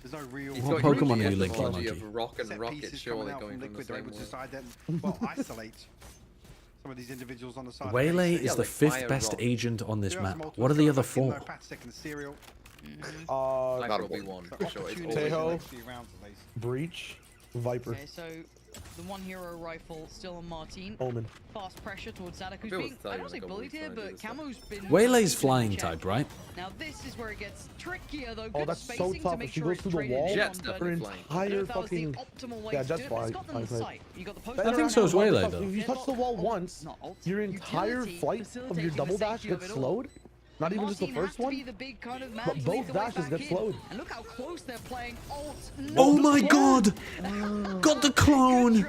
There's no real. He's What got Pokemon huge are you linking, etymology Monkey? of rock and Set rocket, pieces surely coming out going from from the Liquid, they're same able to way. decide then, well, isolate some of these individuals on the side. Waylay Yeah, is the like 5th fire best rock. agent on this map. What are the other 4? That will be one for sure. It's always Teho, like- Breach, Viper, Okay, so the one hero rifle still on Martin. Omen. Fast pressure towards Sadak, who's Feel being, the I time don't say like a bullied here, weak but side of this Camo's been... Waylay's in flying check. type, right? Now this is where it gets trickier though. Oh, Good that's so spacing to tough. make If she sure goes it's through the traded wall, in Jet's on, but definitely her flying. I don't know entire if that was the fucking... optimal way Yeah, to Jet's do it, but flying. it's got them in sight. You got the post I think so is Waylay, though. If you touch the wall once, your entire flight of your double dash gets slowed. Not even just the first one, but both dashes get slowed. And look how close they're playing alt. Oh my god! Got the clone!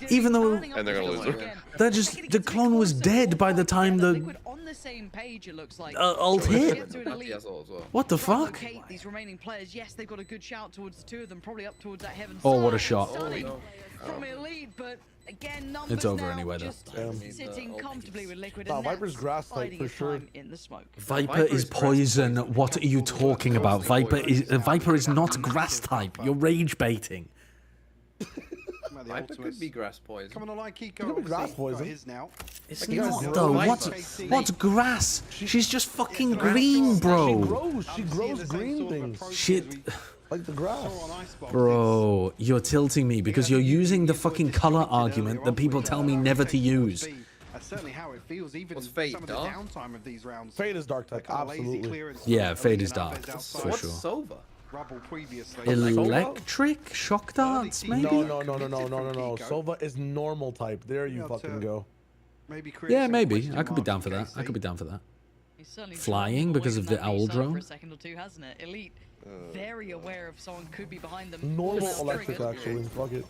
Even though And they're gonna lose her. that just the clone was dead by the time the on the same page it looks like. alt hit. Bucky has ult as well. What the fuck? These remaining players, yes, they've got a good shout towards the two of them, probably up towards that heaven. Oh, what a side. shot. Starting from elite, but Again, numbers It's over now anyway, though. just sitting comfortably with Liquid No, and Viper's grass type biding for his sure. time in the smoke. Viper is poison. What are you talking about? Viper is not grass type. You're rage baiting. Viper could be grass poison. Come on, like Kiko. Could be grass poison. His now. It's not though. What's grass? She's just fucking green, bro. She grows green things. Shit. Like the grass. Bro, you're tilting me because you're using the fucking color argument that people tell me never to use. That's certainly how it feels, even in Fade, some of the downtime of these rounds. Fade is dark type, absolutely. Yeah, Fade is dark, for What's sure. Sova? Electric? Shock darts, maybe? No. Sova is normal type. There you fucking go. Yeah, maybe. I could be down for that. I could be down for that. Flying because of the owl drone? For a second or two, hasn't it? Elite, very aware of someone could be behind them. Normal electric, actually. Fuck it.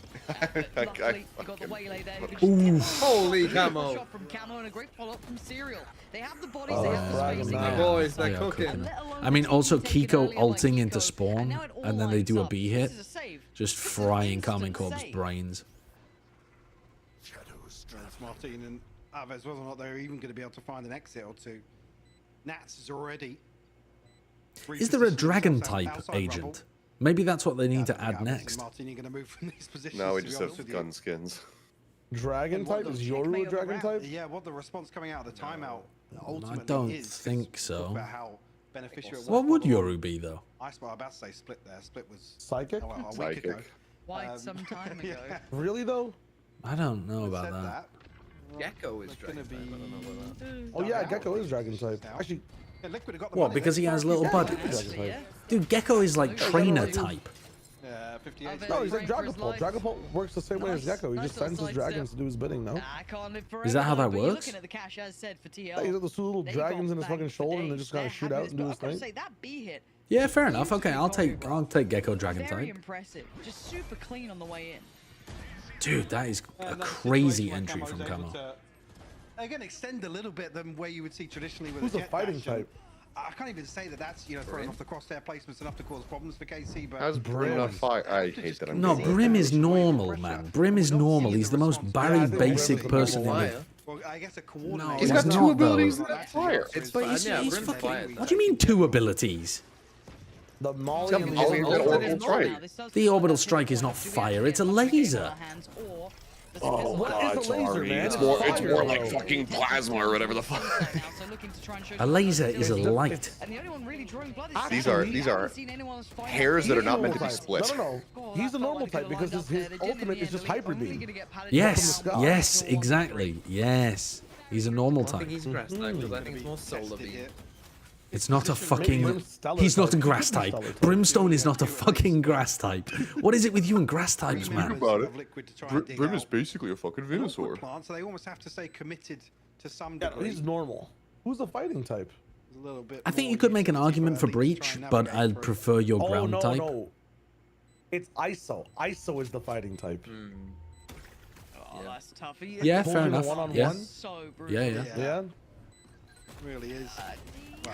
Luckily, you got the waylay there. Ooh. Holy camo. Shot from Camo and a great follow-up from Serial. They have the bodies, they have the spacing. My boys, they're They are cooking. I mean, also Kiko ulting into spawn, and then they do a B hit, just frying Carmine Corp's brains. Martin and Aves, whether or not they're even going to be able to find an exit or two. Nats is already. Is there a dragon type agent? Maybe that's what they need to add next. No, we just have gun skins. Dragon type? Is Yoru a dragon type? Yeah, what the response coming out of the timeout I ultimately don't is. think so. About how beneficial it was. What would Yoru be, though? I was about to say Split there. Split was Psychic? a week ago. Quite some time ago. Really though? I don't know about that. Gecko is dragon type. I don't know about that. Oh yeah, Gecko is dragon type. Actually, What, because he has little buddies? Dude, Gecko is like trainer type. 58. No, he's like Dragapult. Dragapult works the same way as Gecko. He just sends his dragons to do his bidding, no? Is that how that works? Yeah, he's got those two little dragons in his fucking shoulder and they just gotta shoot out and do his thing. Yeah, fair enough. Okay, I'll take Gecko dragon Very type. impressive. Just super clean on the way in. Dude, that is a crazy entry from Camo. Again, extend a little bit than where you would see traditionally with Who's a a jet fighting dash. type? I can't even say that that's, you know, throwing off the crosshair placements enough to cause problems for KC, but... How's Brim not fire? I hate that I'm No, doing Brim is normal, man. Brim is normal. He's the most Barry basic person in the... Well, I guess a No, coordinator... he's got not, two abilities though. that fire. It's But fine. he's Yeah, fucking... Brim's fine. What do you mean two abilities? The Molly Got and Molly and the Orbital Strike. The orbital strike is not fire, it's a laser. Oh, what is a laser, man? It's more like fucking plasma or whatever the fuck. A laser is a light. These are hairs that are not meant to be split. No. He's a normal type because his ultimate is just hyper beam. Yes, yes, exactly. Yes. He's a normal I don't type. think he's grass type because I think it's more solar beam. It's not a fucking... He's not a grass type. Brimstone is not a fucking grass type. What is it with you and grass types, man? Think about it. Brim is basically a fucking Venusaur. So they almost have to stay committed to some Yeah, degree. he's normal. Who's a fighting type? A little bit I think more you could make an useful to argument for at least Breach, try and but navigate I'd through. prefer your ground no, type. no. It's ISO. ISO is the fighting type. Oh, that's tough. Yeah, fair enough. One-on-one? Yeah. So brutal. Yeah. Yeah. Really is.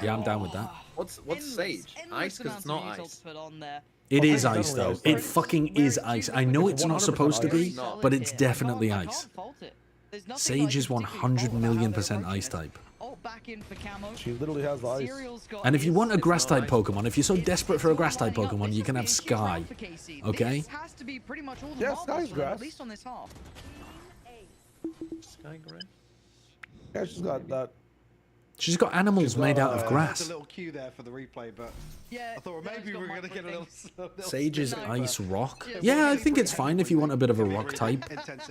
Yeah, I'm down with that. What's Sage? Ice because it's not ice. It is Ice ice, though. definitely It fucking is ice. I know it's not supposed to be, but it's definitely ice. Sage is 100 million% ice type. She literally has the ice. And if you want a grass type Pokemon, if you're so desperate for a grass type Pokemon, you can have Sky. Okay? Yeah, Sky's grass. At least on this half. Sky grass. Yeah, she's got that. She's got animals made out of There's a grass. little cue there for the replay, but I thought maybe we were going to get a little... Sage is ice rock. Yeah, I think it's fine if you want a bit of a rock type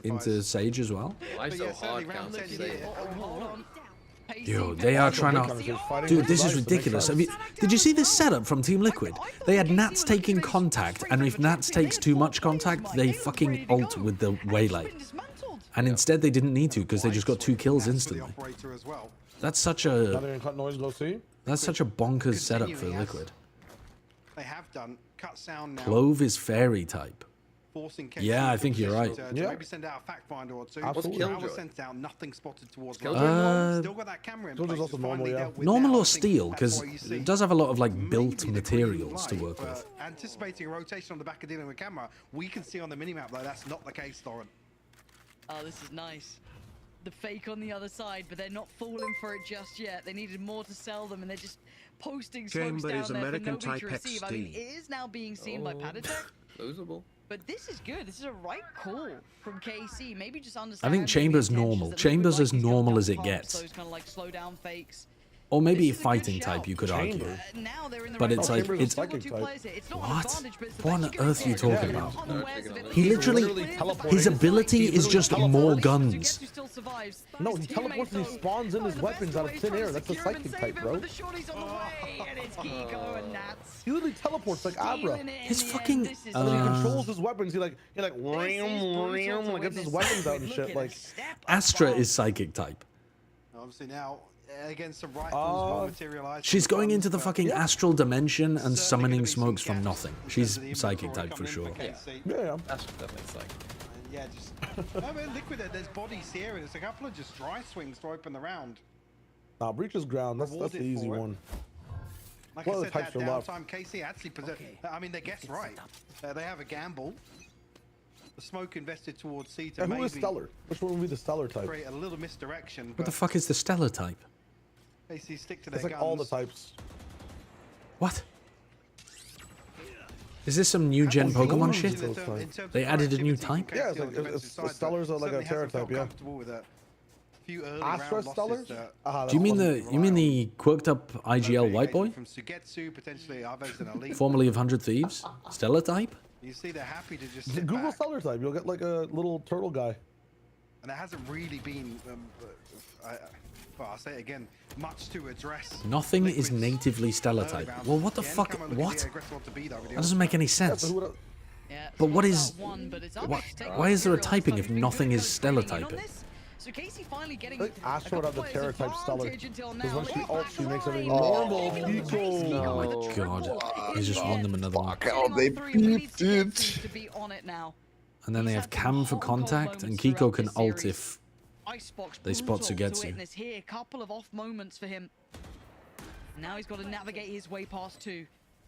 into Sage as well. ISO hard counts Sage. Yo, they are trying to... Dude, this is ridiculous. Did you see this setup from Team Liquid? They had Nats taking contact, and if Nats takes too much contact, they fucking ult with the waylay. And instead they didn't need to, because they just got 2 kills instantly. That's such a... That's such a bonkers setup for Liquid. They have done cut sound now. Clove is fairy type. Yeah, I think you're right. Maybe send out a fact finder or two. Absolutely. Sent out, nothing spotted towards Still got that camera in Killjoy's place. also normal, yeah. Normal or steel, because it does have a lot of like built materials to work with. Anticipating a rotation on the back of dealing with camera, we can see on the minimap though that's not the case, Lauren. Oh, this is nice. The fake on the other side, but they're not falling for it just yet. They needed more to sell them, and they're just posting smokes Chamber down is there for American nobody type to receive. I mean, XD. it is now being seen by Padatek. Losable. But this is good. This is a right call from KC. Maybe just understand. I think Chamber's normal. Chamber's as normal as it gets. Those kind of like slow down fakes. Or maybe a fighting type, you could argue. But it's like, it's... What? What on earth are you talking about? He literally... His ability is just more guns. No, he teleports and he spawns in his weapons out of thin air. That's a psychic type, bro. He literally teleports like Abra. His fucking... He controls his weapons. He like gets his weapons out and shit. Like Astra is psychic type. Obviously now, against some rifles will materialize. She's going into the fucking astral dimension and summoning smokes from nothing. She's psychic type for sure. Yeah. That's definitely psychic. Yeah, just... I mean, Liquid, there's bodies here, and there's a couple of just dry swings to open the round. Nah, Breach's ground. That's the easy one. Like What I are the said, types that for left? downtime, KC actually possess... I mean, they guessed right. They have a gamble. The smoke invested towards C to Yeah, who maybe is Stellar? Which one would be the Stellar type? create a little misdirection. What the fuck is the stellar type? KC stick to It's their like guns. all the types. What? Is this some new gen Pokemon shit? They added a new type? Yeah, it's like Stellars are like a Terra type, yeah. Astra Stellars? Do you mean the quirked up IGL white boy? From Sugetsu, potentially others in Elite. Formerly of 100 Thieves? Stellar type? You see, they're happy to just sit Google back. Stellar type. You'll get like a little turtle guy. And there hasn't really been, well, I'll say it again, much to address. Nothing is natively stellar type. Well, what the fuck? What? That doesn't make any sense. But what is... Why is there a typing if nothing is stellar typing? So Casey finally getting Astro out of the Terra type Stellar. Because when she ults, she makes everything normal. Pico. Oh my god. He's just won them another one. Oh, they beat it. to be on it now. And then they have Cam for contact, and Kiko can ult if they spot Sugetsu. Here, couple of off moments for him. Now he's got to navigate his way past two.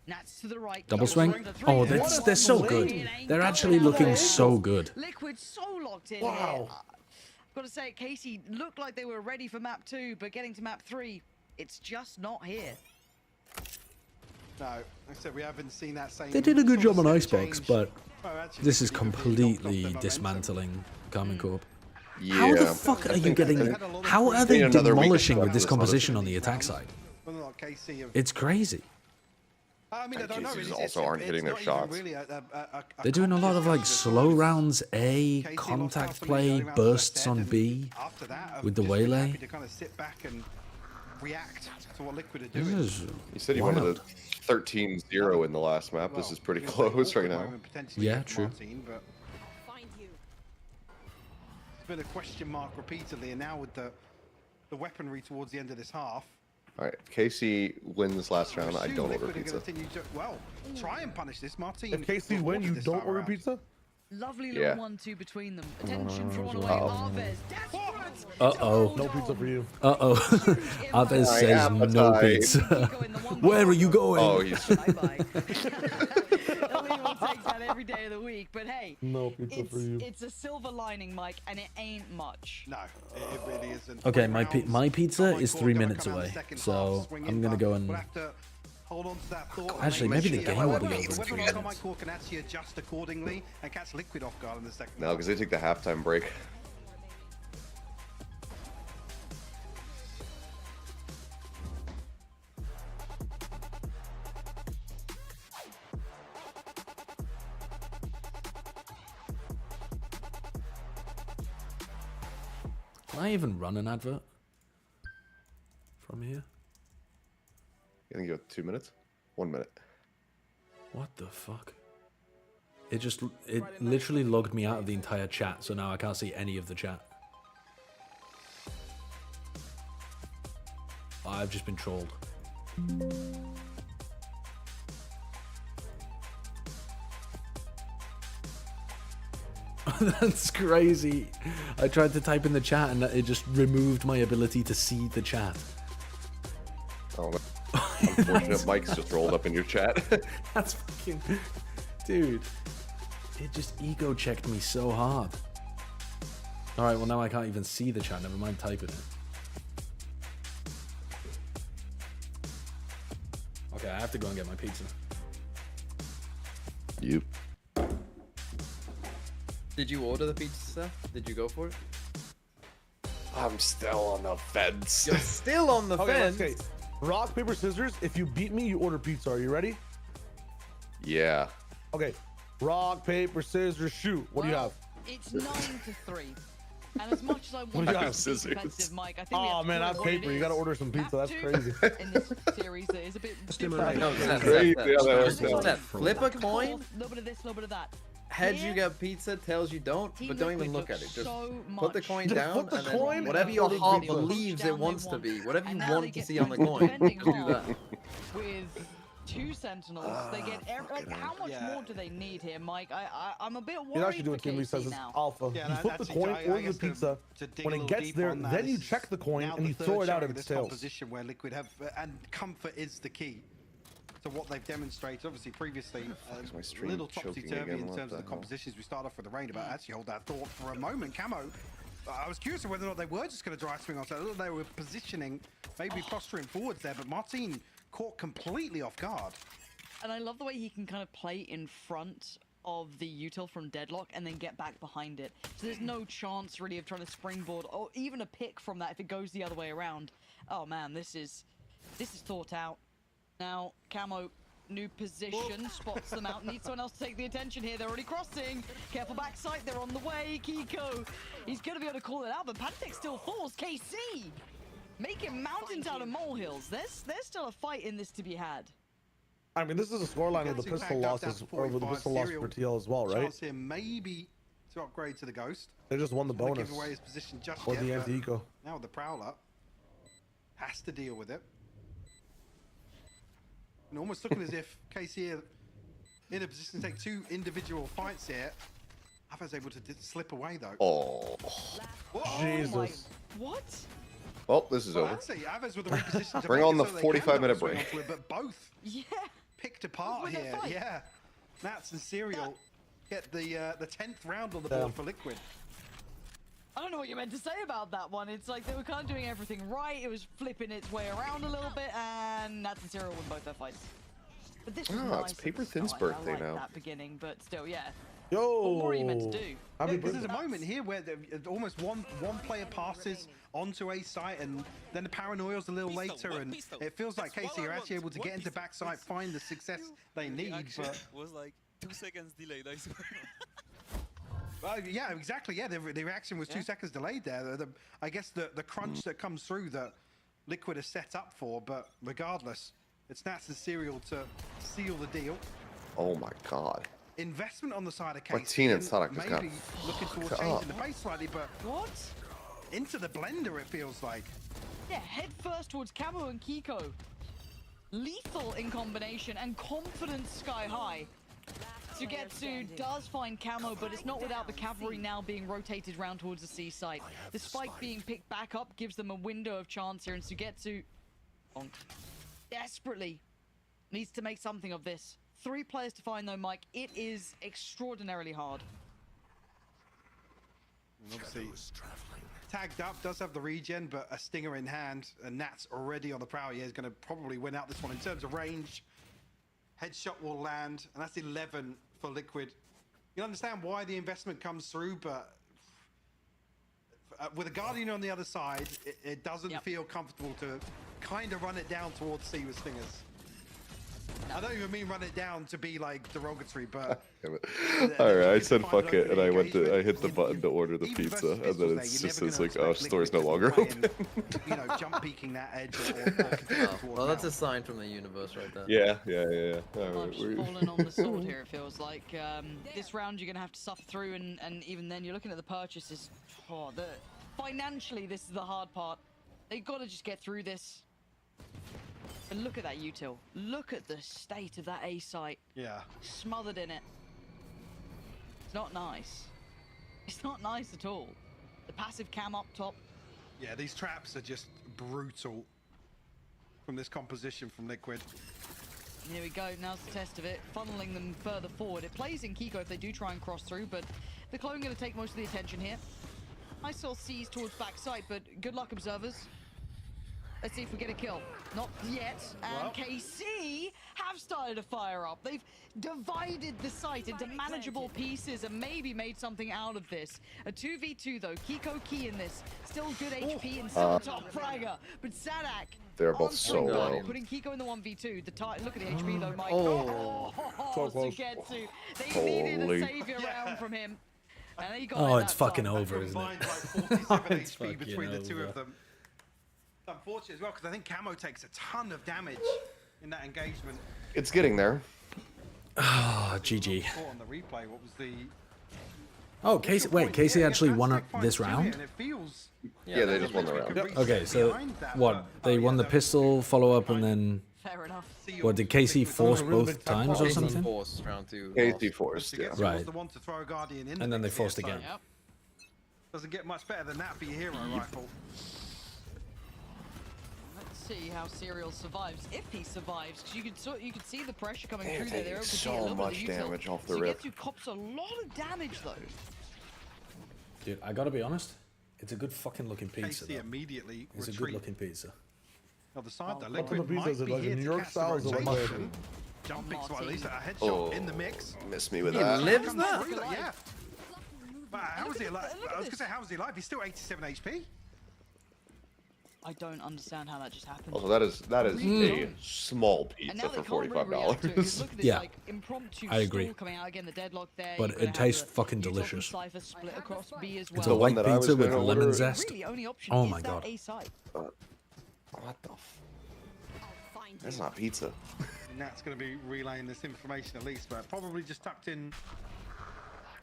Nats to the right. Double swing? Oh, they're so good. They're actually looking so good. Liquid so locked in. Wow. I've got to say, Casey looked like they were ready for map 2, but getting to map 3, it's just not here. No, like I said, we haven't seen that same... They did a good job on Icebox, but Well, actually, this is they could completely dismantling Karmin Corp. Yeah. How the fuck are you getting... How are they demolishing with this composition on the attack side? It's crazy. I mean, I don't know. Cases also aren't hitting their shots. They're doing a lot of like slow rounds A, contact play, bursts on B with the waylay. To kind of sit back and react to what Liquid are This doing. is You said he wanted a 13-0 in the last map. This is pretty close right now. Yeah, true. But it's been a question mark repeatedly, and now with the weaponry towards the end of this half. All right, if KC wins this last round, I don't order pizza. Well, try and punish this, Martin. If KC win, you don't order pizza? Lovely little 1-2 between them. Attention from one away. Arvez. Desperate. Uh-oh. No pizza for you. Uh-oh. Arvez says no pizza. Where are you going? Oh, he's... Takes that every day of the week, but hey, no pizza for you. It's a silver lining, Mike, and it ain't much. No, it really isn't. Okay, my pizza is 3 minutes away, so I'm gonna go and... Hold on to that thought. Actually, maybe the game will be over in 3 Whether minutes. Comic Core can actually adjust accordingly and catch Liquid off guard in the second. No, because they take the halftime break. Can I even run an advert from here? You think you have 2 minutes? 1 minute. What the fuck? It literally logged me out of the entire chat, so now I can't see any of the chat. I've just been trolled. That's crazy. I tried to type in the chat and it just removed my ability to see the chat. Oh, unfortunate. Mike's just rolled up in your chat. That's fucking... Dude. It just ego checked me so hard. All right, well now I can't even see the chat. Never mind typing it. Okay, I have to go and get my pizza. You. Did you order the pizza, sir? Did you go for it? I'm still on the fence. You're still on the fence? Okay. Rock, paper, scissors. If you beat me, you order pizza. Are you ready? Yeah. Okay. Rock, paper, scissors, shoot. What do you have? It's 9-3. And as much as I want What do you to be have? competitive, Mike, I think we Oh have to man, I call have it what it paper. You is. gotta order some pizza. That's crazy. In this series, that is a bit different. No, flip a coin. A little bit of this, a little bit of that. Heads you get pizza, tails you don't, Team but don't Liquid even look at looks it. Just so put the much- coin Just down, put the and coin then whatever and your order heart pizza. believes Down it wants they to want. be, whatever you And now they want to get see on the to coin, defending just do that. half with 2 sentinels. They get like, how much more do they need here, Mike? I'm a bit You worried actually do for what Kim Lee says KC is now. alpha. Yeah, You flip the coin, order the pizza. When it gets there, then you check the coin and you throw it out at its tails. Position where Liquid have and comfort is the key to what they've demonstrated. Obviously, previously, is my a stream little choking topsy-turvy again? in What terms the of the hell? compositions. We start off with the rain, but actually hold that thought for a moment. Camo, I was curious of whether or not they were just going to dry swing on. So I thought they were positioning, maybe posturing forwards there, but Martin caught completely off guard. And I love the way he can kind of play in front of the util from Deadlock and then get back behind it. So there's no chance really of trying to springboard or even a pick from that if it goes the other way around. Oh man, this is thought out. Now, Camo, new position, spots them out, needs someone else to take the attention here. They're already crossing. Careful backside, they're on the way. Kiko, he's going to be able to call it out, but Pantek still falls. KC, making mountains out of molehills. There's still a fight in this to be had. I mean, this is a scoreline with the pistol losses, or with the pistol loss for TL as well, right? Chance here maybe to upgrade to the Ghost. They just won the Doesn't wanna bonus. give away his position just Or yet, the but anti-eco. Now the Prowler has to deal with it. And almost looking as if KC are in a position to take 2 individual fights here. Ava's able to slip away though. Oh. Jesus. What? Well, this is Well, over. I'd say Ava's with a reposition to Bring make on it the so they can 45-minute swing break. onto it, but both picked apart With that here. fight. Yeah. Nats and Serial get the 10th round on the board for Liquid. I don't know what you meant to say about that one. It's like they were kind of doing everything right. It was flipping its way around a little bit, and Nats and Serial won both their fights. But this was nice it's Paper at the Thin's start. birthday I like now. that beginning, but still, yeah. Yo! What more are you meant to do? Yeah, because there's a moment here where almost one player passes onto A site, and then the paranoia's a little later, and it feels like KC are actually able to get into backside, find the success they need. But was like 2 seconds delayed, I swear. yeah, exactly. Yeah, the reaction was 2 seconds delayed there. I guess the crunch that comes through that Liquid is set up for, but regardless, it's Nats and Serial to seal the deal. Oh my god. Investment on the side of KC. Martin and Sonic just got maybe looking towards fucked changing up. the pace slightly, but What? into the blender it feels like. Yeah, head first towards Camo and Kiko. Lethal in combination and confidence sky high. Sugetsu does find Camo, but it's not without the cavalry now being rotated round towards the C site. The spike being picked back up gives them a window of chance here, and Sugetsu desperately needs to make something of this. 3 players to find though, Mike. It is extraordinarily hard. And obviously, tagged up, does have the regen, but a stinger in hand, and Nat's already on the prowl. Yeah, he's going to probably win out this one in terms of range. Headshot will land, and that's 11 for Liquid. You understand why the investment comes through, but with a Guardian on the other side, it doesn't feel comfortable to kind of run it down towards C with stingers. I don't even mean run it down to be like derogatory, but Alright, I said fuck it, and I hit the button to order the pizza, and then it's just it's like, oh, store's no longer open. You know, jump peeking that edge. Well, that's a sign from the universe right there. Yeah. Alright, Falling on the sword here, it feels like. This round you're going to have to suffer through, and even then you're looking at the purchases. Oh, financially, this is the hard part. They've got to just get through this. And look at that util. Look at the state of that A site. Yeah. Smothered in it. It's not nice. It's not nice at all. The passive cam up top. Yeah, these traps are just brutal from this composition from Liquid. And here we go, now's the test of it, funneling them further forward. It plays in Kiko if they do try and cross through, but the clone going to take most of the attention here. I saw C's towards backside, but good luck, observers. Let's see if we get a kill. Not yet. And KC have started to fire up. They've divided the site into manageable pieces and maybe made something out of this. A 2v2 though. Kiko key in this. Still good HP and still top fragger. But Sadak, they're both so low. Putting Kiko in the 1v2. Look at the HP though, Mike. To get to. They needed a savior round from him. And he got it's fucking over, isn't it? It's between the two of them. Unfortunate as well, because I think Camo takes a ton of damage in that engagement. It's getting there. Ah, GG. On the replay, what was the... Oh, Casey, wait, Casey actually won this round? Yeah, they just won the round. Okay, so what? They won the pistol follow-up and then... Fair enough. What, did Casey force both times or something? Casey forced, yeah. Right. And then they forced again. Doesn't get much better than that for your hero rifle. See how Serial survives, if he survives, because you could see the pressure coming through there. They're able to so much damage off the rip. Getsu cops a lot of damage though. Dude, I gotta be honest, it's a good fucking looking pizza. Immediately it's a good looking pizza. Other side, though, Liquid might be here New York style is like jumping, so at least a headshot in the mix. Miss me with he that. Lives that? Yeah. But how is he alive? I was gonna say, how is he alive? He's still 87 HP. I don't understand how that just happened. Also, that is a small pizza for $45. Yeah, I agree. But it tastes fucking delicious. It's a white pizza with lemon zest. Oh my god. What the That's not pizza. Nat's going to be relaying this information at least, but probably just tucked in.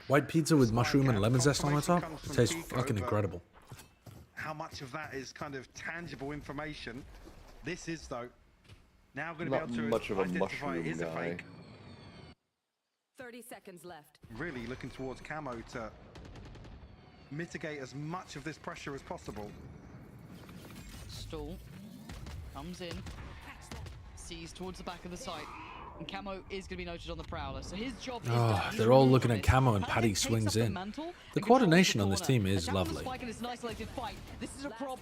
White pizza with mushroom and lemon zest on the top. It tastes fucking incredible. How much of that is kind of tangible information? This is, though, now going to be able to identify it is a fake. 30 seconds left. Really looking towards Camo to mitigate as much of this pressure as possible. Stall comes in, sees towards the back of the site, and Camo is going to be noted on the Prowler. So his job is they're all looking at Camo and Paddy swings in. The coordination on this team is lovely.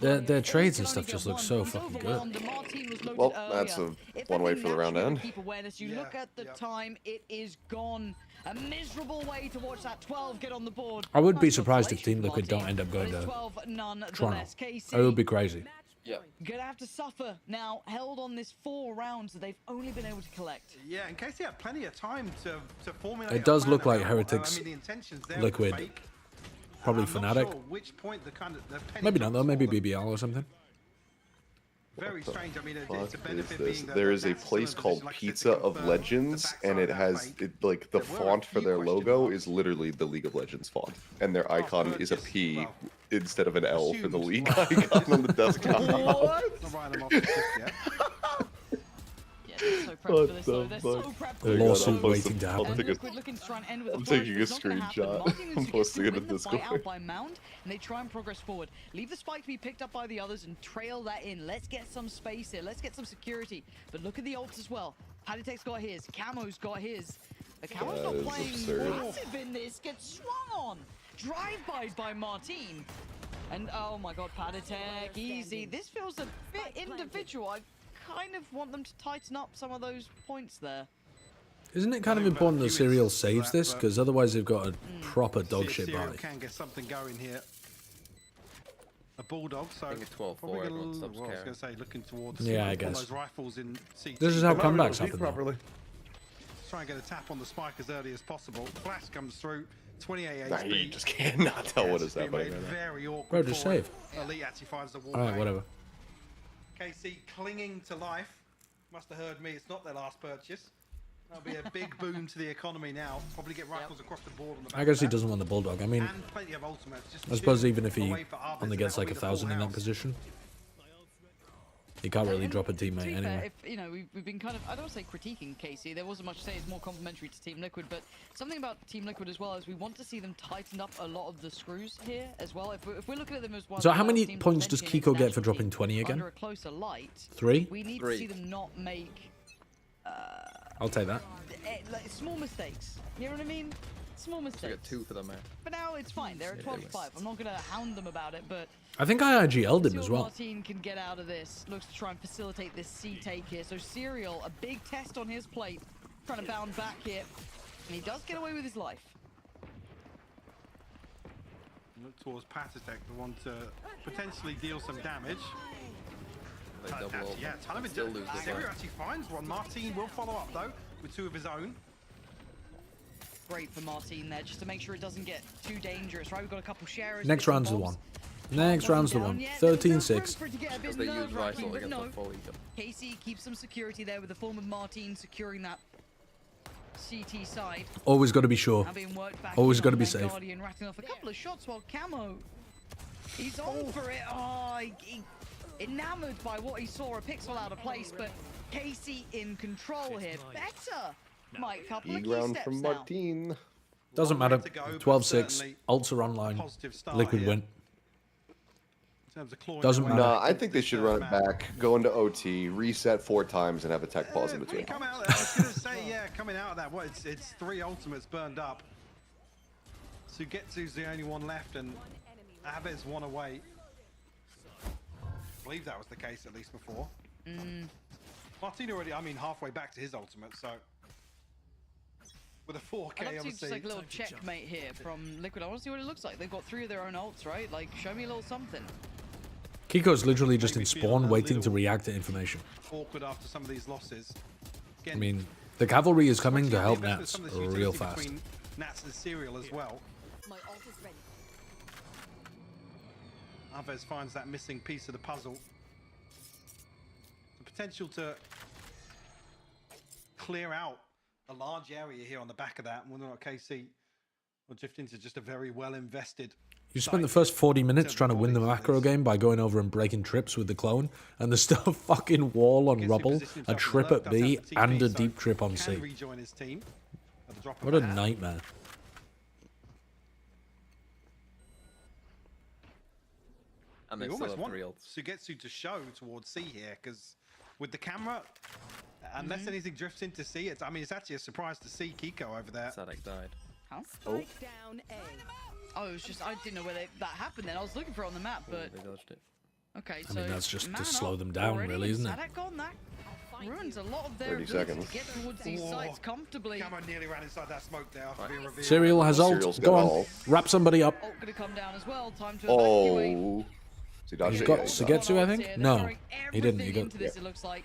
Their trades and stuff just look so fucking good. Well, that's one way for the round end. You look at the time, it is gone. A miserable way to watch that 12 get on the board. I would be surprised if Team Liquid don't end up going to Toronto. It would be crazy. Yeah. Gonna have to suffer now, held on this 4 rounds that they've only been able to collect. Yeah, in case they have plenty of time to formulate. It does look like Heretics, Liquid, probably Fnatic. Sure which point the kind of maybe not though, maybe BBL or something. Very strange. I mean, it's a benefit being there is a place called Pizza of Legends, and it has like the font for their logo is literally the League of Legends font, and their icon is a P instead of an L for the league icon on the desktop. Lawsuit waiting to happen. I'm taking a screenshot. I'm posting it in Discord. And they try and progress forward. Leave the spike to be picked up by the others and trail that in. Let's get some space here. Let's get some security. But look at the ults as well. Paddy's got his. Camo's got his. The Camo's not playing massive in this. Gets swung on. Drive-by by Martin. And oh my god, Paddytech, easy. This feels a bit individual. I kind of want them to tighten up some of those points there. Isn't it kind of important that Serial saves this? Because otherwise they've got a proper dog shit body. Can get something going here. A Bulldog, so I think it's 12-4, everyone stops I was going to say, looking towards I guess. those rifles in CT. This is how comebacks happen. Properly. Try and get a tap on the spike as early as possible. Flash comes through. 28 HP. You just cannot tell what is happening. Very awkward. Bro, just save. Elite actually finds the wall. Alright, whatever. KC clinging to life. Must have heard me. It's not their last purchase. That'll be a big boom to the economy now. Probably get rifles across the board on the back. I guess he doesn't want the Bulldog. I mean, and plenty of ultimates. Just I suppose even if he only gets like 1,000 in that position, he can't really drop a teammate anyway. If, you know, we've been kind of, I don't want to say critiquing KC, there wasn't much to say, it's more complimentary to Team Liquid, but something about Team Liquid as well is we want to see them tighten up a lot of the screws here as well. If we're looking at them as one. So how many points does Kiko get for dropping 20 again? Under a closer light, 3? We need to see them not make I'll take that. like small mistakes. You know what I mean? Small mistakes. Got 2 for them, man. But now it's fine. They're at 12-5. I'm not gonna hound them about it, but I think I IGL'd him see as what well. Martin can get out of this. Looks to try and facilitate this C take here. So Serial, a big test on his plate, trying to bound back here, and he does get away with his life. Look towards Patatech, the one to potentially deal some damage. Yeah, ton of it. Serial actually finds one. Martin will follow up though with 2 of his own. Great for Martin there, just to make sure it doesn't get too dangerous, right? We've got a couple sharers. Next round's the one. Next round's the one. 13-6. Because they use Rifle against the fully. Casey keeps some security there with the form of Martin securing that CT side. Always got to be sure. Always got to be safe. Guardian ratting off a couple of shots while Camo, he's on for it. Oh, he enamored by what he saw. A pixel out of place, but Casey in control here. Better. Mike, couple of key round steps from now. Martin. Doesn't matter. 12-6. Ults are online. Liquid win. Doesn't matter. No, I think they should run it back, go into OT, reset 4 times, and have a tech pause in between. Come out, I was going to say, yeah, coming out of that, what, it's 3 ultimates burned up. Sugetsu's the only one left, and Abe's 1 away. I believe that was the case at least before. Martin already, I mean, halfway back to his ultimate, so with a 4K, I'd love to obviously. just like a little checkmate here from Liquid. I want to see what it looks like. They've got 3 of their own ults, right? Like, show me a little something. Kiko's literally just in spawn waiting to react to information. Awkward after some of these losses. I mean, the cavalry is coming to help Nats real fast. Nats and Serial as well. My ult is ready. Alves finds that missing piece of the puzzle. The potential to clear out a large area here on the back of that, and whether or not KC will drift into just a very well invested. You spent the first 40 minutes trying to win the macro game by going over and breaking trips with the clone, and there's still a fucking wall on rubble, a trip at B, and a deep trip on C. What a nightmare. And they almost want Sugetsu to show towards C here, because with the camera, unless anything drifts into C, I mean, it's actually a surprise to see Kiko over there. Sadek died. Huh? Down A. Oh, it was just, I didn't know where that happened then. I was looking for it on the map, but... They dodged it. Okay, I so... mean, that's just to slow them down, already, really, isn't it? Sadek gone, that ruins a lot of their 30 ability seconds. to get towards these sites comfortably. Camo nearly ran inside that smoke there after being revealed. Serial has ult. Go on. Wrap somebody up. Ult gonna come down as well. Time to evacuate. Oh. He's got Sugetsu, I think? No, he didn't. He got... Into this, it looks like.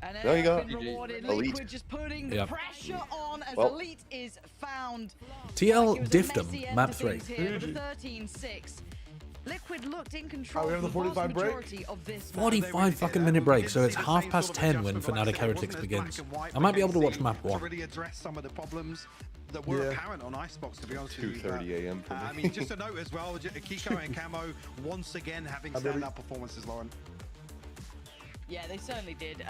And no, you got rewarded. Elite. Liquid just putting pressure on as Well. Elite is found. TL diffed them, map 3. 13-6. Liquid looked in control. We have the 45 break. 45 fucking minute break, so it's 10:30 when Fnatic Heretics begins. I might be able to watch map 1. To really address some of the problems that were apparent on Icebox, to be honest with you. 2:30 a.m. for me. I mean, just a note as well, Kiko and Camo once again having stand-up performances, Lauren. Yeah, they certainly did.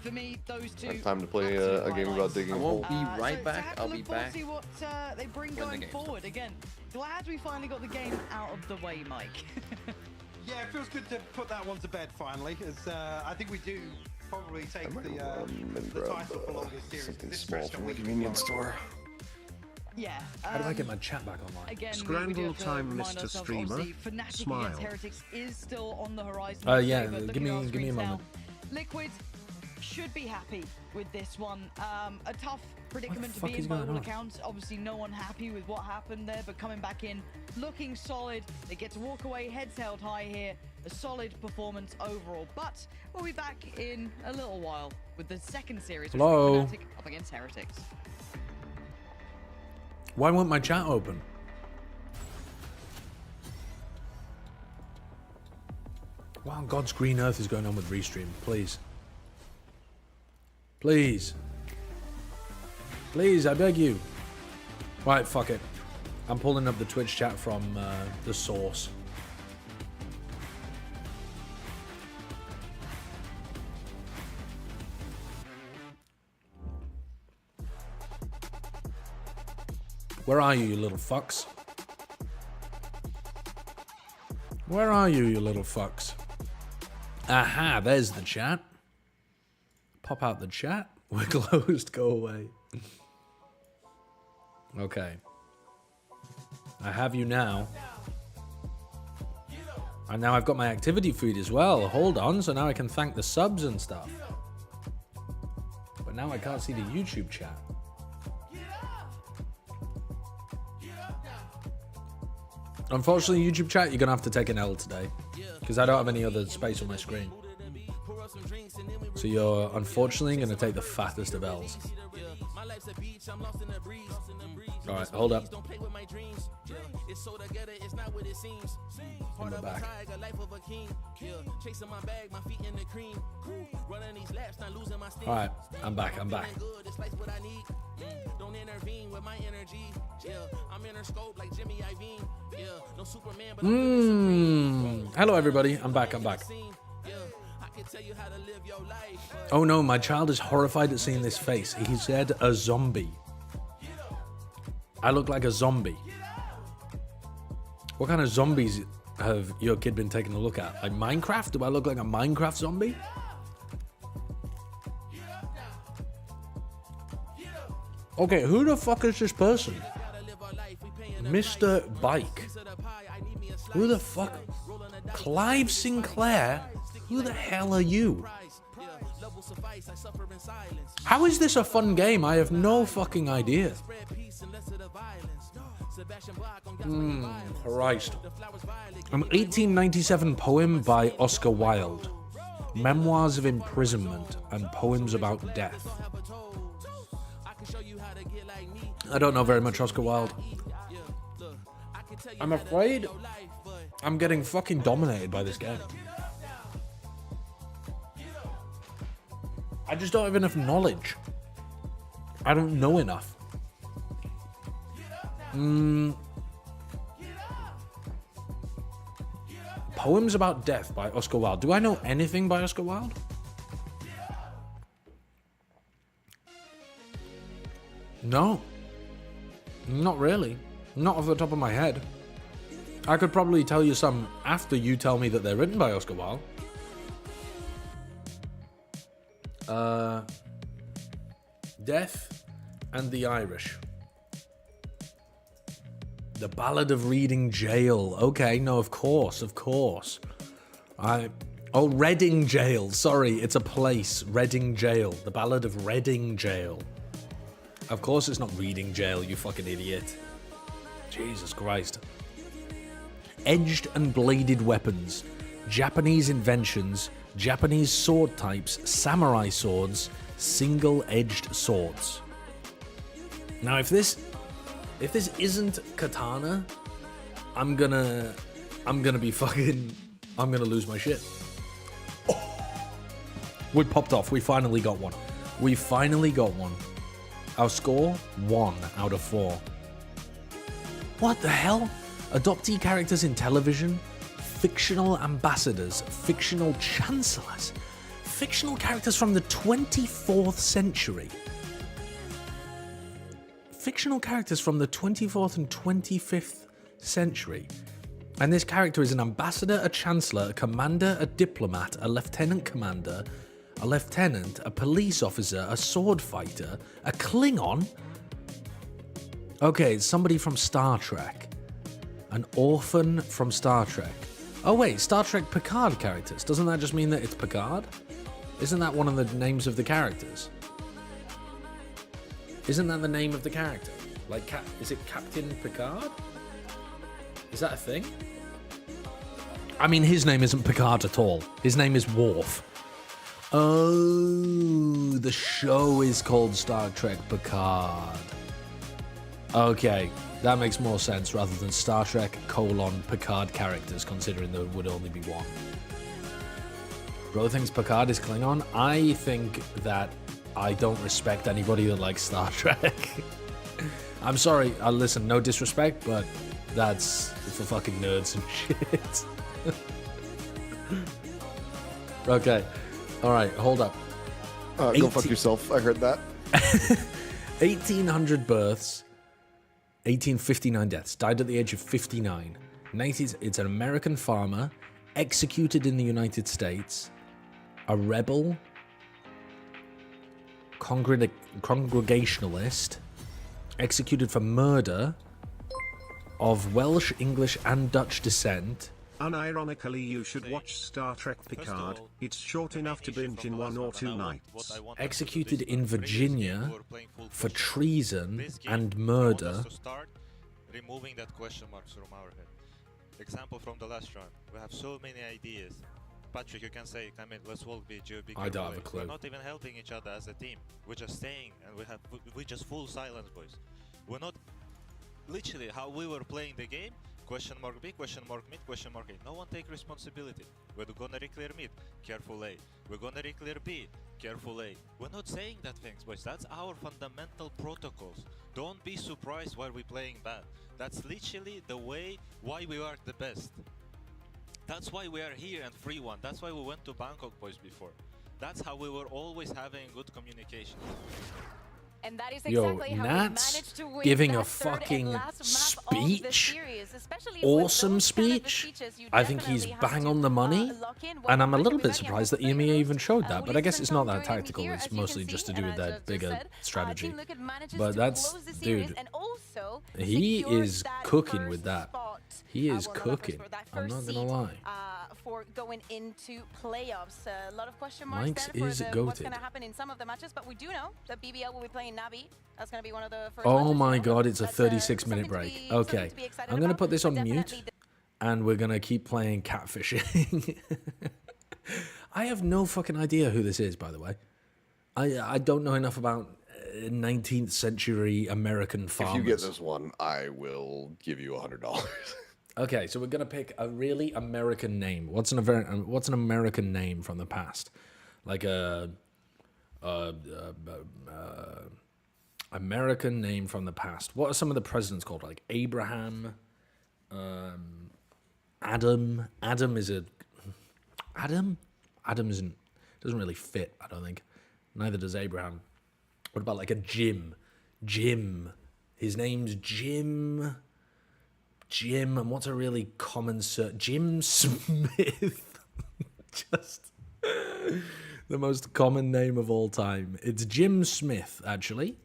For me, those two. Time to play a game about digging a hole. Be right back. I'll be back. See what they bring going forward. Again, glad we finally got the game out of the way, Mike. Yeah, it feels good to put that one to bed finally. As I think we do probably take the title for longest series. Something small from the convenience store. Yeah. How do I get my chat back online? Again, Scramble time, Mr. Streamer. Smile. Heretics is still on the horizon. Yeah, give me a moment. Liquid should be happy with this one. A tough predicament to fuck be is in by going all on? accounts. Obviously, no one happy with what happened there, but coming back in, looking solid. They get to walk away, heads held high here. A solid performance overall. But we'll be back in a little while with the second series. Hello. Fnatic up against Heretics. Why won't my chat open? What on God's green earth is going on with Restream? Please. Please. Please, I beg you. Right, fuck it. I'm pulling up the Twitch chat from the source. Where are you, you little fucks? Where are you, you little fucks? Aha, there's the chat. Pop out the chat. We're closed, go away. Okay. I have you now. And now I've got my activity feed as well. Hold on, so now I can thank the subs and stuff. But now I can't see the YouTube chat. Unfortunately, YouTube chat, you're gonna have to take an L today. Because I don't have any other space on my screen. So you're unfortunately gonna take the fattest of L's. Alright, hold up. I'm back. Alright, I'm back. Hello everybody, I'm back. Oh no, my child is horrified at seeing this face. He said a zombie. I look like a zombie. What kind of zombies have your kid been taking a look at? Like Minecraft? Do I look like a Minecraft zombie? Okay, who the fuck is this person? Mr. Bike. Who the fuck? Clive Sinclair? Who the hell are you? How is this a fun game? I have no fucking idea. Christ. An 1897 poem by Oscar Wilde. Memoirs of imprisonment and poems about death. I don't know very much Oscar Wilde. I'm afraid I'm getting fucking dominated by this game. I just don't have enough knowledge. I don't know enough. Poems about death by Oscar Wilde. Do I know anything by Oscar Wilde? No. Not really. Not off the top of my head. I could probably tell you some after you tell me that they're written by Oscar Wilde. Death and the Irish. The Ballad of Reading Jail. Okay, no, of course. Oh, Reading Jail. Sorry, it's a place. Reading Jail. The Ballad of Reading Jail. Of course it's not Reading Jail, you fucking idiot. Jesus Christ. Edged and bladed weapons. Japanese inventions. Japanese sword types. Samurai swords. Single-edged swords. Now, if this isn't katana, I'm gonna lose my shit. Oh, we popped off. We finally got one. Our score, 1 out of 4. What the hell? Adoptee characters in television, fictional ambassadors, fictional chancellors, fictional characters from the 24th century. Fictional characters from the 24th and 25th century. And this character is an ambassador, a chancellor, a commander, a diplomat, a lieutenant commander, a lieutenant, a police officer, a sword fighter, a Klingon. Okay, it's somebody from Star Trek. An orphan from Star Trek. Oh wait, Star Trek Picard characters. Doesn't that just mean that it's Picard? Isn't that one of the names of the characters? Isn't that the name of the character? Like, is it Captain Picard? Is that a thing? I mean, his name isn't Picard at all. His name is Worf. Oh, the show is called Star Trek Picard. Okay, that makes more sense rather than Star Trek : Picard characters, considering there would only be one. Bro thinks Picard is Klingon. I think that I don't respect anybody that likes Star Trek. I'm sorry, listen, no disrespect, but that's for fucking nerds and shit. Okay. Alright, hold up. Go fuck yourself, I heard that. 1,800 births, 1859 deaths, died at the age of 59. It's an American farmer, executed in the United States, a rebel, congregationalist, executed for murder of Welsh, English, and Dutch descent. Unironically, you should watch Star Trek Picard. It's short enough to binge in 1 or 2 nights. Executed in Virginia for treason and murder. Removing that question marks from our head. Example from the last round. We have so many ideas. Patrick, you can say, come in, let's walk BG. I don't have a clue. We're not even helping each other as a team. We're just staying and we just full silence, boys. We're not literally how we were playing the game. Question mark B, question mark mid, question mark A. No one take responsibility. We're gonna reclear mid, careful A. We're gonna reclear B, careful A. We're not saying that things, boys. That's our fundamental protocols. Don't be surprised why we're playing bad. That's literally the way why we are the best. That's why we are here and 3-1. That's why we went to Bangkok, boys, before. That's how we were always having good communication. And that is exactly how we managed to win giving that a third and fucking last map of the speech, series, especially with awesome those kind of speech. speeches, you I think he's definitely have bang to, on the money, lock in. and I'm a Well, little bit Rebecca, surprised that EMEA even showed that. But I guess it's not that tactical. It's mostly just to do with their bigger strategy. Team Liquid manages But to that's, close the series dude, and also he secures is that cooking first with that. spot, He is well, not cooking. first, that I'm first not gonna seed, lie. For going into playoffs. A lot of question marks Mike's then for is what's goated. going to happen in some of the matches, but we do know that BBL will be playing Navi. That's going to be one of the first Oh matches, my you know? god, it's a That's, 36-minute break. Okay, I'm going to put this on mute, and we're going to keep playing catfishing. I have no fucking idea who this is, by the way. I don't know enough about 19th century American farmers. If you get this one, I will give you $100. Okay, so we're gonna pick a really American name. What's an American name from the past? Like a American name from the past. What are some of the presidents called? Like Abraham, Adam. Adam doesn't really fit, I don't think. Neither does Abraham. What about like a Jim? Jim. His name's Jim. Jim, and what's a really common Jim Smith. Just the most common name of all time. It's Jim Smith, actually.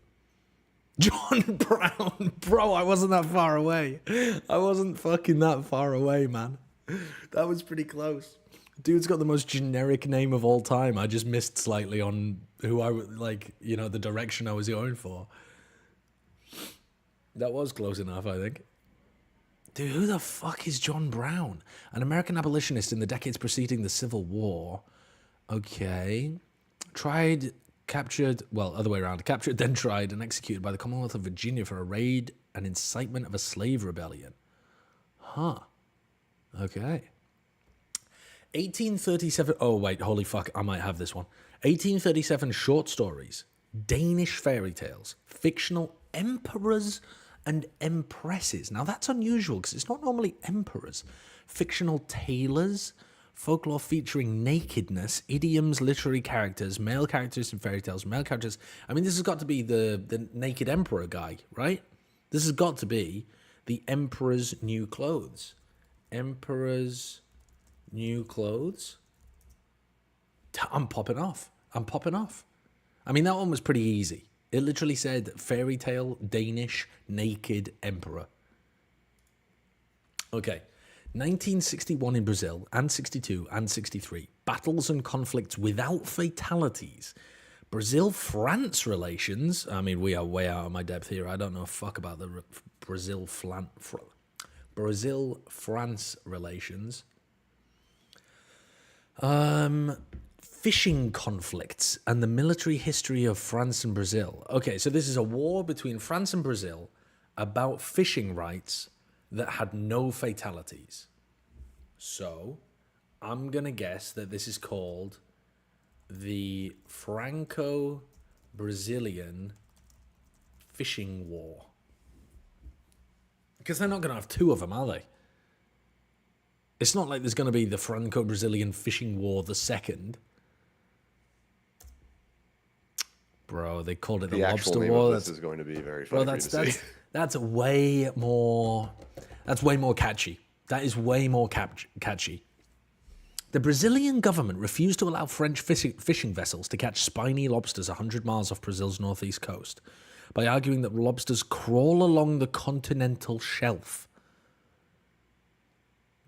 John Brown. Bro, I wasn't that far away. I wasn't fucking that far away, man. That was pretty close. Dude's got the most generic name of all time. I just missed slightly on who I would, like, you know, the direction I was going for. That was close enough, I think. Dude, who the fuck is John Brown? An American abolitionist in the decades preceding the Civil War. Okay. Captured, other way around. Captured, then tried, and executed by the Commonwealth of Virginia for a raid and incitement of a slave rebellion. Huh. Okay. 1837... Oh, wait, holy fuck, I might have this one. 1837 short stories, Danish fairy tales, fictional emperors and empresses. Now that's unusual because it's not normally emperors. Fictional tailors, folklore featuring nakedness, idioms, literary characters, male characters in fairy tales, male characters. I mean, this has got to be the naked emperor guy, right? This has got to be the emperor's new clothes. Emperor's new clothes. I'm popping off. I mean, that one was pretty easy. It literally said fairy tale, Danish, naked emperor. Okay. 1961 in Brazil, and 62 and 63. Battles and conflicts without fatalities. Brazil-France relations. I mean, we are way out of my depth here. I don't know a fuck about the Brazil-France relations. Fishing conflicts and the military history of France and Brazil. Okay, so this is a war between France and Brazil about fishing rights that had no fatalities. So, I'm going to guess that this is called the Franco-Brazilian Fishing War. Because they're not going to have two of them, are they? It's not like there's going to be the Franco-Brazilian Fishing War the second. Bro, they called it the Lobster Actual name War. of this is going to be very funny. Bro, that's way more catchy. That is way more catchy. The Brazilian government refused to allow French fishing vessels to catch spiny lobsters 100 miles off Brazil's northeast coast. by arguing that lobsters crawl along the continental shelf.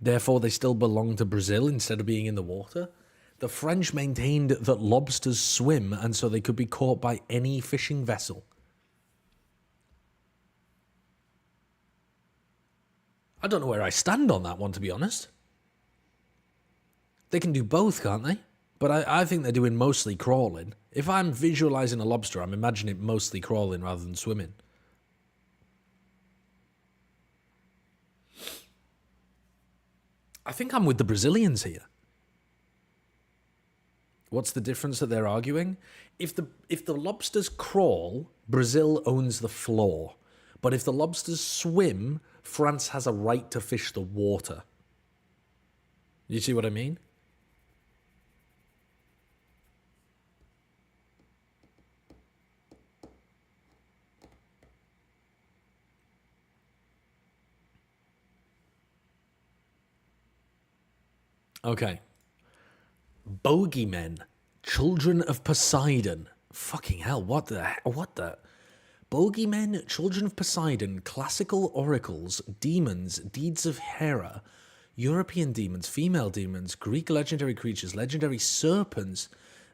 Therefore, they still belong to Brazil instead of being in the water. The French maintained that lobsters swim, and so they could be caught by any fishing vessel. I don't know where I stand on that one, to be honest. They can do both, can't they? But I think they're doing mostly crawling. If I'm visualizing a lobster, I'm imagining it mostly crawling rather than swimming. I think I'm with the Brazilians here. What's the difference that they're arguing? If the lobsters crawl, Brazil owns the floor. But if the lobsters swim, France has a right to fish the water. You see what I mean? Okay. Bogeymen, children of Poseidon. Fucking hell, what the? Bogeymen, children of Poseidon, classical oracles, demons, deeds of Hera, European demons, female demons, Greek legendary creatures, legendary serpents,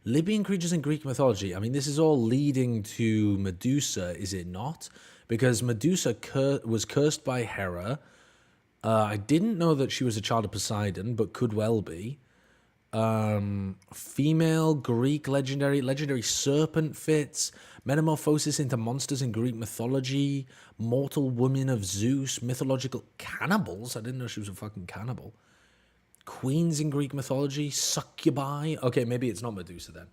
Libyan creatures in Greek mythology. I mean, this is all leading to Medusa, is it not? Because Medusa was cursed by Hera. I didn't know that she was a child of Poseidon, but could well be. Female Greek legendary serpent fits, metamorphosis into monsters in Greek mythology, mortal women of Zeus, mythological cannibals. I didn't know she was a fucking cannibal. Queens in Greek mythology, succubi. Okay, maybe it's not Medusa then.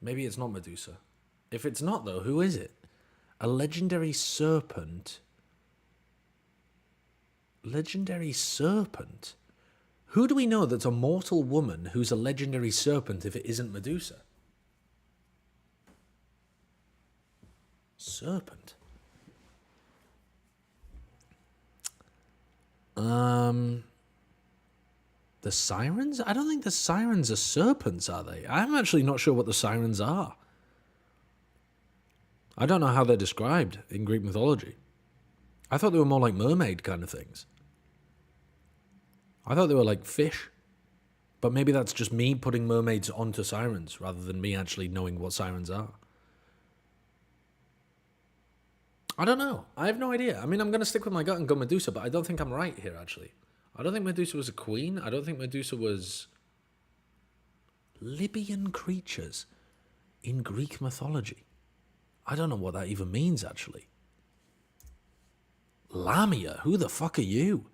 Maybe it's not Medusa. If it's not, though, who is it? A legendary serpent. Legendary serpent? Who do we know that's a mortal woman who's a legendary serpent if it isn't Medusa? Serpent. The sirens? I don't think the sirens are serpents, are they? I'm actually not sure what the sirens are. I don't know how they're described in Greek mythology. I thought they were more like mermaid kind of things. I thought they were like fish. But maybe that's just me putting mermaids onto sirens rather than me actually knowing what sirens are. I don't know. I have no idea. I mean, I'm going to stick with my gut and go Medusa, but I don't think I'm right here, actually. I don't think Medusa was a queen. I don't think Medusa was Libyan creatures in Greek mythology. I don't know what that even means, actually. Lamia, who the fuck are you?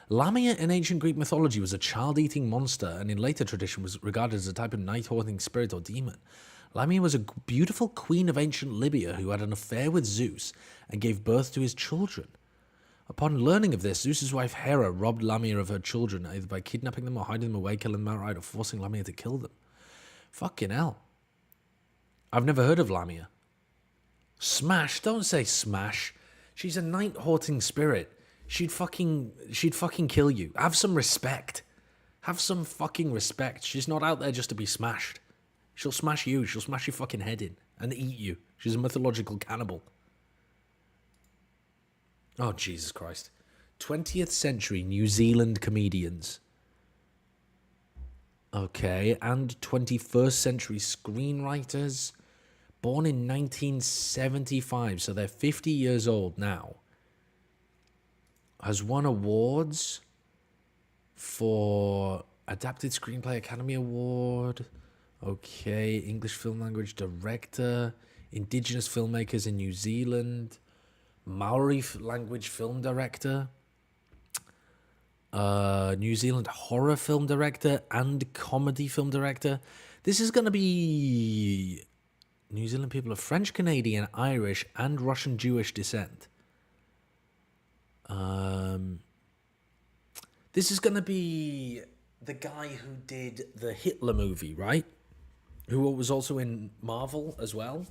Lamia in ancient Greek mythology was a child-eating monster and in later tradition was regarded as a type of night-haunting spirit or demon. Lamia was a beautiful queen of ancient Libya who had an affair with Zeus and gave birth to his children. Upon learning of this, Zeus's wife Hera robbed Lamia of her children, either by kidnapping them or hiding them away, killing them outright, or forcing Lamia to kill them. Fucking hell. I've never heard of Lamia. Smash, don't say smash. She's a night-haunting spirit. She'd fucking kill you. Have some respect. Have some fucking respect. She's not out there just to be smashed. She'll smash you. She'll smash your fucking head in and eat you. She's a mythological cannibal. Oh, Jesus Christ. 20th century New Zealand comedians. Okay, and 21st century screenwriters. Born in 1975, so they're 50 years old now. Has won awards for Adapted Screenplay Academy Award. Okay, English film language director. Indigenous filmmakers in New Zealand. Maori language film director. New Zealand horror film director and comedy film director. This is going to be New Zealand people of French, Canadian, Irish, and Russian Jewish descent. This is going to be the guy who did the Hitler movie, right? Who was also in Marvel as well.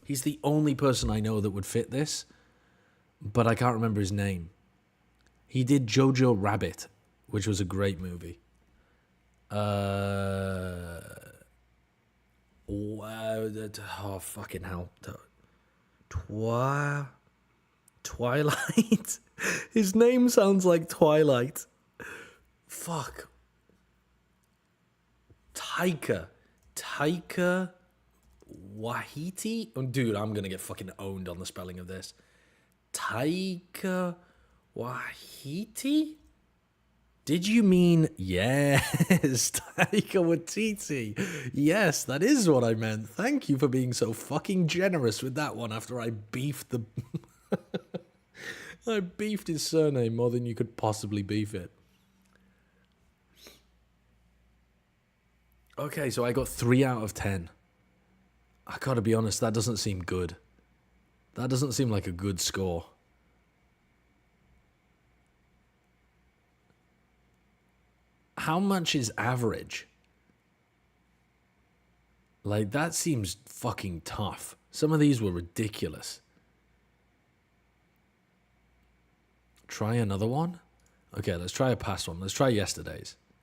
He's the only person I know that would fit this, but I can't remember his name. He did Jojo Rabbit, which was a great movie. Oh, fucking hell. Twilight? His name sounds like Twilight. Fuck. Taika Waititi? Oh, dude, I'm gonna get fucking owned on the spelling of this. Taika Waititi? Did you mean yes, Taika Waititi? Yes, that is what I meant. Thank you for being so fucking generous with that one after I beefed the... I beefed his surname more than you could possibly beef it. Okay, so I got 3 out of 10. I gotta be honest, that doesn't seem good. That doesn't seem like a good score. How much is average? Like, that seems fucking tough. Some of these were ridiculous. Try another one? Okay, let's try a past one. Let's try yesterday's.